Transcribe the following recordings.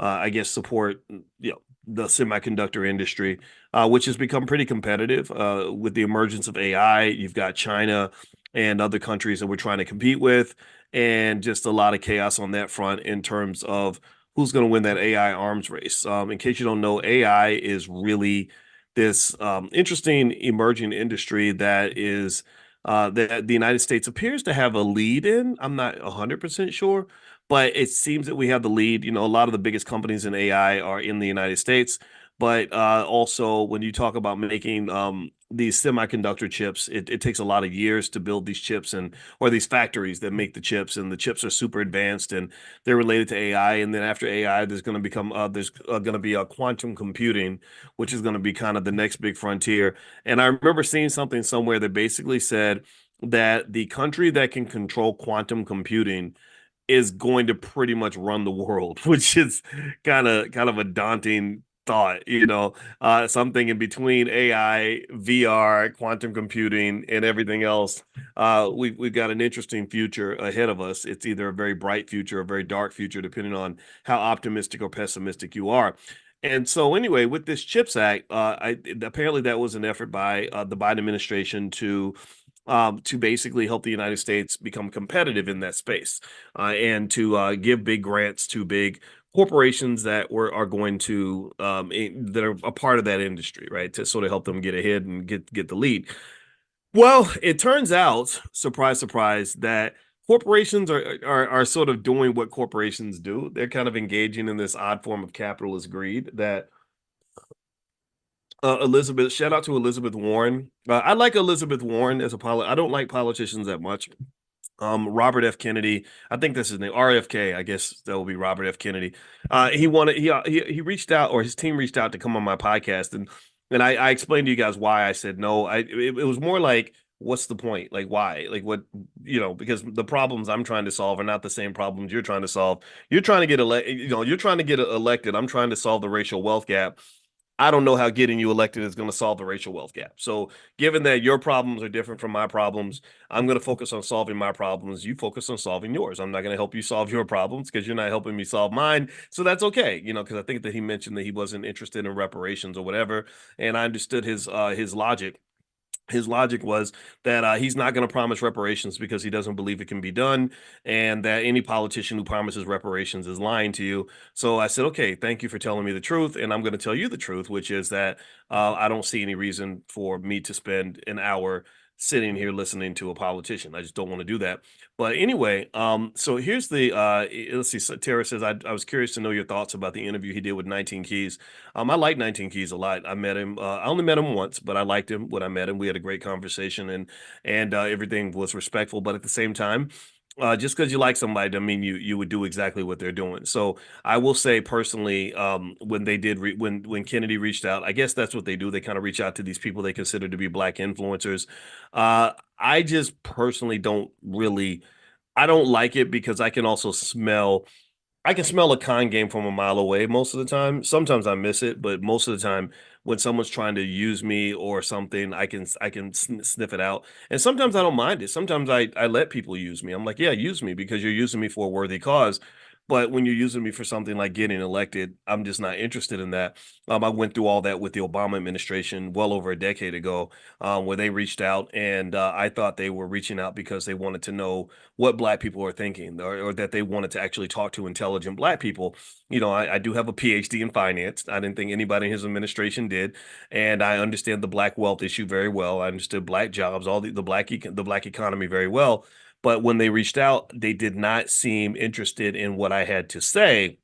I guess, support the semiconductor industry, which has become pretty competitive with the emergence of AI. You've got China and other countries that we're trying to compete with, and just a lot of chaos on that front in terms of who's going to win that AI arms race. In case you don't know, AI is really this interesting emerging industry that is that the United States appears to have a lead in. I'm not 100% sure, but it seems that we have the lead. A lot of the biggest companies in AI are in the United States, but also when you talk about making these semiconductor chips, it takes a lot of years to build these chips and or these factories that make the chips, and the chips are super advanced and they're related to AI. And then after AI, there's going to be a quantum computing, which is going to be kind of the next big frontier. And I remember seeing something somewhere that basically said that the country that can control quantum computing is going to pretty much run the world, which is kind of a daunting thought, something in between AI, VR, quantum computing, and everything else. We've got an interesting future ahead of us. It's either a very bright future or a very dark future, depending on how optimistic or pessimistic you are. And so, anyway, with this CHIPS Act, apparently that was an effort by the Biden administration to basically help the United States become competitive in that space, and to give big grants to big corporations that are going to that are a part of that industry, right? To sort of help them get ahead and get the lead. Well, it turns out, surprise, surprise, that corporations are sort of doing what corporations do. They're kind of engaging in this odd form of capitalist greed that Elizabeth, shout out to Elizabeth Warren. I like Elizabeth Warren as I don't like politicians that much. Robert F. Kennedy, I think that's his name, RFK. I guess that will be Robert F. Kennedy. He reached out, or his team reached out to come on my podcast, and I explained to you guys why I said no. It was more like, what's the point? Like, why? Like, what? Because the problems I'm trying to solve are not the same problems you're trying to solve. You're trying to get elected. You're trying to get elected. I'm trying to solve the racial wealth gap. I don't know how getting you elected is going to solve the racial wealth gap. So, given that your problems are different from my problems, I'm going to focus on solving my problems. You focus on solving yours. I'm not going to help you solve your problems because you're not helping me solve mine. So that's okay, because I think that he mentioned that he wasn't interested in reparations or whatever, and I understood his logic. His logic was that he's not going to promise reparations because he doesn't believe it can be done, and that any politician who promises reparations is lying to you. So I said, okay, thank you for telling me the truth, and I'm going to tell you the truth, which is that I don't see any reason for me to spend an hour sitting here listening to a politician. I just don't want to do that. But anyway, so here's the let's see. So Tara says, I was curious to know your thoughts about the interview he did with 19 Keys. I like 19 Keys a lot. I met him. I only met him once, but I liked him when I met him. We had a great conversation, and everything was respectful. But at the same time, just because you like somebody doesn't mean you would do exactly what they're doing. So I will say personally, when they did when Kennedy reached out, I guess that's what they do. They kind of reach out to these people they consider to be black influencers. I just personally don't really. I don't like it because I can smell a con game from a mile away most of the time. Sometimes I miss it, but most of the time when someone's trying to use me or something, I can sniff it out. And sometimes I don't mind it. Sometimes I let people use me. I'm like, yeah, use me because you're using me for a worthy cause. But when you're using me for something like getting elected, I'm just not interested in that. I went through all that with the Obama administration well over a decade ago, where they reached out, and I thought they were reaching out because they wanted to know what black people are thinking, or that they wanted to actually talk to intelligent black people. I do have a PhD in finance. I didn't think anybody in his administration did, and I understand the black wealth issue very well. I understood black jobs, all the black economy very well. But when they reached out, they did not seem interested in what I had to say.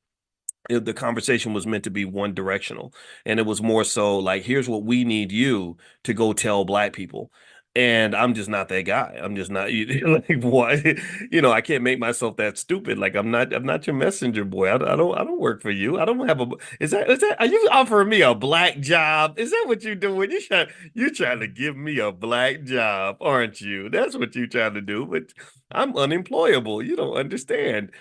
The conversation was meant to be one directional, and it was more so like, here's what we need you to go tell black people. And I'm just not that guy. I'm just not like, what. I can't make myself that stupid. Like, I'm not your messenger boy. I don't work for you. I don't have a is that are you offering me a black job? Is that what you're doing? You're trying to give me a black job, aren't you? That's what you're trying to do. But I'm unemployable. You don't understand.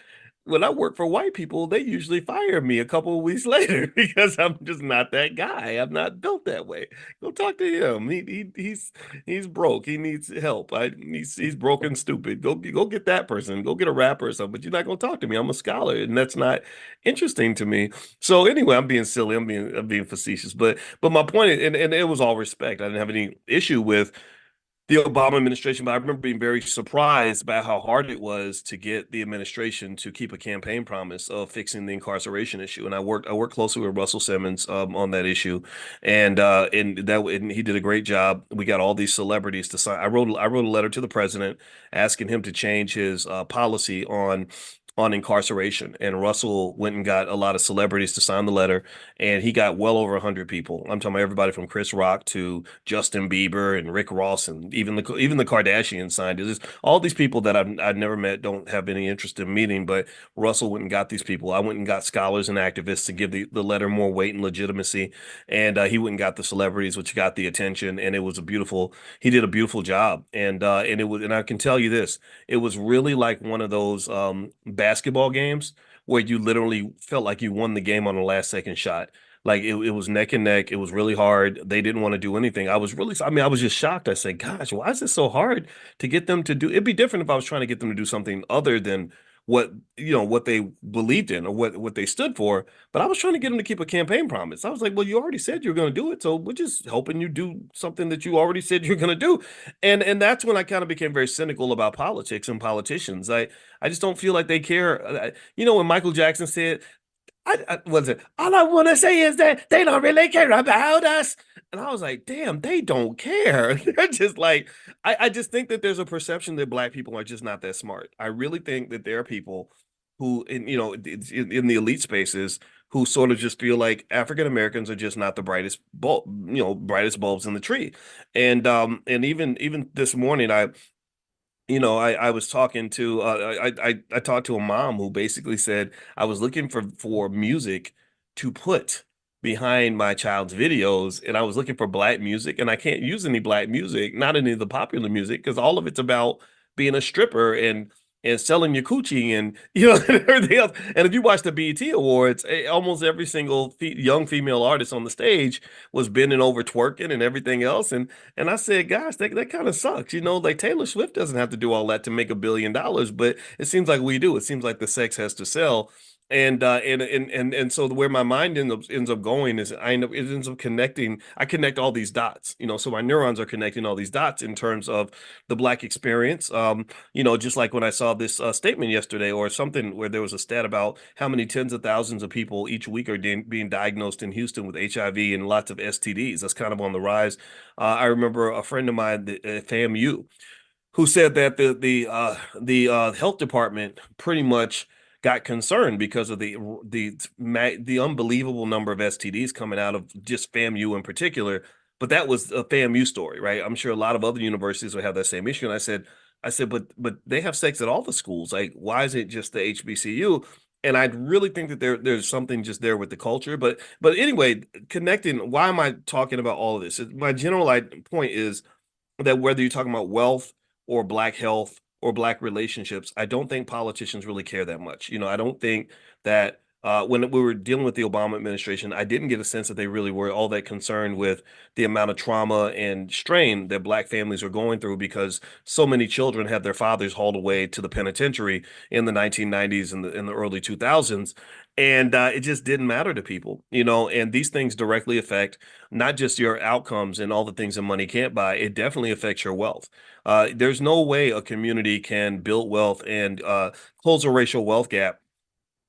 when I work for white people, they usually fire me a couple of weeks later because I'm just not that guy. I'm not built that way. Go talk to him. He's broke. He needs help. He's broken, stupid. Go get that person. Go get a rapper or something. But you're not gonna talk to me. I'm a scholar, and that's not interesting to me. So anyway, I'm being silly. I'm being facetious. But my point is, and it was all respect. I didn't have any issue with the Obama administration, but I remember being very surprised by how hard it was to get the administration to keep a campaign promise of fixing the incarceration issue. And I worked closely with Russell Simmons on that issue, and he did a great job. We got all these celebrities to sign. I wrote a letter to the president asking him to change his policy on incarceration. And Russell went and got a lot of celebrities to sign the letter, and he got well over 100 people. I'm talking about everybody from Chris Rock to Justin Bieber and Rick Ross, and even the Kardashians signed it. It's all these people that I've never met, don't have any interest in meeting, but Russell went and got these people. I went and got scholars and activists to give the letter more weight and legitimacy, and he went and got the celebrities, which got the attention, and it was a beautiful. He did a beautiful job, and I can tell you this, it was really like one of those basketball games where you literally felt like you won the game on the last second shot. Like it was neck and neck. It was really hard. They didn't want to do anything. I mean, I was just shocked. I said, gosh, why is it so hard to get them to do? It'd be different if I was trying to get them to do something other than what they believed in or what they stood for. But I was trying to get them to keep a campaign promise. I was like, well, you already said you're going to do it, so we're just helping you do something that you already said you're going to do. And that's when I kind of became very cynical about politics and politicians. I just don't feel like they care. When Michael Jackson said, was it? All I want to say is that they don't really care about us. And I was like, damn, they don't care. They're just like, I just think that there's a perception that black people are just not that smart. I really think that there are people who, in the elite spaces, who sort of just feel like African Americans are just not the brightest bulbs in the tree. And even this morning, I was talking to I talked to a mom who basically said I was looking for music to put behind my child's videos, and I was looking for black music, and I can't use any black music, not any of the popular music, because all of it's about being a stripper and selling your coochie and and everything else. And if you watch the BET Awards, almost every single young female artist on the stage was bending over, twerking, and everything else. And I said, gosh, that kind of sucks. Like Taylor Swift doesn't have to do all that to make $1 billion, but it seems like we do. It seems like the sex has to sell. And so where my mind ends up going is it ends up connecting. I connect all these dots, so my neurons are connecting all these dots in terms of the black experience. Just like when I saw this statement yesterday or something where there was a stat about how many tens of thousands of people each week are being diagnosed in Houston with HIV and lots of STDs. That's kind of on the rise. I remember a friend of mine at FAMU who said that the health department pretty much got concerned because of the unbelievable number of STDs coming out of just FAMU in particular. But that was a FAMU story, right? I'm sure a lot of other universities would have that same issue. And I said, but they have sex at all the schools. Like, why is it just the HBCU? And I really think that there's something just there with the culture. But anyway, connecting. Why am I talking about all of this? My general point is that whether you're talking about wealth or black health or black relationships, I don't think politicians really care that much. I don't think that when we were dealing with the Obama administration, I didn't get a sense that they really were all that concerned with the amount of trauma and strain that black families are going through because so many children had their fathers hauled away to the penitentiary in the 1990s and in the early 2000s. And it just didn't matter to people, and these things directly affect not just your outcomes and all the things that money can't buy. It definitely affects your wealth. There's no way a community can build wealth and close a racial wealth gap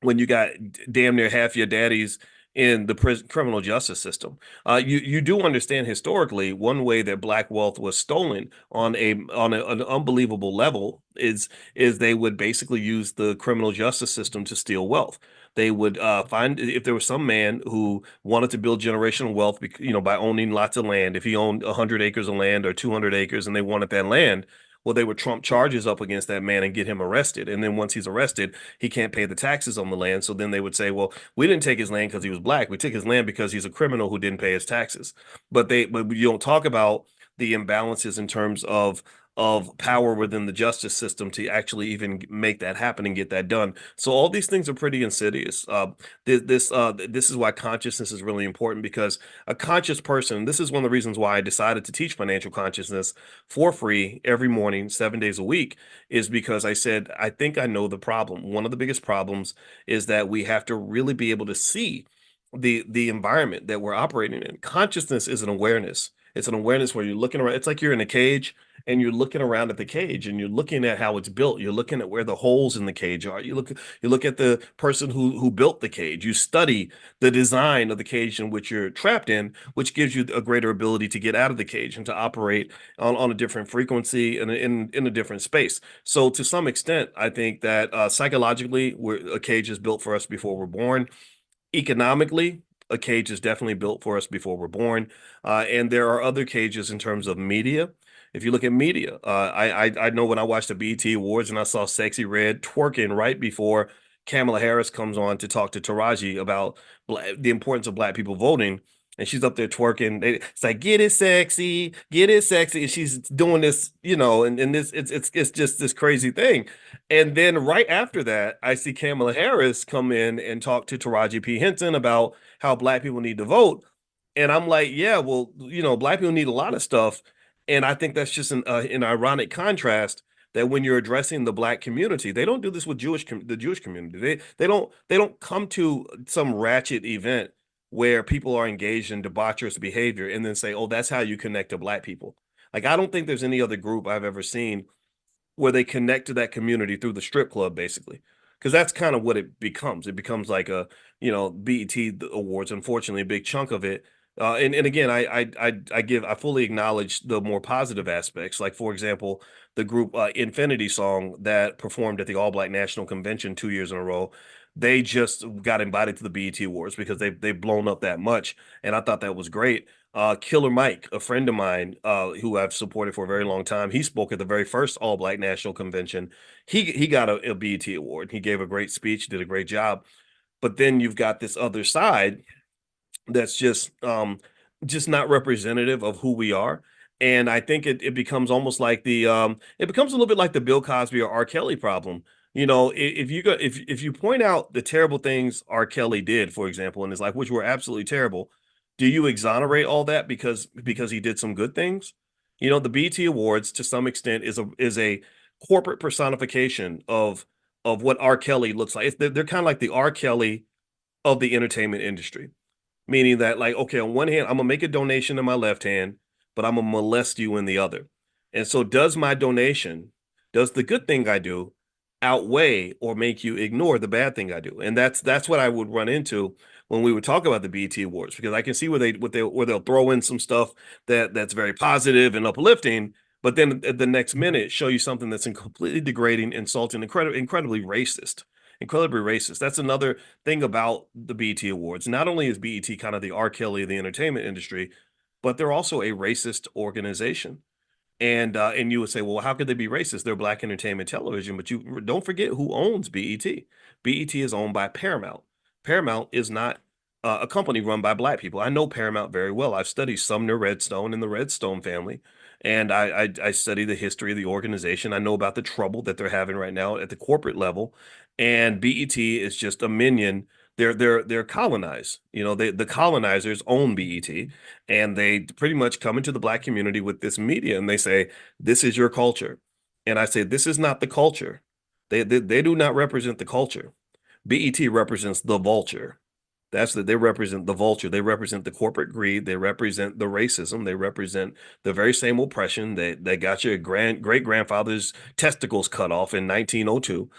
when you got damn near half your daddies in the criminal justice system. You do understand historically one way that black wealth was stolen an unbelievable level is they would basically use the criminal justice system to steal wealth. They would find if there was some man who wanted to build generational wealth, by owning lots of land. If he owned 100 acres of land or 200 acres and they wanted that land, well, they would trump charges up against that man and get him arrested. And then once he's arrested, he can't pay the taxes on the land. So then they would say, well, we didn't take his land because he was black. We took his land because he's a criminal who didn't pay his taxes. But you don't talk about the imbalances in terms of of power within the justice system to actually even make that happen and get that done. So all these things are pretty insidious. This is why consciousness is really important, because a conscious person, this is one of the reasons why I decided to teach financial consciousness for free every morning, 7 days a week, is because I said, I think I know the problem. One of the biggest problems is that we have to really be able to see the environment that we're operating in. Consciousness is an awareness. It's an awareness where you're looking around. It's like you're in a cage and you're looking around at the cage and you're looking at how it's built. You're looking at where the holes in the cage are. You look at the person who built the cage. You study the design of the cage in which you're trapped in, which gives you a greater ability to get out of the cage and to operate on a different frequency and in a different space. So to some extent, I think that psychologically, a cage is built for us before we're born. Economically, a cage is definitely built for us before we're born. And there are other cages in terms of media. If you look at media, I know when I watched the BET Awards and I saw Sexy Red twerking right before Kamala Harris comes on to talk to Taraji about the importance of Black people voting, and she's up there twerking. It's like, get it sexy, and she's doing this, and this it's just this crazy thing. And then right after that, I see Kamala Harris come in and talk to Taraji P. Henson about how Black people need to vote. And I'm like, yeah, well, Black people need a lot of stuff. And I think that's just an ironic contrast that when you're addressing the Black community, they don't do this with the Jewish community. They don't come to some ratchet event where people are engaged in debaucherous behavior and then say, oh, that's how you connect to Black people. Like, I don't think there's any other group I've ever seen where they connect to that community through the strip club, basically. Because that's kind of what it becomes. It becomes like BET awards, unfortunately, a big chunk of it. And again, I fully acknowledge the more positive aspects. Like, for example, the group Infinity Song that performed at the All Black National Convention 2 years in a row. They just got invited to the BET Awards because they've blown up that much, and I thought that was great. Killer Mike, a friend of mine who I've supported for a very long time, he spoke at the very first All Black National Convention. He got a BET award. He gave a great speech, did a great job. But then you've got this other side that's just not representative of who we are. And I think it becomes almost like it becomes a little bit like the Bill Cosby or R. Kelly problem. If you point out the terrible things R. Kelly did, for example, in his life, which were absolutely terrible, do you exonerate all that because he did some good things? The BET Awards to some extent is a corporate personification of what R. Kelly looks like. They're kind of like the R. Kelly of the entertainment industry, meaning that, like, okay, on one hand, I'm gonna make a donation in my left hand, but I'm gonna molest you in the other. And so does the good thing I do outweigh or make you ignore the bad thing I do? And that's what I would run into when we would talk about the BET Awards, because I can see where they'll throw in some stuff that's very positive and uplifting, but then at the next minute show you something that's completely degrading, insulting, incredibly racist. Incredibly racist. That's another thing about the BET Awards. Not only is BET kind of the R. Kelly of the entertainment industry, but they're also a racist organization. And you would say, well, how could they be racist? They're Black entertainment television, but you don't forget who owns BET. BET is owned by Paramount. Paramount is not a company run by Black people. I know Paramount very well. I've studied Sumner Redstone and the Redstone family, and I study the history of the organization. I know about the trouble that they're having right now at the corporate level, and BET is just a minion. They're colonized. The colonizers own BET, and they pretty much come into the Black community with this media, and they say, this is your culture. And I say, this is not the culture. They do not represent the culture. BET represents the vulture. They represent the vulture. They represent the corporate greed. They represent the racism. They represent the very same oppression that got your great grandfather's testicles cut off in 1902.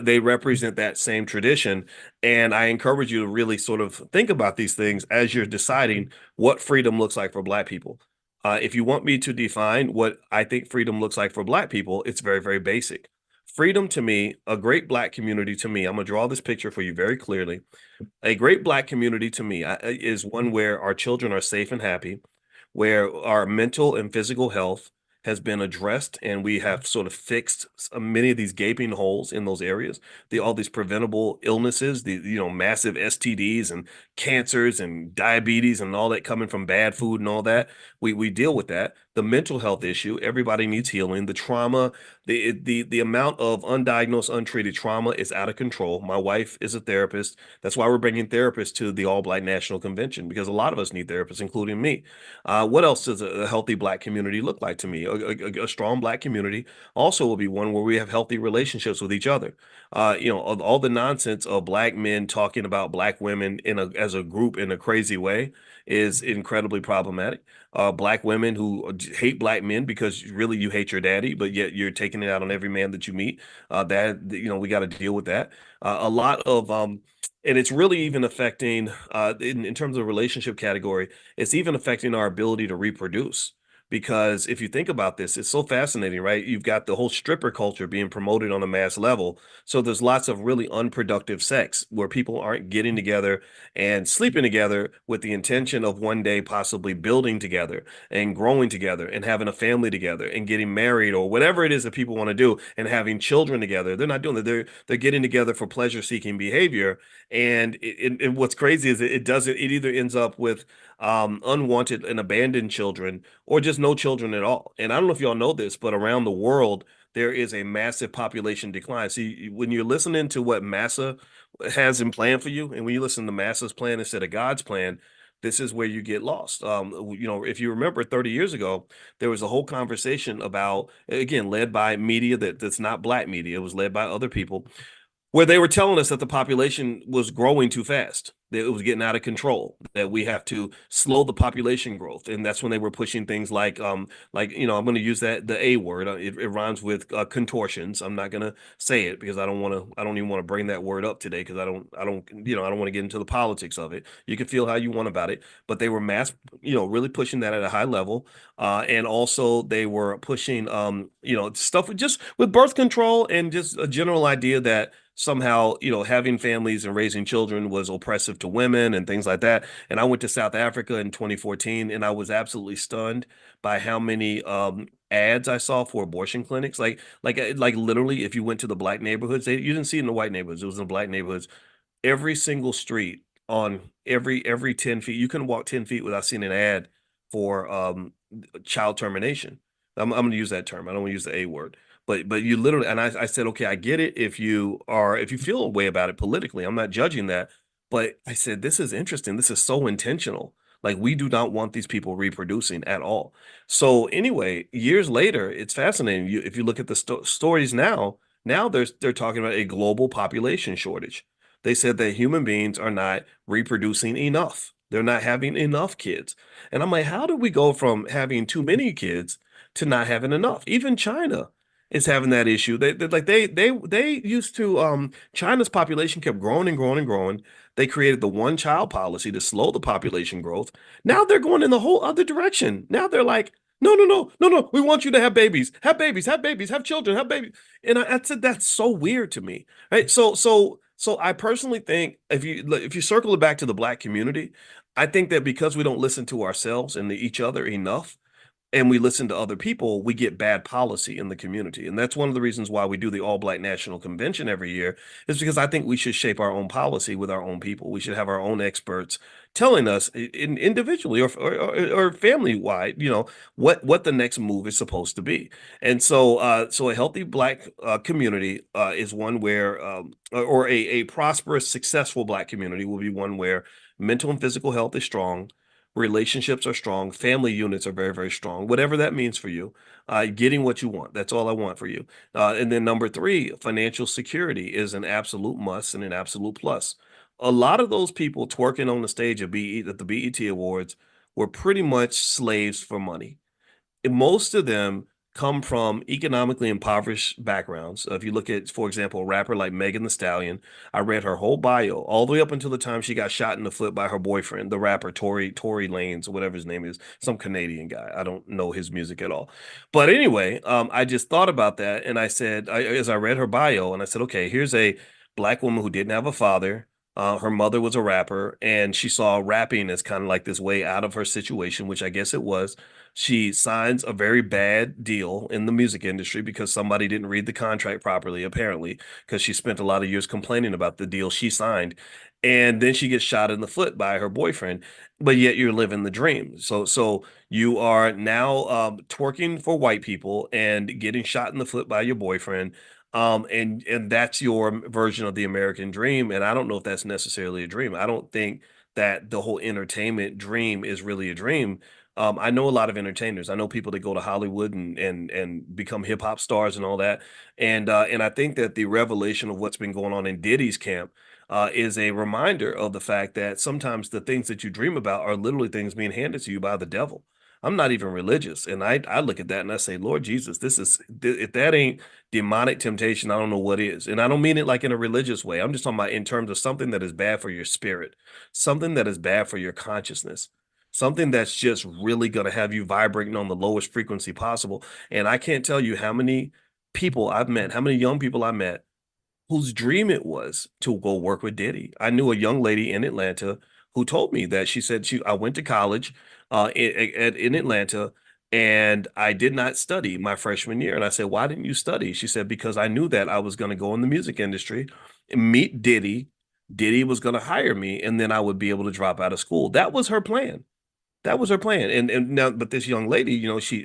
They represent that same tradition. And I encourage you to really sort of think about these things as you're deciding what freedom looks like for Black people. If you want me to define what I think freedom looks like for Black people, it's very, very basic. Freedom to me, a great Black community to me, I'm going to draw this picture for you very clearly. A great Black community to me is one where our children are safe and happy, where our mental and physical health has been addressed, and we have sort of fixed many of these gaping holes in those areas. All these preventable illnesses, the massive STDs and cancers and diabetes and all that coming from bad food and all that. We deal with that. The mental health issue, everybody needs healing. The trauma, the amount of undiagnosed, untreated trauma is out of control. My wife is a therapist. That's why we're bringing therapists to the All Black National Convention, because a lot of us need therapists, including me. What else does a healthy Black community look like to me? A strong Black community also will be one where we have healthy relationships with each other. All the nonsense of Black men talking about Black women as a group in a crazy way is incredibly problematic. Black women who hate Black men because really you hate your daddy, but yet you're taking it out on every man that you meet. We got to deal with that. A lot of and it's really even affecting in terms of relationship category, it's even affecting our ability to reproduce. Because if you think about this, it's so fascinating, right? You've got the whole stripper culture being promoted on a mass level. So there's lots of really unproductive sex where people aren't getting together and sleeping together with the intention of one day possibly building together and growing together and having a family together and getting married or whatever it is that people want to do and having children together. They're not doing that. They're getting together for pleasure-seeking behavior. And what's crazy is it doesn't. It either ends up with unwanted and abandoned children or just no children at all. And I don't know if y'all know this, but around the world, there is a massive population decline. See, when you're listening to what Massa has in plan for you, and when you listen to Massa's plan instead of God's plan, this is where you get lost. If you remember 30 years ago, there was a whole conversation about, again, led by media that's not Black media. It was led by other people where they were telling us that the population was growing too fast, that it was getting out of control, that we have to slow the population growth. And that's when they were pushing things I'm going to use the A word. It rhymes with contortions. I'm not going to say it because I don't even want to bring that word up today because I don't want to get into the politics of it. You can feel how you want about it, but they were really pushing that at a high level. And also they were pushing, stuff just with birth control and just a general idea that somehow, having families and raising children was oppressive to women and things like that. And I went to South Africa in 2014, and I was absolutely stunned by how many ads I saw for abortion clinics. Like literally, if you went to the Black neighborhoods, you didn't see it in the white neighborhoods. It was in the Black neighborhoods. Every single street on every 10 feet, you couldn't walk 10 feet without seeing an ad for child termination. I'm going to use that term. I don't want to use the A word. But you literally, and I said, okay, I get it if you feel a way about it politically. I'm not judging that. But I said, this is interesting. This is so intentional. Like, we do not want these people reproducing at all. So anyway, years later, it's fascinating. If you look at the stories now they're talking about a global population shortage. They said that human beings are not reproducing enough. They're not having enough kids. And I'm like, how do we go from having too many kids to not having enough? Even China is having that issue. They used to China's population kept growing and growing and growing. They created the one child policy to slow the population growth. Now they're going in the whole other direction. Now they're like, no, no, no, no, no. We want you to have babies, have babies, have babies, have children, have babies. And I said that's so weird to me, right? So I personally think if you circle it back to the Black community, I think that because we don't listen to ourselves and to each other enough, and we listen to other people, we get bad policy in the community. And that's one of the reasons why we do the All Black National Convention every year, is because I think we should shape our own policy with our own people. We should have our own experts telling us individually or family wide, what the next move is supposed to be. And so a healthy Black community is one where, or a prosperous, successful Black community will be one where mental and physical health is strong, relationships are strong, family units are very, very strong, whatever that means for you, getting what you want. That's all I want for you. And then number three, financial security is an absolute must and an absolute plus. A lot of those people twerking on the stage at the BET Awards were pretty much slaves for money. And most of them come from economically impoverished backgrounds. If you look at, for example, a rapper like Megan Thee Stallion, I read her whole bio all the way up until the time she got shot in the foot by her boyfriend, the rapper Tory Lanez, or whatever his name is, some Canadian guy. I don't know his music at all. But anyway, I just thought about that, and I said, as I read her bio, and I said, okay, here's a Black woman who didn't have a father. Her mother was a rapper, and she saw rapping as kind of like this way out of her situation, which I guess it was. She signs a very bad deal in the music industry because somebody didn't read the contract properly, apparently, because she spent a lot of years complaining about the deal she signed. And then she gets shot in the foot by her boyfriend, but yet you're living the dream. So you are now twerking for white people and getting shot in the foot by your boyfriend. And that's your version of the American dream. And I don't know if that's necessarily a dream. I don't think that the whole entertainment dream is really a dream. I know a lot of entertainers. I know people that go to Hollywood and become hip hop stars and all that. And I think that the revelation of what's been going on in Diddy's camp is a reminder of the fact that sometimes the things that you dream about are literally things being handed to you by the devil. I'm not even religious, and I look at that and I say, Lord Jesus, if that ain't demonic temptation, I don't know what is. And I don't mean it like in a religious way. I'm just talking about in terms of something that is bad for your spirit, something that is bad for your consciousness, something that's just really going to have you vibrating on the lowest frequency possible. And I can't tell you how many people I've met, how many young people I met whose dream it was to go work with Diddy. I knew a young lady in Atlanta who told me that she said I went to college in Atlanta and I did not study my freshman year. And I said, why didn't you study? She said, because I knew that I was going to go in the music industry and meet Diddy. Diddy was going to hire me and then I would be able to drop out of school. That was her plan. That was her plan. And now, but this young lady, she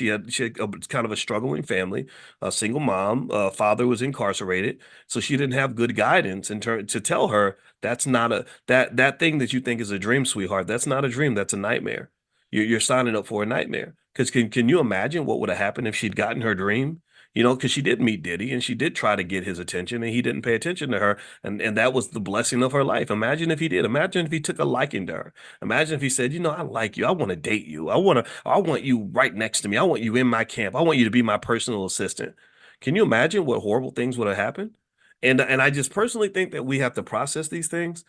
had kind of a struggling family, a single mom, father was incarcerated, so she didn't have good guidance in turn to tell her that's not that thing that you think is a dream, sweetheart. That's not a dream. That's a nightmare. You're signing up for a nightmare. Because can you imagine what would have happened if she'd gotten her dream? Because she did meet Diddy and she did try to get his attention and he didn't pay attention to her. And that was the blessing of her life. Imagine if he did. Imagine if he took a liking to her. Imagine if he said, I like you. I want to date you. I want you right next to me. I want you in my camp. I want you to be my personal assistant. Can you imagine what horrible things would have happened? And I just personally think that we have to process these things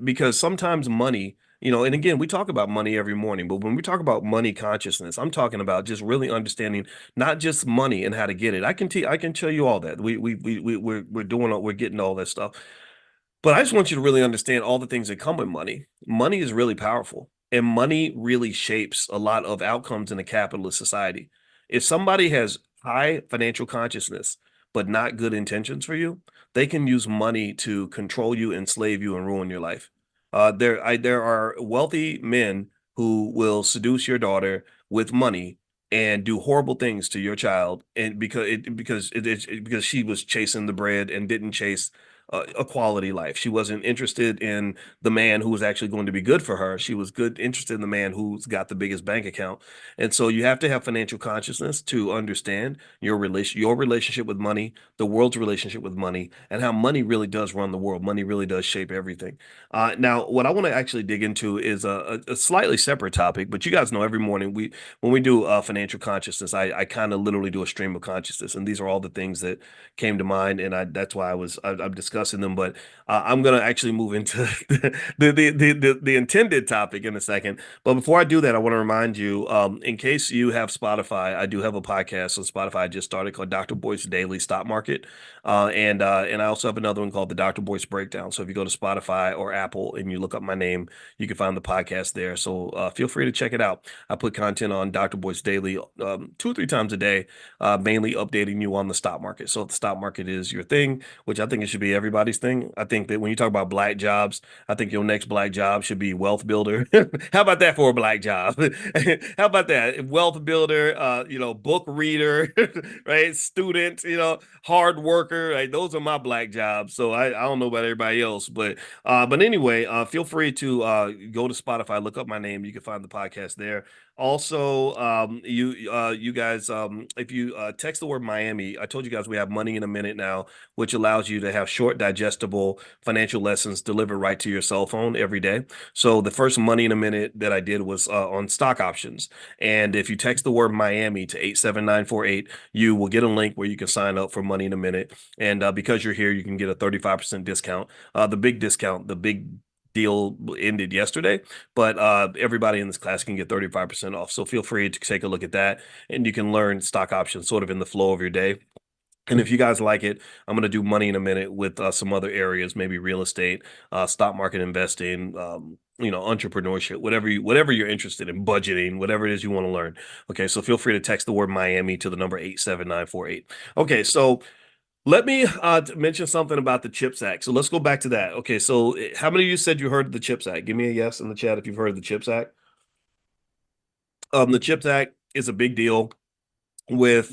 because sometimes money, and again, we talk about money every morning, but when we talk about money consciousness, I'm talking about just really understanding not just money and how to get it. I can tell you all that. We're getting all that stuff. But I just want you to really understand all the things that come with money. Money is really powerful, and money really shapes a lot of outcomes in a capitalist society. If somebody has high financial consciousness, but not good intentions for you, they can use money to control you, enslave you, and ruin your life. There are wealthy men who will seduce your daughter with money and do horrible things to your child, and because she was chasing the bread and didn't chase a quality life. She wasn't interested in the man who was actually going to be good for her. She was interested in the man who's got the biggest bank account. And so you have to have financial consciousness to understand your relationship with money, the world's relationship with money, and how money really does run the world. Money really does shape everything. Now, what I want to actually dig into is a slightly separate topic, but you guys know every morning when we do financial consciousness, I kind of literally do a stream of consciousness, and these are all the things that came to mind, and that's why I'm discussing them. But I'm gonna actually move into the intended topic in a second. But before I do that, I want to remind you, in case you have Spotify, I do have a podcast on Spotify I just started called Dr. Boyce Daily Stock Market, and I also have another one called the Dr. Boyce Breakdown. So if you go to Spotify or Apple and you look up my name, you can find the podcast there. So feel free to check it out. I put content on Dr. Boyce Daily 2 or 3 times a day, mainly updating you on the stock market. So if the stock market is your thing, which I think it should be everybody's thing, I think that when you talk about black jobs, I think your next black job should be wealth builder. How about that for a black job? How about that? Wealth builder, book reader, right? Student, hard worker, right? Those are my black jobs. So I don't know about everybody else, but anyway, feel free to go to Spotify, look up my name. You can find the podcast there. Also, you guys, if you text the word Miami, I told you guys we have Money in a Minute now, which allows you to have short, digestible financial lessons delivered right to your cell phone every day. So the first Money in a Minute that I did was on stock options. And if you text the word Miami to 87948, you will get a link where you can sign up for Money in a Minute. And because you're here, you can get a 35% discount. The big deal ended yesterday, but everybody in this class can get 35% off. So feel free to take a look at that, and you can learn stock options sort of in the flow of your day. And if you guys like it, I'm going to do money in a minute with some other areas, maybe real estate, stock market investing, entrepreneurship, whatever you're interested in, budgeting, whatever it is you want to learn. Okay, so feel free to text the word Miami to the number 87948. Okay, so let me mention something about the CHIPS Act. So let's go back to that. Okay, so how many of you said you heard of the CHIPS Act? Give me a yes in the chat if you've heard of the CHIPS Act. The CHIPS Act is a big deal with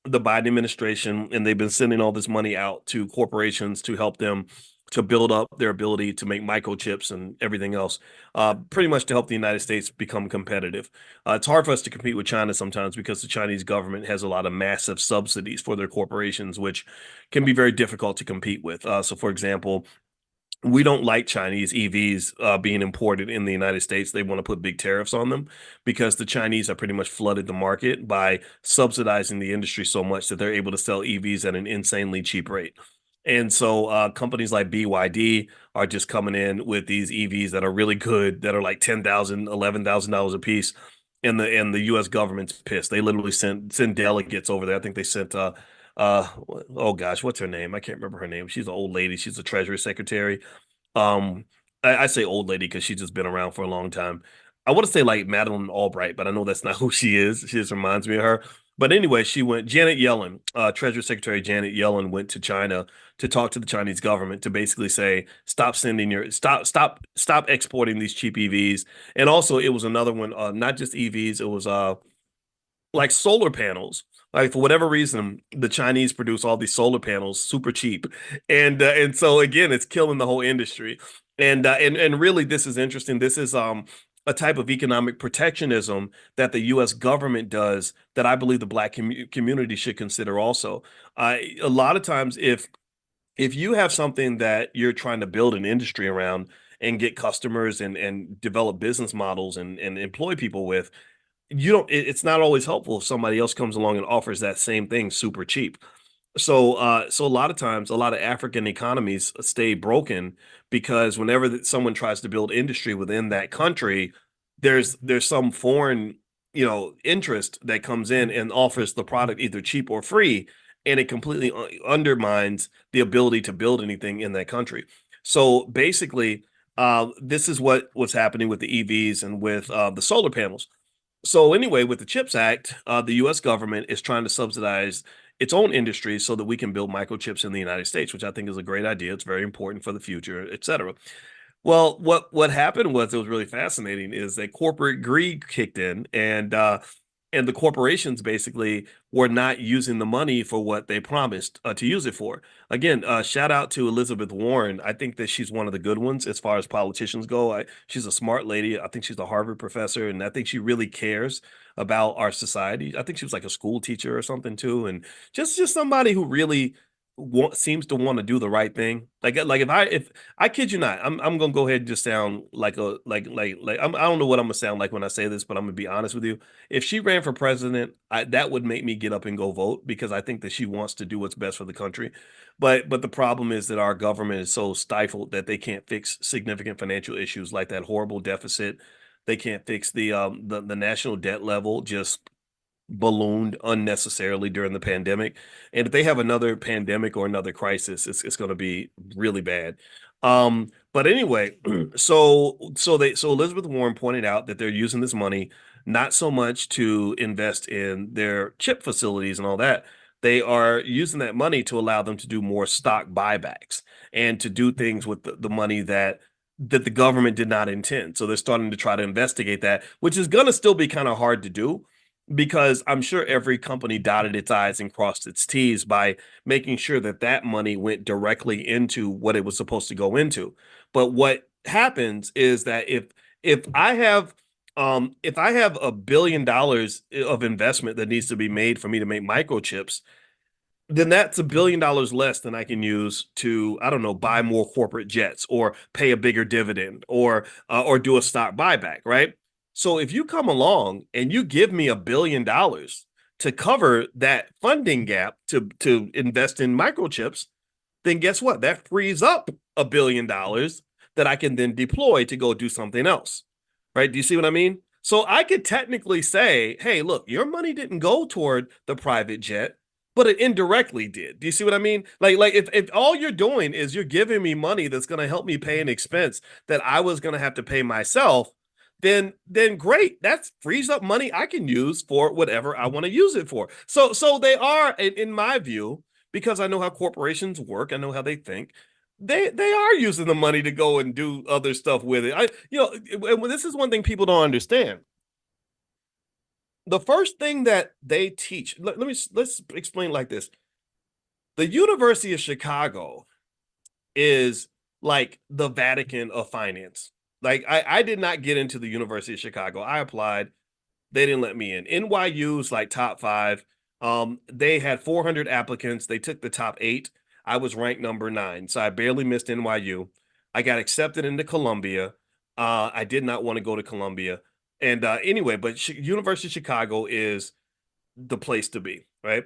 the Biden administration, and they've been sending all this money out to corporations to help them to build up their ability to make microchips and everything else, pretty much to help the United States become competitive. It's hard for us to compete with China sometimes because the Chinese government has a lot of massive subsidies for their corporations, which can be very difficult to compete with. So, for example, we don't like Chinese EVs being imported in the United States. They want to put big tariffs on them because the Chinese have pretty much flooded the market by subsidizing the industry so much that they're able to sell EVs at an insanely cheap rate. And so companies like BYD are just coming in with these EVs that are really good, that are like $10,000, $11,000 a piece. And the U.S. government's pissed. They literally send delegates over there. I think they sent uh oh gosh, what's her name? I can't remember her name. She's an old lady. She's a treasury secretary. um, I say old lady because she's just been around for a long time. I want to say like Madeleine Albright, but I know that's not who she is. She just reminds me of her. But anyway, she went. Janet Yellen, Treasury Secretary Janet Yellen, went to China to talk to the Chinese government to basically say, stop exporting these cheap EVs. And also, it was another one, not just EVs. It was like solar panels. Like for whatever reason, the Chinese produce all these solar panels super cheap, and so again, it's killing the whole industry. And really, this is interesting. This is a type of economic protectionism that the U.S. government does that I believe the Black community should consider also. A lot of times, if you have something that you're trying to build an industry around and get customers and develop business models and employ people with, you don't it's not always helpful if somebody else comes along and offers that same thing super cheap. So a lot of times, a lot of African economies stay broken because whenever someone tries to build industry within that country, there's some foreign, interest that comes in and offers the product either cheap or free, and it completely undermines the ability to build anything in that country. So basically, this is what was happening with the EVs and with the solar panels. So anyway, with the CHIPS Act, the U.S. government is trying to subsidize its own industry so that we can build microchips in the United States, which I think is a great idea. It's very important for the future, et cetera. Well, what happened was, it was really fascinating, is that corporate greed kicked in, and the corporations basically were not using the money for what they promised to use it for. Again, shout out to Elizabeth Warren. I think that she's one of the good ones as far as politicians go. She's a smart lady. I think she's a Harvard professor, and I think she really cares about our society. I think she was like a school teacher or something too, and just somebody who really seems to want to do the right thing. Like if I kid you not, I'm gonna go ahead and just sound like a like I don't know what I'm gonna sound like when I say this, but I'm gonna be honest with you. If she ran for president, that would make me get up and go vote because I think that she wants to do what's best for the country. But the problem is that our government is so stifled that they can't fix significant financial issues like that horrible deficit. They can't fix the national debt level just ballooned unnecessarily during the pandemic. And if they have another pandemic or another crisis, it's going to be really bad. But anyway, so Elizabeth Warren pointed out that they're using this money not so much to invest in their chip facilities and all that. They are using that money to allow them to do more stock buybacks and to do things with the money that the government did not intend. So they're starting to try to investigate that, which is going to still be kind of hard to do because I'm sure every company dotted its I's and crossed its T's by making sure that that money went directly into what it was supposed to go into. But what happens is that if I have $1 billion of investment that needs to be made for me to make microchips, then that's $1 billion less than I can use to, I don't know, buy more corporate jets or pay a bigger dividend or do a stock buyback, right? So if you come along and you give me $1 billion to cover that funding gap to invest in microchips, then guess what? That frees up $1 billion that I can then deploy to go do something else, right? Do you see what I mean? So I could technically say, hey, look, your money didn't go toward the private jet. but it indirectly did. Do you see what I mean? Like if all you're doing is you're giving me money that's going to help me pay an expense that I was going to have to pay myself, then great. That frees up money I can use for whatever I want to use it for. So they are in my view, because I know how corporations work, I know how they think. They are using the money to go and do other stuff with it. And this is one thing people don't understand. The first thing that they teach, let's explain like this. The University of Chicago is like the Vatican of finance. Like I did not get into the University of Chicago. I applied. They didn't let me in. NYU's like top five. They had 400 applicants. They took the top eight. I was ranked number nine, so I barely missed NYU. I got accepted into Columbia. I did not want to go to Columbia, and anyway, but University of Chicago is the place to be, right?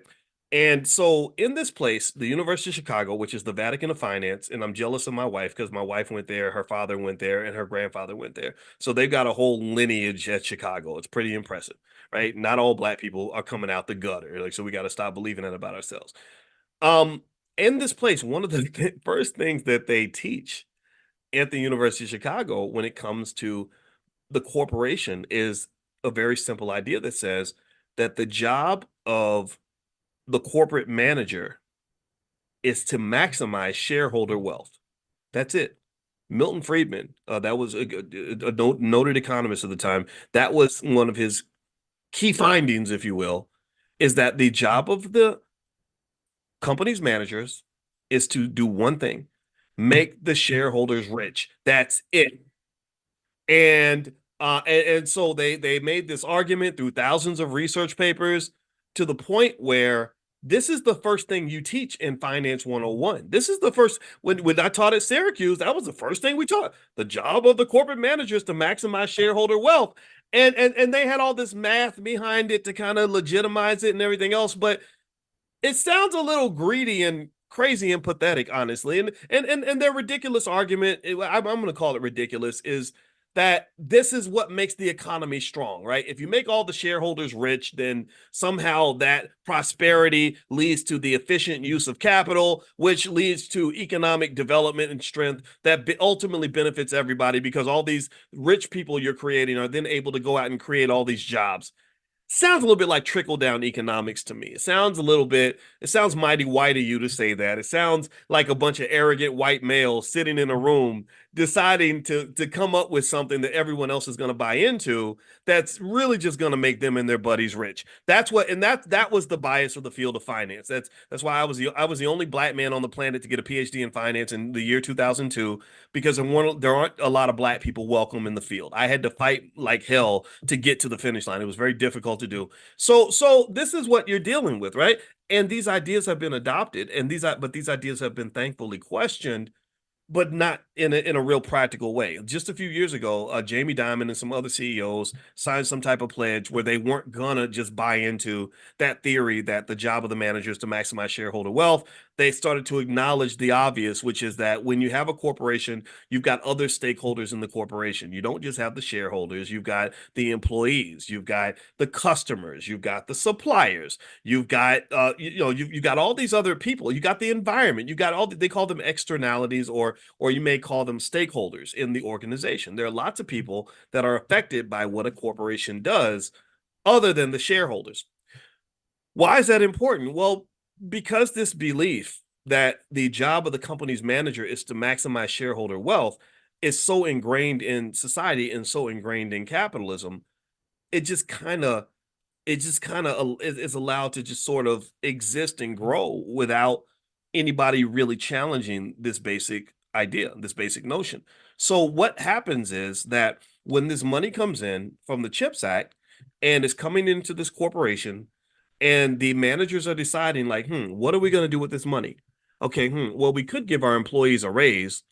And so in this place, the University of Chicago, which is the Vatican of Finance, and I'm jealous of my wife because my wife went there, her father went there, and her grandfather went there. So they've got a whole lineage at Chicago. It's pretty impressive, right? Not all black people are coming out the gutter. Like, so we got to stop believing that about ourselves. Um, in this place, one of the first things that they teach at the University of Chicago when it comes to the corporation is a very simple idea that says that the job of the corporate manager is to maximize shareholder wealth. That's it. Milton Friedman, that was a noted economist at the time. That was one of his key findings, if you will, is that the job of the company's managers is to do one thing: make the shareholders rich. That's it. And so they made this argument through thousands of research papers to the point where this is the first thing you teach in Finance 101. This is the first when I taught at Syracuse, that was the first thing we taught. The job of the corporate manager is to maximize shareholder wealth. And they had all this math behind it to kind of legitimize it and everything else, but it sounds a little greedy and crazy and pathetic, honestly. And their ridiculous argument, I'm going to call it ridiculous, is that this is what makes the economy strong, right? If you make all the shareholders rich, then somehow that prosperity leads to the efficient use of capital, which leads to economic development and strength that ultimately benefits everybody because all these rich people you're creating are then able to go out and create all these jobs. Sounds a little bit like trickle down economics to me. It sounds mighty white of you to say that. It sounds like a bunch of arrogant white males sitting in a room deciding to come up with something that everyone else is going to buy into that's really just going to make them and their buddies rich. That's what, and that was the bias of the field of finance. That's why I was the only black man on the planet to get a PhD in finance in the year 2002 because there aren't a lot of black people welcome in the field. I had to fight like hell to get to the finish line. It was very difficult to do. So this is what you're dealing with, right? And these ideas have been adopted, and these ideas have been thankfully questioned, but not in a real practical way. Just a few years ago, Jamie Dimon and some other CEOs signed some type of pledge where they weren't gonna just buy into that theory that the job of the manager is to maximize shareholder wealth. They started to acknowledge the obvious, which is that when you have a corporation, you've got other stakeholders in the corporation. You don't just have the shareholders, you've got the employees, you've got the customers, you've got the suppliers, you've got you've got all these other people, you got the environment, you got they call them externalities, or you may call them stakeholders in the organization. There are lots of people that are affected by what a corporation does other than the shareholders. Why is that important? Well, because this belief that the job of the company's manager is to maximize shareholder wealth is so ingrained in society and so ingrained in capitalism, it just kind of is allowed to just sort of exist and grow without anybody really challenging this basic idea, this basic notion. So what happens is that when this money comes in from the CHIPS Act and is coming into this corporation, and the managers are deciding like, what are we going to do with this money? Okay, well, we could give our employees a raise,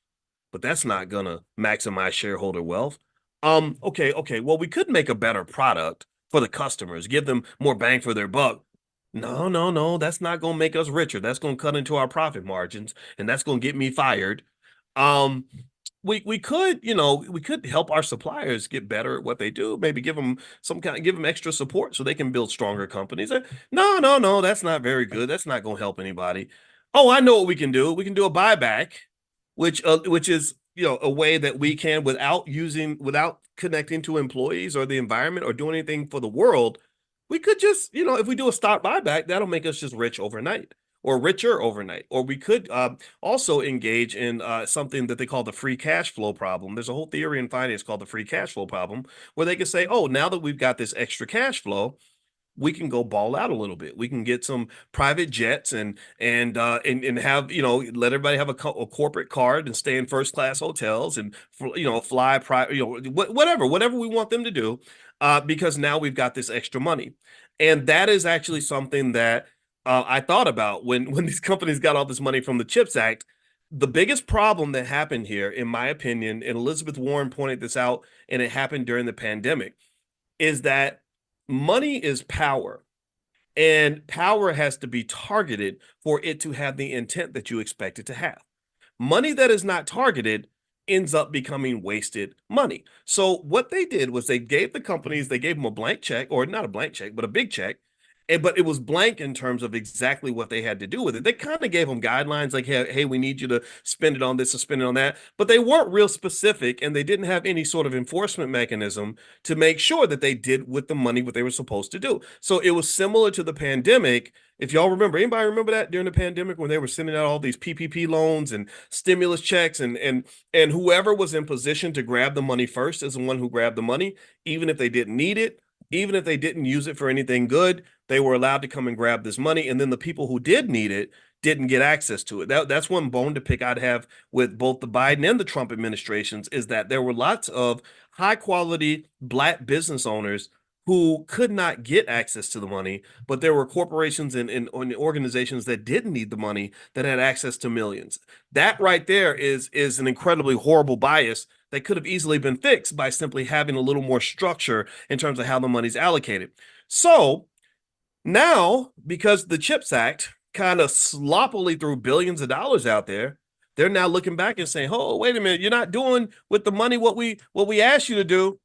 but that's not going to maximize shareholder wealth. Okay, well, we could make a better product for the customers, give them more bang for their buck. No, that's not going to make us richer. That's going to cut into our profit margins, and that's going to get me fired. Um, we could, we could help our suppliers get better at what they do. Maybe give them extra support so they can build stronger companies. No, no, no, that's not very good. That's not going to help anybody. Oh, I know what we can do. We can do a buyback, which is, a way that we can, without connecting to employees or the environment or doing anything for the world, we could just, if we do a stock buyback, that'll make us just rich overnight or richer overnight. Or we could also engage in something that they call the free cash flow problem. There's a whole theory in finance called the free cash flow problem, where they can say, oh, now that we've got this extra cash flow, we can go ball out a little bit. We can get some private jets and have, let everybody have a corporate card and stay in first class hotels and, fly private, whatever we want them to do, because now we've got this extra money. And that is actually something that I thought about when these companies got all this money from the CHIPS Act. The biggest problem that happened here, in my opinion, and Elizabeth Warren pointed this out, and it happened during the pandemic, is that money is power, and power has to be targeted for it to have the intent that you expect it to have. Money that is not targeted ends up becoming wasted money. So what they did was they gave them a blank check, or not a blank check, but a big check. But it was blank in terms of exactly what they had to do with it. They kind of gave them guidelines like, hey, we need you to spend it on this or spend it on that. But they weren't real specific, and they didn't have any sort of enforcement mechanism to make sure that they did with the money what they were supposed to do. So it was similar to the pandemic. If y'all remember, anybody remember that during the pandemic when they were sending out all these PPP loans and stimulus checks, and whoever was in position to grab the money first is the one who grabbed the money, even if they didn't need it, even if they didn't use it for anything good, they were allowed to come and grab this money. And then the people who did need it didn't get access to it. That's one bone to pick I'd have with both the Biden and the Trump administrations, is that there were lots of high quality Black business owners who could not get access to the money, but there were corporations and organizations that didn't need the money that had access to millions. That right there is an incredibly horrible bias that could have easily been fixed by simply having a little more structure in terms of how the money's allocated. So now, because the CHIPS Act kind of sloppily threw billions of dollars out there, they're now looking back and saying, "Oh, wait a minute, you're not doing with the money what we asked you to do."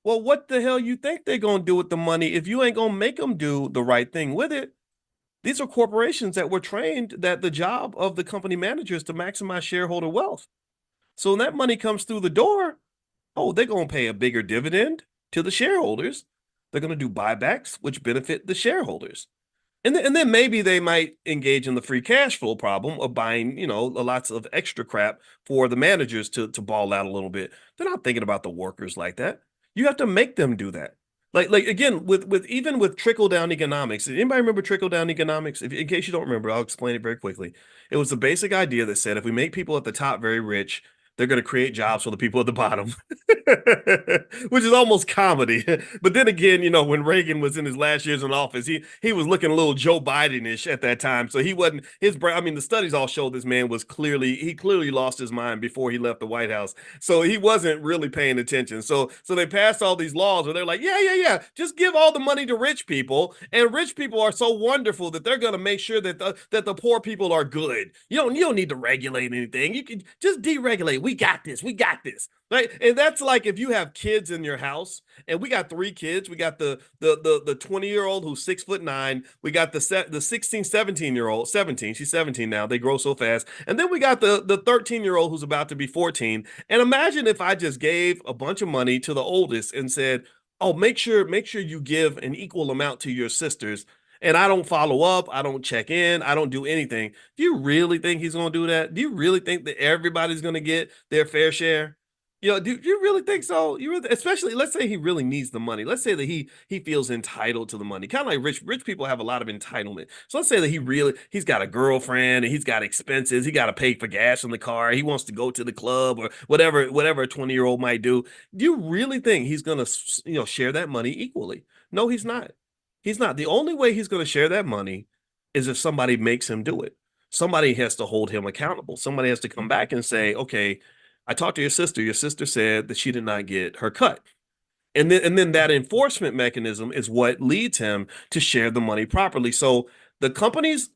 Well, what the hell you think they're gonna do with the money if you ain't gonna make them do the right thing with it? These are corporations that were trained that the job of the company manager is to maximize shareholder wealth. So when that money comes through the door, oh, they're going to pay a bigger dividend to the shareholders. They're going to do buybacks, which benefit the shareholders. And then maybe they might engage in the free cash flow problem of buying, lots of extra crap for the managers to ball out a little bit. They're not thinking about the workers like that. You have to make them do that. Like again, with even with trickle down economics. Anybody remember trickle down economics? In case you don't remember, I'll explain it very quickly. It was the basic idea that said if we make people at the top very rich, they're going to create jobs for the people at the bottom, which is almost comedy. But then again, when Reagan was in his last years in office, he was looking a little Joe Biden-ish at that time. So he wasn't his brain. I mean, the studies all show this man he clearly lost his mind before he left the White House. So he wasn't really paying attention. So they passed all these laws where they're like, yeah, just give all the money to rich people, and rich people are so wonderful that they're going to make sure that the poor people are good. You don't need to regulate anything. You can just deregulate. We got this. We got this. Right. And that's like if you have kids in your house, and we got 3 kids. We got the 20-year-old who's 6'9". We got the 16, 17-year-old, 17. She's 17 now. They grow so fast. And then we got the 13-year-old who's about to be 14. And imagine if I just gave a bunch of money to the oldest and said, oh, make sure you give an equal amount to your sisters. And I don't follow up. I don't check in. I don't do anything. Do you really think he's going to do that? Do you really think that everybody's going to get their fair share? Do you really think so? Especially, let's say he really needs the money. Let's say that he feels entitled to the money. Kind of like rich people have a lot of entitlement. So let's say that he's got a girlfriend and he's got expenses. He got to pay for gas in the car. He wants to go to the club or whatever a 20-year-old might do. Do you really think he's going to share that money equally? No, he's not. He's not. The only way he's going to share that money is if somebody makes him do it. Somebody has to hold him accountable. Somebody has to come back and say, okay, I talked to your sister. Your sister said that she did not get her cut. And then that enforcement mechanism is what leads him to share the money properly. So the company's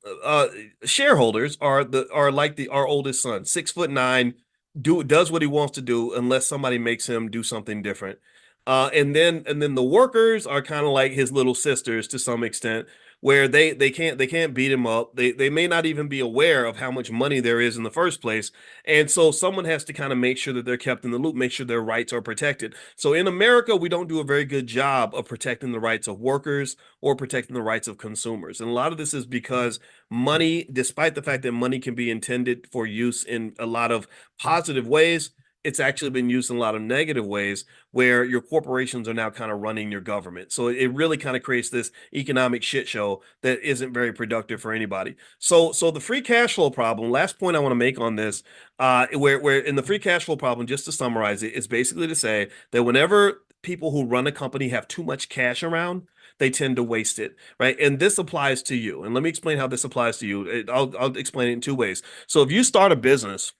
shareholders are like our oldest son, 6'9", does what he wants to do unless somebody makes him do something different. And then the workers are kind of like his little sisters to some extent, where they can't beat him up. They may not even be aware of how much money there is in the first place. And so someone has to kind of make sure that they're kept in the loop, make sure their rights are protected. So in America, we don't do a very good job of protecting the rights of workers or protecting the rights of consumers. And a lot of this is because money, despite the fact that money can be intended for use in a lot of positive ways, it's actually been used in a lot of negative ways where your corporations are now kind of running your government. So it really kind of creates this economic shit show that isn't very productive for anybody. So the free cash flow problem, last point I want to make on this, where in the free cash flow problem, just to summarize it, is basically to say that whenever people who run a company have too much cash around, they tend to waste it, right? And this applies to you. And let me explain how this applies to you. I'll explain it in two ways. So if you start a business,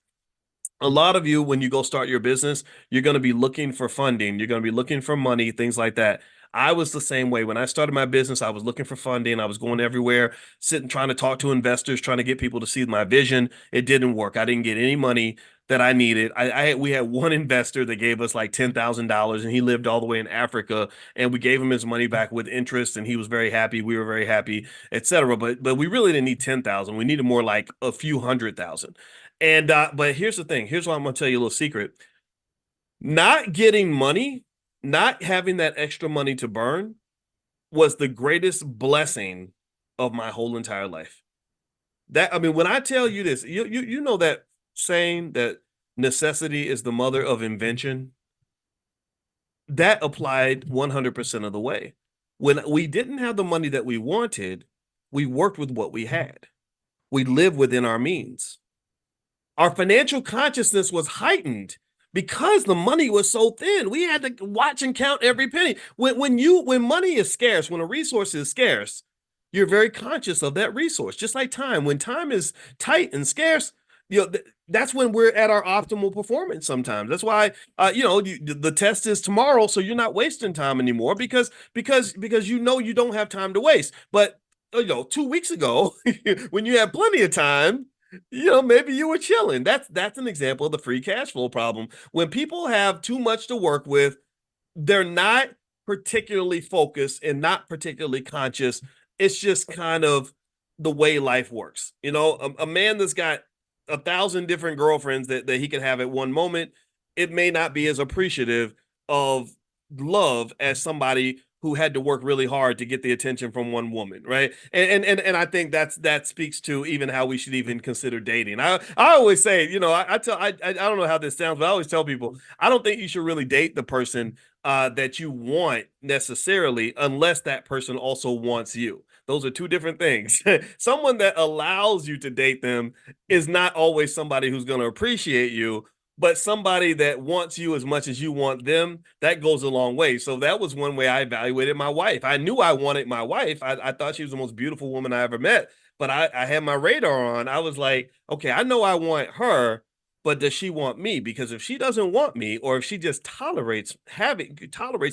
a lot of you, when you go start your business, you're going to be looking for funding. You're going to be looking for money, things like that. I was the same way. When I started my business, I was looking for funding. I was going everywhere, sitting, trying to talk to investors, trying to get people to see my vision. It didn't work. I didn't get any money that I needed. We had one investor that gave us like $10,000, and he lived all the way in Africa, and we gave him his money back with interest, and he was very happy. We were very happy, etc. But we really didn't need 10,000. We needed more like a few hundred thousand. And but here's the thing. Here's what I'm gonna tell you a little secret. Not getting money, not having that extra money to burn was the greatest blessing of my whole entire life. That I mean, when I tell you this, you know that saying that necessity is the mother of invention, that applied 100% of the way. When we didn't have the money that we wanted, we worked with what we had. We lived within our means. Our financial consciousness was heightened because the money was so thin. We had to watch and count every penny. When money is scarce, when a resource is scarce, you're very conscious of that resource. Just like time, when time is tight and scarce, that's when we're at our optimal performance. Sometimes that's why the test is tomorrow, so you're not wasting time anymore because you don't have time to waste. But 2 weeks ago, when you had plenty of time, maybe you were chilling. That's an example of the free cash flow problem. When people have too much to work with, they're not particularly focused and not particularly conscious. It's just kind of the way life works. A man that's got 1,000 different girlfriends that he could have at one moment, it may not be as appreciative of love as somebody who had to work really hard to get the attention from one woman, right? And I think that speaks to even how we should even consider dating. I always say, I don't know how this sounds, but I always tell people I don't think you should really date the person that you want necessarily, unless that person also wants you. Those are two different things. Someone that allows you to date them is not always somebody who's going to appreciate you, but somebody that wants you as much as you want them, that goes a long way. So that was one way I evaluated my wife. I knew I wanted my wife. I thought she was the most beautiful woman I ever met, but I had my radar on. I was like, okay, I know I want her, but does she want me? Because if she doesn't want me, or if she just tolerates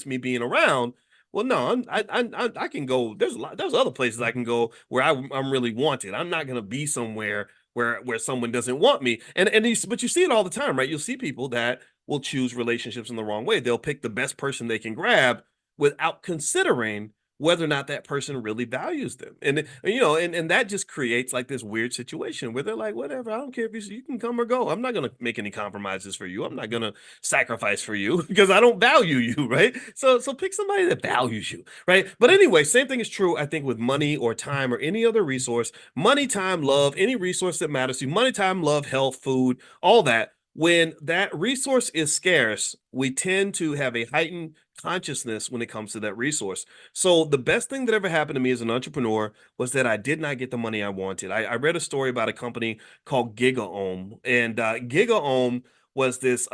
me being around, well, no, I can go. There's other places I can go where I'm really wanted. I'm not gonna be somewhere where someone doesn't want me. But you see it all the time, right? You'll see people that will choose relationships in the wrong way. They'll pick the best person they can grab without considering whether or not that person really values them. And that just creates like this weird situation where they're like, whatever, I don't care if you can come or go. I'm not going to make any compromises for you. I'm not going to sacrifice for you because I don't value you, right? So pick somebody that values you, right? But anyway, same thing is true, I think, with money or time or any other resource. Money, time, love, any resource that matters to you, money, time, love, health, food, all that. When that resource is scarce, we tend to have a heightened consciousness when it comes to that resource. So the best thing that ever happened to me as an entrepreneur was that I did not get the money I wanted. I read a story about a company called GigaOM, and GigaOM was this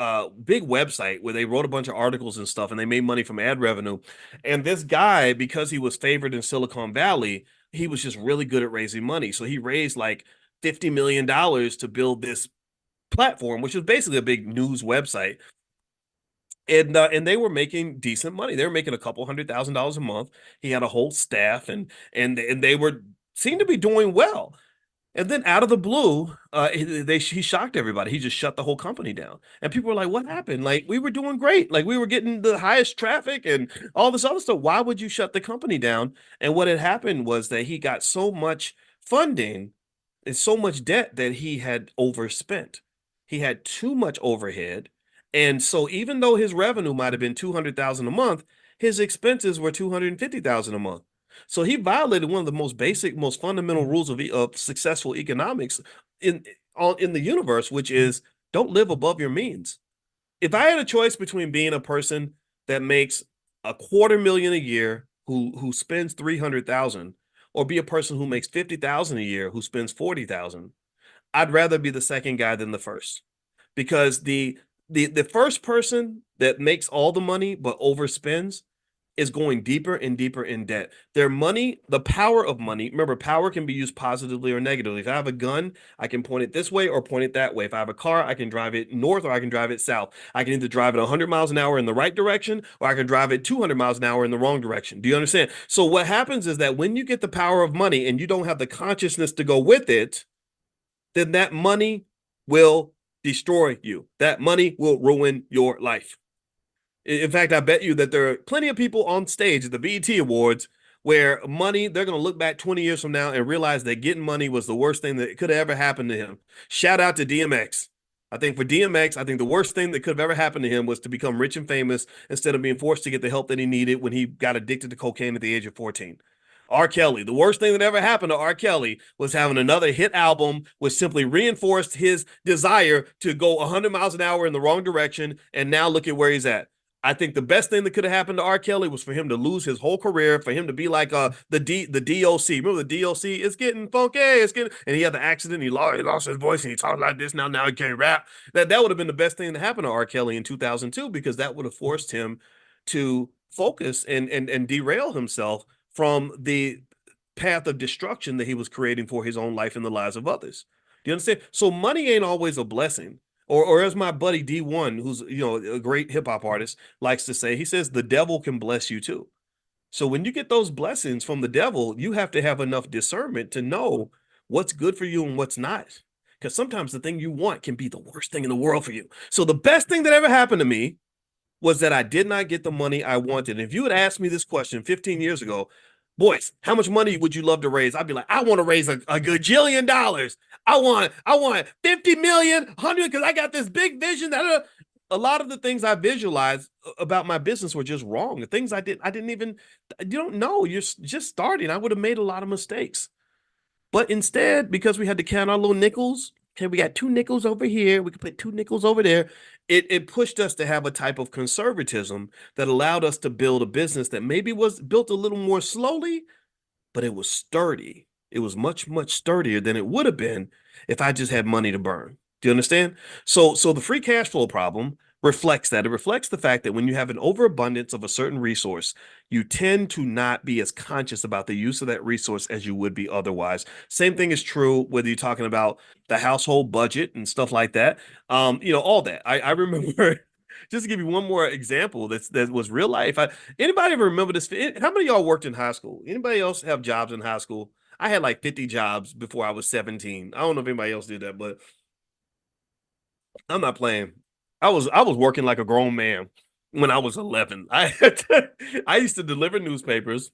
big website where they wrote a bunch of articles and stuff, and they made money from ad revenue. And this guy, because he was favored in Silicon Valley, he was just really good at raising money. So he raised like $50 million to build this platform, which was basically a big news website. And they were making decent money. They were making a couple $100,000 a month. He had a whole staff, and they were seemed to be doing well. And then out of the blue, he shocked everybody. He just shut the whole company down. And people were like, "What happened? Like we were doing great. Like we were getting the highest traffic and all this other stuff. Why would you shut the company down?" And what had happened was that he got so much funding and so much debt that he had overspent. He had too much overhead. And so even though his revenue might have been 200,000 a month, his expenses were 250,000 a month. So he violated one of the most basic, most fundamental rules of successful economics in in the universe, which is don't live above your means. If I had a choice between being a person that makes a quarter million a year who spends 300,000 or be a person who makes 50,000 a year who spends 40,000, I'd rather be the second guy than the first. Because the first person that makes all the money but overspends is going deeper and deeper in debt. Their money, the power of money, remember, power can be used positively or negatively. If I have a gun, I can point it this way or point it that way. If I have a car, I can drive it north or I can drive it south. I can either drive it 100 miles an hour in the right direction or I can drive it 200 miles an hour in the wrong direction. Do you understand? So, what happens is that when you get the power of money and you don't have the consciousness to go with it, then that money will destroy you. That money will ruin your life. In fact, I bet you that there are plenty of people on stage at the BET Awards where money, they're going to look back 20 years from now and realize that getting money was the worst thing that could have ever happened to him. Shout out to DMX. I think for DMX, I think the worst thing that could have ever happened to him was to become rich and famous instead of being forced to get the help that he needed when he got addicted to cocaine at the age of 14. R. Kelly, the worst thing that ever happened to R. Kelly was having another hit album, which simply reinforced his desire to go 100 miles an hour in the wrong direction. And now look at where he's at. I think the best thing that could have happened to R. Kelly was for him to lose his whole career, for him to be like the DOC. Remember the DOC? It's getting funky. It's getting, and he had the accident. He lost his voice and he talked like this. Now he can't rap. That would have been the best thing to happen to R. Kelly in 2002 because that would have forced him to focus and derail himself from the path of destruction that he was creating for his own life and the lives of others. Do you understand? So money ain't always a blessing. Or as my buddy D1, who's a great hip hop artist, likes to say, he says the devil can bless you too. So when you get those blessings from the devil, you have to have enough discernment to know what's good for you and what's not. Because sometimes the thing you want can be the worst thing in the world for you. So the best thing that ever happened to me was that I did not get the money I wanted. And if you had asked me this question 15 years ago, Boyce, how much money would you love to raise? I'd be like, I want to raise a gajillion dollars. I want 50 million, 100, because I got this big vision that a lot of the things I visualized about my business were just wrong. The things I didn't even, you don't know. You're just starting. I would have made a lot of mistakes. But instead, because we had to count our little nickels, okay, we got two nickels over here, we could put two nickels over there. It pushed us to have a type of conservatism that allowed us to build a business that maybe was built a little more slowly, but it was sturdy. It was much, much sturdier than it would have been if I just had money to burn. Do you understand? So the free cash flow problem reflects that. It reflects the fact that when you have an overabundance of a certain resource, you tend to not be as conscious about the use of that resource as you would be otherwise. Same thing is true whether you're talking about the household budget and stuff like that. All that. I remember just to give you one more example that was real life. Anybody ever remember this? How many of y'all worked in high school? Anybody else have jobs in high school? I had like 50 jobs before I was 17. I don't know if anybody else did that, but I'm not playing. I was working like a grown man when I was 11. I used to deliver newspapers,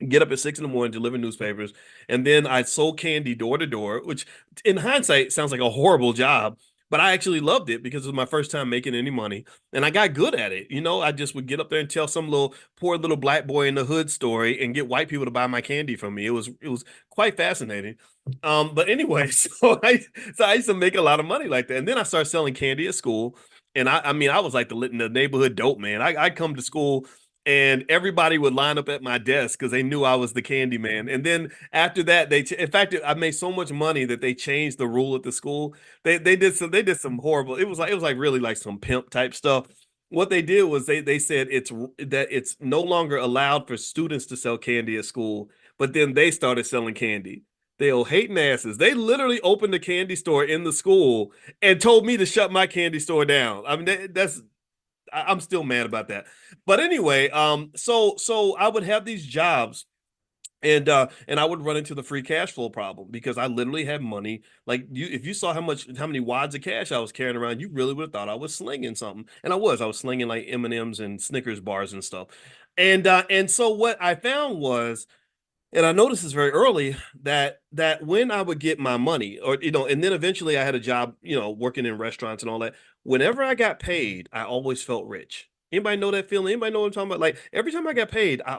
get up at 6 in the morning, deliver newspapers, and then I sold candy door to door, which in hindsight sounds like a horrible job, but I actually loved it because it was my first time making any money, and I got good at it. I just would get up there and tell some little poor little black boy in the hood story and get white people to buy my candy from me. It was quite fascinating. But anyway, so I used to make a lot of money like that, and then I started selling candy at school. And I mean, I was like the neighborhood dope man. I'd come to school and everybody would line up at my desk because they knew I was the candy man. And then after that, in fact, I made so much money that they changed the rule at the school. They did some horrible. It was like really like some pimp type stuff. What they did was they said it's no longer allowed for students to sell candy at school, but then they started selling candy. They old hating asses. They literally opened a candy store in the school and told me to shut my candy store down. I mean, that's I'm still mad about that. But anyway, so I would have these jobs And I would run into the free cash flow problem because I literally had money. Like you, if you saw how many wads of cash I was carrying around, you really would have thought I was slinging something. And I was slinging like M&Ms and Snickers bars and stuff. And so what I found was, and I noticed this very early, that when I would get my money, or and then eventually I had a job, working in restaurants and all that. Whenever I got paid, I always felt rich. Anybody know that feeling? Anybody know what I'm talking about? Like every time I got paid, I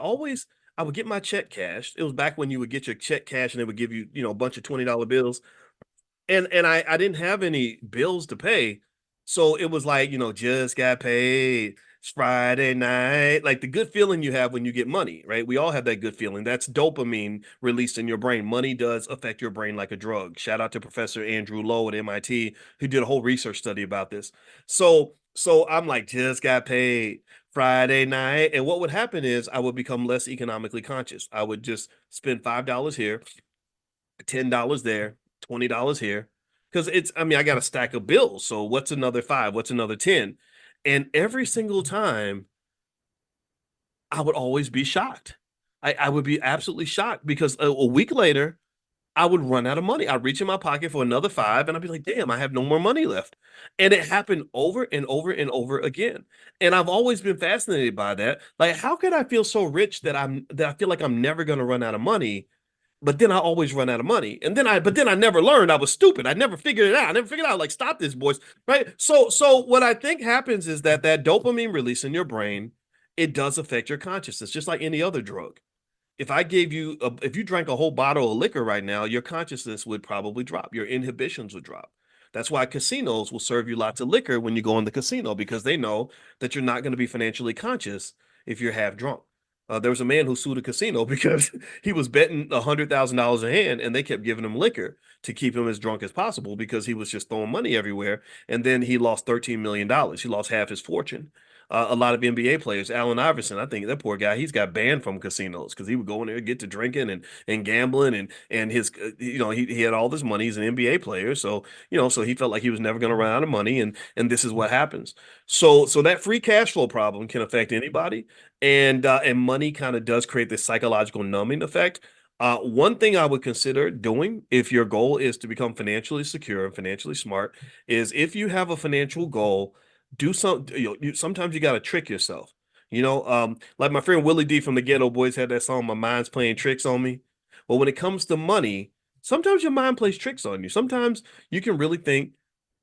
would get my check cashed. It was back when you would get your check cash and they would give you, a bunch of $20 bills, and I didn't have any bills to pay, so it was like, just got paid. It's Friday night, like the good feeling you have when you get money, right? We all have that good feeling. That's dopamine released in your brain. Money does affect your brain like a drug. Shout out to Professor Andrew Lowe at MIT, who did a whole research study about this. So I'm like, just got paid Friday night, and what would happen is I would become less economically conscious. I would just spend $5 here, $10 there, $20 here. Because I mean, I got a stack of bills. So what's another five? What's another 10? And every single time, I would always be shocked. I would be absolutely shocked because a week later, I would run out of money. I'd reach in my pocket for another five and I'd be like, damn, I have no more money left. And it happened over and over and over again. And I've always been fascinated by that. Like, how could I feel so rich that I feel like I'm never gonna run out of money, but then I always run out of money. But then I never learned. I was stupid. I never figured it out. I never figured out, like, stop this, boys. Right. So what I think happens is that dopamine release in your brain, it does affect your consciousness, just like any other drug. If you drank a whole bottle of liquor right now, your consciousness would probably drop. Your inhibitions would drop. That's why casinos will serve you lots of liquor when you go in the casino, because they know that you're not going to be financially conscious if you're half drunk. There was a man who sued a casino because he was betting $100,000 a hand, and they kept giving him liquor to keep him as drunk as possible because he was just throwing money everywhere. And then he lost $13 million. He lost half his fortune. A lot of NBA players, Allen Iverson, I think that poor guy, he's got banned from casinos because he would go in there, get to drinking and gambling, and his, he had all this money. He's an NBA player, so so he felt like he was never going to run out of money, and this is what happens. So that free cash flow problem can affect anybody, and money kind of does create this psychological numbing effect. One thing I would consider doing if your goal is to become financially secure and financially smart is, if you have a financial goal, do some, sometimes you got to trick yourself. Like my friend Willie D from the Ghetto Boys had that song, My Mind's Playing Tricks on Me. Well, when it comes to money, sometimes your mind plays tricks on you. Sometimes you can really think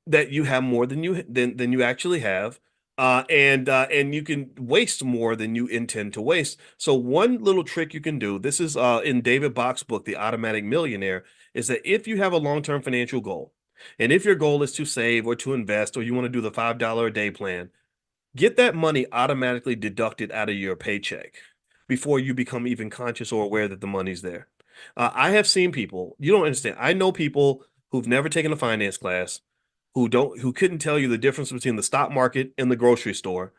that you have more than you actually have, and you can waste more than you intend to waste. So one little trick you can do, this is in David Bach's book, The Automatic Millionaire, is that if you have a long-term financial goal, and if your goal is to save or to invest, or you want to do the $5 a day plan, get that money automatically deducted out of your paycheck before you become even conscious or aware that the money's there. I have seen people, you don't understand. I know people who've never taken a finance class, who couldn't tell you the difference between the stock market and the grocery store,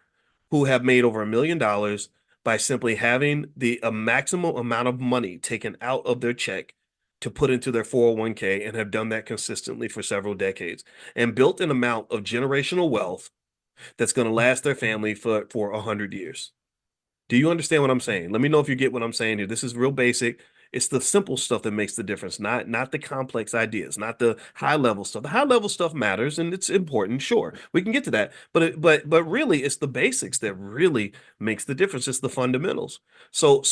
who have made over $1 million by simply having the a maximum amount of money taken out of their check to put into their 401k, and have done that consistently for several decades and built an amount of generational wealth that's going to last their family for 100 years. Do you understand what I'm saying? Let me know if you get what I'm saying here. This is real basic. It's the simple stuff that makes the difference, not the complex ideas, not the high level stuff. The high level stuff matters and it's important, sure. We can get to that. But really it's the basics that really makes the difference. It's the fundamentals. So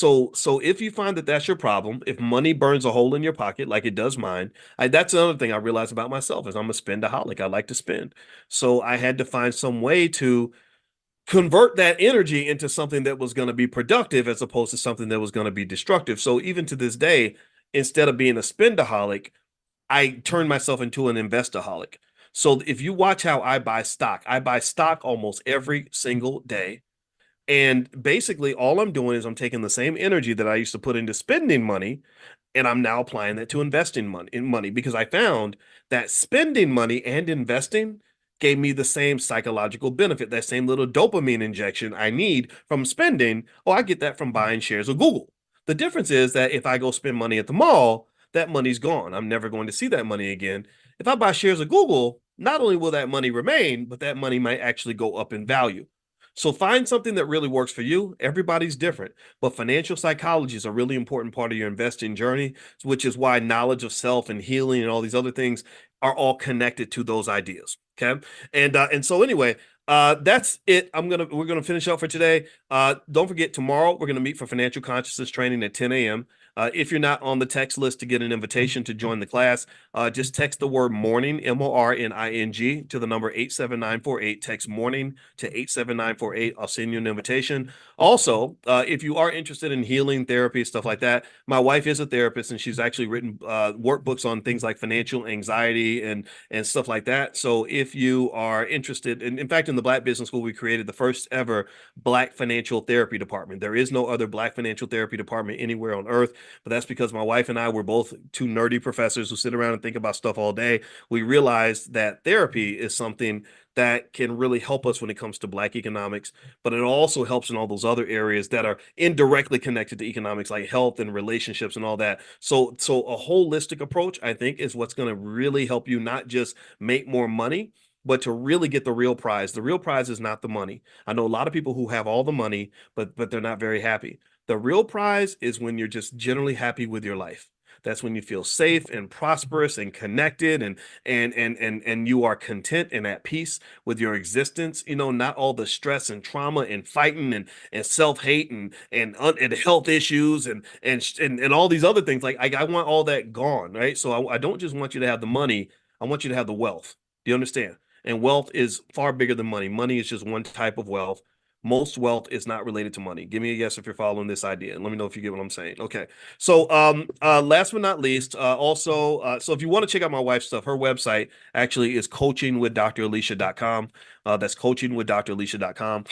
if you find that that's your problem, if money burns a hole in your pocket like it does mine, that's another thing I realized about myself, is I'm a spendaholic. I like to spend. So I had to find some way to convert that energy into something that was going to be productive, as opposed to something that was going to be destructive. So even to this day, instead of being a spendaholic, I turned myself into an investaholic. So if you watch how I buy stock almost every single day. And basically, all I'm doing is I'm taking the same energy that I used to put into spending money, and I'm now applying that to investing money because I found that spending money and investing gave me the same psychological benefit, that same little dopamine injection I need from spending. Oh, I get that from buying shares of Google. The difference is that if I go spend money at the mall, that money's gone. I'm never going to see that money again. If I buy shares of Google, not only will that money remain, but that money might actually go up in value. So find something that really works for you. Everybody's different, but financial psychology is a really important part of your investing journey, which is why knowledge of self and healing and all these other things are all connected to those ideas. Okay. And so anyway, that's it. We're gonna finish up for today. Don't forget, tomorrow we're gonna meet for financial consciousness training at 10 a.m. If you're not on the text list to get an invitation to join the class, just text the word morning, MORNING, to the number 87948. Text morning to 87948. I'll send you an invitation. Also, if you are interested in healing therapy, stuff like that, my wife is a therapist and she's actually written workbooks on things like financial anxiety and stuff like that. So if you are interested, in fact, in the Black Business School, we created the first ever Black financial therapy department. There is no other Black financial therapy department anywhere on earth, but that's because my wife and I were both two nerdy professors who sit around and think about stuff all day. We realized that therapy is something that can really help us when it comes to Black economics, but it also helps in all those other areas that are indirectly connected to economics, like health and relationships and all that. So a holistic approach, I think, is what's going to really help you not just make more money, but to really get the real prize. The real prize is not the money. I know a lot of people who have all the money, but they're not very happy. The real prize is when you're just generally happy with your life. That's when you feel safe and prosperous and connected and you are content and at peace with your existence. Not all the stress and trauma and fighting and self-hate and health issues and all these other things. Like I want all that gone, right? So I don't just want you to have the money, I want you to have the wealth. Do you understand? And wealth is far bigger than money. Money is just one type of wealth. Most wealth is not related to money. Give me a yes if you're following this idea, and let me know if you get what I'm saying. Okay. So, last but not least, so if you want to check out my wife's stuff, her website actually is coachingwithdralicia.com. That's coachingwithdralicia.com.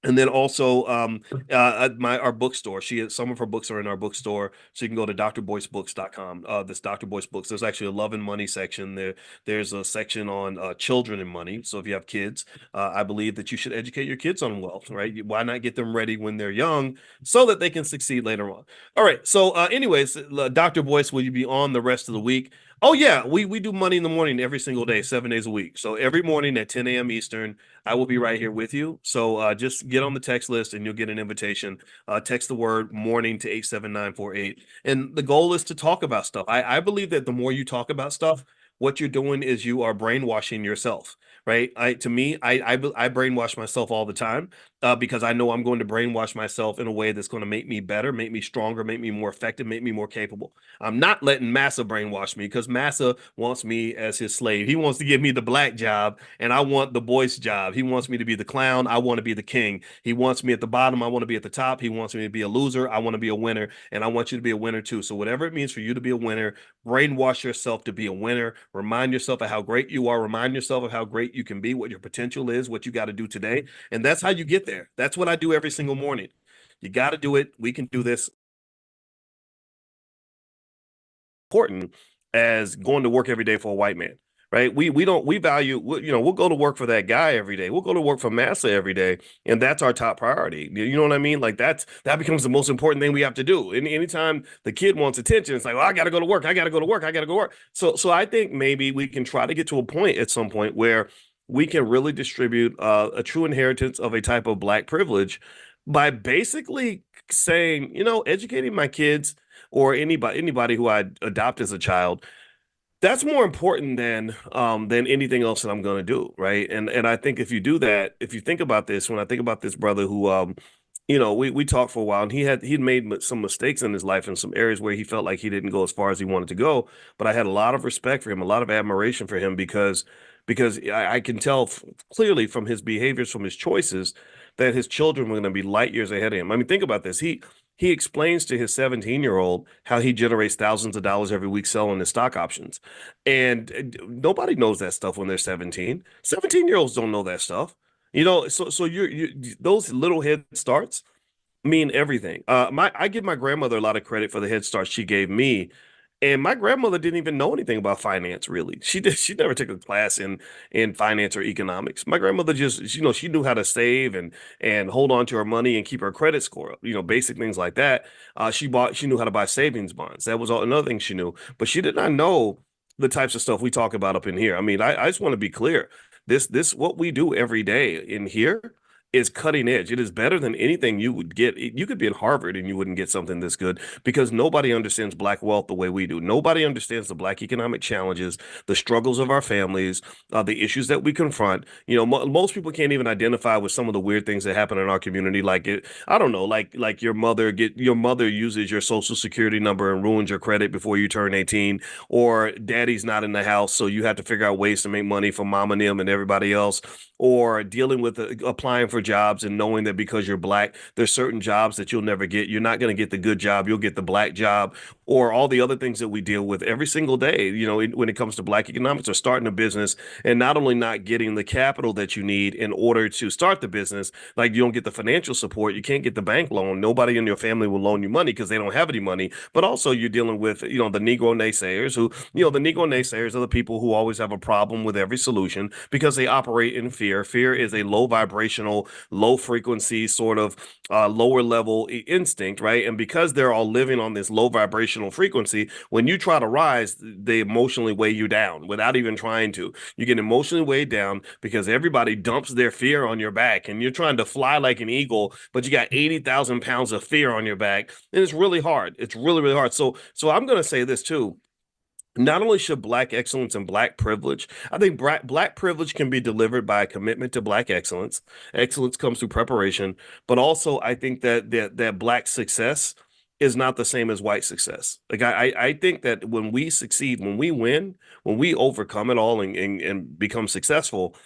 And then also our bookstore. Some of her books are in our bookstore, so you can go to drboycebooks.com. This Dr. Boyce Books. There's actually a love and money section there. There's a section on children and money. So if you have kids, I believe that you should educate your kids on wealth, right? Why not get them ready when they're young so that they can succeed later on? All right. So, anyways, Dr. Boyce, will you be on the rest of the week? Oh yeah, we do money in the morning every single day, 7 days a week. So every morning at 10 a.m. Eastern, I will be right here with you. So just get on the text list and you'll get an invitation. Text the word morning to 87948. And the goal is to talk about stuff. I believe that the more you talk about stuff, what you're doing is you are brainwashing yourself, right? I brainwash myself all the time because I know I'm going to brainwash myself in a way that's going to make me better, make me stronger, make me more effective, make me more capable. I'm not letting Massa brainwash me because Massa wants me as his slave. He wants to give me the black job and I want the Boyce job. He wants me to be the clown. I want to be the king. He wants me at the bottom. I want to be at the top. He wants me to be a loser. I want to be a winner. And I want you to be a winner too. So whatever it means for you to be a winner, brainwash yourself to be a winner. Remind yourself of how great you are. Remind yourself of how great you can be, what your potential is, what you got to do today. And that's how you get there. That's what I do every single morning. You got to do it. We can do this. Important as going to work every day for a white man, right? We value, we'll go to work for that guy every day. We'll go to work for Massa every day, and that's our top priority. You know what I mean? Like that becomes the most important thing we have to do. Anytime the kid wants attention, it's like, well, I got to go to work. I got to go to work. I got to go to work. So I think maybe we can try to get to a point at some point where we can really distribute a true inheritance of a type of black privilege by basically saying, educating my kids or anybody who I adopt as a child, that's more important than anything else that I'm going to do, right? And I think if you do that, if you think about this, when I think about this brother who we talked for a while and he'd made some mistakes in his life in some areas where he felt like he didn't go as far as he wanted to go, but I had a lot of respect for him, a lot of admiration for him because I can tell clearly from his behaviors, from his choices, that his children were going to be light years ahead of him. I mean, think about this. He explains to his 17-year-old how he generates thousands of dollars every week selling his stock options. And nobody knows that stuff when they're 17. 17-year-olds don't know that stuff. So those little head starts mean everything. I give my grandmother a lot of credit for the head start she gave me. And my grandmother didn't even know anything about finance, really. She never took a class in finance or economics. My grandmother just, she knew how to save and hold on to her money and keep her credit score up, basic things like that. She knew how to buy savings bonds. That was another thing she knew. But she did not know the types of stuff we talk about up in here. I mean, I just want to be clear. This what we do every day in here is cutting edge. It is better than anything you would get. You could be at Harvard and you wouldn't get something this good because nobody understands black wealth the way we do. Nobody understands the black economic challenges, the struggles of our families, the issues that we confront. Most people can't even identify with some of the weird things that happen in our community. Like I don't know, like your mother uses your social security number and ruins your credit before you turn 18, or daddy's not in the house, so you have to figure out ways to make money for mom and them and everybody else, or dealing with applying for jobs and knowing that because you're black, there's certain jobs that you'll never get. You're not going to get the good job, you'll get the black job, or all the other things that we deal with every single day, when it comes to black economics, or starting a business and not only not getting the capital that you need in order to start the business, like you don't get the financial support, you can't get the bank loan, nobody in your family will loan you money because they don't have any money, but also you're dealing with, the Negro naysayers who, the Negro naysayers are the people who always have a problem with every solution because they operate in fear. Fear is a low vibrational, low frequency sort of lower level instinct, right? And because they're all living on this low vibrational frequency, when you try to rise, they emotionally weigh you down without even trying to. You get emotionally weighed down because everybody dumps their fear on your back and you're trying to fly like an eagle, but you got 80,000 pounds of fear on your back. And it's really hard. It's really, really hard. So I'm going to say this too. Not only should black excellence and black privilege, I think black privilege can be delivered by a commitment to black excellence. Excellence comes through preparation, but also I think that black success is not the same as white success. Like I think that when we succeed, when we win, when we overcome it all and become successful,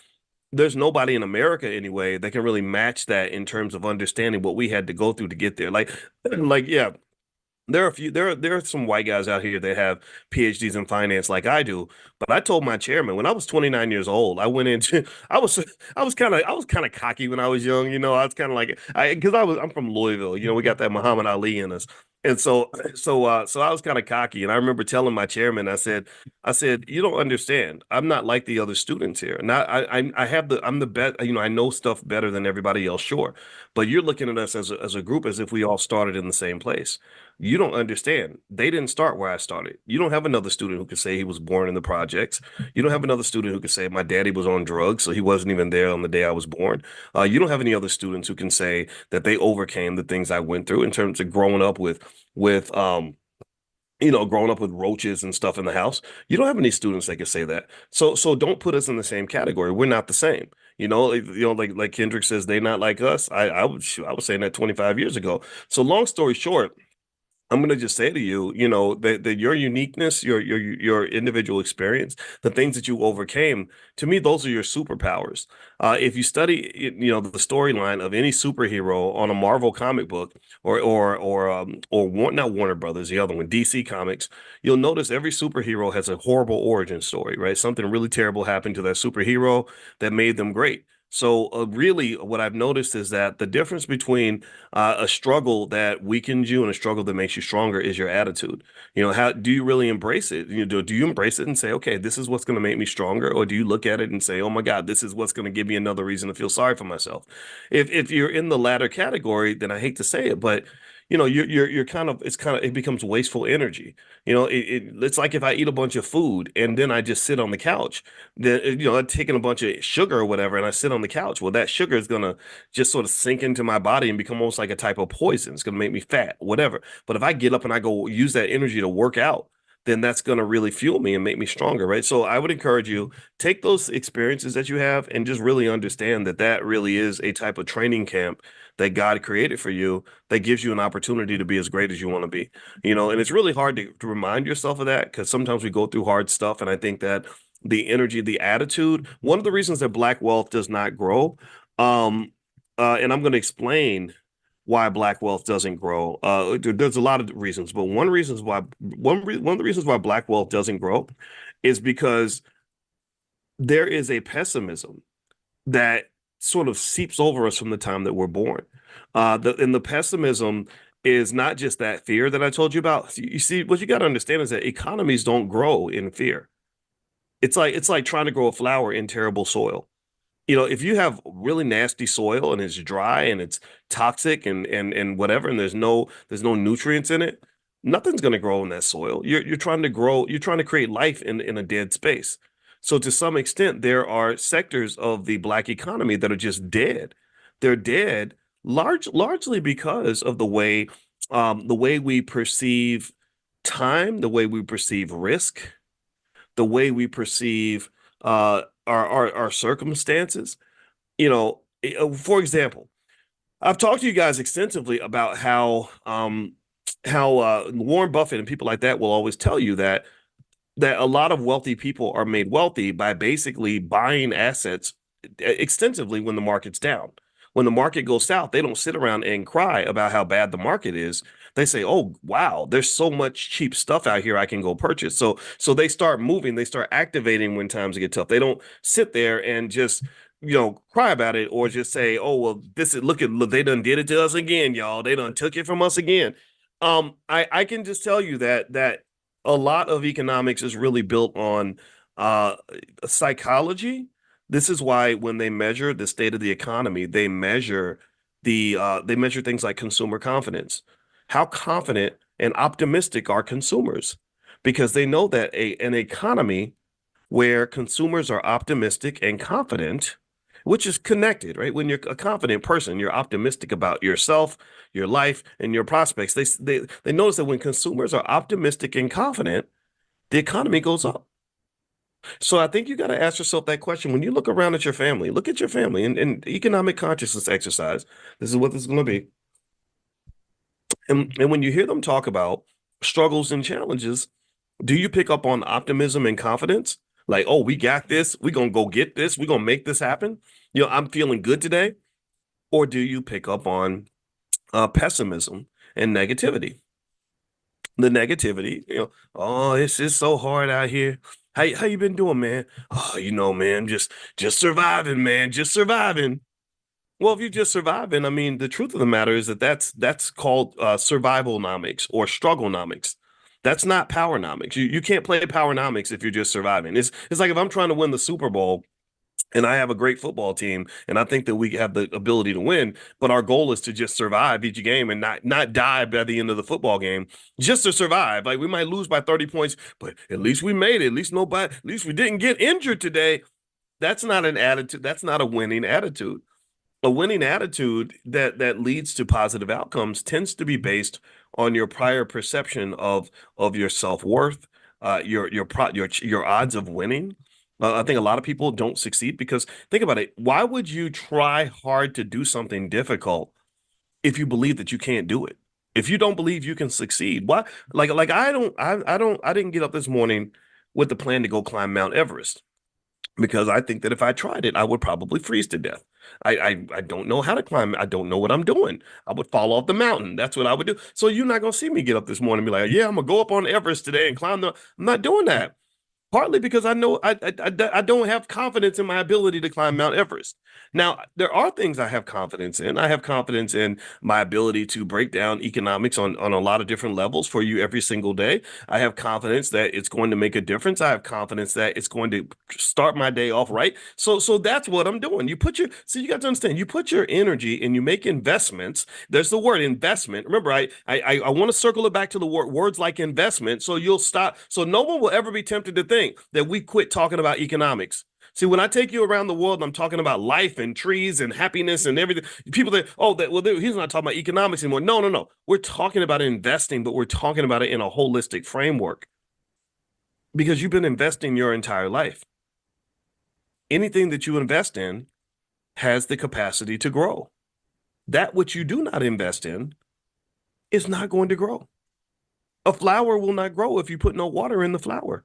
there's nobody in America anyway that can really match that in terms of understanding what we had to go through to get there. Like yeah, there are some white guys out here that have PhDs in finance like I do, but I told my chairman when I was 29 years old, I went into I was kind of cocky when I was young, I was kind of like I'm from Louisville, we got that Muhammad Ali in us. And so I was kind of cocky, and I remember telling my chairman, I said, you don't understand. I'm not like the other students here. Not I have I'm the best, I know stuff better than everybody else, sure. But you're looking at us as a group as if we all started in the same place. You don't understand. They didn't start where I started. You don't have another student who could say he was born in the projects. You don't have another student who could say my daddy was on drugs, so he wasn't even there on the day I was born. You don't have any other students who can say that they overcame the things I went through in terms of growing up with growing up with roaches and stuff in the house. You don't have any students that can say that. So don't put us in the same category. We're not the same. Like Kendrick says, they not like us. I was saying that 25 years ago. So long story short, I'm going to just say to you, that your uniqueness, your individual experience, the things that you overcame, to me, those are your superpowers. If you study, the storyline of any superhero on a Marvel comic book or not Warner Brothers, the other one, DC Comics, you'll notice every superhero has a horrible origin story, right? Something really terrible happened to that superhero that made them great. So really, what I've noticed is that the difference between a struggle that weakens you and a struggle that makes you stronger is your attitude. How do you really embrace it? Do you embrace it and say, okay, this is what's going to make me stronger, or do you look at it and say, oh my God, this is what's going to give me another reason to feel sorry for myself? If you're in the latter category, then I hate to say it, but you're it becomes wasteful energy. It's like if I eat a bunch of food and then I just sit on the couch, then I'm taking a bunch of sugar or whatever and I sit on the couch. Well, that sugar is gonna just sort of sink into my body and become almost like a type of poison. It's gonna make me fat, whatever. But if I get up and I go use that energy to work out, then that's going to really fuel me and make me stronger, right? So I would encourage you, take those experiences that you have and just really understand that that really is a type of training camp that God created for you that gives you an opportunity to be as great as you want to be. And it's really hard to remind yourself of that because sometimes we go through hard stuff. And I think that the energy, the attitude, one of the reasons that Black wealth does not grow, and I'm going to explain why black wealth doesn't grow. There's a lot of reasons, but one of the reasons why black wealth doesn't grow is because there is a pessimism that sort of seeps over us from the time that we're born. And the pessimism is not just that fear that I told you about. You see, what you got to understand is that economies don't grow in fear. It's like trying to grow a flower in terrible soil. If you have really nasty soil and it's dry and it's toxic and whatever, and there's no nutrients in it, nothing's going to grow in that soil. You're trying to grow, you're trying to create life in a dead space. So to some extent, there are sectors of the black economy that are just dead. They're dead largely because of the way we perceive time, the way we perceive risk, the way we perceive our circumstances. For example, I've talked to you guys extensively about how Warren Buffett and people like that will always tell you that a lot of wealthy people are made wealthy by basically buying assets extensively when the market's down. When the market goes south, they don't sit around and cry about how bad the market is. They say, "Oh, wow, there's so much cheap stuff out here I can go purchase." So they start moving, they start activating when times get tough. They don't sit there and just cry about it or just say, "Oh, well, this is look, they done did it to us again, y'all. They done took it from us again." I can just tell you that a lot of economics is really built on uh, psychology. This is why when they measure the state of the economy, they measure things like consumer confidence. How confident and optimistic are consumers? Because they know that an economy where consumers are optimistic and confident, which is connected, right? When you're a confident person, you're optimistic about yourself, your life, and your prospects. They notice that when consumers are optimistic and confident, the economy goes up. So I think you got to ask yourself that question. When you look around at your family, look at your family and economic consciousness exercise. This is what this is going to be. And when you hear them talk about struggles and challenges, do you pick up on optimism and confidence? Like, oh, we got this. We're going to go get this. We're going to make this happen. I'm feeling good today. Or do you pick up on pessimism and negativity? The negativity, oh, it's just so hard out here. How you been doing, man? Oh, man, just surviving, man, just surviving. Well, if you're just surviving, I mean, the truth of the matter is that's called survivalnomics or strugglenomics. That's not powernomics. You can't play powernomics if you're just surviving. It's like if I'm trying to win the Super Bowl and I have a great football team, and I think that we have the ability to win. But our goal is to just survive each game and not die by the end of the football game, just to survive. Like we might lose by 30 points, but at least we made it. At least we didn't get injured today. That's not an attitude. That's not a winning attitude. A winning attitude that leads to positive outcomes tends to be based on your prior perception of your self-worth, your odds of winning. I think a lot of people don't succeed because think about it. Why would you try hard to do something difficult if you believe that you can't do it? If you don't believe you can succeed, why? Like I didn't get up this morning with the plan to go climb Mount Everest because I think that if I tried it, I would probably freeze to death. I don't know how to climb. I don't know what I'm doing. I would fall off the mountain. That's what I would do. So you're not gonna see me get up this morning and be like, yeah, I'm gonna go up on Everest today and climb the. I'm not doing that. Partly because I know I don't have confidence in my ability to climb Mount Everest. Now, there are things I have confidence in. I have confidence in my ability to break down economics on a lot of different levels for you every single day. I have confidence that it's going to make a difference. I have confidence that it's going to start my day off right. So that's what I'm doing. You got to understand, you put your energy and you make investments. There's the word investment. Remember, I want to circle it back to the words like investment. So you'll stop. So no one will ever be tempted to think that we quit talking about economics. See, when I take you around the world, I'm talking about life and trees and happiness and everything. People think, oh, he's not talking about economics anymore. No, no, no. We're talking about investing, but we're talking about it in a holistic framework because you've been investing your entire life. Anything that you invest in has the capacity to grow. That which you do not invest in is not going to grow. A flower will not grow if you put no water in the flower.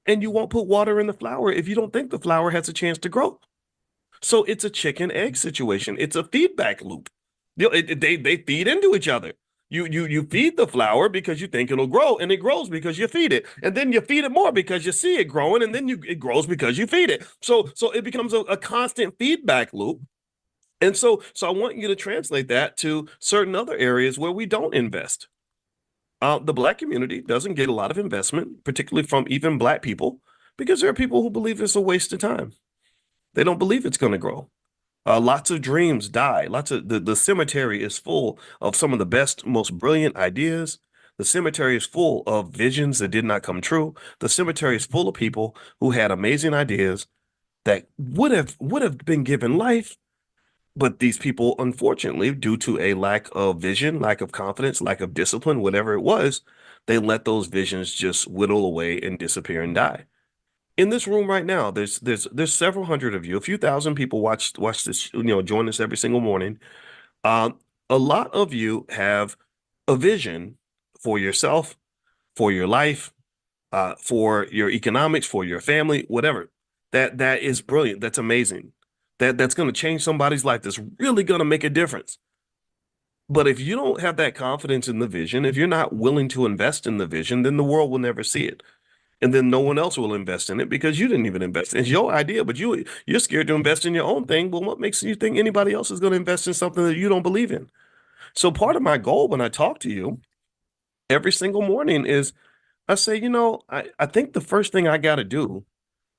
And you won't put water in the flower if you don't think the flower has a chance to grow. So it's a chicken egg situation. It's a feedback loop. They feed into each other. You feed the flower because you think it'll grow, and it grows because you feed it, and then you feed it more because you see it growing, and then it grows because you feed it. So it becomes a constant feedback loop. And so I want you to translate that to certain other areas where we don't invest. The Black community doesn't get a lot of investment, particularly from even Black people, because there are people who believe it's a waste of time. They don't believe it's going to grow. Lots of dreams die. The cemetery is full of some of the best, most brilliant ideas. The cemetery is full of visions that did not come true. The cemetery is full of people who had amazing ideas that would have been given life, But these people, unfortunately, due to a lack of vision, lack of confidence, lack of discipline, whatever it was, they let those visions just whittle away and disappear and die. In this room right now, there's several hundred of you, a few thousand people watch this, join us every single morning. Um, a lot of you have a vision for yourself, for your life, for your economics, for your family, whatever. That is brilliant. That's amazing. That's going to change somebody's life. That's really going to make a difference. But if you don't have that confidence in the vision, if you're not willing to invest in the vision, then the world will never see it. And then no one else will invest in it because you didn't even invest. It's your idea, but you're scared to invest in your own thing. Well, what makes you think anybody else is going to invest in something that you don't believe in? So part of my goal when I talk to you every single morning is I say, I think the first thing I got to do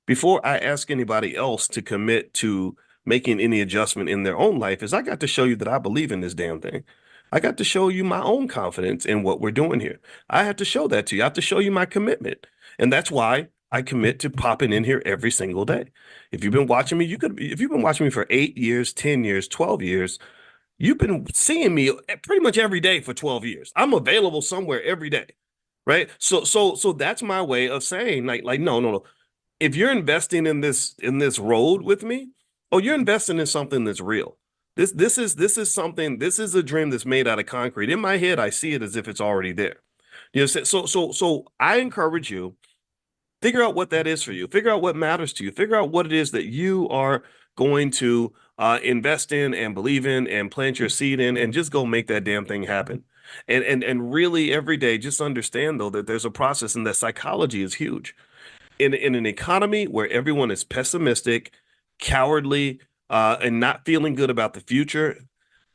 before I ask anybody else to commit to making any adjustment in their own life is I got to show you that I believe in this damn thing. I got to show you my own confidence in what we're doing here. I have to show that to you. I have to show you my commitment. And that's why I commit to popping in here every single day. If you've been watching me, if you've been watching me for 8 years, 10 years, 12 years, you've been seeing me pretty much every day for 12 years. I'm available somewhere every day. Right. So that's my way of saying like, no, no, no, if you're investing in this road with me, oh, you're investing in something that's real. This is something. This is a dream that's made out of concrete. In my head, I see it as if it's already there. So I encourage you, figure out what that is for you. Figure out what matters to you. Figure out what it is that you are going to invest in and believe in and plant your seed in, and just go make that damn thing happen. And really every day, just understand though that there's a process and that psychology is huge in an economy where everyone is pessimistic, cowardly, and not feeling good about the future.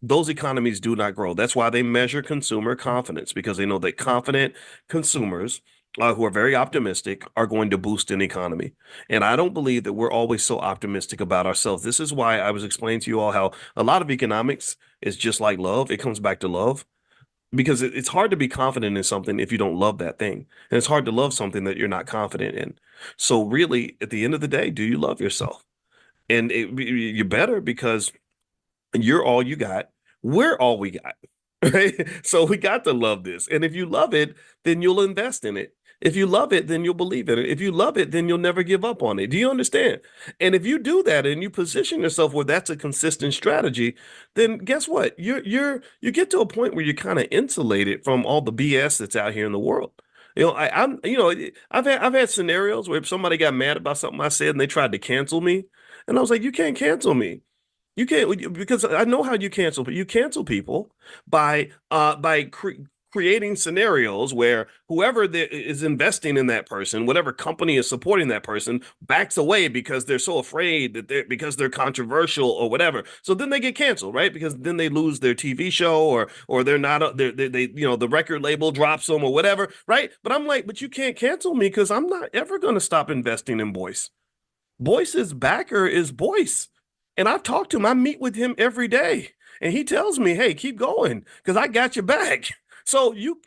Those economies do not grow. That's why they measure consumer confidence, because they know that confident consumers who are very optimistic are going to boost an economy. And I don't believe that we're always so optimistic about ourselves. This is why I was explaining to you all how a lot of economics is just like love. It comes back to love because it's hard to be confident in something if you don't love that thing. And it's hard to love something that you're not confident in. So really, at the end of the day, do you love yourself? And you better, because you're all you got. We're all we got. Right? So we got to love this. And if you love it, then you'll invest in it. If you love it, then you'll believe in it. If you love it, then you'll never give up on it. Do you understand? And if you do that and you position yourself where that's a consistent strategy, then guess what? You get to a point where you're kind of insulated from all the BS that's out here in the world. I've had scenarios where somebody got mad about something I said and they tried to cancel me. And I was like, you can't cancel me. You can't, because I know how you cancel, but you cancel people by creating scenarios where whoever is investing in that person, whatever company is supporting that person, backs away because they're so afraid that they're controversial or whatever. So then they get canceled, right? Because then they lose their TV show, or they're not they the record label drops them or whatever, right? But I'm like, but you can't cancel me because I'm not ever going to stop investing in Boyce. Boyce's backer is Boyce. And I've talked to him. I meet with him every day. And he tells me, hey, keep going because I got your back. So you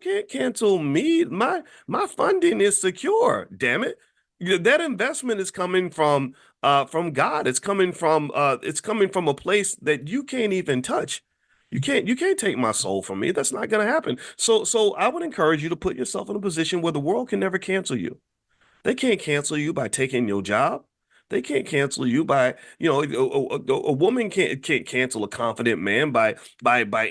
can't cancel me. My funding is secure. Damn it. That investment is coming from God. It's coming from a place that you can't even touch. You can't take my soul from me. That's not going to happen. So I would encourage you to put yourself in a position where the world can never cancel you. They can't cancel you by taking your job. They can't cancel you by, a woman can't cancel a confident man by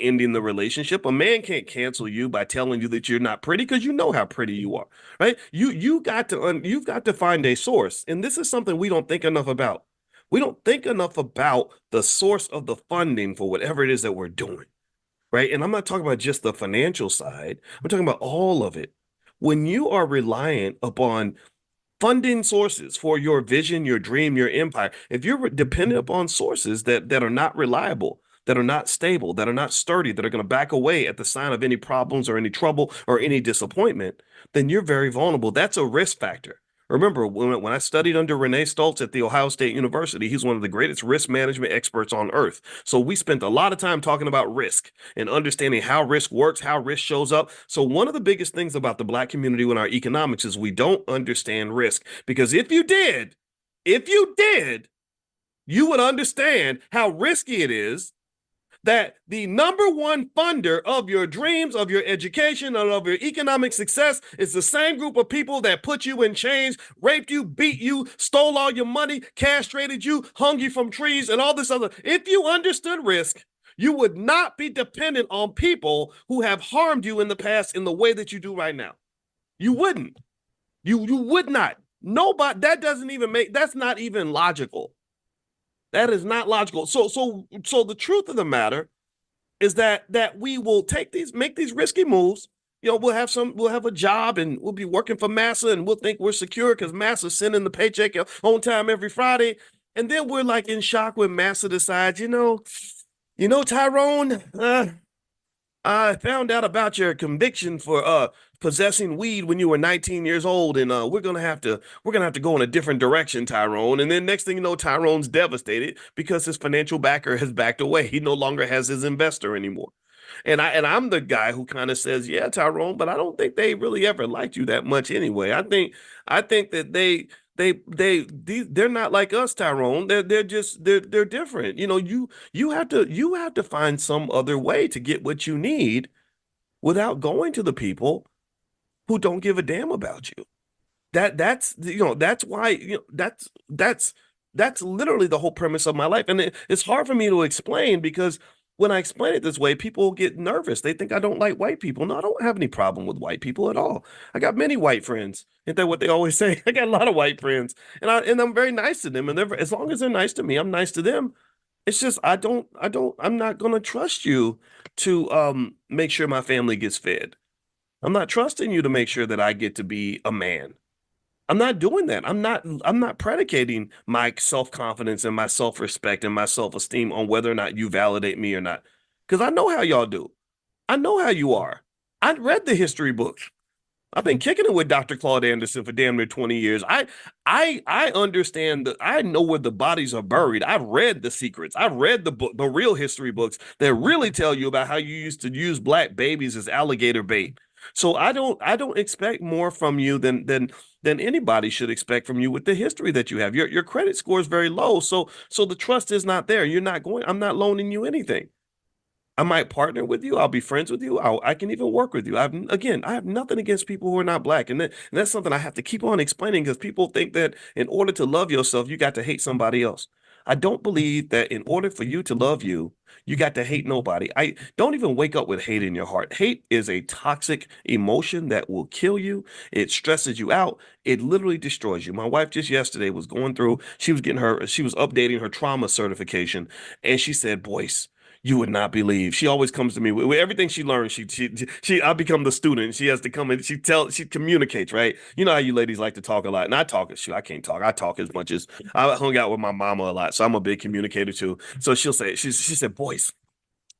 ending the relationship. A man can't cancel you by telling you that you're not pretty because you know how pretty you are, right? You've got to find a source, and this is something we don't think enough about. We don't think enough about the source of the funding for whatever it is that we're doing, right? And I'm not talking about just the financial side. I'm talking about all of it. When you are reliant upon funding sources for your vision, your dream, your empire, if you're dependent upon sources that are not reliable, that are not stable, that are not sturdy, that are going to back away at the sign of any problems or any trouble or any disappointment, then you're very vulnerable. That's a risk factor. Remember, when I studied under Renee Stoltz at the Ohio State University, he's one of the greatest risk management experts on earth. So we spent a lot of time talking about risk and understanding how risk works, how risk shows up. So one of the biggest things about the Black community in our economics is we don't understand risk. Because if you did, you would understand how risky it is that the number one funder of your dreams, of your education, and of your economic success is the same group of people that put you in chains, raped you, beat you, stole all your money, castrated you, hung you from trees, and all this other. If you understood risk, you would not be dependent on people who have harmed you in the past in the way that you do right now. You wouldn't. You would not. Nobody, that doesn't even make, that's not even logical. That is not logical. So the truth of the matter is that we will make these risky moves. You know, we'll have a job and we'll be working for massa and we'll think we're secure because massa's sending the paycheck on time every Friday. And then we're like in shock when massa decides, Tyrone, I found out about your conviction for possessing weed when you were 19 years old, and we're gonna have to go in a different direction, Tyrone. And then next thing you know, Tyrone's devastated because his financial backer has backed away. He no longer has his investor anymore. And I'm the guy who kind of says, yeah, Tyrone, but I don't think they really ever liked you that much anyway. I think that they're not like us, Tyrone. They're different. You have to find some other way to get what you need without going to the people who don't give a damn about you. That's why that's literally the whole premise of my life. And it's hard for me to explain because when I explain it this way, people get nervous. They think I don't like white people. No, I don't have any problem with white people at all. I got many white friends. Isn't that what they always say? I got a lot of white friends, and I'm very nice to them. And as long as they're nice to me, I'm nice to them. It's just I'm not gonna trust you to make sure my family gets fed. I'm not trusting you to make sure that I get to be a man. I'm not doing that. I'm not predicating my self-confidence and my self-respect and my self-esteem on whether or not you validate me or not. Because I know how y'all do. I know how you are. I read the history books. I've been kicking it with Dr. Claude Anderson for damn near 20 years. I understand that I know where the bodies are buried. I've read the secrets. I've read the real history books that really tell you about how you used to use black babies as alligator bait. So I don't expect more from you than anybody should expect from you with the history that you have. Your credit score is very low, so the trust is not there. I'm not loaning you anything. I might partner with you. I'll be friends with you. I can even work with you. I have nothing against people who are not black, and that's something I have to keep on explaining because people think that in order to love yourself, you got to hate somebody else. I don't believe that in order for you to love you, you got to hate nobody. I don't even wake up with hate in your heart. Hate is a toxic emotion that will kill you. It stresses you out. It literally destroys you. My wife just yesterday was going through, she was updating her trauma certification, and she said, Boyce, you would not believe. She always comes to me with everything she learns. I become the student. She has to come in. She communicates, right? You know how you ladies like to talk a lot, and I talk. Shoot, I can't talk. I talk as much as I hung out with my mama a lot, so I'm a big communicator too. So she said, Boyce,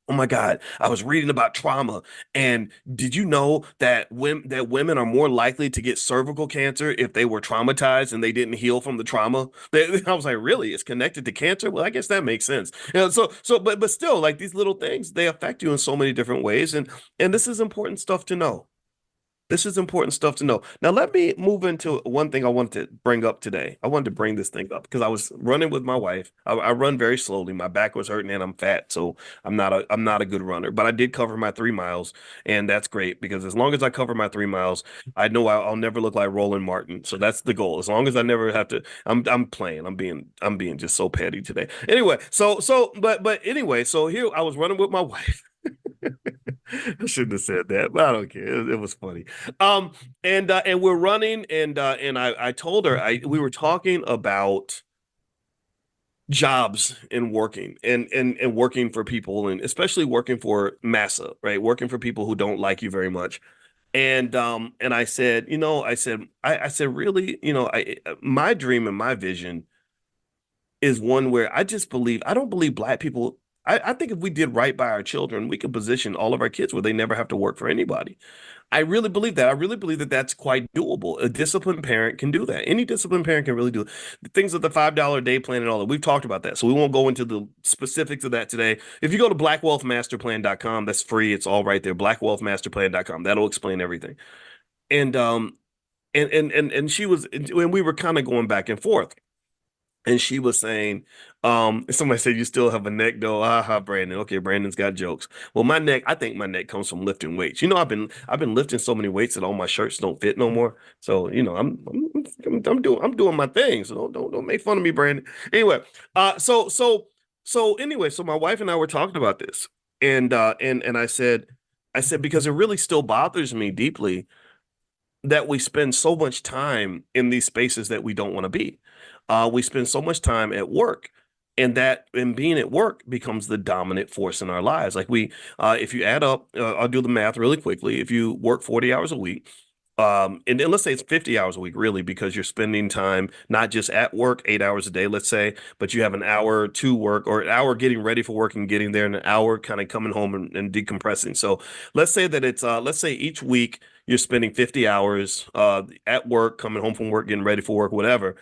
oh my God, I was reading about trauma. And did you know that women are more likely to get cervical cancer if they were traumatized and they didn't heal from the trauma? I was like, really? It's connected to cancer? Well, I guess that makes sense. But still, like these little things, they affect you in so many different ways. And this is important stuff to know. This is important stuff to know. Now, let me move into one thing I wanted to bring up today. I wanted to bring this thing up because I was running with my wife. I run very slowly. My back was hurting and I'm fat, so I'm not a good runner. But I did cover my 3 miles, and that's great because as long as I cover my 3 miles, I know I'll never look like Roland Martin. So that's the goal. As long as I never have to, I'm playing. I'm being just so petty today. Anyway, but anyway, so here I was running with my wife. I shouldn't have said that, but I don't care. It was funny. Um, and we're running, and I told her we were talking about jobs and working and working for people and especially working for massa, right? Working for people who don't like you very much. And I said, I said, really, my dream and my vision is one where I don't believe black people. I think if we did right by our children, we could position all of our kids where they never have to work for anybody. I really believe that. I really believe that that's quite doable. A disciplined parent can do that. Any disciplined parent can really do it. The things with the $5 a day plan and all that. We've talked about that. So we won't go into the specifics of that today. If you go to blackwealthmasterplan.com, that's free. It's all right there. Blackwealthmasterplan.com. That'll explain everything. And she was, and we were kind of going back and forth. And she was saying, somebody said, you still have a neck though. Brandon. Okay, Brandon's got jokes. Well, my neck, I think my neck comes from lifting weights. I've been lifting so many weights that all my shirts don't fit no more. So, I'm doing my thing. So don't make fun of me, Brandon. Anyway, so my wife and I were talking about this. And I said, because it really still bothers me deeply that we spend so much time in these spaces that we don't want to be. We spend so much time at work, and being at work becomes the dominant force in our lives. Like if you add up, I'll do the math really quickly. If you work 40 hours a week, and then let's say it's 50 hours a week, really, because you're spending time not just at work, 8 hours a day, let's say, but you have an hour to work or an hour getting ready for work and getting there, and an hour kind of coming home and decompressing. So let's say each week you're spending 50 hours at work, coming home from work, getting ready for work, whatever.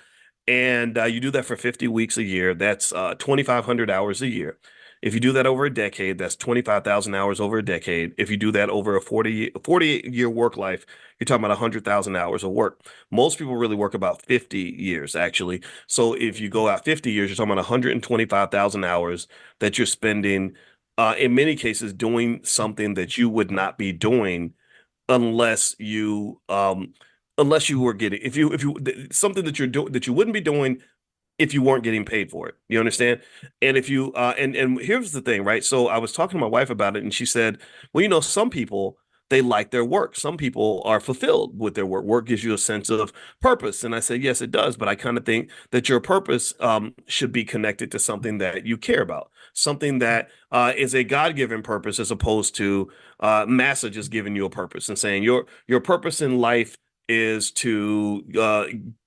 And you do that for 50 weeks a year. That's 2,500 hours a year. If you do that over a decade, that's 25,000 hours over a decade. If you do that over a 40-year work life, you're talking about 100,000 hours of work. Most people really work about 50 years, actually. So if you go out 50 years, you're talking about 125,000 hours that you're spending, in many cases, doing something that you would not be doing unless you were getting if you something that you're doing that you wouldn't be doing if you weren't getting paid for it. You understand? And if you and here's the thing, right? So I was talking to my wife about it, and she said, well, some people, they like their work. Some people are fulfilled with their work. Work gives you a sense of purpose. And I said, yes, it does. But I kind of think that your purpose should be connected to something that you care about, something that is a God-given purpose, as opposed to massa just giving you a purpose and saying your purpose in life is to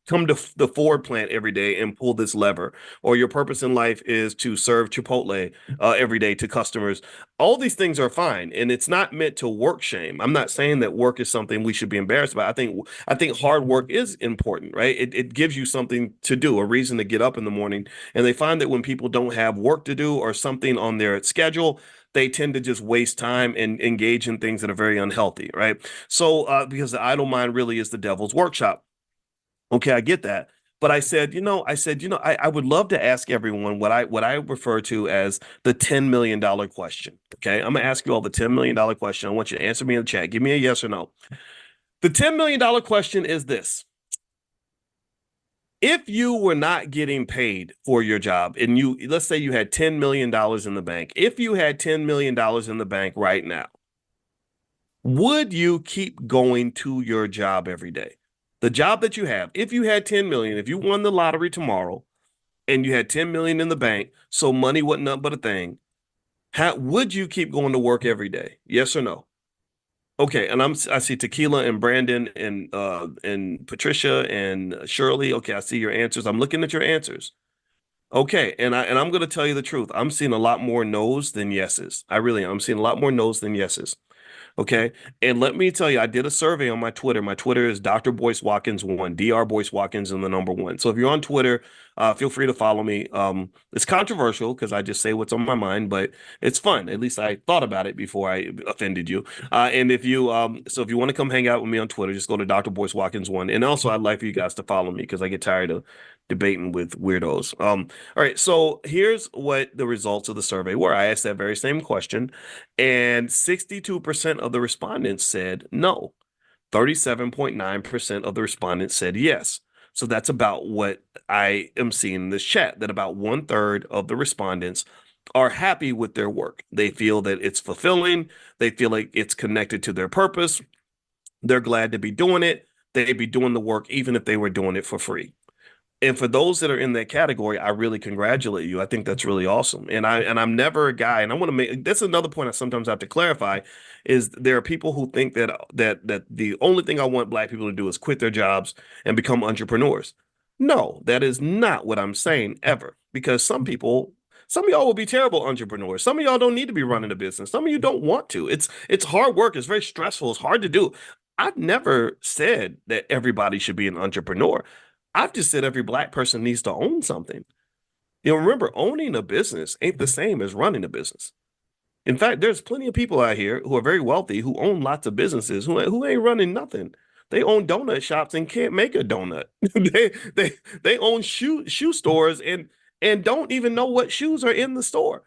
come to the Ford plant every day and pull this lever, or your purpose in life is to serve Chipotle every day to customers. All these things are fine, and it's not meant to work shame. I'm not saying that work is something we should be embarrassed about. I think hard work is important, right? It gives you something to do, a reason to get up in the morning. And they find that when people don't have work to do or something on their schedule, they tend to just waste time and engage in things that are very unhealthy, right? So, because the idle mind really is the devil's workshop. Okay, I get that. But I would love to ask everyone what I refer to as the $10 million question. Okay, I'm gonna ask you all the $10 million question. I want you to answer me in the chat. Give me a yes or no. The $10 million question is this: if you were not getting paid for your job, and let's say you had $10 million in the bank, if you had $10 million in the bank right now, would you keep going to your job every day? The job that you have, if you had 10 million, if you won the lottery tomorrow and you had 10 million in the bank, so money wasn't nothing but a thing, how would you keep going to work every day? Yes or no? Okay, and I see Tequila and Brandon and Patricia and Shirley. Okay, I see your answers. I'm looking at your answers. Okay, and I'm going to tell you the truth. I'm seeing a lot more no's than yeses. I really am. I'm seeing a lot more no's than yeses. Okay. And let me tell you, I did a survey on my Twitter. My Twitter is Dr. Boyce Watkins one, Dr. Boyce Watkins and the number one. So if you're on Twitter, feel free to follow me. It's controversial because I just say what's on my mind, but it's fun. At least I thought about it before I offended you. And if you want to come hang out with me on Twitter, just go to Dr. Boyce Watkins one. And also, I'd like for you guys to follow me because I get tired of debating with weirdos. All right. So here's what the results of the survey were. I asked that very same question, and 62% of the respondents said no. 37.9% of the respondents said yes. So that's about what I am seeing in this chat, that about 1/3 of the respondents are happy with their work. They feel that it's fulfilling. They feel like it's connected to their purpose. They're glad to be doing it. They'd be doing the work even if they were doing it for free. And for those that are in that category, I really congratulate you. I think that's really awesome. And I'm never a guy, and I want to make that's another point I sometimes have to clarify, is there are people who think that the only thing I want Black people to do is quit their jobs and become entrepreneurs. No, that is not what I'm saying ever. Because some of y'all will be terrible entrepreneurs. Some of y'all don't need to be running a business. Some of you don't want to. It's hard work. It's very stressful. It's hard to do. I've never said that everybody should be an entrepreneur. I've just said every Black person needs to own something. Remember, owning a business ain't the same as running a business. In fact, there's plenty of people out here who are very wealthy who own lots of businesses who ain't running nothing. They own donut shops and can't make a donut. They own shoe stores and don't even know what shoes are in the store.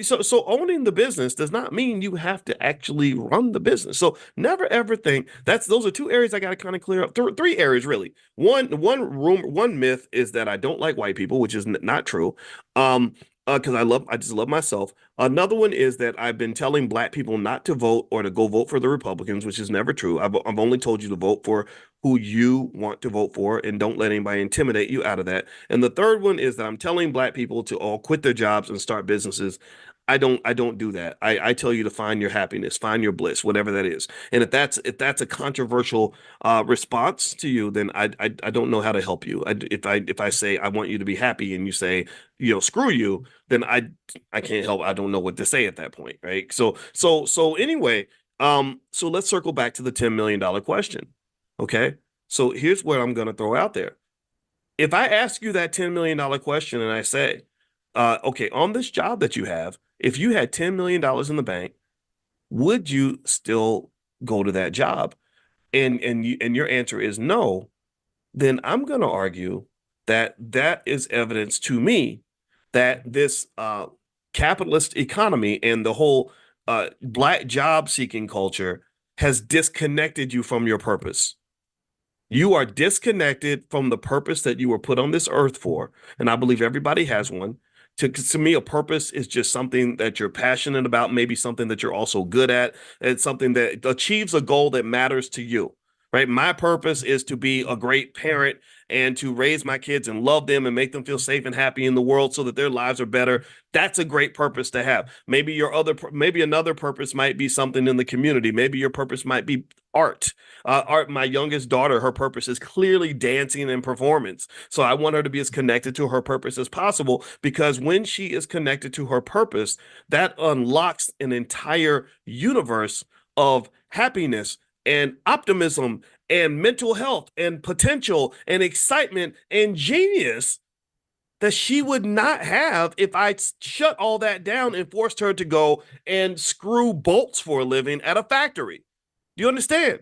So owning the business does not mean you have to actually run the business. So never ever think that's those are two areas I got to kind of clear up. Three areas really. One myth is that I don't like white people, which is not true. Um, because I just love myself. Another one is that I've been telling black people not to vote or to go vote for the Republicans, which is never true. I've only told you to vote for who you want to vote for and don't let anybody intimidate you out of that. And the third one is that I'm telling black people to all quit their jobs and start businesses. I don't do that. I tell you to find your happiness, find your bliss, whatever that is. And if that's a controversial response to you, then I don't know how to help you. If I say I want you to be happy and you say, screw you, then I can't help. I don't know what to say at that point, right? So anyway, so let's circle back to the $10 million question. Okay. So here's what I'm gonna throw out there. If I ask you that $10 million question and I say, okay, on this job that you have, if you had $10 million in the bank, would you still go to that job? And your answer is no, then I'm going to argue that that is evidence to me that this capitalist economy and the whole black job seeking culture has disconnected you from your purpose. You are disconnected from the purpose that you were put on this earth for. And I believe everybody has one. To me, a purpose is just something that you're passionate about, maybe something that you're also good at. It's something that achieves a goal that matters to you, right? My purpose is to be a great parent and to raise my kids and love them and make them feel safe and happy in the world so that their lives are better. That's a great purpose to have. Maybe another purpose might be something in the community. Maybe your purpose might be art. Art, my youngest daughter, her purpose is clearly dancing and performance. So I want her to be as connected to her purpose as possible because when she is connected to her purpose, that unlocks an entire universe of happiness and optimism and mental health and potential and excitement and genius that she would not have if I shut all that down and forced her to go and screw bolts for a living at a factory. Do you understand?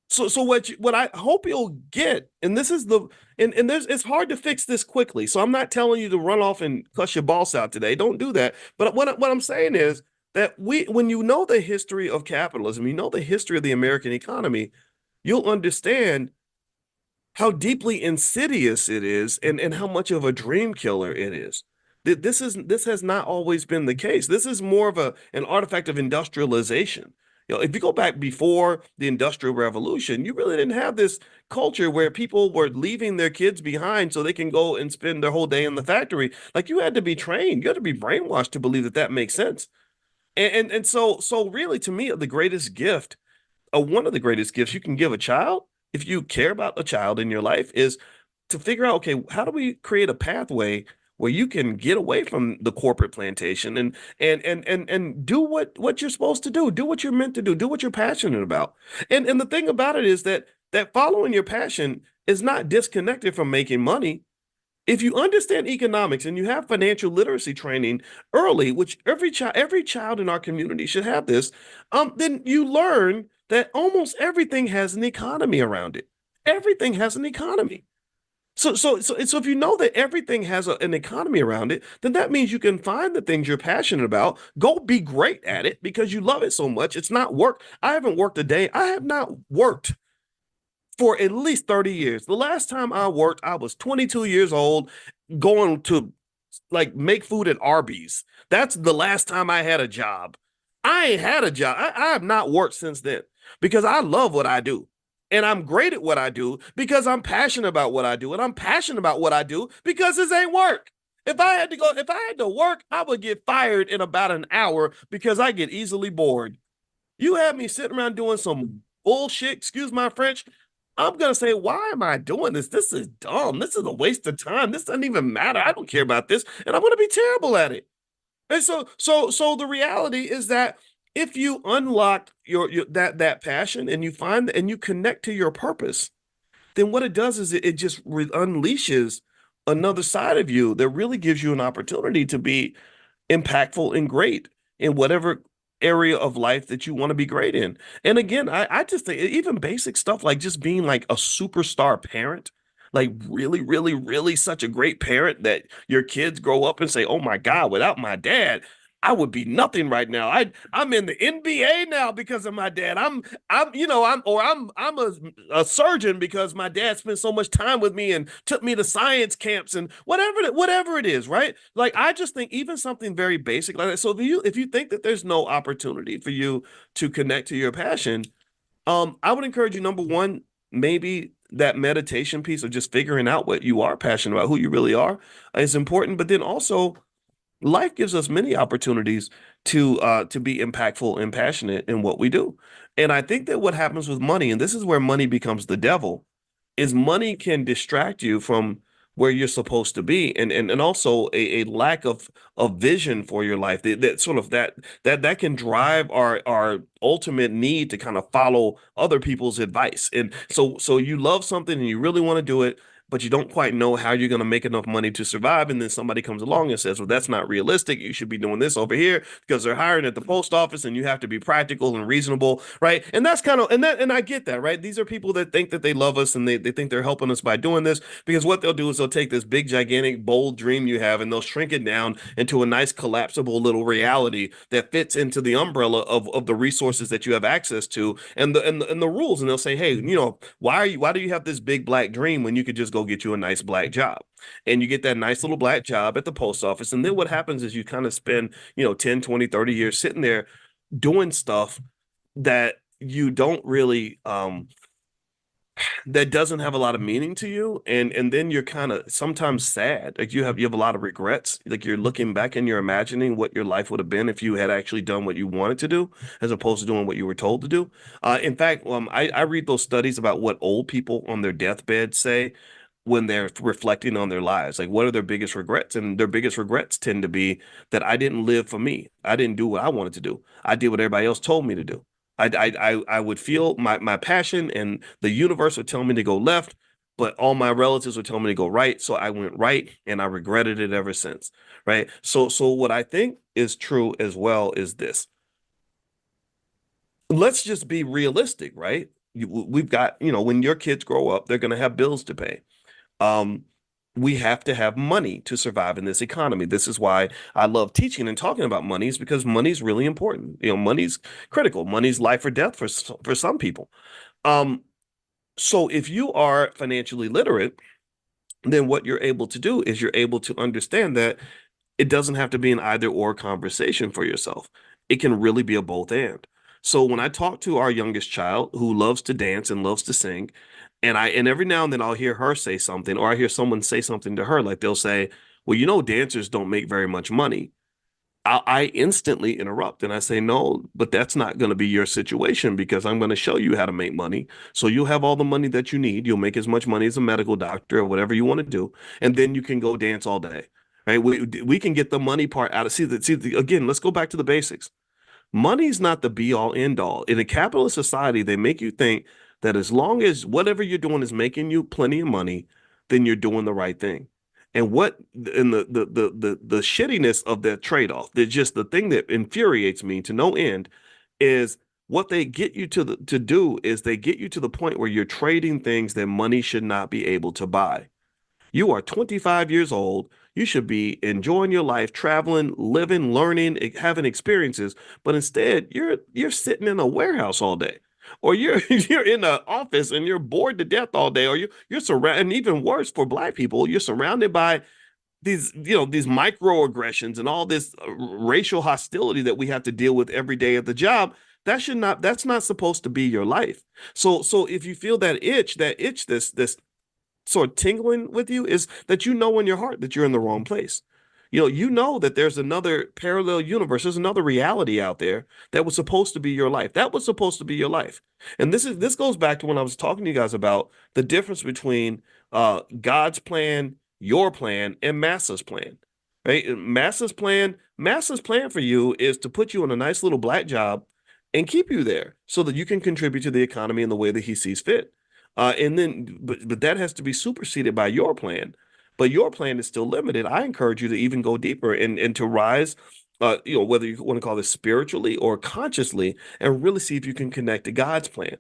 So what I hope you'll get, and this is the and there's it's hard to fix this quickly. So I'm not telling you to run off and cuss your boss out today. Don't do that. But what I'm saying is that when you know the history of capitalism, you know the history of the American economy, you'll understand how deeply insidious it is and how much of a dream killer it is. This has not always been the case. This is more of an artifact of industrialization. If you go back before the Industrial Revolution, you really didn't have this culture where people were leaving their kids behind so they can go and spend their whole day in the factory. Like you had to be trained, you had to be brainwashed to believe that that makes sense. And so really to me, the greatest gift, one of the greatest gifts you can give a child, if you care about a child in your life, is to figure out, okay, how do we create a pathway where you can get away from the corporate plantation and do what you're supposed to do what you're meant to do what you're passionate about. And the thing about it is that following your passion is not disconnected from making money. If you understand economics and you have financial literacy training early, which every child in our community should have this, then you learn that almost everything has an economy around it. Everything has an economy. So if you know that everything has an economy around it, then that means you can find the things you're passionate about, go be great at it because you love it so much. It's not work. I haven't worked a day. I have not worked for at least 30 years. The last time I worked, I was 22 years old, going to like make food at Arby's. That's the last time I had a job. I ain't had a job. I have not worked since then because I love what I do. And I'm great at what I do because I'm passionate about what I do. And I'm passionate about what I do because this ain't work. If I had to work, I would get fired in about an hour because I get easily bored. You have me sitting around doing some bullshit, excuse my French. I'm gonna say, why am I doing this? This is dumb. This is a waste of time. This doesn't even matter. I don't care about this, and I'm gonna be terrible at it. And so the reality is that if you unlock your that passion and you find and you connect to your purpose, then what it does is it just unleashes another side of you that really gives you an opportunity to be impactful and great in whatever area of life that you want to be great in. And again, I just think even basic stuff like just being like a superstar parent, like really, really, really such a great parent that your kids grow up and say, "Oh my God, without my dad, I would be nothing right now. I'm in the NBA now because of my dad. I'm a surgeon because my dad spent so much time with me and took me to science camps and whatever it is, right? Like I just think even something very basic like that. So if you think that there's no opportunity for you to connect to your passion, I would encourage you, number one, maybe that meditation piece of just figuring out what you are passionate about, who you really are, is important. But then also life gives us many opportunities to be impactful and passionate in what we do. And I think that what happens with money, and this is where money becomes the devil, is money can distract you from where you're supposed to be, and also a lack of vision for your life that sort of that can drive our ultimate need to kind of follow other people's advice. And so you love something and you really want to do it, but you don't quite know how you're going to make enough money to survive. And then somebody comes along and says, well, that's not realistic. You should be doing this over here because they're hiring at the post office and you have to be practical and reasonable, right? And that's kind of, and I get that, right? These are people that think that they love us and they think they're helping us by doing this because what they'll do is they'll take this big, gigantic, bold dream you have and they'll shrink it down into a nice, collapsible little reality that fits into the umbrella of the resources that you have access to and the rules. And they'll say, hey, why do you have this big black dream when you could just go get you a nice black job? And you get that nice little black job at the post office. And then what happens is you kind of spend, 10, 20, 30 years sitting there doing stuff that you don't really that doesn't have a lot of meaning to you, and then you're kind of sometimes sad, like you have a lot of regrets, like you're looking back and you're imagining what your life would have been if you had actually done what you wanted to do as opposed to doing what you were told to do. In fact, I read those studies about what old people on their deathbed say when they're reflecting on their lives, like what are their biggest regrets, and their biggest regrets tend to be that I didn't live for me, I didn't do what I wanted to do, I did what everybody else told me to do. I would feel my passion and the universe would tell me to go left, but all my relatives would tell me to go right. So I went right and I regretted it ever since. Right. So what I think is true as well is this. Let's just be realistic, right? We've got, when your kids grow up, they're going to have bills to pay. Um, we have to have money to survive in this economy. This is why I love teaching and talking about money is because money is really important. Money's critical. Money's life or death for some people. Um, so if you are financially literate, then what you're able to do is you're able to understand that it doesn't have to be an either or conversation for yourself. It can really be a both and. So when I talk to our youngest child who loves to dance and loves to sing, and every now and then I'll hear her say something, or I hear someone say something to her, like they'll say, well, dancers don't make very much money. I instantly interrupt and I say, no, but that's not going to be your situation because I'm going to show you how to make money. So you'll have all the money that you need. You'll make as much money as a medical doctor or whatever you want to do. And then you can go dance all day. Right? We can get the money part out of again, let's go back to the basics. Money's not the be all end all. In a capitalist society, they make you think that as long as whatever you're doing is making you plenty of money, then you're doing the right thing. And what and the shittiness of that trade-off, that just the thing that infuriates me to no end is what they get you to do is they get you to the point where you're trading things that money should not be able to buy. You are 25 years old. You should be enjoying your life, traveling, living, learning, having experiences. But instead, you're sitting in a warehouse all day, or you're you're in an office and you're bored to death all day, or you're surrounded. And even worse for Black people, you're surrounded by these microaggressions and all this racial hostility that we have to deal with every day at the job. That's not supposed to be your life. So if you feel that itch, this sort of tingling with you is that in your heart that you're in the wrong place. You know that there's another parallel universe, there's another reality out there that was supposed to be your life. That was supposed to be your life. And this goes back to when I was talking to you guys about the difference between God's plan, your plan, and Massa's plan. Right? Massa's plan for you is to put you in a nice little black job and keep you there so that you can contribute to the economy in the way that he sees fit. But that has to be superseded by your plan. But your plan is still limited. I encourage you to even go deeper and to rise whether you want to call this spiritually or consciously, and really see if you can connect to God's plan.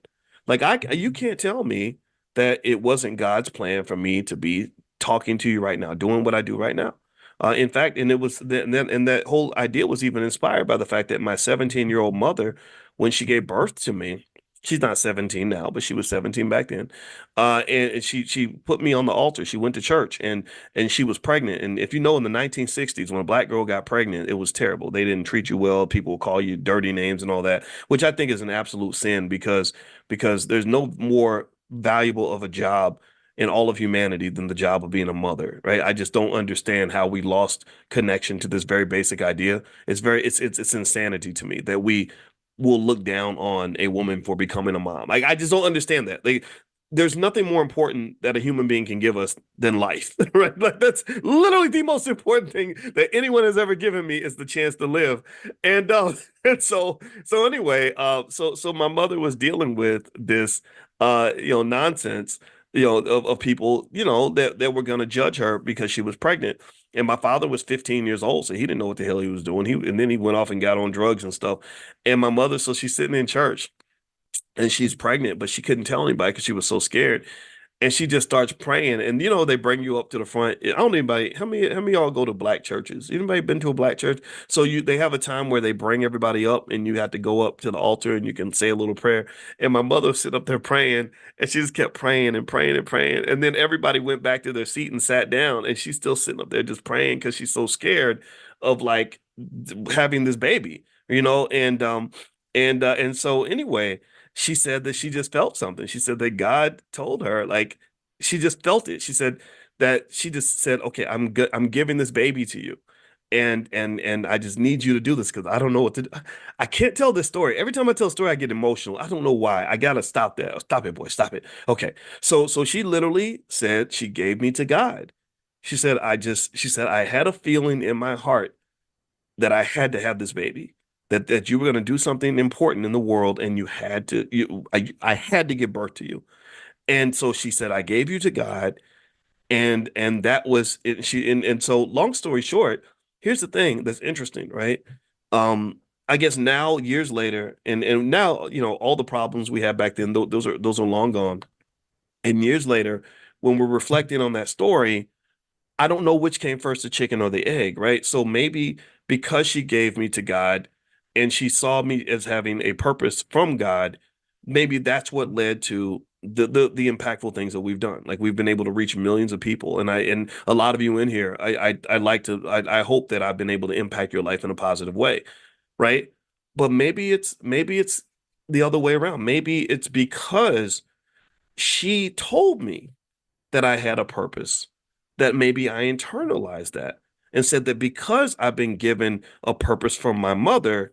Like you can't tell me that it wasn't God's plan for me to be talking to you right now, doing what I do right now. In fact, and it was then, and that whole idea was even inspired by the fact that my 17-year-old mother, when she gave birth to me, she's not 17 now, but she was 17 back then. And she put me on the altar. She went to church and she was pregnant. And if you know, in the 1960s, when a black girl got pregnant, it was terrible. They didn't treat you well. People would call you dirty names and all that, which I think is an absolute sin because there's no more valuable of a job in all of humanity than the job of being a mother, right? I just don't understand how we lost connection to this very basic idea. It's insanity to me that we will look down on a woman for becoming a mom. Like I just don't understand that. Like there's nothing more important that a human being can give us than life, right? Like that's literally the most important thing that anyone has ever given me is the chance to live. And and so anyway, so my mother was dealing with this nonsense, of people, that were gonna judge her because she was pregnant. And my father was 15 years old, so he didn't know what the hell he was doing. And then he went off and got on drugs and stuff. And my mother, so she's sitting in church and she's pregnant, but she couldn't tell anybody because she was so scared. And she just starts praying, and they bring you up to the front. I don't know anybody. How many of y'all go to black churches? Anybody been to a black church? So they have a time where they bring everybody up, and you have to go up to the altar, and you can say a little prayer. And my mother sit up there praying, and she just kept praying and praying and praying. And then everybody went back to their seat and sat down, and she's still sitting up there just praying because she's so scared of like having this baby, and so anyway, she said that she just felt something. She said that God told her, like, she just felt it. She said that she just said, "Okay, I'm good. I'm giving this baby to you, and I just need you to do this because I don't know what to do." I can't tell this story. Every time I tell a story, I get emotional. I don't know why. I gotta stop that. Stop it, boy. Stop it. Okay. So she literally said she gave me to God. She said I had a feeling in my heart that I had to have this baby, that you were going to do something important in the world, and I had to give birth to you. And so she said, I gave you to God, and that was it. And so long story short, here's the thing that's interesting, right? I guess now years later, and now all the problems we had back then, those are long gone. And years later, when we're reflecting on that story, I don't know which came first, the chicken or the egg, right? So maybe because she gave me to God and she saw me as having a purpose from God, maybe that's what led to the impactful things that we've done. Like we've been able to reach millions of people, and a lot of you in here, I hope that I've been able to impact your life in a positive way, right? But maybe it's the other way around. Maybe it's because she told me that I had a purpose, that maybe I internalized that and said that because I've been given a purpose from my mother,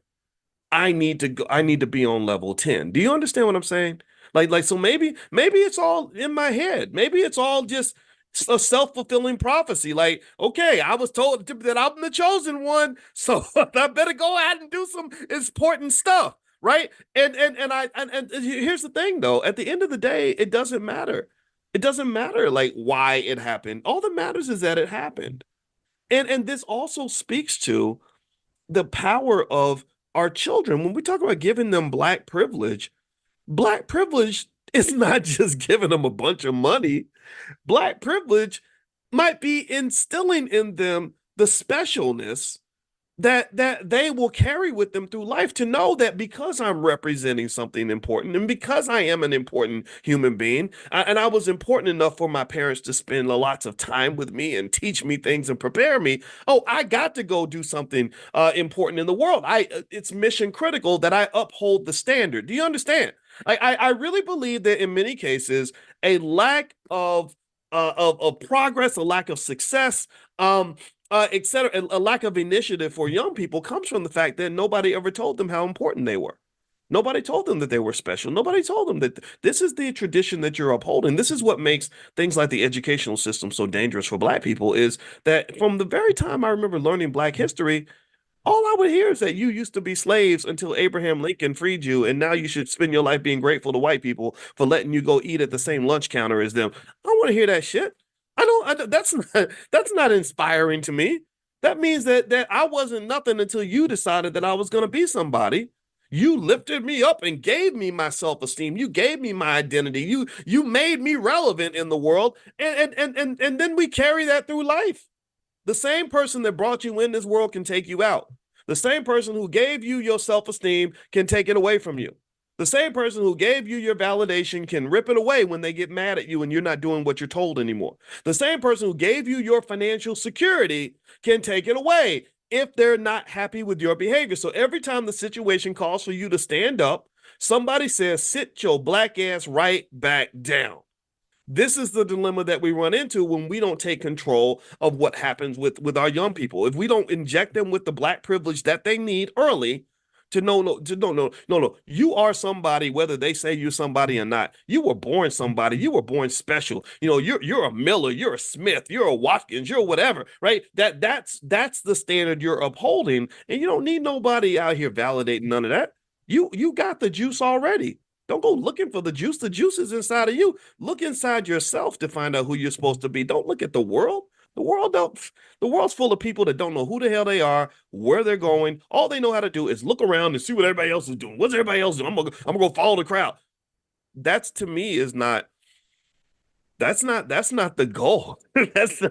I need to be on level 10. Do you understand what I'm saying? So maybe it's all in my head. Maybe it's all just a self-fulfilling prophecy. Like, okay, I was told that I'm the chosen one, so I better go out and do some important stuff, right? And here's the thing though, at the end of the day, it doesn't matter. It doesn't matter like why it happened. All that matters is that it happened. And this also speaks to the power of our children. When we talk about giving them black privilege is not just giving them a bunch of money. Black privilege might be instilling in them the specialness that they will carry with them through life, to know that because I'm representing something important and because I am an important human being, and I was important enough for my parents to spend lots of time with me and teach me things and prepare me. Oh, I got to go do something important in the world. It's mission critical that I uphold the standard. Do you understand? I really believe that in many cases, a lack of progress, a lack of success, etc., a lack of initiative for young people comes from the fact that nobody ever told them how important they were. Nobody told them that they were special. Nobody told them that this is the tradition that you're upholding. This is what makes things like the educational system so dangerous for Black people, is that from the very time I remember learning Black history, all I would hear is that you used to be slaves until Abraham Lincoln freed you, and now you should spend your life being grateful to white people for letting you go eat at the same lunch counter as them. I don't want to hear that shit. I don't. That's not inspiring to me. That means that I wasn't nothing until you decided that I was going to be somebody. You lifted me up and gave me my self-esteem. You gave me my identity. You made me relevant in the world. And then we carry that through life. The same person that brought you in this world can take you out. The same person who gave you your self-esteem can take it away from you. The same person who gave you your validation can rip it away when they get mad at you and you're not doing what you're told anymore. The same person who gave you your financial security can take it away if they're not happy with your behavior. So every time the situation calls for you to stand up, somebody says, sit your black ass right back down. This is the dilemma that we run into when we don't take control of what happens with our young people. If we don't inject them with the black privilege that they need early to know, no, you are somebody, whether they say you're somebody or not. You were born somebody. You were born special. You know, you're a Miller, you're a Smith, you're a Watkins, you're whatever, right? That's the standard you're upholding, and you don't need nobody out here validating none of that. You got the juice already. Don't go looking for the juice. The juice is inside of you. Look inside yourself to find out who you're supposed to be. Don't look at the world. The world don't. The world's full of people that don't know who the hell they are, where they're going. All they know how to do is look around and see what everybody else is doing. What's everybody else doing? I'm gonna go follow the crowd. That's to me is not that's not the goal. That's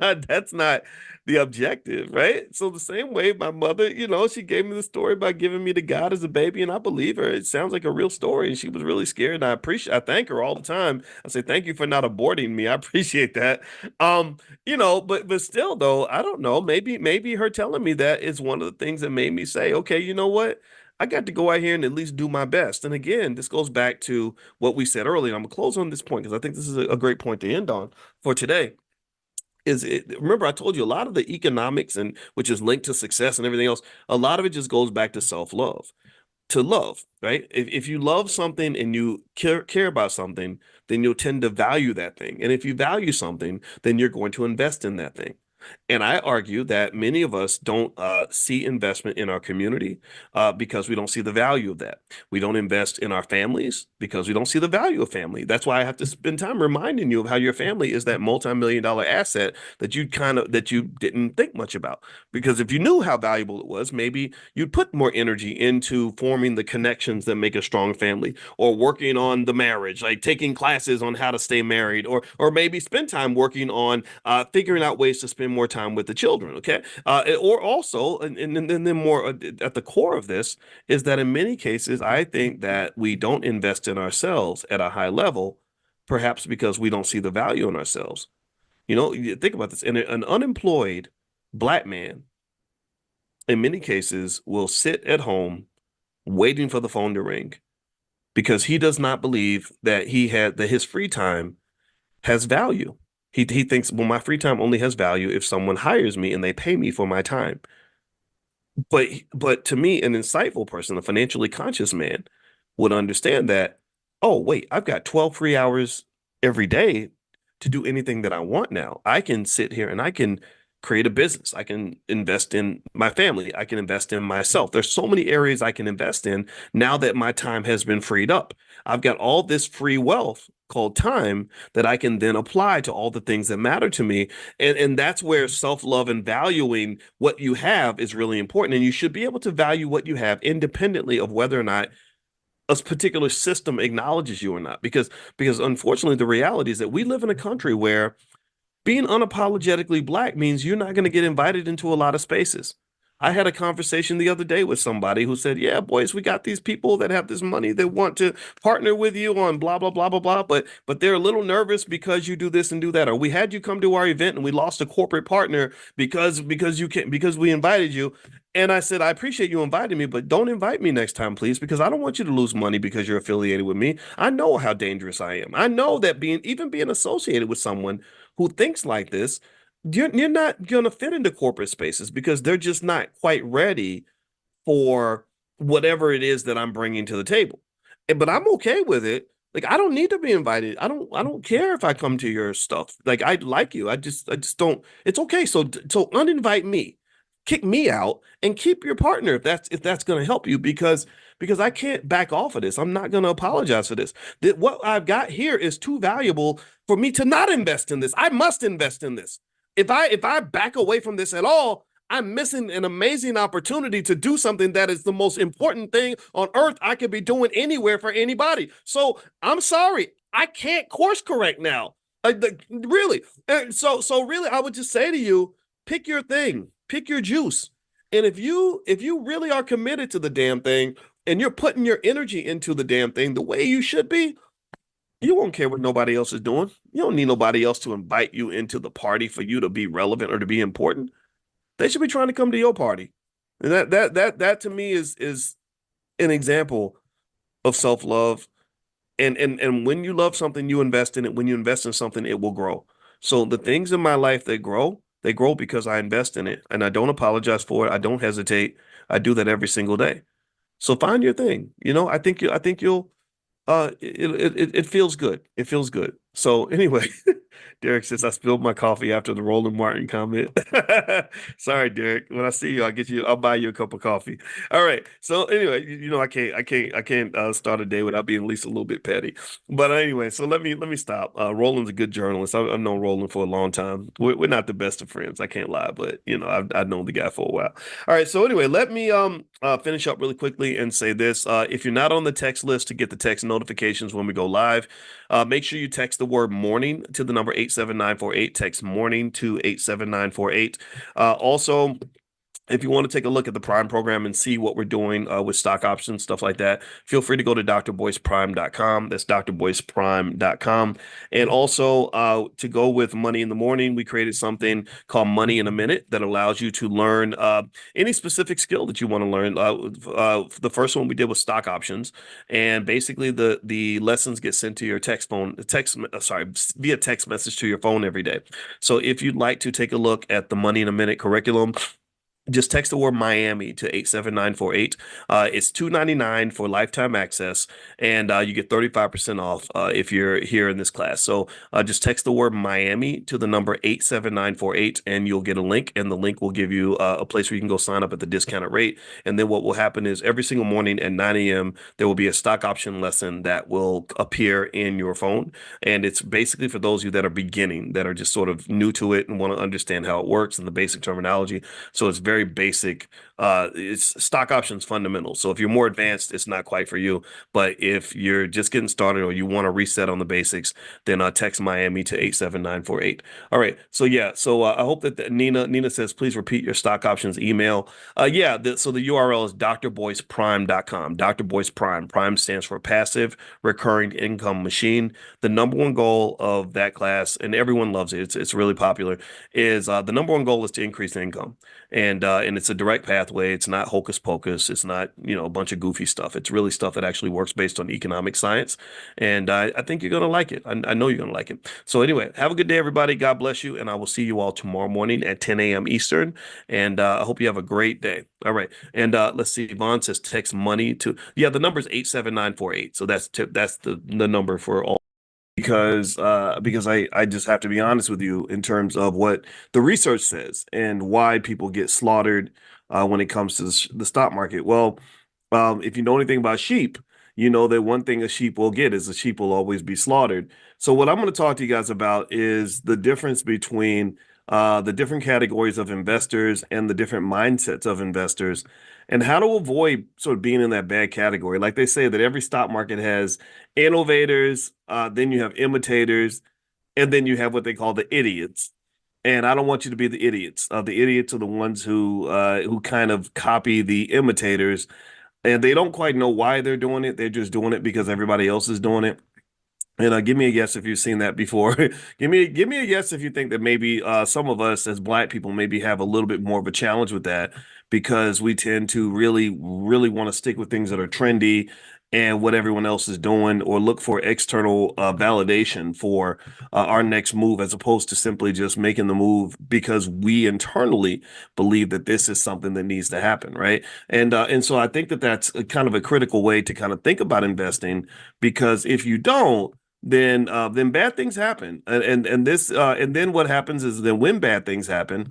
not the objective, right? So the same way my mother, she gave me the story about giving me to God as a baby, and I believe her. It sounds like a real story, and she was really scared. And I thank her all the time. I say thank you for not aborting me. I appreciate that. But still though, I don't know. Maybe her telling me that is one of the things that made me say, okay, you know what? I got to go out here and at least do my best. And again, this goes back to what we said earlier. I'm gonna close on this point because I think this is a great point to end on for today. Remember I told you a lot of the economics and which is linked to success and everything else, a lot of it just goes back to self-love. To love, right? If you love something and you care about something, then you'll tend to value that thing. And if you value something, then you're going to invest in that thing. And I argue that many of us don't see investment in our community because we don't see the value of that. We don't invest in our families because we don't see the value of family. That's why I have to spend time reminding you of how your family is that multi-million-dollar asset that you didn't think much about. Because if you knew how valuable it was, maybe you'd put more energy into forming the connections that make a strong family, or working on the marriage, like taking classes on how to stay married, or maybe spend time working on figuring out ways to spend more time with the children. Okay. Or also, and then more at the core of this is that in many cases, I think that we don't invest in ourselves at a high level, perhaps because we don't see the value in ourselves. You think about this. And an unemployed black man, in many cases, will sit at home waiting for the phone to ring because he does not believe that his free time has value. He thinks, well, my free time only has value if someone hires me and they pay me for my time. But to me, an insightful person, a financially conscious man, would understand that, oh, wait, I've got 12 free hours every day to do anything that I want now. I can sit here and I can create a business. I can invest in my family. I can invest in myself. There's so many areas I can invest in now that my time has been freed up. I've got all this free wealth called time that I can then apply to all the things that matter to me. And that's where self-love and valuing what you have is really important. And you should be able to value what you have independently of whether or not a particular system acknowledges you or not. Because unfortunately, the reality is that we live in a country where being unapologetically black means you're not going to get invited into a lot of spaces. I had a conversation the other day with somebody who said, yeah, boys, we got these people that have this money that want to partner with you on blah, blah, blah, blah, blah, but they're a little nervous because you do this and do that. Or we had you come to our event and we lost a corporate partner because we invited you. And I said, I appreciate you inviting me, but don't invite me next time, please, because I don't want you to lose money because you're affiliated with me. I know how dangerous I am. I know that being associated with someone who thinks like this, you're not going to fit into corporate spaces because they're just not quite ready for whatever it is that I'm bringing to the table. But I'm okay with it. Like, I don't need to be invited. I don't care if I come to your stuff. Like, I like you. I just don't. It's okay. So uninvite me, kick me out, and keep your partner if that's going to help you because I can't back off of this. I'm not going to apologize for this. What I've got here is too valuable for me to not invest in this. I must invest in this. If I back away from this at all, I'm missing an amazing opportunity to do something that is the most important thing on earth I could be doing anywhere for anybody. So I'm sorry, I can't course correct now. Really. So really, I would just say to you, pick your thing, pick your juice. And if you really are committed to the damn thing and you're putting your energy into the damn thing the way you should be, you won't care what nobody else is doing. You don't need nobody else to invite you into the party for you to be relevant or to be important. They should be trying to come to your party. And that to me is an example of self-love. And when you love something, you invest in it. When you invest in something, it will grow. So the things in my life that grow, they grow because I invest in it. And I don't apologize for it. I don't hesitate. I do that every single day. So find your thing. I think you'll it feels good. It feels good. So anyway, Derek says I spilled my coffee after the Roland Martin comment. Sorry, Derek. When I see you, I'll buy you a cup of coffee. All right. So anyway, I can't start a day without being at least a little bit petty. But anyway, so let me stop. Roland's a good journalist. I've known Roland for a long time. We're not the best of friends. I can't lie, but I've known the guy for a while. All right. So anyway, let me finish up really quickly and say this. If you're not on the text list to get the text notifications when we go live, make sure you text the word morning to the number 87948. Text morning to 87948. Also, if you want to take a look at the Prime program and see what we're doing with stock options, stuff like that, feel free to go to drboyceprime.com. That's drboyceprime.com. And also to go with Money in the Morning, we created something called Money in a Minute that allows you to learn any specific skill that you want to learn. The first one we did was stock options. And basically the lessons get sent to your via text message to your phone every day. So if you'd like to take a look at the Money in a Minute curriculum, just text the word Miami to 87948. It's $299 for lifetime access, and you get 35% off if you're here in this class. So just text the word Miami to the number 87948, and you'll get a link, and the link will give you a place where you can go sign up at the discounted rate. And then what will happen is every single morning at 9 a.m., there will be a stock option lesson that will appear in your phone. And it's basically for those of you that are beginning, that are just sort of new to it and want to understand how it works and the basic terminology. So it's very basic. It's stock options fundamentals. So if you're more advanced, it's not quite for you. But if you're just getting started or you want to reset on the basics, then text Miami to 87948. All right. So yeah. So I hope that Nina says, please repeat your stock options email. So the URL is drboyceprime.com. Dr. Boyce Prime. Prime stands for Passive Recurring Income Machine. The number one goal of that class, and everyone loves it, it's really popular, is the number one goal is to increase income. And it's a direct pathway. It's not hocus pocus. It's not, a bunch of goofy stuff. It's really stuff that actually works based on economic science. And I think you're going to like it. I know you're going to like it. So anyway, have a good day, everybody. God bless you. And I will see you all tomorrow morning at 10 a.m. Eastern. And I hope you have a great day. All right. And let's see. Vaughn says text money to, the number is 87948. So that's the number for all. Because I just have to be honest with you in terms of what the research says and why people get slaughtered when it comes to the stock market. Well, if you know anything about sheep, you know that one thing a sheep will get is a sheep will always be slaughtered. So what I'm going to talk to you guys about is the difference between the different categories of investors and the different mindsets of investors and how to avoid sort of being in that bad category. Like they say that every stock market has innovators, then you have imitators, and then you have what they call the idiots. And I don't want you to be the idiots. The idiots are the ones who kind of copy the imitators, and they don't quite know why they're doing it. They're just doing it because everybody else is doing it. And give me a yes if you've seen that before. Give me a yes if you think that maybe some of us as Black people maybe have a little bit more of a challenge with that because we tend to really, really want to stick with things that are trendy and what everyone else is doing, or look for external validation for our next move, as opposed to simply just making the move because we internally believe that this is something that needs to happen, right? And so I think that that's a kind of a critical way to kind of think about investing, because if you don't, then bad things happen, and then what happens is, then when bad things happen,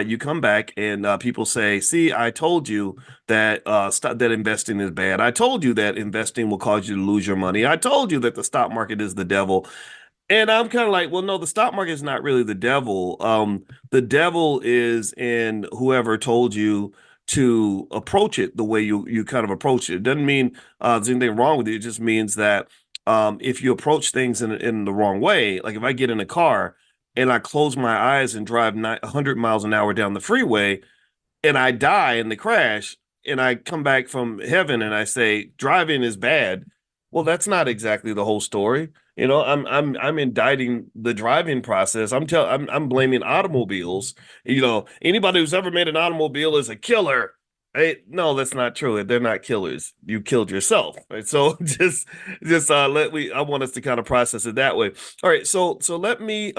you come back and people say, "See, I told you that that investing is bad. I told you that investing will cause you to lose your money. I told you that the stock market is the devil." And I'm kind of like, well, no, the stock market is not really the devil. The devil is in whoever told you to approach it the way you kind of approach it. It doesn't mean there's anything wrong with it. It just means that if you approach things in the wrong way, like if I get in a car and I close my eyes and drive 100 miles an hour down the freeway, and I die in the crash and I come back from heaven and I say driving is bad, well, that's not exactly the whole story. I'm indicting the driving process. I'm blaming automobiles. Anybody who's ever made an automobile is a killer. Hey, no, that's not true. They're not killers. You killed yourself. Right? So just I want us to kind of process it that way. All right, so let me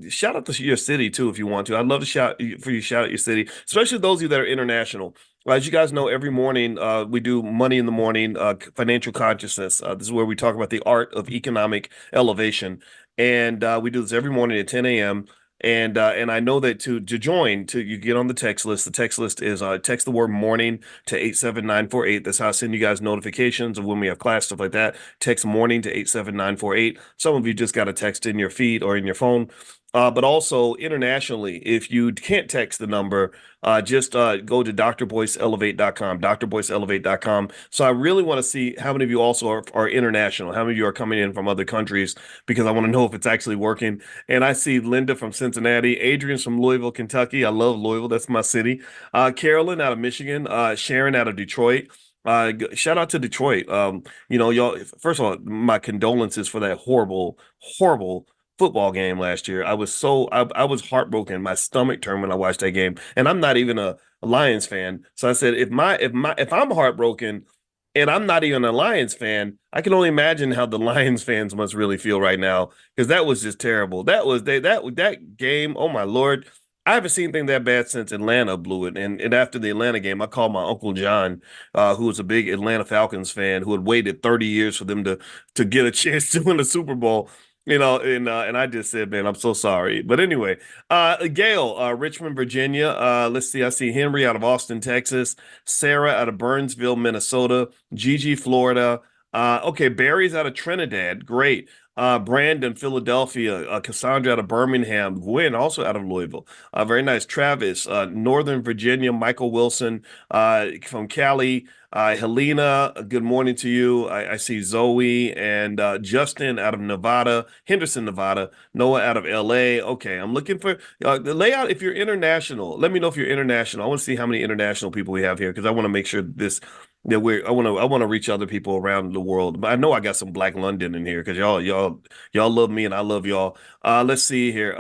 shout out to your city too if you want to. I'd love to shout out your city, especially those of you that are international. As you guys know, every morning we do Money in the Morning, financial consciousness. This is where we talk about the art of economic elevation, and we do this every morning at 10 a.m. And I know that to join, to you get on the text list. The text list is text the word morning to 87948. That's how I send you guys notifications of when we have class, stuff like that. Text morning to 87948. Some of you just got a text in your feed or in your phone. But also internationally, if you can't text the number, just go to drboyceelevate.com, drboyceelevate.com. So I really want to see how many of you also are international, how many of you are coming in from other countries, because I want to know if it's actually working. And I see Linda from Cincinnati, Adrian's from Louisville, Kentucky. I love Louisville. That's my city. Carolyn out of Michigan, Sharon out of Detroit. Shout out to Detroit. Y'all, first of all, my condolences for that horrible, horrible football game last year. I was heartbroken. My stomach turned when I watched that game. And I'm not even a Lions fan. So I said, if I'm heartbroken and I'm not even a Lions fan, I can only imagine how the Lions fans must really feel right now, because that was just terrible. That game, oh my Lord. I haven't seen anything that bad since Atlanta blew it. And after the Atlanta game, I called my Uncle John, who was a big Atlanta Falcons fan, who had waited 30 years for them to get a chance to win the Super Bowl. And I just said, man, I'm so sorry. But anyway, Gail, Richmond, Virginia. Let's see. I see Henry out of Austin, Texas. Sarah out of Burnsville, Minnesota. Gigi, Florida. Okay, Barry's out of Trinidad. Great. Brandon, Philadelphia. Cassandra out of Birmingham. Gwen, also out of Louisville. Very nice. Travis, Northern Virginia. Michael Wilson, from Cali. Helena, good morning to you. I see Zoe and Justin out of Nevada, Henderson, Nevada. Noah out of LA. Okay, I'm looking for the layout. If you're international, let me know if you're international. I want to see how many international people we have here, because I want to make sure I want to reach other people around the world. But I know I got some Black London in here, because y'all love me and I love y'all. Let's see here.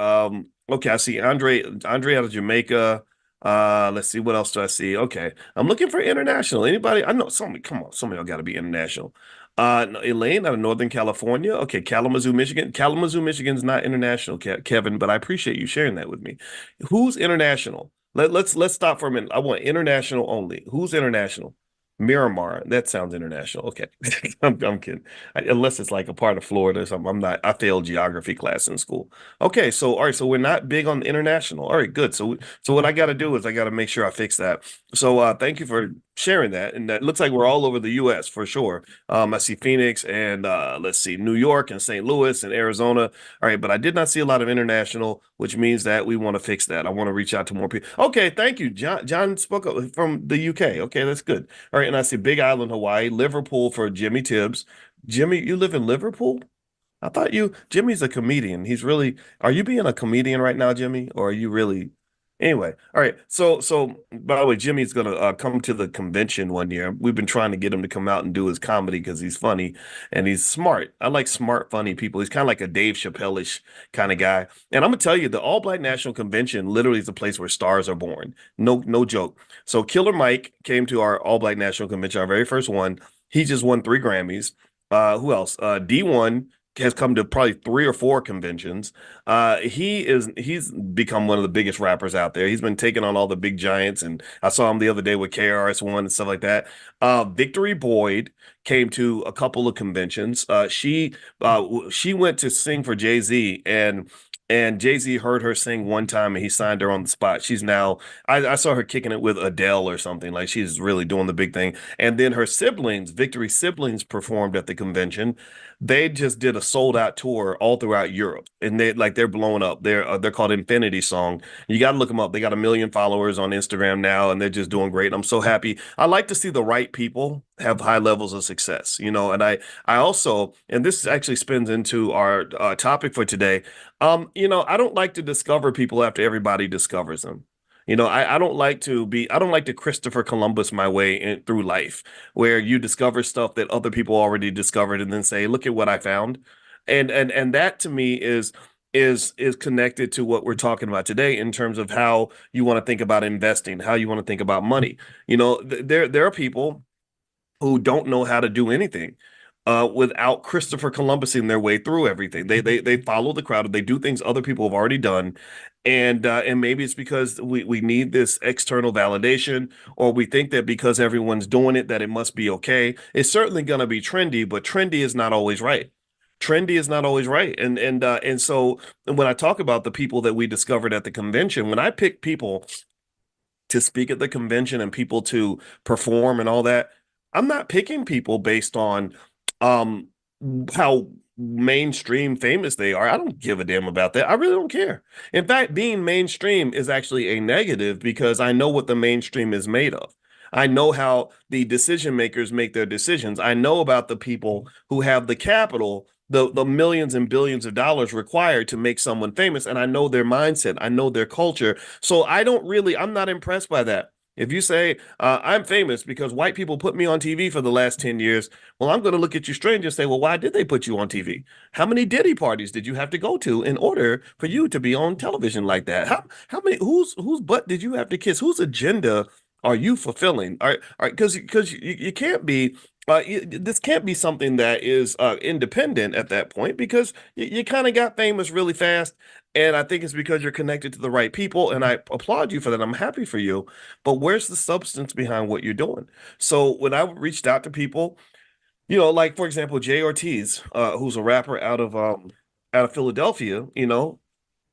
Okay, I see Andre out of Jamaica. Let's see, what else do I see? Okay, I'm looking for international. Anybody? I know somebody. Come on, some of y'all got to be international. No, Elaine out of Northern California. Okay, Kalamazoo, Michigan. Kalamazoo, Michigan's not international, Kevin, but I appreciate you sharing that with me. Who's international? Let's stop for a minute. I want international only. Who's international? Miramar. That sounds international. Okay, I'm kidding. Unless it's like a part of Florida or something. I'm not. I failed geography class in school. Okay, so all right, so we're not big on international. All right, good. So what I got to do is I got to make sure I fix that. So thank you for sharing that. And that looks like we're all over the U.S. for sure. I see Phoenix and let's see, New York and St. Louis and Arizona. All right, but I did not see a lot of international, which means that we want to fix that. I want to reach out to more people. Okay, thank you. John spoke up from the UK. Okay, that's good. All right, and I see Big Island, Hawaii, Liverpool for Jimmy Tibbs. Jimmy, you live in Liverpool? I thought Jimmy's a comedian. Are you being a comedian right now, Jimmy? Or are you really? Anyway, all right. So by the way, Jimmy's gonna come to the convention one year. We've been trying to get him to come out and do his comedy because he's funny and he's smart. I like smart, funny people. He's kind of like a Dave Chappelle-ish kind of guy. And I'm gonna tell you, the All Black National Convention literally is the place where stars are born. No joke. So Killer Mike came to our All Black National Convention, our very first one. He just won 3 Grammys. Who else? D1 has come to probably 3 or 4 conventions. He's become one of the biggest rappers out there. He's been taking on all the big giants, and I saw him the other day with KRS-One and stuff like that. Victory Boyd came to a couple of conventions. She went to sing for Jay-Z, and And Jay-Z heard her sing one time and he signed her on the spot. She's now, I saw her kicking it with Adele or something. Like she's really doing the big thing. And then her siblings, Victory's siblings, performed at the convention. They just did a sold out tour all throughout Europe. And they're blowing up. They're called Infinity Song. You got to look them up. They got 1 million followers on Instagram now and they're just doing great. I'm so happy. I like to see the right people have high levels of success, and I also, and this actually spins into our topic for today. I don't like to discover people after everybody discovers them. I don't like to Christopher Columbus my way through life, where you discover stuff that other people already discovered and then say, look at what I found. And that to me is connected to what we're talking about today in terms of how you want to think about investing, how you want to think about money. There are people who don't know how to do anything without Christopher Columbusing their way through everything. They follow the crowd. They do things other people have already done, and maybe it's because we need this external validation, or we think that because everyone's doing it that it must be okay. It's certainly going to be trendy, but trendy is not always right. Trendy is not always right, and so when I talk about the people that we discovered at the convention, when I pick people to speak at the convention and people to perform and all that, I'm not picking people based on um how mainstream famous they are. I don't give a damn about that. I really don't care. In fact, being mainstream is actually a negative because I know what the mainstream is made of. I know how the decision makers make their decisions. I know about the people who have the capital, the millions and billions of dollars required to make someone famous, and I know their mindset. I know their culture. So I'm not impressed by that. If you say I'm famous because white people put me on TV for the last 10 years, well, I'm going to look at you strange and say, well, why did they put you on TV? How many Diddy parties did you have to go to in order for you to be on television like that? How many whose butt did you have to kiss? Whose agenda are you fulfilling? All right, because you can't be this can't be something that is independent at that point because you kind of got famous really fast. And I think it's because you're connected to the right people. And I applaud you for that. I'm happy for you. But where's the substance behind what you're doing? So when I reached out to people, like for example, Jay Ortiz, who's a rapper out of Philadelphia,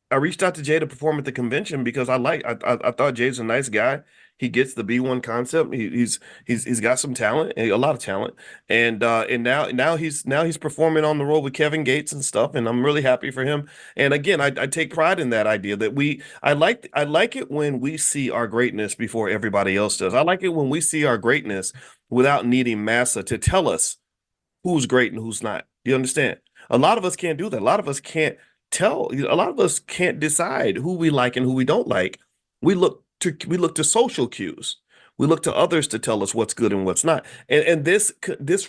I reached out to Jay to perform at the convention because I thought Jay's a nice guy. He gets the B1 concept. He's got some talent, a lot of talent, and now he's performing on the road with Kevin Gates and stuff, and I'm really happy for him. And again, I take pride in that idea that I like it when we see our greatness before everybody else does. I like it when we see our greatness without needing massa to tell us who's great and who's not. You understand? A lot of us can't do that. A lot of us can't a lot of us can't decide who we like and who we don't like. We look to social cues. We look to others to tell us what's good and what's not. And this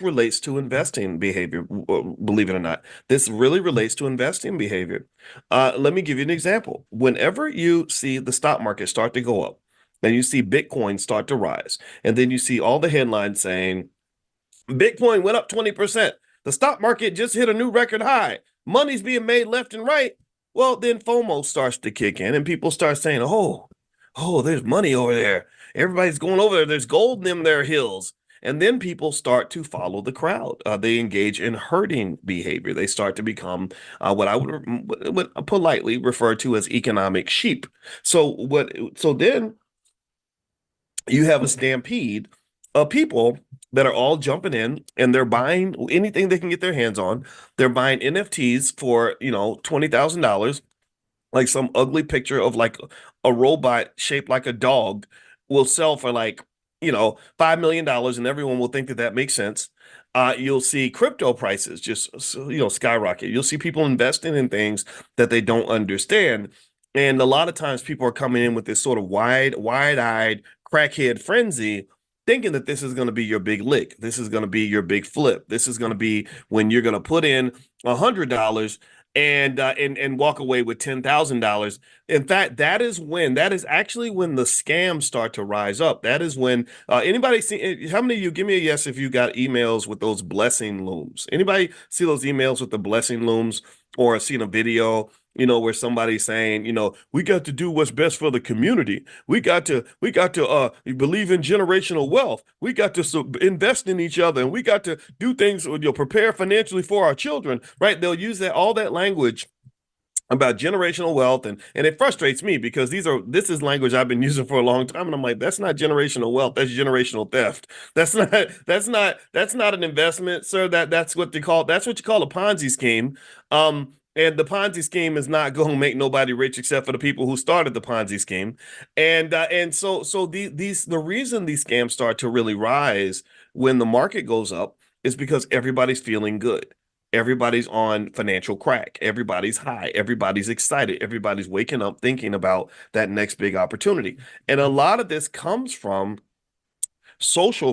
relates to investing behavior, believe it or not. This really relates to investing behavior. Let me give you an example. Whenever you see the stock market start to go up, and you see Bitcoin start to rise, and then you see all the headlines saying Bitcoin went up 20%. The stock market just hit a new record high. Money's being made left and right. Well, then FOMO starts to kick in and people start saying, oh, there's money over there. Everybody's going over there. There's gold in them there hills. And then people start to follow the crowd. They engage in herding behavior. They start to become what I would politely refer to as economic sheep. So then you have a stampede of people that are all jumping in and they're buying anything they can get their hands on. They're buying NFTs for, $20,000, like some ugly picture of like a robot shaped like a dog will sell for like, $5 million and everyone will think that that makes sense. You'll see crypto prices just, skyrocket. You'll see people investing in things that they don't understand. And a lot of times people are coming in with this sort of wide-eyed crackhead frenzy, thinking that this is going to be your big lick. This is going to be your big flip. This is going to be when you're going to put in $100 and walk away with $10,000. In fact, that is actually when the scams start to rise up. That is when anybody see, how many of you, give me a yes if you got emails with those blessing looms? Anybody see those emails with the blessing looms or seen a video, where somebody's saying, we got to do what's best for the community. We got to believe in generational wealth. We got to invest in each other, and we got to do things, prepare financially for our children, right? They'll use all that language about generational wealth, and it frustrates me because this is language I've been using for a long time, and I'm like, that's not generational wealth, that's generational theft. That's not an investment, sir. That's what you call a Ponzi scheme. And the Ponzi scheme is not going to make nobody rich except for the people who started the Ponzi scheme. And the reason these scams start to really rise when the market goes up is because everybody's feeling good. Everybody's on financial crack. Everybody's high. Everybody's excited. Everybody's waking up thinking about that next big opportunity. And a lot of this comes from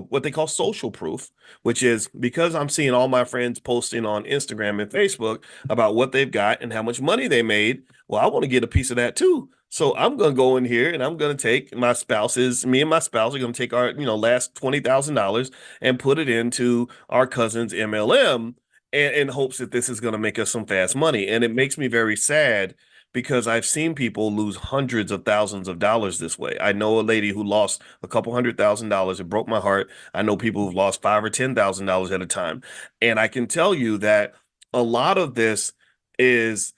what they call social proof, which is because I'm seeing all my friends posting on Instagram and Facebook about what they've got and how much money they made. Well, I want to get a piece of that too. So I'm going to go in here and I'm going to take me and my spouse are going to take our, last $20,000 and put it into our cousin's MLM in hopes that this is going to make us some fast money. And it makes me very sad because I've seen people lose hundreds of thousands of dollars this way. I know a lady who lost a couple $100,000. It broke my heart. I know people who've lost five or $10,000 at a time. And I can tell you that a lot of this is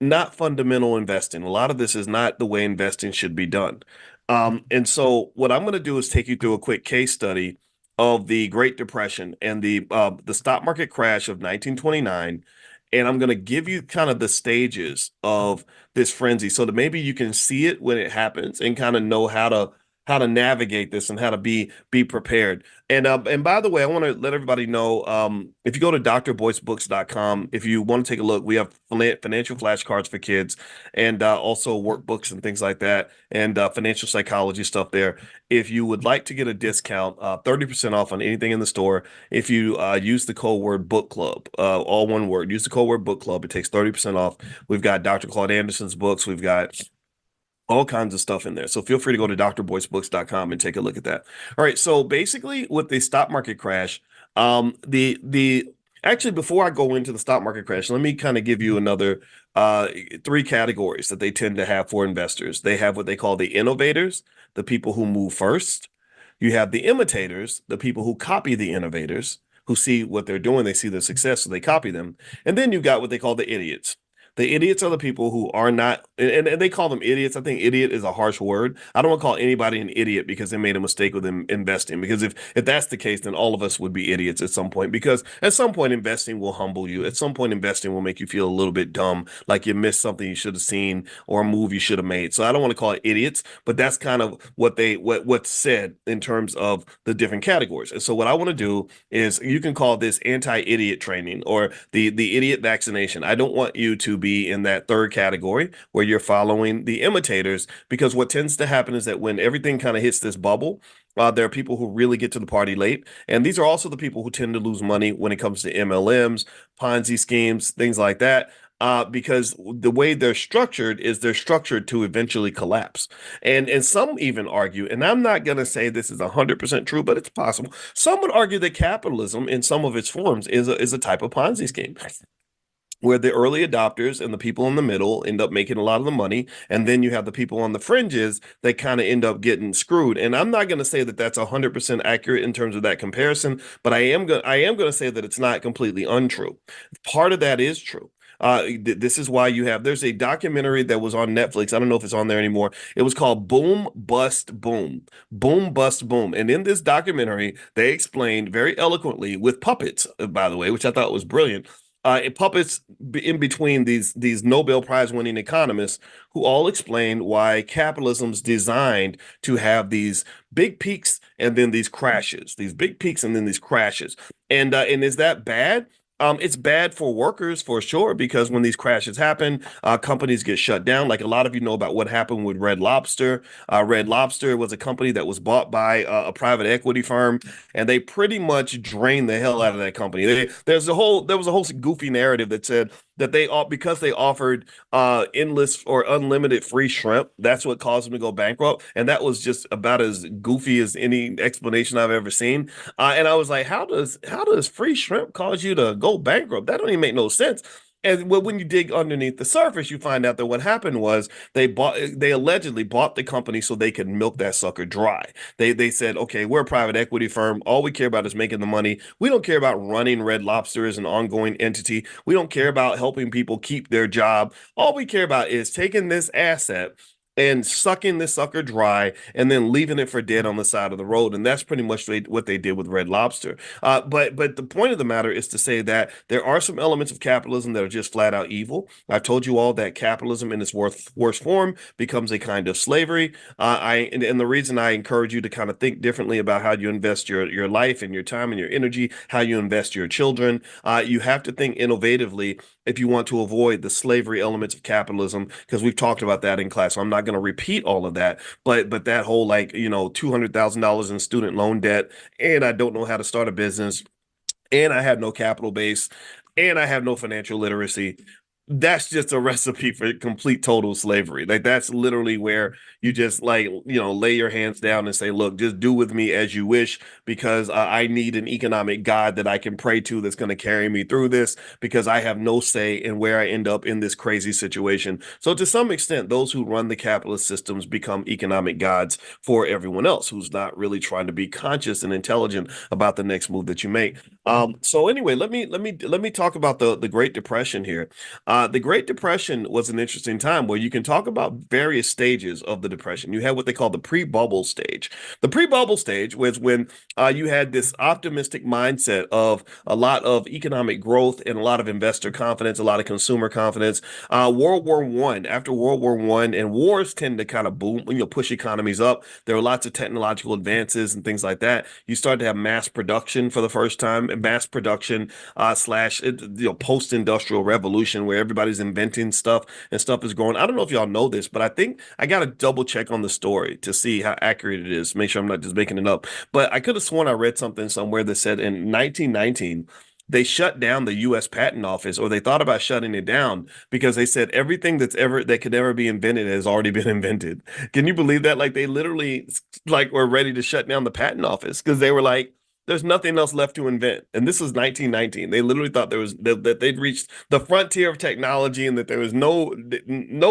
not fundamental investing. A lot of this is not the way investing should be done. And so what I'm going to do is take you through a quick case study of the Great Depression and the stock market crash of 1929. And I'm going to give you kind of the stages of this frenzy so that maybe you can see it when it happens and kind of know how to navigate this and how to be prepared. And by the way, I want to let everybody know, if you go to drboycebooks.com, if you want to take a look, we have financial flashcards for kids and also workbooks and things like that, and financial psychology stuff there. If you would like to get a discount, 30% off on anything in the store, if you use the code word book club, all one word, use the code word book club, it takes 30% off. We've got Dr. Claude Anderson's books. We've got all kinds of stuff in there. So feel free to go to drboycebooks.com and take a look at that. All right. So basically with the stock market crash, the actually before I go into the stock market crash, let me kind of give you another three categories that they tend to have for investors. They have what they call the innovators, the people who move first. You have the imitators, the people who copy the innovators, who see what they're doing, they see the success, so they copy them. And then you've got what they call the idiots. The idiots are the people who are not, and they call them idiots. I think idiot is a harsh word. I don't want to call anybody an idiot because they made a mistake with investing. Because if that's the case, then all of us would be idiots at some point. Because at some point, investing will humble you. At some point, investing will make you feel a little bit dumb, like you missed something you should have seen or a move you should have made. So I don't want to call it idiots, but that's kind of what's said in terms of the different categories. And so what I want to do is you can call this anti-idiot training or the idiot vaccination. I don't want you to be in that third category where you're following the imitators, because what tends to happen is that when everything kind of hits this bubble, there are people who really get to the party late. And these are also the people who tend to lose money when it comes to MLMs, Ponzi schemes, things like that. Because the way they're structured to eventually collapse. And some even argue, and I'm not going to say this is 100% true, but it's possible. Some would argue that capitalism in some of its forms is a type of Ponzi scheme, where the early adopters and the people in the middle end up making a lot of the money, and then you have the people on the fringes that kind of end up getting screwed. And I'm not going to say that that's 100% accurate in terms of that comparison, but I am going to say that it's not completely untrue. Part of that is true. This is why there's a documentary that was on Netflix. I don't know if it's on there anymore. It was called Boom Bust Boom. Boom Bust Boom. And in this documentary, they explained very eloquently with puppets, by the way, which I thought was brilliant. Puppets in between these Nobel Prize winning economists who all explained why capitalism's designed to have these big peaks and then these crashes, these big peaks and then these crashes. And is that bad? It's bad for workers for sure, because when these crashes happen, companies get shut down. Like a lot of you know about what happened with Red Lobster. Red Lobster was a company that was bought by a private equity firm, and they pretty much drained the hell out of that company. There was a whole goofy narrative that said that because they offered endless or unlimited free shrimp, that's what caused them to go bankrupt. And that was just about as goofy as any explanation I've ever seen. And I was like, how does free shrimp cause you to go bankrupt? That don't even make no sense. And when you dig underneath the surface, you find out that what happened was they allegedly bought the company so they could milk that sucker dry. They said, okay, we're a private equity firm. All we care about is making the money. We don't care about running Red Lobster as an ongoing entity. We don't care about helping people keep their job. All we care about is taking this asset and sucking this sucker dry and then leaving it for dead on the side of the road. And that's pretty much what they did with Red Lobster. But the point of the matter is to say that there are some elements of capitalism that are just flat out evil. I've told you all that capitalism in its worst form becomes a kind of slavery. And the reason I encourage you to kind of think differently about how you invest your life and your time and your energy, how you invest your children, you have to think innovatively if you want to avoid the slavery elements of capitalism, because we've talked about that in class. So I'm not going to repeat all of that, but that whole like, $200,000 in student loan debt, and I don't know how to start a business, and I have no capital base, and I have no financial literacy. That's just a recipe for complete total slavery. Like that's literally where you just like, lay your hands down and say, look, just do with me as you wish, because I need an economic God that I can pray to that's going to carry me through this, because I have no say in where I end up in this crazy situation. So to some extent, those who run the capitalist systems become economic gods for everyone else who's not really trying to be conscious and intelligent about the next move that you make. So anyway, let me talk about the Great Depression here. The Great Depression was an interesting time where you can talk about various stages of the Depression. You had what they call the pre-bubble stage. The pre-bubble stage was when you had this optimistic mindset of a lot of economic growth and a lot of investor confidence, a lot of consumer confidence. World War One, after World War One, and wars tend to kind of boom, push economies up. There were lots of technological advances and things like that. You started to have mass production for the first time, and mass production slash post-industrial revolution where everybody's inventing stuff and stuff is growing. I don't know if y'all know this, but I think I got to double check on the story to see how accurate it is. Make sure I'm not just making it up. But I could have sworn I read something somewhere that said in 1919 they shut down the U.S. Patent Office, or they thought about shutting it down because they said everything that could ever be invented has already been invented. Can you believe that? Like they literally like were ready to shut down the patent office because they were like, there's nothing else left to invent. And this was 1919. They literally thought there was that they'd reached the frontier of technology and that there was no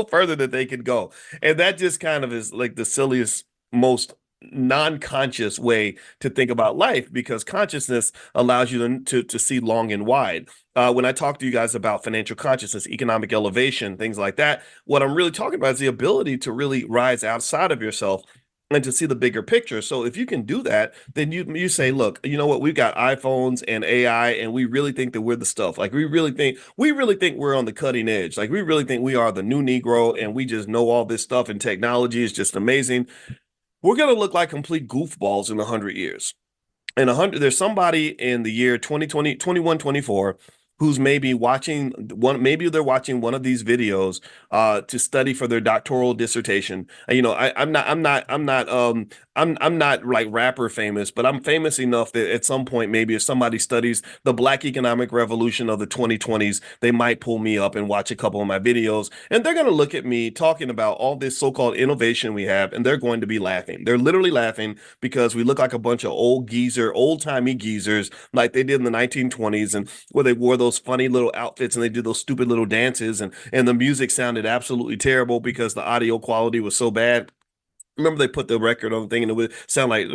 further that they could go. And that just kind of is like the silliest, most non-conscious way to think about life, because consciousness allows you to see long and wide. When I talk to you guys about financial consciousness, economic elevation, things like that, what I'm really talking about is the ability to really rise outside of yourself and to see the bigger picture. So if you can do that, then you say, look, you know what, we've got iPhones and AI, and we really think that we're the stuff. Like we really think we're on the cutting edge. Like we really think we are the new Negro, and we just know all this stuff, and technology is just amazing. We're going to look like complete goofballs in 100 years. In 100, there's somebody in the year 2020, 21, 24, who's maybe they're watching one of these videos to study for their doctoral dissertation. I'm not like rapper famous, but I'm famous enough that at some point, maybe if somebody studies the Black economic revolution of the 2020s, they might pull me up and watch a couple of my videos, and they're going to look at me talking about all this so-called innovation we have, and they're going to be laughing. They're literally laughing because we look like a bunch of old-timey geezers, like they did in the 1920s, and where they wore those funny little outfits and they did those stupid little dances, and the music sounded absolutely terrible because the audio quality was so bad. Remember they put the record on the thing and it would sound like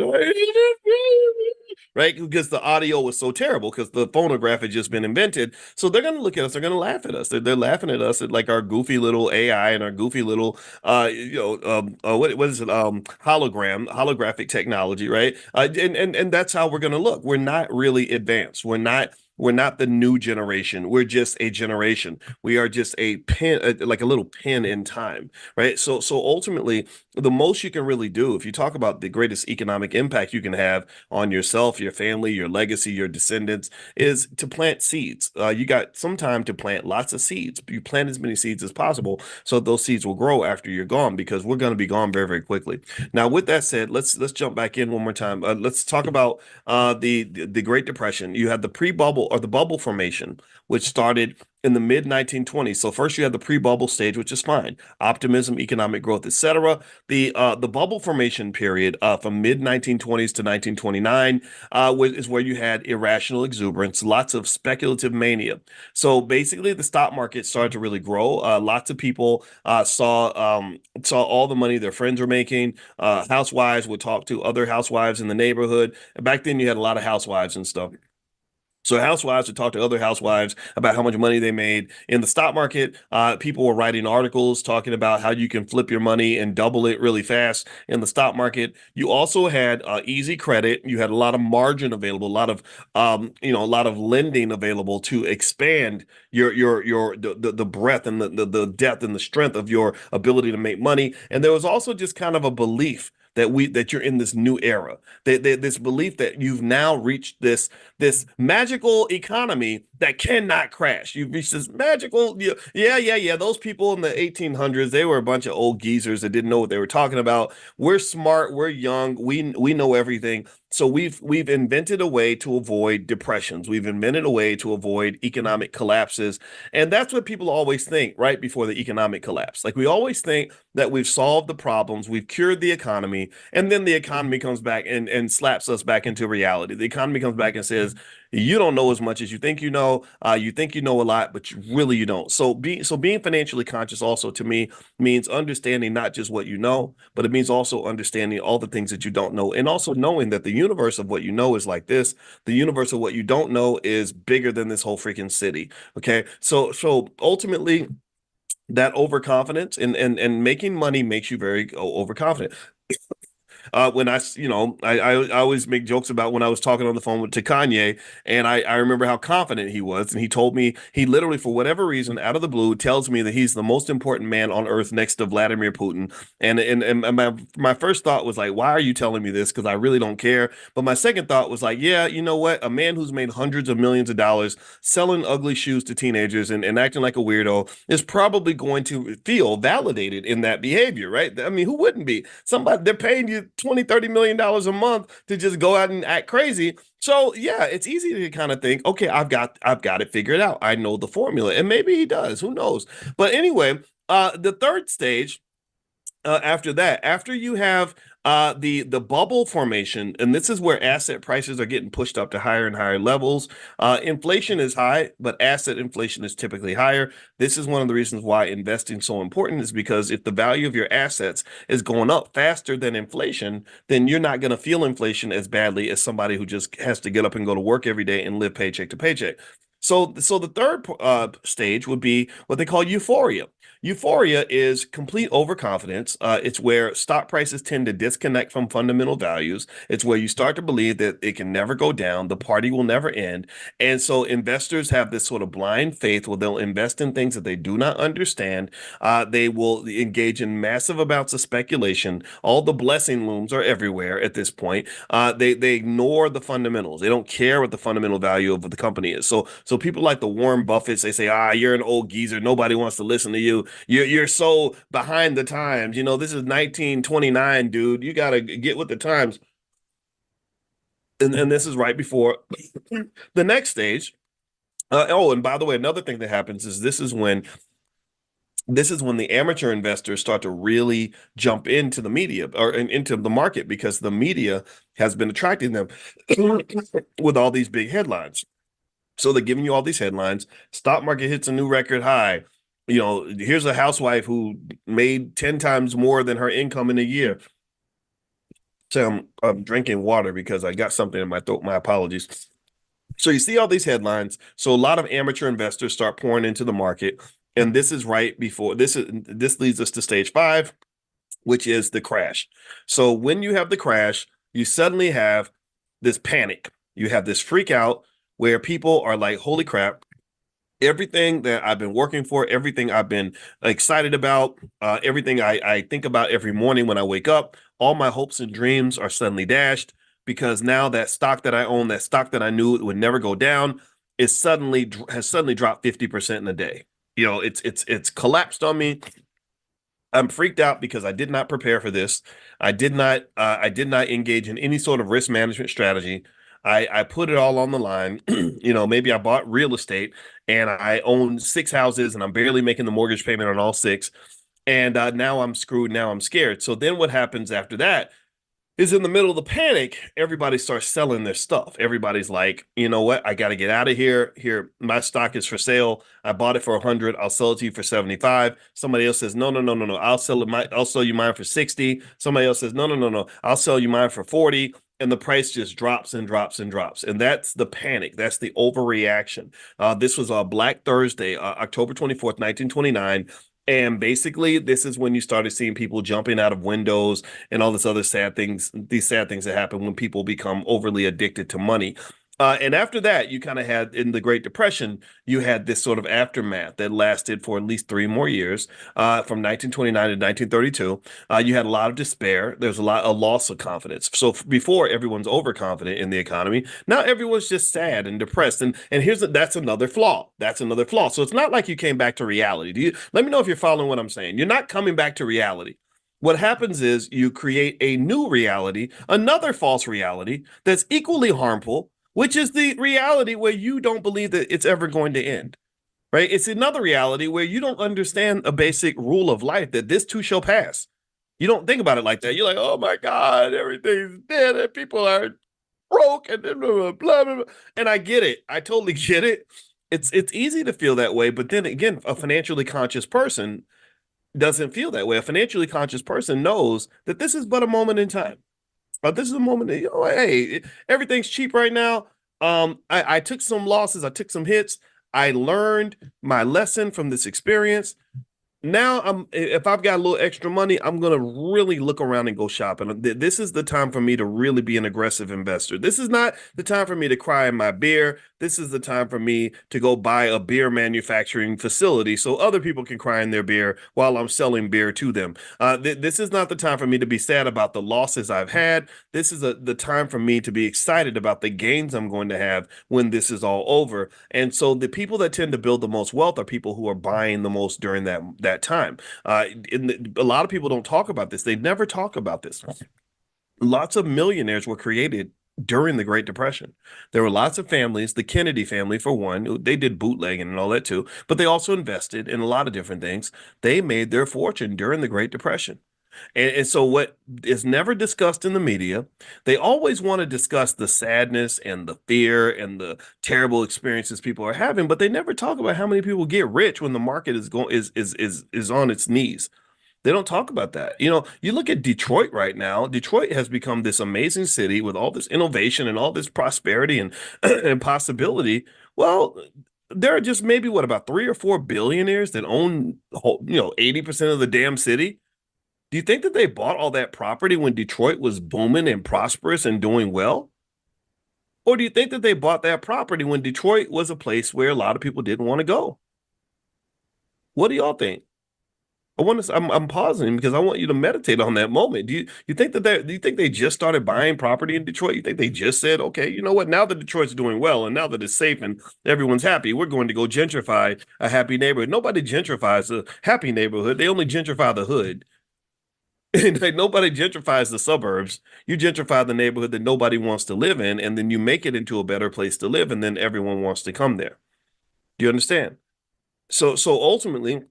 right, because the audio was so terrible because the phonograph had just been invented. So they're going to look at us, they're going to laugh at us, they're laughing at us at like our goofy little AI and our goofy little what is it, holographic technology, right? And that's how we're going to look. We're not really advanced. We're not the new generation. We're just a generation. We are just a pin, like a little pin in time, right? So ultimately, the most you can really do, if you talk about the greatest economic impact you can have on yourself, your family, your legacy, your descendants, is to plant seeds. You got some time to plant lots of seeds. You plant as many seeds as possible, so those seeds will grow after you're gone, because we're going to be gone very, very quickly. Now, with that said, let's jump back in one more time. Let's talk about the Great Depression. You had the pre-bubble or the bubble formation, which started in the mid 1920s. So first you had the pre-bubble stage, which is fine, optimism, economic growth, etc. The bubble formation period from mid 1920s to 1929 is where you had irrational exuberance, lots of speculative mania. So basically, the stock market started to really grow. Lots of people saw all the money their friends were making. Housewives would talk to other housewives in the neighborhood. And back then, you had a lot of housewives and stuff. So housewives would talk to other housewives about how much money they made in the stock market. People were writing articles talking about how you can flip your money and double it really fast in the stock market. You also had easy credit. You had a lot of margin available, a lot of lending available to expand the breadth and the depth and the strength of your ability to make money. And there was also just kind of a belief that you're in this new era. This belief that you've now reached this magical economy that cannot crash. You've reached this magical, yeah. Those people in the 1800s, they were a bunch of old geezers that didn't know what they were talking about. We're smart, we're young, we know everything. So we've invented a way to avoid depressions. We've invented a way to avoid economic collapses. And that's what people always think right before the economic collapse. Like we always think that we've solved the problems, we've cured the economy, and then the economy comes back and slaps us back into reality. The economy comes back and says, you don't know as much as you think you know. You think you know a lot, but you don't. So being financially conscious also to me means understanding not just what you know, but it means also understanding all the things that you don't know, and also knowing that the universe of what you know is like this. The universe of what you don't know is bigger than this whole freaking city. Okay, so ultimately, that overconfidence and making money makes you very overconfident. When I always make jokes about when I was talking on the phone to Kanye, and I remember how confident he was, and he told me he literally, for whatever reason, out of the blue, tells me that he's the most important man on earth next to Vladimir Putin. And my first thought was like, why are you telling me this? Because I really don't care. But my second thought was like, yeah, you know what? A man who's made hundreds of millions of dollars selling ugly shoes to teenagers and acting like a weirdo is probably going to feel validated in that behavior, right? I mean, who wouldn't be? Somebody, they're paying you 20, 30 million dollars a month to just go out and act crazy. So yeah, it's easy to kind of think, okay, I've got it figured out. I know the formula. And maybe he does, who knows? But anyway, the third stage after that, after you have the bubble formation, and this is where asset prices are getting pushed up to higher and higher levels. Inflation is high, but asset inflation is typically higher. This is one of the reasons why investing is so important, is because if the value of your assets is going up faster than inflation, then you're not going to feel inflation as badly as somebody who just has to get up and go to work every day and live paycheck to paycheck. So the third stage would be what they call euphoria. Euphoria is complete overconfidence. It's where stock prices tend to disconnect from fundamental values. It's where you start to believe that it can never go down, the party will never end. And so investors have this sort of blind faith where they'll invest in things that they do not understand. They will engage in massive amounts of speculation. All the blessing looms are everywhere at this point. They ignore the fundamentals. They don't care what the fundamental value of the company is. So people like the Warren Buffetts, they say, you're an old geezer. Nobody wants to listen to you. You're so behind the times. You know, this is 1929, dude. You got to get with the times. And this is right before the next stage. And by the way, another thing that happens is this is when the amateur investors start to really jump into the media or into the market, because the media has been attracting them with all these big headlines. So they're giving you all these headlines. Stock market hits a new record high. You know, here's a housewife who made 10 times more than her income in a year. So I'm drinking water because I got something in my throat. My apologies. So you see all these headlines. So a lot of amateur investors start pouring into the market. And this is right before this leads us to stage five, which is the crash. So when you have the crash, you suddenly have this panic. You have this freak out where people are like, holy crap, everything that I've been working for, everything I've been excited about, everything I think about every morning when I wake up, all my hopes and dreams are suddenly dashed, because now that stock that I own, that stock that I knew would never go down, has suddenly dropped 50% in a day. You know, it's collapsed on me. I'm freaked out because I did not prepare for this. I did not engage in any sort of risk management strategy. I put it all on the line. Maybe I bought real estate and I own six houses and I'm barely making the mortgage payment on all six. And now I'm screwed. Now I'm scared. So then what happens after that is in the middle of the panic, everybody starts selling their stuff. Everybody's like, you know what? I got to get out of here. Here, my stock is for sale. I bought it for 100. I'll sell it to you for 75. Somebody else says, no, no, no, no, no. I'll sell you mine for 60. Somebody else says, no, no, no, no. I'll sell you mine for 40. And the price just drops and drops and drops. And that's the panic. That's the overreaction. This was Black Thursday, October 24th, 1929. And basically, this is when you started seeing people jumping out of windows and all this other sad things, these sad things that happen when people become overly addicted to money. And after that, you kind of had in the Great Depression, you had this sort of aftermath that lasted for at least 3 more years, from 1929 to 1932. You had a lot of despair. There's a loss of confidence. So before everyone's overconfident in the economy, now everyone's just sad and depressed. And that's another flaw. That's another flaw. So it's not like you came back to reality. Let me know if you're following what I'm saying. You're not coming back to reality. What happens is you create a new reality, another false reality that's equally harmful, which is the reality where you don't believe that it's ever going to end, right? It's another reality where you don't understand a basic rule of life that this too shall pass. You don't think about it like that. You're like, oh my God, everything's dead and people are broke and blah, blah, blah, blah. And I get it. I totally get it. It's easy to feel that way. But then again, a financially conscious person doesn't feel that way. A financially conscious person knows that this is but a moment in time. But this is a moment that, hey, everything's cheap right now. I took some losses, I took some hits. I learned my lesson from this experience. Now if I've got a little extra money, I'm gonna really look around and go shopping. This is the time for me to really be an aggressive investor. This is not the time for me to cry in my beer. This is the time for me to go buy a beer manufacturing facility so other people can cry in their beer while I'm selling beer to them. This is not the time for me to be sad about the losses I've had. This is the time for me to be excited about the gains I'm going to have when this is all over. And so the people that tend to build the most wealth are people who are buying the most during that time. A lot of people don't talk about this. They never talk about this. Lots of millionaires were created during the Great Depression. There were lots of families, the Kennedy family, for one, they did bootlegging and all that too, but they also invested in a lot of different things. They made their fortune during the Great Depression. And so what is never discussed in the media, they always want to discuss the sadness and the fear and the terrible experiences people are having, but they never talk about how many people get rich when the market is on its knees. They don't talk about that. You look at Detroit right now. Detroit has become this amazing city with all this innovation and all this prosperity and and possibility. Well, there are just maybe about 3 or 4 billionaires that own 80% of the damn city. Do you think that they bought all that property when Detroit was booming and prosperous and doing well? Or do you think that they bought that property when Detroit was a place where a lot of people didn't want to go? What do y'all think? I'm pausing because I want you to meditate on that moment. Do you think they just started buying property in Detroit? You think they just said, okay, you know what? Now that Detroit's doing well and now that it's safe and everyone's happy, we're going to go gentrify a happy neighborhood. Nobody gentrifies a happy neighborhood. They only gentrify the hood. Like nobody gentrifies the suburbs. You gentrify the neighborhood that nobody wants to live in, and then you make it into a better place to live, and then everyone wants to come there. Do you understand? So ultimately,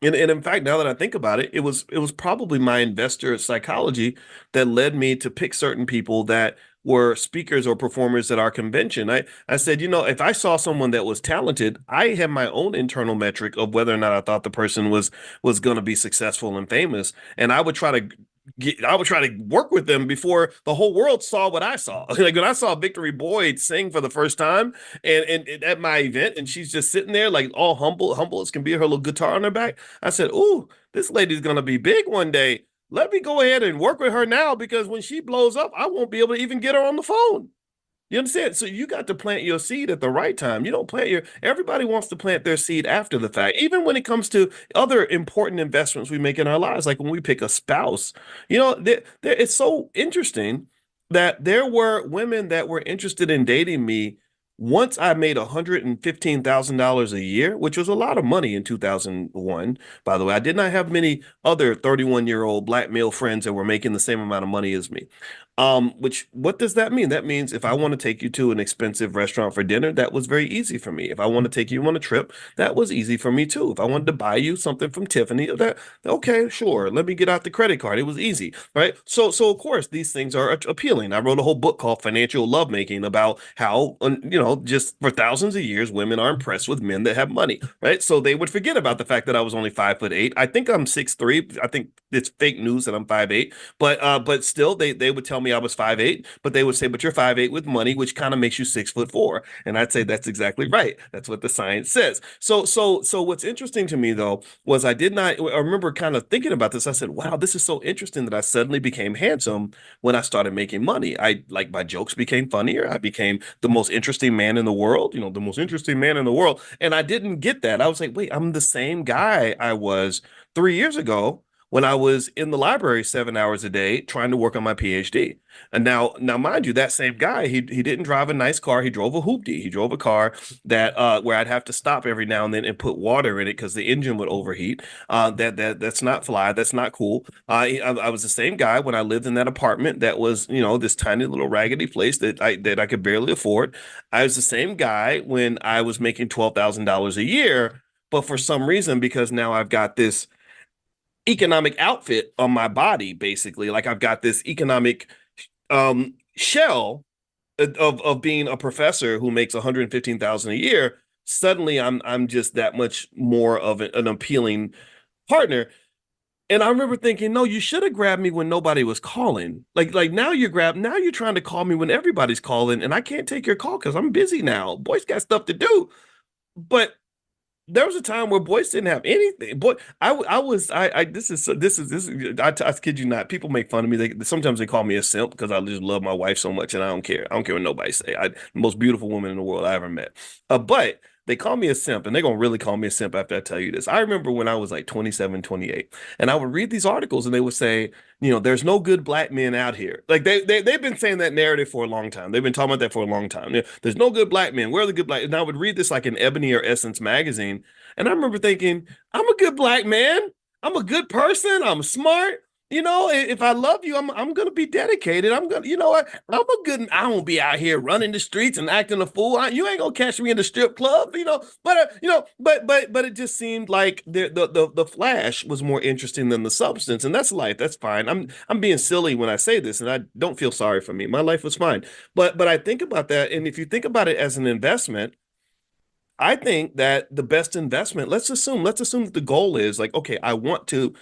and in fact, now that I think about it, it was probably my investor psychology that led me to pick certain people that were speakers or performers at our convention. I said, if I saw someone that was talented, I had my own internal metric of whether or not I thought the person was going to be successful and famous, and I would try to work with them before the whole world saw what I saw. Like when I saw Victory Boyd sing for the first time and at my event, and she's just sitting there like all humble as can be, her little guitar on her back. I said, "Ooh, this lady's gonna be big one day. Let me go ahead and work with her now because when she blows up, I won't be able to even get her on the phone." You understand? So you got to plant your seed at the right time. You don't everybody wants to plant their seed after the fact. Even when it comes to other important investments we make in our lives, like when we pick a spouse, it's so interesting that there were women that were interested in dating me once I made $115,000 a year, which was a lot of money in 2001. By the way, I did not have many other 31-year-old black male friends that were making the same amount of money as me. Which what does that mean? That means if I want to take you to an expensive restaurant for dinner, that was very easy for me. If I want to take you on a trip, that was easy for me too. If I wanted to buy you something from Tiffany, that okay, sure. Let me get out the credit card. It was easy, right? So of course these things are appealing. I wrote a whole book called Financial Lovemaking about how just for thousands of years women are impressed with men that have money, right? So they would forget about the fact that I was only 5'8". I think I'm 6'3". I think it's fake news that I'm 5'8". But still they would tell me I was 5'8", but they would say, but you're 5'8" with money, which kind of makes you 6'4". And I'd say that's exactly right. That's what the science says. So what's interesting to me though was I remember kind of thinking about this. I said, wow, this is so interesting that I suddenly became handsome when I started making money. I like my jokes became funnier. I became the most interesting man in the world, the most interesting man in the world. And I didn't get that. I was like, wait, I'm the same guy I was 3 years ago when I was in the library 7 hours a day trying to work on my PhD. And now, mind you, that same guy, he didn't drive a nice car. He drove a hoopty. He drove a car that where I'd have to stop every now and then and put water in it because the engine would overheat. That's not fly. That's not cool. I was the same guy when I lived in that apartment that was this tiny little raggedy place that I could barely afford. I was the same guy when I was making $12,000 a year, but for some reason, because now I've got this economic outfit on my body, basically. Like I've got this economic shell of being a professor who makes 115,000 a year. Suddenly I'm just that much more of an appealing partner. And I remember thinking, no, you should have grabbed me when nobody was calling. Like now you're trying to call me when everybody's calling, and I can't take your call because I'm busy now. Boy's got stuff to do. But there was a time where Boyce didn't have anything. Boy, I was I this is I kid you not. People make fun of me. Sometimes they call me a simp because I just love my wife so much and I don't care. I don't care what nobody say. The most beautiful woman in the world I ever met. But they call me a simp, and they're gonna really call me a simp after I tell you this. I remember when I was like 27, 28, and I would read these articles and they would say, there's no good black men out here. Like they've been saying that narrative for a long time. They've been talking about that for a long time. There's no good black men. Where are the good black? And I would read this like in Ebony or Essence magazine, and I remember thinking, I'm a good black man. I'm a good person. I'm smart. If I love you, I'm gonna be dedicated. I'm gonna, I'm a good. I won't be out here running the streets and acting a fool. You ain't gonna catch me in the strip club, But but it just seemed like the flash was more interesting than the substance, and that's life. That's fine. I'm being silly when I say this, and I don't feel sorry for me. My life was fine, but I think about that, and if you think about it as an investment, I think that the best investment, let's assume that the goal is like, okay, I want to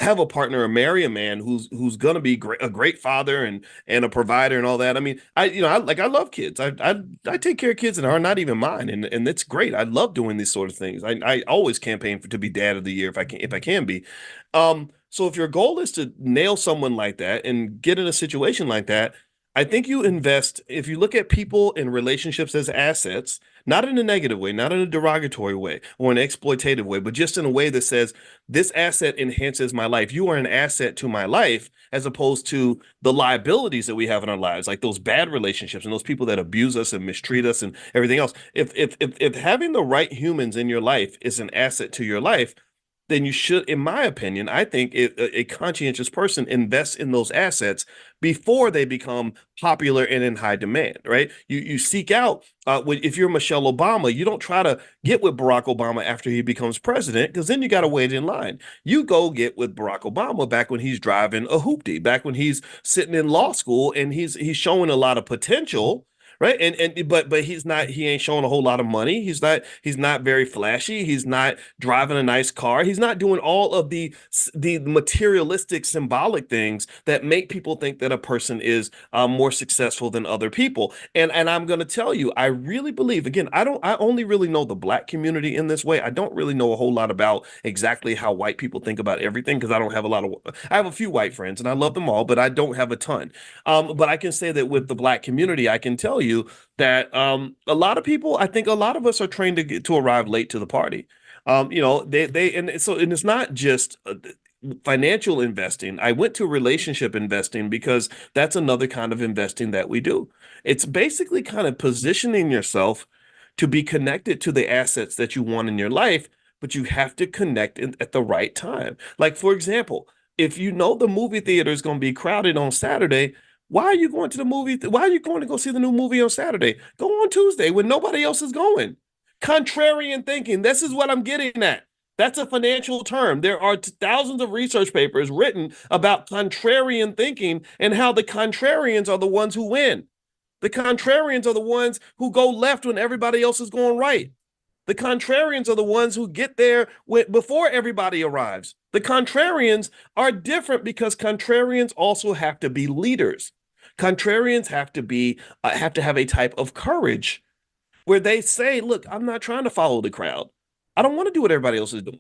have a partner or marry a man who's gonna be a great father and a provider and all that. I mean, I love kids. I take care of kids that are not even mine, and it's great. I love doing these sort of things. I always campaign to be dad of the year if I can be. So if your goal is to nail someone like that and get in a situation like that, I think you invest, if you look at people in relationships as assets, not in a negative way, not in a derogatory way or an exploitative way, but just in a way that says, this asset enhances my life. You are an asset to my life, as opposed to the liabilities that we have in our lives, like those bad relationships and those people that abuse us and mistreat us and everything else. If having the right humans in your life is an asset to your life, then you should, in my opinion, I think a conscientious person invests in those assets before they become popular and in high demand, right? You seek out, if you're Michelle Obama, you don't try to get with Barack Obama after he becomes president, because then you got to wait in line. You go get with Barack Obama back when he's driving a hoopty, back when he's sitting in law school and he's showing a lot of potential, right? But he ain't showing a whole lot of money. He's not very flashy. He's not driving a nice car. He's not doing all of the materialistic symbolic things that make people think that a person is more successful than other people. And I'm going to tell you, I really believe, again, I only really know the black community in this way. I don't really know a whole lot about exactly how white people think about everything, because I have a few white friends and I love them all, but I don't have a ton. But I can say that with the black community, I can tell you that a lot of people, I think a lot of us are trained to arrive late to the party. They and it's not just financial investing. I went to relationship investing because that's another kind of investing that we do. It's basically kind of positioning yourself to be connected to the assets that you want in your life, but you have to connect at the right time. Like, for example, if you know the movie theater is going to be crowded on Saturday, Why are you going to the movie? Why are you going to go see the new movie on Saturday? Go on Tuesday when nobody else is going. Contrarian thinking. This is what I'm getting at. That's a financial term. There are thousands of research papers written about contrarian thinking and how the contrarians are the ones who win. The contrarians are the ones who go left when everybody else is going right. The contrarians are the ones who get there before everybody arrives. The contrarians are different because contrarians also have to be leaders. Contrarians have to have a type of courage where they say, "Look, I'm not trying to follow the crowd. I don't want to do what everybody else is doing.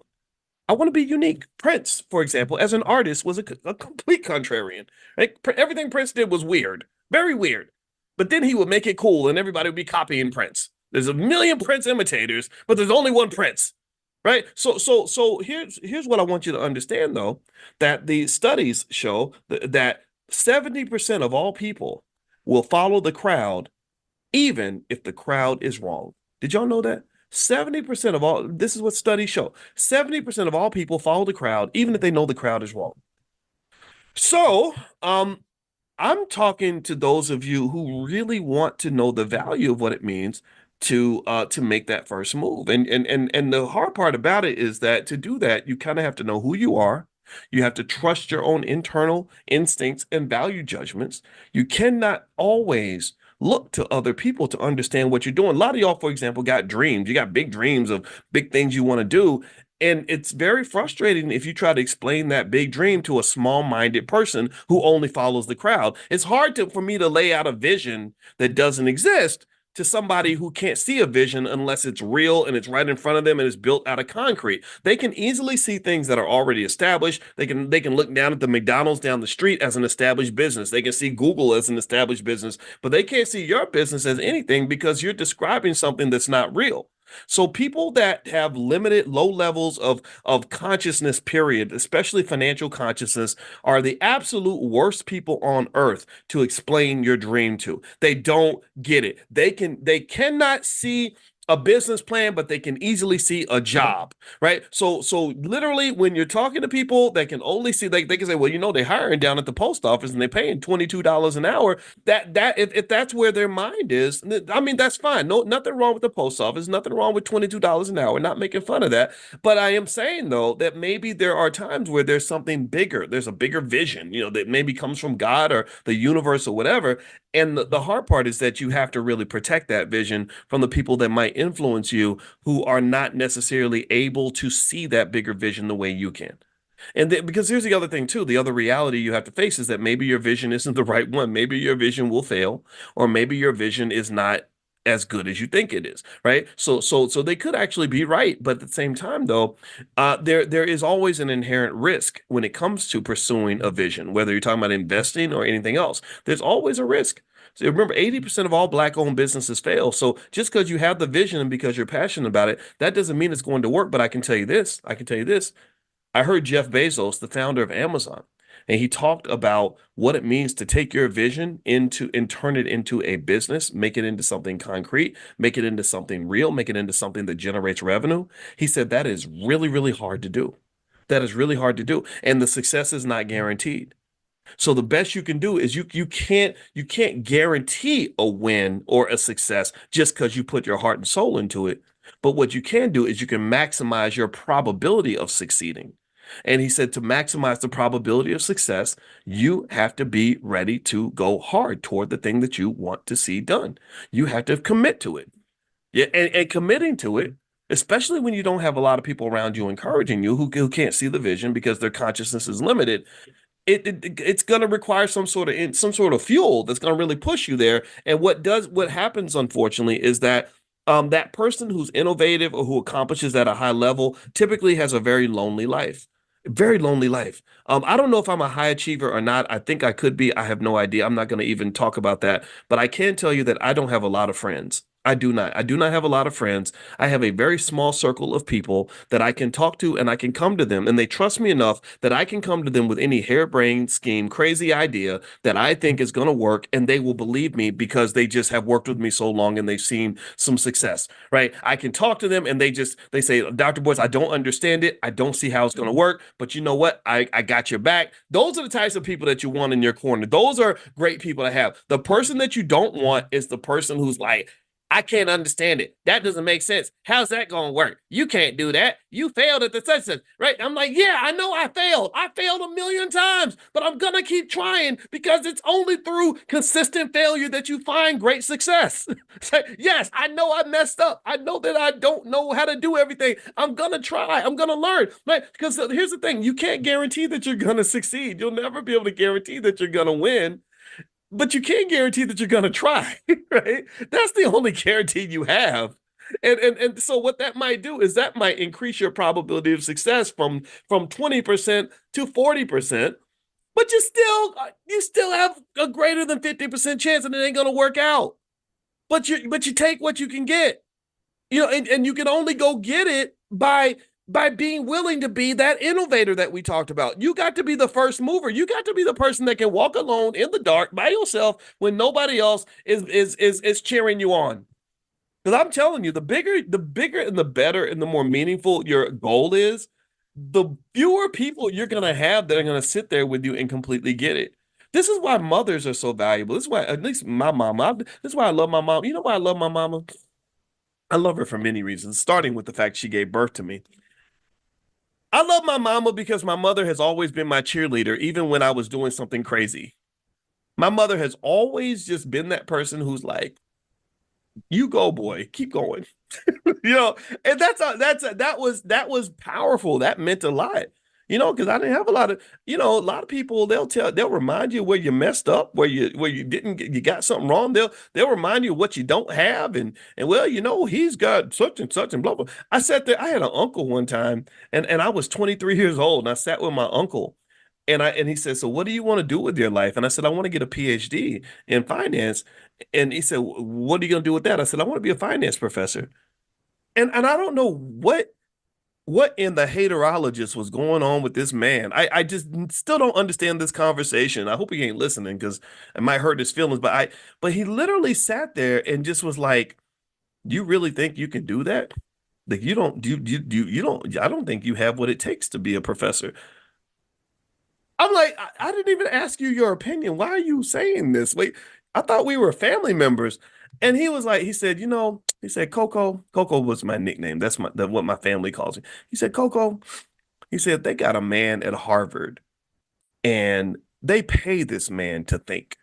I want to be unique." Prince, for example, as an artist, was a complete contrarian. Right? Everything Prince did was weird, very weird. But then he would make it cool, and everybody would be copying Prince. There's a million Prince imitators, but there's only one Prince, right? So here's what I want you to understand, though, that the studies show that 70% of all people will follow the crowd, even if the crowd is wrong. Did y'all know that? 70% of all, this is what studies show. 70% of all people follow the crowd, even if they know the crowd is wrong. So, I'm talking to those of you who really want to know the value of what it means to make that first move. And the hard part about it is that to do that, you kind of have to know who you are. You have to trust your own internal instincts and value judgments. You cannot always look to other people to understand what you're doing. A lot of y'all, for example, got dreams. You got big dreams of big things you want to do. And it's very frustrating if you try to explain that big dream to a small-minded person who only follows the crowd. It's hard for me to lay out a vision that doesn't exist to somebody who can't see a vision unless it's real and it's right in front of them and it's built out of concrete. They can easily see things that are already established. They can look down at the McDonald's down the street as an established business. They can see Google as an established business, but they can't see your business as anything because you're describing something that's not real. So people that have limited low levels of consciousness, period, especially financial consciousness, are the absolute worst people on earth to explain your dream to. They don't get it. They cannot see a business plan, but they can easily see a job, right? So literally when you're talking to people that can only see, they can say, well, they're hiring down at the post office and they're paying $22 an hour. That if that's where their mind is, I mean, that's fine. No, nothing wrong with the post office, nothing wrong with $22 an hour, not making fun of that. But I am saying though that maybe there are times where there's something bigger, there's a bigger vision, that maybe comes from God or the universe or whatever. And the hard part is that you have to really protect that vision from the people that might influence you who are not necessarily able to see that bigger vision the way you can. And because here's the other thing too, the other reality you have to face is that maybe your vision isn't the right one. Maybe your vision will fail, or maybe your vision is not as good as you think it is, right? So they could actually be right, but at the same time, though, there is always an inherent risk when it comes to pursuing a vision, whether you're talking about investing or anything else. There's always a risk. So remember, 80% of all Black-owned businesses fail. So just because you have the vision and because you're passionate about it, that doesn't mean it's going to work. But I can tell you this. I heard Jeff Bezos, the founder of Amazon, and he talked about what it means to take your vision into and turn it into a business, make it into something concrete, make it into something real, make it into something that generates revenue. He said that is really, really hard to do. That is really hard to do. And the success is not guaranteed. So the best you can do is you can't guarantee a win or a success just because you put your heart and soul into it. But what you can do is you can maximize your probability of succeeding. And he said to maximize the probability of success, you have to be ready to go hard toward the thing that you want to see done. You have to commit to it. Yeah, and committing to it, especially when you don't have a lot of people around you encouraging you who can't see the vision because their consciousness is limited, it's going to require some sort of fuel that's going to really push you there. And what happens, unfortunately, is that that person who's innovative or who accomplishes at a high level typically has a very lonely life. Very lonely life. I don't know if I'm a high achiever or not. I think I could be. I have no idea. I'm not going to even talk about that. But I can tell you that I don't have a lot of friends. I do not. I do not have a lot of friends. I have a very small circle of people that I can talk to and I can come to them. And they trust me enough that I can come to them with any harebrained scheme, crazy idea that I think is going to work. And they will believe me because they just have worked with me so long and they've seen some success, right? I can talk to them and they say, Dr. Boyce, I don't understand it. I don't see how it's going to work. But you know what? I got your back. Those are the types of people that you want in your corner. Those are great people to have. The person that you don't want is the person who's like, I can't understand it. That doesn't make sense. How's that going to work? You can't do that. You failed at the such, right? I'm like, yeah, I know I failed. I failed a million times, but I'm going to keep trying because it's only through consistent failure that you find great success. Yes, I know I messed up. I know that I don't know how to do everything. I'm going to try. I'm going to learn. Right? Because here's the thing. You can't guarantee that you're going to succeed. You'll never be able to guarantee that you're going to win, but you can't guarantee that you're going to try, right? That's the only guarantee you have. And so what that might do is that might increase your probability of success from 20% to 40%, but you still have a greater than 50% chance and it ain't going to work out. But you take what you can get. And you can only go get it by being willing to be that innovator that we talked about. You got to be the first mover. You got to be the person that can walk alone in the dark by yourself when nobody else is cheering you on. Because I'm telling you, the bigger and the better and the more meaningful your goal is, the fewer people you're gonna have that are gonna sit there with you and completely get it. This is why mothers are so valuable. This is why, at least my mama, this is why I love my mom. You know why I love my mama? I love her for many reasons, starting with the fact she gave birth to me. I love my mama because my mother has always been my cheerleader, even when I was doing something crazy. My mother has always just been that person who's like, "You go, boy, keep going." And that was powerful. That meant a lot. Because I didn't have a lot of, a lot of people, they'll remind you where you messed up, where you didn't you got something wrong. They'll remind you what you don't have, and well, he's got such and such and blah blah. I sat there, I had an uncle one time, and I was 23 years old, and I sat with my uncle. And he said, "So what do you want to do with your life?" And I said, "I want to get a PhD in finance." And he said, "What are you going to do with that?" I said, "I want to be a finance professor." And I don't know what in the haterologist was going on with this man. I just still don't understand this conversation. I hope he ain't listening because it might hurt his feelings. But he literally sat there and just was like, "You really think you can do that? Like you don't you don't I don't think you have what it takes to be a professor." I'm like, I didn't even ask you your opinion. Why are you saying this? Wait, I thought we were family members. And he was like, he said, he said, Coco was my nickname. What my family calls me. He said, Coco, he said, they got a man at Harvard and they pay this man to think.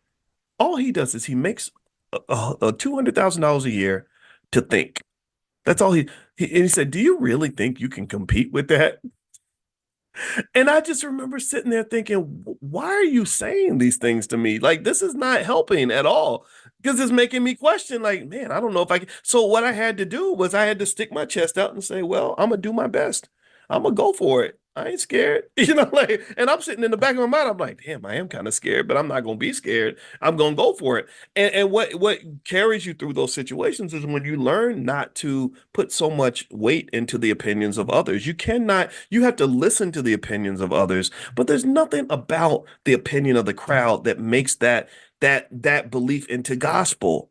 All he does is he makes $200,000 a year to think. That's all and he said, do you really think you can compete with that? And I just remember sitting there thinking, why are you saying these things to me? Like, this is not helping at all because it's making me question, like, man, I don't know if I can. So, what I had to do was I had to stick my chest out and say, well, I'm going to do my best. I'm going to go for it. I ain't scared, like, and I'm sitting in the back of my mind. I'm like, damn, I am kind of scared, but I'm not going to be scared. I'm going to go for it. And what carries you through those situations is when you learn not to put so much weight into the opinions of others. You have to listen to the opinions of others, but there's nothing about the opinion of the crowd that makes that belief into gospel.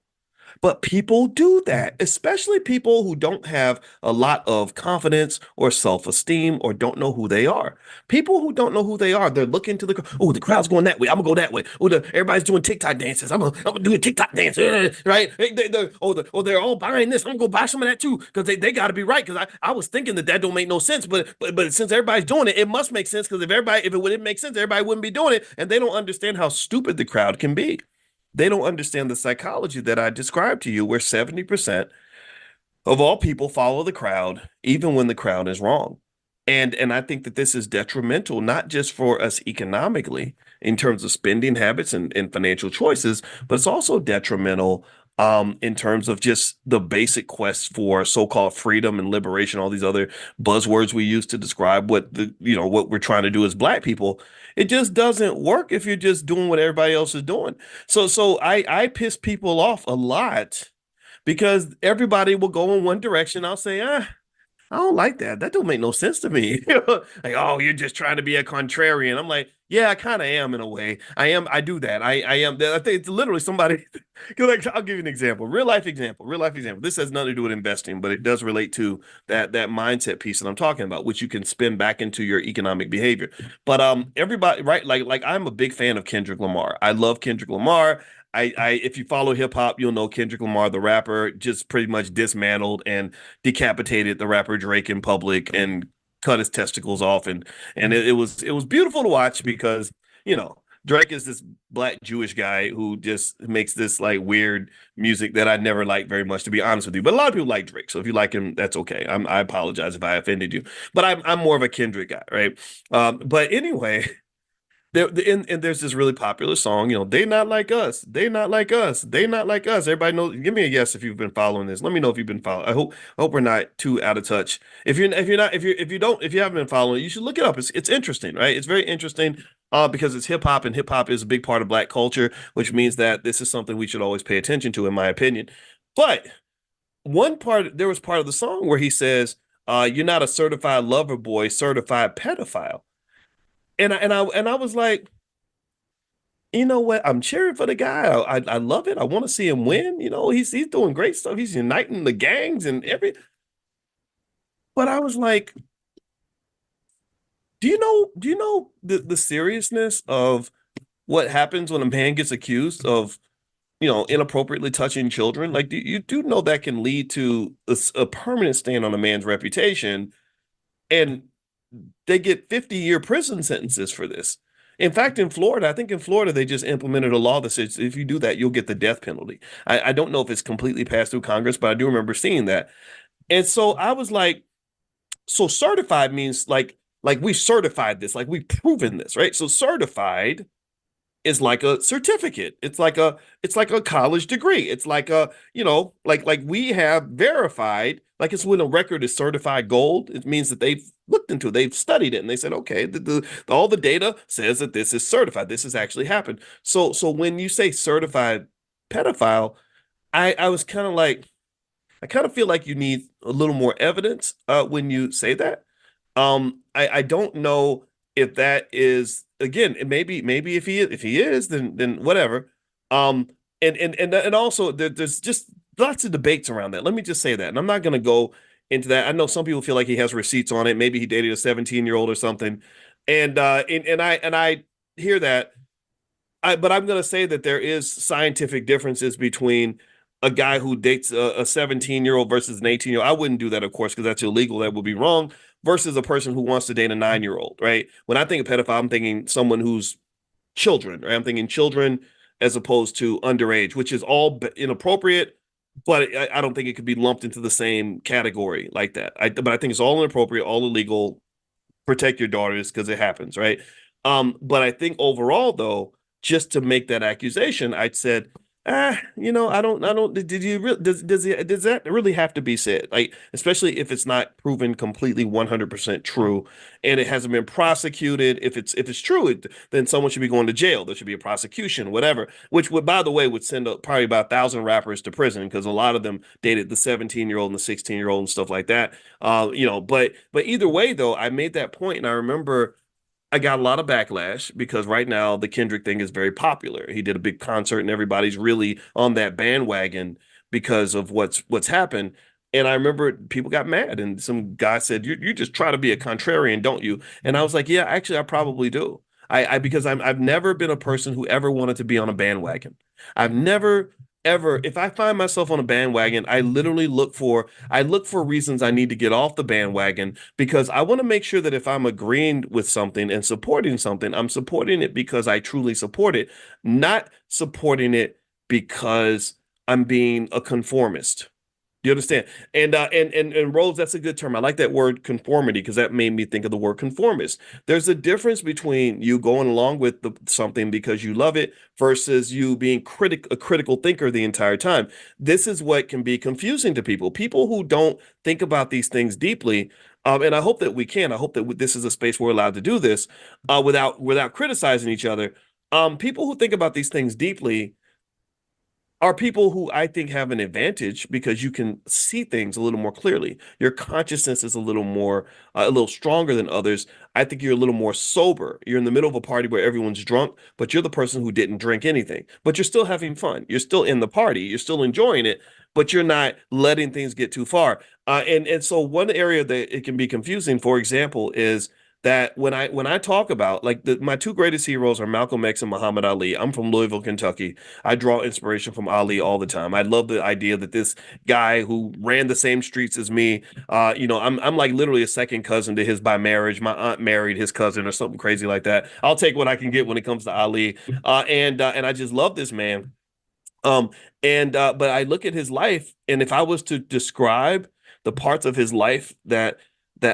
But people do that, especially people who don't have a lot of confidence or self-esteem or don't know who they are. People who don't know who they are, they're looking to oh, the crowd's going that way. I'm gonna go that way. Oh, everybody's doing TikTok dances. I'm gonna do a TikTok dance, right? They're all buying this. I'm gonna go buy some of that too because they got to be right. Because I was thinking that don't make no sense, but since everybody's doing it, it must make sense. Because if it wouldn't make sense, everybody wouldn't be doing it, and they don't understand how stupid the crowd can be. They don't understand the psychology that I described to you, where 70% of all people follow the crowd, even when the crowd is wrong. And I think that this is detrimental, not just for us economically in terms of spending habits and financial choices, but it's also detrimental in terms of just the basic quest for so-called freedom and liberation, all these other buzzwords we use to describe what we're trying to do as Black people. It just doesn't work if you're just doing what everybody else is doing. So I piss people off a lot because everybody will go in one direction. I'll say, I don't like that. That don't make no sense to me. Like, oh, you're just trying to be a contrarian. I'm like, yeah, I kind of am in a way. I am. I do that. I am. I think it's literally somebody. Like, I'll give you an example, real life example, real life example. This has nothing to do with investing, but it does relate to that mindset piece that I'm talking about, which you can spin back into your economic behavior. But everybody, right? Like I'm a big fan of Kendrick Lamar. I love Kendrick Lamar. If you follow hip hop, you'll know Kendrick Lamar, the rapper, just pretty much dismantled and decapitated the rapper Drake in public and cut his testicles off, and it was beautiful to watch because you know Drake is this black Jewish guy who just makes this like weird music that I never liked very much, to be honest with you. But a lot of people like Drake, so if you like him, that's okay. I apologize if I offended you, but I'm more of a Kendrick guy, right? But anyway, and there's this really popular song, they not like us, they not like us, they not like us. Everybody knows. Give me a yes if you've been following this. Let me know if you've been following. I hope we're not too out of touch. If you're not if you haven't been following, you should look it up. It's interesting, right? It's very interesting because it's hip hop, and hip hop is a big part of black culture, which means that this is something we should always pay attention to, in my opinion. But there was part of the song where he says, "You're not a certified lover boy, certified pedophile." And I was like, you know what? I'm cheering for the guy. I love it. I want to see him win. He's doing great stuff. He's uniting the gangs and every. But I was like, do you know the seriousness of what happens when a man gets accused of inappropriately touching children? Like, you do know that can lead to a permanent stain on a man's reputation, and they get 50-year prison sentences for this. In fact, in Florida, I think in Florida, they just implemented a law that says if you do that, you'll get the death penalty. I don't know if it's completely passed through Congress, but I do remember seeing that. And so I was like, so certified means like we certified this, like we've proven this, right? So certified is like a certificate. It's like a college degree. It's like like we have verified, like it's when a record is certified gold, it means that they've looked into it, they've studied it, and they said, okay, all the data says that this is certified. This has actually happened. So when you say certified pedophile, I was kind of like, I kind of feel like you need a little more evidence when you say that. I don't know if that is, again, maybe if he is, then whatever. And also there's just lots of debates around that. Let me just say that, and I'm not going to go into that. I know some people feel like he has receipts on it. Maybe he dated a 17-year-old or something, and I hear that. But I'm going to say that there is scientific differences between a guy who dates a 17-year-old versus an 18-year-old. I wouldn't do that, of course, because that's illegal. That would be wrong. Versus a person who wants to date a 9-year-old, right? When I think of pedophile, I'm thinking someone who's children, right? I'm thinking children as opposed to underage, which is all inappropriate, but I don't think it could be lumped into the same category like that. But I think it's all inappropriate, all illegal. Protect your daughters because it happens, right? But I think overall, though, just to make that accusation, I said, I don't. Did you really, does that really have to be said? Like, especially if it's not proven completely 100% true and it hasn't been prosecuted. If it's true, then someone should be going to jail. There should be a prosecution, whatever. Which would, by the way, would send probably about 1,000 rappers to prison because a lot of them dated the 17-year-old and the 16-year-old and stuff like that. But either way, though, I made that point, and I remember I got a lot of backlash because right now the Kendrick thing is very popular. He did a big concert and everybody's really on that bandwagon because of what's happened. And I remember people got mad and some guy said, you just try to be a contrarian, don't you? And I was like, yeah, actually, I probably do. Because I've never been a person who ever wanted to be on a bandwagon. I've never ever, if I find myself on a bandwagon, I look for reasons I need to get off the bandwagon because I want to make sure that if I'm agreeing with something and supporting something, I'm supporting it because I truly support it, not supporting it because I'm being a conformist. You understand? And Rose, that's a good term. I like that word conformity because that made me think of the word conformist. There's a difference between you going along with something because you love it versus you being a critical thinker the entire time. This is what can be confusing to people. People who don't think about these things deeply. And I hope that we can. I hope that this is a space we're allowed to do this without criticizing each other. People who think about these things deeply are people who I think have an advantage because you can see things a little more clearly. Your consciousness is a little more, a little stronger than others. I think you're a little more sober. You're in the middle of a party where everyone's drunk, but you're the person who didn't drink anything. But you're still having fun. You're still in the party. You're still enjoying it, but you're not letting things get too far. And so one area that it can be confusing, for example, is that when I talk about like my two greatest heroes are Malcolm X and Muhammad Ali. I'm from Louisville, Kentucky. I draw inspiration from Ali all the time. I love the idea that this guy who ran the same streets as me, I'm like literally a second cousin to his by marriage. My aunt married his cousin or something crazy like that. I'll take what I can get when it comes to Ali, and I just love this man. Um, and But I look at his life, and if I was to describe the parts of his life that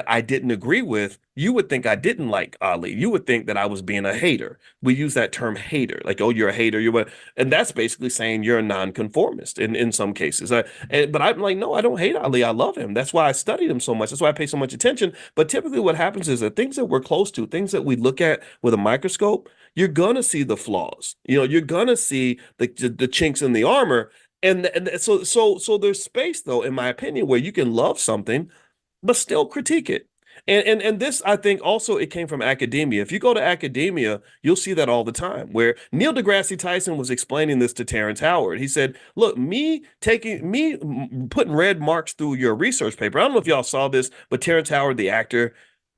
I didn't agree with, you would think I didn't like Ali. You would think that I was being a hater. We use that term hater, like, oh, you're a hater, you're what, and that's basically saying you're a nonconformist in some cases. But I'm like, no, I don't hate Ali. I love him. That's why I studied him so much. That's why I pay so much attention. But typically, what happens is that things that we're close to, things that we look at with a microscope, you're gonna see the flaws. You're gonna see the chinks in the armor. And so there's space though, in my opinion, where you can love something but still critique it. And this, I think, also it came from academia. If you go to academia, you'll see that all the time. Where Neil deGrasse Tyson was explaining this to Terrence Howard. He said, "Look, me putting red marks through your research paper. I don't know if y'all saw this, but Terrence Howard, the actor,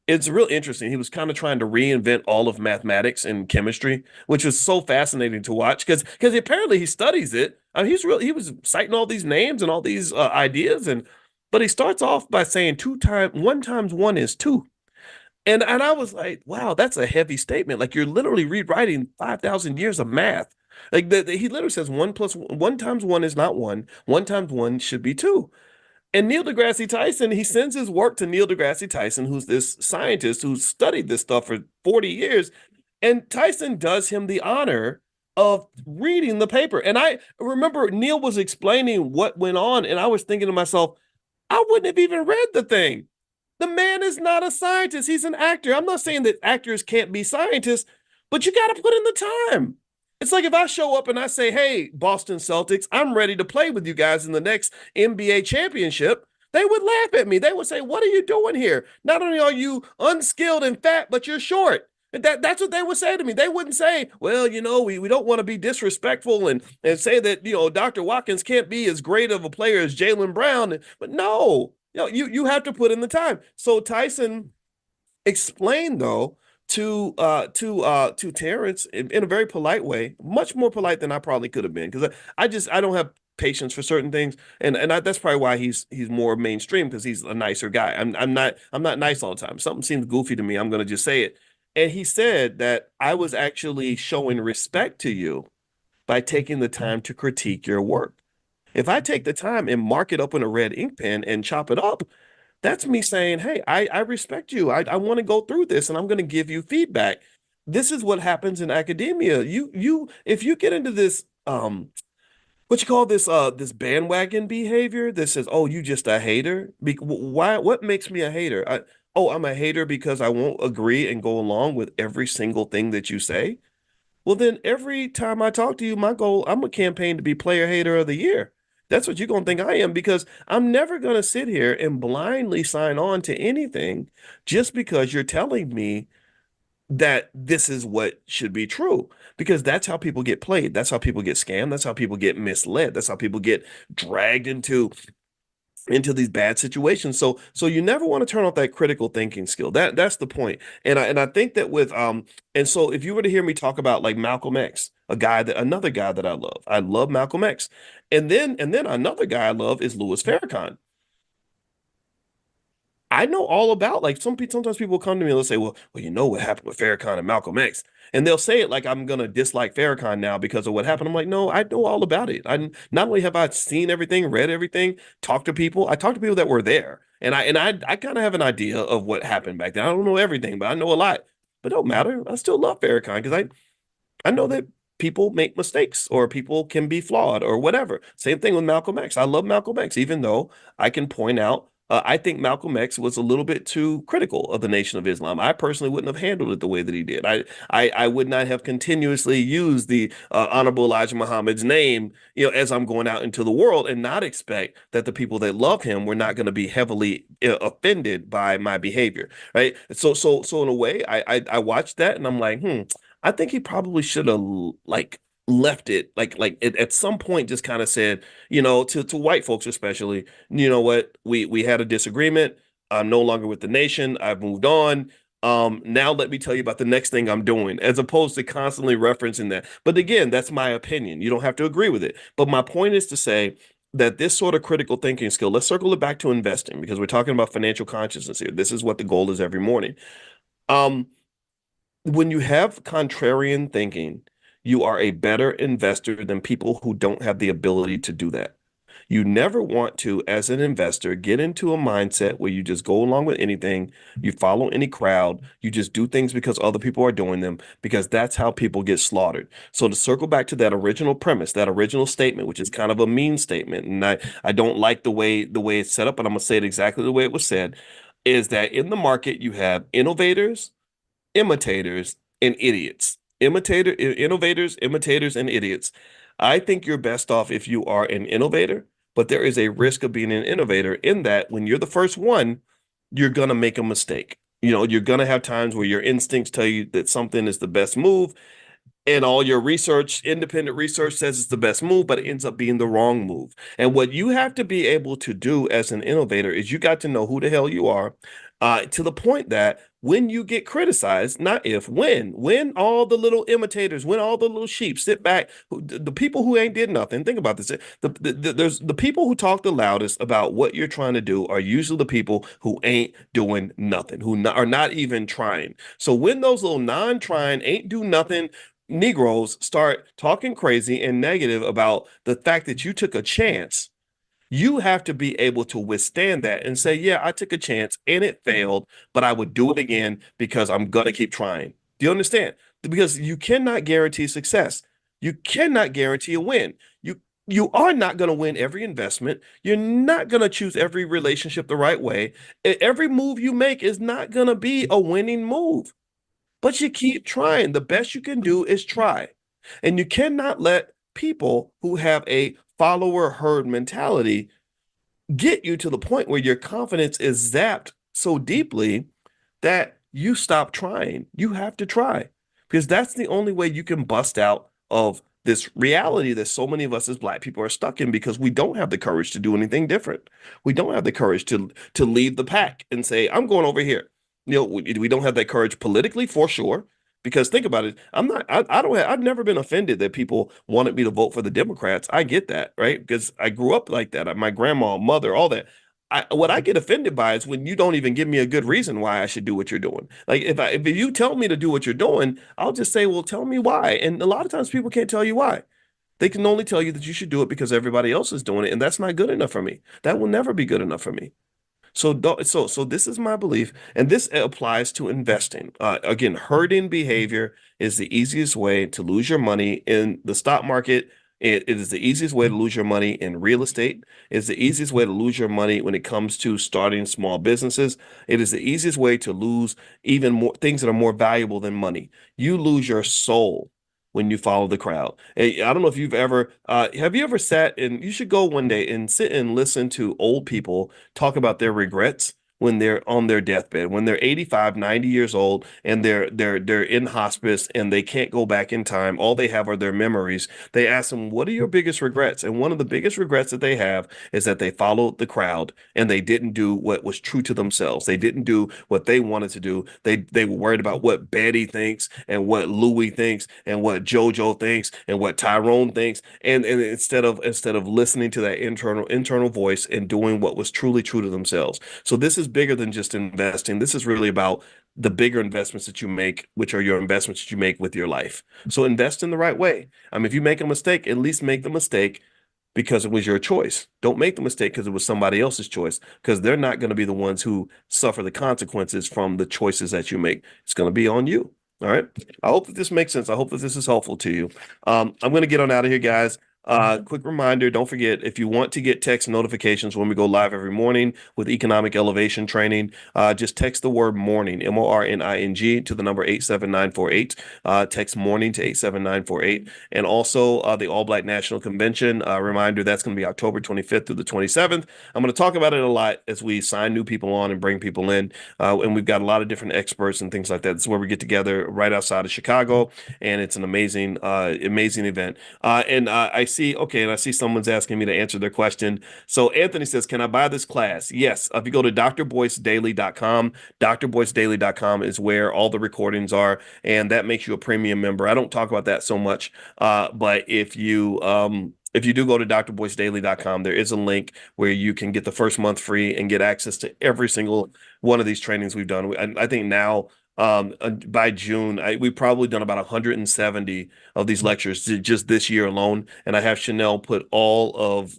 it's real interesting. He was kind of trying to reinvent all of mathematics and chemistry, which was so fascinating to watch because apparently he studies it. I mean, he was citing all these names and all these ideas, and but he starts off by saying one times one is two. And I was like, wow, that's a heavy statement. Like you're literally rewriting 5,000 years of math. Like he literally says one times one is not one. One times one should be two. And Neil deGrasse Tyson, he sends his work to Neil deGrasse Tyson, who's this scientist who's studied this stuff for 40 years. And Tyson does him the honor of reading the paper. And I remember Neil was explaining what went on, and I was thinking to myself, I wouldn't have even read the thing. The man is not a scientist. He's an actor. I'm not saying that actors can't be scientists, but you got to put in the time. It's like if I show up and I say, hey, Boston Celtics, I'm ready to play with you guys in the next NBA championship. They would laugh at me. They would say, what are you doing here? Not only are you unskilled and fat, but you're short. And that's what they would say to me. They wouldn't say, well, we don't want to be disrespectful and say that, Dr. Watkins can't be as great of a player as Jaylen Brown. But no, you have to put in the time. So Tyson explained though to Terrence in a very polite way, much more polite than I probably could have been, because I don't have patience for certain things, and that's probably why he's more mainstream, because he's a nicer guy. I'm not nice all the time. Something seems goofy to me, I'm gonna just say it. And he said that I was actually showing respect to you by taking the time to critique your work. If I take the time and mark it up in a red ink pen and chop it up, that's me saying, hey, I respect you. I want to go through this and I'm going to give you feedback. This is what happens in academia. If you get into this what you call this bandwagon behavior that says, oh, you just a hater. Why what makes me a hater? I'm a hater because I won't agree and go along with every single thing that you say. Well, then every time I talk to you, my goal, I'm a campaign to be player hater of the year. That's what you're going to think I am, because I'm never going to sit here and blindly sign on to anything just because you're telling me that this is what should be true. Because that's how people get played. That's how people get scammed. That's how people get misled. That's how people get dragged into these bad situations. So you never want to turn off that critical thinking skill. That's the point. And I think that and so if you were to hear me talk about like Malcolm X, another guy that I love. I love Malcolm X. And then another guy I love is Louis Farrakhan. I know all about, like, sometimes people come to me and they'll say, well, you know what happened with Farrakhan and Malcolm X, and they'll say it like I'm gonna dislike Farrakhan now because of what happened. I'm like, no, I know all about it. I not only have I seen everything, read everything, talked to people. I talked to people that were there, and I kind of have an idea of what happened back then. I don't know everything, but I know a lot. But it don't matter. I still love Farrakhan because I know that people make mistakes or people can be flawed or whatever. Same thing with Malcolm X. I love Malcolm X, even though I can point out I think Malcolm X was a little bit too critical of the Nation of Islam. I personally wouldn't have handled it the way that he did. I would not have continuously used the Honorable Elijah Muhammad's name, as I'm going out into the world, and not expect that the people that love him were not going to be heavily offended by my behavior, right? So in a way, I watched that and I'm like, I think he probably should have like left it like at some point just kind of said, to white folks especially, you know what, we had a disagreement. I'm no longer with the nation. I've moved on. Now let me tell you about the next thing I'm doing, as opposed to constantly referencing that. But again, that's my opinion. You don't have to agree with it. But my point is to say that this sort of critical thinking skill, let's circle it back to investing because we're talking about financial consciousness here. This is what the goal is every morning. Um, when you have contrarian thinking, you are a better investor than people who don't have the ability to do that. You never want to, as an investor, get into a mindset where you just go along with anything, you follow any crowd, you just do things because other people are doing them, because that's how people get slaughtered. So to circle back to that original premise, that original statement, which is kind of a mean statement, and I don't like the way it's set up, and I'm gonna say it exactly the way it was said, is that in the market you have innovators, imitators, and idiots. Innovators, imitators, and idiots. I think you're best off if you are an innovator, but there is a risk of being an innovator in that when you're the first one, you're gonna make a mistake. You're gonna have times where your instincts tell you that something is the best move, and all your research, independent research says it's the best move, but it ends up being the wrong move. And what you have to be able to do as an innovator is you got to know who the hell you are, to the point that when you get criticized, not if, when all the little imitators, when all the little sheep sit back, the people who ain't did nothing, think about this. There's the people who talk the loudest about what you're trying to do are usually the people who ain't doing nothing, are not even trying. So when those little non-trying, ain't do nothing Negroes start talking crazy and negative about the fact that you took a chance, you have to be able to withstand that and say, yeah, I took a chance and it failed, but I would do it again because I'm going to keep trying. Do you understand? Because you cannot guarantee success. You cannot guarantee a win. You are not going to win every investment. You're not going to choose every relationship the right way. Every move you make is not going to be a winning move. But you keep trying. The best you can do is try. And you cannot let people who have a follower herd mentality get you to the point where your confidence is zapped so deeply that you stop trying. You have to try because that's the only way you can bust out of this reality that so many of us as Black people are stuck in because we don't have the courage to do anything different. We don't have the courage to leave the pack and say, I'm going over here. We don't have that courage politically for sure. Because think about it, I don't have, I've never been offended that people wanted me to vote for the Democrats. I get that, right? Because I grew up like that. My grandma, mother, all that. What I get offended by is when you don't even give me a good reason why I should do what you're doing. Like if you tell me to do what you're doing, I'll just say, well, tell me why. And a lot of times people can't tell you why. They can only tell you that you should do it because everybody else is doing it, and that's not good enough for me. That will never be good enough for me. So this is my belief, and this applies to investing. Again, herding behavior is the easiest way to lose your money in the stock market. It is the easiest way to lose your money in real estate. It's the easiest way to lose your money when it comes to starting small businesses. It is the easiest way to lose even more things that are more valuable than money. You lose your soul when you follow the crowd. I don't know if you've ever, have you ever sat and you should go one day and sit and listen to old people talk about their regrets when they're on their deathbed, when they're 85, 90 years old and they're in hospice and they can't go back in time. All they have are their memories. They ask them, "What are your biggest regrets?" And one of the biggest regrets that they have is that they followed the crowd and they didn't do what was true to themselves. They didn't do what they wanted to do. They were worried about what Betty thinks and what Louis thinks and what JoJo thinks and what Tyrone thinks. And instead of listening to that internal voice and doing what was truly true to themselves. So this is bigger than just investing. This is really about the bigger investments that you make, which are your investments that you make with your life. So invest in the right way. I mean, if you make a mistake, at least make the mistake because it was your choice. Don't make the mistake because it was somebody else's choice, because they're not going to be the ones who suffer the consequences from the choices that you make. It's going to be on you. All right. I hope that this makes sense. I hope that this is helpful to you. I'm going to get on out of here, guys. Quick reminder, don't forget, if you want to get text notifications when we go live every morning with economic elevation training, just text the word morning, MORNING, to the number 87948. Text morning to 87948. And also the All Black National Convention, reminder, that's going to be October 25th through the 27th. I'm going to talk about it a lot as we sign new people on and bring people in. And we've got a lot of different experts and things like that. This is where we get together right outside of Chicago, and it's an amazing, amazing event. And I see someone's asking me to answer their question. So Anthony says, can I buy this class? Yes. If you go to drboycedaily.com, drboycedaily.com is where all the recordings are, and that makes you a premium member. I don't talk about that so much, but if you do go to drboycedaily.com, there is a link where you can get the first month free and get access to every single one of these trainings we've done. I think now by June, we've probably done about 170 of these lectures just this year alone. And I have Chanel put all of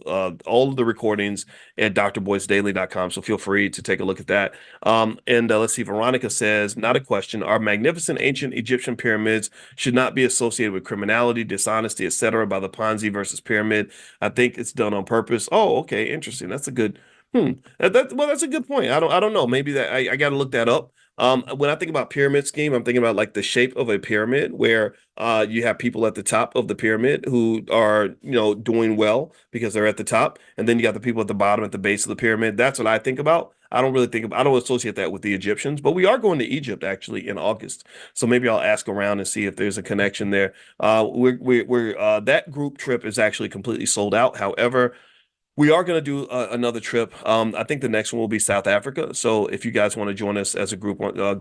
the recordings at drboycedaily.com. So feel free to take a look at that. And let's see, Veronica says, not a question. Our magnificent ancient Egyptian pyramids should not be associated with criminality, dishonesty, etc. by the Ponzi versus pyramid. I think it's done on purpose. Oh, okay, interesting. That's a good. Well, that's a good point. I don't know. Maybe that I got to look that up. When I think about pyramid scheme, I'm thinking about like the shape of a pyramid where you have people at the top of the pyramid who are, doing well because they're at the top, and then you got the people at the bottom at the base of the pyramid. That's what I think about. I don't associate that with the Egyptians, but we are going to Egypt actually in August. So maybe I'll ask around and see if there's a connection there. That group trip is actually completely sold out. However, we are going to do another trip. I think the next one will be South Africa. So if you guys want to join us as a group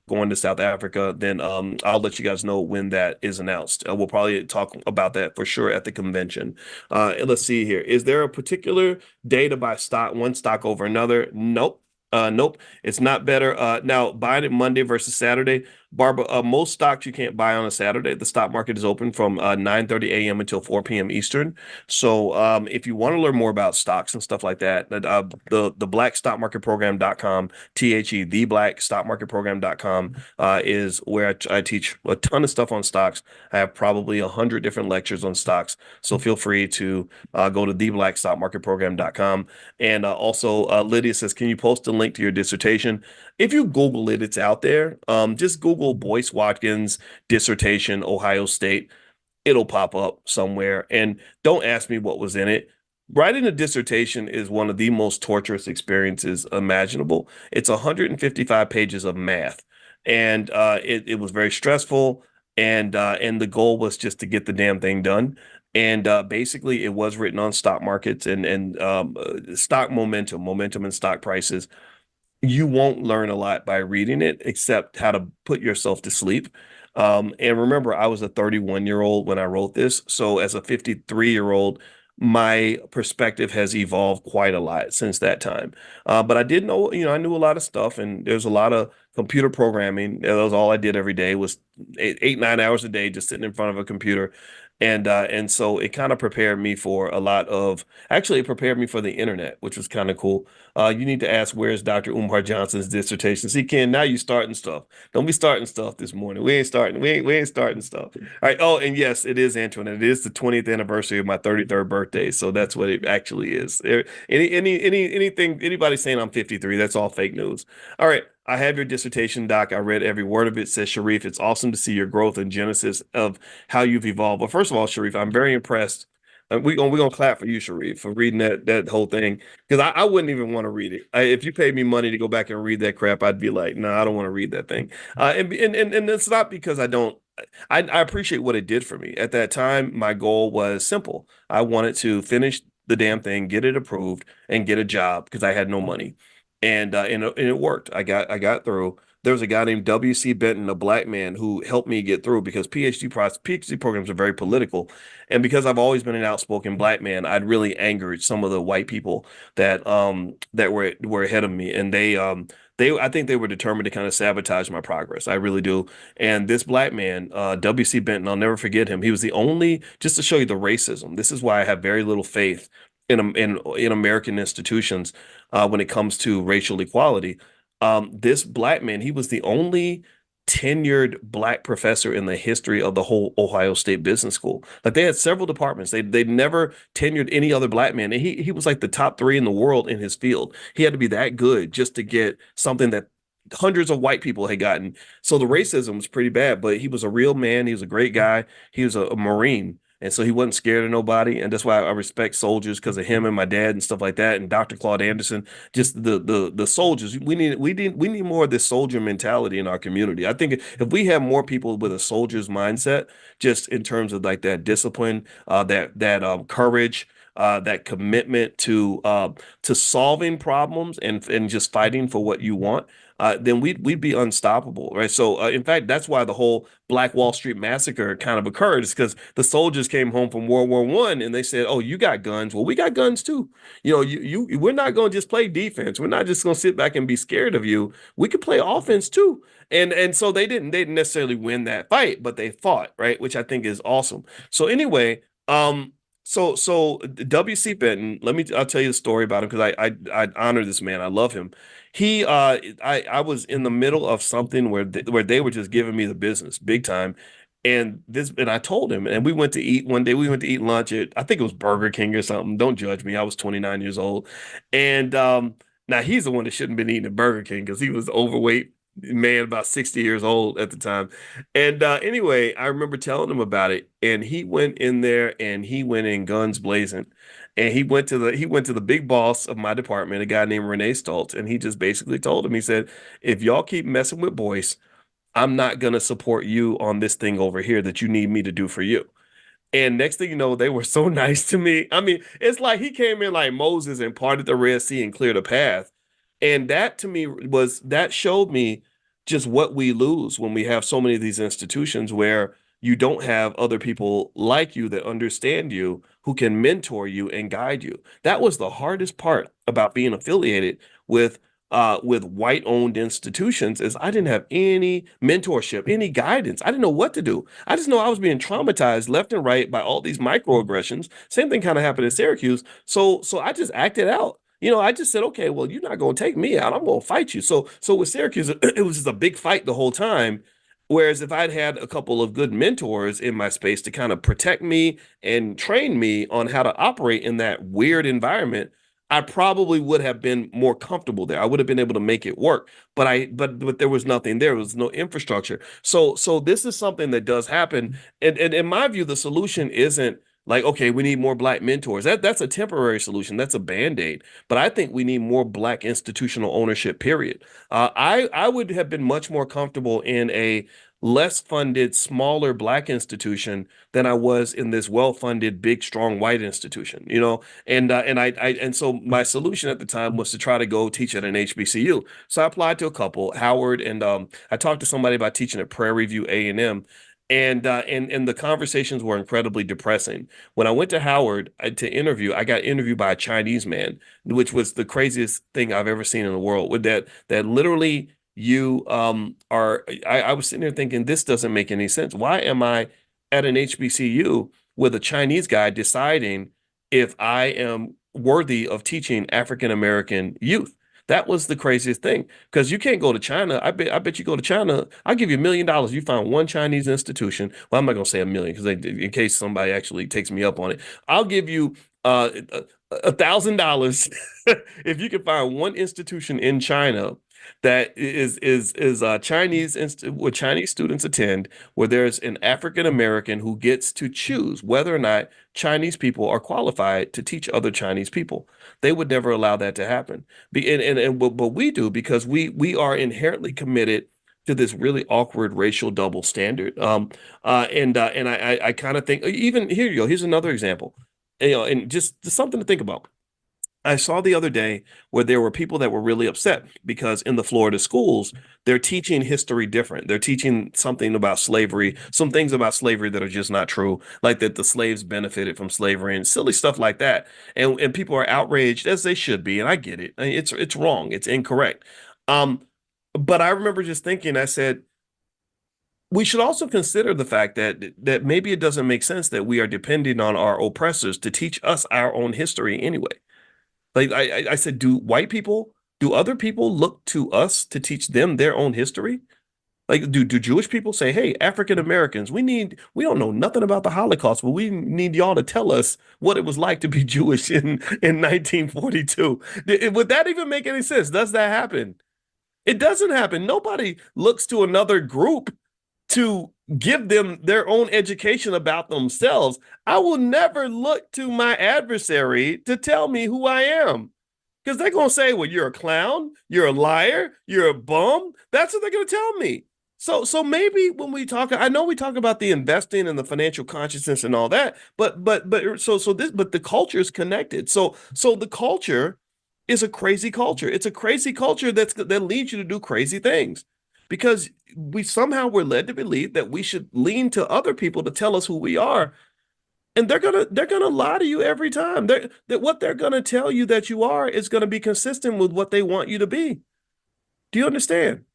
going to South Africa, then I'll let you guys know when that is announced. We'll probably talk about that for sure at the convention. And let's see here. Is there a particular day to buy one stock over another? Nope. Nope, it's not better. Now, buying it Monday versus Saturday, Barbara, most stocks you can't buy on a Saturday. The stock market is open from 9:30 a.m. until 4 p.m. Eastern. So if you want to learn more about stocks and stuff like that, the blackstockmarketprogram.com, the blackstockmarketprogram.com is where I teach a ton of stuff on stocks. I have probably 100 different lectures on stocks. So feel free to go to theblackstockmarketprogram.com. And also, Lydia says, can you post a link to your dissertation? If you Google it, it's out there. Just Google Boyce Watkins dissertation, Ohio State. It'll pop up somewhere. And don't ask me what was in it. Writing a dissertation is one of the most torturous experiences imaginable. It's 155 pages of math, and it was very stressful. And the goal was just to get the damn thing done. And basically, it was written on stock markets and stock momentum and stock prices. You won't learn a lot by reading it, except how to put yourself to sleep. And remember, I was a 31-year-old when I wrote this. So as a 53-year-old, my perspective has evolved quite a lot since that time. But I did know, I knew a lot of stuff, and there's a lot of computer programming. That was all I did every day, was 9 hours a day, just sitting in front of a computer. And so it kind of prepared me for it prepared me for the internet, which was kind of cool. You need to ask, where's Dr. Umar Johnson's dissertation? See, Ken, now you starting stuff. Don't be starting stuff this morning. We ain't starting. We ain't starting stuff. All right. Oh, and yes, it is, Antoinette. It is the 20th anniversary of my 33rd birthday. So that's what it actually is. Anybody saying I'm 53, that's all fake news. All right. I have your dissertation, Doc. I read every word of it. Says Sharif, it's awesome to see your growth and genesis of how you've evolved. But first of all, Sharif, I'm very impressed. We're gonna clap for you, Sharif, for reading that whole thing, because I wouldn't even want to read it. If you paid me money to go back and read that crap, I'd be like, no, I don't want to read that thing. And it's not because I don't. I appreciate what it did for me at that time. My goal was simple. I wanted to finish the damn thing, get it approved, and get a job because I had no money, and it worked. I got through. There was a guy named W.C. Benton, a black man, who helped me get through because PhD programs are very political, and because I've always been an outspoken black man, I'd really angered some of the white people that were ahead of me, and they I think they were determined to kind of sabotage my progress. I really do. And this black man, W.C. Benton, I'll never forget him. He was the only, just to show you the racism. This is why I have very little faith in American institutions when it comes to racial equality. This black man, he was the only tenured black professor in the history of the whole Ohio State Business School. Like they had several departments. They never tenured any other black man. And he was like the top three in the world in his field. He had to be that good just to get something that hundreds of white people had gotten. So the racism was pretty bad, but he was a real man. He was a great guy. He was a Marine. And so he wasn't scared of nobody. And that's why I respect soldiers because of him and my dad and stuff like that. And Dr. Claude Anderson, just the soldiers. We need more of this soldier mentality in our community. I think if we have more people with a soldier's mindset, just in terms of like that discipline, that courage, that commitment to solving problems and just fighting for what you want, then we'd be unstoppable, right? So, in fact, that's why the whole Black Wall Street massacre kind of occurred, is because the soldiers came home from World War I and they said, "Oh, you got guns? Well, we got guns too. We're not going to just play defense. We're not just going to sit back and be scared of you. We could play offense too." And so they didn't necessarily win that fight, but they fought, right? Which I think is awesome. So anyway, so W.C. Benton, I'll tell you the story about him because I honor this man. I love him. I was in the middle of something where they were just giving me the business big time. And I told him, and we went to eat one day. We went to eat lunch at, I think it was Burger King or something. Don't judge me. I was 29 years old. And now he's the one that shouldn't have been eating at Burger King because he was overweight man, about 60 years old at the time. And anyway, I remember telling him about it, and he went in there and he went in guns blazing. And he went to the big boss of my department, a guy named Renee Stoltz, and he just basically told him, he said, if y'all keep messing with Boyce, I'm not gonna support you on this thing over here that you need me to do for you. And next thing you know, they were so nice to me. I mean, it's like he came in like Moses and parted the Red Sea and cleared a path. And that to me that showed me just what we lose when we have so many of these institutions where you don't have other people like you that understand you, who can mentor you and guide you. That was the hardest part about being affiliated with white owned institutions, is I didn't have any mentorship, any guidance. I didn't know what to do. I just know I was being traumatized left and right by all these microaggressions. Same thing kind of happened in Syracuse. So I just acted out. I just said, okay, well, you're not going to take me out. I'm going to fight you. So with Syracuse, it was just a big fight the whole time. Whereas if I'd had a couple of good mentors in my space to kind of protect me and train me on how to operate in that weird environment, I probably would have been more comfortable there. I would have been able to make it work. But there was nothing there. There was no infrastructure. So this is something that does happen. And in my view, the solution isn't like, okay, we need more black mentors. That's a temporary solution. That's a band-aid. But I think we need more black institutional ownership, period. I would have been much more comfortable in a less funded, smaller black institution than I was in this well-funded, big, strong white institution, and so my solution at the time was to try to go teach at an HBCU. So I applied to a couple, Howard, and I talked to somebody about teaching at Prairie View A&M. And the conversations were incredibly depressing. When I went to Howard to interview, I got interviewed by a Chinese man, which was the craziest thing I've ever seen in the world. With that literally you are I was sitting there thinking, this doesn't make any sense. Why am I at an HBCU with a Chinese guy deciding if I am worthy of teaching African American youth? That was the craziest thing, because you can't go to China. I bet you go to China, I'll give you $1 million. You find one Chinese institution. Well, I'm not gonna say a million because in case somebody actually takes me up on it, I'll give you $1,000 if you can find one institution in China that is Chinese where Chinese students attend, where there's an African American who gets to choose whether or not Chinese people are qualified to teach other Chinese people. They would never allow that to happen. But we do, because we are inherently committed to this really awkward racial double standard. And I kind of think, even here you go. Here's another example. And just something to think about. I saw the other day where there were people that were really upset because in the Florida schools, they're teaching history different. They're teaching something about slavery, some things about slavery that are just not true, like that the slaves benefited from slavery and silly stuff like that. And people are outraged, as they should be, and I get it. It's wrong. It's incorrect. Um, but I remember just thinking, I said, we should also consider the fact that maybe it doesn't make sense that we are depending on our oppressors to teach us our own history anyway. Like I said, do other people look to us to teach them their own history? Like, do Jewish people say, "Hey, African Americans, we don't know nothing about the Holocaust, but we need y'all to tell us what it was like to be Jewish in 1942." Would that even make any sense? Does that happen? It doesn't happen. Nobody looks to another group to give them their own education about themselves. I will never look to my adversary to tell me who I am. Because they're going to say, well, you're a clown, you're a liar, you're a bum. That's what they're going to tell me. So maybe when we talk, I know we talk about the investing and the financial consciousness and all that, but the culture is connected. So the culture is a crazy culture. It's a crazy culture that leads you to do crazy things because we're led to believe that we should lean to other people to tell us who we are, and they're gonna lie to you every time. That what they're gonna tell you that you are is gonna be consistent with what they want you to be. Do you understand?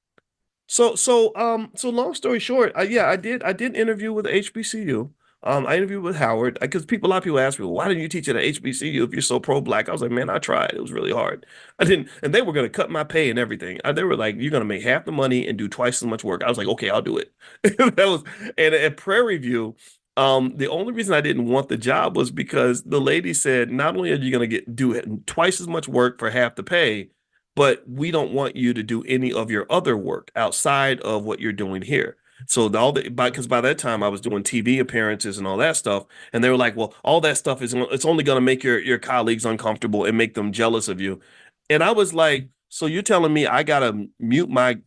So long story short, yeah, I did interview with HBCU. I interviewed with Howard because a lot of people ask me, well, why didn't you teach at HBCU if you're so pro-black? I was like, man, I tried. It was really hard. I didn't, and they were gonna cut my pay and everything. They were like, you're gonna make half the money and do twice as much work. I was like, okay, I'll do it. That was, and at Prairie View, the only reason I didn't want the job was because the lady said, not only are you gonna do twice as much work for half the pay, but we don't want you to do any of your other work outside of what you're doing here. So because by that time I was doing TV appearances and all that stuff, and they were like, "Well, all that stuff it's only going to make your colleagues uncomfortable and make them jealous of you." And I was like, "So you're telling me I gotta mute my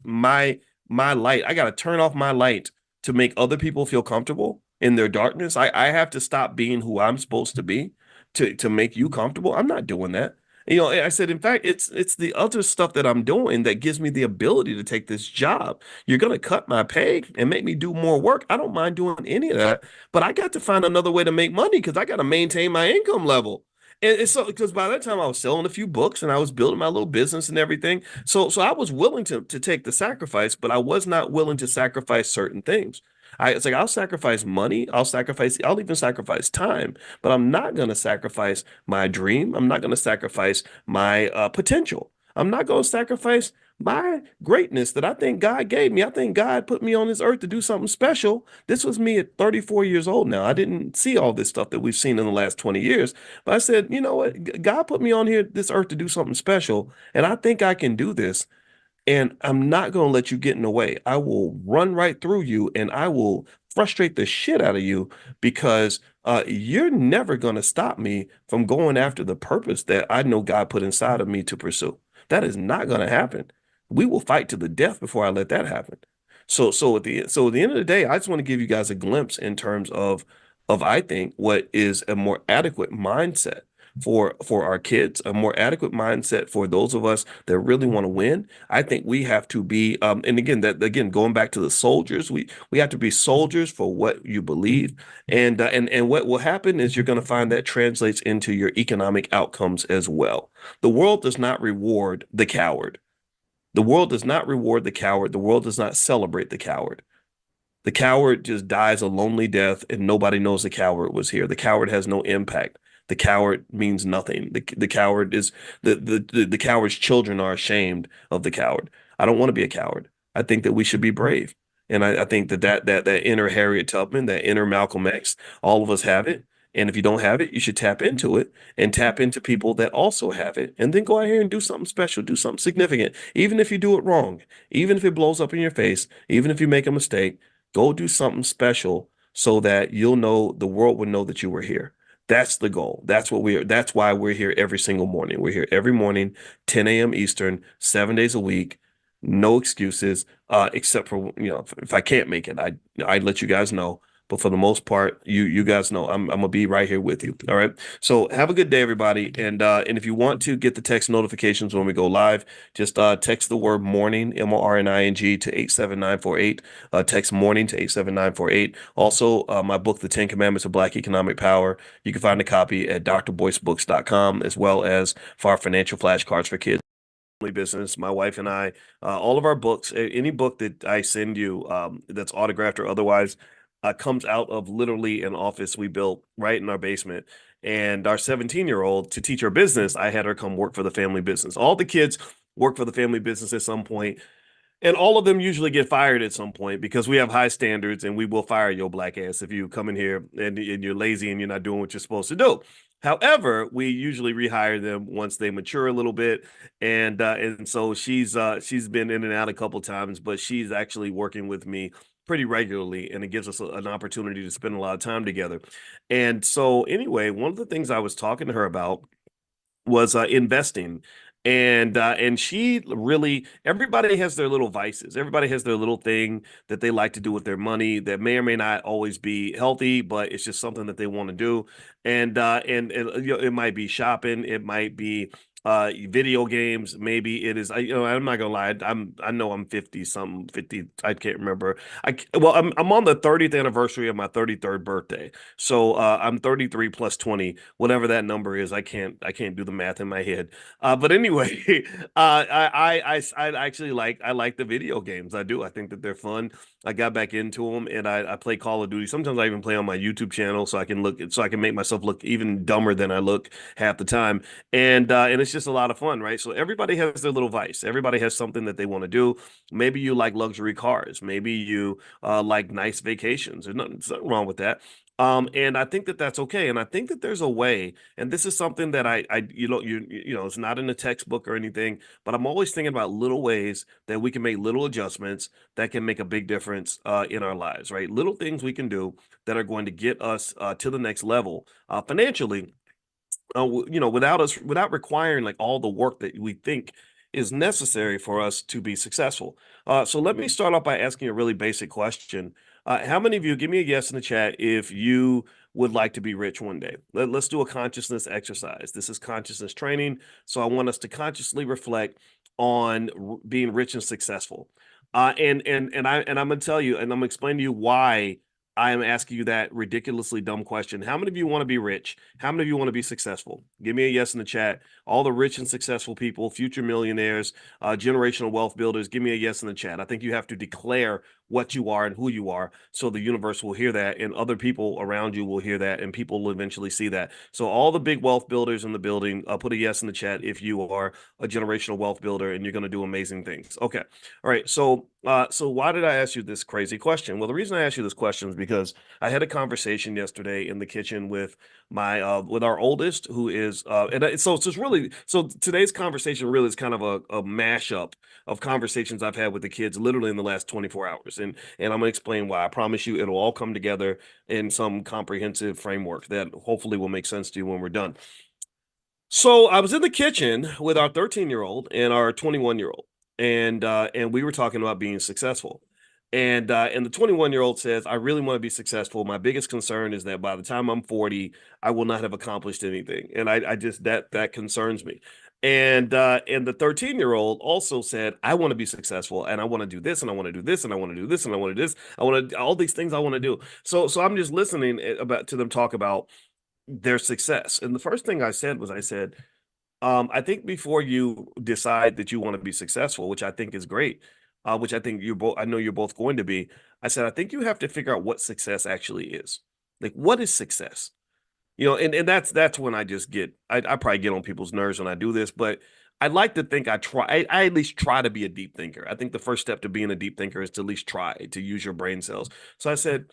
light? I gotta turn off my light to make other people feel comfortable in their darkness? I have to stop being who I'm supposed to be to make you comfortable? I'm not doing that." I said, in fact, it's the other stuff that I'm doing that gives me the ability to take this job. You're going to cut my pay and make me do more work. I don't mind doing any of that, but I got to find another way to make money because I got to maintain my income level. And so, because by that time I was selling a few books and I was building my little business and everything. So I was willing to take the sacrifice, but I was not willing to sacrifice certain things. It's like I'll sacrifice money, I'll even sacrifice time, but I'm not going to sacrifice my dream. I'm not going to sacrifice my potential. I'm not going to sacrifice my greatness that I think God gave me. I think God put me on this earth to do something special. This was me at 34 years old now. I didn't see all this stuff that we've seen in the last 20 years. But I said, you know what? God put me on here, this earth to do something special. And I think I can do this. And I'm not going to let you get in the way. I will run right through you and I will frustrate the shit out of you because you're never going to stop me from going after the purpose that I know God put inside of me to pursue. That is not going to happen. We will fight to the death before I let that happen. So at the end of the day, I just want to give you guys a glimpse in terms of I think what is a more adequate mindset for our kids, a more adequate mindset for those of us that really want to win. I think we have to be, and again, going back to the soldiers, we have to be soldiers for what you believe, and what will happen is you're going to find that translates into your economic outcomes as well. The world does not reward the coward. The world does not reward the coward. The world does not celebrate the coward. The coward just dies a lonely death and nobody knows the coward was here. The coward has no impact. The coward means nothing. The coward is the coward's children are ashamed of the coward. I don't want to be a coward. I think that we should be brave. And I think that inner Harriet Tubman, that inner Malcolm X, all of us have it. And if you don't have it, you should tap into it and tap into people that also have it. And then go out here and do something special, do something significant. Even if you do it wrong, even if it blows up in your face, even if you make a mistake, go do something special so that you'll know the world will know that you were here. That's the goal. That's why we're here every single morning. We're here every morning, 10 a.m. Eastern, 7 days a week. No excuses, except for, if I can't make it, I let you guys know. But for the most part, you guys know I'm gonna be right here with you. All right. So have a good day, everybody. And if you want to get the text notifications when we go live, just text the word morning, MORNING to 87948. Text morning to 87948. Also, my book, The 10 Commandments of Black Economic Power. You can find a copy at drboycebooks.com, as well as for our financial flashcards for kids. Business, my wife and I, all of our books, any book that I send you that's autographed or otherwise, comes out of literally an office we built right in our basement. And our 17-year-old, to teach her business, I had her come work for the family business. All the kids work for the family business at some point. And all of them usually get fired at some point because we have high standards and we will fire your black ass if you come in here and you're lazy and you're not doing what you're supposed to do. However, we usually rehire them once they mature a little bit, and so she's been in and out a couple times, but she's actually working with me pretty regularly, and it gives us an opportunity to spend a lot of time together. And so, anyway, one of the things I was talking to her about was investing. And she really, everybody has their little vices. Everybody has their little thing that they like to do with their money that may or may not always be healthy, but it's just something that they want to do. And you know, it might be shopping, it might be video games, maybe it is you know, I'm not gonna lie, I know I'm 50 something, 50, I can't remember. Well, I'm on the 30th anniversary of my 33rd birthday. So I'm 33 plus 20, whatever that number is. I can't do the math in my head. But anyway, I actually like the video games. I do. I think that they're fun. I got back into them, and I play Call of Duty. Sometimes I even play on my YouTube channel so I can make myself look even dumber than I look half the time. And it's just a lot of fun, right? So everybody has their little vice. Everybody has something that they want to do. Maybe you like luxury cars. Maybe you like nice vacations. There's nothing wrong with that. And I think that that's okay. And I think that there's a way, and this is something that you know, it's not in a textbook or anything, but I'm always thinking about little ways that we can make little adjustments that can make a big difference in our lives, right? Little things we can do that are going to get us to the next level financially, you know, without requiring like all the work that we think is necessary for us to be successful. So let me start off by asking a really basic question. How many of you, give me a yes in the chat if you would like to be rich one day? Let's do a consciousness exercise. This is consciousness training. So I want us to consciously reflect on being rich and successful. And I'm gonna tell you, and I'm gonna explain to you why I am asking you that ridiculously dumb question. How many of you want to be rich? How many of you want to be successful? Give me a yes in the chat. All the rich and successful people, future millionaires, generational wealth builders, give me a yes in the chat. I think you have to declare what you are and who you are so the universe will hear that and other people around you will hear that and people will eventually see that. So all the big wealth builders in the building, put a yes in the chat if you are a generational wealth builder and you're going to do amazing things. Okay. All right. So why did I ask you this crazy question? Well, the reason I asked you this question is because I had a conversation yesterday in the kitchen with my with our oldest, who is so it's just really, so today's conversation really is kind of a mashup of conversations I've had with the kids literally in the last 24 hours, and I'm gonna explain why. I promise you, it'll all come together in some comprehensive framework that hopefully will make sense to you when we're done. So I was in the kitchen with our 13-year-old and our 21-year-old, and we were talking about being successful. And the 21-year-old says, "I really want to be successful. My biggest concern is that by the time I'm 40, I will not have accomplished anything." And I just that concerns me. And the 13-year-old also said, "I want to be successful and I want to do this and I want to do this and I want to do this and I want to do this. I want to all these things I want to do." So I'm just listening about to them talk about their success. And the first thing I said was, I said, I think before you decide that you want to be successful, which I think is great, which I think you're both, I know you're both going to be, I said, I think you have to figure out what success actually is. Like, what is success? You know, and that's when I just I probably get on people's nerves when I do this, but I like to think I at least try to be a deep thinker. I think the first step to being a deep thinker is to at least try to use your brain cells. So I said,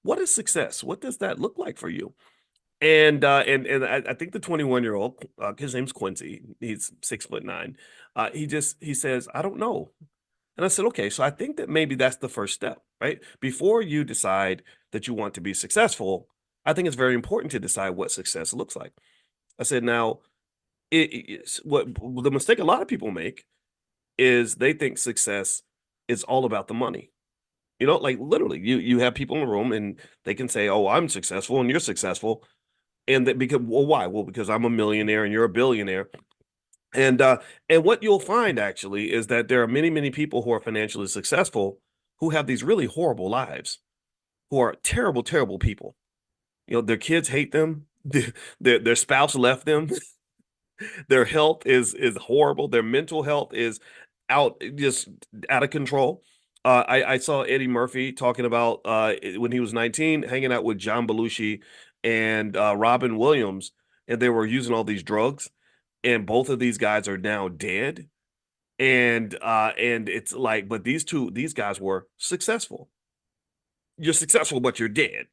what is success? What does that look like for you? And I think the 21-year-old, his name's Quincy. He's 6'9". He says, "I don't know." And I said, "Okay, so I think that maybe that's the first step, right? Before you decide that you want to be successful, I think it's very important to decide what success looks like." I said, "Now, it's what the mistake a lot of people make is they think success is all about the money. You know, like literally, you have people in the room and they can say, 'Oh, I'm successful and you're successful.' And that because, well, why? Well, because I'm a millionaire and you're a billionaire. And what you'll find actually is that there are many, many people who are financially successful who have these really horrible lives, who are terrible, terrible people. You know, their kids hate them, their spouse left them, their health is horrible, their mental health is just out of control. I saw Eddie Murphy talking about when he was 19, hanging out with John Belushi and Robin Williams, and they were using all these drugs, and both of these guys are now dead. And it's like, but these guys were successful. You're successful, but you're dead.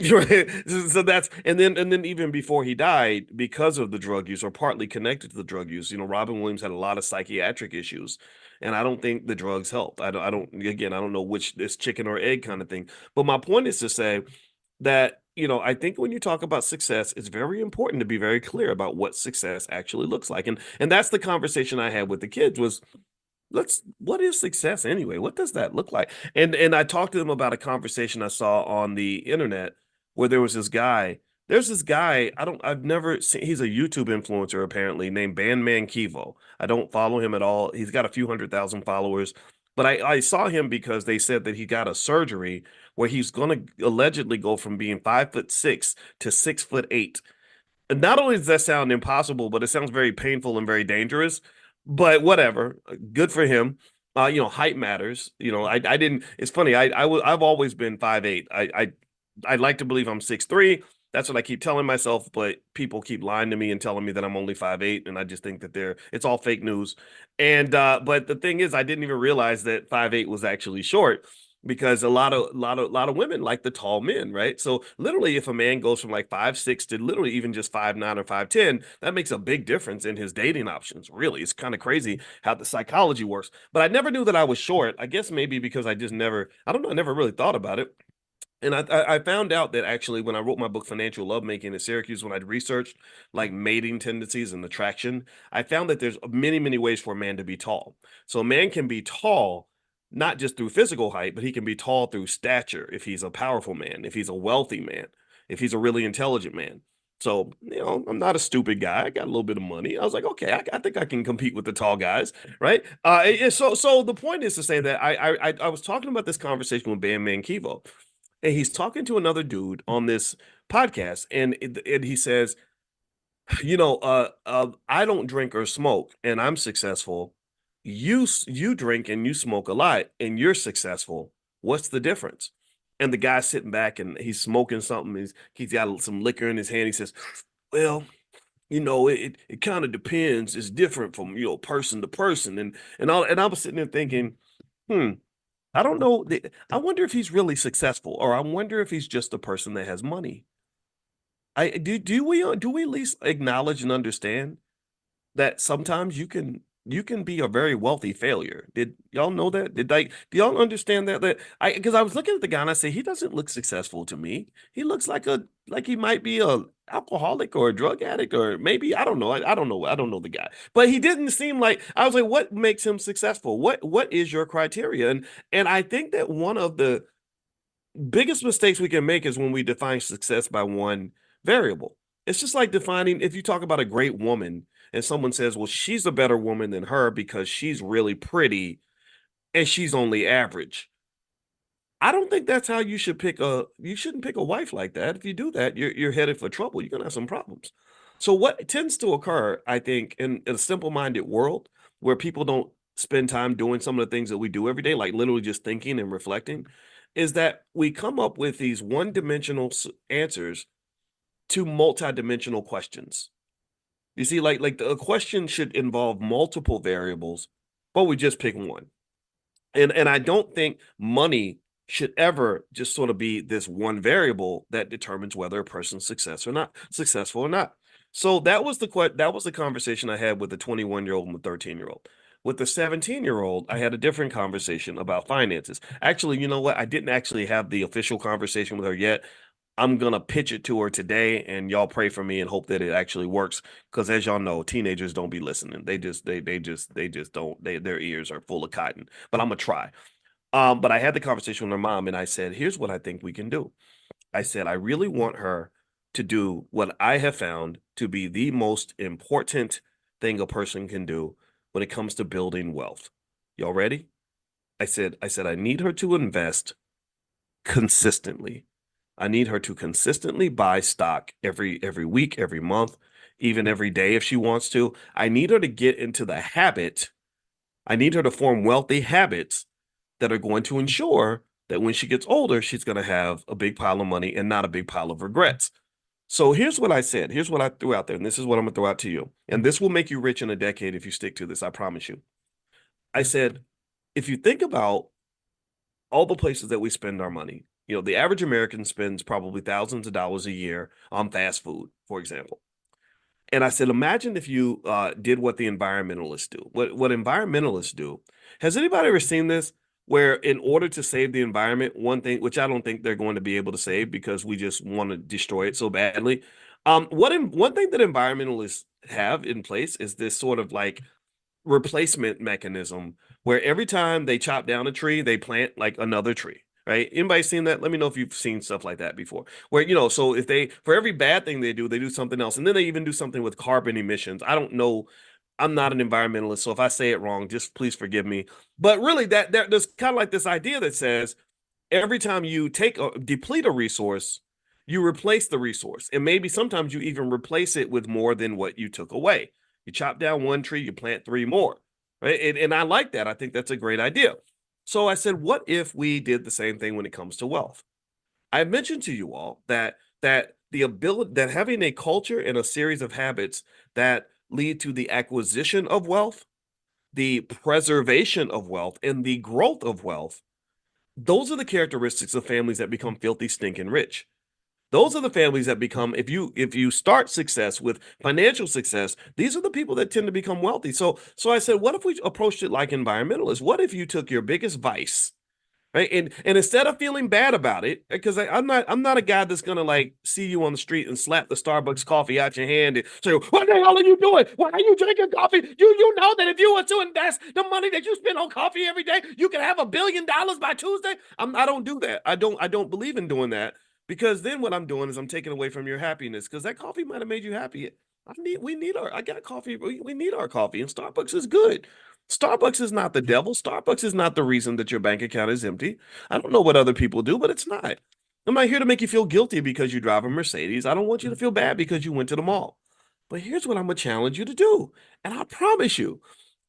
Right. So that's and then even before he died, because of the drug use or partly connected to the drug use, Robin Williams had a lot of psychiatric issues, and I don't think the drugs helped. I don't again, I don't know which this chicken or egg kind of thing. But my point is to say that, I think when you talk about success, it's very important to be very clear about what success actually looks like. And that's the conversation I had with the kids was, what is success anyway? What does that look like? And I talked to them about a conversation I saw on the internet where there's this guy, I've never seen, he's a YouTube influencer apparently named Bandman Kivo. I don't follow him at all. He's got a few 100,000 followers, but I saw him because they said that he got a surgery where he's going to allegedly go from being 5'6" to 6'8". Not only does that sound impossible, but it sounds very painful and very dangerous. But whatever, good for him. Height matters. I didn't. It's funny. I've always been 5'8". I like to believe I'm 6'3". That's what I keep telling myself, but people keep lying to me and telling me that I'm only 5'8", and I just think that it's all fake news. And but the thing is, I didn't even realize that 5'8" was actually short because a lot of women like the tall men, right? So literally, if a man goes from like 5'6" to literally even just 5'9" or 5'10", that makes a big difference in his dating options. Really, it's kind of crazy how the psychology works. But I never knew that I was short. I guess maybe because I just never, I don't know, I never really thought about it. And I found out that actually when I wrote my book Financial Lovemaking at Syracuse, when I researched like mating tendencies and attraction, I found that there's many, many ways for a man to be tall. So a man can be tall not just through physical height, but he can be tall through stature if he's a powerful man, if he's a wealthy man, if he's a really intelligent man. So, I'm not a stupid guy. I got a little bit of money. I was like, okay, I think I can compete with the tall guys, right? So the point is to say that I was talking about this conversation with Bandman Kivo, and he's talking to another dude on this podcast, and he says, I don't drink or smoke, and I'm successful. You drink and you smoke a lot, and you're successful. What's the difference? And the guy's sitting back and he's smoking something. He's got some liquor in his hand. He says, "Well, it kind of depends. It's different from person to person." And I was sitting there thinking, hmm. I don't know. I wonder if he's really successful, or I wonder if he's just a person that has money. Do we at least acknowledge and understand that sometimes you can be a very wealthy failure? Did y'all know that? Do y'all understand that because I was looking at the guy and I say he doesn't look successful to me. He looks like he might be a alcoholic or a drug addict, or maybe I don't know. I don't know. I don't know the guy. But he didn't seem like, I was like, what makes him successful? What is your criteria? And I think that one of the biggest mistakes we can make is when we define success by one variable. It's just like defining, if you talk about a great woman and someone says, well, she's a better woman than her because she's really pretty and she's only average. I don't think that's how you shouldn't pick a wife like that. If you do that, you're headed for trouble. You're gonna have some problems. So what tends to occur, I think, in a simple-minded world where people don't spend time doing some of the things that we do every day, like literally just thinking and reflecting, is that we come up with these one-dimensional answers to multi-dimensional questions. You see, like a question should involve multiple variables, but we just pick one. And I don't think money should ever just sort of be this one variable that determines whether a person's successful or not. So that was the conversation I had with the 21-year-old and the 13-year-old. With the 17-year-old, I had a different conversation about finances. Actually, you know what? I didn't actually have the official conversation with her yet. I'm gonna pitch it to her today, and y'all pray for me and hope that it actually works. Because as y'all know, teenagers don't be listening. They just don't. Their ears are full of cotton. But I'm gonna try. But I had the conversation with her mom, and I said, "Here's what I think we can do." I said, "I really want her to do what I have found to be the most important thing a person can do when it comes to building wealth. Y'all ready?" I said, I need her to invest consistently. I need her to consistently buy stock every week, every month, even every day if she wants to. I need her to get into the habit. I need her to form wealthy habits that are going to ensure that when she gets older, she's going to have a big pile of money and not a big pile of regrets. So here's what I said. Here's what I threw out there, and this is what I'm going to throw out to you. And this will make you rich in a decade if you stick to this. I promise you. I said, if you think about all the places that we spend our money, the average American spends probably thousands of dollars a year on fast food, for example. And I said, imagine if you did what the environmentalists do. What environmentalists do. Has anybody ever seen this? Where in order to save the environment, one thing, which I don't think they're going to be able to save because we just want to destroy it so badly. One thing that environmentalists have in place is this sort of like replacement mechanism where every time they chop down a tree, they plant like another tree. Right? Anybody seen that? Let me know if you've seen stuff like that before. Where, so if for every bad thing they do something else. And then they even do something with carbon emissions. I don't know. I'm not an environmentalist. So if I say it wrong, just please forgive me. But really, there's kind of like this idea that says every time you deplete a resource, you replace the resource. And maybe sometimes you even replace it with more than what you took away. You chop down one tree, you plant three more. Right. And I like that. I think that's a great idea. So I said, what if we did the same thing when it comes to wealth? I mentioned to you all that the ability that having a culture and a series of habits that lead to the acquisition of wealth, the preservation of wealth, and the growth of wealth, those are the characteristics of families that become filthy, stinking rich. Those are the families that become, if you start success with financial success, these are the people that tend to become wealthy. So I said, what if we approached it like environmentalists? What if you took your biggest vice, right? And instead of feeling bad about it, because I'm not a guy that's gonna like see you on the street and slap the Starbucks coffee out your hand and say, "What the hell are you doing? Why are you drinking coffee? You know that if you were to invest the money that you spend on coffee every day, you can have $1 billion by Tuesday." I don't do that. I don't believe in doing that because then what I'm doing is I'm taking away from your happiness because that coffee might have made you happy. I got coffee. We need our coffee, and Starbucks is good. Starbucks is not the devil. Starbucks is not the reason that your bank account is empty. I don't know what other people do, but it's not. I'm not here to make you feel guilty because you drive a Mercedes. I don't want you to feel bad because you went to the mall. But here's what I'm gonna challenge you to do. And I promise you,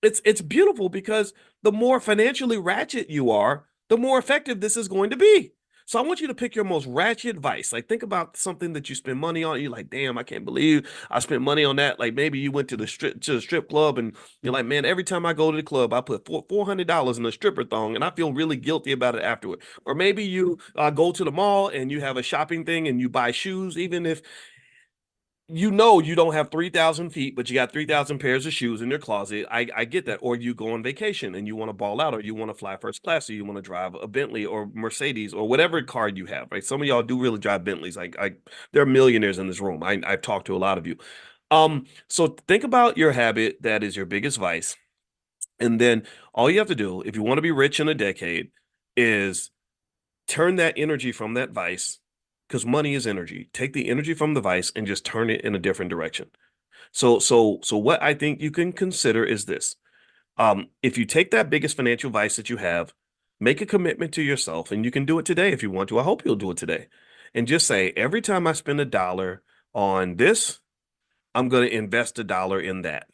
it's beautiful because the more financially ratchet you are, the more effective this is going to be. So I want you to pick your most ratchet vice. Like think about something that you spend money on. You're like, damn, I can't believe I spent money on that. Like maybe you went to the strip club and you're like, man, every time I go to the club, I put $400 in a stripper thong and I feel really guilty about it afterward. Or maybe you go to the mall and you have a shopping thing and you buy shoes, even if you don't have 3,000 feet, but you got 3,000 pairs of shoes in your closet. I get that. Or you go on vacation and you want to ball out, or you want to fly first class, or you want to drive a Bentley or Mercedes or whatever car you have, right? Some of y'all do really drive Bentleys. There are millionaires in this room. I've talked to a lot of you. So think about your habit that is your biggest vice. And then all you have to do, if you want to be rich in a decade, is turn that energy from that vice, because money is energy. Take the energy from the vice and just turn it in a different direction. So what I think you can consider is this. If you take that biggest financial vice that you have, make a commitment to yourself, and you can do it today if you want to. I hope you'll do it today. And just say, every time I spend $1 on this, I'm going to invest $1 in that.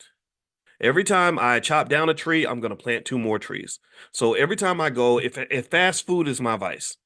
Every time I chop down a tree, I'm going to plant two more trees. So every time I go, if fast food is my vice,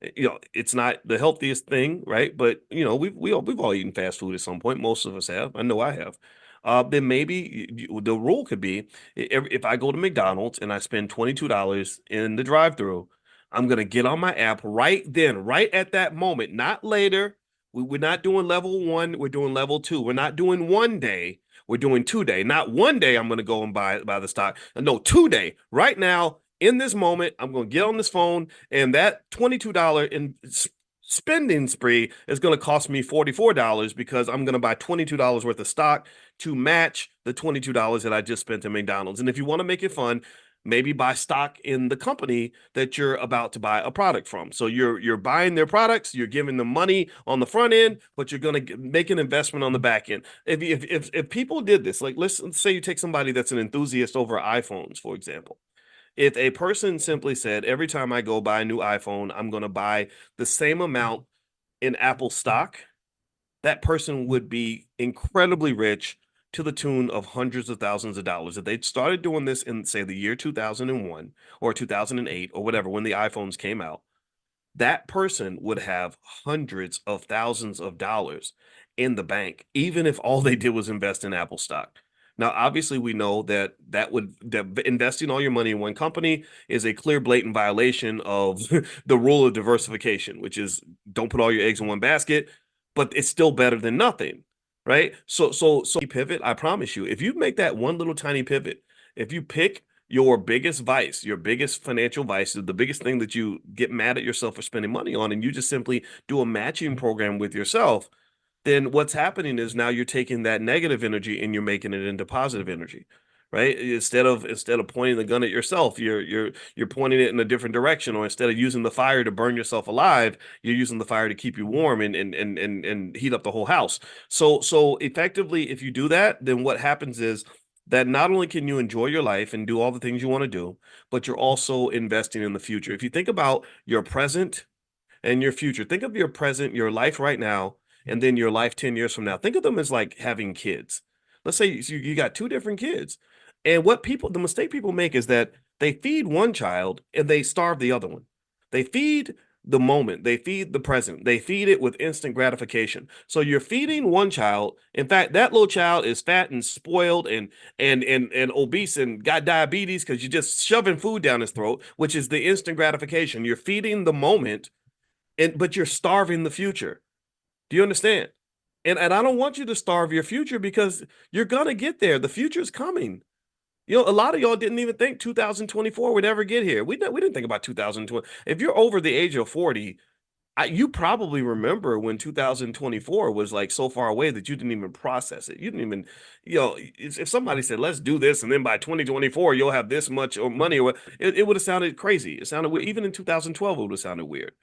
it's not the healthiest thing, right? But we've all eaten fast food at some point. Most of us have. I know I have. Then maybe the rule could be if I go to McDonald's and I spend $22 in the drive-through, I'm gonna get on my app right then, right at that moment, not later. We're not doing level one. We're doing level two. We're not doing one day. We're doing 2 day. Not one day. I'm gonna go and buy the stock. No, 2 day. Right now, in this moment, I'm going to get on this phone, and that $22 in spending spree is going to cost me $44 because I'm going to buy $22 worth of stock to match the $22 that I just spent at McDonald's. And if you want to make it fun, maybe buy stock in the company that you're about to buy a product from. So you're buying their products, you're giving them money on the front end, but you're going to make an investment on the back end. If people did this, like let's say you take somebody that's an enthusiast over iPhones, for example. If a person simply said, every time I go buy a new iPhone, I'm going to buy the same amount in Apple stock, that person would be incredibly rich to the tune of hundreds of thousands of dollars. If they started doing this in, say, the year 2001 or 2008 or whatever, when the iPhones came out, that person would have hundreds of thousands of dollars in the bank, even if all they did was invest in Apple stock. Now, obviously, we know that investing all your money in one company is a clear, blatant violation of the rule of diversification, which is don't put all your eggs in one basket, but it's still better than nothing, right? So pivot. I promise you, if you make that one little tiny pivot, if you pick your biggest vice, your biggest financial vice, the biggest thing that you get mad at yourself for spending money on, and you just simply do a matching program with yourself, then what's happening is now you're taking that negative energy and you're making it into positive energy, right? Instead of pointing the gun at yourself, you're pointing it in a different direction, or instead of using the fire to burn yourself alive, you're using the fire to keep you warm and heat up the whole house. So effectively, if you do that, then what happens is that not only can you enjoy your life and do all the things you want to do, but you're also investing in the future. If you think about your present and your future. Think of your present, your life right now, and then your life 10 years from now. Think of them as like having kids. Let's say you got two different kids. And the mistake people make is that they feed one child and they starve the other one. They feed the moment, they feed the present, they feed it with instant gratification. So you're feeding one child. In fact, that little child is fat and spoiled and obese and got diabetes because you're just shoving food down his throat, which is the instant gratification. You're feeding the moment but you're starving the future. Do you understand? And I don't want you to starve your future because you're gonna get there. The future's coming. A lot of y'all didn't even think 2024 would ever get here. We didn't think about 2020. If you're over the age of 40, you probably remember when 2024 was like so far away that you didn't even process it. You didn't even, if somebody said, let's do this, and then by 2024, you'll have this much or money, or it would have sounded crazy. It sounded weird. Even in 2012, it would have sounded weird.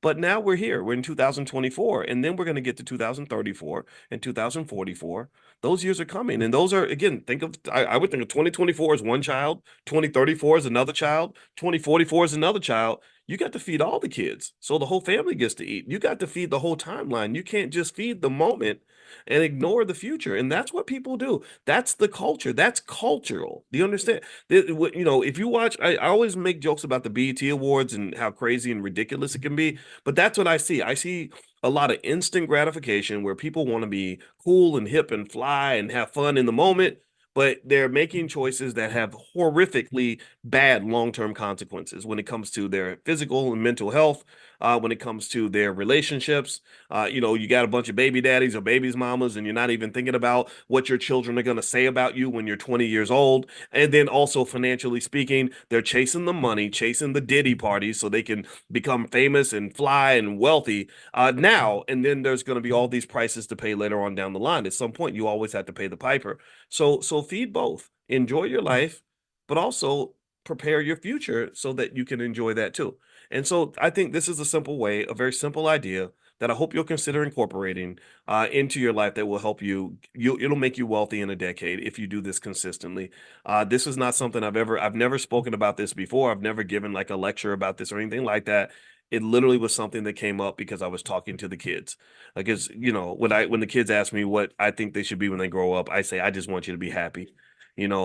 But now we're here. We're in 2024, and then we're going to get to 2034 and 2044. Those years are coming, and those are again. I would think of 2024 as one child, 2034 as another child, 2044 as another child. You got to feed all the kids, so the whole family gets to eat. You got to feed the whole timeline. You can't just feed the moment and ignore the future, and that's what people do. That's the culture. That's cultural. Do you understand? If you watch, I always make jokes about the BET Awards and how crazy and ridiculous it can be. But that's what I see. I see a lot of instant gratification where people want to be cool and hip and fly and have fun in the moment, but they're making choices that have horrifically bad long-term consequences when it comes to their physical and mental health, when it comes to their relationships. You got a bunch of baby daddies or babies mamas, and you're not even thinking about what your children are going to say about you when you're 20 years old. And then also financially speaking, they're chasing the money, chasing the Diddy parties so they can become famous and fly and wealthy now. And then there's going to be all these prices to pay later on down the line. At some point, you always have to pay the piper. So feed both. Enjoy your life, but also prepare your future so that you can enjoy that too. And so I think this is a simple way, a very simple idea that I hope you'll consider incorporating into your life that will help you. It'll make you wealthy in a decade if you do this consistently. This is not something I've never spoken about this before. I've never given like a lecture about this or anything like that. It literally was something that came up because I was talking to the kids. Because when the kids ask me what I think they should be when they grow up, I say I just want you to be happy.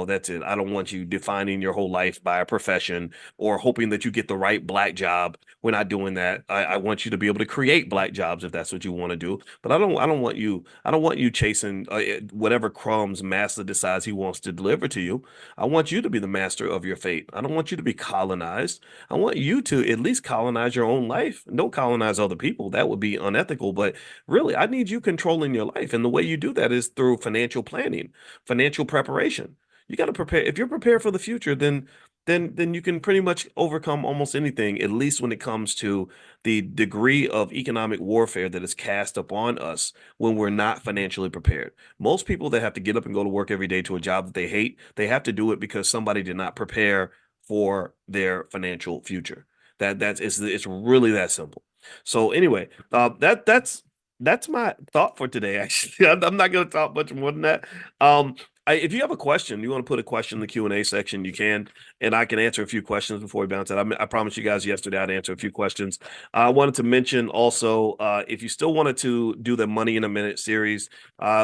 That's it. I don't want you defining your whole life by a profession or hoping that you get the right black job. We're not doing that. I want you to be able to create black jobs if that's what you want to do. But I don't want you chasing whatever crumbs master decides he wants to deliver to you. I want you to be the master of your fate. I don't want you to be colonized. I want you to at least colonize your own life. Don't colonize other people. That would be unethical. But really, I need you controlling your life. And the way you do that is through financial planning, financial preparation. You got to prepare. If you're prepared for the future, then you can pretty much overcome almost anything, at least when it comes to the degree of economic warfare that is cast upon us when we're not financially prepared. Most people that have to get up and go to work every day to a job that they hate, they have to do it because somebody did not prepare for their financial future. It's really that simple. So anyway, that's my thought for today. Actually, I'm not going to talk much more than that. If you have a question, you want to put a question in the Q&A section, you can, and I can answer a few questions before we bounce out. I promised you guys yesterday I'd answer a few questions. I wanted to mention also, if you still wanted to do the Money in a Minute series,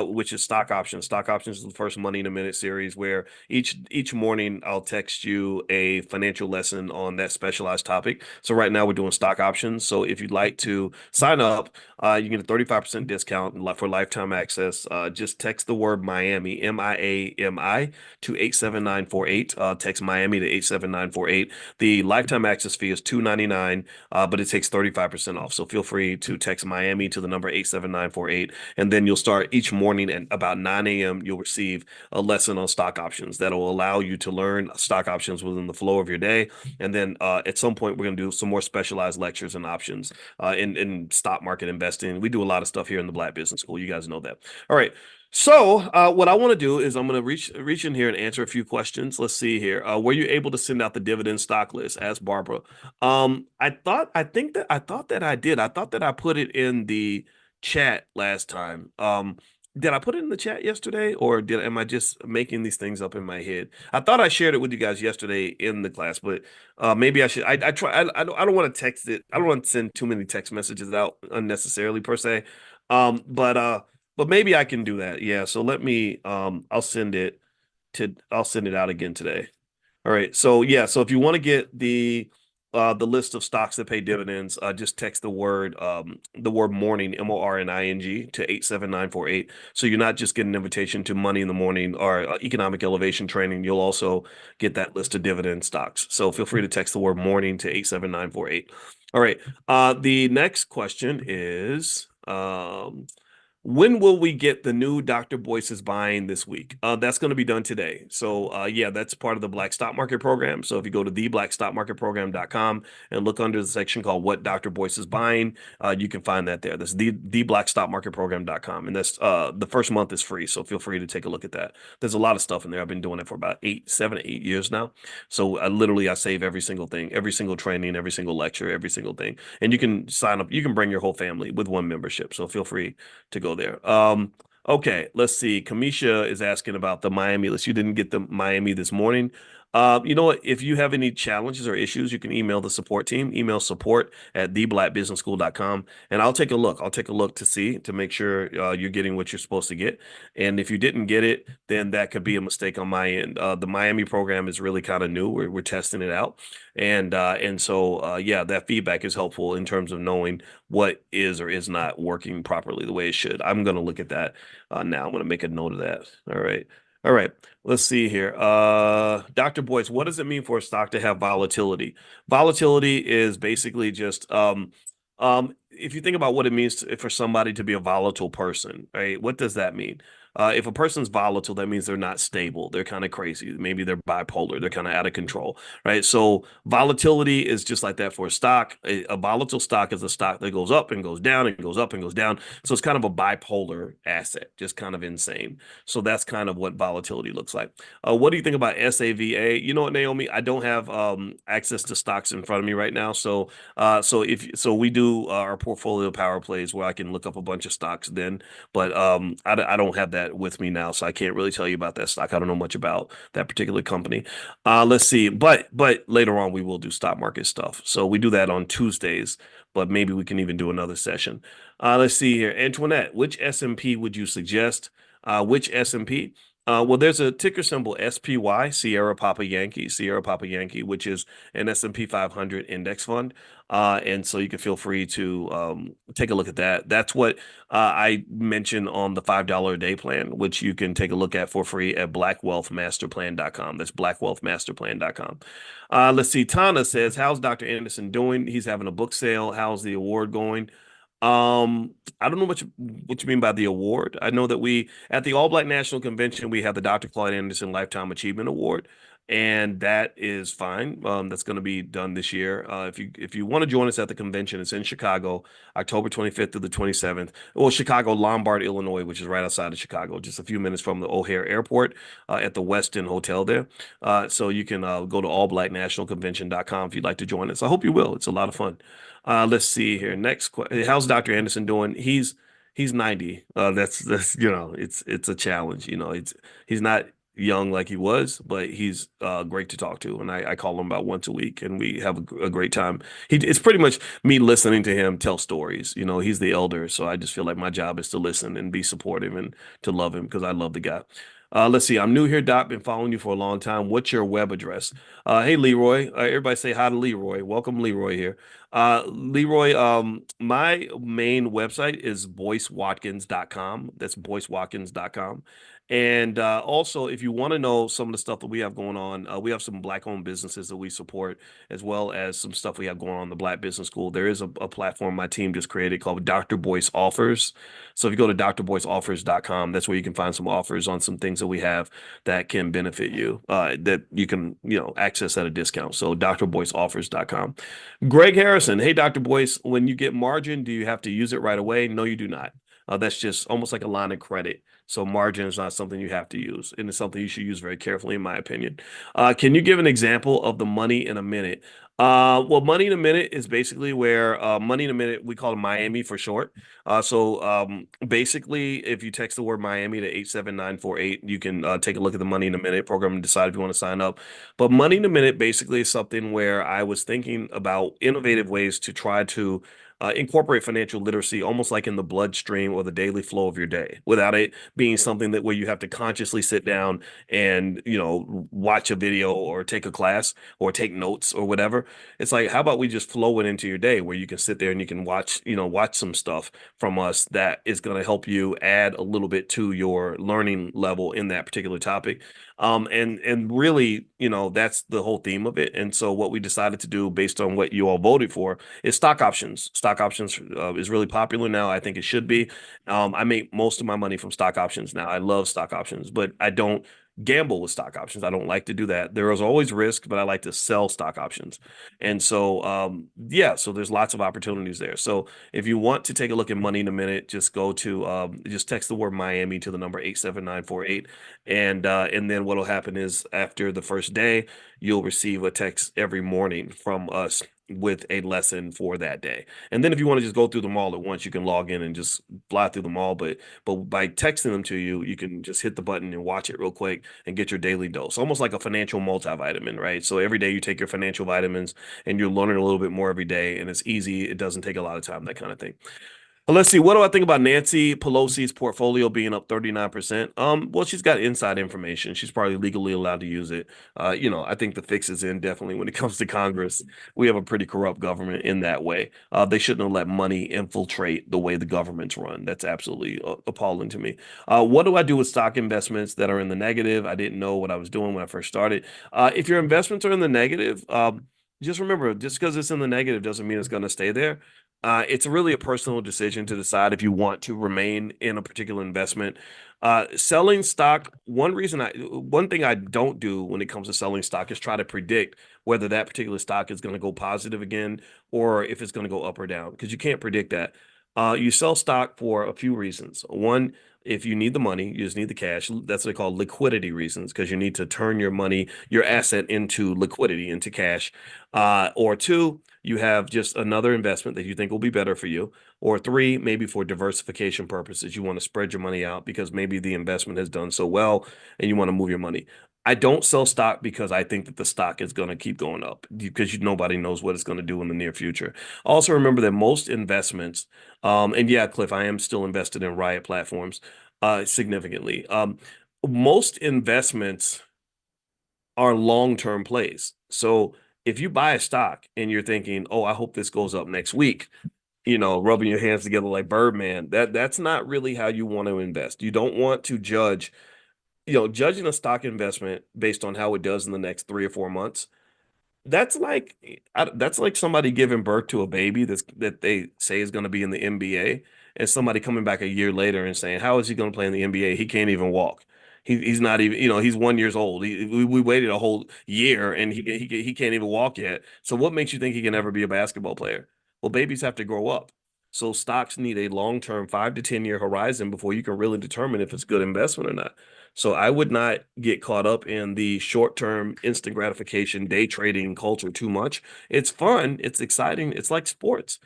which is stock options. Stock options is the first Money in a Minute series where each morning I'll text you a financial lesson on that specialized topic. So right now we're doing stock options. So if you'd like to sign up, you can get a 35% discount for lifetime access. Just text the word Miami, MIAMI to 87948. Text Miami to 87948. The lifetime access fee is $299, but it takes 35% off. So feel free to text Miami to the number 87948, and then you'll start each morning at about 9 a.m. You'll receive a lesson on stock options that'll allow you to learn stock options within the flow of your day. And then at some point, we're going to do some more specialized lectures and options in stock market investing. We do a lot of stuff here in the Black Business School. You guys know that. All right. So what I want to do is I'm going to reach in here and answer a few questions. Let's see here. Were you able to send out the dividend stock list? Asked Barbara. I thought that I did. I thought that I put it in the chat last time. Did I put it in the chat yesterday, or am I just making these things up in my head? I thought I shared it with you guys yesterday in the class, but maybe I should. I try. I don't want to text it. I don't want to send too many text messages out unnecessarily per se. But maybe I can do that. Yeah. So let me. I'll send it out again today. All right. So yeah. So if you want to get the list of stocks that pay dividends, just text the word morning, MORNING, to 87948. So you're not just getting an invitation to Money in the Morning or Economic Elevation Training. You'll also get that list of dividend stocks. So feel free to text the word morning to 87948. All right. The next question is when will we get the new Dr. Boyce's buying this week? That's going to be done today. So yeah, that's part of the Black Stock Market Program. So if you go to theblackstockmarketprogram.com and look under the section called What Dr. Boyce is Buying, you can find that there. That's theblackstockmarketprogram.com. And that's the first month is free. So feel free to take a look at that. There's a lot of stuff in there. I've been doing it for about 8 years now. So I save every single thing, every single training, every single lecture, every single thing. And you can sign up. You can bring your whole family with one membership. So feel free to go there. Okay, let's see. Kamisha is asking about the Miami list. You didn't get the Miami this morning. You know what? If you have any challenges or issues, you can email the support team. Email support@theblackbusinessschool.com, and I'll take a look. I'll take a look to make sure you're getting what you're supposed to get. And if you didn't get it, then that could be a mistake on my end. The Miami program is really kind of new. We're testing it out, and so yeah, that feedback is helpful in terms of knowing what is or is not working properly the way it should. I'm going to look at that now. I'm going to make a note of that. All right. All right. Let's see here. Dr. Boyce, what does it mean for a stock to have volatility? Volatility is basically just if you think about what it means for somebody to be a volatile person, right? What does that mean? If a person's volatile, that means they're not stable. They're kind of crazy. Maybe they're bipolar. They're kind of out of control, right? So volatility is just like that for a stock. A volatile stock is a stock that goes up and goes down and goes up and goes down. So it's kind of a bipolar asset, just kind of insane. So that's kind of what volatility looks like. What do you think about SAVA? You know what, Naomi? I don't have access to stocks in front of me right now. So we do our portfolio power plays where I can look up a bunch of stocks then, but I don't have that with me now, so I can't really tell you about that stock. I don't know much about that particular company. Let's see, but later on we will do stock market stuff. So we do that on Tuesdays, but maybe we can even do another session. Let's see here, Antoinette, which S&P would you suggest? Which S&P? Well, there's a ticker symbol SPY, Sierra Papa Yankee, which is an S&P 500 index fund. And so you can feel free to take a look at that. That's what I mentioned on the $5 a day plan, which you can take a look at for free at blackwealthmasterplan.com. That's blackwealthmasterplan.com. Let's see. Tana says, how's Dr. Anderson doing? He's having a book sale. How's the award going? I don't know what you mean by the award. I know that we at the All Black National Convention we have the Dr. Claude Anderson Lifetime Achievement Award, and that is fine. That's going to be done this year. If you want to join us at the convention, it's in Chicago, October 25th through the 27th. Well, Chicago, Lombard, Illinois, which is right outside of Chicago, just a few minutes from the O'Hare Airport, at the Westin Hotel there. So you can go to allblacknationalconvention.com if you'd like to join us. I hope you will. It's a lot of fun. Let's see here. Next question. How's Dr. Anderson doing? He's 90. That's it's a challenge. He's not young like he was, but he's great to talk to. And I call him about once a week and we have a great time. It's pretty much me listening to him tell stories. He's the elder. So I just feel like my job is to listen and be supportive and to love him because I love the guy. Let's see. I'm new here, Doc. Been following you for a long time. What's your web address? Hey, Leroy. Everybody say hi to Leroy. Welcome, Leroy here. Leroy, my main website is boycewatkins.com. That's boycewatkins.com. And also, if you want to know some of the stuff that we have going on, we have some Black-owned businesses that we support, as well as some stuff we have going on in the Black Business School. There is a platform my team just created called Dr. Boyce Offers. So if you go to drboyceoffers.com, that's where you can find some offers on some things that we have that can benefit you, that you can, access at a discount. So drboyceoffers.com. Greg Harrison, hey, Dr. Boyce, when you get margin, do you have to use it right away? No, you do not. That's just almost like a line of credit. So margin is not something you have to use, and it's something you should use very carefully, in my opinion. Can you give an example of the money in a minute? Well, money in a minute is basically where money in a minute, we call it Miami for short. Basically, if you text the word Miami to 87948, you can take a look at the money in a minute program and decide if you want to sign up. But money in a minute basically is something where I was thinking about innovative ways to try to incorporate financial literacy almost like in the bloodstream or the daily flow of your day without it being something that where you have to consciously sit down and watch a video or take a class or take notes or whatever. It's like, how about we just flow it into your day where you can sit there and you can watch some stuff from us that is going to help you add a little bit to your learning level in that particular topic. And really, that's the whole theme of it. And so what we decided to do based on what you all voted for is stock options. Stock options is really popular now. I think it should be. I make most of my money from stock options now. I love stock options, but I don't gamble with stock options. I don't like to do that. There is always risk, but I like to sell stock options. And so, yeah, so there's lots of opportunities there. So if you want to take a look at money in a minute, just go to, just text the word Miami to the number 87948. And then what'll happen is after the first day, you'll receive a text every morning from us with a lesson for that day. And then if you want to just go through them all at once, you can log in and just fly through them all. But by texting them to you, you can just hit the button and watch it real quick and get your daily dose. Almost like a financial multivitamin, right? So every day you take your financial vitamins and you're learning a little bit more every day, and it's easy. It doesn't take a lot of time, that kind of thing. Well, let's see. What do I think about Nancy Pelosi's portfolio being up 39%? Well, she's got inside information. She's probably legally allowed to use it. I think the fix is in definitely when it comes to Congress. We have a pretty corrupt government in that way. They shouldn't have let money infiltrate the way the government's run. That's absolutely appalling to me. What do I do with stock investments that are in the negative? I didn't know what I was doing when I first started. If your investments are in the negative, just remember, just because it's in the negative doesn't mean it's going to stay there. It's really a personal decision to decide if you want to remain in a particular investment. Selling stock, one thing I don't do when it comes to selling stock is try to predict whether that particular stock is going to go positive again or if it's going to go up or down, because you can't predict that. You sell stock for a few reasons. One, if you need the money, you just need the cash. That's what they call liquidity reasons, because you need to turn your money, your asset into liquidity, into cash. Or two, you have just another investment that you think will be better for you. Or three, maybe for diversification purposes, you want to spread your money out because maybe the investment has done so well and you want to move your money. I don't sell stock because I think that the stock is going to keep going up, because nobody knows what it's going to do in the near future. Also, remember that most investments, and yeah, Cliff, I am still invested in Riot platforms significantly. Most investments are long-term plays. So if you buy a stock and you're thinking, oh, I hope this goes up next week, rubbing your hands together like Birdman, that's not really how you want to invest. You don't want to judging a stock investment based on how it does in the next 3 or 4 months. That's like somebody giving birth to a baby that they say is going to be in the NBA, and somebody coming back a year later and saying, "How is he going to play in the NBA? He can't even walk. He's not even, he's 1 year old. We waited a whole year and he can't even walk yet. So what makes you think he can ever be a basketball player? Well, babies have to grow up. So stocks need a long-term 5 to 10 year horizon before you can really determine if it's good investment or not. So I would not get caught up in the short-term instant gratification day trading culture too much. It's fun, it's exciting, it's like sports,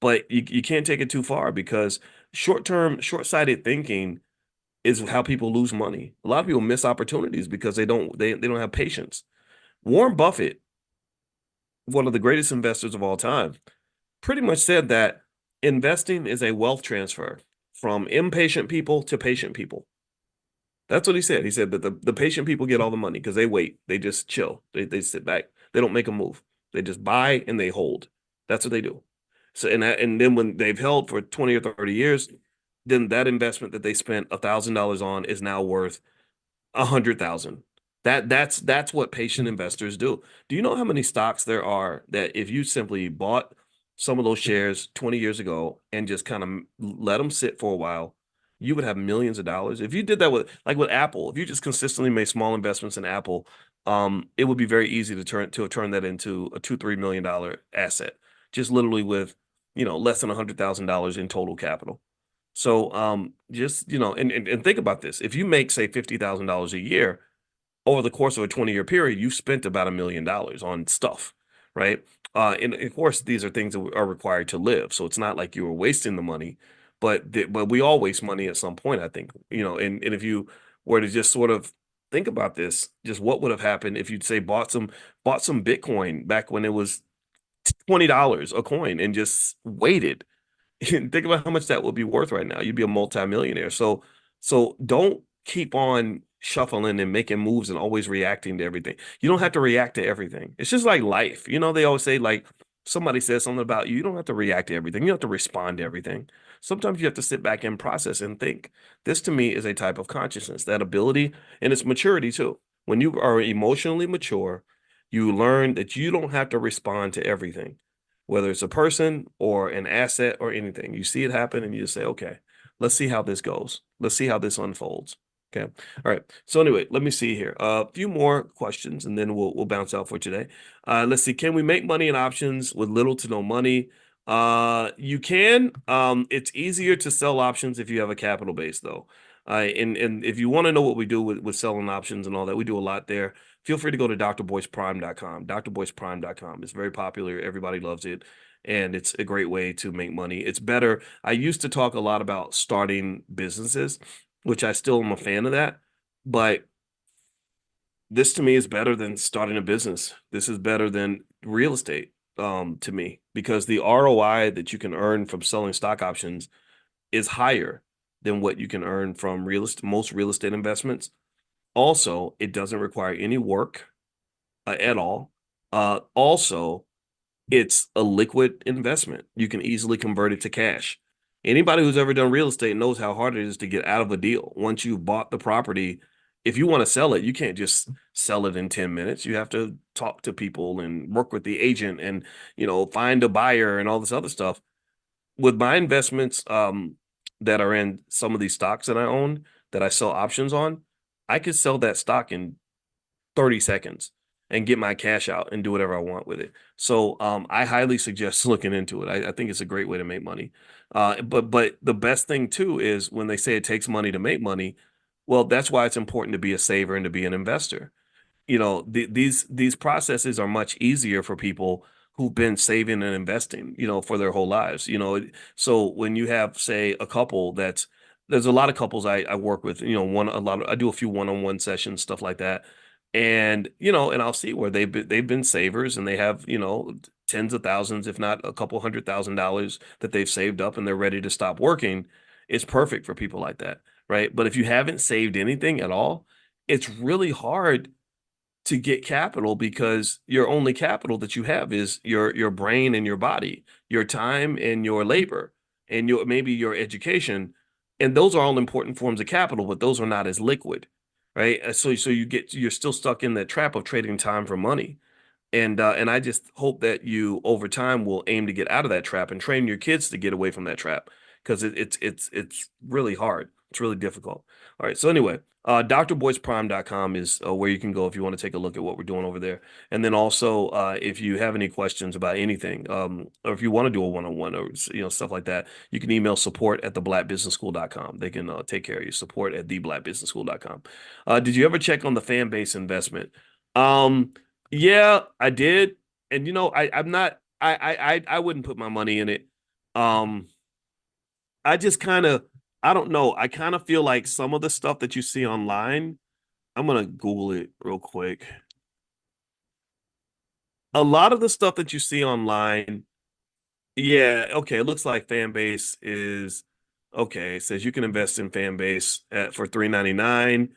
but you can't take it too far, because short-term, short-sighted thinking is how people lose money. A lot of people miss opportunities because they don't have patience. Warren Buffett, one of the greatest investors of all time, pretty much said that investing is a wealth transfer from impatient people to patient people. That's what he said. He said that the patient people get all the money because they wait. They just chill. They sit back. They don't make a move. They just buy and they hold. That's what they do. So and then when they've held for 20 or 30 years, then that investment that they spent $1,000 on is now worth 100,000. That's what patient investors do. Do you know how many stocks there are that if you simply bought some of those shares 20 years ago and just kind of let them sit for a while, you would have millions of dollars. If you did that with like with Apple, if you just consistently made small investments in Apple, it would be very easy to turn that into a $2-3 million asset, just literally with less than $100,000 in total capital. So just and think about this. If you make say $50,000 a year over the course of a 20-year period, you've spent about $1 million on stuff, right? And of course, these are things that are required to live. So it's not like you were wasting the money, but we all waste money at some point, I think. And if you were to just sort of think about this, just what would have happened if you'd say bought some Bitcoin back when it was $20 a coin and just waited. Think about how much that would be worth right now. You'd be a multimillionaire. So don't keep on shuffling and making moves and always reacting to everything. You don't have to react to everything. It's just like life. They always say like somebody says something about you. You don't have to react to everything. You don't have to respond to everything. Sometimes you have to sit back and process and think. This to me is a type of consciousness, that ability, and it's maturity too. When you are emotionally mature, you learn that you don't have to respond to everything, whether it's a person or an asset or anything. You see it happen and you just say, okay, let's see how this goes. Let's see how this unfolds. Okay. All right. So anyway, let me see here. A few more questions and then we'll bounce out for today. Let's see. Can we make money in options with little to no money? You can. It's easier to sell options if you have a capital base though. And if you want to know what we do with selling options and all that, we do a lot there. Feel free to go to drboyceprime.com. drboyceprime.com. It's very popular. Everybody loves it. And it's a great way to make money. It's better. I used to talk a lot about starting businesses, which I still am a fan of that. But this to me is better than starting a business. This is better than real estate to me, because the ROI that you can earn from selling stock options is higher than what you can earn from most real estate investments. Also, it doesn't require any work at all. Also, it's a liquid investment. You can easily convert it to cash. Anybody who's ever done real estate knows how hard it is to get out of a deal. Once you've bought the property, if you want to sell it, you can't just sell it in 10 minutes. You have to talk to people and work with the agent and, find a buyer and all this other stuff. With my investments that are in some of these stocks that I own, that I sell options on, I could sell that stock in 30 seconds and get my cash out and do whatever I want with it. So I highly suggest looking into it. I think it's a great way to make money. But the best thing too is when they say it takes money to make money, well, that's why it's important to be a saver and to be an investor. These processes are much easier for people who've been saving and investing, for their whole lives. So when you have, say, a couple there's a lot of couples I work with, I do a few one-on-one sessions, stuff like that. And I'll see where they've been savers and they have, tens of thousands, if not a couple $100,000 that they've saved up and they're ready to stop working. It's perfect for people like that, right? But if you haven't saved anything at all, it's really hard to get capital, because your only capital that you have is your brain and your body, your time and your labor, and maybe your education. And those are all important forms of capital, but those are not as liquid, right? So you're still stuck in that trap of trading time for money. And I just hope that you over time will aim to get out of that trap and train your kids to get away from that trap, because it's really hard. It's really difficult. All right. So anyway, drboyceprime.com is where you can go if you want to take a look at what we're doing over there. And then also, if you have any questions about anything, or if you want to do a one-on-one or stuff like that, you can email support@theblackbusinessschool.com. They can take care of you. Support@theblackbusinessschool.com. Did you ever check on the fan base investment? Yeah, I did. And I'm not I wouldn't put my money in it. Um, I just kind of I don't know. I kind of feel like some of the stuff that you see online, I'm gonna Google it real quick. A lot of the stuff that you see online, yeah, okay, it looks like fan base is okay. It says you can invest in fan base for $3.99.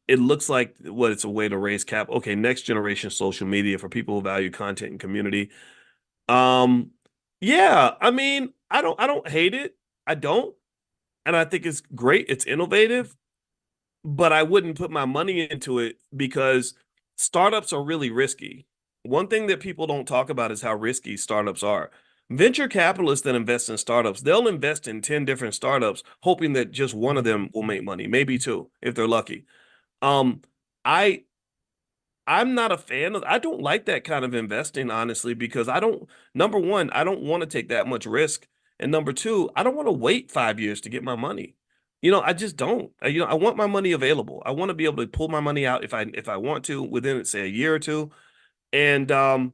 It looks like what it's a way to raise cap. Okay, next generation social media for people who value content and community. Um, yeah, I mean, I don't hate it. I don't. and I think it's great. It's innovative, but I wouldn't put my money into it because startups are really risky. One thing that people don't talk about is how risky startups are. Venture capitalists that invest in startups, they'll invest in 10 different startups, hoping that just one of them will make money, maybe two, if they're lucky. Um, I I'm not a fan of I don't like that kind of investing, honestly, because I don't number one, I don't want to take that much risk. And number two, I don't want to wait 5 years to get my money. I just don't. I want my money available. I want to be able to pull my money out if I want to within say a year or two. And my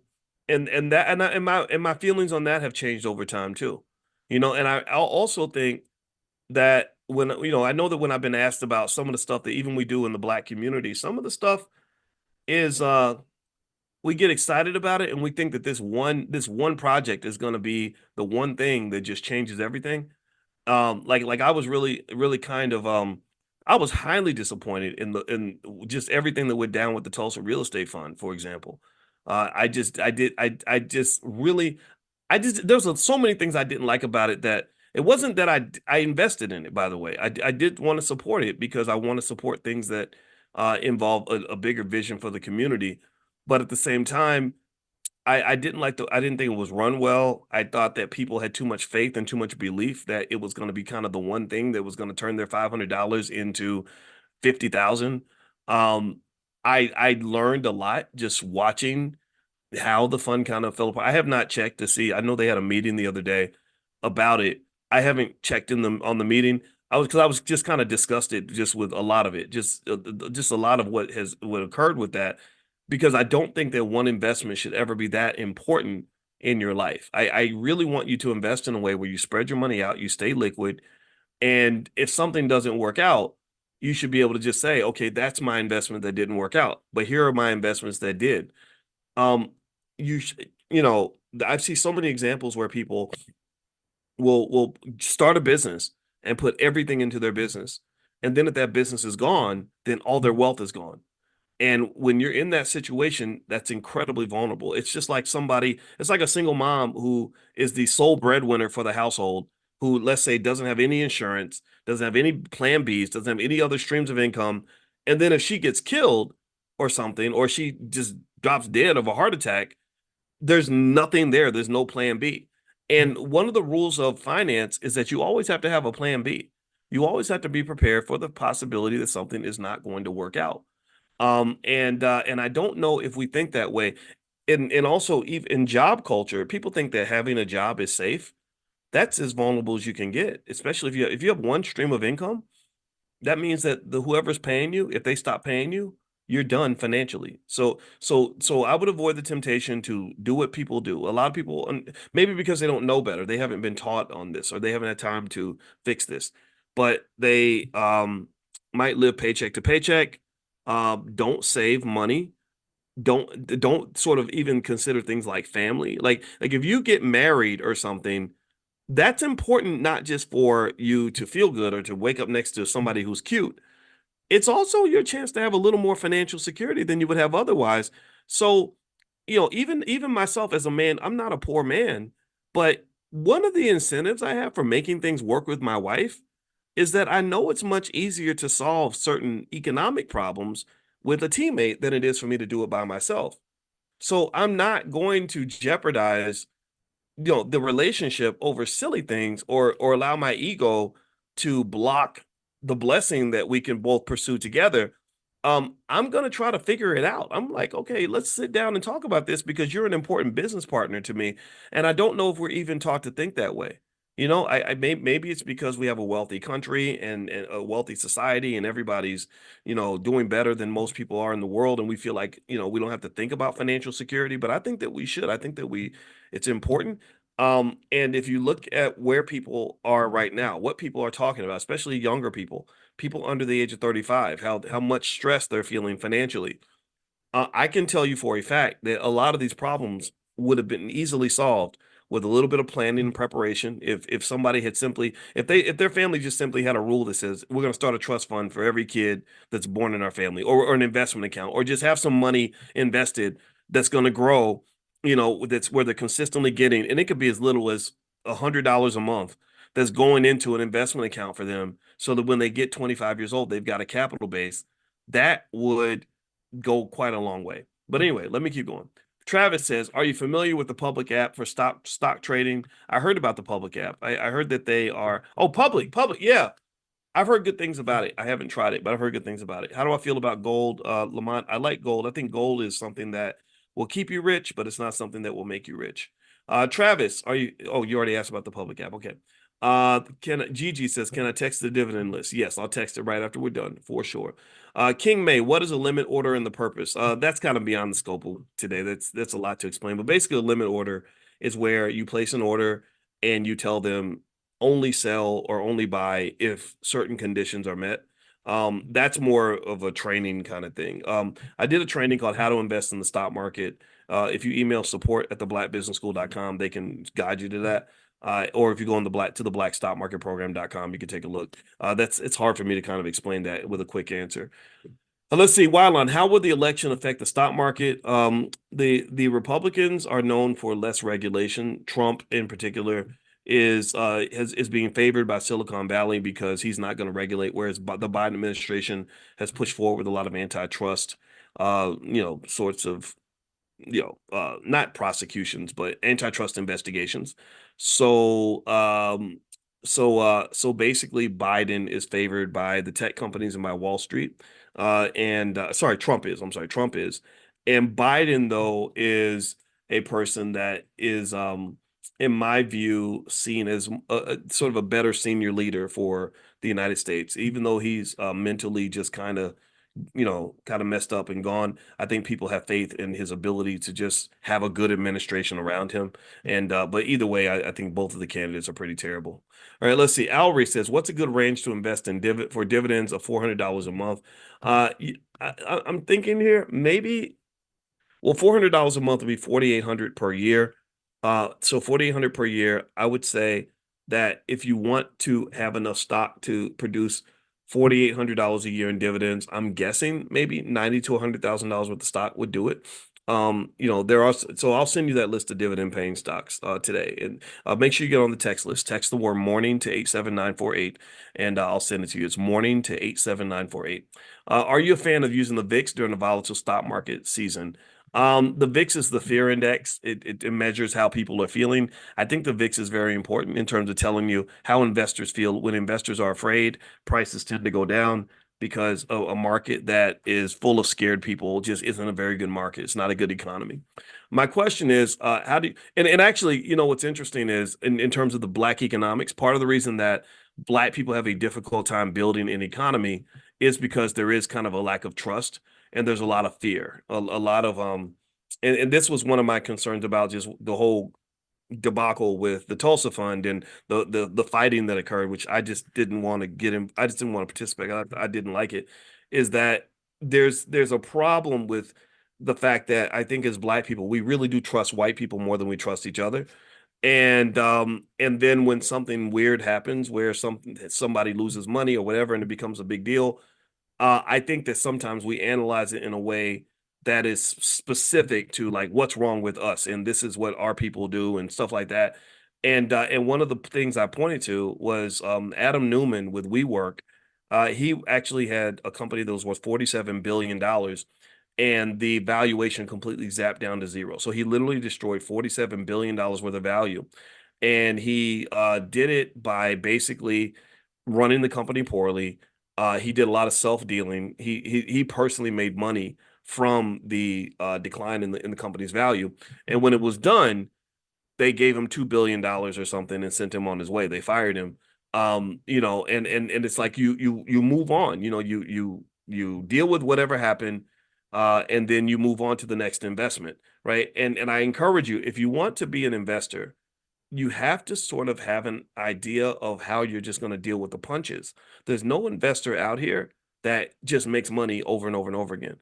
feelings on that have changed over time too. And I'll also think that I know that when I've been asked about some of the stuff that even we do in the black community, some of the stuff is we get excited about it and we think that this one project is going to be the one thing that just changes everything. Like I was really kind of I was highly disappointed in just everything that went down with the Tulsa real estate fund, for example. I just really I just there's so many things I didn't like about it. That it wasn't that I invested in it, by the way. I did want to support it because I want to support things that involve a bigger vision for the community. But at the same time, I didn't think it was run well. I thought that people had too much faith and too much belief that it was going to be kind of the one thing that was going to turn their $500 into 50,000. Um, I learned a lot just watching how the fund kind of fell apart. I have not checked to see. I know they had a meeting the other day about it. I haven't checked in them on the meeting. I was just kind of disgusted just with a lot of it, just a lot of what occurred with that, because I don't think that one investment should ever be that important in your life. I really want you to invest in a way where you spread your money out, you stay liquid, and if something doesn't work out, you should be able to just say, okay, that's my investment that didn't work out, but here are my investments that did. Um, I see so many examples where people will start a business and put everything into their business. And then if that business is gone, then all their wealth is gone. And when you're in that situation, that's incredibly vulnerable. It's like a single mom who is the sole breadwinner for the household, who, let's say, doesn't have any insurance, doesn't have any plan Bs, doesn't have any other streams of income. And then if she gets killed or something, or she just drops dead of a heart attack, there's nothing there. There's no plan B. And one of the rules of finance is that you always have to have a plan B. You always have to be prepared for the possibility that something is not going to work out. And I don't know if we think that way. And also even in job culture, people think that having a job is safe. That's as vulnerable as you can get, especially if you have one stream of income. That means that the whoever's paying you, if they stop paying you, you're done financially. So I would avoid the temptation to do what people do. A lot of people, and maybe because they don't know better, they haven't been taught on this, or they haven't had time to fix this, but they might live paycheck to paycheck. Don't save money. Don't sort of even consider things like family. Like if you get married or something, that's important not just for you to feel good or to wake up next to somebody who's cute. It's also your chance to have a little more financial security than you would have otherwise. So, even myself as a man, I'm not a poor man, but one of the incentives I have for making things work with my wife is that I know it's much easier to solve certain economic problems with a teammate than it is for me to do it by myself. So I'm not going to jeopardize the relationship over silly things, or allow my ego to block the blessing that we can both pursue together. I'm gonna try to figure it out. I'm like, okay, let's sit down and talk about this because you're an important business partner to me, and I don't know if we're even taught to think that way. Maybe it's because we have a wealthy country and a wealthy society, and everybody's doing better than most people are in the world, and we feel like we don't have to think about financial security. But I think that we should. I think that we it's important. And if you look at where people are right now, what people are talking about, especially younger people under the age of 35, how much stress they're feeling financially. I can tell you for a fact that a lot of these problems would have been easily solved with a little bit of planning and preparation. If somebody had simply, if their family just simply had a rule that says we're going to start a trust fund for every kid that's born in our family, or an investment account, or just have some money invested that's going to grow, that's where they're consistently getting, and it could be as little as $100 a month. that's going into an investment account for them so that when they get 25 years old, they've got a capital base. That would go quite a long way. But anyway, let me keep going. Travis says, "Are you familiar with the public app for stock trading?" I heard about the public app. I heard that they are public. Yeah, I've heard good things about it. I haven't tried it, but I've heard good things about it. How do I feel about gold, Lamont? I like gold. I think gold is something that will keep you rich, but it's not something that will make you rich. Travis, are you? Oh, you already asked about the public app. Okay. Can Gigi says, can I text the dividend list? Yes, I'll text it right after we're done for sure. King May, what is a limit order and the purpose? That's kind of beyond the scope of today. That's a lot to explain, but basically, a limit order is where you place an order and you tell them only sell or only buy if certain conditions are met. That's more of a training kind of thing. I did a training called How to Invest in the Stock Market. If you email support at theblackbusinessschool.com, they can guide you to that. Or if you go on the blackstockmarketprogram.com, you can take a look. It's hard for me to kind of explain that with a quick answer. Let's see, Wildon, how would the election affect the stock market? The Republicans are known for less regulation. Trump, in particular, is being favored by Silicon Valley because he's not going to regulate, whereas the Biden administration has pushed forward with a lot of antitrust, sorts of not prosecutions, but antitrust investigations. So, so basically, Biden is favored by the tech companies and by Wall Street. And sorry, Trump is. I'm sorry, Trump is. And Biden, though, is a person that is, in my view, seen as a sort of a better senior leader for the United States, even though he's mentally just kind of messed up and gone. I think people have faith in his ability to just have a good administration around him. And but either way, I think both of the candidates are pretty terrible. All right, let's see. Alry says, "What's a good range to invest in for dividends of $400 a month?" I'm thinking here maybe. Well, $400 a month would be 4,800 per year. So 4,800 per year. I would say that if you want to have enough stock to produce $4,800 a year in dividends, I'm guessing maybe 90 to $100,000 worth of stock would do it. There are, so I'll send you that list of dividend paying stocks today, and make sure you get on the text list. Text the word morning to 87948, and I'll send it to you. It's morning to 87948. Are you a fan of using the VIX during a volatile stock market season? The VIX is the fear index. It measures how people are feeling. I think the VIX is very important in terms of telling you how investors feel. When investors are afraid, prices tend to go down because a market that is full of scared people just isn't a very good market. It's not a good economy. My question is, how do you, and actually, what's interesting is in terms of the Black economics, part of the reason that Black people have a difficult time building an economy is because there is kind of a lack of trust and there's a lot of fear, a lot of and this was one of my concerns about just the whole debacle with the Tulsa Fund and the fighting that occurred, which I just didn't want to get in. I just didn't want to participate. I didn't like it. Is that there's a problem with the fact that I think as Black people we really do trust white people more than we trust each other. And then when something weird happens, where somebody loses money or whatever, and it becomes a big deal, I think that sometimes we analyze it in a way that is specific to like what's wrong with us, and this is what our people do, and stuff like that. And one of the things I pointed to was Adam Newman with WeWork. He actually had a company that was worth $47 billion, and the valuation completely zapped down to zero. So he literally destroyed $47 billion worth of value, and he did it by basically running the company poorly. He did a lot of self-dealing. He personally made money from the decline in the company's value. And when it was done, they gave him $2 billion or something and sent him on his way. They fired him. And it's like you move on. You deal with whatever happened, and then you move on to the next investment, right? And I encourage you, if you want to be an investor, you have to sort of have an idea of how you're just going to deal with the punches. There's no investor out here that just makes money over and over and over again.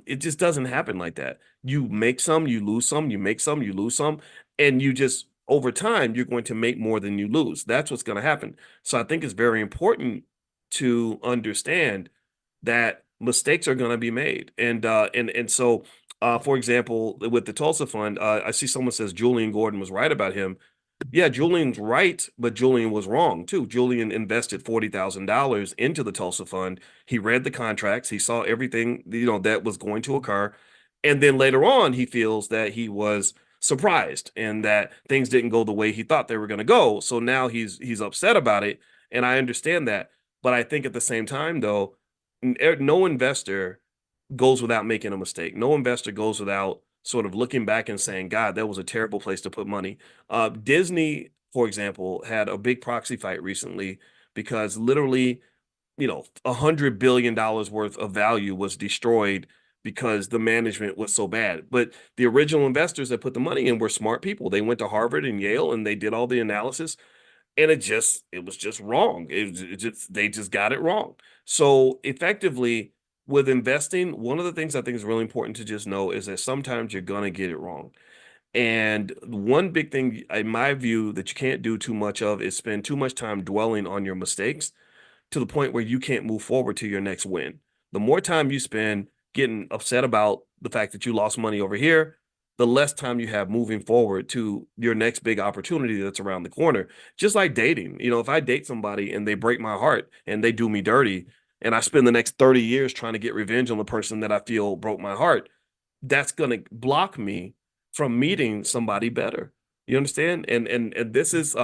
It just doesn't happen like that. You make some, you lose some, you make some, you lose some, and you just over time you're going to make more than you lose. That's what's going to happen. So I think it's very important to understand that mistakes are going to be made. And so for example, with the Tulsa Fund, I see someone says Julian Gordon was right about him. Yeah, Julian's right, but Julian was wrong too. Julian invested $40,000 into the Tulsa Fund. He read the contracts, he saw everything, that was going to occur. And then later on, he feels that he was surprised and that things didn't go the way he thought they were going to go. So now he's upset about it, and I understand that. But I think at the same time, though, no investor goes without making a mistake. No investor goes without sort of looking back and saying, God, that was a terrible place to put money. Disney, for example, had a big proxy fight recently because literally, $100 billion worth of value was destroyed because the management was so bad. But the original investors that put the money in were smart people. They went to Harvard and Yale and they did all the analysis, and it was just wrong. It just they just got it wrong. So effectively, with investing, one of the things I think is really important to just know is that sometimes you're gonna get it wrong. And one big thing, in my view, that you can't do too much of is spend too much time dwelling on your mistakes to the point where you can't move forward to your next win. The more time you spend getting upset about the fact that you lost money over here, the less time you have moving forward to your next big opportunity that's around the corner. Just like dating, if I date somebody and they break my heart and they do me dirty, and I spend the next 30 years trying to get revenge on the person that I feel broke my heart, that's going to block me from meeting somebody better. You understand? And this is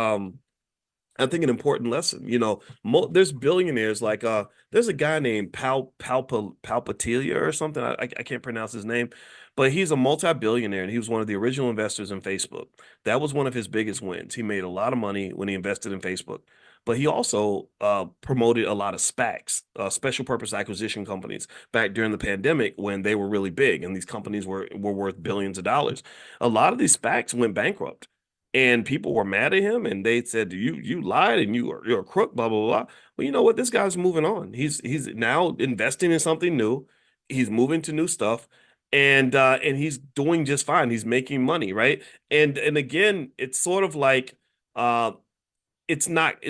I think an important lesson. There's billionaires like there's a guy named Palpatilia or something. I can't pronounce his name, but he's a multi-billionaire and he was one of the original investors in Facebook. That was one of his biggest wins. He made a lot of money when he invested in Facebook, but he also promoted a lot of SPACs, special purpose acquisition companies, back during the pandemic when they were really big and these companies were worth billions of dollars. A lot of these SPACs went bankrupt and people were mad at him and they said you lied and you're a crook, blah blah blah. Well, you know what, this guy's moving on. He's now investing in something new. He's moving to new stuff, and he's doing just fine. He's making money, right? And again, it's sort of like uh it's not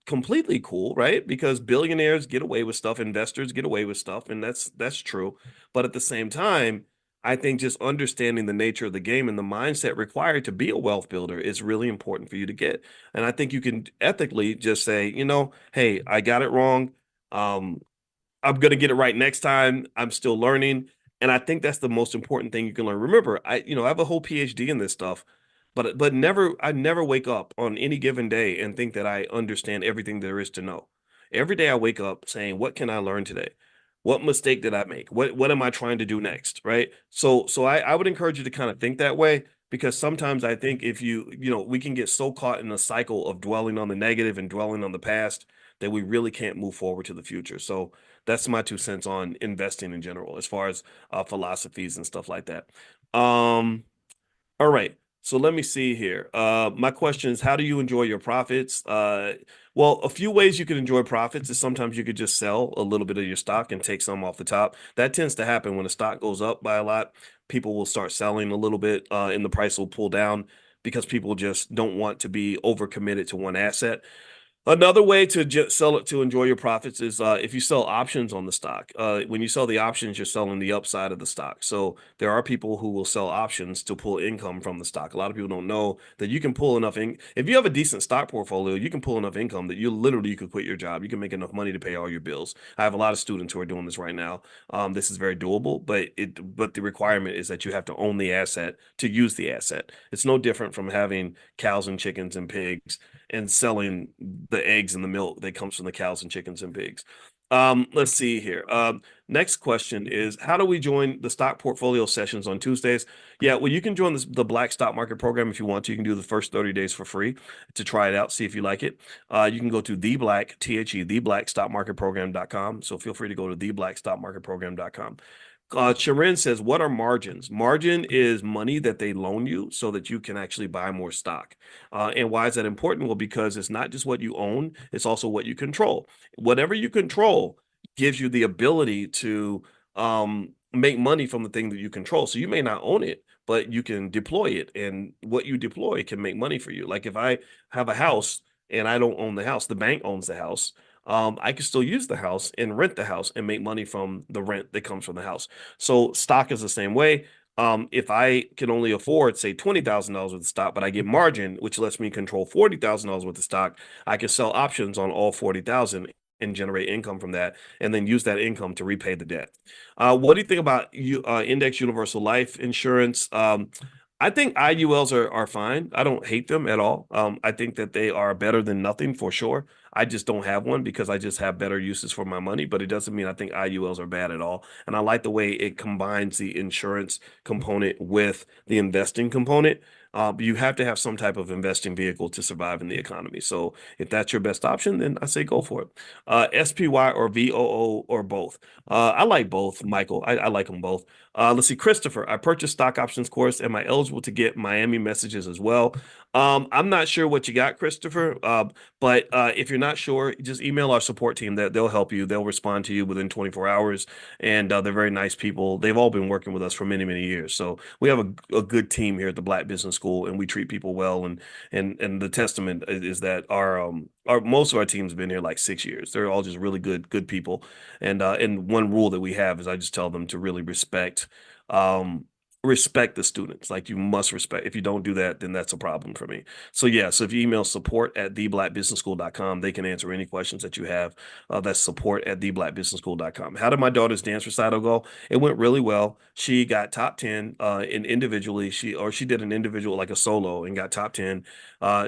completely cool, right? Because billionaires get away with stuff, investors get away with stuff, and that's true. But at the same time, I think just understanding the nature of the game and the mindset required to be a wealth builder is really important for you to get. And I think you can ethically just say, hey, I got it wrong. Um, I'm gonna get it right next time. I'm still learning, and I think that's the most important thing you can learn. Remember, I have a whole PhD in this stuff, but I never wake up on any given day and think that I understand everything there is to know. Every day I wake up saying, "What can I learn today? What mistake did I make? What am I trying to do next?" Right? So I would encourage you to kind of think that way because sometimes I think if we can get so caught in a cycle of dwelling on the negative and dwelling on the past that we really can't move forward to the future. So that's my 2 cents on investing in general, as far as philosophies and stuff like that. All right. So let me see here. My question is, how do you enjoy your profits? Well, a few ways you can enjoy profits is sometimes you could just sell a little bit of your stock and take some off the top. That tends to happen when the stock goes up by a lot. People will start selling a little bit, and the price will pull down because people just don't want to be overcommitted to one asset. Another way to just sell it to enjoy your profits is if you sell options on the stock. When you sell the options, you're selling the upside of the stock. So there are people who will sell options to pull income from the stock. A lot of people don't know that you can pull enough in. If you have a decent stock portfolio, you can pull enough income that you could quit your job. You can make enough money to pay all your bills. I have a lot of students who are doing this right now. This is very doable, but the requirement is that you have to own the asset to use the asset. It's no different from having cows and chickens and pigs and selling the eggs and the milk that comes from the cows and chickens and pigs. Let's see here. Next question is, how do we join the stock portfolio sessions on Tuesdays? Yeah, well, you can join the Black Stock Market Program if you want to. You can do the first 30 days for free to try it out, see if you like it. You can go to theblackstockmarketprogram.com. So feel free to go to theblackstockmarketprogram.com. Sharon says, what are margins? Margin is money that they loan you so that you can actually buy more stock. And why is that important? Well, because it's not just what you own, it's also what you control. Whatever you control gives you the ability to make money from the thing that you control. So you may not own it, but you can deploy it. And what you deploy can make money for you. Like if I have a house and I don't own the house, the bank owns the house. I can still use the house and rent the house and make money from the rent that comes from the house. So stock is the same way. If I can only afford, say, $20,000 worth of stock, but I get margin, which lets me control $40,000 worth of stock, I can sell options on all 40,000 and generate income from that, and then use that income to repay the debt. What do you think about index universal life insurance? I think IULs are fine. I don't hate them at all. I think that they are better than nothing for sure. I just don't have one because I just have better uses for my money, but it doesn't mean I think IULs are bad at all. And I like the way it combines the insurance component with the investing component. But you have to have some type of investing vehicle to survive in the economy. So if that's your best option, then I say go for it. SPY or VOO or both. I like both, Michael. I like them both. Let's see, Christopher. I purchased stock options course. Am I eligible to get Miami messages as well? I'm not sure what you got, Christopher. But if you're not sure, just email our support team. That they'll help you. They'll respond to you within 24 hours, and they're very nice people. They've all been working with us for many, many years. So we have a good team here at the Black Business School, and we treat people well. And the testament is that our most of our team's been here like 6 years. They're all just really good people. And one rule that we have is I just tell them to really um respect the students. Like you must respect. If you don't do that, then that's a problem for me. So yeah, so if you email support@theblackbusinessschool.com, they can answer any questions that you have. That's support@theblackbusinessschool.com. How did my daughter's dance recital go? It went really well. She got top 10 in individually. She did an individual like a solo and got top 10.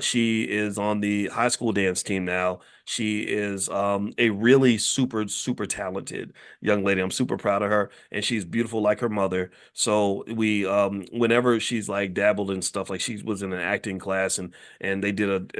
She is on the high school dance team now. She is a really super talented young lady. I'm super proud of her, and she's beautiful like her mother. So we whenever she's like dabbled in stuff, like she was in an acting class, and they did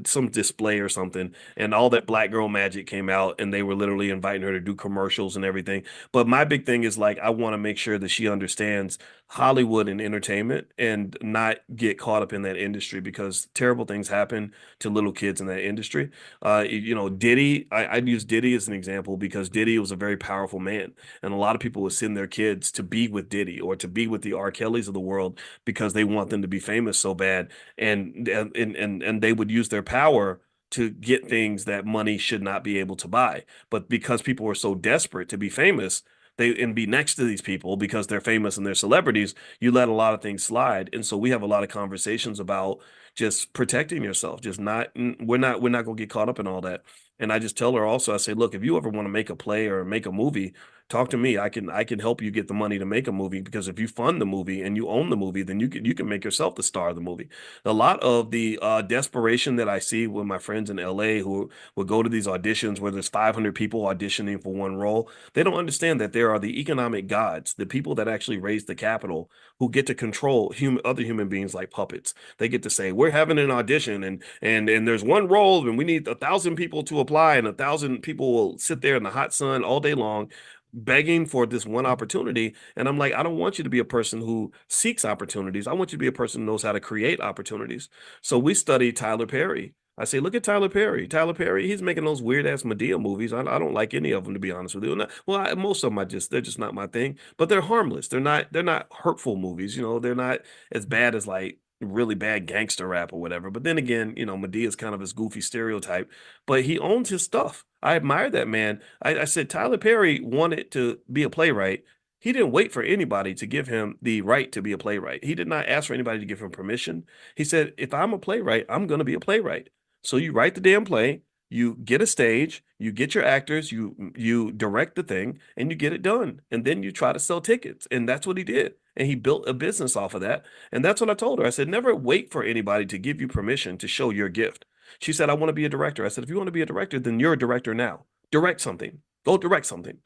some display or something, and all that black girl magic came out, and they were literally inviting her to do commercials and everything. But my big thing is like I want to make sure that she understands Hollywood and entertainment and not get caught up in that industry, because terrible things happen to little kids in that industry. Diddy, I'd use Diddy as an example because Diddy was a very powerful man. And a lot of people would send their kids to be with Diddy or to be with the R. Kellys of the world because they want them to be famous so bad. And they would use their power to get things that money should not be able to buy. But because people were so desperate to be famous, and be next to these people because they're famous and they're celebrities, you let a lot of things slide. And so we have a lot of conversations about just protecting yourself, just not we're not gonna get caught up in all that. And I just tell her also, I say, look, if you ever want to make a play or make a movie, talk to me. I can help you get the money to make a movie, because if you fund the movie and you own the movie, then you can make yourself the star of the movie. A lot of the desperation that I see with my friends in LA who will go to these auditions where there's 500 people auditioning for one role, they don't understand that there are the economic gods, the people that actually raise the capital, who get to control other human beings like puppets. They get to say, we're having an audition, and there's one role and we need 1,000 people to apply, and 1,000 people will sit there in the hot sun all day long begging for this one opportunity. And I'm like, I don't want you to be a person who seeks opportunities. I want you to be a person who knows how to create opportunities. So we study Tyler Perry. I say, look at Tyler Perry. Tyler Perry, he's making those weird ass Medea movies. I don't like any of them, to be honest with you. Most of them they're just not my thing. But they're harmless. They're not hurtful movies. They're not as bad as like really bad gangster rap or whatever. But then again, Medea is kind of this goofy stereotype. But he owns his stuff. I admire that man. I said Tyler Perry wanted to be a playwright. He didn't wait for anybody to give him the right to be a playwright. He did not ask for anybody to give him permission. He said, if I'm a playwright, I'm going to be a playwright. So you write the damn play, you get a stage, you get your actors, you direct the thing, and you get it done. And then you try to sell tickets. And that's what he did. And he built a business off of that. And that's what I told her. I said, never wait for anybody to give you permission to show your gift. She said, I want to be a director. I said, if you want to be a director, then you're a director now. Direct something. Go direct something.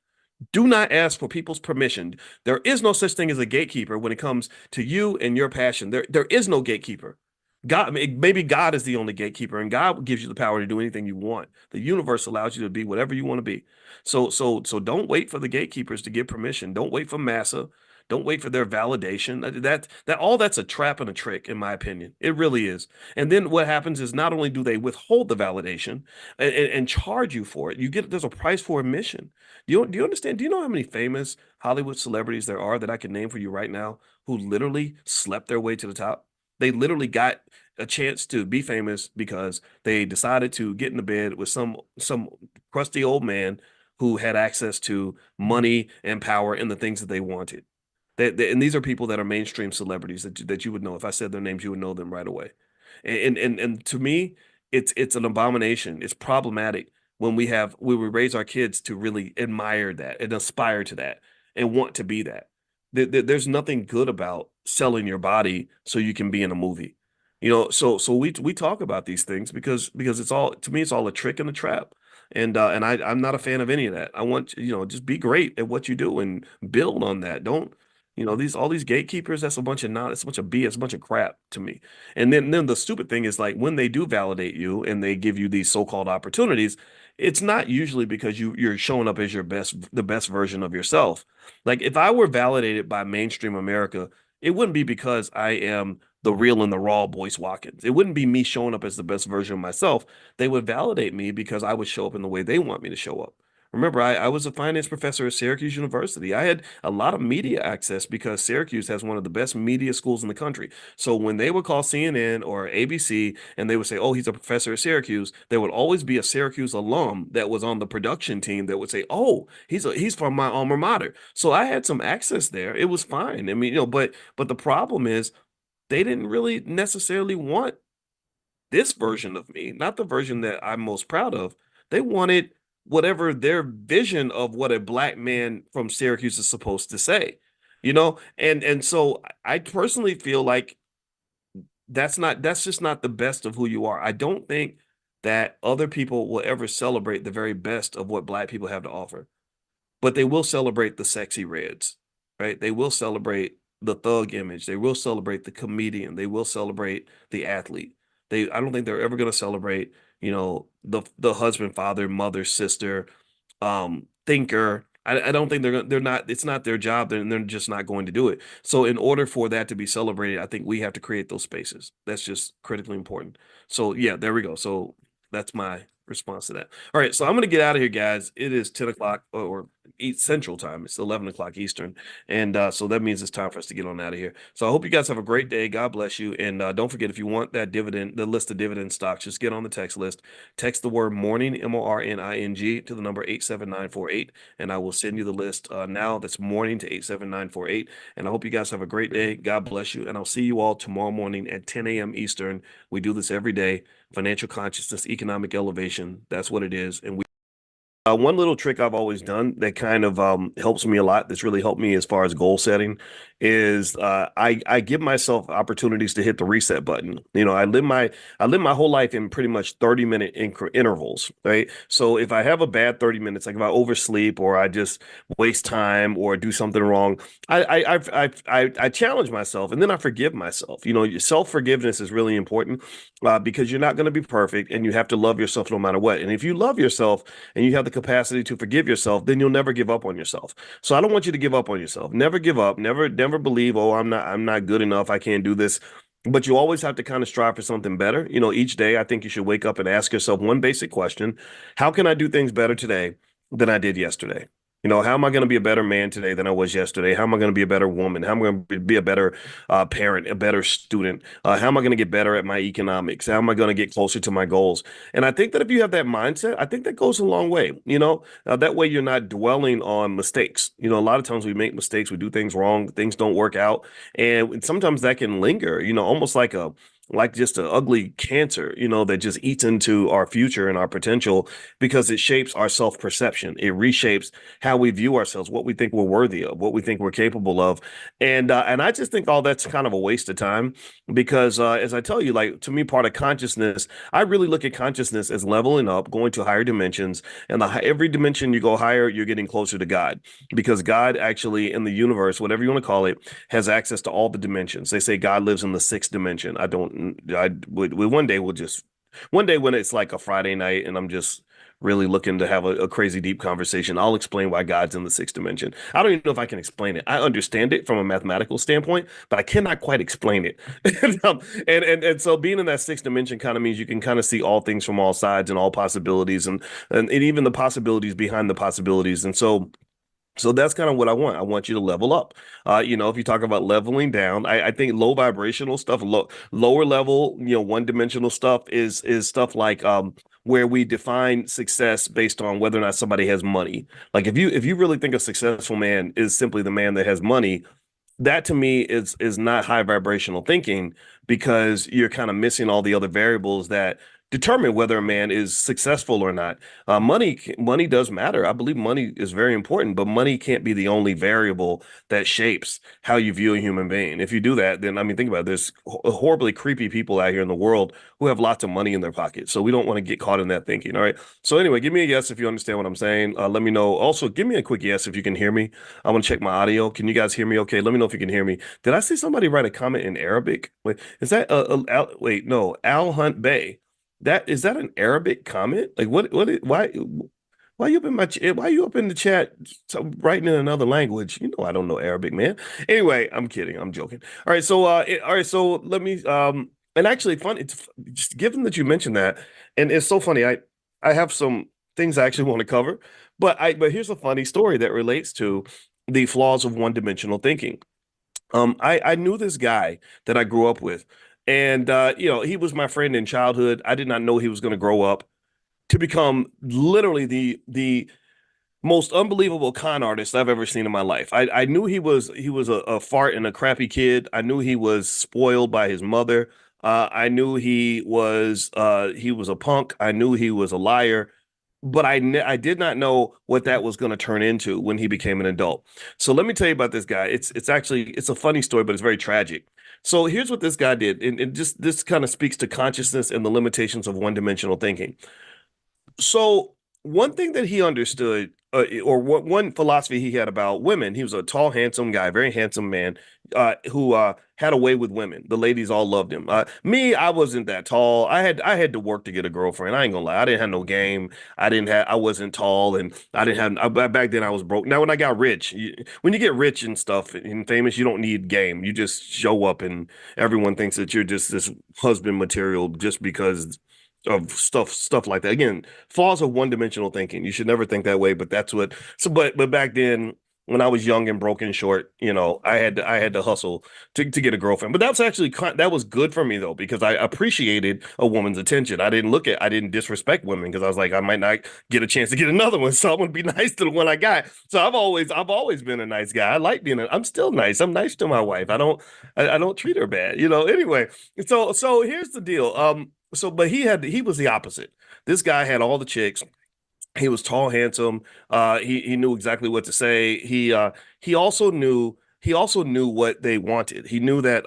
Do not ask for people's permission. There is no such thing as a gatekeeper when it comes to you and your passion. There is no gatekeeper. God, maybe God is the only gatekeeper, and God gives you the power to do anything you want. The universe allows you to be whatever you want to be. So don't wait for the gatekeepers to give permission. Don't wait for massa. Don't wait for their validation. That all that's a trap and a trick, in my opinion. It really is. And then what happens is not only do they withhold the validation and charge you for it, there's a price for admission. Do you understand? Do you know how many famous Hollywood celebrities there are that I can name for you right now who literally slept their way to the top? They literally got a chance to be famous because they decided to get in the bed with some crusty old man who had access to money and power and the things that they wanted. And these are people that are mainstream celebrities that you would know. If I said their names, you would know them right away. And to me, it's an abomination. It's problematic when we raise our kids to really admire that and aspire to that and want to be that. There's nothing good about selling your body so you can be in a movie. So we talk about these things because it's all, to me, it's all a trick and a trap. And I'm not a fan of any of that. I want, just be great at what you do and build on that. Don't, these all these gatekeepers, that's a bunch of not, it's a bunch of BS, a bunch of crap to me. And then the stupid thing is, like, when they do validate you and they give you these so-called opportunities, it's not usually because you're showing up as the best version of yourself. Like, if I were validated by mainstream America, it wouldn't be because I am the real and the raw Boyce Watkins. It wouldn't be me showing up as the best version of myself. They would validate me because I would show up in the way they want me to show up. Remember, I was a finance professor at Syracuse University. I had a lot of media access because Syracuse has one of the best media schools in the country. So when they would call CNN or ABC and they would say, "Oh, he's a professor at Syracuse," there would always be a Syracuse alum that was on the production team that would say, "Oh, he's from my alma mater." So I had some access there. It was fine. I mean, but the problem is they didn't really necessarily want this version of me, not the version that I'm most proud of. They wanted whatever their vision of what a black man from Syracuse is supposed to say, and so I personally feel like that's just not the best of who you are. I don't think that other people will ever celebrate the very best of what black people have to offer, but they will celebrate the sexy reds, right? They will celebrate the thug image. They will celebrate the comedian. They will celebrate the athlete. I don't think they're ever going to celebrate, the husband, father, mother, sister, thinker. I don't think they're not, it's not their job, and they're just not going to do it. So in order for that to be celebrated, I think we have to create those spaces. That's just critically important. So yeah, there we go. So that's my response to that. All right, so I'm gonna get out of here, guys. It is 10 o'clock or East Central Time. It's 11 o'clock Eastern, and so that means it's time for us to get on out of here. So I hope you guys have a great day. God bless you, and don't forget, if you want the list of dividend stocks, just get on the text list. Text the word morning, MORNING, to the number 87948, and I will send you the list now. That's morning to 87948, and I hope you guys have a great day. God bless you, and I'll see you all tomorrow morning at 10 a.m. Eastern. We do this every day. Financial consciousness, economic elevation. That's what it is. And one little trick I've always done that kind of helps me a lot, that's really helped me as far as goal setting, is I give myself opportunities to hit the reset button. I live my whole life in pretty much 30-minute intervals, right? So if I have a bad 30 minutes, like if I oversleep or I just waste time or do something wrong, I challenge myself, and then I forgive myself. Self-forgiveness is really important because you're not going to be perfect, and you have to love yourself no matter what. And if you love yourself and you have the capacity to forgive yourself, then you'll never give up on yourself. So I don't want you to give up on yourself. Never give up. Never believe, "Oh, I'm not good enough. I can't do this." But you always have to kind of strive for something better. Each day I think you should wake up and ask yourself one basic question: how can I do things better today than I did yesterday? How am I going to be a better man today than I was yesterday? How am I going to be a better woman? How am I going to be a better parent, a better student? How am I going to get better at my economics? How am I going to get closer to my goals? And I think that if you have that mindset, I think that goes a long way. That way you're not dwelling on mistakes. A lot of times we make mistakes, we do things wrong, things don't work out, and sometimes that can linger. Almost like just an ugly cancer, that just eats into our future and our potential because it shapes our self-perception. It reshapes how we view ourselves, what we think we're worthy of, what we think we're capable of. And I just think all that's kind of a waste of time because as I tell you, like, to me, part of consciousness, I really look at consciousness as leveling up, going to higher dimensions. And every dimension you go higher, you're getting closer to God, because God actually, in the universe, whatever you want to call it, has access to all the dimensions. They say God lives in the sixth dimension. One day one day when it's like a Friday night and I'm just really looking to have a crazy deep conversation, I'll explain why God's in the sixth dimension. I don't even know if I can explain it. I understand it from a mathematical standpoint, but I cannot quite explain it. And so being in that sixth dimension kind of means you can kind of see all things from all sides and all possibilities, and even the possibilities behind the possibilities. And so that's kind of what I want. I want you to level up. If you talk about leveling down, I think low vibrational stuff, lower level, one dimensional stuff is stuff like where we define success based on whether or not somebody has money. Like if you really think a successful man is simply the man that has money, that to me is not high vibrational thinking because you're kind of missing all the other variables that determine whether a man is successful or not. Money does matter. I believe money is very important, but money can't be the only variable that shapes how you view a human being. If you do that, then I mean, think about it. There's horribly creepy people out here in the world who have lots of money in their pocket. So we don't want to get caught in that thinking. All right. So anyway, give me a yes if you understand what I'm saying. Let me know. Also, give me a quick yes if you can hear me. I want to check my audio. Can you guys hear me? Okay, let me know if you can hear me. Did I see somebody write a comment in Arabic? Wait, is that wait, no, Al Hunt Bay. That is that an Arabic comment? Like why you up in why you up in the chat writing in another language? You know I don't know Arabic, man. Anyway, I'm kidding. I'm joking. All right, so all right, so let me and actually fun it's just given that you mentioned that and it's so funny. I have some things I actually want to cover, but here's a funny story that relates to the flaws of one-dimensional thinking. I knew this guy that I grew up with, and he was my friend in childhood. I did not know he was going to grow up to become literally the most unbelievable con artist I've ever seen in my life. I knew he was a fart and a crappy kid. I knew he was spoiled by his mother. I knew he was a punk. I knew he was a liar, but I did not know what that was going to turn into when he became an adult. So let me tell you about this guy. It's a funny story, but it's very tragic. So here's what this guy did, and just this kind of speaks to consciousness and the limitations of one-dimensional thinking. So one thing that he understood, or one philosophy he had about women, he was a tall, handsome guy, very handsome man, who had a way with women. The ladies all loved him. Me, I wasn't that tall. I had to work to get a girlfriend. I ain't gonna lie. I didn't have no game. I wasn't tall, and I didn't have. Back then I was broke. Now when I got rich, when you get rich and stuff and famous, you don't need game. You just show up, and everyone thinks that you're just this husband material just because of stuff like that. Again, flaws of one-dimensional thinking. You should never think that way, but that's what so but back then when I was young and broken short, I had to hustle to get a girlfriend. But that was actually that was good for me though, because I appreciated a woman's attention. I didn't disrespect women because I was like, I might not get a chance to get another one. So I'm gonna be nice to the one I got. So I've always been a nice guy. I like I'm still nice. I'm nice to my wife. I don't treat her bad, anyway. So here's the deal. But he was the opposite. This guy had all the chicks. He was tall, handsome. He knew exactly what to say. He also knew what they wanted. He knew that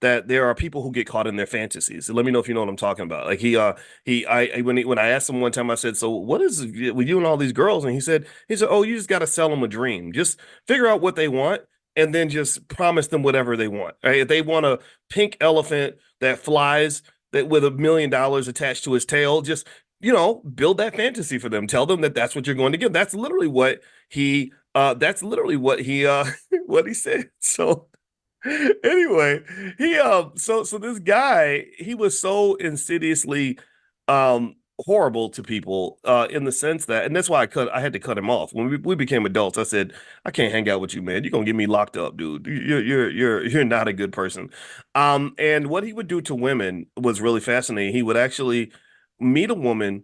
there are people who get caught in their fantasies. So let me know if you know what I'm talking about. Like when I asked him one time, I said, "So what is with you and all these girls?" And he said, "Oh, you just got to sell them a dream. Just figure out what they want." And then just promise them whatever they want. Right? If they want a pink elephant that flies that with $1 million attached to his tail, just build that fantasy for them. Tell them that that's what you're going to give. That's literally what he what he said. So anyway, so this guy, he was so insidiously horrible to people in the sense that, and that's why I had to cut him off. When we became adults, I said, I can't hang out with you, man. You're gonna get me locked up, dude. You're not a good person. And what he would do to women was really fascinating. He would actually meet a woman,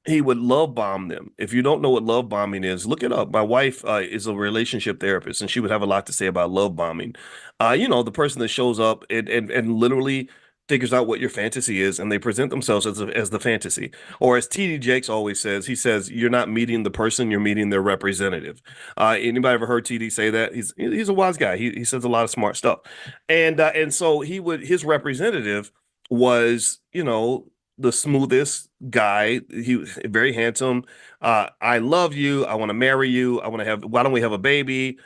he would love bomb them. If you don't know what love bombing is, look it up. My wife is a relationship therapist, and she would have a lot to say about love bombing. The person that shows up and literally figures out what your fantasy is, and they present themselves as the fantasy. Or as TD Jakes always says, he says, "You're not meeting the person, you're meeting their representative." Anybody ever heard TD say that? He's a wise guy. He says a lot of smart stuff, and so his representative was the smoothest guy. He was very handsome. I love you. I want to marry you. Why don't we have a baby?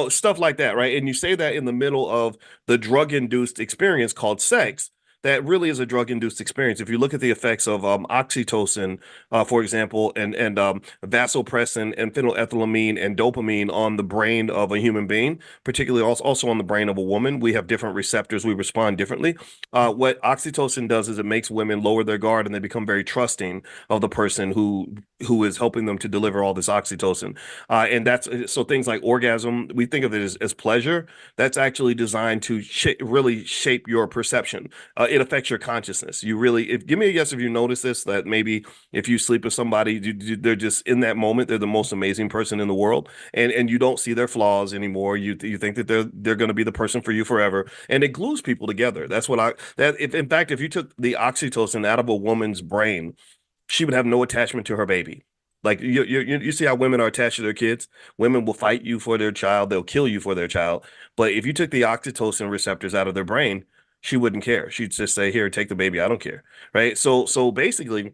Stuff like that, right? And you say that in the middle of the drug-induced experience called sex. That really is a drug-induced experience. If you look at the effects of oxytocin, for example, and vasopressin and phenylethylamine and dopamine on the brain of a human being, particularly also on the brain of a woman, we have different receptors. We respond differently. What oxytocin does is it makes women lower their guard and they become very trusting of the person who is helping them to deliver all this oxytocin. And that's so things like orgasm, we think of it as pleasure. That's actually designed to really shape your perception. it affects your consciousness. You really, if give me a yes if you notice this, that maybe if you sleep with somebody, they're just in that moment, they're the most amazing person in the world, and you don't see their flaws anymore. You think that they're going to be the person for you forever, and it glues people together. That's what I that if in fact if you took the oxytocin out of a woman's brain, she would have no attachment to her baby. Like you see how women are attached to their kids. Women will fight you for their child. They'll kill you for their child. But if you took the oxytocin receptors out of their brain, she wouldn't care. She'd just say, "Here, take the baby. I don't care." Right? So basically,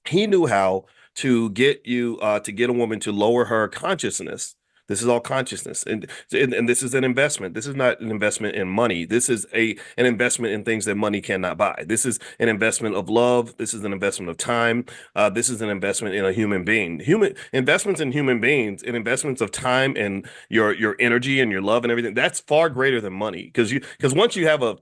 he knew how to get a woman to lower her consciousness. This is all consciousness, and this is an investment. This is not an investment in money. This is a an investment in things that money cannot buy. This is an investment of love. This is an investment of time. This is an investment in a human being. Human investments in human beings and investments of time and your energy and your love and everything. That's far greater than money because once you have a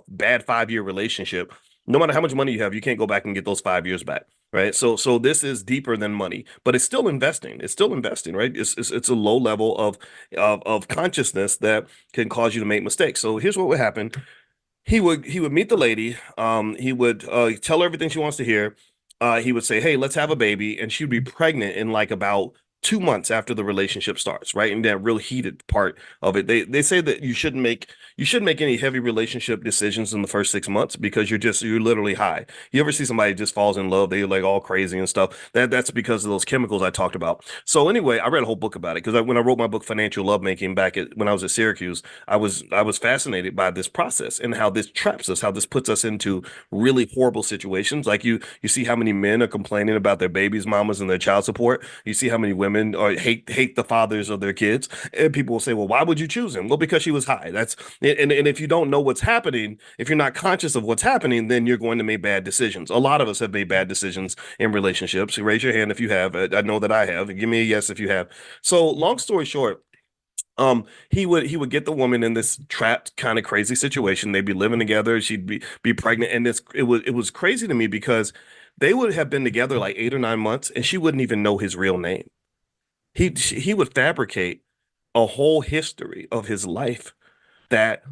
bad 5 year relationship, no matter how much money you have, you can't go back and get those 5 years back. Right. So this is deeper than money, but it's still investing. It's still investing, right? It's a low level of consciousness that can cause you to make mistakes. So here's what would happen. He would meet the lady. He would tell her everything she wants to hear. He would say, "Hey, let's have a baby," and she'd be pregnant in like about 2 months after the relationship starts, right? In that real heated part of it, they say that you shouldn't make any heavy relationship decisions in the first 6 months because you're literally high. You ever see somebody just falls in love, they're like all crazy and stuff. That's because of those chemicals I talked about. So anyway, I read a whole book about it because when I wrote my book Financial Lovemaking when I was at Syracuse, I was fascinated by this process and how this traps us, how this puts us into really horrible situations. Like you see how many men are complaining about their babies, mamas, and their child support. You see how many women hate the fathers of their kids, and people will say, "Well, why would you choose him?" Well, because she was high. That's and if you don't know what's happening, if you're not conscious of what's happening, then you're going to make bad decisions. A lot of us have made bad decisions in relationships. Raise your hand if you have. I know that I have. Give me a yes if you have. So, long story short, he would get the woman in this trapped kind of crazy situation. They'd be living together. She'd be pregnant, and it was crazy to me because they would have been together like 8 or 9 months, and she wouldn't even know his real name. He would fabricate a whole history of his life that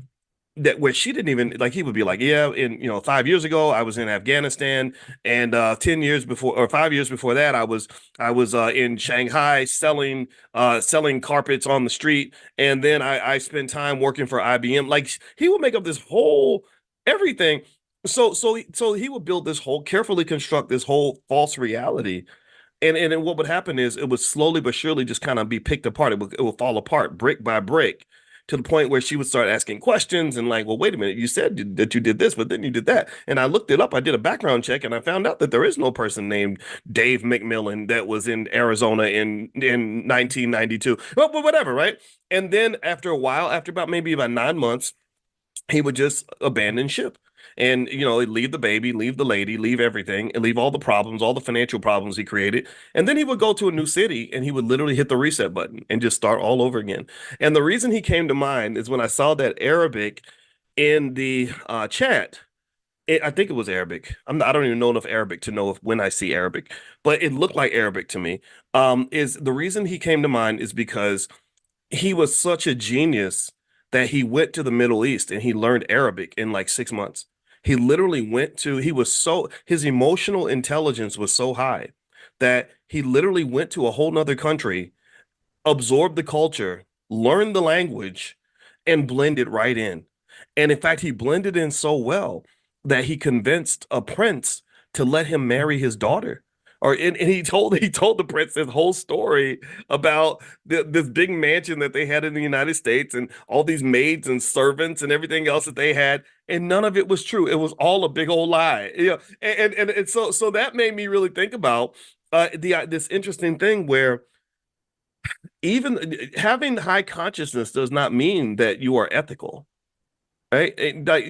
where she didn't even like. He would be like, yeah, in 5 years ago I was in Afghanistan, and 10 years before or 5 years before that I was in Shanghai selling carpets on the street, and then I spent time working for IBM. Like, he would make up this whole everything. So he would build this whole carefully construct this whole false reality, and then what would happen is it would slowly but surely just kind of be picked apart. It would fall apart brick by brick to the point where she would start asking questions and like, well, wait a minute, you said that you did this, but then you did that. And I looked it up. I did a background check and I found out that there is no person named Dave McMillan that was in Arizona in 1992. Well, but whatever, right? And then after a while, after maybe about 9 months, he would just abandon ship and leave the baby, leave the lady, leave everything, and leave all the problems, all the financial problems he created. And then he would go to a new city and he would literally hit the reset button and just start all over again. And the reason he came to mind is when I saw that Arabic in the chat. I think it was Arabic. I don't even know enough Arabic to know when I see Arabic, but it looked like Arabic to me. Is the reason he came to mind is because he was such a genius that he went to the Middle East and he learned Arabic in like 6 months. He literally his emotional intelligence was so high that he literally went to a whole nother country, absorbed the culture, learned the language, and blended right in. And in fact, he blended in so well that he convinced a prince to let him marry his daughter. And he told the prince his whole story about this big mansion that they had in the United States and all these maids and servants and everything else that they had, and none of it was true. It was all a big old lie. And so that made me really think about this interesting thing where even having high consciousness does not mean that you are ethical, right? And that,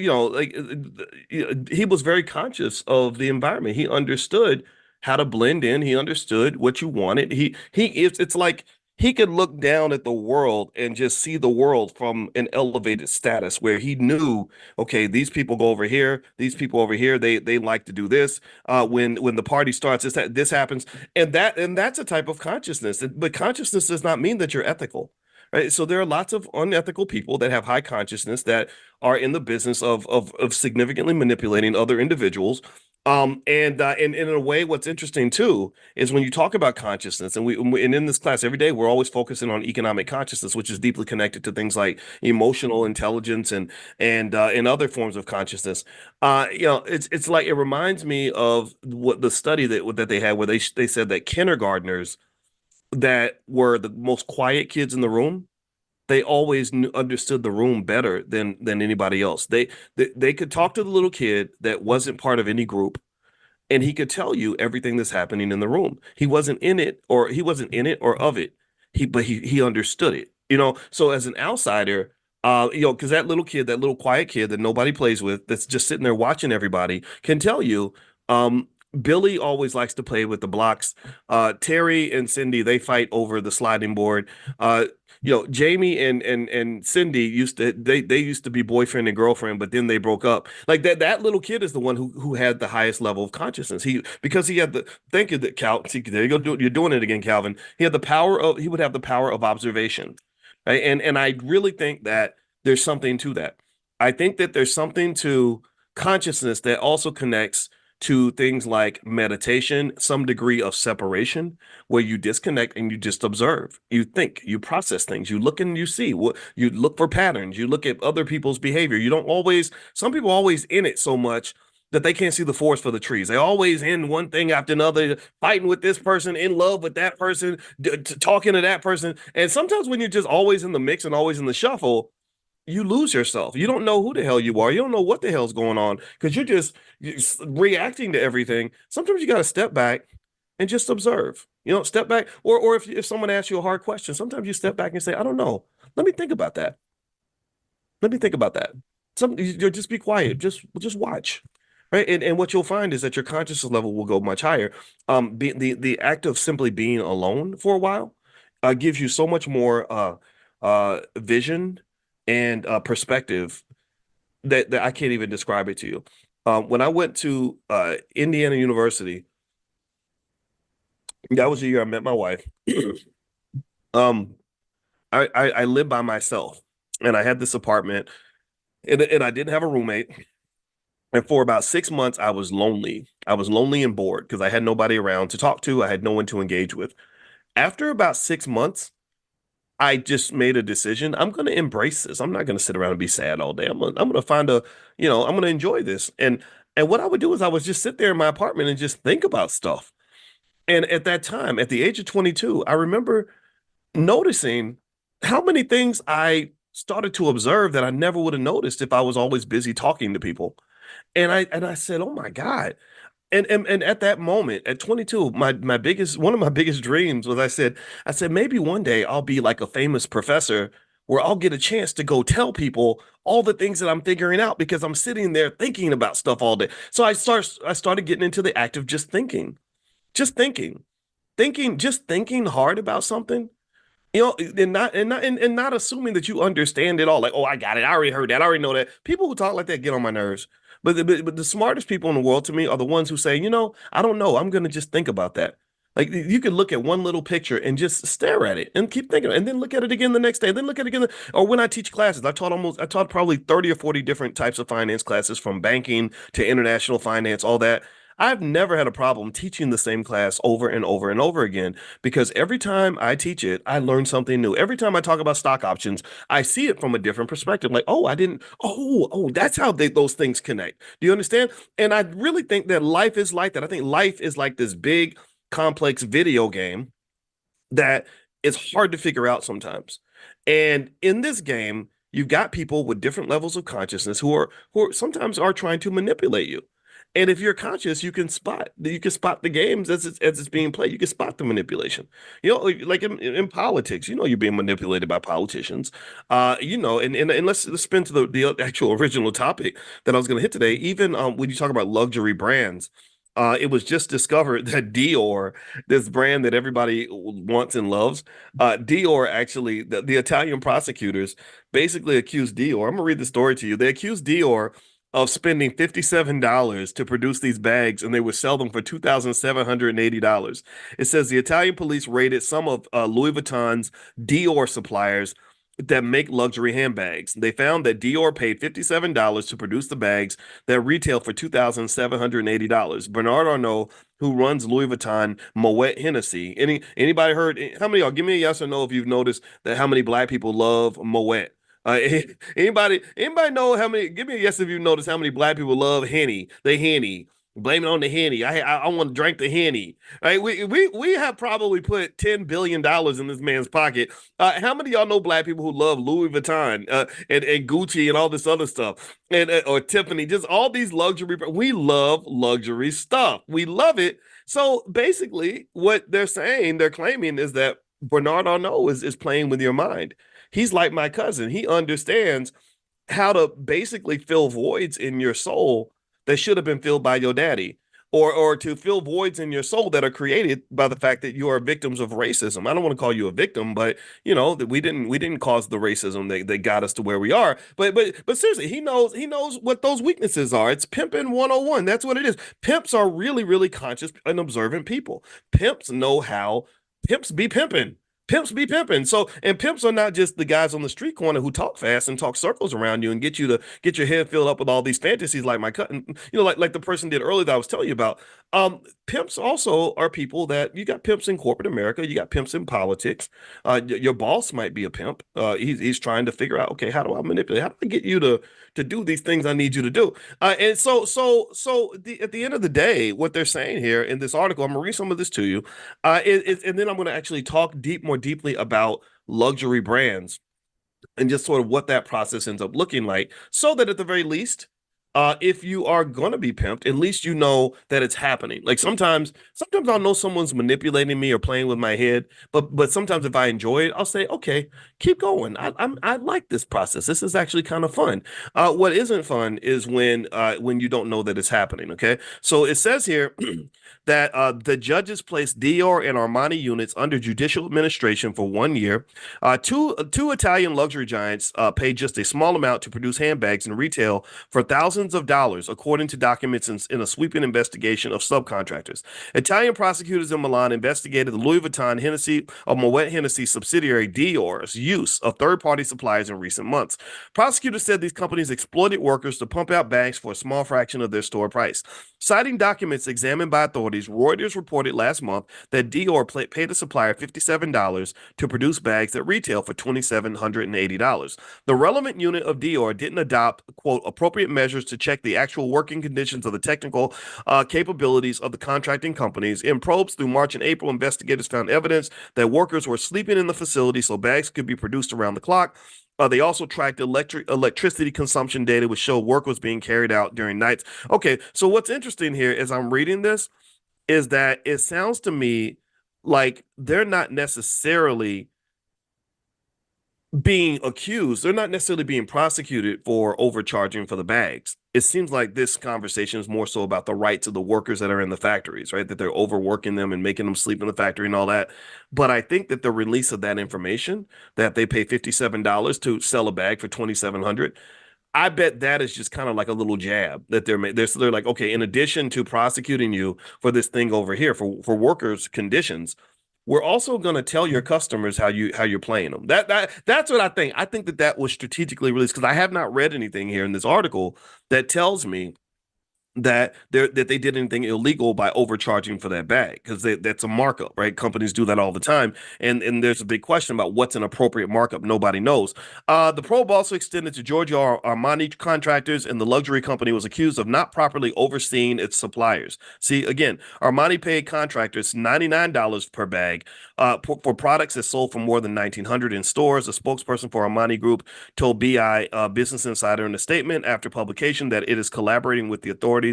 he was very conscious of the environment. He understood how to blend in. He understood what you wanted. It's like he could look down at the world and just see the world from an elevated status where he knew, okay, these people go over here, these people over here, they like to do this. When the party starts, this happens, and that's a type of consciousness. But consciousness does not mean that you're ethical. right? So there are lots of unethical people that have high consciousness that are in the business of significantly manipulating other individuals. And in a way, what's interesting too is when you talk about consciousness, and in this class every day, we're always focusing on economic consciousness, which is deeply connected to things like emotional intelligence and other forms of consciousness. It's like it reminds me of what the study that they had where they said that kindergartners that were the most quiet kids in the room, they always understood the room better than anybody else. They could talk to the little kid that wasn't part of any group, and he could tell you everything that's happening in the room. He wasn't in it or of it. He understood it. So as an outsider, because that little kid, that little quiet kid that nobody plays with, that's just sitting there watching everybody, can tell you, Billy always likes to play with the blocks. Terry and Cindy, they fight over the sliding board. Jamie and Cindy they used to be boyfriend and girlfriend, but then they broke up. Like that little kid is the one who had the highest level of consciousness. Because he had the thank you that Cal. See, there you go. You're doing it again, Calvin. He would have the power of observation, right? And I really think that there's something to that. I think that there's something to consciousness that also connects to things like meditation, some degree of separation, where you disconnect and you just observe. You think, you process things, you look and you see what you look for patterns, you look at other people's behavior. You don't always, some people are always in it so much that they can't see the forest for the trees. They always in one thing after another, fighting with this person, in love with that person, talking to that person. And sometimes when you're just always in the mix and always in the shuffle, you lose yourself. You don't know who the hell you are. You don't know what the hell's going on because you're reacting to everything. Sometimes you got to step back and just observe. Step back. Or if someone asks you a hard question, sometimes you step back and say, I don't know. Let me think about that. Let me think about that. You just be quiet. Just watch. Right. And what you'll find is that your consciousness level will go much higher. The act of simply being alone for a while gives you so much more vision and perspective that I can't even describe it to you. When I went to Indiana University, that was the year I met my wife. um, I lived by myself, and I had this apartment, and I didn't have a roommate. And for about 6 months, I was lonely. I was lonely and bored because I had nobody around to talk to. I had no one to engage with. After about 6 months, I just made a decision. I'm going to embrace this. I'm not going to sit around and be sad all day. I'm going to find I'm going to enjoy this. And what I would do is I would just sit there in my apartment and just think about stuff. And at that time, at the age of 22, I remember noticing how many things I started to observe that I never would have noticed if I was always busy talking to people. And I said, "Oh my God." And at that moment, at 22, my biggest one of my biggest dreams was I said maybe one day I'll be like a famous professor where I'll get a chance to go tell people all the things that I'm figuring out because I'm sitting there thinking about stuff all day. So I started getting into the act of just thinking. Just thinking. Just thinking hard about something. And not assuming that you understand it all. Like, oh, I got it. I already heard that. I already know that. People who talk like that get on my nerves. But the smartest people in the world to me are the ones who say, I don't know. I'm gonna just think about that. Like you could look at one little picture and just stare at it and keep thinking, and then look at it again the next day, and then look at it again. Or when I teach classes, I taught probably 30 or 40 different types of finance classes, from banking to international finance, all that. I've never had a problem teaching the same class over and over and over again because every time I teach it, I learn something new. Every time I talk about stock options, I see it from a different perspective. Like, oh, I didn't, that's how those things connect. Do you understand? And I really think that life is like that. I think life is like this big, complex video game that is hard to figure out sometimes. And in this game, you've got people with different levels of consciousness who are sometimes are trying to manipulate you. And if you're conscious, you can spot the games as it's being played. You can spot the manipulation. Like in politics, you're being manipulated by politicians. And let's spin to the actual original topic that I was going to hit today. Even when you talk about luxury brands, it was just discovered that Dior, this brand that everybody wants and loves, Dior actually, the Italian prosecutors basically accused Dior. I'm gonna read the story to you. They accused Dior of spending $57 to produce these bags, and they would sell them for $2,780. It says the Italian police raided some of Louis Vuitton's Dior suppliers that make luxury handbags. They found that Dior paid $57 to produce the bags that retail for $2,780. Bernard Arnault, who runs Louis Vuitton Moet Hennessy. Anybody heard? How many of y'all? Give me a yes or no if you've noticed that how many black people love Moet. Uh, anybody know how many? Give me a yes if you notice how many black people love Henny. The Henny. Blame it on the Henny. I want to drink the Henny. Right? We have probably put $10 billion in this man's pocket. How many of y'all know black people who love Louis Vuitton and Gucci and all this other stuff and or Tiffany? Just all these luxury. We love luxury stuff. We love it. So basically, what they're saying, they're claiming is that Bernard Arnault is playing with your mind. He's like my cousin. He understands how to basically fill voids in your soul that should have been filled by your daddy, or to fill voids in your soul that are created by the fact that you are victims of racism. I don't want to call you a victim, but you know that we didn't cause the racism that got us to where we are. But seriously, he knows what those weaknesses are. It's pimping 101. That's what it is. Pimps are really, really conscious and observant people. Pimps know how pimps be pimping. Pimps be pimping. So, and pimps are not just the guys on the street corner who talk fast and talk circles around you and get you to get your head filled up with all these fantasies, like my cousin, like the person did earlier that I was telling you about. Pimps also are people that you got pimps in corporate America, you got pimps in politics. Your boss might be a pimp. He's trying to figure out, okay, how do I manipulate? How do I get you to do these things I need you to do? At the end of the day, what they're saying here in this article, I'm gonna read some of this to you, and then I'm going to actually talk more deeply about luxury brands and just sort of what that process ends up looking like, so that at the very least, if you are gonna be pimped, at least you know that it's happening. Like sometimes I'll know someone's manipulating me or playing with my head, but sometimes if I enjoy it, I'll say, okay, keep going. I like this process. This is actually kind of fun. What isn't fun is when you don't know that it's happening. Okay, so it says here that the judges placed Dior and Armani units under judicial administration for 1 year. Two Italian luxury giants paid just a small amount to produce handbags and retail for thousands of dollars, according to documents in a sweeping investigation of subcontractors. Italian prosecutors in Milan investigated the Louis Vuitton Moet Hennessy subsidiary Dior's use of third-party suppliers in recent months. Prosecutors said these companies exploited workers to pump out bags for a small fraction of their store price. Citing documents examined by authorities, Reuters reported last month that Dior paid a supplier $57 to produce bags that retail for $2,780. The relevant unit of Dior didn't adopt, quote, appropriate measures to check the actual working conditions of the technical capabilities of the contracting companies. In probes through March and April, investigators found evidence that workers were sleeping in the facility so bags could be produced around the clock. They also tracked electricity consumption data, which showed work was being carried out during nights. Okay, so what's interesting here as I'm reading this is that it sounds to me like they're not necessarily being accused. They're not necessarily being prosecuted for overcharging for the bags. It seems like this conversation is more so about the rights of the workers that are in the factories, right? That they're overworking them and making them sleep in the factory and all that. But I think that the release of that information, that they pay $57 to sell a bag for 2,700, I bet that is just kind of like a little jab that they're like, okay, in addition to prosecuting you for this thing over here for workers' conditions, we're also going to tell your customers how you're playing them. That's what I think. I think that was strategically released because I have not read anything here in this article that tells me that they did anything illegal by overcharging for that bag, because that's a markup, right? Companies do that all the time, and there's a big question about what's an appropriate markup. Nobody knows. The probe also extended to Giorgio Armani contractors, and the luxury company was accused of not properly overseeing its suppliers. See, again, Armani paid contractors $99 per bag for products that sold for more than 1,900 in stores. A spokesperson for Armani Group told BI Business Insider in a statement after publication that it is collaborating with the authorities,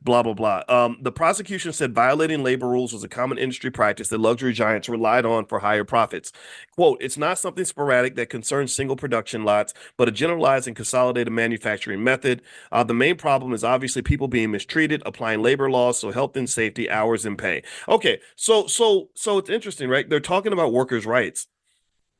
blah, blah, blah. The prosecution said violating labor rules was a common industry practice that luxury giants relied on for higher profits. Quote, it's not something sporadic that concerns single production lots, but a generalized and consolidated manufacturing method. The main problem is obviously people being mistreated, applying labor laws, so health and safety, hours, and pay. Okay, so it's interesting, right? They're talking about workers' rights,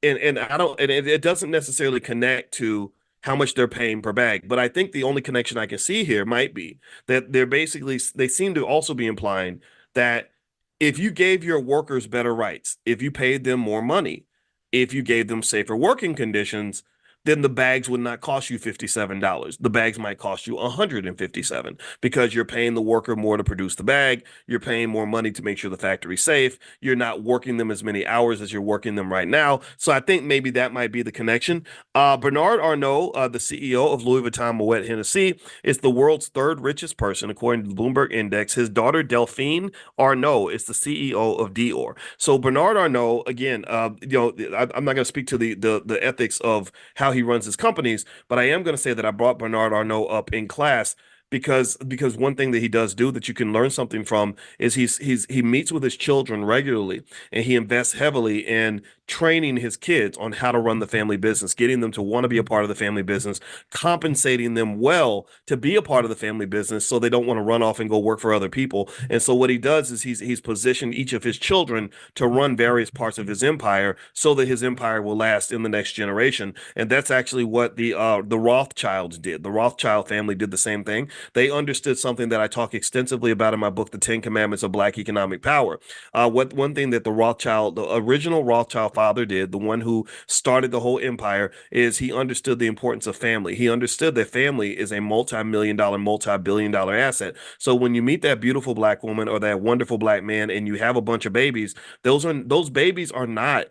and I don't, and it doesn't necessarily connect to how much they're paying per bag. But I think the only connection I can see here might be that they seem to also be implying that if you gave your workers better rights, if you paid them more money, if you gave them safer working conditions, then the bags would not cost you $57. The bags might cost you $157 because you're paying the worker more to produce the bag. You're paying more money to make sure the factory's safe. You're not working them as many hours as you're working them right now. So I think maybe that might be the connection. Bernard Arnault, the CEO of Louis Vuitton Moet Hennessy, is the world's third richest person, according to the Bloomberg Index. His daughter, Delphine Arnault, is the CEO of Dior. So Bernard Arnault, again, I'm not going to speak to the ethics of how he runs his companies, but I am going to say that I brought Bernard Arnault up in class because one thing that he does do that you can learn something from is he meets with his children regularly, and he invests heavily in training his kids on how to run the family business, getting them to want to be a part of the family business, compensating them well to be a part of the family business so they don't want to run off and go work for other people. And so what he does is he's positioned each of his children to run various parts of his empire so that his empire will last in the next generation. And that's actually what the Rothschilds did. The Rothschild family did the same thing. They understood something that I talk extensively about in my book, The 10 Commandments of Black Economic Power. What one thing that the original Rothschild father did, the one who started the whole empire, is he understood the importance of family. He understood that family is a multi-million dollar, multi-billion dollar asset. So when you meet that beautiful black woman or that wonderful black man and you have a bunch of babies, those babies are not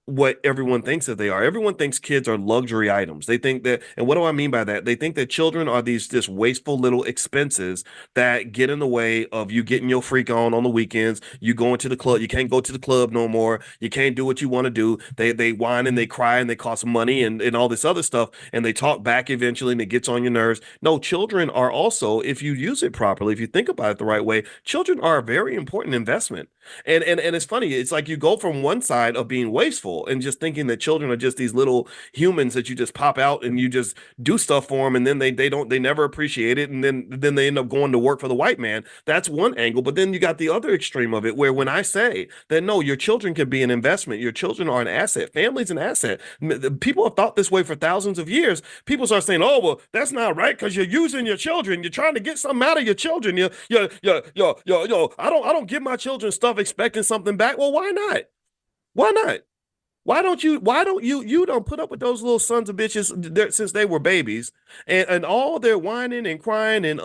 what everyone thinks that they are. Everyone thinks kids are luxury items. They think that, and what do I mean by that? They think that children are these just wasteful little expenses that get in the way of you getting your freak on the weekends. You going to the club, you can't go to the club no more. You can't do what you want to do. They whine and they cry and they cost money and all this other stuff, and they talk back eventually and it gets on your nerves. No, children are also, if you use it properly, if you think about it the right way, children are a very important investment. And it's funny. It's like you go from one side of being wasteful and just thinking that children are just these little humans that you just pop out and you just do stuff for them, and then they never appreciate it, and then they end up going to work for the white man. That's one angle. But then you got the other extreme of it, where when I say that no, your children can be an investment, your children are an asset, family's an asset. People have thought this way for thousands of years. People start saying, "Oh, well, that's not right because you're using your children. You're trying to get something out of your children. I don't give my children stuff expecting something back. Well, why not? Why not? Why don't you don't put up with those little sons of bitches since they were babies, and all their whining and crying and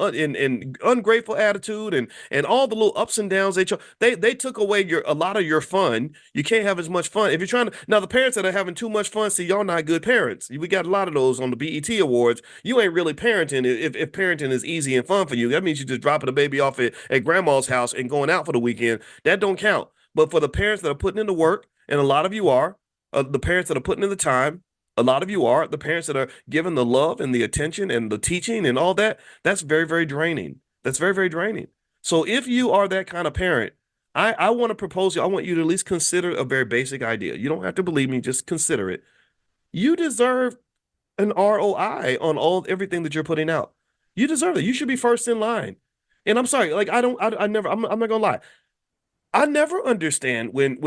ungrateful attitude and all the little ups and downs they took away a lot of your fun. You can't have as much fun if you're trying to. Now the parents that are having too much fun, see, y'all not good parents. We got a lot of those on the BET awards. You ain't really parenting if parenting is easy and fun for you. That means you just dropping the baby off at grandma's house and going out for the weekend. That don't count. But for the parents that are putting in the work, and a lot of you are, the parents that are putting in the time, a lot of you are, the parents that are giving the love and the attention and the teaching and all that, that's very, very draining. That's very, very draining. So if you are that kind of parent, I want to propose you, I want you to at least consider a very basic idea. You don't have to believe me, just consider it. You deserve an ROI on everything that you're putting out. You deserve it. You should be first in line. And I'm sorry, like I never, I'm not gonna lie. I never understand when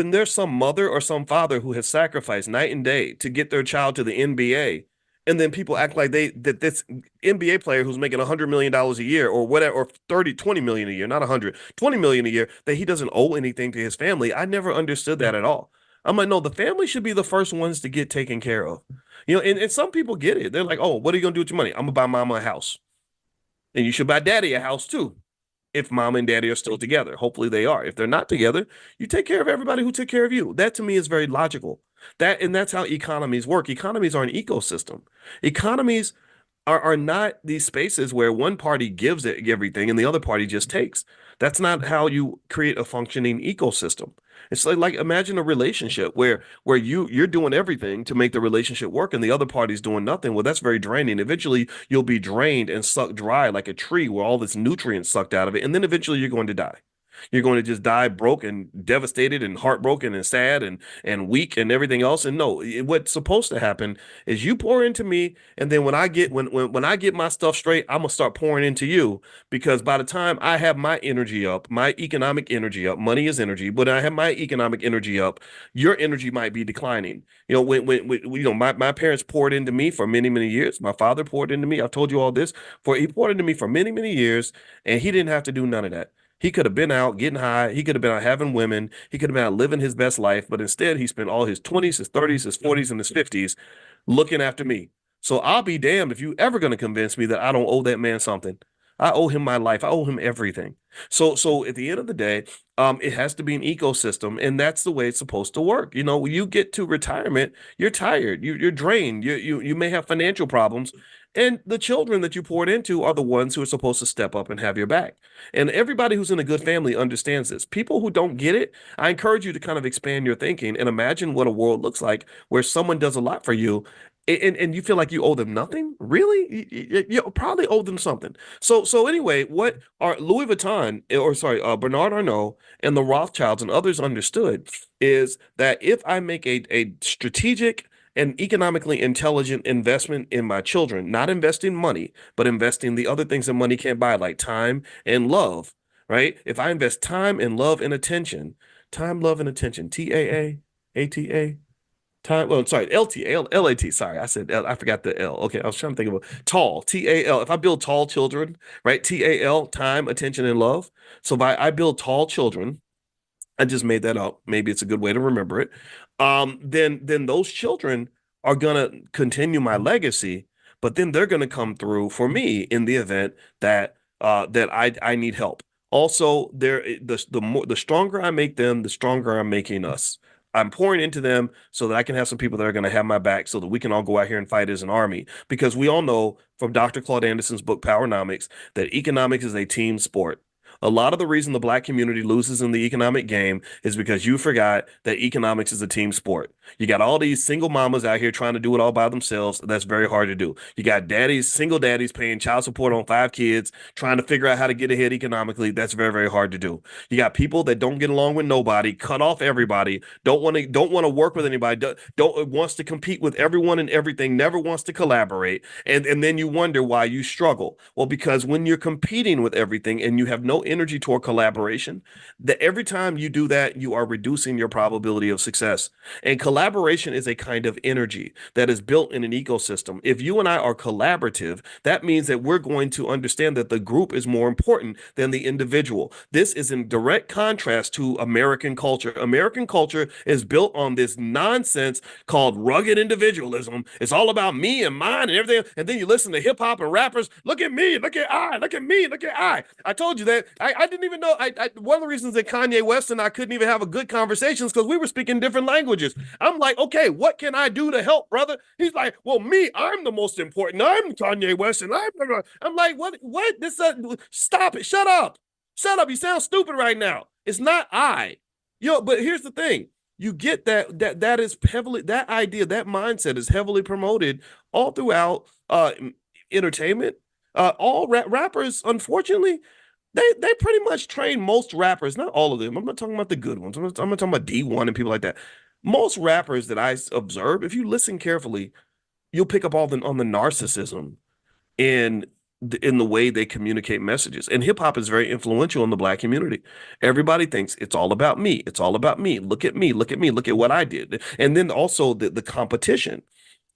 there's some mother or some father who has sacrificed night and day to get their child to the NBA, and then people act like that this NBA player who's making $100 million a year or whatever, or 20 million a year, not 100, 20 million a year, that he doesn't owe anything to his family. I never understood that at all. I'm like, no, the family should be the first ones to get taken care of. And some people get it. They're like, oh, what are you gonna do with your money? I'm gonna buy mama a house. And you should buy daddy a house too, if mom and daddy are still together. Hopefully they are. If they're not together, you take care of everybody who took care of you. That to me is very logical. That's how economies work. Economies are an ecosystem. Economies are not these spaces where one party gives it everything and the other party just takes. That's not how you create a functioning ecosystem. It's like imagine a relationship where you're doing everything to make the relationship work and the other party's doing nothing. Well, that's very draining. Eventually, you'll be drained and sucked dry like a tree where all this nutrients sucked out of it, and then eventually you're going to die. You're going to just die broke and devastated and heartbroken and sad and weak and everything else. And no, what's supposed to happen is you pour into me, and then when I get my stuff straight, I'm gonna start pouring into you, because by the time I have my energy up, my economic energy up, money is energy, but I have my economic energy up, your energy might be declining. My parents poured into me for many, many years. My father poured into me. I've told you all this. He poured into me for many, many years, and he didn't have to do none of that. He could have been out getting high. He could have been out having women. He could have been out living his best life. But instead, he spent all his 20s, his 30s, his 40s, and his 50s looking after me. So I'll be damned if you ever going to convince me that I don't owe that man something. I owe him my life. I owe him everything. So at the end of the day, it has to be an ecosystem, and that's the way it's supposed to work. When you get to retirement, you're tired, you're drained, you may have financial problems, and the children that you poured into are the ones who are supposed to step up and have your back. And everybody who's in a good family understands this. People who don't get it, I encourage you to kind of expand your thinking and imagine what a world looks like where someone does a lot for you, and you feel like you owe them nothing. Really, you probably owe them something. So anyway, what are Louis Vuitton, or sorry, Bernard Arnault and the Rothschilds and others understood is that if I make a strategic and economically intelligent investment in my children, not investing money, but investing the other things that money can't buy, like time and love, right? If I invest time and love and attention, time, love, and attention, TAA, ATA, time. Well, sorry, LAT. Sorry, I said L. I forgot the L. Okay, I was trying to think of tall, TAL. If I build tall children, right? TAL, time, attention, and love. So by I build tall children, I just made that up. Maybe it's a good way to remember it. Then those children are gonna continue my legacy, but then they're gonna come through for me in the event that I need help. Also, the stronger I make them, the stronger I'm making us. I'm pouring into them so that I can have some people that are going to have my back, so that we can all go out here and fight as an army. Because we all know from Dr. Claude Anderson's book, Powernomics, that economics is a team sport. A lot of the reason the black community loses in the economic game is because you forgot that economics is a team sport. You got all these single mamas out here trying to do it all by themselves. That's very hard to do. You got single daddies paying child support on 5 kids, trying to figure out how to get ahead economically. That's very, very hard to do. You got people that don't get along with nobody, cut off everybody, don't want to work with anybody, don't wants to compete with everyone and everything, never wants to collaborate. And then you wonder why you struggle. Well, because when you're competing with everything and you have no energy toward collaboration, that every time you do that, you are reducing your probability of success. And collaboration is a kind of energy that is built in an ecosystem. If you and I are collaborative, that means that we're going to understand that the group is more important than the individual. This is in direct contrast to American culture. American culture is built on this nonsense called rugged individualism. It's all about me and mine and everything. And then you listen to hip hop and rappers. Look at me, look at I, look at me, look at I. I told you that. I didn't even know. One of the reasons that Kanye West and I couldn't even have a good conversation is because we were speaking different languages. I'm like, okay, what can I do to help, brother? He's like, well, me, I'm the most important. I'm Kanye West, and I'm like, what? This? Stop it! Shut up! Shut up! You sound stupid right now. It's not I. But here's the thing. You get that is heavily, that idea, that mindset is heavily promoted all throughout entertainment. All rappers, unfortunately, they pretty much train most rappers, not all of them. I'm not talking about the good ones. I'm not talking about D1 and people like that. Most rappers that I observe, if you listen carefully, you'll pick up on the narcissism in the way they communicate messages. And hip hop is very influential in the black community. Everybody thinks it's all about me. It's all about me. Look at me. Look at me. Look at what I did. And then also the competition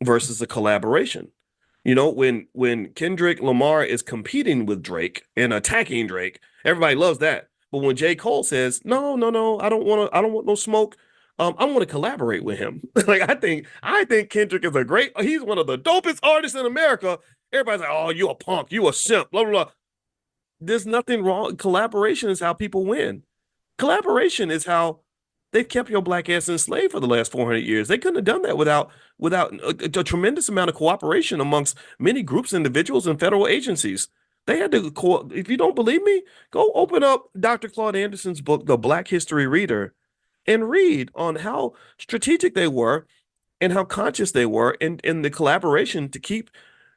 versus the collaboration. When Kendrick Lamar is competing with Drake and attacking Drake, everybody loves that. But when J. Cole says, no, no, no, I don't want no smoke. I want to collaborate with him. Like I think Kendrick is he's one of the dopest artists in America. Everybody's like, oh, you a punk, you a simp, blah, blah, blah. There's nothing wrong. Collaboration is how people win. Collaboration is how they've kept your black ass enslaved for the last 400 years. They couldn't have done that without a tremendous amount of cooperation amongst many groups, individuals, and federal agencies. They had to. If you don't believe me, go open up Dr. Claude Anderson's book, The Black History Reader, and read on how strategic they were and how conscious they were in the collaboration to keep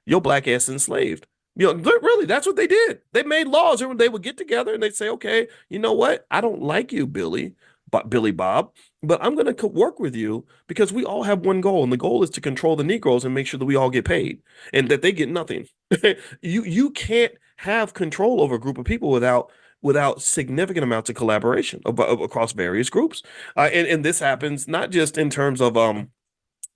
your black ass enslaved. Really, that's what they did. They made laws. They would get together and they'd say, okay, you know what? I don't like you, Billy Bob, but I'm going to work with you because we all have one goal. And the goal is to control the Negroes and make sure that we all get paid and that they get nothing. You can't have control over a group of people without significant amounts of collaboration across various groups. And this happens not just in terms of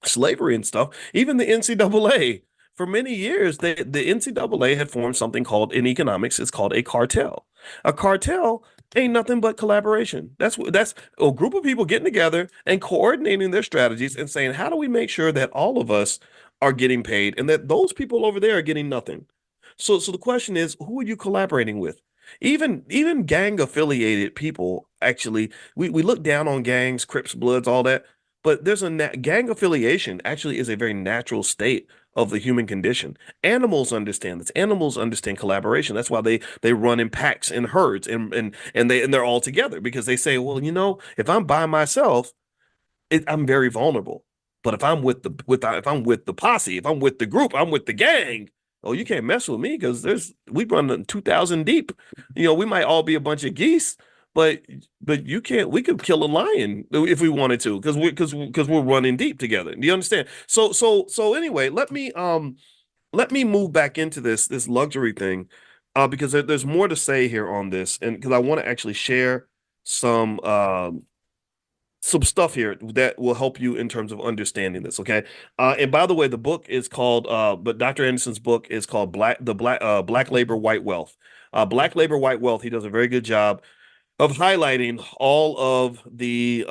slavery and stuff. Even the NCAA, for many years, the NCAA had formed something called in economics, it's called a cartel. A cartel ain't nothing but collaboration. That's a group of people getting together and coordinating their strategies and saying, how do we make sure that all of us are getting paid and that those people over there are getting nothing? So the question is, who are you collaborating with? Even gang affiliated people, actually, we look down on gangs, Crips, Bloods, all that, but there's gang affiliation actually is a very natural state of the human condition. Animals understand this. Animals understand collaboration. That's why they run in packs and herds and they're all together because they say, well, if I'm by myself, I'm very vulnerable. But if I'm if I'm with the posse, if I'm with the group, I'm with the gang. Oh, you can't mess with me because we run 2,000 deep. We might all be a bunch of geese, but you can't. We could kill a lion if we wanted to because we're running deep together. Do you understand? So anyway, let me move back into this luxury thing, because there's more to say here on this, and because I want to actually share some stuff here that will help you in terms of understanding this. Okay. And by the way, the book is called, but Dr. Anderson's book is called Black Labor, White Wealth. Black Labor, White Wealth. He does a very good job of highlighting all of the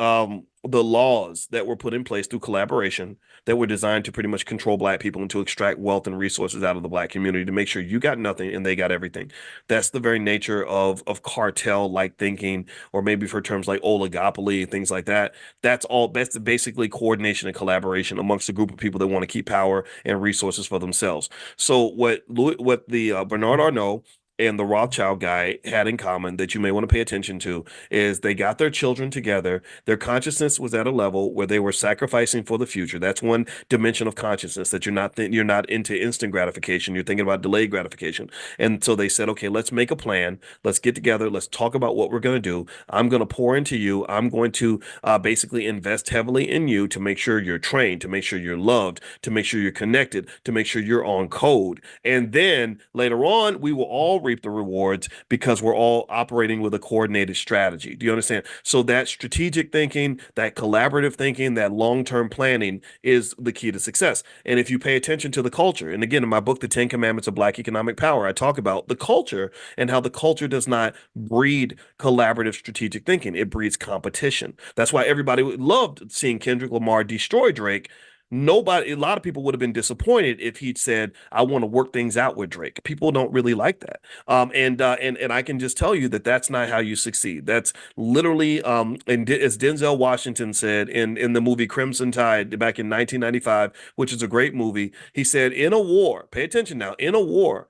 laws that were put in place through collaboration that were designed to pretty much control black people and to extract wealth and resources out of the black community to make sure you got nothing and they got everything. That's the very nature of cartel like thinking, or maybe for terms like oligopoly, things like that. That's basically coordination and collaboration amongst a group of people that want to keep power and resources for themselves. So what the Bernard Arnault and the Rothschild guy had in common that you may want to pay attention to is they got their children together. Their consciousness was at a level where they were sacrificing for the future. That's one dimension of consciousness, that you're not into instant gratification. You're thinking about delayed gratification. And so they said, okay, let's make a plan. Let's get together. Let's talk about what we're going to do. I'm going to pour into you. I'm going to basically invest heavily in you to make sure you're trained, to make sure you're loved, to make sure you're connected, to make sure you're on code. And then later on, we will all reap the rewards because we're all operating with a coordinated strategy. Do you understand? So that strategic thinking, that collaborative thinking, that long-term planning is the key to success. And if you pay attention to the culture, and again, in my book, The 10 Commandments of Black Economic Power, I talk about the culture and how the culture does not breed collaborative strategic thinking. It breeds competition. That's why everybody loved seeing Kendrick Lamar destroy Drake. A lot of people would have been disappointed if he'd said, I want to work things out with Drake. People don't really like that. And I can just tell you that that's not how you succeed. That's literally, and as Denzel Washington said in the movie Crimson Tide back in 1995, which is a great movie, he said, in a war, pay attention now, in a war,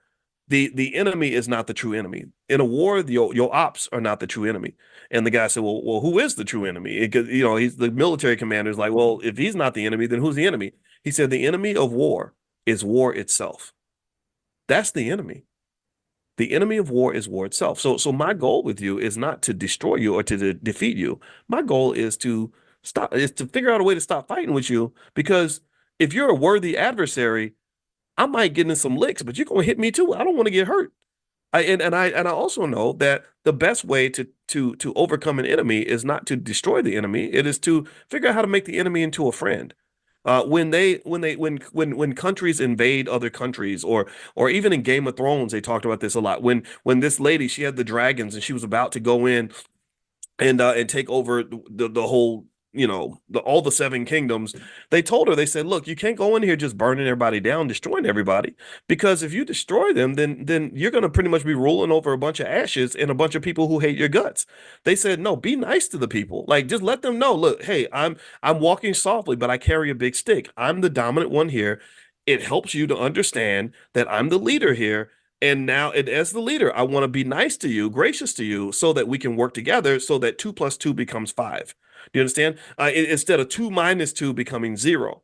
the enemy is not the true enemy. In a war, your ops are not the true enemy. And the guy said, well, who is the true enemy? He's the military commander is like, well, if he's not the enemy, then who's the enemy? He said, the enemy of war is war itself. That's the enemy. The enemy of war is war itself. So my goal with you is not to destroy you or to defeat you. My goal is to figure out a way to stop fighting with you, because if you're a worthy adversary, I might get in some licks, but you're gonna hit me too. I don't want to get hurt. I also know that the best way to overcome an enemy is not to destroy the enemy. It is to figure out how to make the enemy into a friend. When countries invade other countries, or even in Game of Thrones, they talked about this a lot. When this lady, she had the dragons and she was about to go in and take over the whole, all the seven kingdoms. They told her, they said, look, you can't go in here just burning everybody down, destroying everybody, because if you destroy them, then you're going to pretty much be ruling over a bunch of ashes and a bunch of people who hate your guts. They said, no, be nice to the people. Like, just let them know, look, hey, I'm walking softly, but I carry a big stick. I'm the dominant one here. It helps you to understand that I'm the leader here. And now, as the leader, I want to be nice to you, gracious to you, so that we can work together, so that 2 + 2 becomes 5. Do you understand? Instead of 2 - 2 becoming 0.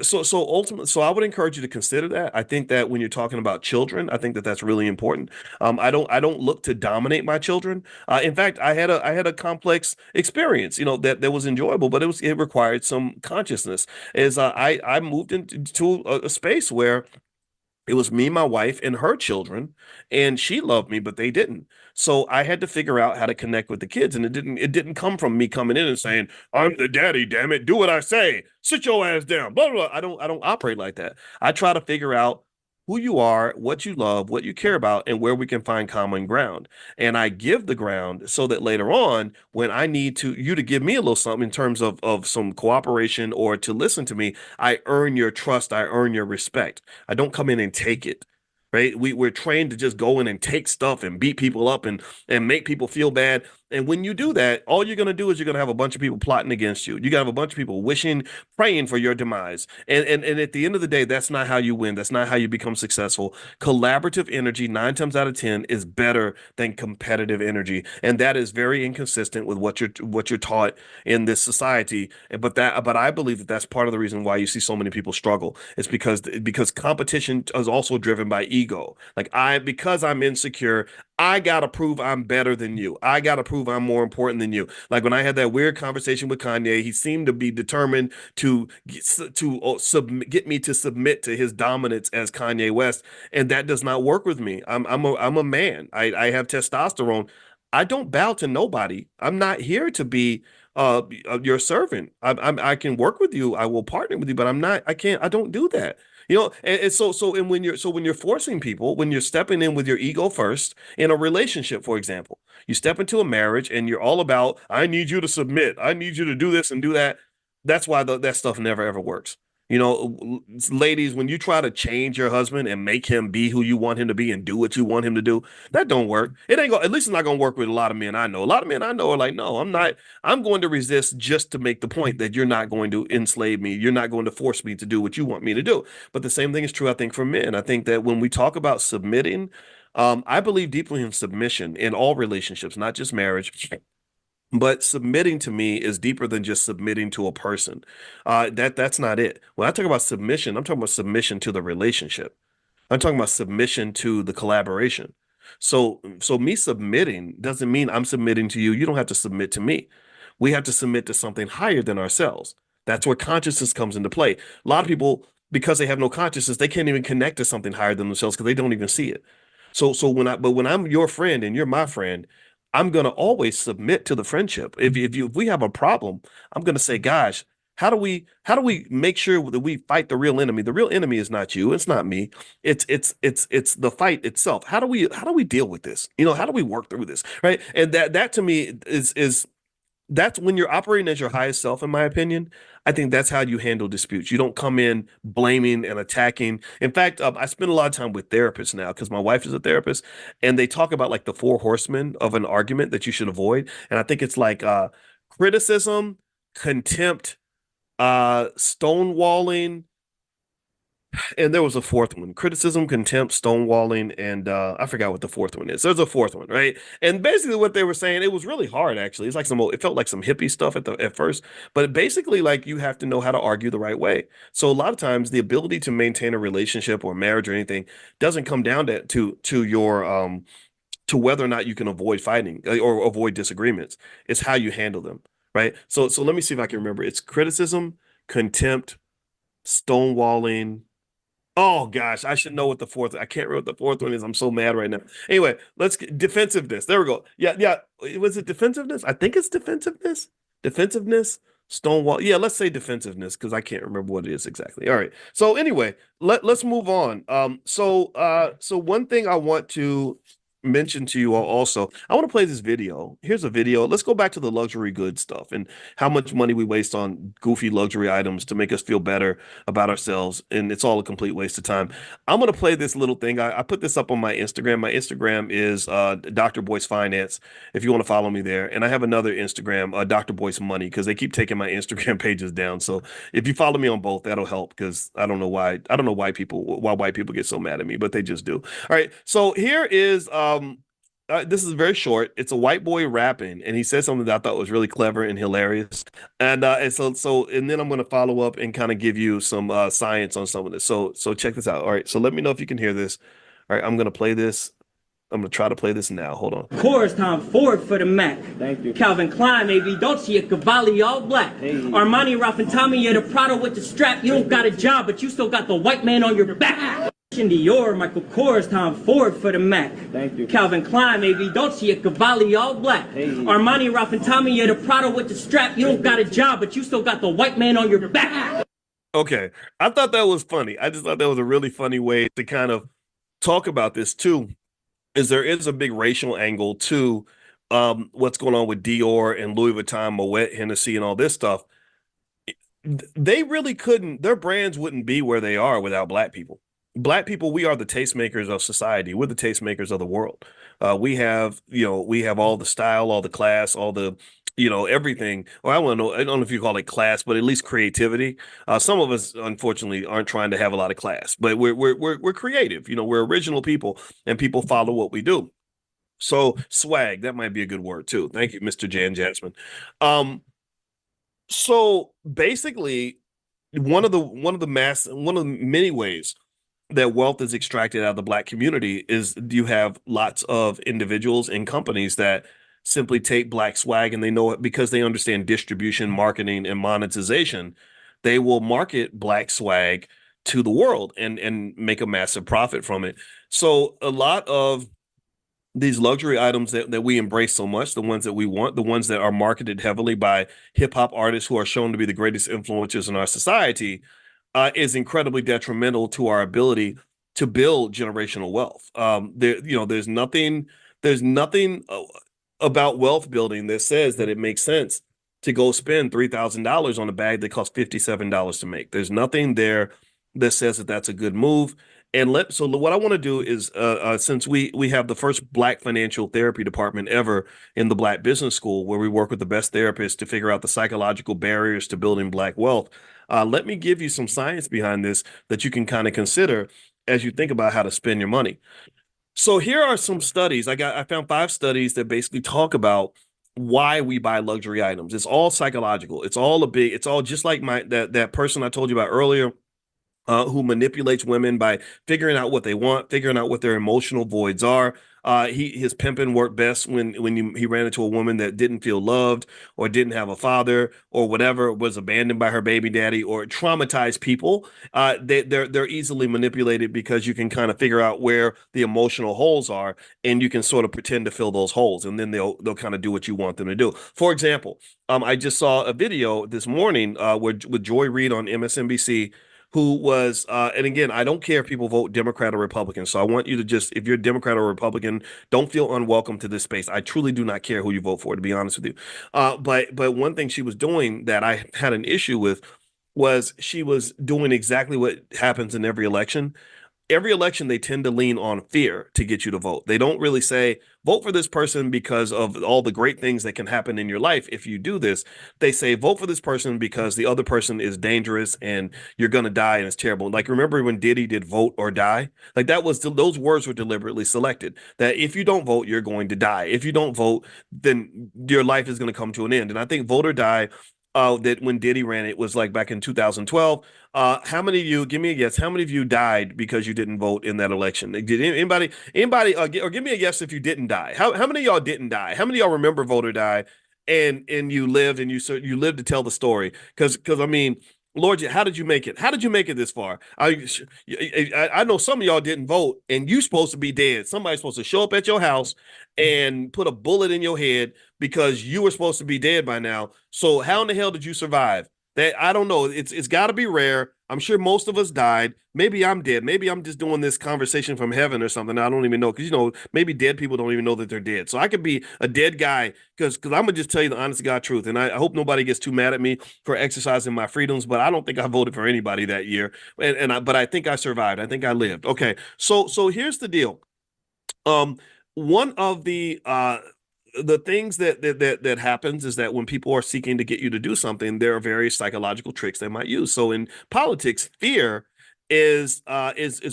So ultimately, so I would encourage you to consider that. I think that when you're talking about children, I think that that's really important. I don't look to dominate my children. In fact, I had a complex experience, that was enjoyable, but it required some consciousness. As I moved into a space where it was me, my wife, and her children, and she loved me, but they didn't. So I had to figure out how to connect with the kids, and it didn't come from me coming in and saying, "I'm the daddy, damn it, do what I say, sit your ass down." Blah blah. Blah. I don't operate like that. I try to figure out who you are, what you love, what you care about, and where we can find common ground. And I give the ground so that later on, when I need you to give me a little something in terms of some cooperation or to listen to me, I earn your trust, I earn your respect. I don't come in and take it. Right? We're trained to just go in and take stuff and beat people up and make people feel bad. And when you do that, all you're gonna do is you're gonna have a bunch of people plotting against you. You gotta have a bunch of people wishing, praying for your demise. And at the end of the day, that's not how you win. That's not how you become successful. Collaborative energy, 9 times out of 10, is better than competitive energy. And that is very inconsistent with what you're taught in this society. But I believe that that's part of the reason why you see so many people struggle. It's because competition is also driven by ego. Like because I'm insecure, I gotta prove I'm better than you. I gotta prove I'm more important than you. Like when I had that weird conversation with Kanye, he seemed to be determined get me to submit to his dominance as Kanye West, and that does not work with me. I'm a man. I have testosterone. I don't bow to nobody. I'm not here to be your servant. I can work with you. I will partner with you, but I'm not. I can't. I don't do that. And when you're forcing people, when you're stepping in with your ego first in a relationship, for example, you step into a marriage and you're all about, I need you to submit, I need you to do this and do that. That's why that stuff never ever works. Ladies, when you try to change your husband and make him be who you want him to be and do what you want him to do, that don't work. It ain't gonna, at least it's not gonna work with a lot of men I know. A lot of men I know are like, no, I'm not. I'm going to resist just to make the point that you're not going to enslave me. You're not going to force me to do what you want me to do. But the same thing is true, I think, for men. I think that when we talk about submitting, I believe deeply in submission in all relationships, not just marriage. But submitting to me is deeper than just submitting to a person. That's not it. When I talk about submission, I'm talking about submission to the relationship. I'm talking about submission to the collaboration. So me submitting doesn't mean I'm submitting to you. You don't have to submit to me. We have to submit to something higher than ourselves. That's where consciousness comes into play. A lot of people, because they have no consciousness, they can't even connect to something higher than themselves because they don't even see it. When I'm your friend and you're my friend, I'm gonna always submit to the friendship. If we have a problem, I'm gonna say, gosh, how do we make sure that we fight the real enemy? The real enemy is not you, it's not me. It's the fight itself. How do we deal with this? How do we work through this? Right. And that to me is that's when you're operating as your highest self, in my opinion. I think that's how you handle disputes. You don't come in blaming and attacking. In fact, I spend a lot of time with therapists now because my wife is a therapist, and they talk about like the four horsemen of an argument that you should avoid. And I think it's like criticism, contempt, stonewalling, and there was a fourth one: criticism, contempt, stonewalling, and I forgot what the fourth one is. There's a fourth one, right? And basically, what they were saying, it was really hard. Actually, it's like it felt like some hippie stuff at first, but basically, like you have to know how to argue the right way. So a lot of times, the ability to maintain a relationship or marriage or anything doesn't come down to your to whether or not you can avoid fighting or avoid disagreements. It's how you handle them, right? So let me see if I can remember. It's criticism, contempt, stonewalling. Oh gosh, I should know what the fourth. I can't remember what the fourth one is. I'm so mad right now. Anyway, let's get defensiveness. There we go. Yeah, yeah. Was it defensiveness? I think it's defensiveness. Defensiveness. Stonewall. Yeah, let's say defensiveness because I can't remember what it is exactly. All right. So anyway, let's move on. So one thing I want to mention to you all also, I want to play this video. Here's a video. Let's go back to the luxury goods stuff and how much money we waste on goofy luxury items to make us feel better about ourselves. And it's all a complete waste of time. I'm going to play this little thing. I put this up on my Instagram. My Instagram is Dr. Boyce Finance, if you want to follow me there. And I have another Instagram, Dr. Boyce Money, because they keep taking my Instagram pages down. So if you follow me on both, that'll help because I don't know why. I don't know why white people get so mad at me, but they just do. All right. So here is this is very short. It's a white boy rapping, and he said something that I thought was really clever and hilarious. And then I'm going to follow up and kind of give you some science on some of this. So check this out. All right, so let me know if you can hear this. All right, I'm going to play this. I'm going to try to play this now. Hold on. Chorus time forward for the Mac. Thank you. Calvin Klein, maybe Dolce, a Cavalli, all black. Hey. Armani, Ralph and Tommy, you're the Prada with the strap. You don't got a job, but you still got the white man on your back. Dior, Michael Kors, Tom Ford for the Mac. Thank you. Calvin Klein, maybe Dolce, a Cavalli, all black. Hey. Armani, Ralph and Tommy, you're the Prada with the strap. You don't got a job, but you still got the white man on your back. Okay, I thought that was funny. I just thought that was a really funny way to kind of talk about this too. Is there is a big racial angle to what's going on with Dior and Louis Vuitton, Moet, Hennessy, and all this stuff. They really couldn't, their brands wouldn't be where they are without black people. Black people, we are the tastemakers of society. We're the tastemakers of the world. We have all the style, all the class, all the, everything. Or I don't know if you call it class, but at least creativity. Some of us, unfortunately, aren't trying to have a lot of class, but we're creative. We're original people, and people follow what we do. So swag, that might be a good word too. Thank you, Mr. Jan Jasmine. Um, so basically, one of the many ways that wealth is extracted out of the black community is you have lots of individuals and companies that simply take black swag, and they know it because they understand distribution, marketing, and monetization. They will market black swag to the world and make a massive profit from it. So a lot of these luxury items that we embrace so much, the ones that we want, the ones that are marketed heavily by hip hop artists who are shown to be the greatest influencers in our society, is incredibly detrimental to our ability to build generational wealth. There's nothing about wealth building that says that it makes sense to go spend $3,000 on a bag that costs $57 to make. There's nothing there that says that that's a good move. So what I want to do is, since we have the first Black financial therapy department ever in the Black Business School, where we work with the best therapists to figure out the psychological barriers to building Black wealth. Let me give you some science behind this that you can kind of consider as you think about how to spend your money. So here are some studies. I found 5 studies that basically talk about why we buy luxury items. It's all psychological. It's all just like that person I told you about earlier, who manipulates women by figuring out what they want, figuring out what their emotional voids are. His pimping worked best when he ran into a woman that didn't feel loved, or didn't have a father, or whatever, was abandoned by her baby daddy, or traumatized people. They're easily manipulated because you can kind of figure out where the emotional holes are, and you can sort of pretend to fill those holes, and then they'll kind of do what you want them to do. For example, I just saw a video this morning with Joy Reid on MSNBC, who was, and again, I don't care if people vote Democrat or Republican. So I want you to just, if you're a Democrat or Republican, don't feel unwelcome to this space. I truly do not care who you vote for, to be honest with you. But one thing she was doing that I had an issue with was she was doing exactly what happens in every election, they tend to lean on fear to get you to vote. They don't really say, vote for this person because of all the great things that can happen in your life if you do this. They say, vote for this person because the other person is dangerous and you're going to die and it's terrible. Like, remember when Diddy did vote or die? Like, those words were deliberately selected, that if you don't vote, you're going to die. If you don't vote, then your life is going to come to an end. And I think vote or die, that when Diddy ran it was like back in 2012. How many of you, give me a guess, how many of you died because you didn't vote in that election? Did anybody, or give me a guess if you didn't die? How many of y'all didn't die? How many of y'all remember vote or die, and you lived, and you lived to tell the story? Because I mean, Lord, how did you make it? How did you make it this far? I know some of y'all didn't vote, and you supposed to be dead. Somebody's supposed to show up at your house and put a bullet in your head because you were supposed to be dead by now. So how in the hell did you survive? That, I don't know. It's got to be rare. I'm sure most of us died. Maybe I'm dead. Maybe I'm just doing this conversation from heaven or something. I don't even know, because maybe dead people don't even know that they're dead. So I could be a dead guy because I'm gonna just tell you the honest to God truth. And I hope nobody gets too mad at me for exercising my freedoms. But I don't think I voted for anybody that year. But I think I survived. I think I lived. Okay. So here's the deal. One of the things that happens is that when people are seeking to get you to do something, there are various psychological tricks they might use. So in politics, fear is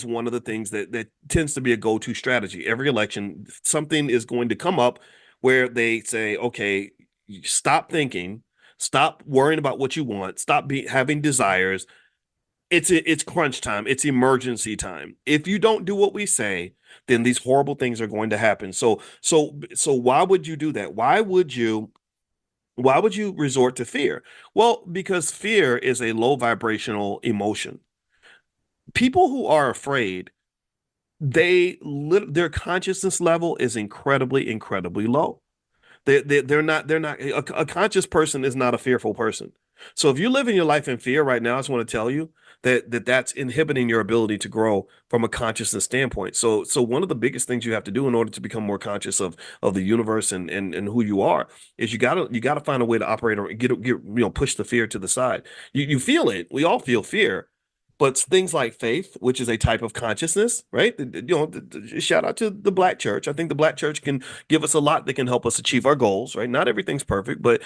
one of the things that tends to be a go-to strategy. Every election, something is going to come up where they say, okay, stop thinking, stop worrying about what you want, stop having desires. It's crunch time. It's emergency time. If you don't do what we say, then these horrible things are going to happen. So why would you do that? Why would you resort to fear? Well, because fear is a low vibrational emotion. People who are afraid, their consciousness level is incredibly low. They're not a conscious person is not a fearful person. So if you live in your life in fear right now, I just want to tell you that's inhibiting your ability to grow from a consciousness standpoint. So one of the biggest things you have to do in order to become more conscious of the universe and who you are is you gotta find a way to operate or push the fear to the side. You feel it. We all feel fear. But things like faith, which is a type of consciousness, right? Shout out to the Black church. I think the Black church can give us a lot that can help us achieve our goals, right? Not everything's perfect, but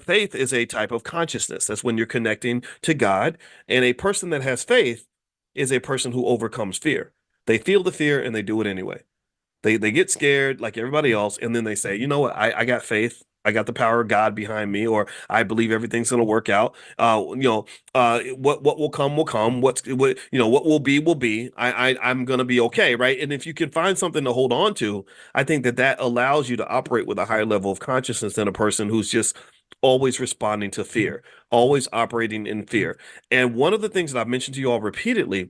faith is a type of consciousness. That's when you're connecting to God. And a person that has faith is a person who overcomes fear. They feel the fear and they do it anyway. They get scared like everybody else, and then they say, you know what, I got faith. I got the power of God behind me, or I believe everything's going to work out. What will come will come. What will be. I'm going to be okay, right? And if you can find something to hold on to, I think that allows you to operate with a higher level of consciousness than a person who's just always responding to fear, always operating in fear. And one of the things that I've mentioned to you all repeatedly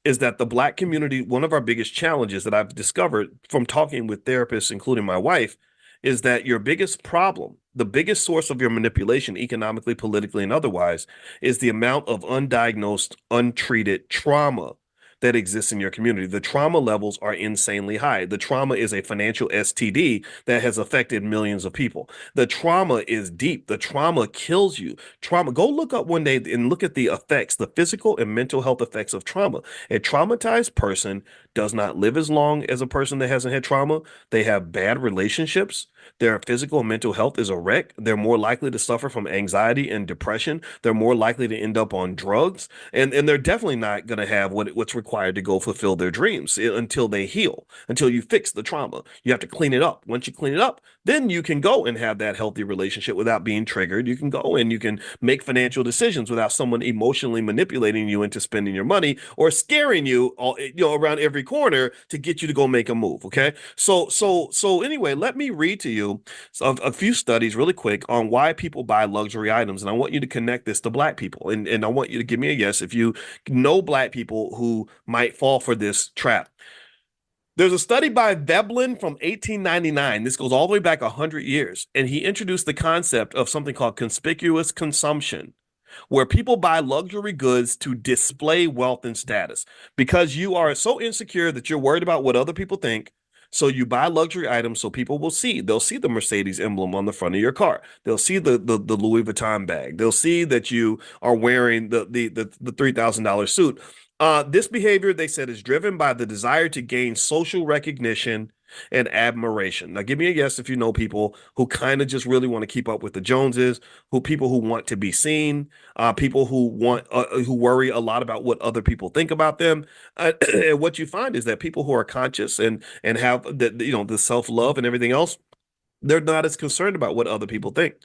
is that the Black community, one of our biggest challenges that I've discovered from talking with therapists, including my wife, is that your biggest problem, the biggest source of your manipulation, economically, politically, and otherwise, is the amount of undiagnosed, untreated trauma that exists in your community. The trauma levels are insanely high. The trauma is a financial STD that has affected millions of people. The trauma is deep. The trauma kills you. Trauma, go look up one day and look at the effects, the physical and mental health effects of trauma. A traumatized person does not live as long as a person that hasn't had trauma. They have bad relationships. Their physical and mental health is a wreck. They're more likely to suffer from anxiety and depression. They're more likely to end up on drugs. And they're definitely not going to have what's required to go fulfill their dreams until they heal, until you fix the trauma. You have to clean it up. Once you clean it up, then you can go and have that healthy relationship without being triggered. You can go and you can make financial decisions without someone emotionally manipulating you into spending your money or scaring you around every corner to get you to go make a move. Okay. So anyway, let me read to you a few studies really quick on why people buy luxury items. And I want you to connect this to Black people. And I want you to give me a yes if you know Black people who might fall for this trap. There's a study by Veblen from 1899. This goes all the way back 100 years. And he introduced the concept of something called conspicuous consumption, where people buy luxury goods to display wealth and status because you are so insecure that you're worried about what other people think. So you buy luxury items so people will see. They'll see the Mercedes emblem on the front of your car. They'll see the Louis Vuitton bag. They'll see that you are wearing the $3,000 suit. This behavior, they said, is driven by the desire to gain social recognition and admiration. Now, give me a yes if you know people who kind of just really want to keep up with the Joneses, people who want to be seen, people who worry a lot about what other people think about them. And what you find is that people who are conscious and have the self-love and everything else, they're not as concerned about what other people think.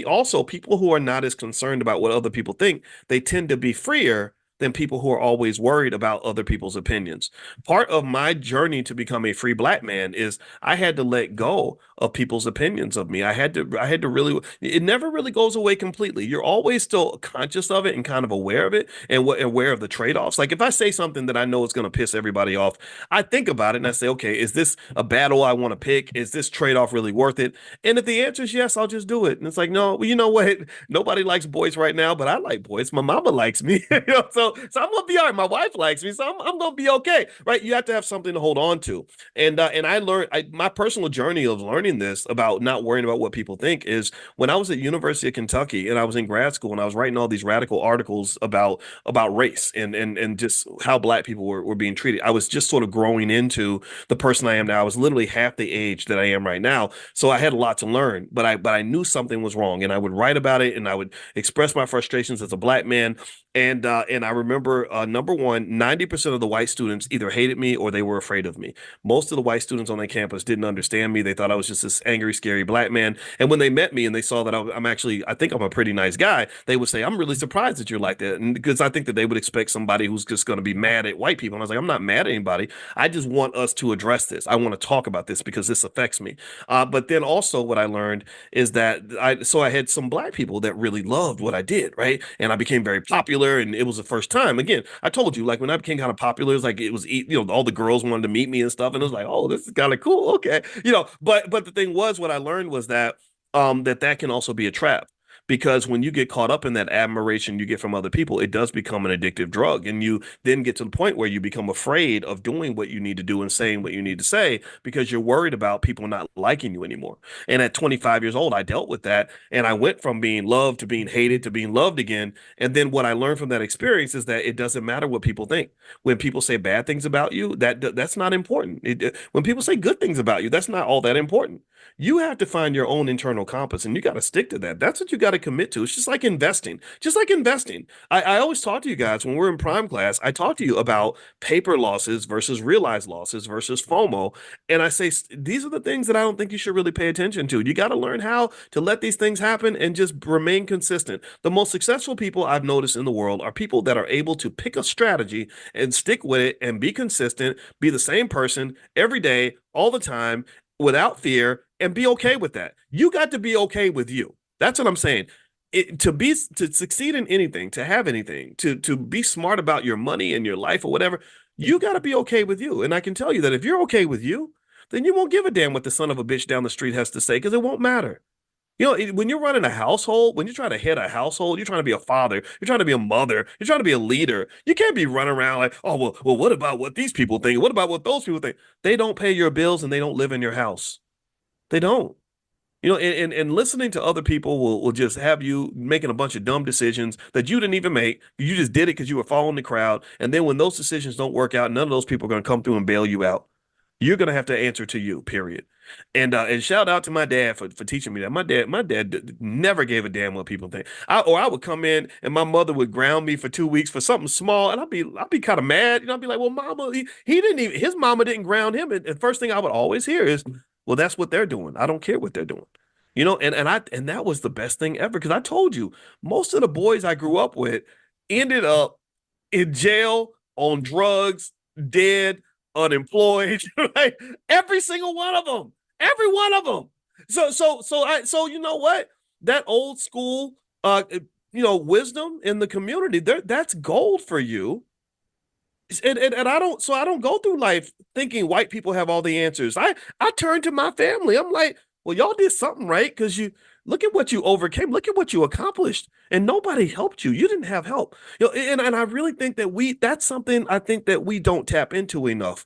Also people who are not as concerned about what other people think, they tend to be freer than people who are always worried about other people's opinions. Part of my journey to become a free Black man is I had to let go of people's opinions of me. I had to really, it never really goes away completely. You're always still conscious of it and kind of aware of it and aware of the trade-offs. Like if I say something that I know is going to piss everybody off, I think about it and I say, okay, is this a battle I want to pick? Is this trade-off really worth it? And if the answer is yes, I'll just do it. And it's like, no, well, you know what? Nobody likes Boyce right now, but I like Boyce. My mama likes me. So I'm gonna be all right. My wife likes me, so I'm gonna be okay, right? You have to have something to hold on to, and I learned my personal journey of learning this about not worrying about what people think is when I was at University of Kentucky and I was in grad school and I was writing all these radical articles about race and just how Black people were being treated. I was just sort of growing into the person I am now. I was literally half the age that I am right now, so I had a lot to learn, but I knew something was wrong, and I would write about it and I would express my frustrations as a Black man. And I remember number one, 90% of the white students either hated me or they were afraid of me. Most of the white students on their campus didn't understand me. They thought I was just this angry, scary black man. And when they met me and they saw that I'm actually, I think I'm a pretty nice guy, they would say, I'm really surprised that you're like that. And because I think that they would expect somebody who's just going to be mad at white people. And I was like, I'm not mad at anybody. I just want us to address this. I want to talk about this because this affects me. But then also what I learned is that I had some black people that really loved what I did, right? And I became very popular, and it was the first time. Again, I told you, like when I became kind of popular, it's like it was, all the girls wanted to meet me and stuff, and it was like, oh, this is kind of cool, okay, But the thing was, what I learned was that that can also be a trap. Because when you get caught up in that admiration you get from other people, it does become an addictive drug. And you then get to the point where you become afraid of doing what you need to do and saying what you need to say because you're worried about people not liking you anymore. And at 25 years old, I dealt with that. And I went from being loved to being hated to being loved again. And then what I learned from that experience is that it doesn't matter what people think. When people say bad things about you, that's not important. When people say good things about you, that's not all that important. You have to find your own internal compass and you got to stick to that. That's what you got to commit to. It's just like investing. Just like investing. I always talk to you guys when we're in prime class, I talk to you about paper losses versus realized losses versus FOMO. And I say, these are the things that I don't think you should really pay attention to. You got to learn how to let these things happen and just remain consistent. The most successful people I've noticed in the world are people that are able to pick a strategy and stick with it and be consistent, be the same person every day, all the time, without fear, and be okay with that. You got to be okay with you. That's what I'm saying. To succeed in anything, to have anything, to be smart about your money and your life or whatever, you got to be okay with you. And I can tell you that if you're okay with you, then you won't give a damn what the son of a bitch down the street has to say because it won't matter. When you're running a household, when you're trying to head a household, you're trying to be a father, you're trying to be a mother, you're trying to be a leader. You can't be running around like, oh, well, what about what these people think? What about what those people think? They don't pay your bills and they don't live in your house. They don't. And listening to other people will just have you making a bunch of dumb decisions that you didn't even make. You just did it because you were following the crowd. And then when those decisions don't work out, none of those people are going to come through and bail you out. You're going to have to answer to you, period. And shout out to my dad for teaching me that. My dad never gave a damn what people think. I would come in and my mother would ground me for 2 weeks for something small, and I'd be kind of mad. I'd be like, well, mama, he didn't even his mama didn't ground him. And first thing I would always hear is, well, that's what they're doing. I don't care what they're doing. And that was the best thing ever because I told you most of the boys I grew up with ended up in jail, on drugs, dead, unemployed, right? Every single one of them. Every one of them. So you know what? That old school wisdom in the community, that's gold for you. And I don't go through life thinking white people have all the answers. I turn to my family. I'm like, well, y'all did something right because you look at what you overcame, look at what you accomplished, and nobody helped you. You didn't have help. And I really think that that's something I think that we don't tap into enough.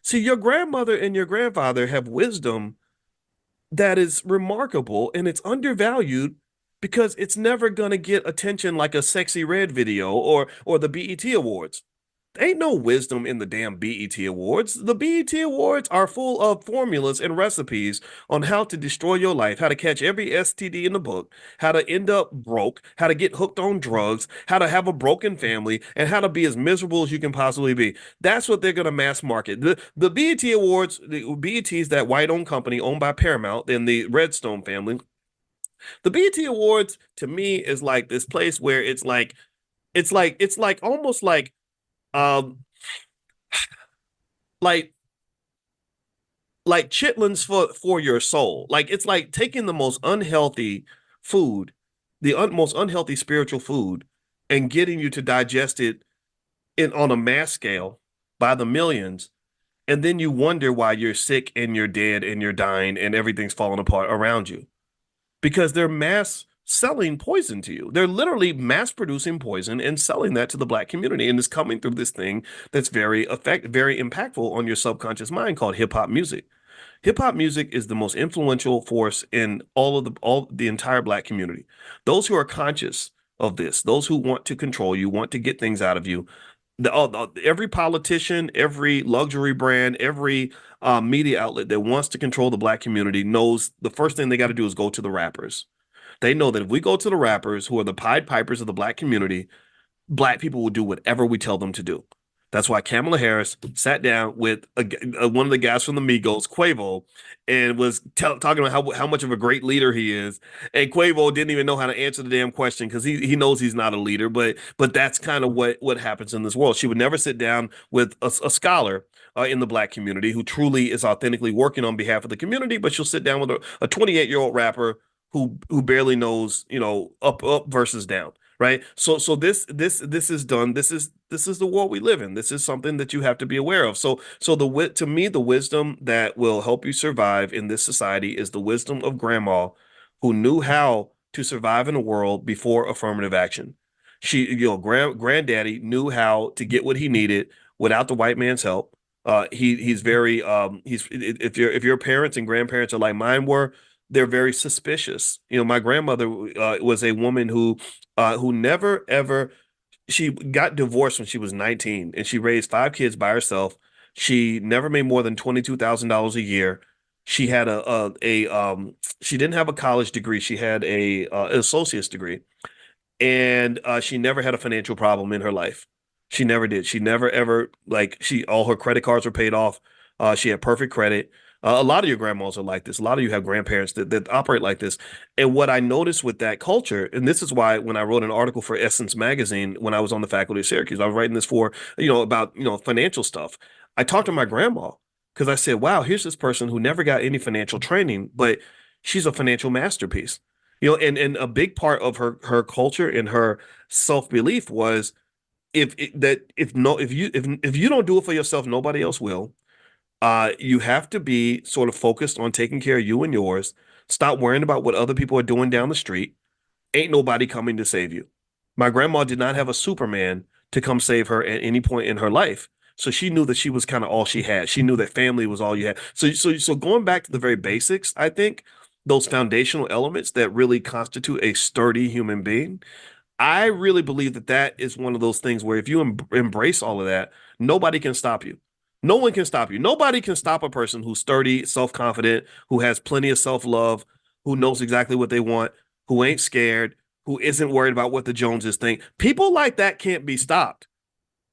See, your grandmother and your grandfather have wisdom that is remarkable and it's undervalued because it's never going to get attention like a Sexy Red video or the BET Awards. Ain't no wisdom in the damn BET Awards. The BET Awards are full of formulas and recipes on how to destroy your life, how to catch every STD in the book, how to end up broke, how to get hooked on drugs, how to have a broken family, and how to be as miserable as you can possibly be. That's what they're going to mass market. The BET Awards, the BET is that white-owned company owned by Paramount and the Redstone family. The BET Awards to me is like this place where it's like almost um like chitlins for your soul. Like it's like taking the most unhealthy food, most unhealthy spiritual food, and getting you to digest it on a mass scale by the millions, and then you wonder why you're sick and you're dead and you're dying and everything's falling apart around you because they're mass selling poison to you. They're literally mass producing poison and selling that to the black community. And it's coming through this thing that's very impactful on your subconscious mind called hip hop music. Hip hop music is the most influential force in all the entire black community. Those who are conscious of this, those who want to control you, want to get things out of you. Every politician, every luxury brand, every media outlet that wants to control the black community knows the first thing they got to do is go to the rappers. They know that if we go to the rappers who are the Pied Pipers of the black community, Black people will do whatever we tell them to do. That's why Kamala Harris sat down with one of the guys from the Migos, Quavo, and was talking about how much of a great leader he is. And Quavo didn't even know how to answer the damn question because he knows he's not a leader. But that's kind of what happens in this world. She would never sit down with a scholar in the Black community who truly is authentically working on behalf of the community, but she'll sit down with a 28-year-old rapper who barely knows, up versus down, right? So this is done. This is the world we live in. This is something that you have to be aware of. So to me, the wisdom that will help you survive in this society is the wisdom of grandma, who knew how to survive in a world before affirmative action. Granddaddy knew how to get what he needed without the white man's help. He's very he's if your parents and grandparents are like mine were, they're very suspicious. My grandmother was a woman who never ever, she got divorced when she was 19 and she raised five kids by herself. She never made more than $22,000 a year. She had she didn't have a college degree. She had an associate's degree, and she never had a financial problem in her life. She never did. She never ever, like, she all her credit cards were paid off. She had perfect credit. A lot of your grandmas are like this. A lot of you have grandparents that operate like this. And what I noticed with that culture, and this is why when I wrote an article for Essence magazine when I was on the faculty of Syracuse, I was writing this for, about, financial stuff. I talked to my grandma because I said, wow, here's this person who never got any financial training, but she's a financial masterpiece. And a big part of her culture and her self-belief was, if you don't do it for yourself, nobody else will. You have to be sort of focused on taking care of you and yours. Stop worrying about what other people are doing down the street. Ain't nobody coming to save you. My grandma did not have a Superman to come save her at any point in her life. So she knew that she was kind of all she had. She knew that family was all you had. So going back to the very basics, I think those foundational elements that really constitute a sturdy human being, I really believe that is one of those things where if you embrace all of that, nobody can stop you. No one can stop you. Nobody can stop a person who's sturdy, self-confident, who has plenty of self-love, who knows exactly what they want, who ain't scared, who isn't worried about what the Joneses think. People like that can't be stopped.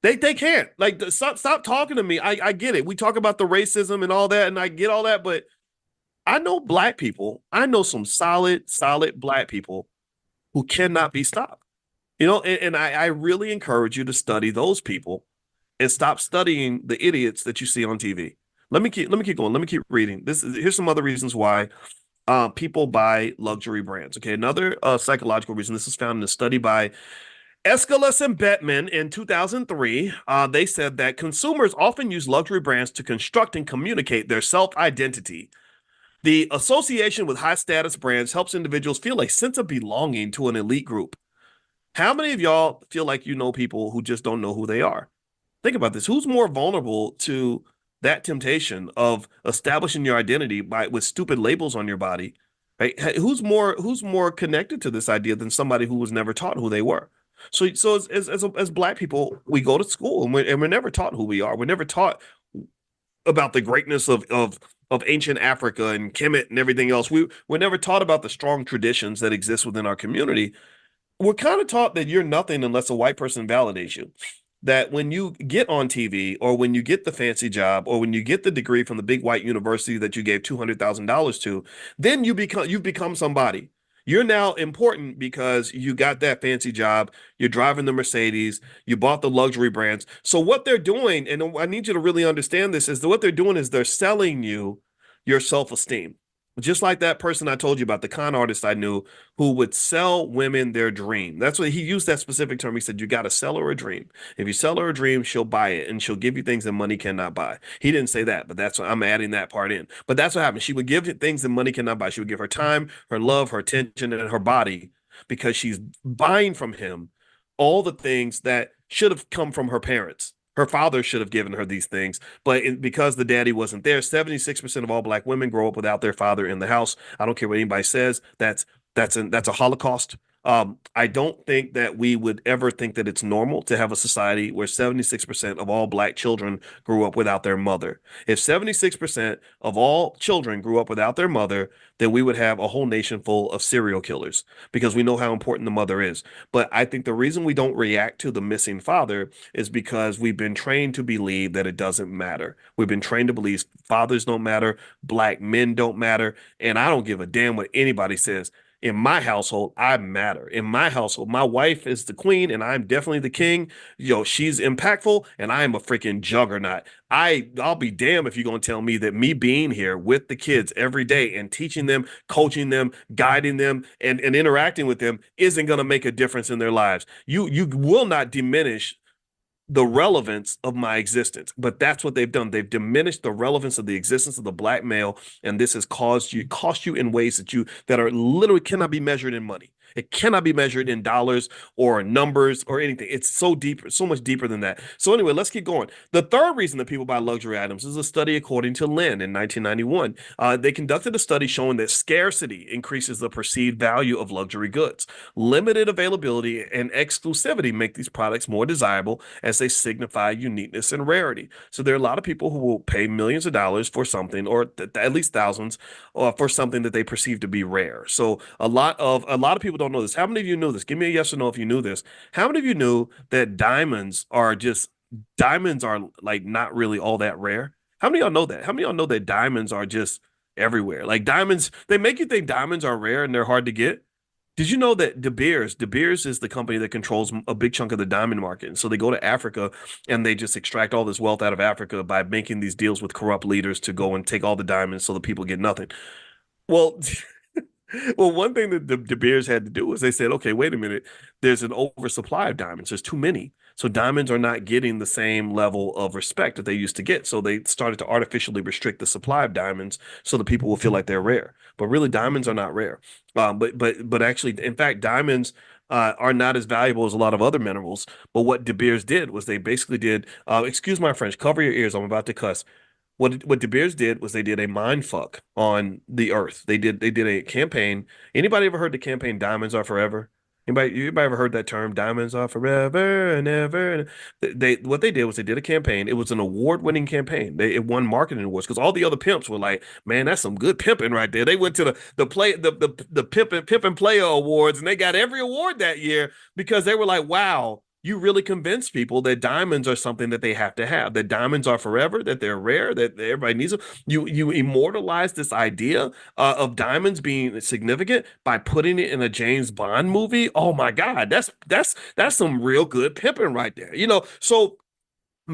They can't. Like, stop talking to me. I get it. We talk about the racism and all that, and I get all that, but I know Black people. I know some solid Black people who cannot be stopped. And I really encourage you to study those people and stop studying the idiots that you see on TV. Let me keep going. Let me keep reading. Here's some other reasons why people buy luxury brands. Okay, another psychological reason. This is found in a study by Escalus and Bettman in 2003. They said that consumers often use luxury brands to construct and communicate their self-identity. The association with high status brands helps individuals feel a sense of belonging to an elite group. How many of y'all feel like you know people who just don't know who they are? Think about this. Who's more vulnerable to that temptation of establishing your identity with stupid labels on your body? Right? Who's more connected to this idea than somebody who was never taught who they were? So as Black people, we go to school and we're never taught who we are. We're never taught about the greatness of ancient Africa and Kemet and everything else. We're never taught about the strong traditions that exist within our community. We're kind of taught that you're nothing unless a white person validates you. That when you get on TV or when you get the fancy job or when you get the degree from the big white university that you gave $200,000 to, then you've become somebody. You're now important because you got that fancy job, you're driving the Mercedes, you bought the luxury brands. So what they're doing, and I need you to really understand this, is that what they're doing is they're selling you your self-esteem. Just like that person I told you about, the con artist I knew who would sell women their dream. That's what he used, that specific term. He said, you got to sell her a dream. If you sell her a dream, she'll buy it and she'll give you things that money cannot buy. He didn't say that, but that's what I'm adding that part in. But that's what happened. She would give things that money cannot buy. She would give her time, her love, her attention, and her body because she's buying from him all the things that should have come from her parents. Her father should have given her these things, but because the daddy wasn't there, 76% of all Black women grow up without their father in the house. I don't care what anybody says. That's a Holocaust. I don't think that we would ever think that it's normal to have a society where 76% of all black children grew up without their mother. If 76% of all children grew up without their mother, then we would have a whole nation full of serial killers because we know how important the mother is. But I think the reason we don't react to the missing father is because we've been trained to believe that it doesn't matter. We've been trained to believe fathers don't matter, black men don't matter, and I don't give a damn what anybody says. In my household, I matter. In my household, my wife is the queen and I'm definitely the king. She's impactful and I am a freaking juggernaut. I'll be damned if you're going to tell me that me being here with the kids every day and teaching them, coaching them, guiding them, and interacting with them isn't going to make a difference in their lives. You will not diminish the relevance of my existence. But that's what they've done. They've diminished the relevance of the existence of the black male, and this has cost you in ways that are literally cannot be measured in money. It cannot be measured in dollars or numbers or anything. It's so deep, so much deeper than that. So anyway, let's keep going. The third reason that people buy luxury items is a study according to Lynn in 1991. They conducted a study showing that scarcity increases the perceived value of luxury goods. Limited availability and exclusivity make these products more desirable as they signify uniqueness and rarity. So there are a lot of people who will pay millions of dollars for something, or at least thousands, for something that they perceive to be rare. So a lot of people don't know this. How many of you knew this? Give me a yes or no if you knew this. How many of you knew that diamonds are like not really all that rare? How many of y'all know that? How many of y'all know that diamonds are just everywhere? Like diamonds, they make you think diamonds are rare and they're hard to get. Did you know that De Beers is the company that controls a big chunk of the diamond market? And so they go to Africa and they just extract all this wealth out of Africa by making these deals with corrupt leaders to go and take all the diamonds so the people get nothing. Well, well, one thing that the De Beers had to do was they said, okay, wait a minute, there's an oversupply of diamonds. There's too many. So diamonds are not getting the same level of respect that they used to get. So they started to artificially restrict the supply of diamonds so that people will feel like they're rare. But really, diamonds are not rare. But actually, in fact, diamonds are not as valuable as a lot of other minerals. But what De Beers did was they basically did, excuse my French, cover your ears. I'm about to cuss. What De Beers did was they did a mind fuck on the earth. They did a campaign. Anybody ever heard the campaign "Diamonds Are Forever"? Anybody ever heard that term "Diamonds Are Forever and Ever"? And they what they did was they did a campaign. It was an award-winning campaign. It won marketing awards because all the other pimps were like, "Man, that's some good pimping right there." They went to the pimp and player awards and they got every award that year because they were like, "Wow." You really convince people that diamonds are something that they have to have, that diamonds are forever, that they're rare, that everybody needs them. You immortalize this idea of diamonds being significant by putting it in a James Bond movie. Oh my God, that's some real good pimping right there. So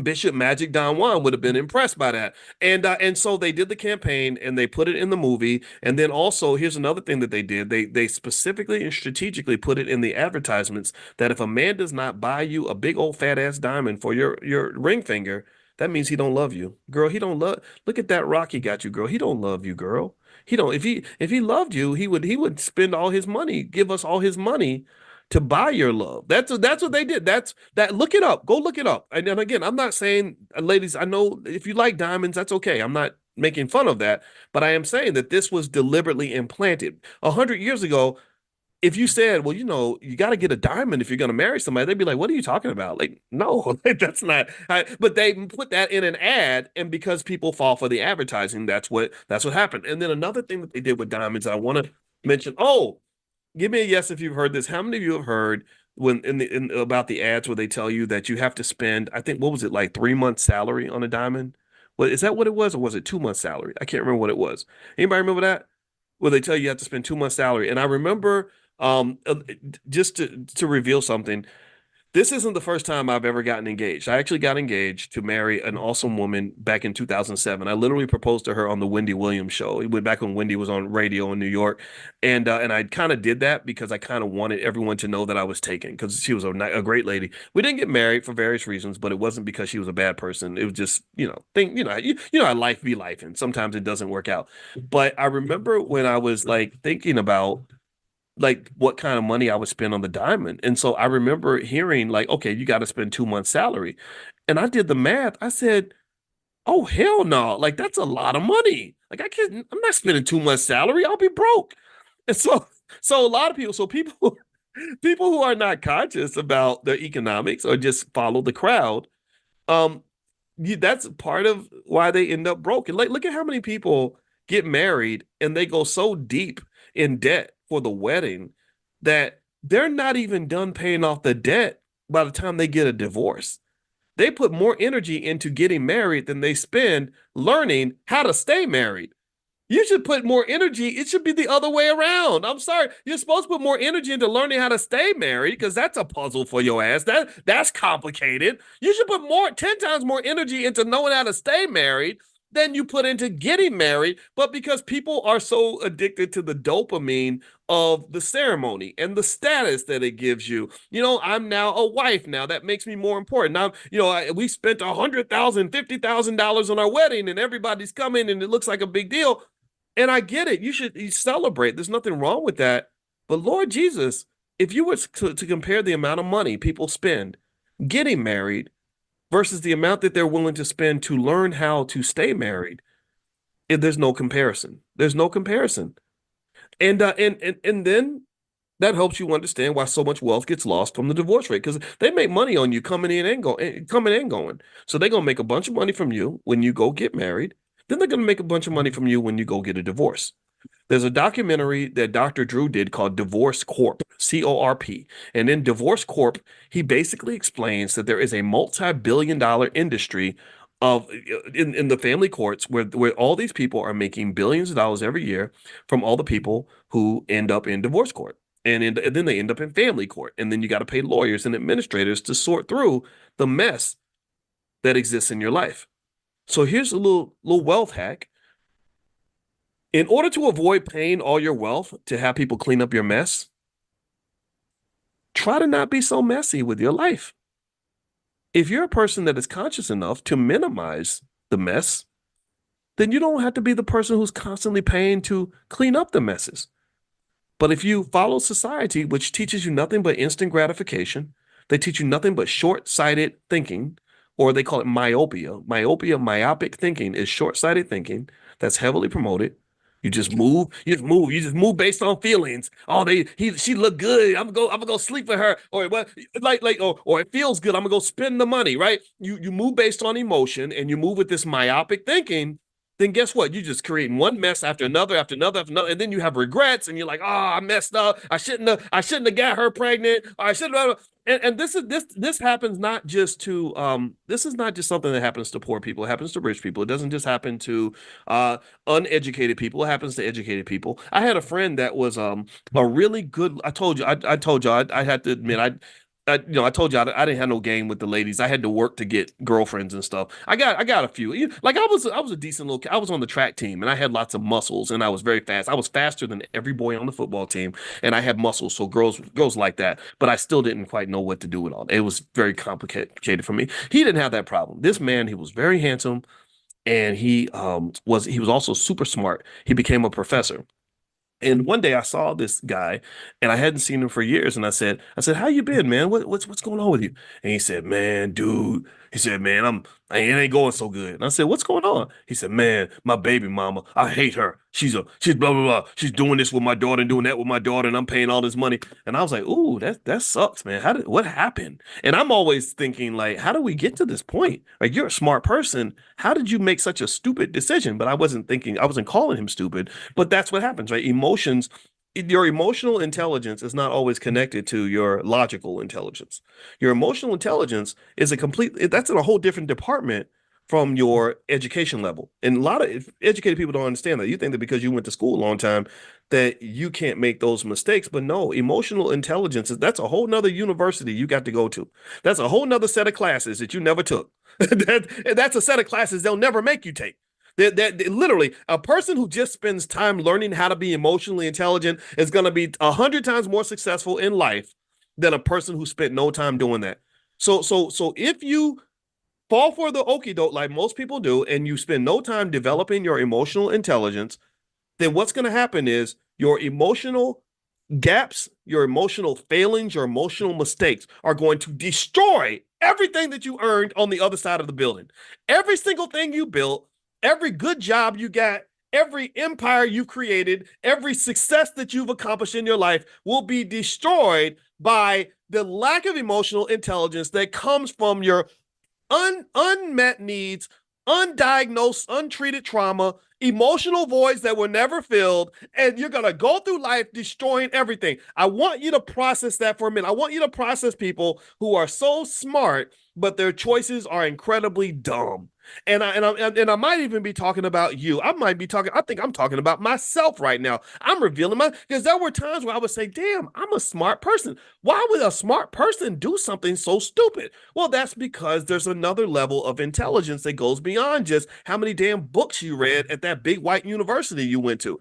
Bishop Magic Don Juan would have been impressed by that. And so they did the campaign and they put it in the movie. And then also here's another thing that they did. They specifically and strategically put it in the advertisements that if a man does not buy you a big old fat ass diamond for your ring finger, that means he don't love you. Girl, he don't love. Look at that rock he got you, girl. He don't love you, girl. He don't if he loved you, he would spend all his money, give us all his money to buy your love. That's what they did. That's that. Look it up. Go look it up. And then again, I'm not saying, ladies, I know if you like diamonds, that's okay. I'm not making fun of that, but I am saying that this was deliberately implanted 100 years ago. If you said, well, you got to get a diamond if you're going to marry somebody, they'd be like, what are you talking about? Like, no, that's not. But they put that in an ad, and because people fall for the advertising, that's what happened. And then another thing that they did with diamonds, I want to mention. Oh, give me a yes if you've heard this. How many of you have heard when about the ads where they tell you that you have to spend, I think, what was it, like 3 months salary on a diamond? What is that what it was, or was it 2 months salary? I can't remember what it was. Anybody remember that? Where they tell you have to spend 2 months salary. And I remember just to reveal something, this isn't the first time I've ever gotten engaged. I actually got engaged to marry an awesome woman back in 2007. I literally proposed to her on the Wendy Williams show. It went back when Wendy was on radio in New York, and I kind of did that because I kind of wanted everyone to know that I was taken because she was a great lady. We didn't get married for various reasons, but it wasn't because she was a bad person. It was just how life be life, and sometimes it doesn't work out. But I remember when I was like thinking about like what kind of money I would spend on the diamond. And so I remember hearing like, okay, you got to spend 2 months salary. And I did the math. I said, oh, hell no. Like that's a lot of money. Like I'm not spending 2 months salary. I'll be broke. And so a lot of people, People who are not conscious about their economics or just follow the crowd, um, that's part of why they end up broken. Like, look at how many people get married and they go so deep in debt for the wedding that they're not even done paying off the debt by the time they get a divorce. They put more energy into getting married than they spend learning how to stay married. You should put more energy. It should be the other way around. I'm sorry. You're supposed to put more energy into learning how to stay married because that's a puzzle for your ass. That's complicated. You should put 10 times more energy into knowing how to stay married than you put into getting married. But because people are so addicted to the dopamine of the ceremony and the status that it gives you, I'm now a wife now. That makes me more important. Now, we spent $100,000, $50,000 on our wedding and everybody's coming and it looks like a big deal. And I get it. You celebrate. There's nothing wrong with that. But Lord Jesus, if you were to compare the amount of money people spend getting married versus the amount that they're willing to spend to learn how to stay married, there's no comparison. There's no comparison. And then that helps you understand why so much wealth gets lost from the divorce rate because they make money on you coming and going. So they're gonna make a bunch of money from you when you go get married. Then they're gonna make a bunch of money from you when you go get a divorce. There's a documentary that Dr. Drew did called Divorce Corp, CORP. And in Divorce Corp, he basically explains that there is a multi-billion-dollar industry of in the family courts where all these people are making billions of dollars every year from all the people who end up in divorce court. And then they end up in family court. And then you got to pay lawyers and administrators to sort through the mess that exists in your life. So here's a little wealth hack. In order to avoid paying all your wealth to have people clean up your mess, try to not be so messy with your life. If you're a person that is conscious enough to minimize the mess, then you don't have to be the person who's constantly paying to clean up the messes. But if you follow society, which teaches you nothing but instant gratification, they teach you nothing but short-sighted thinking, or they call it myopia. Myopic thinking is short-sighted thinking that's heavily promoted. You just move based on feelings. Oh, she looked good. I'm gonna go sleep with her, or what? Or it feels good. I'm gonna go spend the money, right? You move based on emotion, and you move with this myopic thinking. Then guess what? You just create one mess after another, and then you have regrets, and you're like, oh, I messed up. I shouldn't have got her pregnant. Or I shouldn't have. And this happens not just to this is not just something that happens to poor people. It happens to rich people. It doesn't just happen to uneducated people. It happens to educated people. I had a friend that was a really good. I told you I had to admit I told you I didn't have no game with the ladies. I had to work to get girlfriends and stuff. I got a few. Like I was a decent little. I was on the track team and I had lots of muscles and I was very fast. I was faster than every boy on the football team and I had muscles. So girls like that. But I still didn't quite know what to do with all. It was very complicated for me. He didn't have that problem. This man, he was very handsome and he was also super smart. He became a professor. And one day I saw this guy and I hadn't seen him for years. And I said, how you been, man? What's going on with you? And he said, man, dude, he said, man, it ain't going so good. And I said, what's going on? He said, man, my baby mama, I hate her. She's blah, blah, blah. She's doing this with my daughter and doing that with my daughter. And I'm paying all this money. And I was like, ooh, that sucks, man. What happened? And I'm always thinking like, how do we get to this point? Like you're a smart person. How did you make such a stupid decision? But I wasn't calling him stupid, but that's what happens, right? Your emotional intelligence is not always connected to your logical intelligence. Your emotional intelligence that's in a whole different department from your education level. And a lot of educated people don't understand that. You think that because you went to school a long time that you can't make those mistakes. But no, emotional intelligence that's a whole nother university you got to go to. That's a whole nother set of classes that you never took. That's a set of classes they'll never make you take. That literally a person who just spends time learning how to be emotionally intelligent is going to be 100 times more successful in life than a person who spent no time doing that. So if you fall for the okie doke like most people do, and you spend no time developing your emotional intelligence, then what's going to happen is your emotional gaps, your emotional failings, your emotional mistakes are going to destroy everything that you earned on the other side of the building. Every single thing you built, every good job you got, every empire you created, every success that you've accomplished in your life will be destroyed by the lack of emotional intelligence that comes from your unmet needs, undiagnosed, untreated trauma, emotional voids that were never filled, and you're going to go through life destroying everything. I want you to process that for a minute. I want you to process people who are so smart, but their choices are incredibly dumb. And I might even be talking about you. I might be talking. I think I'm talking about myself right now. I'm revealing my because there were times where I would say, "Damn, I'm a smart person. Why would a smart person do something so stupid?" Well, that's because there's another level of intelligence that goes beyond just how many damn books you read at that big white university you went to.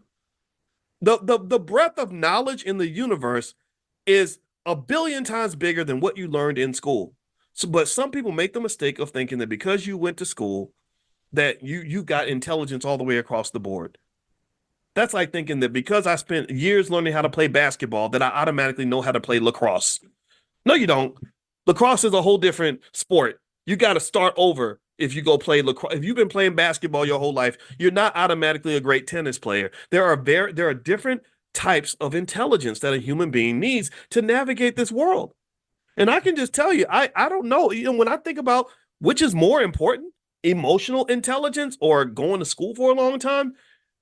The breadth of knowledge in the universe is a billion times bigger than what you learned in school. So, but some people make the mistake of thinking that because you went to school, that you got intelligence all the way across the board. That's like thinking that because I spent years learning how to play basketball, that I automatically know how to play lacrosse. No, you don't. Lacrosse is a whole different sport. You got to start over if you go play lacrosse. If you've been playing basketball your whole life, you're not automatically a great tennis player. There are different types of intelligence that a human being needs to navigate this world. And I can just tell you, I don't know. When I think about which is more important, emotional intelligence or going to school for a long time,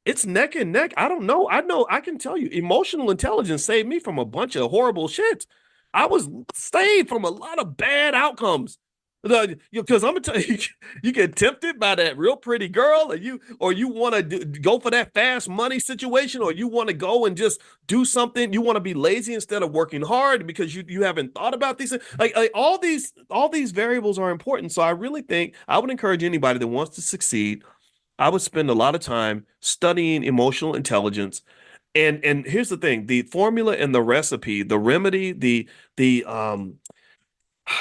it's neck and neck. I don't know. I know I can tell you, emotional intelligence saved me from a bunch of horrible shit. I was saved from a lot of bad outcomes. Because I'm gonna tell you, you get tempted by that real pretty girl, or you want to go for that fast money situation, or you want to go and just do something. You want to be lazy instead of working hard because you haven't thought about these things. Like all these variables are important. So I really think I would encourage anybody that wants to succeed. I would spend a lot of time studying emotional intelligence. And here's the thing: the formula and the recipe, the remedy, the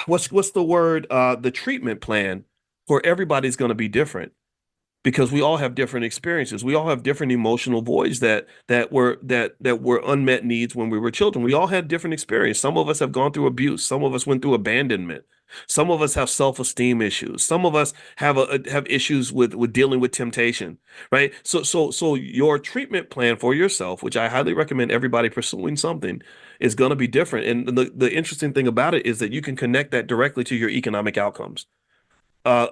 what's the word? The treatment plan for everybody's going to be different because we all have different experiences. We all have different emotional voids that were unmet needs when we were children. We all had different experience. Some of us have gone through abuse. Some of us went through abandonment. Some of us have self-esteem issues. Some of us have issues with dealing with temptation, right? So your treatment plan for yourself, which I highly recommend everybody pursuing something, is going to be different. And the interesting thing about it is that you can connect that directly to your economic outcomes.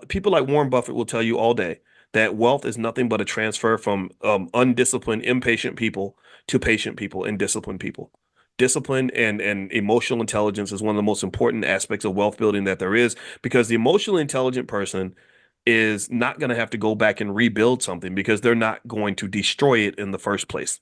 People like Warren Buffett will tell you all day that wealth is nothing but a transfer from undisciplined, impatient people to patient people and disciplined people. Discipline and emotional intelligence is one of the most important aspects of wealth building that there is because the emotionally intelligent person is not going to have to go back and rebuild something because they're not going to destroy it in the first place.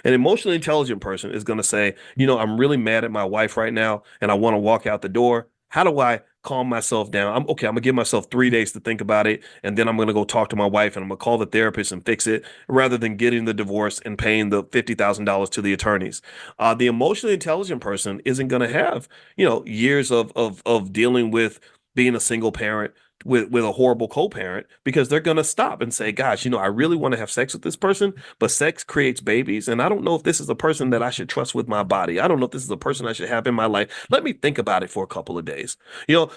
An emotionally intelligent person is going to say, I'm really mad at my wife right now and I want to walk out the door. How do I calm myself down? I'm gonna give myself 3 days to think about it, and then I'm gonna go talk to my wife and I'm gonna call the therapist and fix it rather than getting the divorce and paying the $50,000 to the attorneys. The emotionally intelligent person isn't gonna have, years of dealing with being a single parent with a horrible co-parent because they're going to stop and say, gosh, I really want to have sex with this person, but sex creates babies. And I don't know if this is a person that I should trust with my body. I don't know if this is a person I should have in my life. Let me think about it for a couple of days.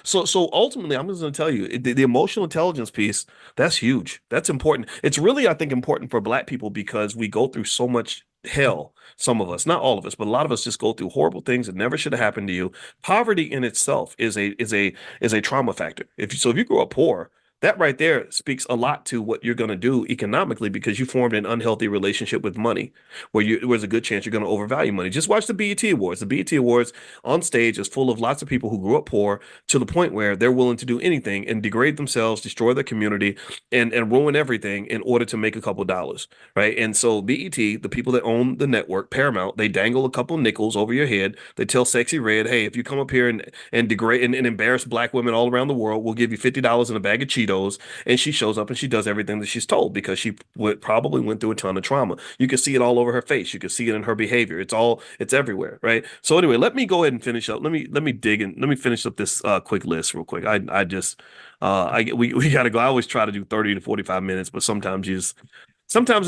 So ultimately, I'm just going to tell you the emotional intelligence piece, that's huge. That's important. It's really, I think, important for Black people because we go through so much hell. Some of us, not all of us, but a lot of us just go through horrible things that never should have happened to you. Poverty in itself is a trauma factor. If you grew up poor, that right there speaks a lot to what you're going to do economically because you formed an unhealthy relationship with money, where there's a good chance you're going to overvalue money. Just watch the BET Awards. The BET Awards on stage is full of lots of people who grew up poor to the point where they're willing to do anything and degrade themselves, destroy their community, and ruin everything in order to make a couple dollars, right? And so BET, the people that own the network, Paramount, they dangle a couple nickels over your head. They tell Sexy Red, hey, if you come up here and degrade and embarrass Black women all around the world, we'll give you $50 and a bag of Cheetos. And she shows up and she does everything that she's told because she probably went through a ton of trauma. You can see it all over her face. You can see it in her behavior. It's everywhere, right? So anyway, let me go ahead and finish up. Let me dig in. Let me finish up this quick list real quick. I just we gotta go. I always try to do 30 to 45 minutes, but sometimes it's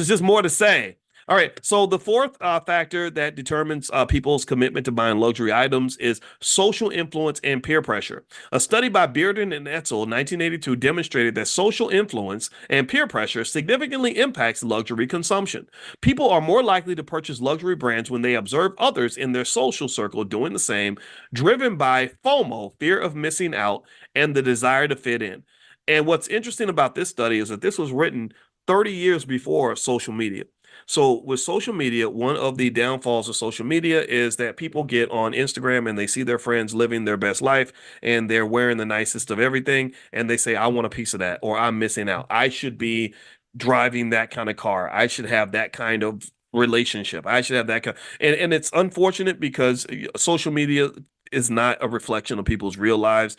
just more to say. All right. So the fourth factor that determines people's commitment to buying luxury items is social influence and peer pressure. A study by Bearden and Etzel in 1982 demonstrated that social influence and peer pressure significantly impacts luxury consumption. People are more likely to purchase luxury brands when they observe others in their social circle doing the same, driven by FOMO, fear of missing out, and the desire to fit in. And what's interesting about this study is that this was written 30 years before social media. So with social media, one of the downfalls of social media is that people get on Instagram and they see their friends living their best life and they're wearing the nicest of everything and they say, I want a piece of that, or I'm missing out. I should be driving that kind of car. I should have that kind of relationship. I should have that kind and it's unfortunate because social media is not a reflection of people's real lives.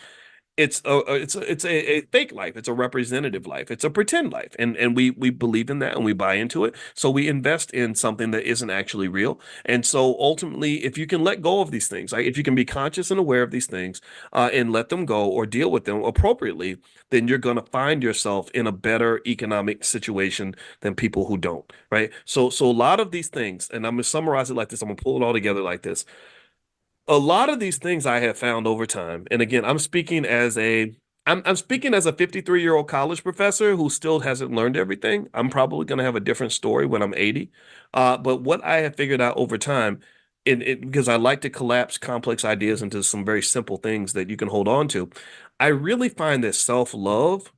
It's a fake life. It's a representative life. It's a pretend life, and we believe in that and we buy into it. So we invest in something that isn't actually real. And so ultimately, if you can let go of these things, like if you can be conscious and aware of these things, and let them go or deal with them appropriately, then you're going to find yourself in a better economic situation than people who don't. Right. So a lot of these things, and I'm gonna summarize it like this. I'm gonna pull it all together like this. A lot of these things I have found over time, and again, I'm speaking as a 53-year-old college professor who still hasn't learned everything. I'm probably going to have a different story when I'm 80. But what I have figured out over time, because I like to collapse complex ideas into some very simple things that you can hold on to, I really find that self-love